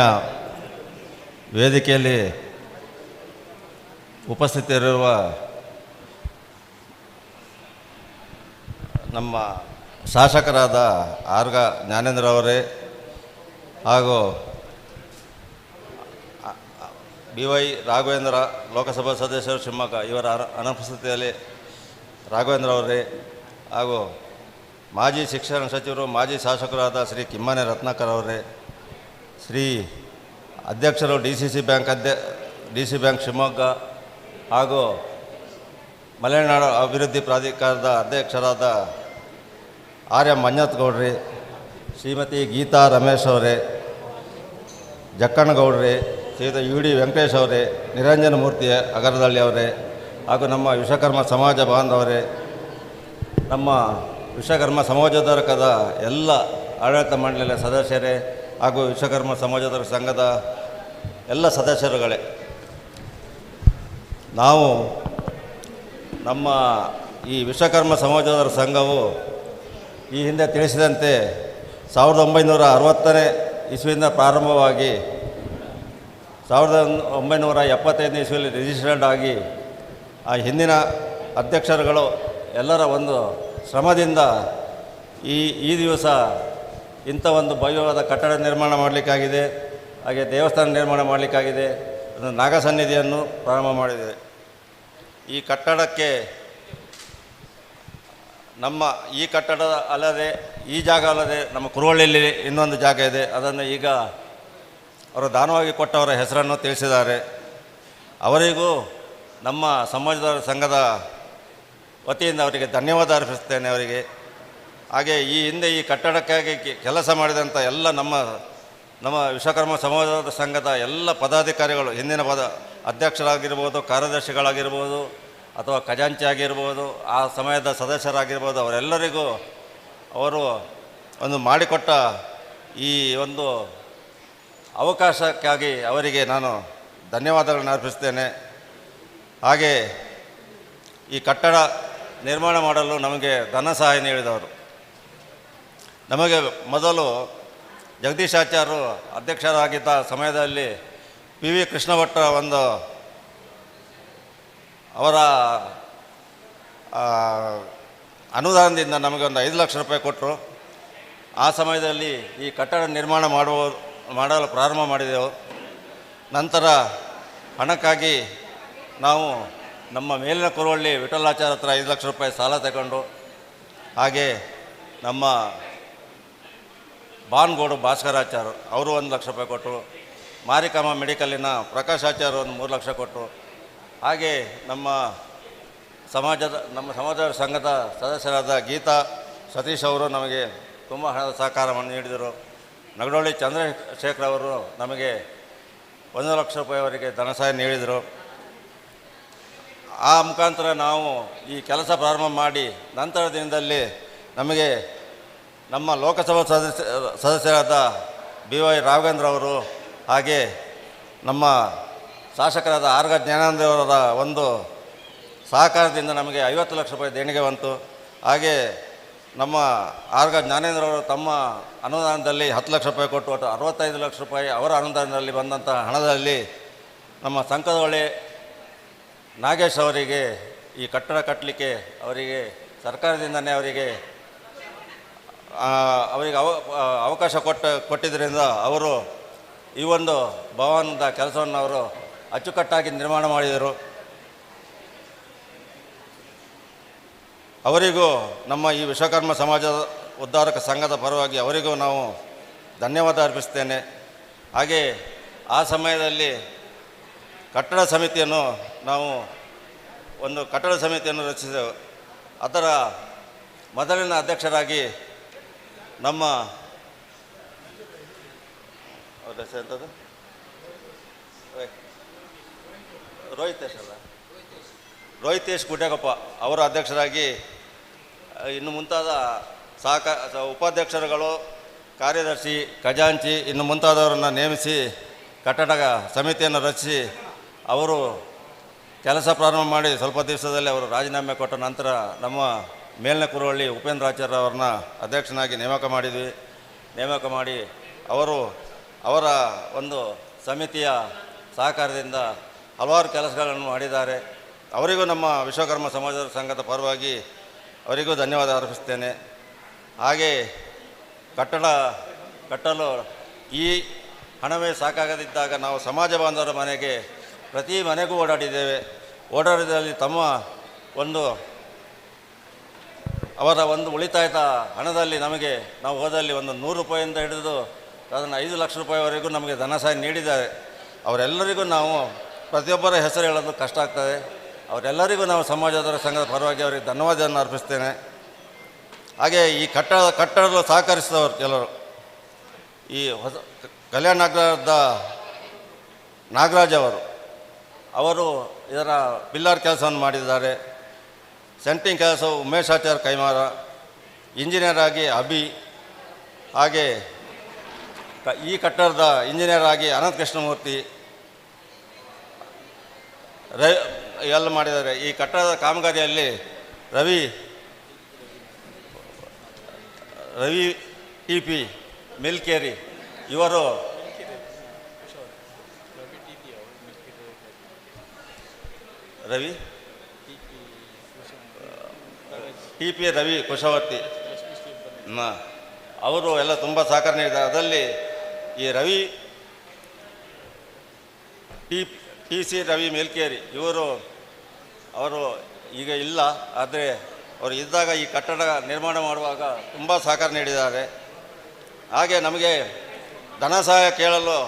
S6: ವೇದಿಕೆಯಲ್ಲಿ ಉಪಸ್ಥಿತರಿರುವ ನಮ್ಮ ಶಾಸಕರಾದ ಆರ್ಗ ಜ್ಞಾನೇಂದ್ರ ಅವರೇ ಹಾಗೂ BY ರಾಘವೇಂದ್ರ ಲೋಕಸಭಾ ಸದಸ್ಯರು ಶಿವಮೊಗ್ಗ ಇವರ ಅನುಪಸ್ಥಿತಿಯಲ್ಲಿ ರಾಘವೇಂದ್ರ ಅವರೇ ಹಾಗೂ ಮಾಜಿ ಶಿಕ್ಷಣ ಸಚಿವರು ಮಾಜಿ ಶಾಸಕರಾದ ಶ್ರೀ ಕಿಮ್ಮನೆ ರತ್ನಾಕರ್ ಅವರೇ, ಶ್ರೀ ಅಧ್ಯಕ್ಷರು DCC ಬ್ಯಾಂಕ್ ಶಿವಮೊಗ್ಗ ಹಾಗೂ ಮಲೆನಾಡು ಅಭಿವೃದ್ಧಿ ಪ್ರಾಧಿಕಾರದ ಅಧ್ಯಕ್ಷರಾದ ಆರ್ಯ ಮಂಜತ್ ಗೌಡ್ರಿ, ಶ್ರೀಮತಿ ಗೀತಾ ರಮೇಶ್ ಅವರೇ, ಜಕ್ಕಣ್ಣಗೌಡ್ರಿ, ಶ್ರೀಯುತ UD ವೆಂಕಟೇಶ್ ಅವರೇ, ನಿರಂಜನ ಮೂರ್ತಿ ಅಗರದಳ್ಳಿ ಅವರೇ ಹಾಗೂ ನಮ್ಮ ವಿಶ್ವಕರ್ಮ ಸಮಾಜ ಬಾಂಧವರೇ, ನಮ್ಮ ವಿಶ್ವಕರ್ಮ ಸಮಾಜೋದ್ಧಾರಕದ ಎಲ್ಲ ಆಡಳಿತ ಮಂಡಳಿಯ ಸದಸ್ಯರೇ ಹಾಗೂ ವಿಶ್ವಕರ್ಮ ಸಮಾಜೋದ್ಧಾರಕ ಸಂಘದ ಎಲ್ಲ ಸದಸ್ಯರುಗಳೇ, ನಾವು ನಮ್ಮ ಈ ವಿಶ್ವಕರ್ಮ ಸಮಾಜೋದ್ಧಾರಕ ಸಂಘವು ಈ ಹಿಂದೆ ತಿಳಿಸಿದಂತೆ 1960ನೇ ಇಸ್ವಿಯಿಂದ ಪ್ರಾರಂಭವಾಗಿ 1975 ಇಸ್ವಿಯಲ್ಲಿ ರಿಜಿಸ್ಟರ್ಡ್ ಆಗಿ ಆ ಹಿಂದಿನ ಅಧ್ಯಕ್ಷರುಗಳು ಎಲ್ಲರ ಒಂದು ಶ್ರಮದಿಂದ ಈ ದಿವಸ ಇಂಥ ಒಂದು ಭವ್ಯವಾದ ಕಟ್ಟಡ ನಿರ್ಮಾಣ ಮಾಡಲಿಕ್ಕಾಗಿದೆ. ಹಾಗೆ ದೇವಸ್ಥಾನ ನಿರ್ಮಾಣ ಮಾಡಲಿಕ್ಕಾಗಿದೆ. ನಾಗಸನ್ನಿಧಿಯನ್ನು ಪ್ರಾರಂಭ ಮಾಡಿದೆ. ಈ ಕಟ್ಟಡಕ್ಕೆ ನಮ್ಮ ಈ ಕಟ್ಟಡ ಅಲ್ಲದೆ ಈ ಜಾಗ ಅಲ್ಲದೆ ನಮ್ಮ ಕುರುವಳ್ಳಿಯಲ್ಲಿ ಇನ್ನೊಂದು ಜಾಗ ಇದೆ. ಅದನ್ನು ಈಗ ಅವರು ದಾನವಾಗಿ ಕೊಟ್ಟವರ ಹೆಸರನ್ನು ತಿಳಿಸಿದ್ದಾರೆ. ಅವರಿಗೂ ನಮ್ಮ ಸಮಾಜದ ಸಂಘದ ವತಿಯಿಂದ ಅವರಿಗೆ ಧನ್ಯವಾದ ಅರ್ಪಿಸ್ತೇನೆ ಅವರಿಗೆ. ಹಾಗೆ ಈ ಹಿಂದೆ ಈ ಕಟ್ಟಡಕ್ಕಾಗಿ ಕೆಲಸ ಮಾಡಿದಂಥ ಎಲ್ಲ ನಮ್ಮ ವಿಶ್ವಕರ್ಮ ಸಮಾಜದ ಸಂಘದ ಎಲ್ಲ ಪದಾಧಿಕಾರಿಗಳು, ಹಿಂದಿನ ಅಧ್ಯಕ್ಷರಾಗಿರ್ಬೋದು, ಕಾರ್ಯದರ್ಶಿಗಳಾಗಿರ್ಬೋದು ಅಥವಾ ಖಜಾಂಚಿ ಆಗಿರ್ಬೋದು, ಆ ಸಮಯದ ಸದಸ್ಯರಾಗಿರ್ಬೋದು, ಅವರೆಲ್ಲರಿಗೂ ಅವರು ಒಂದು ಮಾಡಿಕೊಟ್ಟ ಈ ಒಂದು ಅವಕಾಶಕ್ಕಾಗಿ ಅವರಿಗೆ ನಾನು ಧನ್ಯವಾದಗಳನ್ನು ಅರ್ಪಿಸ್ತೇನೆ. ಹಾಗೆ ಈ ಕಟ್ಟಡ ನಿರ್ಮಾಣ ಮಾಡಲು ನಮಗೆ ಧನ ಸಹಾಯ ನೀಡಿದವರು, ನಮಗೆ ಮೊದಲು ಜಗದೀಶಾಚಾರ್ಯರು ಅಧ್ಯಕ್ಷರಾಗಿದ್ದ ಸಮಯದಲ್ಲಿ PV ಕೃಷ್ಣಭಟ್ಟ ಒಂದು ಅವರ ಅನುದಾನದಿಂದ ನಮಗೆ ಒಂದು 5 ಲಕ್ಷ ರೂಪಾಯಿ ಕೊಟ್ಟರು. ಆ ಸಮಯದಲ್ಲಿ ಈ ಕಟ್ಟಡ ನಿರ್ಮಾಣ ಮಾಡಲು ಪ್ರಾರಂಭ ಮಾಡಿದೆವು. ನಂತರ ಹಣಕ್ಕಾಗಿ ನಾವು ನಮ್ಮ ಮೇಲಿನ ಕುರುವಳ್ಳಿ ವಿಠಲಾಚಾರ್ಯ ಹತ್ರ 5 ಲಕ್ಷ ರೂಪಾಯಿ ಸಾಲ ತಗೊಂಡು, ಹಾಗೆ ನಮ್ಮ ಬಾನ್ಗೋಡು ಭಾಸ್ಕರಾಚಾರ್ಯ ಅವರು 1 ಲಕ್ಷ ರೂಪಾಯಿ ಕೊಟ್ಟರು. ಮಾರಿಕಾಮ ಮೆಡಿಕಲ್ಲಿನ ಪ್ರಕಾಶಾಚಾರ್ಯ ಒಂದು 3 ಲಕ್ಷ ಕೊಟ್ಟರು. ಹಾಗೆ ನಮ್ಮ ಸಮಾಜ ಸಂಘದ ಸದಸ್ಯರಾದ ಗೀತಾ ಸತೀಶ್ ಅವರು ನಮಗೆ ತುಂಬ ಹಣದ ಸಹಕಾರವನ್ನು ನೀಡಿದರು. ನಗಡೊಳ್ಳಿ ಚಂದ್ರಶೇಖರ್ ಅವರು ನಮಗೆ 1 ಲಕ್ಷ ರೂಪಾಯಿವರೆಗೆ ಧನ ಸಹಾಯ ನೀಡಿದರು. ಆ ಮುಖಾಂತರ ನಾವು ಈ ಕೆಲಸ ಪ್ರಾರಂಭ ಮಾಡಿ ನಂತರದ ದಿನದಲ್ಲಿ ನಮಗೆ ನಮ್ಮ ಲೋಕಸಭಾ ಸದಸ್ಯರಾದ BY ರಾಘವೇಂದ್ರ ಅವರು ಹಾಗೆ ನಮ್ಮ ಶಾಸಕರಾದ ಆರ್ಗ ಜ್ಞಾನೇಂದ್ರವರ ಒಂದು ಸಹಕಾರದಿಂದ ನಮಗೆ 50 ಲಕ್ಷ ರೂಪಾಯಿ ದೇಣಿಗೆ ಬಂತು. ಹಾಗೆ ನಮ್ಮ ಆರ್ಗ ಜ್ಞಾನೇಂದ್ರವರು ತಮ್ಮ ಅನುದಾನದಲ್ಲಿ 10 ಲಕ್ಷ ರೂಪಾಯಿ ಕೊಟ್ಟು ಒಟ್ಟು 65 ಲಕ್ಷ ರೂಪಾಯಿ ಅವರ ಅನುದಾನದಲ್ಲಿ ಬಂದಂಥ ಹಣದಲ್ಲಿ ನಮ್ಮ ಸಂಕದೊಳ್ಳಿ ನಾಗೇಶ್ ಅವರಿಗೆ ಈ ಕಟ್ಟಡ ಕಟ್ಟಲಿಕ್ಕೆ ಅವರಿಗೆ ಸರ್ಕಾರದಿಂದನೇ ಅವರಿಗೆ ಅವಕಾಶ ಕೊಟ್ಟಿದ್ದರಿಂದ ಅವರು ಈ ಒಂದು ಭವನದ ಕೆಲಸವನ್ನು ಅವರು ಅಚ್ಚುಕಟ್ಟಾಗಿ ನಿರ್ಮಾಣ ಮಾಡಿದರು. ಅವರಿಗೂ ನಮ್ಮ ಈ ವಿಶ್ವಕರ್ಮ ಸಮಾಜ ಉದ್ಧಾರಕ ಸಂಘದ ಪರವಾಗಿ ಅವರಿಗೂ ನಾವು ಧನ್ಯವಾದ ಅರ್ಪಿಸ್ತೇನೆ. ಹಾಗೆ ಆ ಸಮಯದಲ್ಲಿ ಕಟ್ಟಡ ಸಮಿತಿಯನ್ನು ನಾವು ಒಂದು ಕಟ್ಟಡ ಸಮಿತಿಯನ್ನು ರಚಿಸಿದೆವು. ಅದರ ಮೊದಲಿನ ಅಧ್ಯಕ್ಷರಾಗಿ ನಮ್ಮ ಎಂಥದ್ದು ರೋಹಿತೇಶ್ ಗುಡ್ಡೇಗಪ್ಪ ಅವರ ಅಧ್ಯಕ್ಷರಾಗಿ ಇನ್ನು ಮುಂತಾದ ಉಪಾಧ್ಯಕ್ಷರುಗಳು, ಕಾರ್ಯದರ್ಶಿ, ಖಜಾಂಚಿ ಇನ್ನು ಮುಂತಾದವರನ್ನು ನೇಮಿಸಿ ಕಟ್ಟಡ ಸಮಿತಿಯನ್ನು ರಚಿಸಿ ಅವರು ಕೆಲಸ ಪ್ರಾರಂಭ ಮಾಡಿ ಸ್ವಲ್ಪ ದಿವಸದಲ್ಲಿ ಅವರು ರಾಜೀನಾಮೆ ಕೊಟ್ಟ ನಂತರ ನಮ್ಮ ಮೇಲ್ನ ಕುರುವಳ್ಳಿ ಉಪೇಂದ್ರ ಆಚಾರ್ಯ ಅವರನ್ನ ಅಧ್ಯಕ್ಷನಾಗಿ ನೇಮಕ ಮಾಡಿ ಅವರ ಒಂದು ಸಮಿತಿಯ ಸಹಕಾರದಿಂದ ಹಲವಾರು ಕೆಲಸಗಳನ್ನು ಮಾಡಿದ್ದಾರೆ. ಅವರಿಗೂ ನಮ್ಮ ವಿಶ್ವಕರ್ಮ ಸಮಾಜ ಸಂಘದ ಪರವಾಗಿ ಅವರಿಗೂ ಧನ್ಯವಾದ ಅರ್ಪಿಸ್ತೇನೆ. ಹಾಗೆ ಕಟ್ಟಲು ಈ ಹಣವೇ ಸಾಕಾಗದಿದ್ದಾಗ ನಾವು ಸಮಾಜ ಬಾಂಧವರ ಮನೆಗೆ ಪ್ರತಿ ಮನೆಗೂ ಓಡಾಡಿದಲ್ಲಿ ತಮ್ಮ ಅವರ ಒಂದು ಉಳಿತಾಯದ ಹಣದಲ್ಲಿ ನಾವು ಹೋದಲ್ಲಿ ಒಂದು 100 ರೂಪಾಯಿಂದ ಹಿಡಿದು ಅದನ್ನು 5 ಲಕ್ಷ ರೂಪಾಯಿವರೆಗೂ ನಮಗೆ ಧನ ಸಹಾಯ ನೀಡಿದ್ದಾರೆ. ಅವರೆಲ್ಲರಿಗೂ ನಾವು ಪ್ರತಿಯೊಬ್ಬರ ಹೆಸರು ಹೇಳೋದು ಕಷ್ಟ ಆಗ್ತದೆ. ಅವರೆಲ್ಲರಿಗೂ ನಾವು ಸಮಾಜದ ಸಂಘದ ಪರವಾಗಿ ಅವರಿಗೆ ಧನ್ಯವಾದವನ್ನು ಅರ್ಪಿಸ್ತೇನೆ. ಹಾಗೆ ಈ ಕಟ್ಟಡಲು ಸಹಕರಿಸಿದವರು ಕೆಲವರು ಈ ಕಲ್ಯಾಣ ನಗರದ ನಾಗರಾಜ್ ಅವರು ಇದರ ಪಿಲ್ಲರ್ ಕೆಲಸವನ್ನು ಮಾಡಿದ್ದಾರೆ. ಸೆಂಟಿಂಗ್ ಕೆಲಸವು ಉಮೇಶ್ ಆಚಾರ್ಯ ಕೈಮಾರ, ಇಂಜಿನಿಯರ್ ಆಗಿ ಅಭಿ, ಹಾಗೆ ಈ ಕಟ್ಟಡದ ಇಂಜಿನಿಯರ್ ಆಗಿ ಅನಂತ ಕೃಷ್ಣಮೂರ್ತಿ ಎಲ್ಲ ಮಾಡಿದ್ದಾರೆ. ಈ ಕಟ್ಟಡದ ಕಾಮಗಾರಿಯಲ್ಲಿ ರವಿ TP ಮಿಲ್ಕೇರಿ ಇವರು TP ರವಿ ಕುಶವರ್ತಿ ಅವರು ಎಲ್ಲ ತುಂಬ ಸಹಕಾರ ನೀಡಿದ್ದಾರೆ. ಅದರಲ್ಲಿ ಈ TC ರವಿ ಮೇಲ್ಕೇರಿ ಅವರು ಈಗ ಇಲ್ಲ, ಆದರೆ ಅವರು ಇದ್ದಾಗ ಈ ಕಟ್ಟಡ ನಿರ್ಮಾಣ ಮಾಡುವಾಗ ತುಂಬ ಸಹಕಾರ ನೀಡಿದ್ದಾರೆ. ಹಾಗೆ ನಮಗೆ ಧನ ಸಹಾಯ ಕೇಳಲು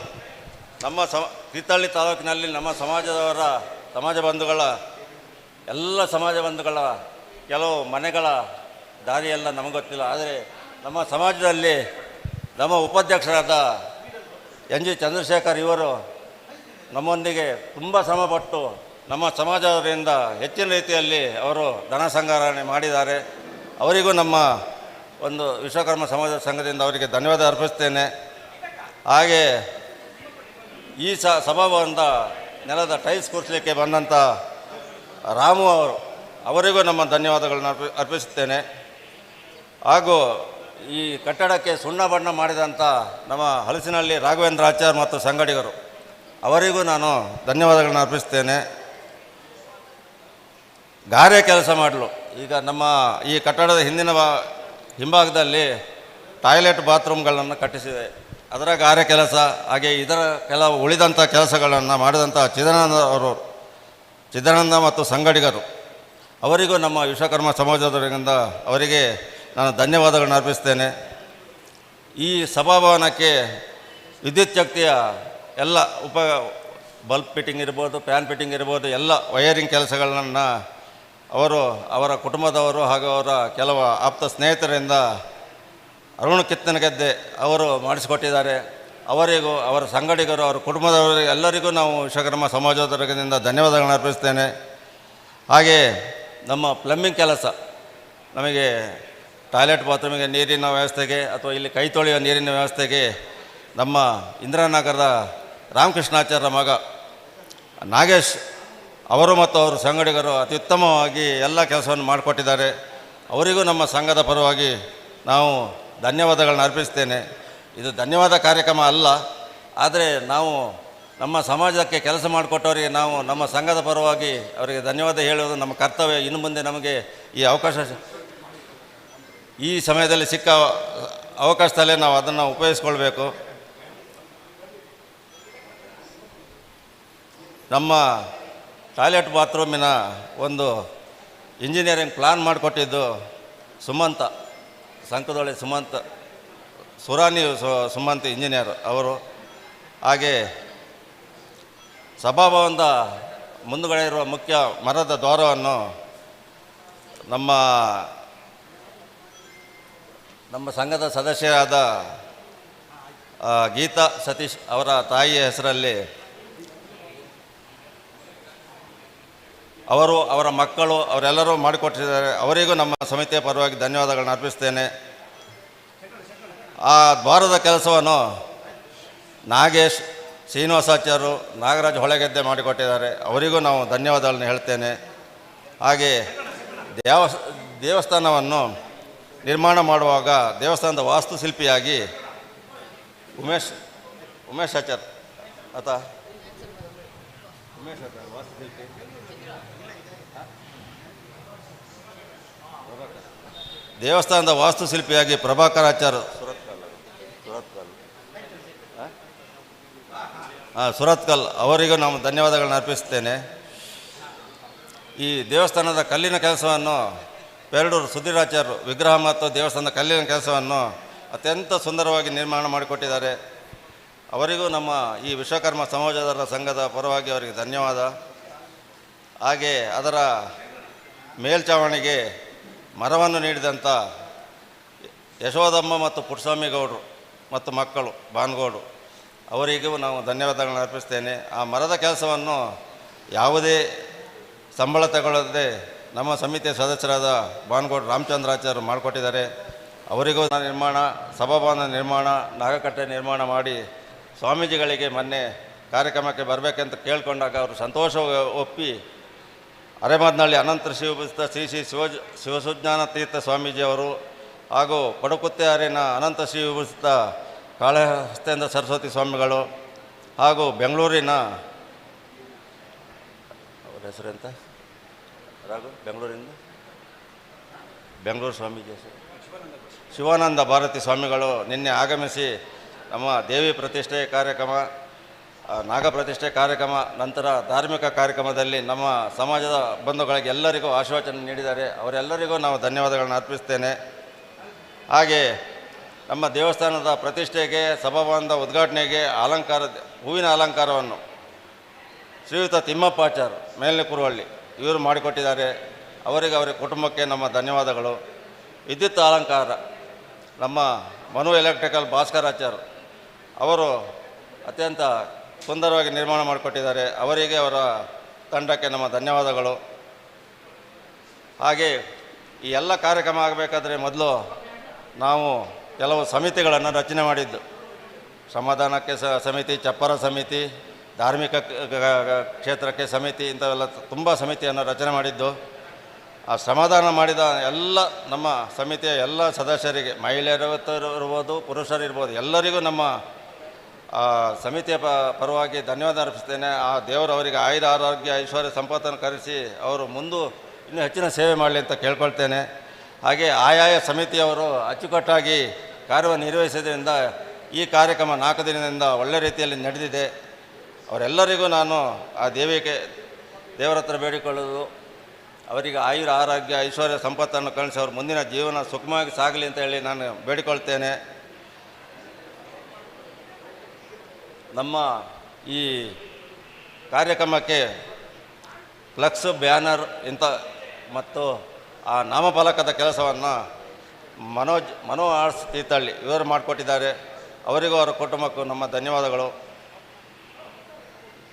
S6: ನಮ್ಮ ತೀರ್ಥಹಳ್ಳಿ ತಾಲೂಕಿನಲ್ಲಿ ನಮ್ಮ ಸಮಾಜ ಬಂಧುಗಳ ಕೆಲವು ಮನೆಗಳ ದಾರಿಯೆಲ್ಲ ನಮಗೆ ಗೊತ್ತಿಲ್ಲ. ಆದರೆ ನಮ್ಮ ಸಮಾಜದಲ್ಲಿ ನಮ್ಮ ಉಪಾಧ್ಯಕ್ಷರಾದ NG ಚಂದ್ರಶೇಖರ್ ಇವರು ನಮ್ಮೊಂದಿಗೆ ತುಂಬ ಶ್ರಮಪಟ್ಟು ನಮ್ಮ ಸಮಾಜದಿಂದ ಹೆಚ್ಚಿನ ರೀತಿಯಲ್ಲಿ ಅವರು ಧನ ಸಂಗ್ರಹಣೆ ಮಾಡಿದ್ದಾರೆ. ಅವರಿಗೂ ನಮ್ಮ ಒಂದು ವಿಶ್ವಕರ್ಮ ಸಮಾಜ ಸಂಘದಿಂದ ಅವರಿಗೆ ಧನ್ಯವಾದ ಅರ್ಪಿಸ್ತೇನೆ. ಹಾಗೆ ಈ ಸಭಾಭವನದ ನೆಲದ ಟೈಲ್ಸ್ ಕೂರಿಸಲಿಕ್ಕೆ ಬಂದಂಥ ರಾಮು ಅವರಿಗೂ ನಮ್ಮ ಧನ್ಯವಾದಗಳನ್ನು ಅರ್ಪಿಸುತ್ತೇನೆ. ಹಾಗೂ ಈ ಕಟ್ಟಡಕ್ಕೆ ಸುಣ್ಣ ಬಣ್ಣ ಮಾಡಿದಂಥ ನಮ್ಮ ಹಲಸಿನಹಳ್ಳಿ ರಾಘವೇಂದ್ರ ಆಚಾರ್ಯ ಮತ್ತು ಸಂಗಡಿಗರು ಅವರಿಗೂ ನಾನು ಧನ್ಯವಾದಗಳನ್ನು ಅರ್ಪಿಸ್ತೇನೆ. ಗಾರೆ ಕೆಲಸ ಮಾಡಲು ಈಗ ನಮ್ಮ ಈ ಕಟ್ಟಡದ ಹಿಂಭಾಗದಲ್ಲಿ ಟಾಯ್ಲೆಟ್ ಬಾತ್ರೂಮ್ಗಳನ್ನು ಕಟ್ಟಿಸಿದೆ. ಅದರ ಗಾರೆ ಕೆಲಸ, ಹಾಗೆ ಇದರ ಕೆಲವು ಉಳಿದಂಥ ಕೆಲಸಗಳನ್ನು ಮಾಡಿದಂಥ ಚಿದಾನಂದ ಮತ್ತು ಸಂಗಡಿಗರು ಅವರಿಗೂ ನಮ್ಮ ವಿಶ್ವಕರ್ಮ ಸಮಾಜದವರಿಂದ ಅವರಿಗೆ ನಾನು ಧನ್ಯವಾದಗಳನ್ನು ಅರ್ಪಿಸ್ತೇನೆ. ಈ ಸಭಾಭವನಕ್ಕೆ ವಿದ್ಯುತ್ ಶಕ್ತಿಯ ಎಲ್ಲ ಬಲ್ಬ್ ಫಿಟ್ಟಿಂಗ್ ಇರ್ಬೋದು, ಫ್ಯಾನ್ ಫಿಟ್ಟಿಂಗ್ ಇರ್ಬೋದು, ಎಲ್ಲ ವೈರಿಂಗ್ ಕೆಲಸಗಳನ್ನು ಅವರು, ಅವರ ಕುಟುಂಬದವರು ಹಾಗೂ ಅವರ ಕೆಲವು ಆಪ್ತ ಸ್ನೇಹಿತರಿಂದ ಅರುಣ್ ಕಿತ್ತನಗದ್ದೆ ಅವರು ಮಾಡಿಸಿಕೊಟ್ಟಿದ್ದಾರೆ. ಅವರಿಗೂ, ಅವರ ಸಂಗಡಿಗರು, ಅವರ ಕುಟುಂಬದವರಿಗೆ ಎಲ್ಲರಿಗೂ ನಾವು ವಿಶ್ವಕರ್ಮ ಸಮಾಜೋದ್ಯೋಗದಿಂದ ಧನ್ಯವಾದಗಳನ್ನು ಅರ್ಪಿಸ್ತೇನೆ. ಹಾಗೆ ನಮ್ಮ ಪ್ಲಂಬಿಂಗ್ ಕೆಲಸ, ನಮಗೆ ಟಾಯ್ಲೆಟ್ ಬಾತ್ರೂಮಿಗೆ ನೀರಿನ ವ್ಯವಸ್ಥೆಗೆ ಅಥವಾ ಇಲ್ಲಿ ಕೈ ತೊಳೆಯುವ ನೀರಿನ ವ್ಯವಸ್ಥೆಗೆ ನಮ್ಮ ಇಂದಿರಾನಗರದ ರಾಮಕೃಷ್ಣಾಚಾರ್ಯರ ಮಗ ನಾಗೇಶ್ ಅವರು ಮತ್ತು ಅವರ ಸಂಗಡಿಗರು ಅತ್ಯುತ್ತಮವಾಗಿ ಎಲ್ಲ ಕೆಲಸವನ್ನು ಮಾಡಿಕೊಟ್ಟಿದ್ದಾರೆ. ಅವರಿಗೂ ನಮ್ಮ ಸಂಘದ ಪರವಾಗಿ ನಾವು ಧನ್ಯವಾದಗಳನ್ನ ಅರ್ಪಿಸ್ತೇನೆ. ಇದು ಧನ್ಯವಾದ ಕಾರ್ಯಕ್ರಮ ಅಲ್ಲ, ಆದರೆ ನಾವು ನಮ್ಮ ಸಮಾಜಕ್ಕೆ ಕೆಲಸ ಮಾಡಿಕೊಟ್ಟವರಿಗೆ ನಾವು ನಮ್ಮ ಸಂಘದ ಪರವಾಗಿ ಅವರಿಗೆ ಧನ್ಯವಾದ ಹೇಳುವುದು ನಮ್ಮ ಕರ್ತವ್ಯ. ಇನ್ನು ಮುಂದೆ ನಮಗೆ ಈ ಅವಕಾಶ, ಈ ಸಮಯದಲ್ಲಿ ಸಿಕ್ಕ ಅವಕಾಶದಲ್ಲೇ ನಾವು ಅದನ್ನು ಉಪಯೋಗಿಸ್ಕೊಳ್ಬೇಕು. ನಮ್ಮ ಟಾಯ್ಲೆಟ್ ಬಾತ್ರೂಮಿನ ಒಂದು ಇಂಜಿನಿಯರಿಂಗ್ ಪ್ಲಾನ್ ಮಾಡಿಕೊಟ್ಟಿದ್ದು ಸುಮಂತ, ಸಂಕದೊಳೆ ಸುಮಂತ್, ಸುರಾನಿ ಸುಮಂತ್ ಇಂಜಿನಿಯರ್ ಅವರು. ಹಾಗೆ ಸಭಾಭವನದ ಮುಂದುಗಡೆ ಇರುವ ಮುಖ್ಯ ಮರದ ದ್ವಾರವನ್ನು ನಮ್ಮ ಸಂಘದ ಸದಸ್ಯರಾದ ಗೀತಾ ಸತೀಶ್ ಅವರ ತಾಯಿಯ ಹೆಸರಲ್ಲಿ ಅವರು, ಅವರ ಮಕ್ಕಳು, ಅವರೆಲ್ಲರೂ ಮಾಡಿಕೊಟ್ಟಿದ್ದಾರೆ. ಅವರಿಗೂ ನಮ್ಮ ಸಮಿತಿಯ ಪರವಾಗಿ ಧನ್ಯವಾದಗಳನ್ನು ಅರ್ಪಿಸ್ತೇನೆ. ಆ ದ್ವಾರದ ಕೆಲಸವನ್ನು ನಾಗೇಶ್, ಶ್ರೀನಿವಾಸಾಚಾರ್ಯರು, ನಾಗರಾಜ್ ಹೊಳೆಗೆದ್ದೆ ಮಾಡಿಕೊಟ್ಟಿದ್ದಾರೆ. ಅವರಿಗೂ ನಾವು ಧನ್ಯವಾದಗಳನ್ನು ಹೇಳ್ತೇನೆ. ಹಾಗೆ ದೇವಸ್ಥಾನವನ್ನು ನಿರ್ಮಾಣ ಮಾಡುವಾಗ ದೇವಸ್ಥಾನದ ವಾಸ್ತುಶಿಲ್ಪಿಯಾಗಿ ಉಮೇಶ್ ಆಚಾರ್ ಅಥವಾ ಉಮೇಶ್ ಆಚಾರ್ ವಾಸ್ತುಶಿಲ್ಪಿ, ದೇವಸ್ಥಾನದ ವಾಸ್ತುಶಿಲ್ಪಿಯಾಗಿ ಪ್ರಭಾಕರಾಚಾರ್ಯ ಸುರತ್ಕಲ್ ಅವರಿಗೂ ನಾವು ಧನ್ಯವಾದಗಳನ್ನು ಅರ್ಪಿಸ್ತೇನೆ. ಈ ದೇವಸ್ಥಾನದ ಕಲ್ಲಿನ ಕೆಲಸವನ್ನು ಪೆರಡೂರು ಸುಧೀರಾಚಾರ್ಯರು ವಿಗ್ರಹ ಮತ್ತು ದೇವಸ್ಥಾನದ ಕಲ್ಲಿನ ಕೆಲಸವನ್ನು ಅತ್ಯಂತ ಸುಂದರವಾಗಿ ನಿರ್ಮಾಣ ಮಾಡಿಕೊಟ್ಟಿದ್ದಾರೆ. ಅವರಿಗೂ ನಮ್ಮ ಈ ವಿಶ್ವಕರ್ಮ ಸಮಾಜದ ಸಂಘದ ಪರವಾಗಿ ಅವರಿಗೆ ಧನ್ಯವಾದ. ಹಾಗೆ ಅದರ ಮೇಲ್ಚಾವಣಿಗೆ ಮರವನ್ನು ನೀಡಿದಂಥ ಯಶೋದಮ್ಮ ಮತ್ತು ಪುಟ್ಟಸ್ವಾಮಿ ಗೌಡರು ಮತ್ತು ಮಕ್ಕಳು ಬಾನ್ಗೌಡು, ಅವರಿಗೂ ನಾವು ಧನ್ಯವಾದಗಳನ್ನು ಅರ್ಪಿಸ್ತೇನೆ. ಆ ಮರದ ಕೆಲಸವನ್ನು ಯಾವುದೇ ಸಂಬಳ ತಗೊಳ್ಳದೆ ನಮ್ಮ ಸಮಿತಿಯ ಸದಸ್ಯರಾದ ಬಾನ್ಗೌಡ ರಾಮಚಂದ್ರಾಚಾರ್ಯರು ಮಾಡಿಕೊಟ್ಟಿದ್ದಾರೆ. ಅವರಿಗೂ ನಿರ್ಮಾಣ, ಸಭಾಭವನ ನಿರ್ಮಾಣ, ನಾಗಕಟ್ಟೆ ನಿರ್ಮಾಣ ಮಾಡಿ ಸ್ವಾಮೀಜಿಗಳಿಗೆ ಮೊನ್ನೆ ಕಾರ್ಯಕ್ರಮಕ್ಕೆ ಬರಬೇಕಂತ ಕೇಳಿಕೊಂಡಾಗ ಅವರು ಸಂತೋಷ ಒಪ್ಪಿ ಅರೆಮಾದನಹಳ್ಳಿ ಅನಂತ ಶಿವಭೂಷಿತ ಶ್ರೀ ಶ್ರೀ ಶಿವಸುಜ್ಞಾನ ತೀರ್ಥ ಸ್ವಾಮೀಜಿಯವರು ಹಾಗೂ ಪಡುಕುತ್ತೆಯಾರಿನ ಅನಂತ ಶಿವಭೂಷಿತ ಕಾಳಹಸ್ತೇಂದ್ರ ಸರಸ್ವತಿ ಸ್ವಾಮಿಗಳು ಹಾಗೂ ಬೆಂಗಳೂರಿನ ಅವರ ಹೆಸರೆಂತ ಬೆಂಗಳೂರು ಸ್ವಾಮೀಜಿ ಹೆಸರು ಶಿವಾನಂದ ಭಾರತಿ ಸ್ವಾಮಿಗಳು ನಿನ್ನೆ ಆಗಮಿಸಿ ನಮ್ಮ ದೇವಿ ಪ್ರತಿಷ್ಠೆ ಕಾರ್ಯಕ್ರಮ, ನಾಗ ಪ್ರತಿಷ್ಠೆ ಕಾರ್ಯಕ್ರಮ, ನಂತರ ಧಾರ್ಮಿಕ ಕಾರ್ಯಕ್ರಮದಲ್ಲಿ ನಮ್ಮ ಸಮಾಜದ ಬಂಧುಗಳಿಗೆ ಎಲ್ಲರಿಗೂ ಆಶೀರ್ವಚನ ನೀಡಿದ್ದಾರೆ. ಅವರೆಲ್ಲರಿಗೂ ನಾವು ಧನ್ಯವಾದಗಳನ್ನು ಅರ್ಪಿಸ್ತೇನೆ. ಹಾಗೆ ನಮ್ಮ ದೇವಸ್ಥಾನದ ಪ್ರತಿಷ್ಠೆಗೆ, ಸಭಾಭವನದ ಉದ್ಘಾಟನೆಗೆ ಹೂವಿನ ಅಲಂಕಾರವನ್ನು ಶ್ರೀಯುತ ತಿಮ್ಮಪ್ಪಾಚಾರ್ ಮೇಲ್ನೆ ಕುರುವಳ್ಳಿ ಇವರು ಮಾಡಿಕೊಟ್ಟಿದ್ದಾರೆ. ಅವರಿಗೆ, ಅವರ ಕುಟುಂಬಕ್ಕೆ ನಮ್ಮ ಧನ್ಯವಾದಗಳು. ವಿದ್ಯುತ್ ಅಲಂಕಾರ ನಮ್ಮ ಮನು ಎಲೆಕ್ಟ್ರಿಕಲ್ ಭಾಸ್ಕರಾಚಾರ್ ಅವರು ಅತ್ಯಂತ ಸುಂದರವಾಗಿ ನಿರ್ಮಾಣ ಮಾಡಿಕೊಟ್ಟಿದ್ದಾರೆ. ಅವರಿಗೆ, ಅವರ ತಂಡಕ್ಕೆ ನಮ್ಮ ಧನ್ಯವಾದಗಳು. ಹಾಗೆ ಈ ಎಲ್ಲ ಕಾರ್ಯಕ್ರಮ ಆಗಬೇಕಾದ್ರೆ ಮೊದಲು ನಾವು ಕೆಲವು ಸಮಿತಿಗಳನ್ನು ರಚನೆ ಮಾಡಿದ್ದು. ಶ್ರಮದಾನಕ್ಕೆ ಸಮಿತಿ, ಚಪ್ಪರ ಸಮಿತಿ, ಧಾರ್ಮಿಕ ಕ್ಷೇತ್ರಕ್ಕೆ ಸಮಿತಿ, ಇಂಥವೆಲ್ಲ ತುಂಬ ಸಮಿತಿಯನ್ನು ರಚನೆ ಮಾಡಿದ್ದು. ಆ ಶ್ರಮದಾನ ಮಾಡಿದ ಎಲ್ಲ ನಮ್ಮ ಸಮಿತಿಯ ಎಲ್ಲ ಸದಸ್ಯರಿಗೆ, ಮಹಿಳೆಯರು ಇರ್ಬೋದು, ಪುರುಷರಿರ್ಬೋದು, ಎಲ್ಲರಿಗೂ ನಮ್ಮ ಸಮಿತಿಯ ಪರವಾಗಿ ಧನ್ಯವಾದ ಅರ್ಪಿಸ್ತೇನೆ. ಆ ದೇವರು ಅವರಿಗೆ ಆಯುರ ಆರೋಗ್ಯ ಐಶ್ವರ್ಯ ಸಂಪತ್ತನ್ನು ಕರೆಸಿ ಅವರು ಇನ್ನೂ ಹೆಚ್ಚಿನ ಸೇವೆ ಮಾಡಲಿ ಅಂತ ಕೇಳ್ಕೊಳ್ತೇನೆ. ಹಾಗೆ ಆಯಾಯ ಸಮಿತಿಯವರು ಅಚ್ಚುಕಟ್ಟಾಗಿ ಕಾರ್ಯನಿರ್ವಹಿಸಿದ್ರಿಂದ ಈ ಕಾರ್ಯಕ್ರಮ 4 ದಿನದಿಂದ ಒಳ್ಳೆ ರೀತಿಯಲ್ಲಿ ನಡೆದಿದೆ. ಅವರೆಲ್ಲರಿಗೂ ನಾನು ಆ ದೇವರ ಹತ್ರ ಬೇಡಿಕೊಳ್ಳೋದು, ಅವರಿಗೆ ಆಯುರ ಆರೋಗ್ಯ ಐಶ್ವರ್ಯ ಸಂಪತ್ತನ್ನು ಕಳಿಸಿ ಅವ್ರ ಮುಂದಿನ ಜೀವನ ಸುಖಮವಾಗಿ ಸಾಗಲಿ ಅಂತ ಹೇಳಿ ನಾನು ಬೇಡಿಕೊಳ್ತೇನೆ. ನಮ್ಮ ಈ ಕಾರ್ಯಕ್ರಮಕ್ಕೆ ಫ್ಲೆಕ್ಸ್, ಬ್ಯಾನರ್ ಇಂಥ ಮತ್ತು ಆ ನಾಮಫಲಕದ ಕೆಲಸವನ್ನು ಮನೋ ಆರ್ಟ್ಸ್ ತೀರ್ಥಹಳ್ಳಿ ಇವರು ಮಾಡಿಕೊಟ್ಟಿದ್ದಾರೆ. ಅವರಿಗೂ ಅವರ ಕುಟುಂಬಕ್ಕೂ ನಮ್ಮ ಧನ್ಯವಾದಗಳು.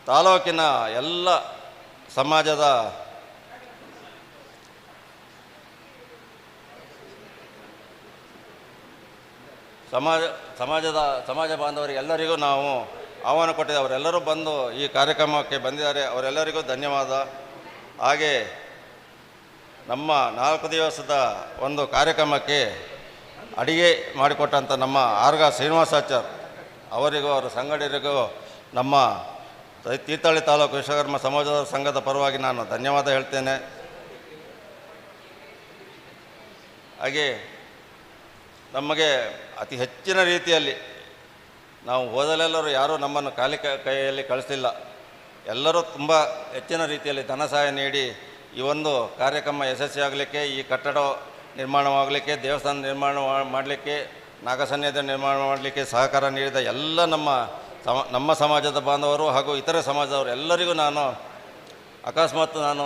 S6: ತಾಲೂಕಿನ ಎಲ್ಲ ಸಮಾಜದ ಸಮಾಜ ಬಾಂಧವರಿಗೆ ಎಲ್ಲರಿಗೂ ನಾವು ಆಹ್ವಾನ ಕೊಟ್ಟಿದ್ದೆ. ಅವರೆಲ್ಲರೂ ಬಂದು ಈ ಕಾರ್ಯಕ್ರಮಕ್ಕೆ ಬಂದಿದ್ದಾರೆ. ಅವರೆಲ್ಲರಿಗೂ ಧನ್ಯವಾದ. ಹಾಗೆ ನಮ್ಮ 4 ದಿವಸದ ಒಂದು ಕಾರ್ಯಕ್ರಮಕ್ಕೆ ಅಡಿಗೆ ಮಾಡಿಕೊಟ್ಟಂಥ ನಮ್ಮ ಆರ್ಗ ಶ್ರೀನಿವಾಸಾಚಾರ್ ಅವರಿಗೂ ಅವರ ಸಂಘಟಕರಿಗೂ ನಮ್ಮ ತೀರ್ಥಹಳ್ಳಿ ತಾಲೂಕು ವಿಶ್ವಕರ್ಮ ಸಮಾಜದ ಸಂಘದ ಪರವಾಗಿ ನಾನು ಧನ್ಯವಾದ ಹೇಳ್ತೇನೆ. ಹಾಗೆ ನಮಗೆ ಅತಿ ಹೆಚ್ಚಿನ ರೀತಿಯಲ್ಲಿ ನಾವು ಹೋದಲೆಲ್ಲರೂ ಯಾರೂ ನಮ್ಮನ್ನು ಖಾಲಿ ಕೈಯಲ್ಲಿ ಕಳಿಸಲಿಲ್ಲ. ಎಲ್ಲರೂ ತುಂಬ ಹೆಚ್ಚಿನ ರೀತಿಯಲ್ಲಿ ಧನ ಸಹಾಯ ನೀಡಿ ಈ ಒಂದು ಕಾರ್ಯಕ್ರಮ ಯಶಸ್ವಿಯಾಗಲಿಕ್ಕೆ, ಈ ಕಟ್ಟಡ ನಿರ್ಮಾಣವಾಗಲಿಕ್ಕೆ, ದೇವಸ್ಥಾನ ನಿರ್ಮಾಣ ಮಾಡಲಿಕ್ಕೆ, ನಾಗಸನ್ನಿಧಿ ನಿರ್ಮಾಣ ಮಾಡಲಿಕ್ಕೆ ಸಹಕಾರ ನೀಡಿದ ಎಲ್ಲ ನಮ್ಮ ಸಮಾಜದ ಬಾಂಧವರು ಹಾಗೂ ಇತರೆ ಸಮಾಜದವರು ಎಲ್ಲರಿಗೂ ನಾನು ಅಕಸ್ಮಾತ್ ನಾನು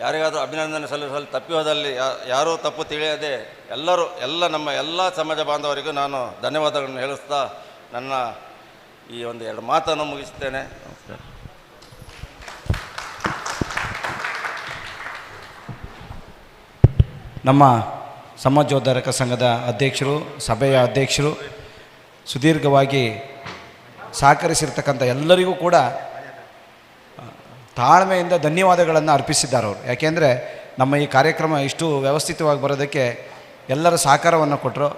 S6: ಯಾರಿಗಾದರೂ ಅಭಿನಂದನೆ ಸಲ್ಲಿಸಲು ತಪ್ಪಿ ಹೋದಲ್ಲಿ ಯಾರೂ ತಪ್ಪು ತಿಳಿಯದೆ ನಮ್ಮ ಎಲ್ಲ ಸಮಾಜ ಬಾಂಧವರಿಗೂ ನಾನು ಧನ್ಯವಾದಗಳನ್ನು ಹೇಳಿಸ್ತಾ ನನ್ನ ಈ 2 ಮಾತನ್ನು ಮುಗಿಸ್ತೇನೆ. ನಮಸ್ಕಾರ.
S2: ನಮ್ಮ ಸಮಾಜೋದ್ಧಾರಕ ಸಂಘದ ಅಧ್ಯಕ್ಷರು, ಸಭೆಯ ಅಧ್ಯಕ್ಷರು, ಸುದೀರ್ಘವಾಗಿ ಸಹಕರಿಸಿರ್ತಕ್ಕಂಥ ಎಲ್ಲರಿಗೂ ಕೂಡ ತಾಳ್ಮೆಯಿಂದ ಧನ್ಯವಾದಗಳನ್ನು ಅರ್ಪಿಸಿದ್ದಾರೆ ಅವರು. ಯಾಕೆಂದರೆ ನಮ್ಮ ಈ ಕಾರ್ಯಕ್ರಮ ಇಷ್ಟು ವ್ಯವಸ್ಥಿತವಾಗಿ ಬರೋದಕ್ಕೆ ಎಲ್ಲರ ಸಹಕಾರವನ್ನು ಕೊಟ್ಟರು.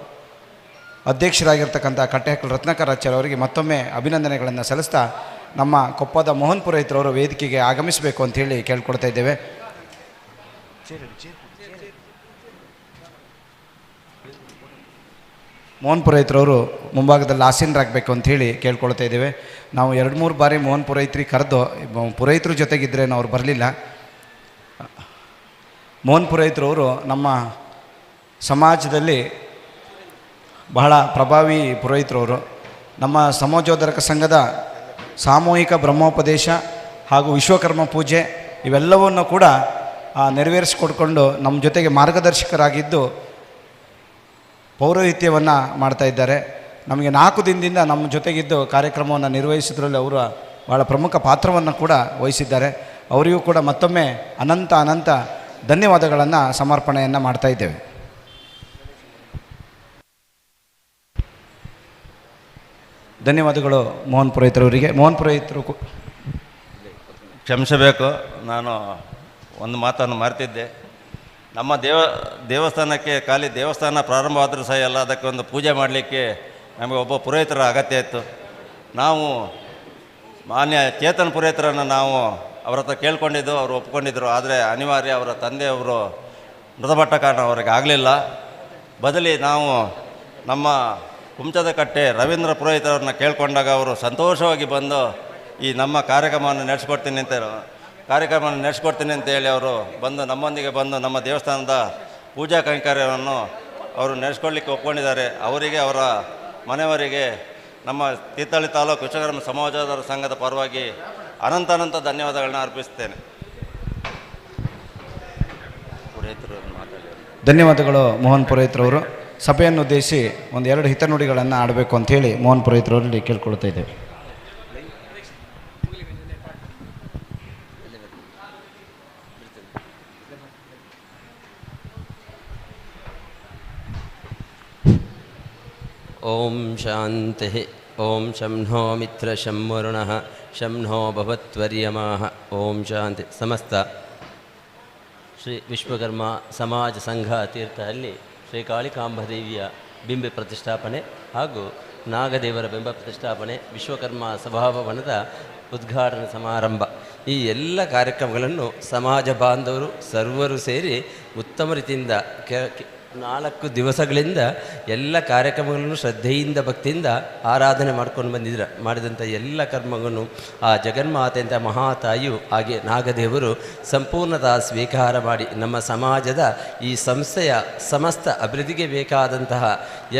S2: ಅಧ್ಯಕ್ಷರಾಗಿರ್ತಕ್ಕಂಥ ಕಟ್ಟೆಹಕ್ಕಲು ರತ್ನಾಕರಾಚಾರ್ಯ ಅವರಿಗೆ ಮತ್ತೊಮ್ಮೆ ಅಭಿನಂದನೆಗಳನ್ನು ಸಲ್ಲಿಸ್ತಾ ನಮ್ಮ ಕೊಪ್ಪದ ಮೋಹನ್ ಪುರೋಹಿತರವರು ವೇದಿಕೆಗೆ ಆಗಮಿಸಬೇಕು ಅಂಥೇಳಿ ಕೇಳ್ಕೊಳ್ತಾ ಇದ್ದೇವೆ. ಮೋಹನ್ ಪುರೋಹಿತರವರು ಮುಂಭಾಗದಲ್ಲಿ ಆಸೀನರಾಗಬೇಕು ಅಂಥೇಳಿ ಕೇಳ್ಕೊಳ್ತಾ ಇದ್ದೇವೆ. ನಾವು 2-3 ಬಾರಿ ಮೋಹನ್ ಪುರೋಹಿತರಿಗೆ ಕರೆದು ಪುರೋಹಿತರ ಜೊತೆಗಿದ್ರೇನು ಅವ್ರು ಬರಲಿಲ್ಲ. ಮೋಹನ್ ಪುರೋಹಿತರವರು ನಮ್ಮ ಸಮಾಜದಲ್ಲಿ ಬಹಳ ಪ್ರಭಾವಿ ಪುರೋಹಿತರವರು. ನಮ್ಮ ಸಮಾಜೋದ್ಧಾರಕ ಸಂಘದ ಸಾಮೂಹಿಕ ಬ್ರಹ್ಮೋಪದೇಶ ಹಾಗೂ ವಿಶ್ವಕರ್ಮ ಪೂಜೆ ಇವೆಲ್ಲವನ್ನು ಕೂಡ ನೆರವೇರಿಸಿಕೊಡ್ಕೊಂಡು ನಮ್ಮ ಜೊತೆಗೆ ಮಾರ್ಗದರ್ಶಕರಾಗಿದ್ದು ಪೌರೋಹಿತ್ಯವನ್ನು ಮಾಡ್ತಾ ಇದ್ದಾರೆ. ನಮಗೆ 4 ದಿನದಿಂದ ನಮ್ಮ ಜೊತೆಗಿದ್ದು ಕಾರ್ಯಕ್ರಮವನ್ನು ನಿರ್ವಹಿಸಿದ್ರಲ್ಲಿ ಅವರು ಭಾಳ ಪ್ರಮುಖ ಪಾತ್ರವನ್ನು ಕೂಡ ವಹಿಸಿದ್ದಾರೆ. ಅವರಿಗೂ ಕೂಡ ಮತ್ತೊಮ್ಮೆ ಅನಂತ ಧನ್ಯವಾದಗಳನ್ನು ಸಮರ್ಪಣೆಯನ್ನು ಮಾಡ್ತಾ ಇದ್ದೇವೆ. ಧನ್ಯವಾದಗಳು ಮೋಹನ್ ಪುರೋಹಿತರವರಿಗೆ. ಮೋಹನ್ ಪುರೋಹಿತರು
S6: ಕ್ಷಮಿಸಬೇಕು, ನಾನು ಒಂದು ಮಾತನ್ನು ಮರೆತಿದ್ದೆ. ನಮ್ಮ ದೇವಸ್ಥಾನಕ್ಕೆ ಖಾಲಿ ದೇವಸ್ಥಾನ ಪ್ರಾರಂಭವಾದರೂ ಸಹ ಎಲ್ಲ ಅದಕ್ಕೆ ಒಂದು ಪೂಜೆ ಮಾಡಲಿಕ್ಕೆ ನಮಗೆ ಒಬ್ಬ ಪುರೋಹಿತರ ಅಗತ್ಯ ಇತ್ತು. ನಾವು ಮಾನ್ಯ ಚೇತನ್ ಪುರೋಹಿತರನ್ನು ನಾವು ಅವರ ಹತ್ರ ಕೇಳ್ಕೊಂಡಿದ್ದು, ಅವರು ಒಪ್ಕೊಂಡಿದ್ದರು. ಆದರೆ ಅನಿವಾರ್ಯ ಅವರ ತಂದೆಯವರು ಮೃತಪಟ್ಟ ಕಾರಣ ಅವರಿಗೆ ಆಗಲಿಲ್ಲ. ಬದಲಿ ನಾವು ನಮ್ಮ ಕುಂಚದ ಕಟ್ಟೆ ರವೀಂದ್ರ ಪುರೋಹಿತರನ್ನ ಕೇಳ್ಕೊಂಡಾಗ ಅವರು ಸಂತೋಷವಾಗಿ ಬಂದು ಈ ನಮ್ಮ ಕಾರ್ಯಕ್ರಮವನ್ನು ನಡೆಸ್ಕೊಡ್ತೀನಿ ಅಂತ ಹೇಳಿ ಅವರು ಬಂದು ನಮ್ಮೊಂದಿಗೆ ಬಂದು ನಮ್ಮ ದೇವಸ್ಥಾನದ ಪೂಜಾ ಕೈಂಕರ್ಯವನ್ನು ಅವರು ನಡೆಸ್ಕೊಳ್ಳಿಕ್ಕೆ ಒಪ್ಕೊಂಡಿದ್ದಾರೆ. ಅವರಿಗೆ, ಅವರ ಮನೆಯವರಿಗೆ ನಮ್ಮ ತೀರ್ಥಹಳ್ಳಿ ತಾಲೂಕು ವಿಶ್ವಕರ್ಮ ಸಮಾಜೋದ್ಧಾರಕ ಸಂಘದ ಪರವಾಗಿ ಅನಂತ ಧನ್ಯವಾದಗಳನ್ನ ಅರ್ಪಿಸ್ತೇನೆ.
S2: ಧನ್ಯವಾದಗಳು ಮೋಹನ್ ಪುರೋಹಿತರವರು. ಸಭೆಯನ್ನು ಉದ್ದೇಶಿಸಿ 1-2 ಹಿತನುಡಿಗಳನ್ನು ಆಡಬೇಕು ಅಂಥೇಳಿ ಮೋಹನ್ ಪುರೋಹಿತರಲ್ಲಿ ಕೇಳ್ಕೊಳ್ತಾ ಇದ್ದೇವೆ.
S10: ಓಂ ಶಾಂತಿ. ಓಂ ಶಂ ನೋ ಮಿತ್ರ ಶಂ ವರುಣಃ ಶಂ ನೋ ಭವತ್ವರ್ಯಮಾಃ. ಓಂ ಶಾಂತಿ. ಸಮಸ್ತ ಶ್ರೀ ವಿಶ್ವಕರ್ಮ ಸಮಾಜ ಸಂಘ ತೀರ್ಥಹಳ್ಳಿ ಶ್ರೀ ಕಾಳಿಕಾಂಬದೇವಿಯ ಬಿಂಬ ಪ್ರತಿಷ್ಠಾಪನೆ ಹಾಗೂ ನಾಗದೇವರ ಬಿಂಬ ಪ್ರತಿಷ್ಠಾಪನೆ, ವಿಶ್ವಕರ್ಮ ಸಭಾಭವನದ ಉದ್ಘಾಟನಾ ಸಮಾರಂಭ, ಈ ಎಲ್ಲ ಕಾರ್ಯಕ್ರಮಗಳನ್ನು ಸಮಾಜ ಬಾಂಧವರು ಸರ್ವರು ಸೇರಿ ಉತ್ತಮ ರೀತಿಯಿಂದ 4 ದಿವಸಗಳಿಂದ ಎಲ್ಲ ಕಾರ್ಯಕ್ರಮಗಳನ್ನು ಶ್ರದ್ಧೆಯಿಂದ ಭಕ್ತಿಯಿಂದ ಆರಾಧನೆ ಮಾಡ್ಕೊಂಡು ಮಾಡಿದಂಥ ಎಲ್ಲ ಕರ್ಮಗಳನ್ನು ಆ ಜಗನ್ಮಾತೆಯಂಥ ಮಹಾತಾಯಿಯು ಹಾಗೆ ನಾಗದೇವರು ಸಂಪೂರ್ಣತಃ ಸ್ವೀಕಾರ ಮಾಡಿ ನಮ್ಮ ಸಮಾಜದ ಈ ಸಂಸ್ಥೆಯ ಸಮಸ್ತ ಅಭಿವೃದ್ಧಿಗೆ ಬೇಕಾದಂತಹ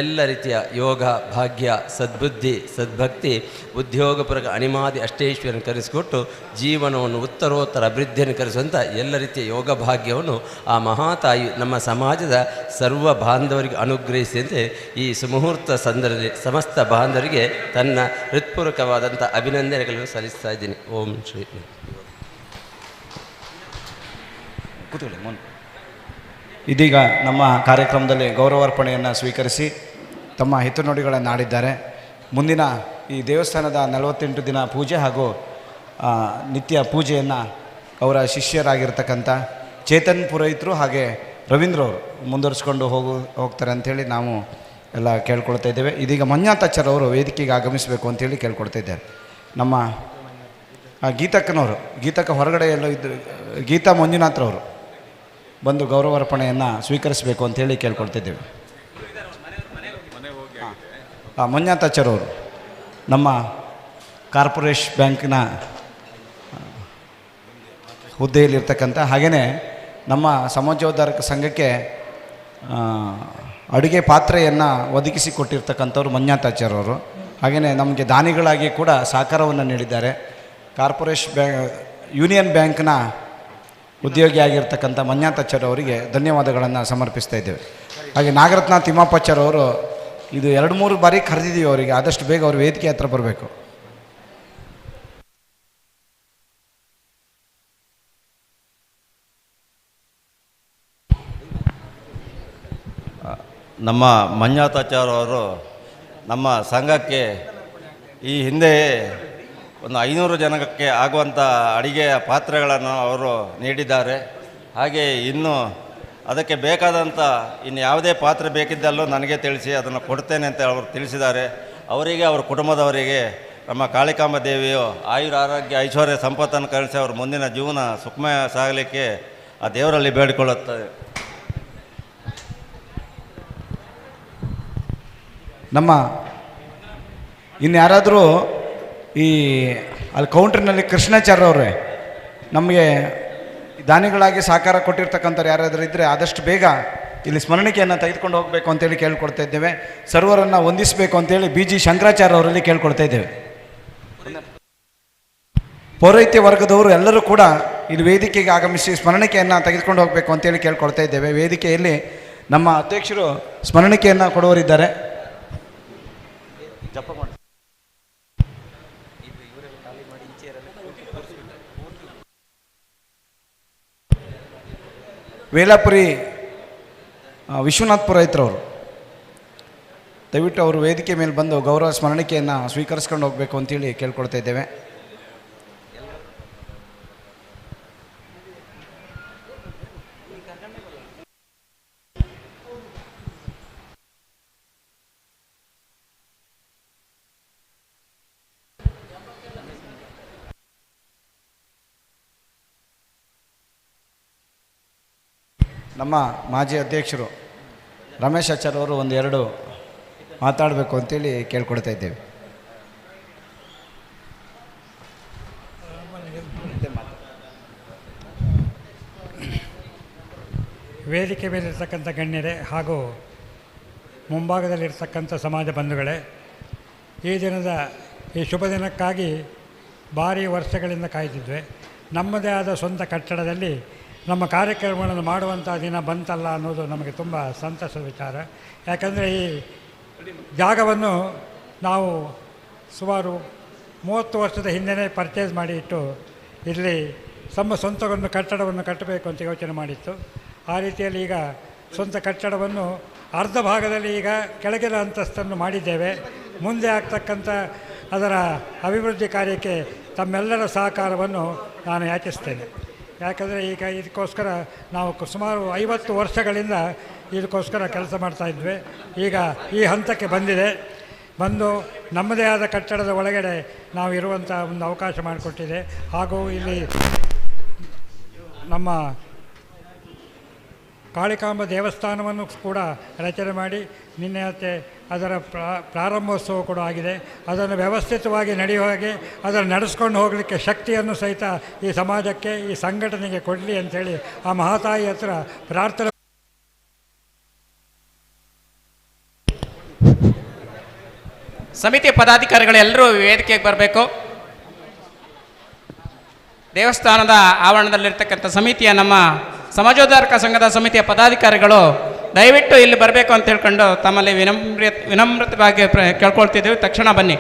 S10: ಎಲ್ಲ ರೀತಿಯ ಯೋಗ ಭಾಗ್ಯ ಸದ್ಬುದ್ಧಿ ಸದ್ಭಕ್ತಿ ಉದ್ಯೋಗಪೂರ್ವಕ ಅಣಿಮಾದಿ ಅಷ್ಟೇಶ್ವರನ್ನು ಕರೆಸಿಕೊಟ್ಟು ಜೀವನವನ್ನು ಉತ್ತರೋತ್ತರ ಅಭಿವೃದ್ಧಿಯನ್ನು ಕರೆಸುವಂಥ ಎಲ್ಲ ರೀತಿಯ ಯೋಗ ಭಾಗ್ಯವನ್ನು ಆ ಮಹಾತಾಯಿ ನಮ್ಮ ಸಮಾಜದ ಸರ್ವ ಬಾಂಧವರಿಗೆ ಅನುಗ್ರಹಿಸಿದಂತೆ ಈ ಸುಮುಹೂರ್ತ ಸಂದರ್ಭದಲ್ಲಿ ಸಮಸ್ತ ಬಾಂಧವರಿಗೆ ತನ್ನ ಹೃತ್ಪೂರ್ವಕವಾದಂಥ ಅಭಿನಂದನೆಗಳನ್ನು ಸಲ್ಲಿಸ್ತಾ ಇದ್ದೀನಿ. ಓಂ ಶ್ರೀ.
S2: ಇದೀಗ ನಮ್ಮ ಕಾರ್ಯಕ್ರಮದಲ್ಲಿ ಗೌರವಾರ್ಪಣೆಯನ್ನು ಸ್ವೀಕರಿಸಿ ತಮ್ಮ ಹಿತನುಡಿಗಳನ್ನು ಆಡಿದ್ದಾರೆ. ಮುಂದಿನ ಈ ದೇವಸ್ಥಾನದ 48 ದಿನ ಪೂಜೆ ಹಾಗೂ ನಿತ್ಯ ಪೂಜೆಯನ್ನು ಅವರ ಶಿಷ್ಯರಾಗಿರ್ತಕ್ಕಂಥ ಚೇತನ್ ಪುರೋಹಿತರು ಹಾಗೆ ರವೀಂದ್ರ ಅವರು ಮುಂದುವರಿಸ್ಕೊಂಡು ಹೋಗ್ತಾರೆ ಅಂಥೇಳಿ ನಾವು ಎಲ್ಲ ಕೇಳ್ಕೊಳ್ತಾ ಇದ್ದೇವೆ. ಇದೀಗ ಮಂಜುನಾಥಾಚಾರ್ ಅವರು ವೇದಿಕೆಗೆ ಆಗಮಿಸಬೇಕು ಅಂತೇಳಿ ಕೇಳ್ಕೊಳ್ತಾ ಇದ್ದಾರೆ. ನಮ್ಮ ಗೀತಕ್ಕನವರು ಗೀತಕ್ಕ ಹೊರಗಡೆ ಎಲ್ಲೋ ಇದ್ದರು, ಗೀತಾ ಮಂಜುನಾಥ್ರವರು ಬಂದು ಗೌರವಾರ್ಪಣೆಯನ್ನು ಸ್ವೀಕರಿಸಬೇಕು ಅಂತೇಳಿ ಕೇಳ್ಕೊಳ್ತಿದ್ದೇವೆ. ಮಂಜುನಾಥಾಚಾರ್ ಅವರು ನಮ್ಮ ಕಾರ್ಪೊರೇಷನ್ ಬ್ಯಾಂಕ್ನ ಹುದ್ದೆಯಲ್ಲಿರ್ತಕ್ಕಂಥ ಹಾಗೆಯೇ ನಮ್ಮ ಸಮಾಜೋದ್ಧಾರಕ ಸಂಘಕ್ಕೆ ಅಡುಗೆ ಪಾತ್ರೆಯನ್ನು ಒದಗಿಸಿ ಕೊಟ್ಟಿರ್ತಕ್ಕಂಥವ್ರು ಮಂಜುನಾಥಾಚಾರ್ ಅವರು. ಹಾಗೆಯೇ ನಮಗೆ ದಾನಿಗಳಾಗಿ ಕೂಡ ಸಹಕಾರವನ್ನು ನೀಡಿದ್ದಾರೆ. ಕಾರ್ಪೊರೇಷನ್ ಯೂನಿಯನ್ ಬ್ಯಾಂಕ್ನ ಉದ್ಯೋಗಿಯಾಗಿರ್ತಕ್ಕಂಥ ಮಂಜುನಾಥಾಚಾರ್ ಅವರಿಗೆ ಧನ್ಯವಾದಗಳನ್ನು ಸಮರ್ಪಿಸ್ತಾ ಇದ್ದೇವೆ. ಹಾಗೆ ನಾಗರತ್ನ ತಿಮ್ಮಪ್ಪಾಚಾರ್ ಅವರು ಇದು 2-3 ಬಾರಿ ಕರೆದಿದ್ದೀವಿ ಅವರಿಗೆ, ಆದಷ್ಟು ಬೇಗ ಅವರು ವೇದಿಕೆ ಹತ್ರ ಬರಬೇಕು.
S6: ನಮ್ಮ ಮಂಜುನಾಥಾಚಾರ್ ಅವರು ನಮ್ಮ ಸಂಘಕ್ಕೆ ಈ ಹಿಂದೆ ಒಂದು 500 ಜನಕ್ಕೆ ಆಗುವಂಥ ಅಡಿಗೆಯ ಪಾತ್ರೆಗಳನ್ನು ಅವರು ನೀಡಿದ್ದಾರೆ. ಹಾಗೆ ಇನ್ನು ಅದಕ್ಕೆ ಬೇಕಾದಂಥ ಇನ್ನು ಯಾವುದೇ ಪಾತ್ರೆ ಬೇಕಿದ್ದಲ್ಲೂ ನನಗೆ ತಿಳಿಸಿ ಅದನ್ನು ಕೊಡ್ತೇನೆ ಅಂತ ಅವರು ತಿಳಿಸಿದ್ದಾರೆ. ಅವರಿಗೆ ಅವರ ಕುಟುಂಬದವರಿಗೆ ನಮ್ಮ ಕಾಳಿಕಾಂಬ ದೇವಿಯು ಆಯುರ ಆರೋಗ್ಯ ಐಶ್ವರ್ಯ ಸಂಪತ್ತನ್ನು ಕಳಿಸಿ ಅವ್ರ ಮುಂದಿನ ಜೀವನ ಸುಖಮಯ ಸಾಗಲಿಕ್ಕೆ ಆ ದೇವರಲ್ಲಿ ಬೇಡಿಕೊಳ್ಳುತ್ತದೆ.
S2: ನಮ್ಮ ಇನ್ಯಾರಾದರೂ ಈ ಅಲ್ಲಿ ಕೌಂಟ್ರಿನಲ್ಲಿ ಕೃಷ್ಣಾಚಾರ್ಯ ಅವರೇ ನಮಗೆ ದಾನಿಗಳಾಗಿ ಸಹಕಾರ ಕೊಟ್ಟಿರ್ತಕ್ಕಂಥವ್ರು ಯಾರಾದರೂ ಇದ್ದರೆ ಆದಷ್ಟು ಬೇಗ ಇಲ್ಲಿ ಸ್ಮರಣಿಕೆಯನ್ನು ತೆಗೆದುಕೊಂಡು ಹೋಗಬೇಕು ಅಂತೇಳಿ ಕೇಳ್ಕೊಡ್ತಾ ಇದ್ದೇವೆ. ಸರ್ವರನ್ನು ವಂದಿಸಬೇಕು ಅಂತೇಳಿ BG ಶಂಕರಾಚಾರ್ಯ ಅವರಲ್ಲಿ ಕೇಳ್ಕೊಳ್ತಾ ಇದ್ದೇವೆ. ಪೌರಹಿತ್ಯ ವರ್ಗದವರು ಎಲ್ಲರೂ ಕೂಡ ಇಲ್ಲಿ ವೇದಿಕೆಗೆ ಆಗಮಿಸಿ ಸ್ಮರಣಿಕೆಯನ್ನು ತೆಗೆದುಕೊಂಡು ಹೋಗಬೇಕು ಅಂತೇಳಿ ಕೇಳ್ಕೊಳ್ತಾ ಇದ್ದೇವೆ. ವೇದಿಕೆಯಲ್ಲಿ ನಮ್ಮ ಅಧ್ಯಕ್ಷರು ಸ್ಮರಣಿಕೆಯನ್ನು ಕೊಡುವರಿದ್ದಾರೆ. ಜಪ ಮಾಡಿ. ವೇಲಾಪುರಿ ವಿಶ್ವನಾಥ್ ಪುರೋಹಿತರವರು ದಯವಿಟ್ಟು ಅವರು ವೇದಿಕೆ ಮೇಲೆ ಬಂದು ಗೌರವ ಸ್ಮರಣಿಕೆಯನ್ನು ಸ್ವೀಕರಿಸ್ಕೊಂಡು ಹೋಗಬೇಕು ಅಂತೇಳಿ ಕೇಳ್ಕೊಳ್ತಾ ಇದ್ದೇವೆ. ನಮ್ಮ ಮಾಜಿ ಅಧ್ಯಕ್ಷರು ರಮೇಶ್ ಆಚಾರ್ ಅವರು 1-2 ಮಾತಾಡಬೇಕು ಅಂತೇಳಿ ಕೇಳ್ಕೊಡ್ತಾ ಇದ್ದೇವೆ.
S5: ವೇದಿಕೆ ಮೇಲಿರ್ತಕ್ಕಂಥ ಗಣ್ಯರೇ ಹಾಗೂ ಮುಂಭಾಗದಲ್ಲಿರ್ತಕ್ಕಂಥ ಸಮಾಜ ಬಂಧುಗಳೇ, ಈ ದಿನದ ಈ ಶುಭ ದಿನಕ್ಕಾಗಿ ಭಾರಿ ವರ್ಷಗಳಿಂದ ಕಾಯ್ತಿದ್ವಿ. ನಮ್ಮದೇ ಆದ ಸ್ವಂತ ಕಟ್ಟಡದಲ್ಲಿ ನಮ್ಮ ಕಾರ್ಯಕ್ರಮಗಳನ್ನು ಮಾಡುವಂಥ ದಿನ ಬಂತಲ್ಲ ಅನ್ನೋದು ನಮಗೆ ತುಂಬ ಸಂತಸದ ವಿಚಾರ. ಯಾಕಂದರೆ ಈ ಜಾಗವನ್ನು ನಾವು ಸುಮಾರು 30 ವರ್ಷದ ಹಿಂದೆಯೇ ಪರ್ಚೇಸ್ ಮಾಡಿ ಇಟ್ಟು ಇಲ್ಲಿ ನಮ್ಮ ಸ್ವಂತವನ್ನು ಕಟ್ಟಡವನ್ನು ಕಟ್ಟಬೇಕು ಅಂತ ಯೋಚನೆ ಮಾಡಿತ್ತು. ಆ ರೀತಿಯಲ್ಲಿ ಈಗ ಸ್ವಂತ ಕಟ್ಟಡವನ್ನು ಅರ್ಧ ಭಾಗದಲ್ಲಿ ಈಗ ಕೆಳಗಿನ ಅಂತಸ್ತನ್ನು ಮಾಡಿದ್ದೇವೆ. ಮುಂದೆ ಆಗ್ತಕ್ಕಂಥ ಅದರ ಅಭಿವೃದ್ಧಿ ಕಾರ್ಯಕ್ಕೆ ತಮ್ಮೆಲ್ಲರ ಸಹಕಾರವನ್ನು ನಾನು ಯಾಚಿಸ್ತೇನೆ. ಯಾಕಂದರೆ ಈಗ ಇದಕ್ಕೋಸ್ಕರ ನಾವು ಸುಮಾರು 50 ವರ್ಷಗಳಿಂದ ಇದಕ್ಕೋಸ್ಕರ ಕೆಲಸ ಮಾಡ್ತಾಯಿದ್ವಿ. ಈಗ ಈ ಹಂತಕ್ಕೆ ಬಂದು ನಮ್ಮದೇ ಆದ ಕಟ್ಟಡದ ಒಳಗಡೆ ನಾವು ಇರುವಂಥ ಒಂದು ಅವಕಾಶ ಮಾಡಿಕೊಟ್ಟಿದೆ. ಹಾಗೂ ಇಲ್ಲಿ ನಮ್ಮ ಕಾಳಿಕಾಂಬ ದೇವಸ್ಥಾನವನ್ನು ಕೂಡ ರಚನೆ ಮಾಡಿ ನಿನ್ನೆ ಅದರ ಪ್ರಾರಂಭೋತ್ಸವ ಕೂಡ ಆಗಿದೆ. ಅದನ್ನು ವ್ಯವಸ್ಥಿತವಾಗಿ ನಡೆಯುವ ಹಾಗೆ ಅದನ್ನು ನಡೆಸ್ಕೊಂಡು ಹೋಗಲಿಕ್ಕೆ ಶಕ್ತಿಯನ್ನು ಸಹಿತ ಈ ಸಮಾಜಕ್ಕೆ, ಈ ಸಂಘಟನೆಗೆ ಕೊಡಲಿ ಅಂಥೇಳಿ ಆ ಮಹಾತಾಯಿ ಹತ್ರ ಪ್ರಾರ್ಥನೆ.
S9: ಸಮಿತಿಯ ಪದಾಧಿಕಾರಿಗಳೆಲ್ಲರೂ ವೇದಿಕೆಗೆ ಬರಬೇಕು. ದೇವಸ್ಥಾನದ ಆವರಣದಲ್ಲಿರ್ತಕ್ಕಂಥ ಸಮಿತಿಯ ನಮ್ಮ ಸಮಾಜೋದ್ಧಾರಕ ಸಂಘದ ಸಮಿತಿಯ ಪದಾಧಿಕಾರಿಗಳು ದಯವಿಟ್ಟು ಇಲ್ಲಿ ಬರಬೇಕು ಅಂತ ಹೇಳ್ಕೊಂಡು ತಮ್ಮಲ್ಲಿ ವಿನಮ್ರತವಾಗಿ ಕೇಳ್ಕೊಳ್ತಿದ್ದೇವೆ. ತಕ್ಷಣ ಬನ್ನಿ.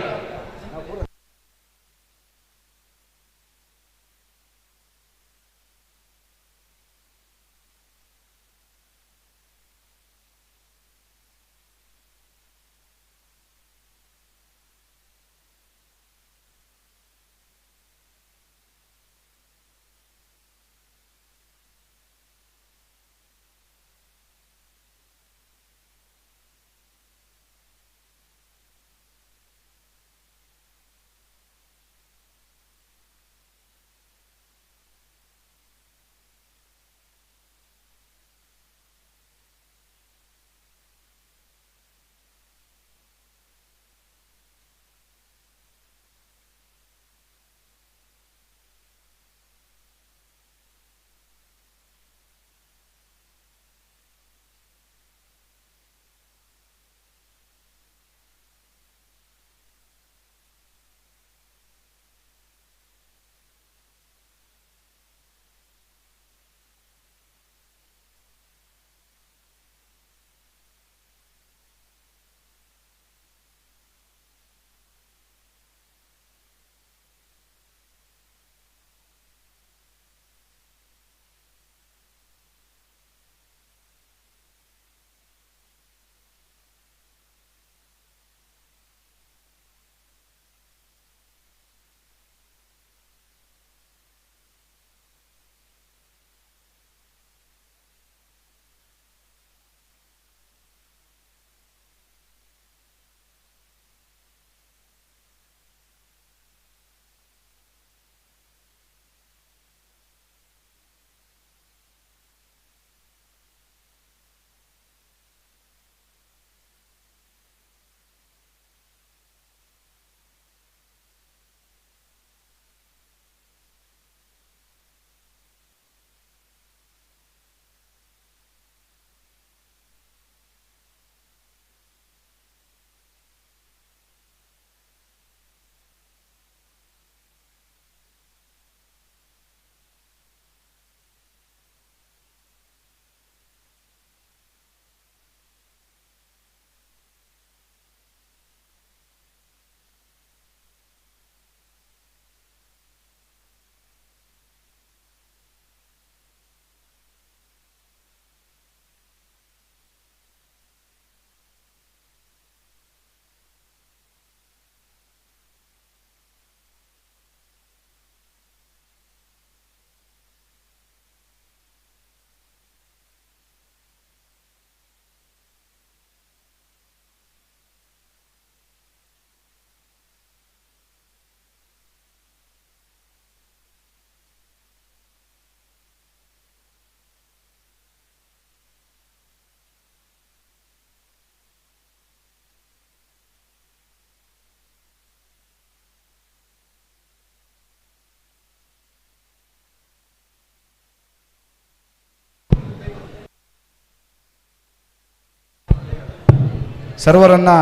S2: ಸರ್ವರನ್ನು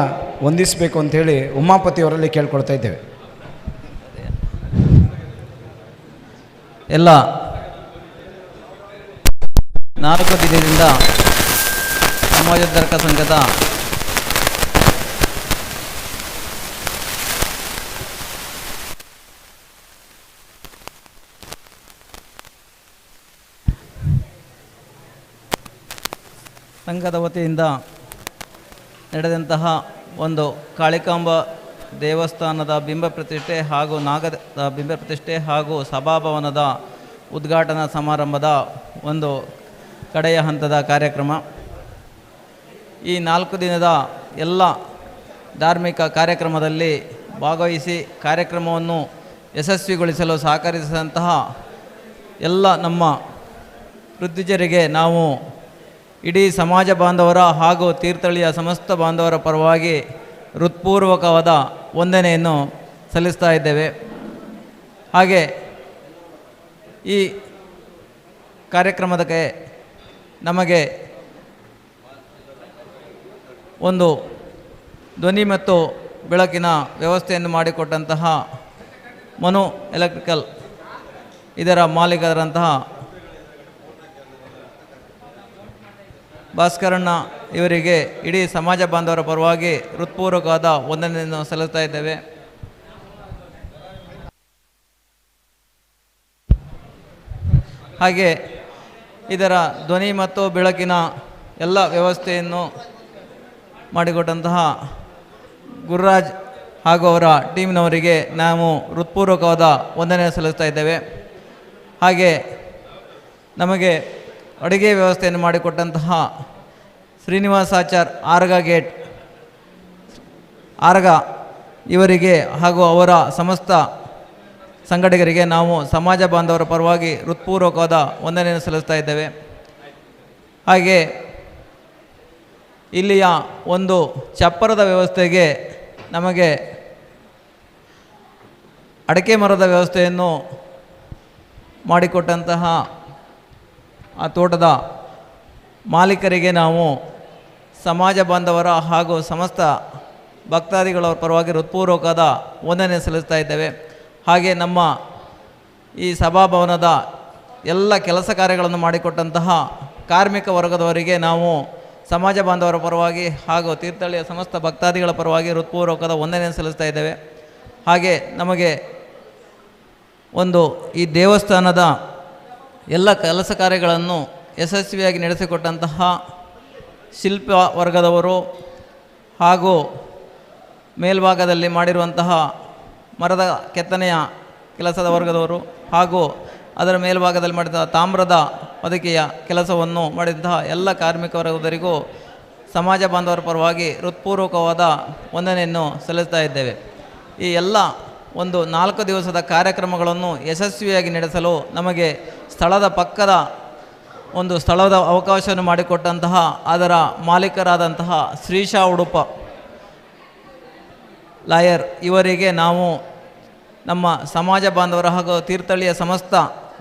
S2: ವಂದಿಸಬೇಕು ಅಂಥೇಳಿ ಉಮಾಪತಿಯವರಲ್ಲಿ ಕೇಳ್ಕೊಳ್ತಾ ಇದ್ದೇವೆ.
S11: ಎಲ್ಲ 4 ದಿನದಿಂದ ಸಮಾಜೋದ್ಧಾರಕ ಸಂಘದ ವತಿಯಿಂದ ನಡೆದಂತಹ ಒಂದು ಕಾಳಿಕಾಂಬ ದೇವಸ್ಥಾನದ ಬಿಂಬ ಪ್ರತಿಷ್ಠೆ ಹಾಗೂ ನಾಗದ ಬಿಂಬ ಪ್ರತಿಷ್ಠೆ ಹಾಗೂ ಸಭಾಭವನದ ಉದ್ಘಾಟನಾ ಸಮಾರಂಭದ ಒಂದು ಕಡೆಯ ಹಂತದ ಕಾರ್ಯಕ್ರಮ. ಈ 4 ದಿನದ ಎಲ್ಲ ಧಾರ್ಮಿಕ ಕಾರ್ಯಕ್ರಮದಲ್ಲಿ ಭಾಗವಹಿಸಿ ಕಾರ್ಯಕ್ರಮವನ್ನು ಯಶಸ್ವಿಗೊಳಿಸಲು ಸಹಕರಿಸಿದಂತಹ ಎಲ್ಲ ನಮ್ಮ ವೃದ್ಧಿಜರಿಗೆ ನಾವು ಇಡೀ ಸಮಾಜ ಬಾಂಧವರ ಹಾಗೂ ತೀರ್ಥಹಳ್ಳಿಯ ಸಮಸ್ತ ಬಾಂಧವರ ಪರವಾಗಿ ಹೃತ್ಪೂರ್ವಕವಾದ ವಂದನೆಯನ್ನು ಸಲ್ಲಿಸ್ತಾ ಇದ್ದೇವೆ. ಹಾಗೆ ಈ ಕಾರ್ಯಕ್ರಮಕ್ಕೆ ನಮಗೆ ಒಂದು ಧ್ವನಿ ಮತ್ತು ಬೆಳಕಿನ ವ್ಯವಸ್ಥೆಯನ್ನು ಮಾಡಿಕೊಟ್ಟಂತಹ ಮನು ಎಲೆಕ್ಟ್ರಿಕಲ್ ಇದರ ಮಾಲೀಕರಂತಹ ಭಾಸ್ಕರಣ್ಣ ಇವರಿಗೆ ಇಡೀ ಸಮಾಜ ಬಾಂಧವರ ಪರವಾಗಿ ಹೃತ್ಪೂರ್ವಕವಾದ ವಂದನೆಯನ್ನು ಸಲ್ಲಿಸ್ತಾ ಇದ್ದೇವೆ. ಹಾಗೆ ಇದರ ಧ್ವನಿ ಮತ್ತು ಬೆಳಕಿನ ಎಲ್ಲ ವ್ಯವಸ್ಥೆಯನ್ನು ಮಾಡಿಕೊಟ್ಟಂತಹ ಗುರುರಾಜ್ ಹಾಗೂ ಅವರ ಟೀಮ್ನವರಿಗೆ ನಾವು ಹೃತ್ಪೂರ್ವಕವಾದ ವಂದನೆ ಸಲ್ಲಿಸ್ತಾ ಇದ್ದೇವೆ. ಹಾಗೆ ನಮಗೆ ಅಡುಗೆ ವ್ಯವಸ್ಥೆಯನ್ನು ಮಾಡಿಕೊಟ್ಟಂತಹ ಶ್ರೀನಿವಾಸಾಚಾರ್ ಗೇಟ್ ಆರ್ಗ ಇವರಿಗೆ ಹಾಗೂ ಅವರ ಸಮಸ್ತ ಸಂಘಟಕರಿಗೆ ನಾವು ಸಮಾಜ ಬಾಂಧವರ ಪರವಾಗಿ ಹೃತ್ಪೂರ್ವಕವಾದ ವಂದನೆಯನ್ನು ಸಲ್ಲಿಸ್ತಾ ಇದ್ದೇವೆ. ಹಾಗೆ ಇಲ್ಲಿಯ ಒಂದು ಚಪ್ಪರದ ವ್ಯವಸ್ಥೆಗೆ ನಮಗೆ ಅಡಕೆ ಮರದ ವ್ಯವಸ್ಥೆಯನ್ನು ಮಾಡಿಕೊಟ್ಟಂತಹ ಆ ತೋಟದ ಮಾಲೀಕರಿಗೆ ನಾವು ಸಮಾಜ ಬಾಂಧವರ ಹಾಗೂ ಸಮಸ್ತ ಭಕ್ತಾದಿಗಳ ಪರವಾಗಿ ಹೃತ್ಪೂರ್ವಕವಾದ ವಂದನೆ ಸಲ್ಲಿಸ್ತಾ ಇದ್ದೇವೆ. ಹಾಗೆ ನಮ್ಮ ಈ ಸಭಾಭವನದ ಎಲ್ಲ ಕೆಲಸ ಕಾರ್ಯಗಳನ್ನು ಮಾಡಿಕೊಟ್ಟಂತಹ ಕಾರ್ಮಿಕ ವರ್ಗದವರಿಗೆ ನಾವು ಸಮಾಜ ಬಾಂಧವರ ಪರವಾಗಿ ಹಾಗೂ ತೀರ್ಥಹಳ್ಳಿಯ ಸಮಸ್ತ ಭಕ್ತಾದಿಗಳ ಪರವಾಗಿ ಹೃತ್ಪೂರ್ವಕವಾದ ವಂದನೆ ಸಲ್ಲಿಸ್ತಾ ಇದ್ದೇವೆ. ಹಾಗೆ ನಮಗೆ ಒಂದು ಈ ದೇವಸ್ಥಾನದ ಎಲ್ಲ ಕೆಲಸ ಕಾರ್ಯಗಳನ್ನು ಯಶಸ್ವಿಯಾಗಿ ನಡೆಸಿಕೊಟ್ಟಂತಹ ಶಿಲ್ಪ ವರ್ಗದವರು ಹಾಗೂ ಮೇಲ್ಭಾಗದಲ್ಲಿ ಮಾಡಿರುವಂತಹ ಮರದ ಕೆತ್ತನೆಯ ಕೆಲಸದ ವರ್ಗದವರು ಹಾಗೂ ಅದರ ಮೇಲ್ಭಾಗದಲ್ಲಿ ಮಾಡಿದ ತಾಮ್ರದ ಹೊದಿಕೆಯ ಕೆಲಸವನ್ನು ಮಾಡಿದಂತಹ ಎಲ್ಲ ಕಾರ್ಮಿಕ ವರ್ಗದವರಿಗೂ ಸಮಾಜ ಬಾಂಧವರ ಪರವಾಗಿ ಹೃತ್ಪೂರ್ವಕವಾದ ವಂದನೆಯನ್ನು ಸಲ್ಲಿಸ್ತಾ ಇದ್ದೇವೆ. ಈ ಎಲ್ಲ ಒಂದು 4 ದಿವಸದ ಕಾರ್ಯಕ್ರಮಗಳನ್ನು ಯಶಸ್ವಿಯಾಗಿ ನಡೆಸಲು ನಮಗೆ ಸ್ಥಳದ ಪಕ್ಕದ ಒಂದು ಸ್ಥಳದ ಅವಕಾಶವನ್ನು ಮಾಡಿಕೊಟ್ಟಂತಹ ಅದರ ಮಾಲೀಕರಾದಂತಹ ಶ್ರೀಶಾ ಉಡುಪ ಲಾಯರ್ ಇವರಿಗೆ ನಾವು ನಮ್ಮ ಸಮಾಜ ಬಾಂಧವರ ಹಾಗೂ ತೀರ್ಥಹಳ್ಳಿಯ ಸಮಸ್ತ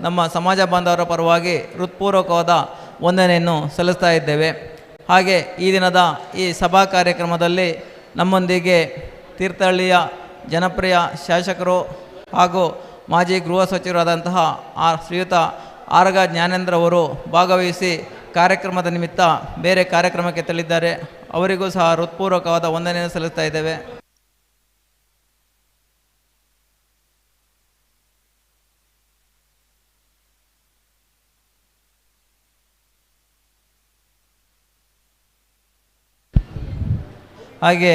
S11: ನಮ್ಮ ಸಮಾಜ ಬಾಂಧವರ ಪರವಾಗಿ ಹೃತ್ಪೂರ್ವಕವಾದ ವಂದನೆಯನ್ನು ಸಲ್ಲಿಸ್ತಾ ಇದ್ದೇವೆ. ಹಾಗೆ ಈ ದಿನದ ಈ ಸಭಾ ಕಾರ್ಯಕ್ರಮದಲ್ಲಿ ನಮ್ಮೊಂದಿಗೆ ತೀರ್ಥಹಳ್ಳಿಯ ಜನಪ್ರಿಯ ಶಾಸಕರು ಹಾಗೂ ಮಾಜಿ ಗೃಹ ಸಚಿವರಾದಂತಹ ಶ್ರೀಯುತ ಆರ್ಗ ಜ್ಞಾನೇಂದ್ರ ಅವರು ಭಾಗವಹಿಸಿ ಕಾರ್ಯಕ್ರಮದ ನಿಮಿತ್ತ ಬೇರೆ ಕಾರ್ಯಕ್ರಮಕ್ಕೆ ತೆರಳಿದ್ದಾರೆ. ಅವರಿಗೂ ಸಹ ಹೃತ್ಪೂರ್ವಕವಾದ ವಂದನೆಯನ್ನು ಸಲ್ಲಿಸ್ತಾ ಇದ್ದೇವೆ. ಹಾಗೆ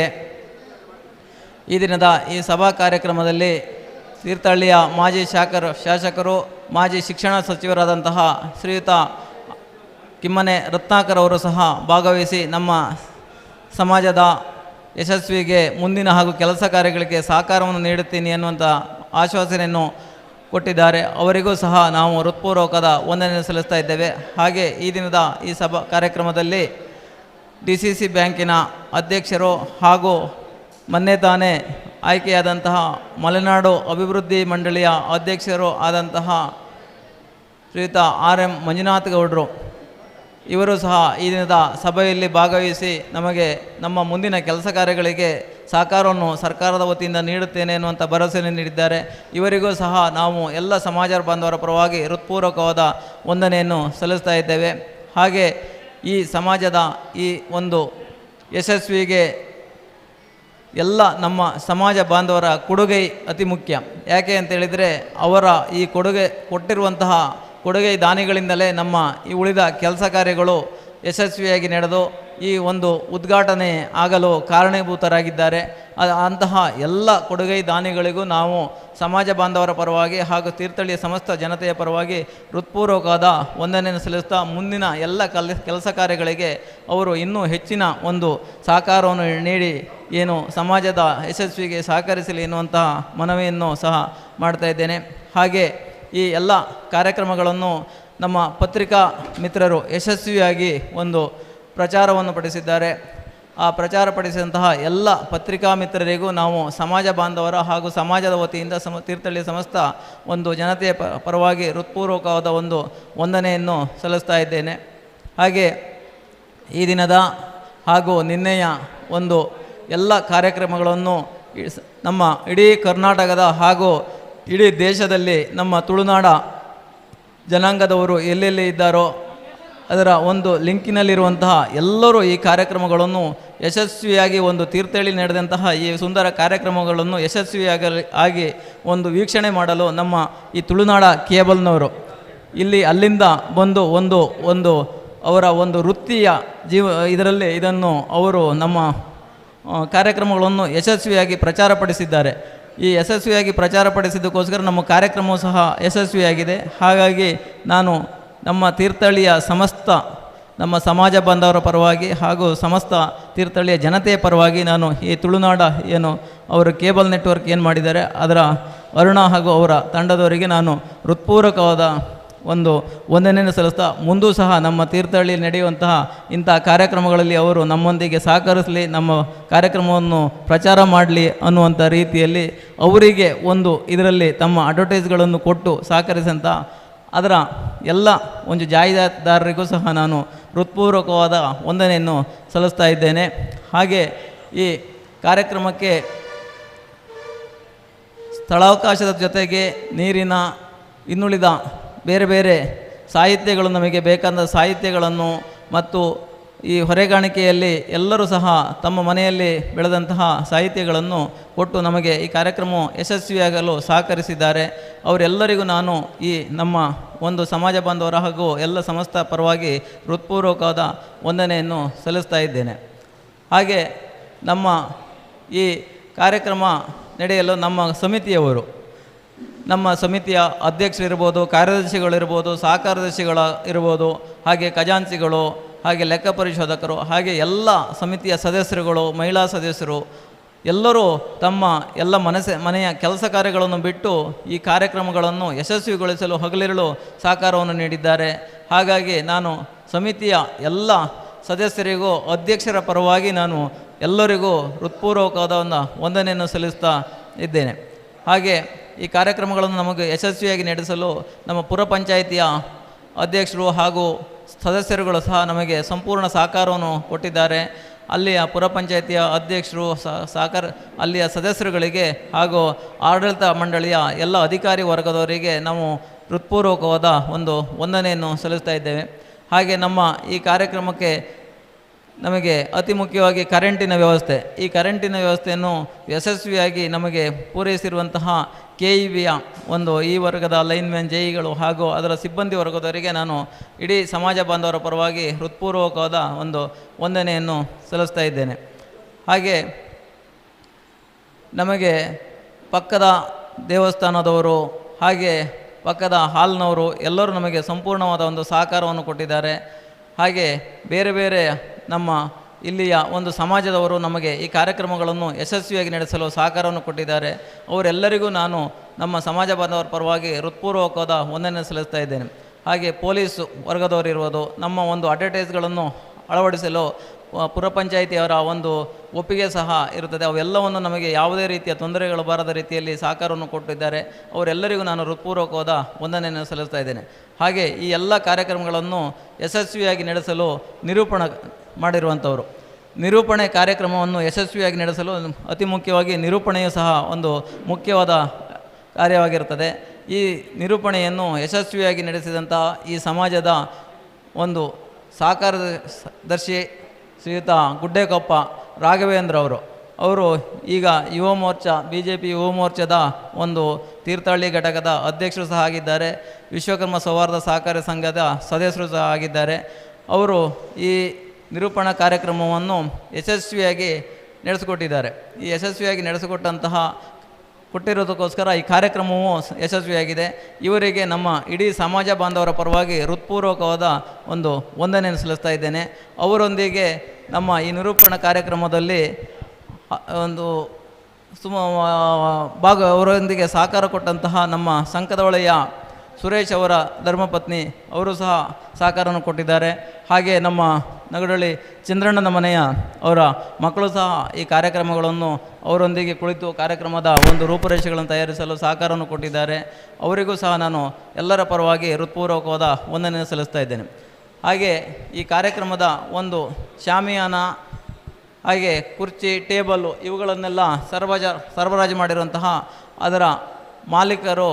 S11: ಈ ದಿನದ ಈ ಸಭಾ ಕಾರ್ಯಕ್ರಮದಲ್ಲಿ ತೀರ್ಥಹಳ್ಳಿಯ ಮಾಜಿ ಶಾಸಕರು ಮಾಜಿ ಶಿಕ್ಷಣ ಸಚಿವರಾದಂತಹ ಶ್ರೀಯುತ ಕಿಮ್ಮನೆ ರತ್ನಾಕರ್ ಅವರು ಸಹ ಭಾಗವಹಿಸಿ ನಮ್ಮ ಸಮಾಜದ ಯಶಸ್ವಿಗೆ ಮುಂದಿನ ಹಾಗೂ ಕೆಲಸ ಕಾರ್ಯಗಳಿಗೆ ಸಹಕಾರವನ್ನು ನೀಡುತ್ತೀನಿ ಅನ್ನುವಂಥ ಆಶ್ವಾಸನೆಯನ್ನು ಕೊಟ್ಟಿದ್ದಾರೆ. ಅವರಿಗೂ ಸಹ ನಾವು ಹೃತ್ಪೂರ್ವಕದ ವಂದನೆಯನ್ನು ಸಲ್ಲಿಸ್ತಾ ಇದ್ದೇವೆ. ಹಾಗೆ ಈ ದಿನದ ಈ ಸಭಾ ಕಾರ್ಯಕ್ರಮದಲ್ಲಿ DCC ಬ್ಯಾಂಕಿನ ಅಧ್ಯಕ್ಷರು ಹಾಗೂ ಮೊನ್ನೆ ತಾನೇ ಆಯ್ಕೆಯಾದಂತಹ ಮಲೆನಾಡು ಅಭಿವೃದ್ಧಿ ಮಂಡಳಿಯ ಅಧ್ಯಕ್ಷರು ಆದಂತಹ ಶ್ರೀಯುತ RM ಮಂಜುನಾಥ್ ಗೌಡರು ಇವರು ಸಹ ಈ ದಿನದ ಸಭೆಯಲ್ಲಿ ಭಾಗವಹಿಸಿ ನಮಗೆ ನಮ್ಮ ಮುಂದಿನ ಕೆಲಸ ಕಾರ್ಯಗಳಿಗೆ ಸಹಕಾರವನ್ನು ಸರ್ಕಾರದ ವತಿಯಿಂದ ನೀಡುತ್ತೇನೆ ಎನ್ನುವಂಥ ಭರವಸೆಯನ್ನು ನೀಡಿದ್ದಾರೆ. ಇವರಿಗೂ ಸಹ ನಾವು ಎಲ್ಲ ಸಮಾಜ ಬಾಂಧವರ ಪರವಾಗಿ ಹೃತ್ಪೂರ್ವಕವಾದ ವಂದನೆಯನ್ನು ಸಲ್ಲಿಸ್ತಾ ಇದ್ದೇವೆ. ಹಾಗೆ ಈ ಸಮಾಜದ ಈ ಒಂದು ಯಶಸ್ವಿಗೆ ಎಲ್ಲ ನಮ್ಮ ಸಮಾಜ ಬಾಂಧವರ ಕೊಡುಗೆ ಅತಿ ಮುಖ್ಯ. ಯಾಕೆ ಅಂತೇಳಿದರೆ ಅವರ ಈ ಕೊಟ್ಟಿರುವಂತಹ ಕೊಡುಗೆ ದಾನಿಗಳಿಂದಲೇ ನಮ್ಮ ಈ ಉಳಿದ ಕೆಲಸ ಕಾರ್ಯಗಳು ಯಶಸ್ವಿಯಾಗಿ ನಡೆದು ಈ ಒಂದು ಉದ್ಘಾಟನೆ ಆಗಲು ಕಾರಣೀಭೂತರಾಗಿದ್ದಾರೆ. ಅಂತಹ ಎಲ್ಲ ಕೊಡುಗೆ ದಾನಿಗಳಿಗೂ ನಾವು ಸಮಾಜ ಬಾಂಧವರ ಪರವಾಗಿ ಹಾಗೂ ತೀರ್ಥಹಳ್ಳಿಯ ಸಮಸ್ತ ಜನತೆಯ ಪರವಾಗಿ ಹೃತ್ಪೂರ್ವಕವಾದ ವಂದನೆಯನ್ನು ಸಲ್ಲಿಸ್ತಾ ಮುಂದಿನ ಎಲ್ಲ ಕೆಲಸ ಕಾರ್ಯಗಳಿಗೆ ಅವರು ಇನ್ನೂ ಹೆಚ್ಚಿನ ಒಂದು ಸಹಕಾರವನ್ನು ನೀಡಿ ಏನು ಸಮಾಜದ ಯಶಸ್ವಿಗೆ ಸಹಕರಿಸಲಿ ಎನ್ನುವಂತಹ ಮನವಿಯನ್ನು ಸಹ ಮಾಡ್ತಾ ಇದ್ದೇನೆ. ಹಾಗೆ ಈ ಎಲ್ಲ ಕಾರ್ಯಕ್ರಮಗಳನ್ನು ನಮ್ಮ ಪತ್ರಿಕಾ ಮಿತ್ರರು ಯಶಸ್ವಿಯಾಗಿ ಒಂದು ಪ್ರಚಾರವನ್ನು ಪಡಿಸಿದ್ದಾರೆ. ಆ ಪ್ರಚಾರಪಡಿಸಿದಂತಹ ಎಲ್ಲ ಪತ್ರಿಕಾ ಮಿತ್ರರಿಗೂ ನಾವು ಸಮಾಜ ಬಾಂಧವರ ಹಾಗೂ ಸಮಾಜದ ವತಿಯಿಂದ ತೀರ್ಥಹಳ್ಳಿ ಸಮಸ್ತ ಒಂದು ಜನತೆಯ ಪರವಾಗಿ ಹೃತ್ಪೂರ್ವಕವಾದ ಒಂದು ವಂದನೆಯನ್ನು ಸಲ್ಲಿಸ್ತಾ ಇದ್ದೇನೆ. ಹಾಗೆ ಈ ದಿನದ ಹಾಗೂ ನಿನ್ನೆಯ ಒಂದು ಎಲ್ಲ ಕಾರ್ಯಕ್ರಮಗಳನ್ನು ನಮ್ಮ ಇಡೀ ಕರ್ನಾಟಕದ ಹಾಗೂ ಇಡೀ ದೇಶದಲ್ಲಿ ನಮ್ಮ ತುಳುನಾಡ ಜನಾಂಗದವರು ಎಲ್ಲೆಲ್ಲಿ ಇದ್ದಾರೋ ಅದರ ಒಂದು ಲಿಂಕಿನಲ್ಲಿರುವಂತಹ ಎಲ್ಲರೂ ಈ ಕಾರ್ಯಕ್ರಮಗಳನ್ನು ಯಶಸ್ವಿಯಾಗಿ ಒಂದು ತೀರ್ಥಹಳ್ಳಿ ನಡೆದಂತಹ ಈ ಸುಂದರ ಕಾರ್ಯಕ್ರಮಗಳನ್ನು ಯಶಸ್ವಿಯಾಗಿ ಒಂದು ವೀಕ್ಷಣೆ ಮಾಡಲು ನಮ್ಮ ಈ ತುಳುನಾಡ ಕೇಬಲ್ನವರು ಇಲ್ಲಿ ಅಲ್ಲಿಂದ ಬಂದು ಒಂದು ಅವರ ಒಂದು ವೃತ್ತಿಯ ಇದರಲ್ಲಿ ಇದನ್ನು ಅವರು ನಮ್ಮ ಕಾರ್ಯಕ್ರಮಗಳನ್ನು ಯಶಸ್ವಿಯಾಗಿ ಪ್ರಚಾರಪಡಿಸಿದ್ದಾರೆ. ಈ ಯಶಸ್ವಿಯಾಗಿ ಪ್ರಚಾರಪಡಿಸಿದ್ದಕ್ಕೋಸ್ಕರ ನಮ್ಮ ಕಾರ್ಯಕ್ರಮವೂ ಸಹ ಯಶಸ್ವಿಯಾಗಿದೆ. ಹಾಗಾಗಿ ನಾನು ನಮ್ಮ ತೀರ್ಥಹಳ್ಳಿಯ ಸಮಸ್ತ ನಮ್ಮ ಸಮಾಜ ಬಾಂಧವರ ಪರವಾಗಿ ಹಾಗೂ ಸಮಸ್ತ ತೀರ್ಥಹಳ್ಳಿಯ ಜನತೆಯ ಪರವಾಗಿ ನಾನು ಈ ತುಳುನಾಡ ಏನು ಅವರು ಕೇಬಲ್ ನೆಟ್ವರ್ಕ್ ಏನು ಮಾಡಿದ್ದಾರೆ ಅದರ ಅರುಣ ಹಾಗೂ ಅವರ ತಂಡದವರಿಗೆ ನಾನು ಹೃತ್ಪೂರ್ವಕವಾದ ಒಂದು ವಂದನೆಯನ್ನು ಸಲ್ಲಿಸ್ತಾ ಮುಂದೂ ಸಹ ನಮ್ಮ ತೀರ್ಥಹಳ್ಳಿ ನಡೆಯುವಂತಹ ಇಂಥ ಕಾರ್ಯಕ್ರಮಗಳಲ್ಲಿ ಅವರು ನಮ್ಮೊಂದಿಗೆ ಸಹಕರಿಸಲಿ, ನಮ್ಮ ಕಾರ್ಯಕ್ರಮವನ್ನು ಪ್ರಚಾರ ಮಾಡಲಿ ಅನ್ನುವಂಥ ರೀತಿಯಲ್ಲಿ ಅವರಿಗೆ ಒಂದು ಇದರಲ್ಲಿ ತಮ್ಮ ಅಡ್ವರ್ಟೈಸ್ಗಳನ್ನು ಕೊಟ್ಟು ಸಹಕರಿಸಂಥ ಅದರ ಎಲ್ಲ ಒಂದು ಜಾಹೀರಾತುದಾರರಿಗೂ ಸಹ ನಾನು ಹೃತ್ಪೂರ್ವಕವಾದ ವಂದನೆಯನ್ನು ಸಲ್ಲಿಸ್ತಾ ಇದ್ದೇನೆ. ಹಾಗೆ ಈ ಕಾರ್ಯಕ್ರಮಕ್ಕೆ ಸ್ಥಳಾವಕಾಶದ ಜೊತೆಗೆ ನೀರಿನ ಇನ್ನುಳಿದ ಬೇರೆ ಬೇರೆ ಸಾಹಿತ್ಯಗಳು ನಮಗೆ ಬೇಕಾದ ಸಾಹಿತ್ಯಗಳನ್ನು ಮತ್ತು ಈ ಹೊರೆಗಾಣಿಕೆಯಲ್ಲಿ ಎಲ್ಲರೂ ಸಹ ತಮ್ಮ ಮನೆಯಲ್ಲಿ ಬೆಳೆದಂತಹ ಸಾಹಿತ್ಯಗಳನ್ನು ಕೊಟ್ಟು ನಮಗೆ ಈ ಕಾರ್ಯಕ್ರಮ ಯಶಸ್ವಿಯಾಗಲು ಸಹಕರಿಸಿದ್ದಾರೆ. ಅವರೆಲ್ಲರಿಗೂ ನಾನು ಈ ನಮ್ಮ ಒಂದು ಸಮಾಜ ಬಾಂಧವರ ಹಾಗೂ ಎಲ್ಲ ಸಮಸ್ತ ಪರವಾಗಿ ಹೃತ್ಪೂರ್ವಕವಾದ ವಂದನೆಯನ್ನು ಸಲ್ಲಿಸ್ತಾ ಇದ್ದೇನೆ. ಹಾಗೆ ನಮ್ಮ ಈ ಕಾರ್ಯಕ್ರಮ ನಡೆಯಲು ನಮ್ಮ ಸಮಿತಿಯವರು ನಮ್ಮ ಸಮಿತಿಯ ಅಧ್ಯಕ್ಷರಿರ್ಬೋದು, ಕಾರ್ಯದರ್ಶಿಗಳಿರ್ಬೋದು, ಸಹ ಕಾರ್ಯದರ್ಶಿಗಳ ಇರ್ಬೋದು, ಹಾಗೆ ಖಜಾಂಚಿಗಳು, ಹಾಗೆ ಲೆಕ್ಕ ಪರಿಶೋಧಕರು, ಹಾಗೆ ಎಲ್ಲ ಸಮಿತಿಯ ಸದಸ್ಯರುಗಳು, ಮಹಿಳಾ ಸದಸ್ಯರು ಎಲ್ಲರೂ ತಮ್ಮ ಎಲ್ಲ ಮನೆಯ ಕೆಲಸ ಕಾರ್ಯಗಳನ್ನು ಬಿಟ್ಟು ಈ ಕಾರ್ಯಕ್ರಮಗಳನ್ನು ಯಶಸ್ವಿಗೊಳಿಸಲು ಹಗಲಿರುಳು ಸಹಕಾರವನ್ನು ನೀಡಿದ್ದಾರೆ. ಹಾಗಾಗಿ ನಾನು ಸಮಿತಿಯ ಎಲ್ಲ ಸದಸ್ಯರಿಗೂ ಅಧ್ಯಕ್ಷರ ಪರವಾಗಿ ನಾನು ಎಲ್ಲರಿಗೂ ಹೃತ್ಪೂರ್ವಕವಾದ ಒಂದು ವಂದನೆಯನ್ನು ಸಲ್ಲಿಸ್ತಾ ಇದ್ದೇನೆ. ಹಾಗೆ ಈ ಕಾರ್ಯಕ್ರಮಗಳನ್ನು ನಮಗೆ ಯಶಸ್ವಿಯಾಗಿ ನಡೆಸಲು ನಮ್ಮ ಪುರ ಪಂಚಾಯಿತಿಯ ಅಧ್ಯಕ್ಷರು ಹಾಗೂ ಸದಸ್ಯರುಗಳು ಸಹ ನಮಗೆ ಸಂಪೂರ್ಣ ಸಹಕಾರವನ್ನು ಕೊಟ್ಟಿದ್ದಾರೆ. ಅಲ್ಲಿಯ ಪುರ ಪಂಚಾಯಿತಿಯ ಅಧ್ಯಕ್ಷರು ಅಲ್ಲಿಯ ಸದಸ್ಯರುಗಳಿಗೆ ಹಾಗೂ ಆಡಳಿತ ಮಂಡಳಿಯ ಎಲ್ಲ ಅಧಿಕಾರಿ ವರ್ಗದವರಿಗೆ ನಾವು ಹೃತ್ಪೂರ್ವಕವಾದ ಒಂದು ವಂದನೆಯನ್ನು ಸಲ್ಲಿಸ್ತಾ ಇದ್ದೇವೆ. ಹಾಗೆ ನಮ್ಮ ಈ ಕಾರ್ಯಕ್ರಮಕ್ಕೆ ನಮಗೆ ಅತಿ ಮುಖ್ಯವಾಗಿ ಕರೆಂಟಿನ ವ್ಯವಸ್ಥೆ, ಈ ಕರೆಂಟಿನ ವ್ಯವಸ್ಥೆಯನ್ನು ಯಶಸ್ವಿಯಾಗಿ ನಮಗೆ ಪೂರೈಸಿರುವಂತಹ KEBಯ ಒಂದು ಈ ವರ್ಗದ ಲೈನ್ಮ್ಯಾನ್ ಜೈಗಳು ಹಾಗೂ ಅದರ ಸಿಬ್ಬಂದಿ ವರ್ಗದವರಿಗೆ ನಾನು ಇಡೀ ಸಮಾಜ ಬಾಂಧವರ ಪರವಾಗಿ ಹೃತ್ಪೂರ್ವಕವಾದ ಒಂದು ವಂದನೆಯನ್ನು ಸಲ್ಲಿಸ್ತಾ ಇದ್ದೇನೆ. ಹಾಗೆ ನಮಗೆ ಪಕ್ಕದ ದೇವಸ್ಥಾನದವರು ಹಾಗೆ ಪಕ್ಕದ ಹಾಲ್ನವರು ಎಲ್ಲರೂ ನಮಗೆ ಸಂಪೂರ್ಣವಾದ ಒಂದು ಸಹಕಾರವನ್ನು ಕೊಟ್ಟಿದ್ದಾರೆ. ಹಾಗೆ ಬೇರೆ ಬೇರೆ ನಮ್ಮ ಇಲ್ಲಿಯ ಒಂದು ಸಮಾಜದವರು ನಮಗೆ ಈ ಕಾರ್ಯಕ್ರಮಗಳನ್ನು ಯಶಸ್ವಿಯಾಗಿ ನಡೆಸಲು ಸಹಕಾರವನ್ನು ಕೊಟ್ಟಿದ್ದಾರೆ. ಅವರೆಲ್ಲರಿಗೂ ನಾನು ನಮ್ಮ ಸಮಾಜ ಬಾಂಧವರ ಪರವಾಗಿ ಹೃತ್ಪೂರ್ವಕವಾದ ವಂದನೆ ಸಲ್ಲಿಸ್ತಾ ಇದ್ದೇನೆ. ಹಾಗೆ ಪೊಲೀಸ್ ವರ್ಗದವರಿರ್ಬೋದು, ನಮ್ಮ ಒಂದು ಅಡ್ವರ್ಟೈಸ್ಗಳನ್ನು ಅಳವಡಿಸಲು ಪುರ ಪಂಚಾಯಿತಿಯವರ ಒಂದು ಒಪ್ಪಿಗೆ ಸಹ ಇರುತ್ತದೆ. ಅವೆಲ್ಲವನ್ನು ನಮಗೆ ಯಾವುದೇ ರೀತಿಯ ತೊಂದರೆಗಳು ಬಾರದ ರೀತಿಯಲ್ಲಿ ಸಹಕಾರವನ್ನು ಕೊಟ್ಟಿದ್ದಾರೆ. ಅವರೆಲ್ಲರಿಗೂ ನಾನು ಹೃತ್ಪೂರ್ವಕವಾದ ವಂದನೆಯನ್ನು ಸಲ್ಲಿಸ್ತಾ ಇದ್ದೇನೆ. ಹಾಗೆ ಈ ಎಲ್ಲ ಕಾರ್ಯಕ್ರಮಗಳನ್ನು ಯಶಸ್ವಿಯಾಗಿ ನಡೆಸಲು ನಿರೂಪಣೆ ಮಾಡಿರುವಂಥವರು, ನಿರೂಪಣೆ ಕಾರ್ಯಕ್ರಮವನ್ನು ಯಶಸ್ವಿಯಾಗಿ ನಡೆಸಲು ಅತಿ ಮುಖ್ಯವಾಗಿ ನಿರೂಪಣೆಯು ಸಹ ಒಂದು ಮುಖ್ಯವಾದ ಕಾರ್ಯವಾಗಿರುತ್ತದೆ. ಈ ನಿರೂಪಣೆಯನ್ನು ಯಶಸ್ವಿಯಾಗಿ ನಡೆಸಿದಂತಹ ಈ ಸಮಾಜದ ಒಂದು ಸಹಕಾರದರ್ಶಿ ಶ್ರೀಯುತ ಗುಡ್ಡೇಕೊಪ್ಪ ರಾಘವೇಂದ್ರ ಅವರು ಈಗ ಯುವ ಮೋರ್ಚಾ BJP ಯುವ ಮೋರ್ಚಾದ ಒಂದು ತೀರ್ಥಹಳ್ಳಿ ಘಟಕದ ಅಧ್ಯಕ್ಷರು ಸಹ ಆಗಿದ್ದಾರೆ. ವಿಶ್ವಕರ್ಮ ಸೌಹಾರ್ದ ಸಹಕಾರಿ ಸಂಘದ ಸದಸ್ಯರು ಸಹ ಆಗಿದ್ದಾರೆ. ಅವರು ಈ ನಿರೂಪಣಾ ಕಾರ್ಯಕ್ರಮವನ್ನು ಯಶಸ್ವಿಯಾಗಿ ನಡೆಸಿಕೊಟ್ಟಿದ್ದಾರೆ. ಈ ಯಶಸ್ವಿಯಾಗಿ ಕೊಟ್ಟಿರೋದಕ್ಕೋಸ್ಕರ ಈ ಕಾರ್ಯಕ್ರಮವು ಯಶಸ್ವಿಯಾಗಿದೆ. ಇವರಿಗೆ ನಮ್ಮ ಇಡೀ ಸಮಾಜ ಬಾಂಧವರ ಪರವಾಗಿ ಹೃತ್ಪೂರ್ವಕವಾದ ಒಂದು ವಂದನೆಯನ್ನು ಸಲ್ಲಿಸ್ತಾ ಇದ್ದೇನೆ. ಅವರೊಂದಿಗೆ ನಮ್ಮ ಈ ನಿರೂಪಣಾ ಕಾರ್ಯಕ್ರಮದಲ್ಲಿ ಒಂದು ಅವರೊಂದಿಗೆ ಸಹಕಾರ ಕೊಟ್ಟಂತಹ ನಮ್ಮ ಸಂಕದವಳೆಯ ಸುರೇಶ್ ಅವರ ಧರ್ಮಪತ್ನಿ ಅವರು ಸಹ ಸಹಕಾರವನ್ನು ಕೊಟ್ಟಿದ್ದಾರೆ. ಹಾಗೆ ನಮ್ಮ ನಗಡಳ್ಳಿ ಚಂದ್ರಣ್ಣನ ಮನೆಯ ಅವರ ಮಕ್ಕಳು ಸಹ ಈ ಕಾರ್ಯಕ್ರಮಗಳನ್ನು ಅವರೊಂದಿಗೆ ಕುಳಿತು ಕಾರ್ಯಕ್ರಮದ ಒಂದು ರೂಪುರೇಷೆಗಳನ್ನು ತಯಾರಿಸಲು ಸಹಕಾರವನ್ನು ಕೊಟ್ಟಿದ್ದಾರೆ. ಅವರಿಗೂ ಸಹ ನಾನು ಎಲ್ಲರ ಪರವಾಗಿ ಹೃತ್ಪೂರ್ವಕವಾದ ವಂದನೆಯನ್ನು ಸಲ್ಲಿಸ್ತಾ ಇದ್ದೇನೆ. ಹಾಗೆ ಈ ಕಾರ್ಯಕ್ರಮದ ಒಂದು ಶಾಮಿಯಾನ ಹಾಗೆ ಕುರ್ಚಿ ಟೇಬಲ್ಲು ಇವುಗಳನ್ನೆಲ್ಲ ಸರಬರಾಜು ಮಾಡಿರುವಂತಹ ಅದರ ಮಾಲೀಕರು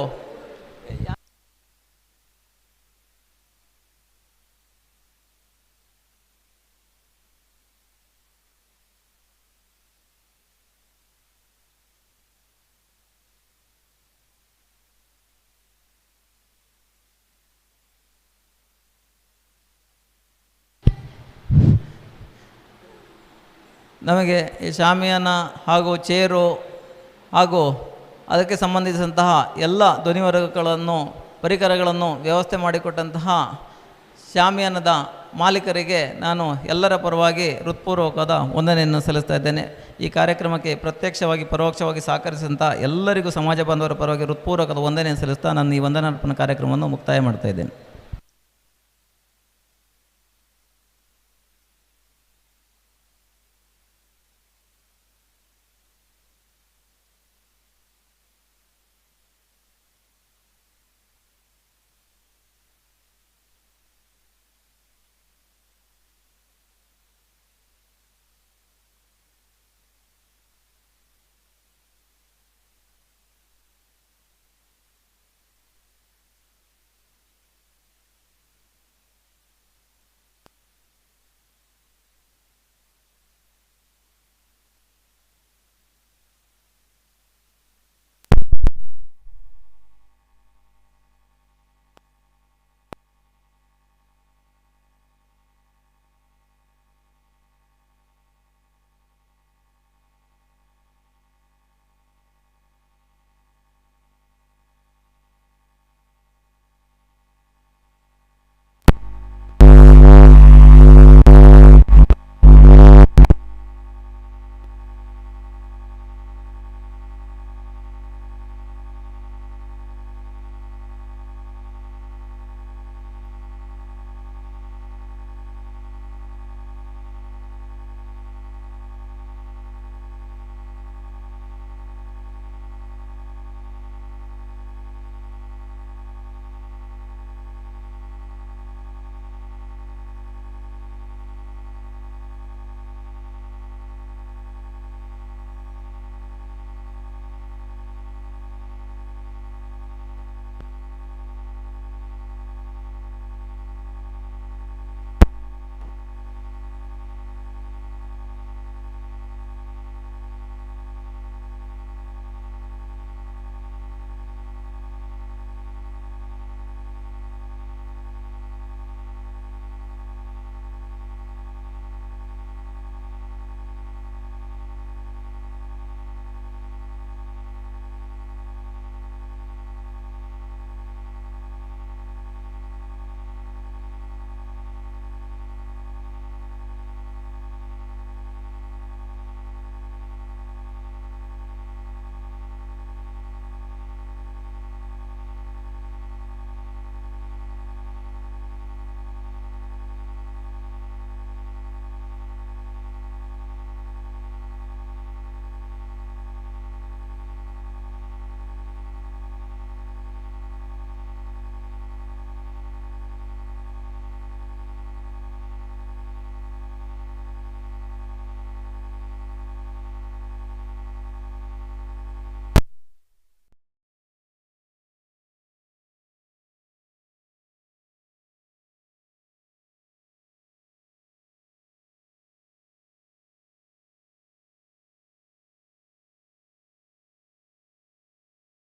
S11: ನಮಗೆ ಈ ಶಾಮಿಯಾನ ಹಾಗೂ ಚೇರು ಹಾಗೂ ಅದಕ್ಕೆ ಸಂಬಂಧಿಸಿದಂತಹ ಎಲ್ಲ ಧ್ವನಿವರ್ಗಗಳನ್ನು ಪರಿಕರಗಳನ್ನು ವ್ಯವಸ್ಥೆ ಮಾಡಿಕೊಟ್ಟಂತಹ ಶಾಮಿಯಾನದ ಮಾಲೀಕರಿಗೆ ನಾನು ಎಲ್ಲರ ಪರವಾಗಿ ಹೃತ್ಪೂರ್ವಕವಾದ ವಂದನೆಯನ್ನು ಸಲ್ಲಿಸ್ತಾ ಇದ್ದೇನೆ. ಈ ಕಾರ್ಯಕ್ರಮಕ್ಕೆ ಪ್ರತ್ಯಕ್ಷವಾಗಿ ಪರೋಕ್ಷವಾಗಿ ಸಹಕರಿಸಿದಂಥ ಎಲ್ಲರಿಗೂ ಸಮಾಜ ಬಾಂಧವರ ಪರವಾಗಿ ಹೃತ್ಪೂರ್ವಕದ ವಂದನೆಯನ್ನು ಸಲ್ಲಿಸ್ತಾ ನಾನು ಈ ವಂದನಾರ್ಪಣಾ ಕಾರ್ಯಕ್ರಮವನ್ನು ಮುಕ್ತಾಯ ಮಾಡ್ತಾ ಇದ್ದೇನೆ.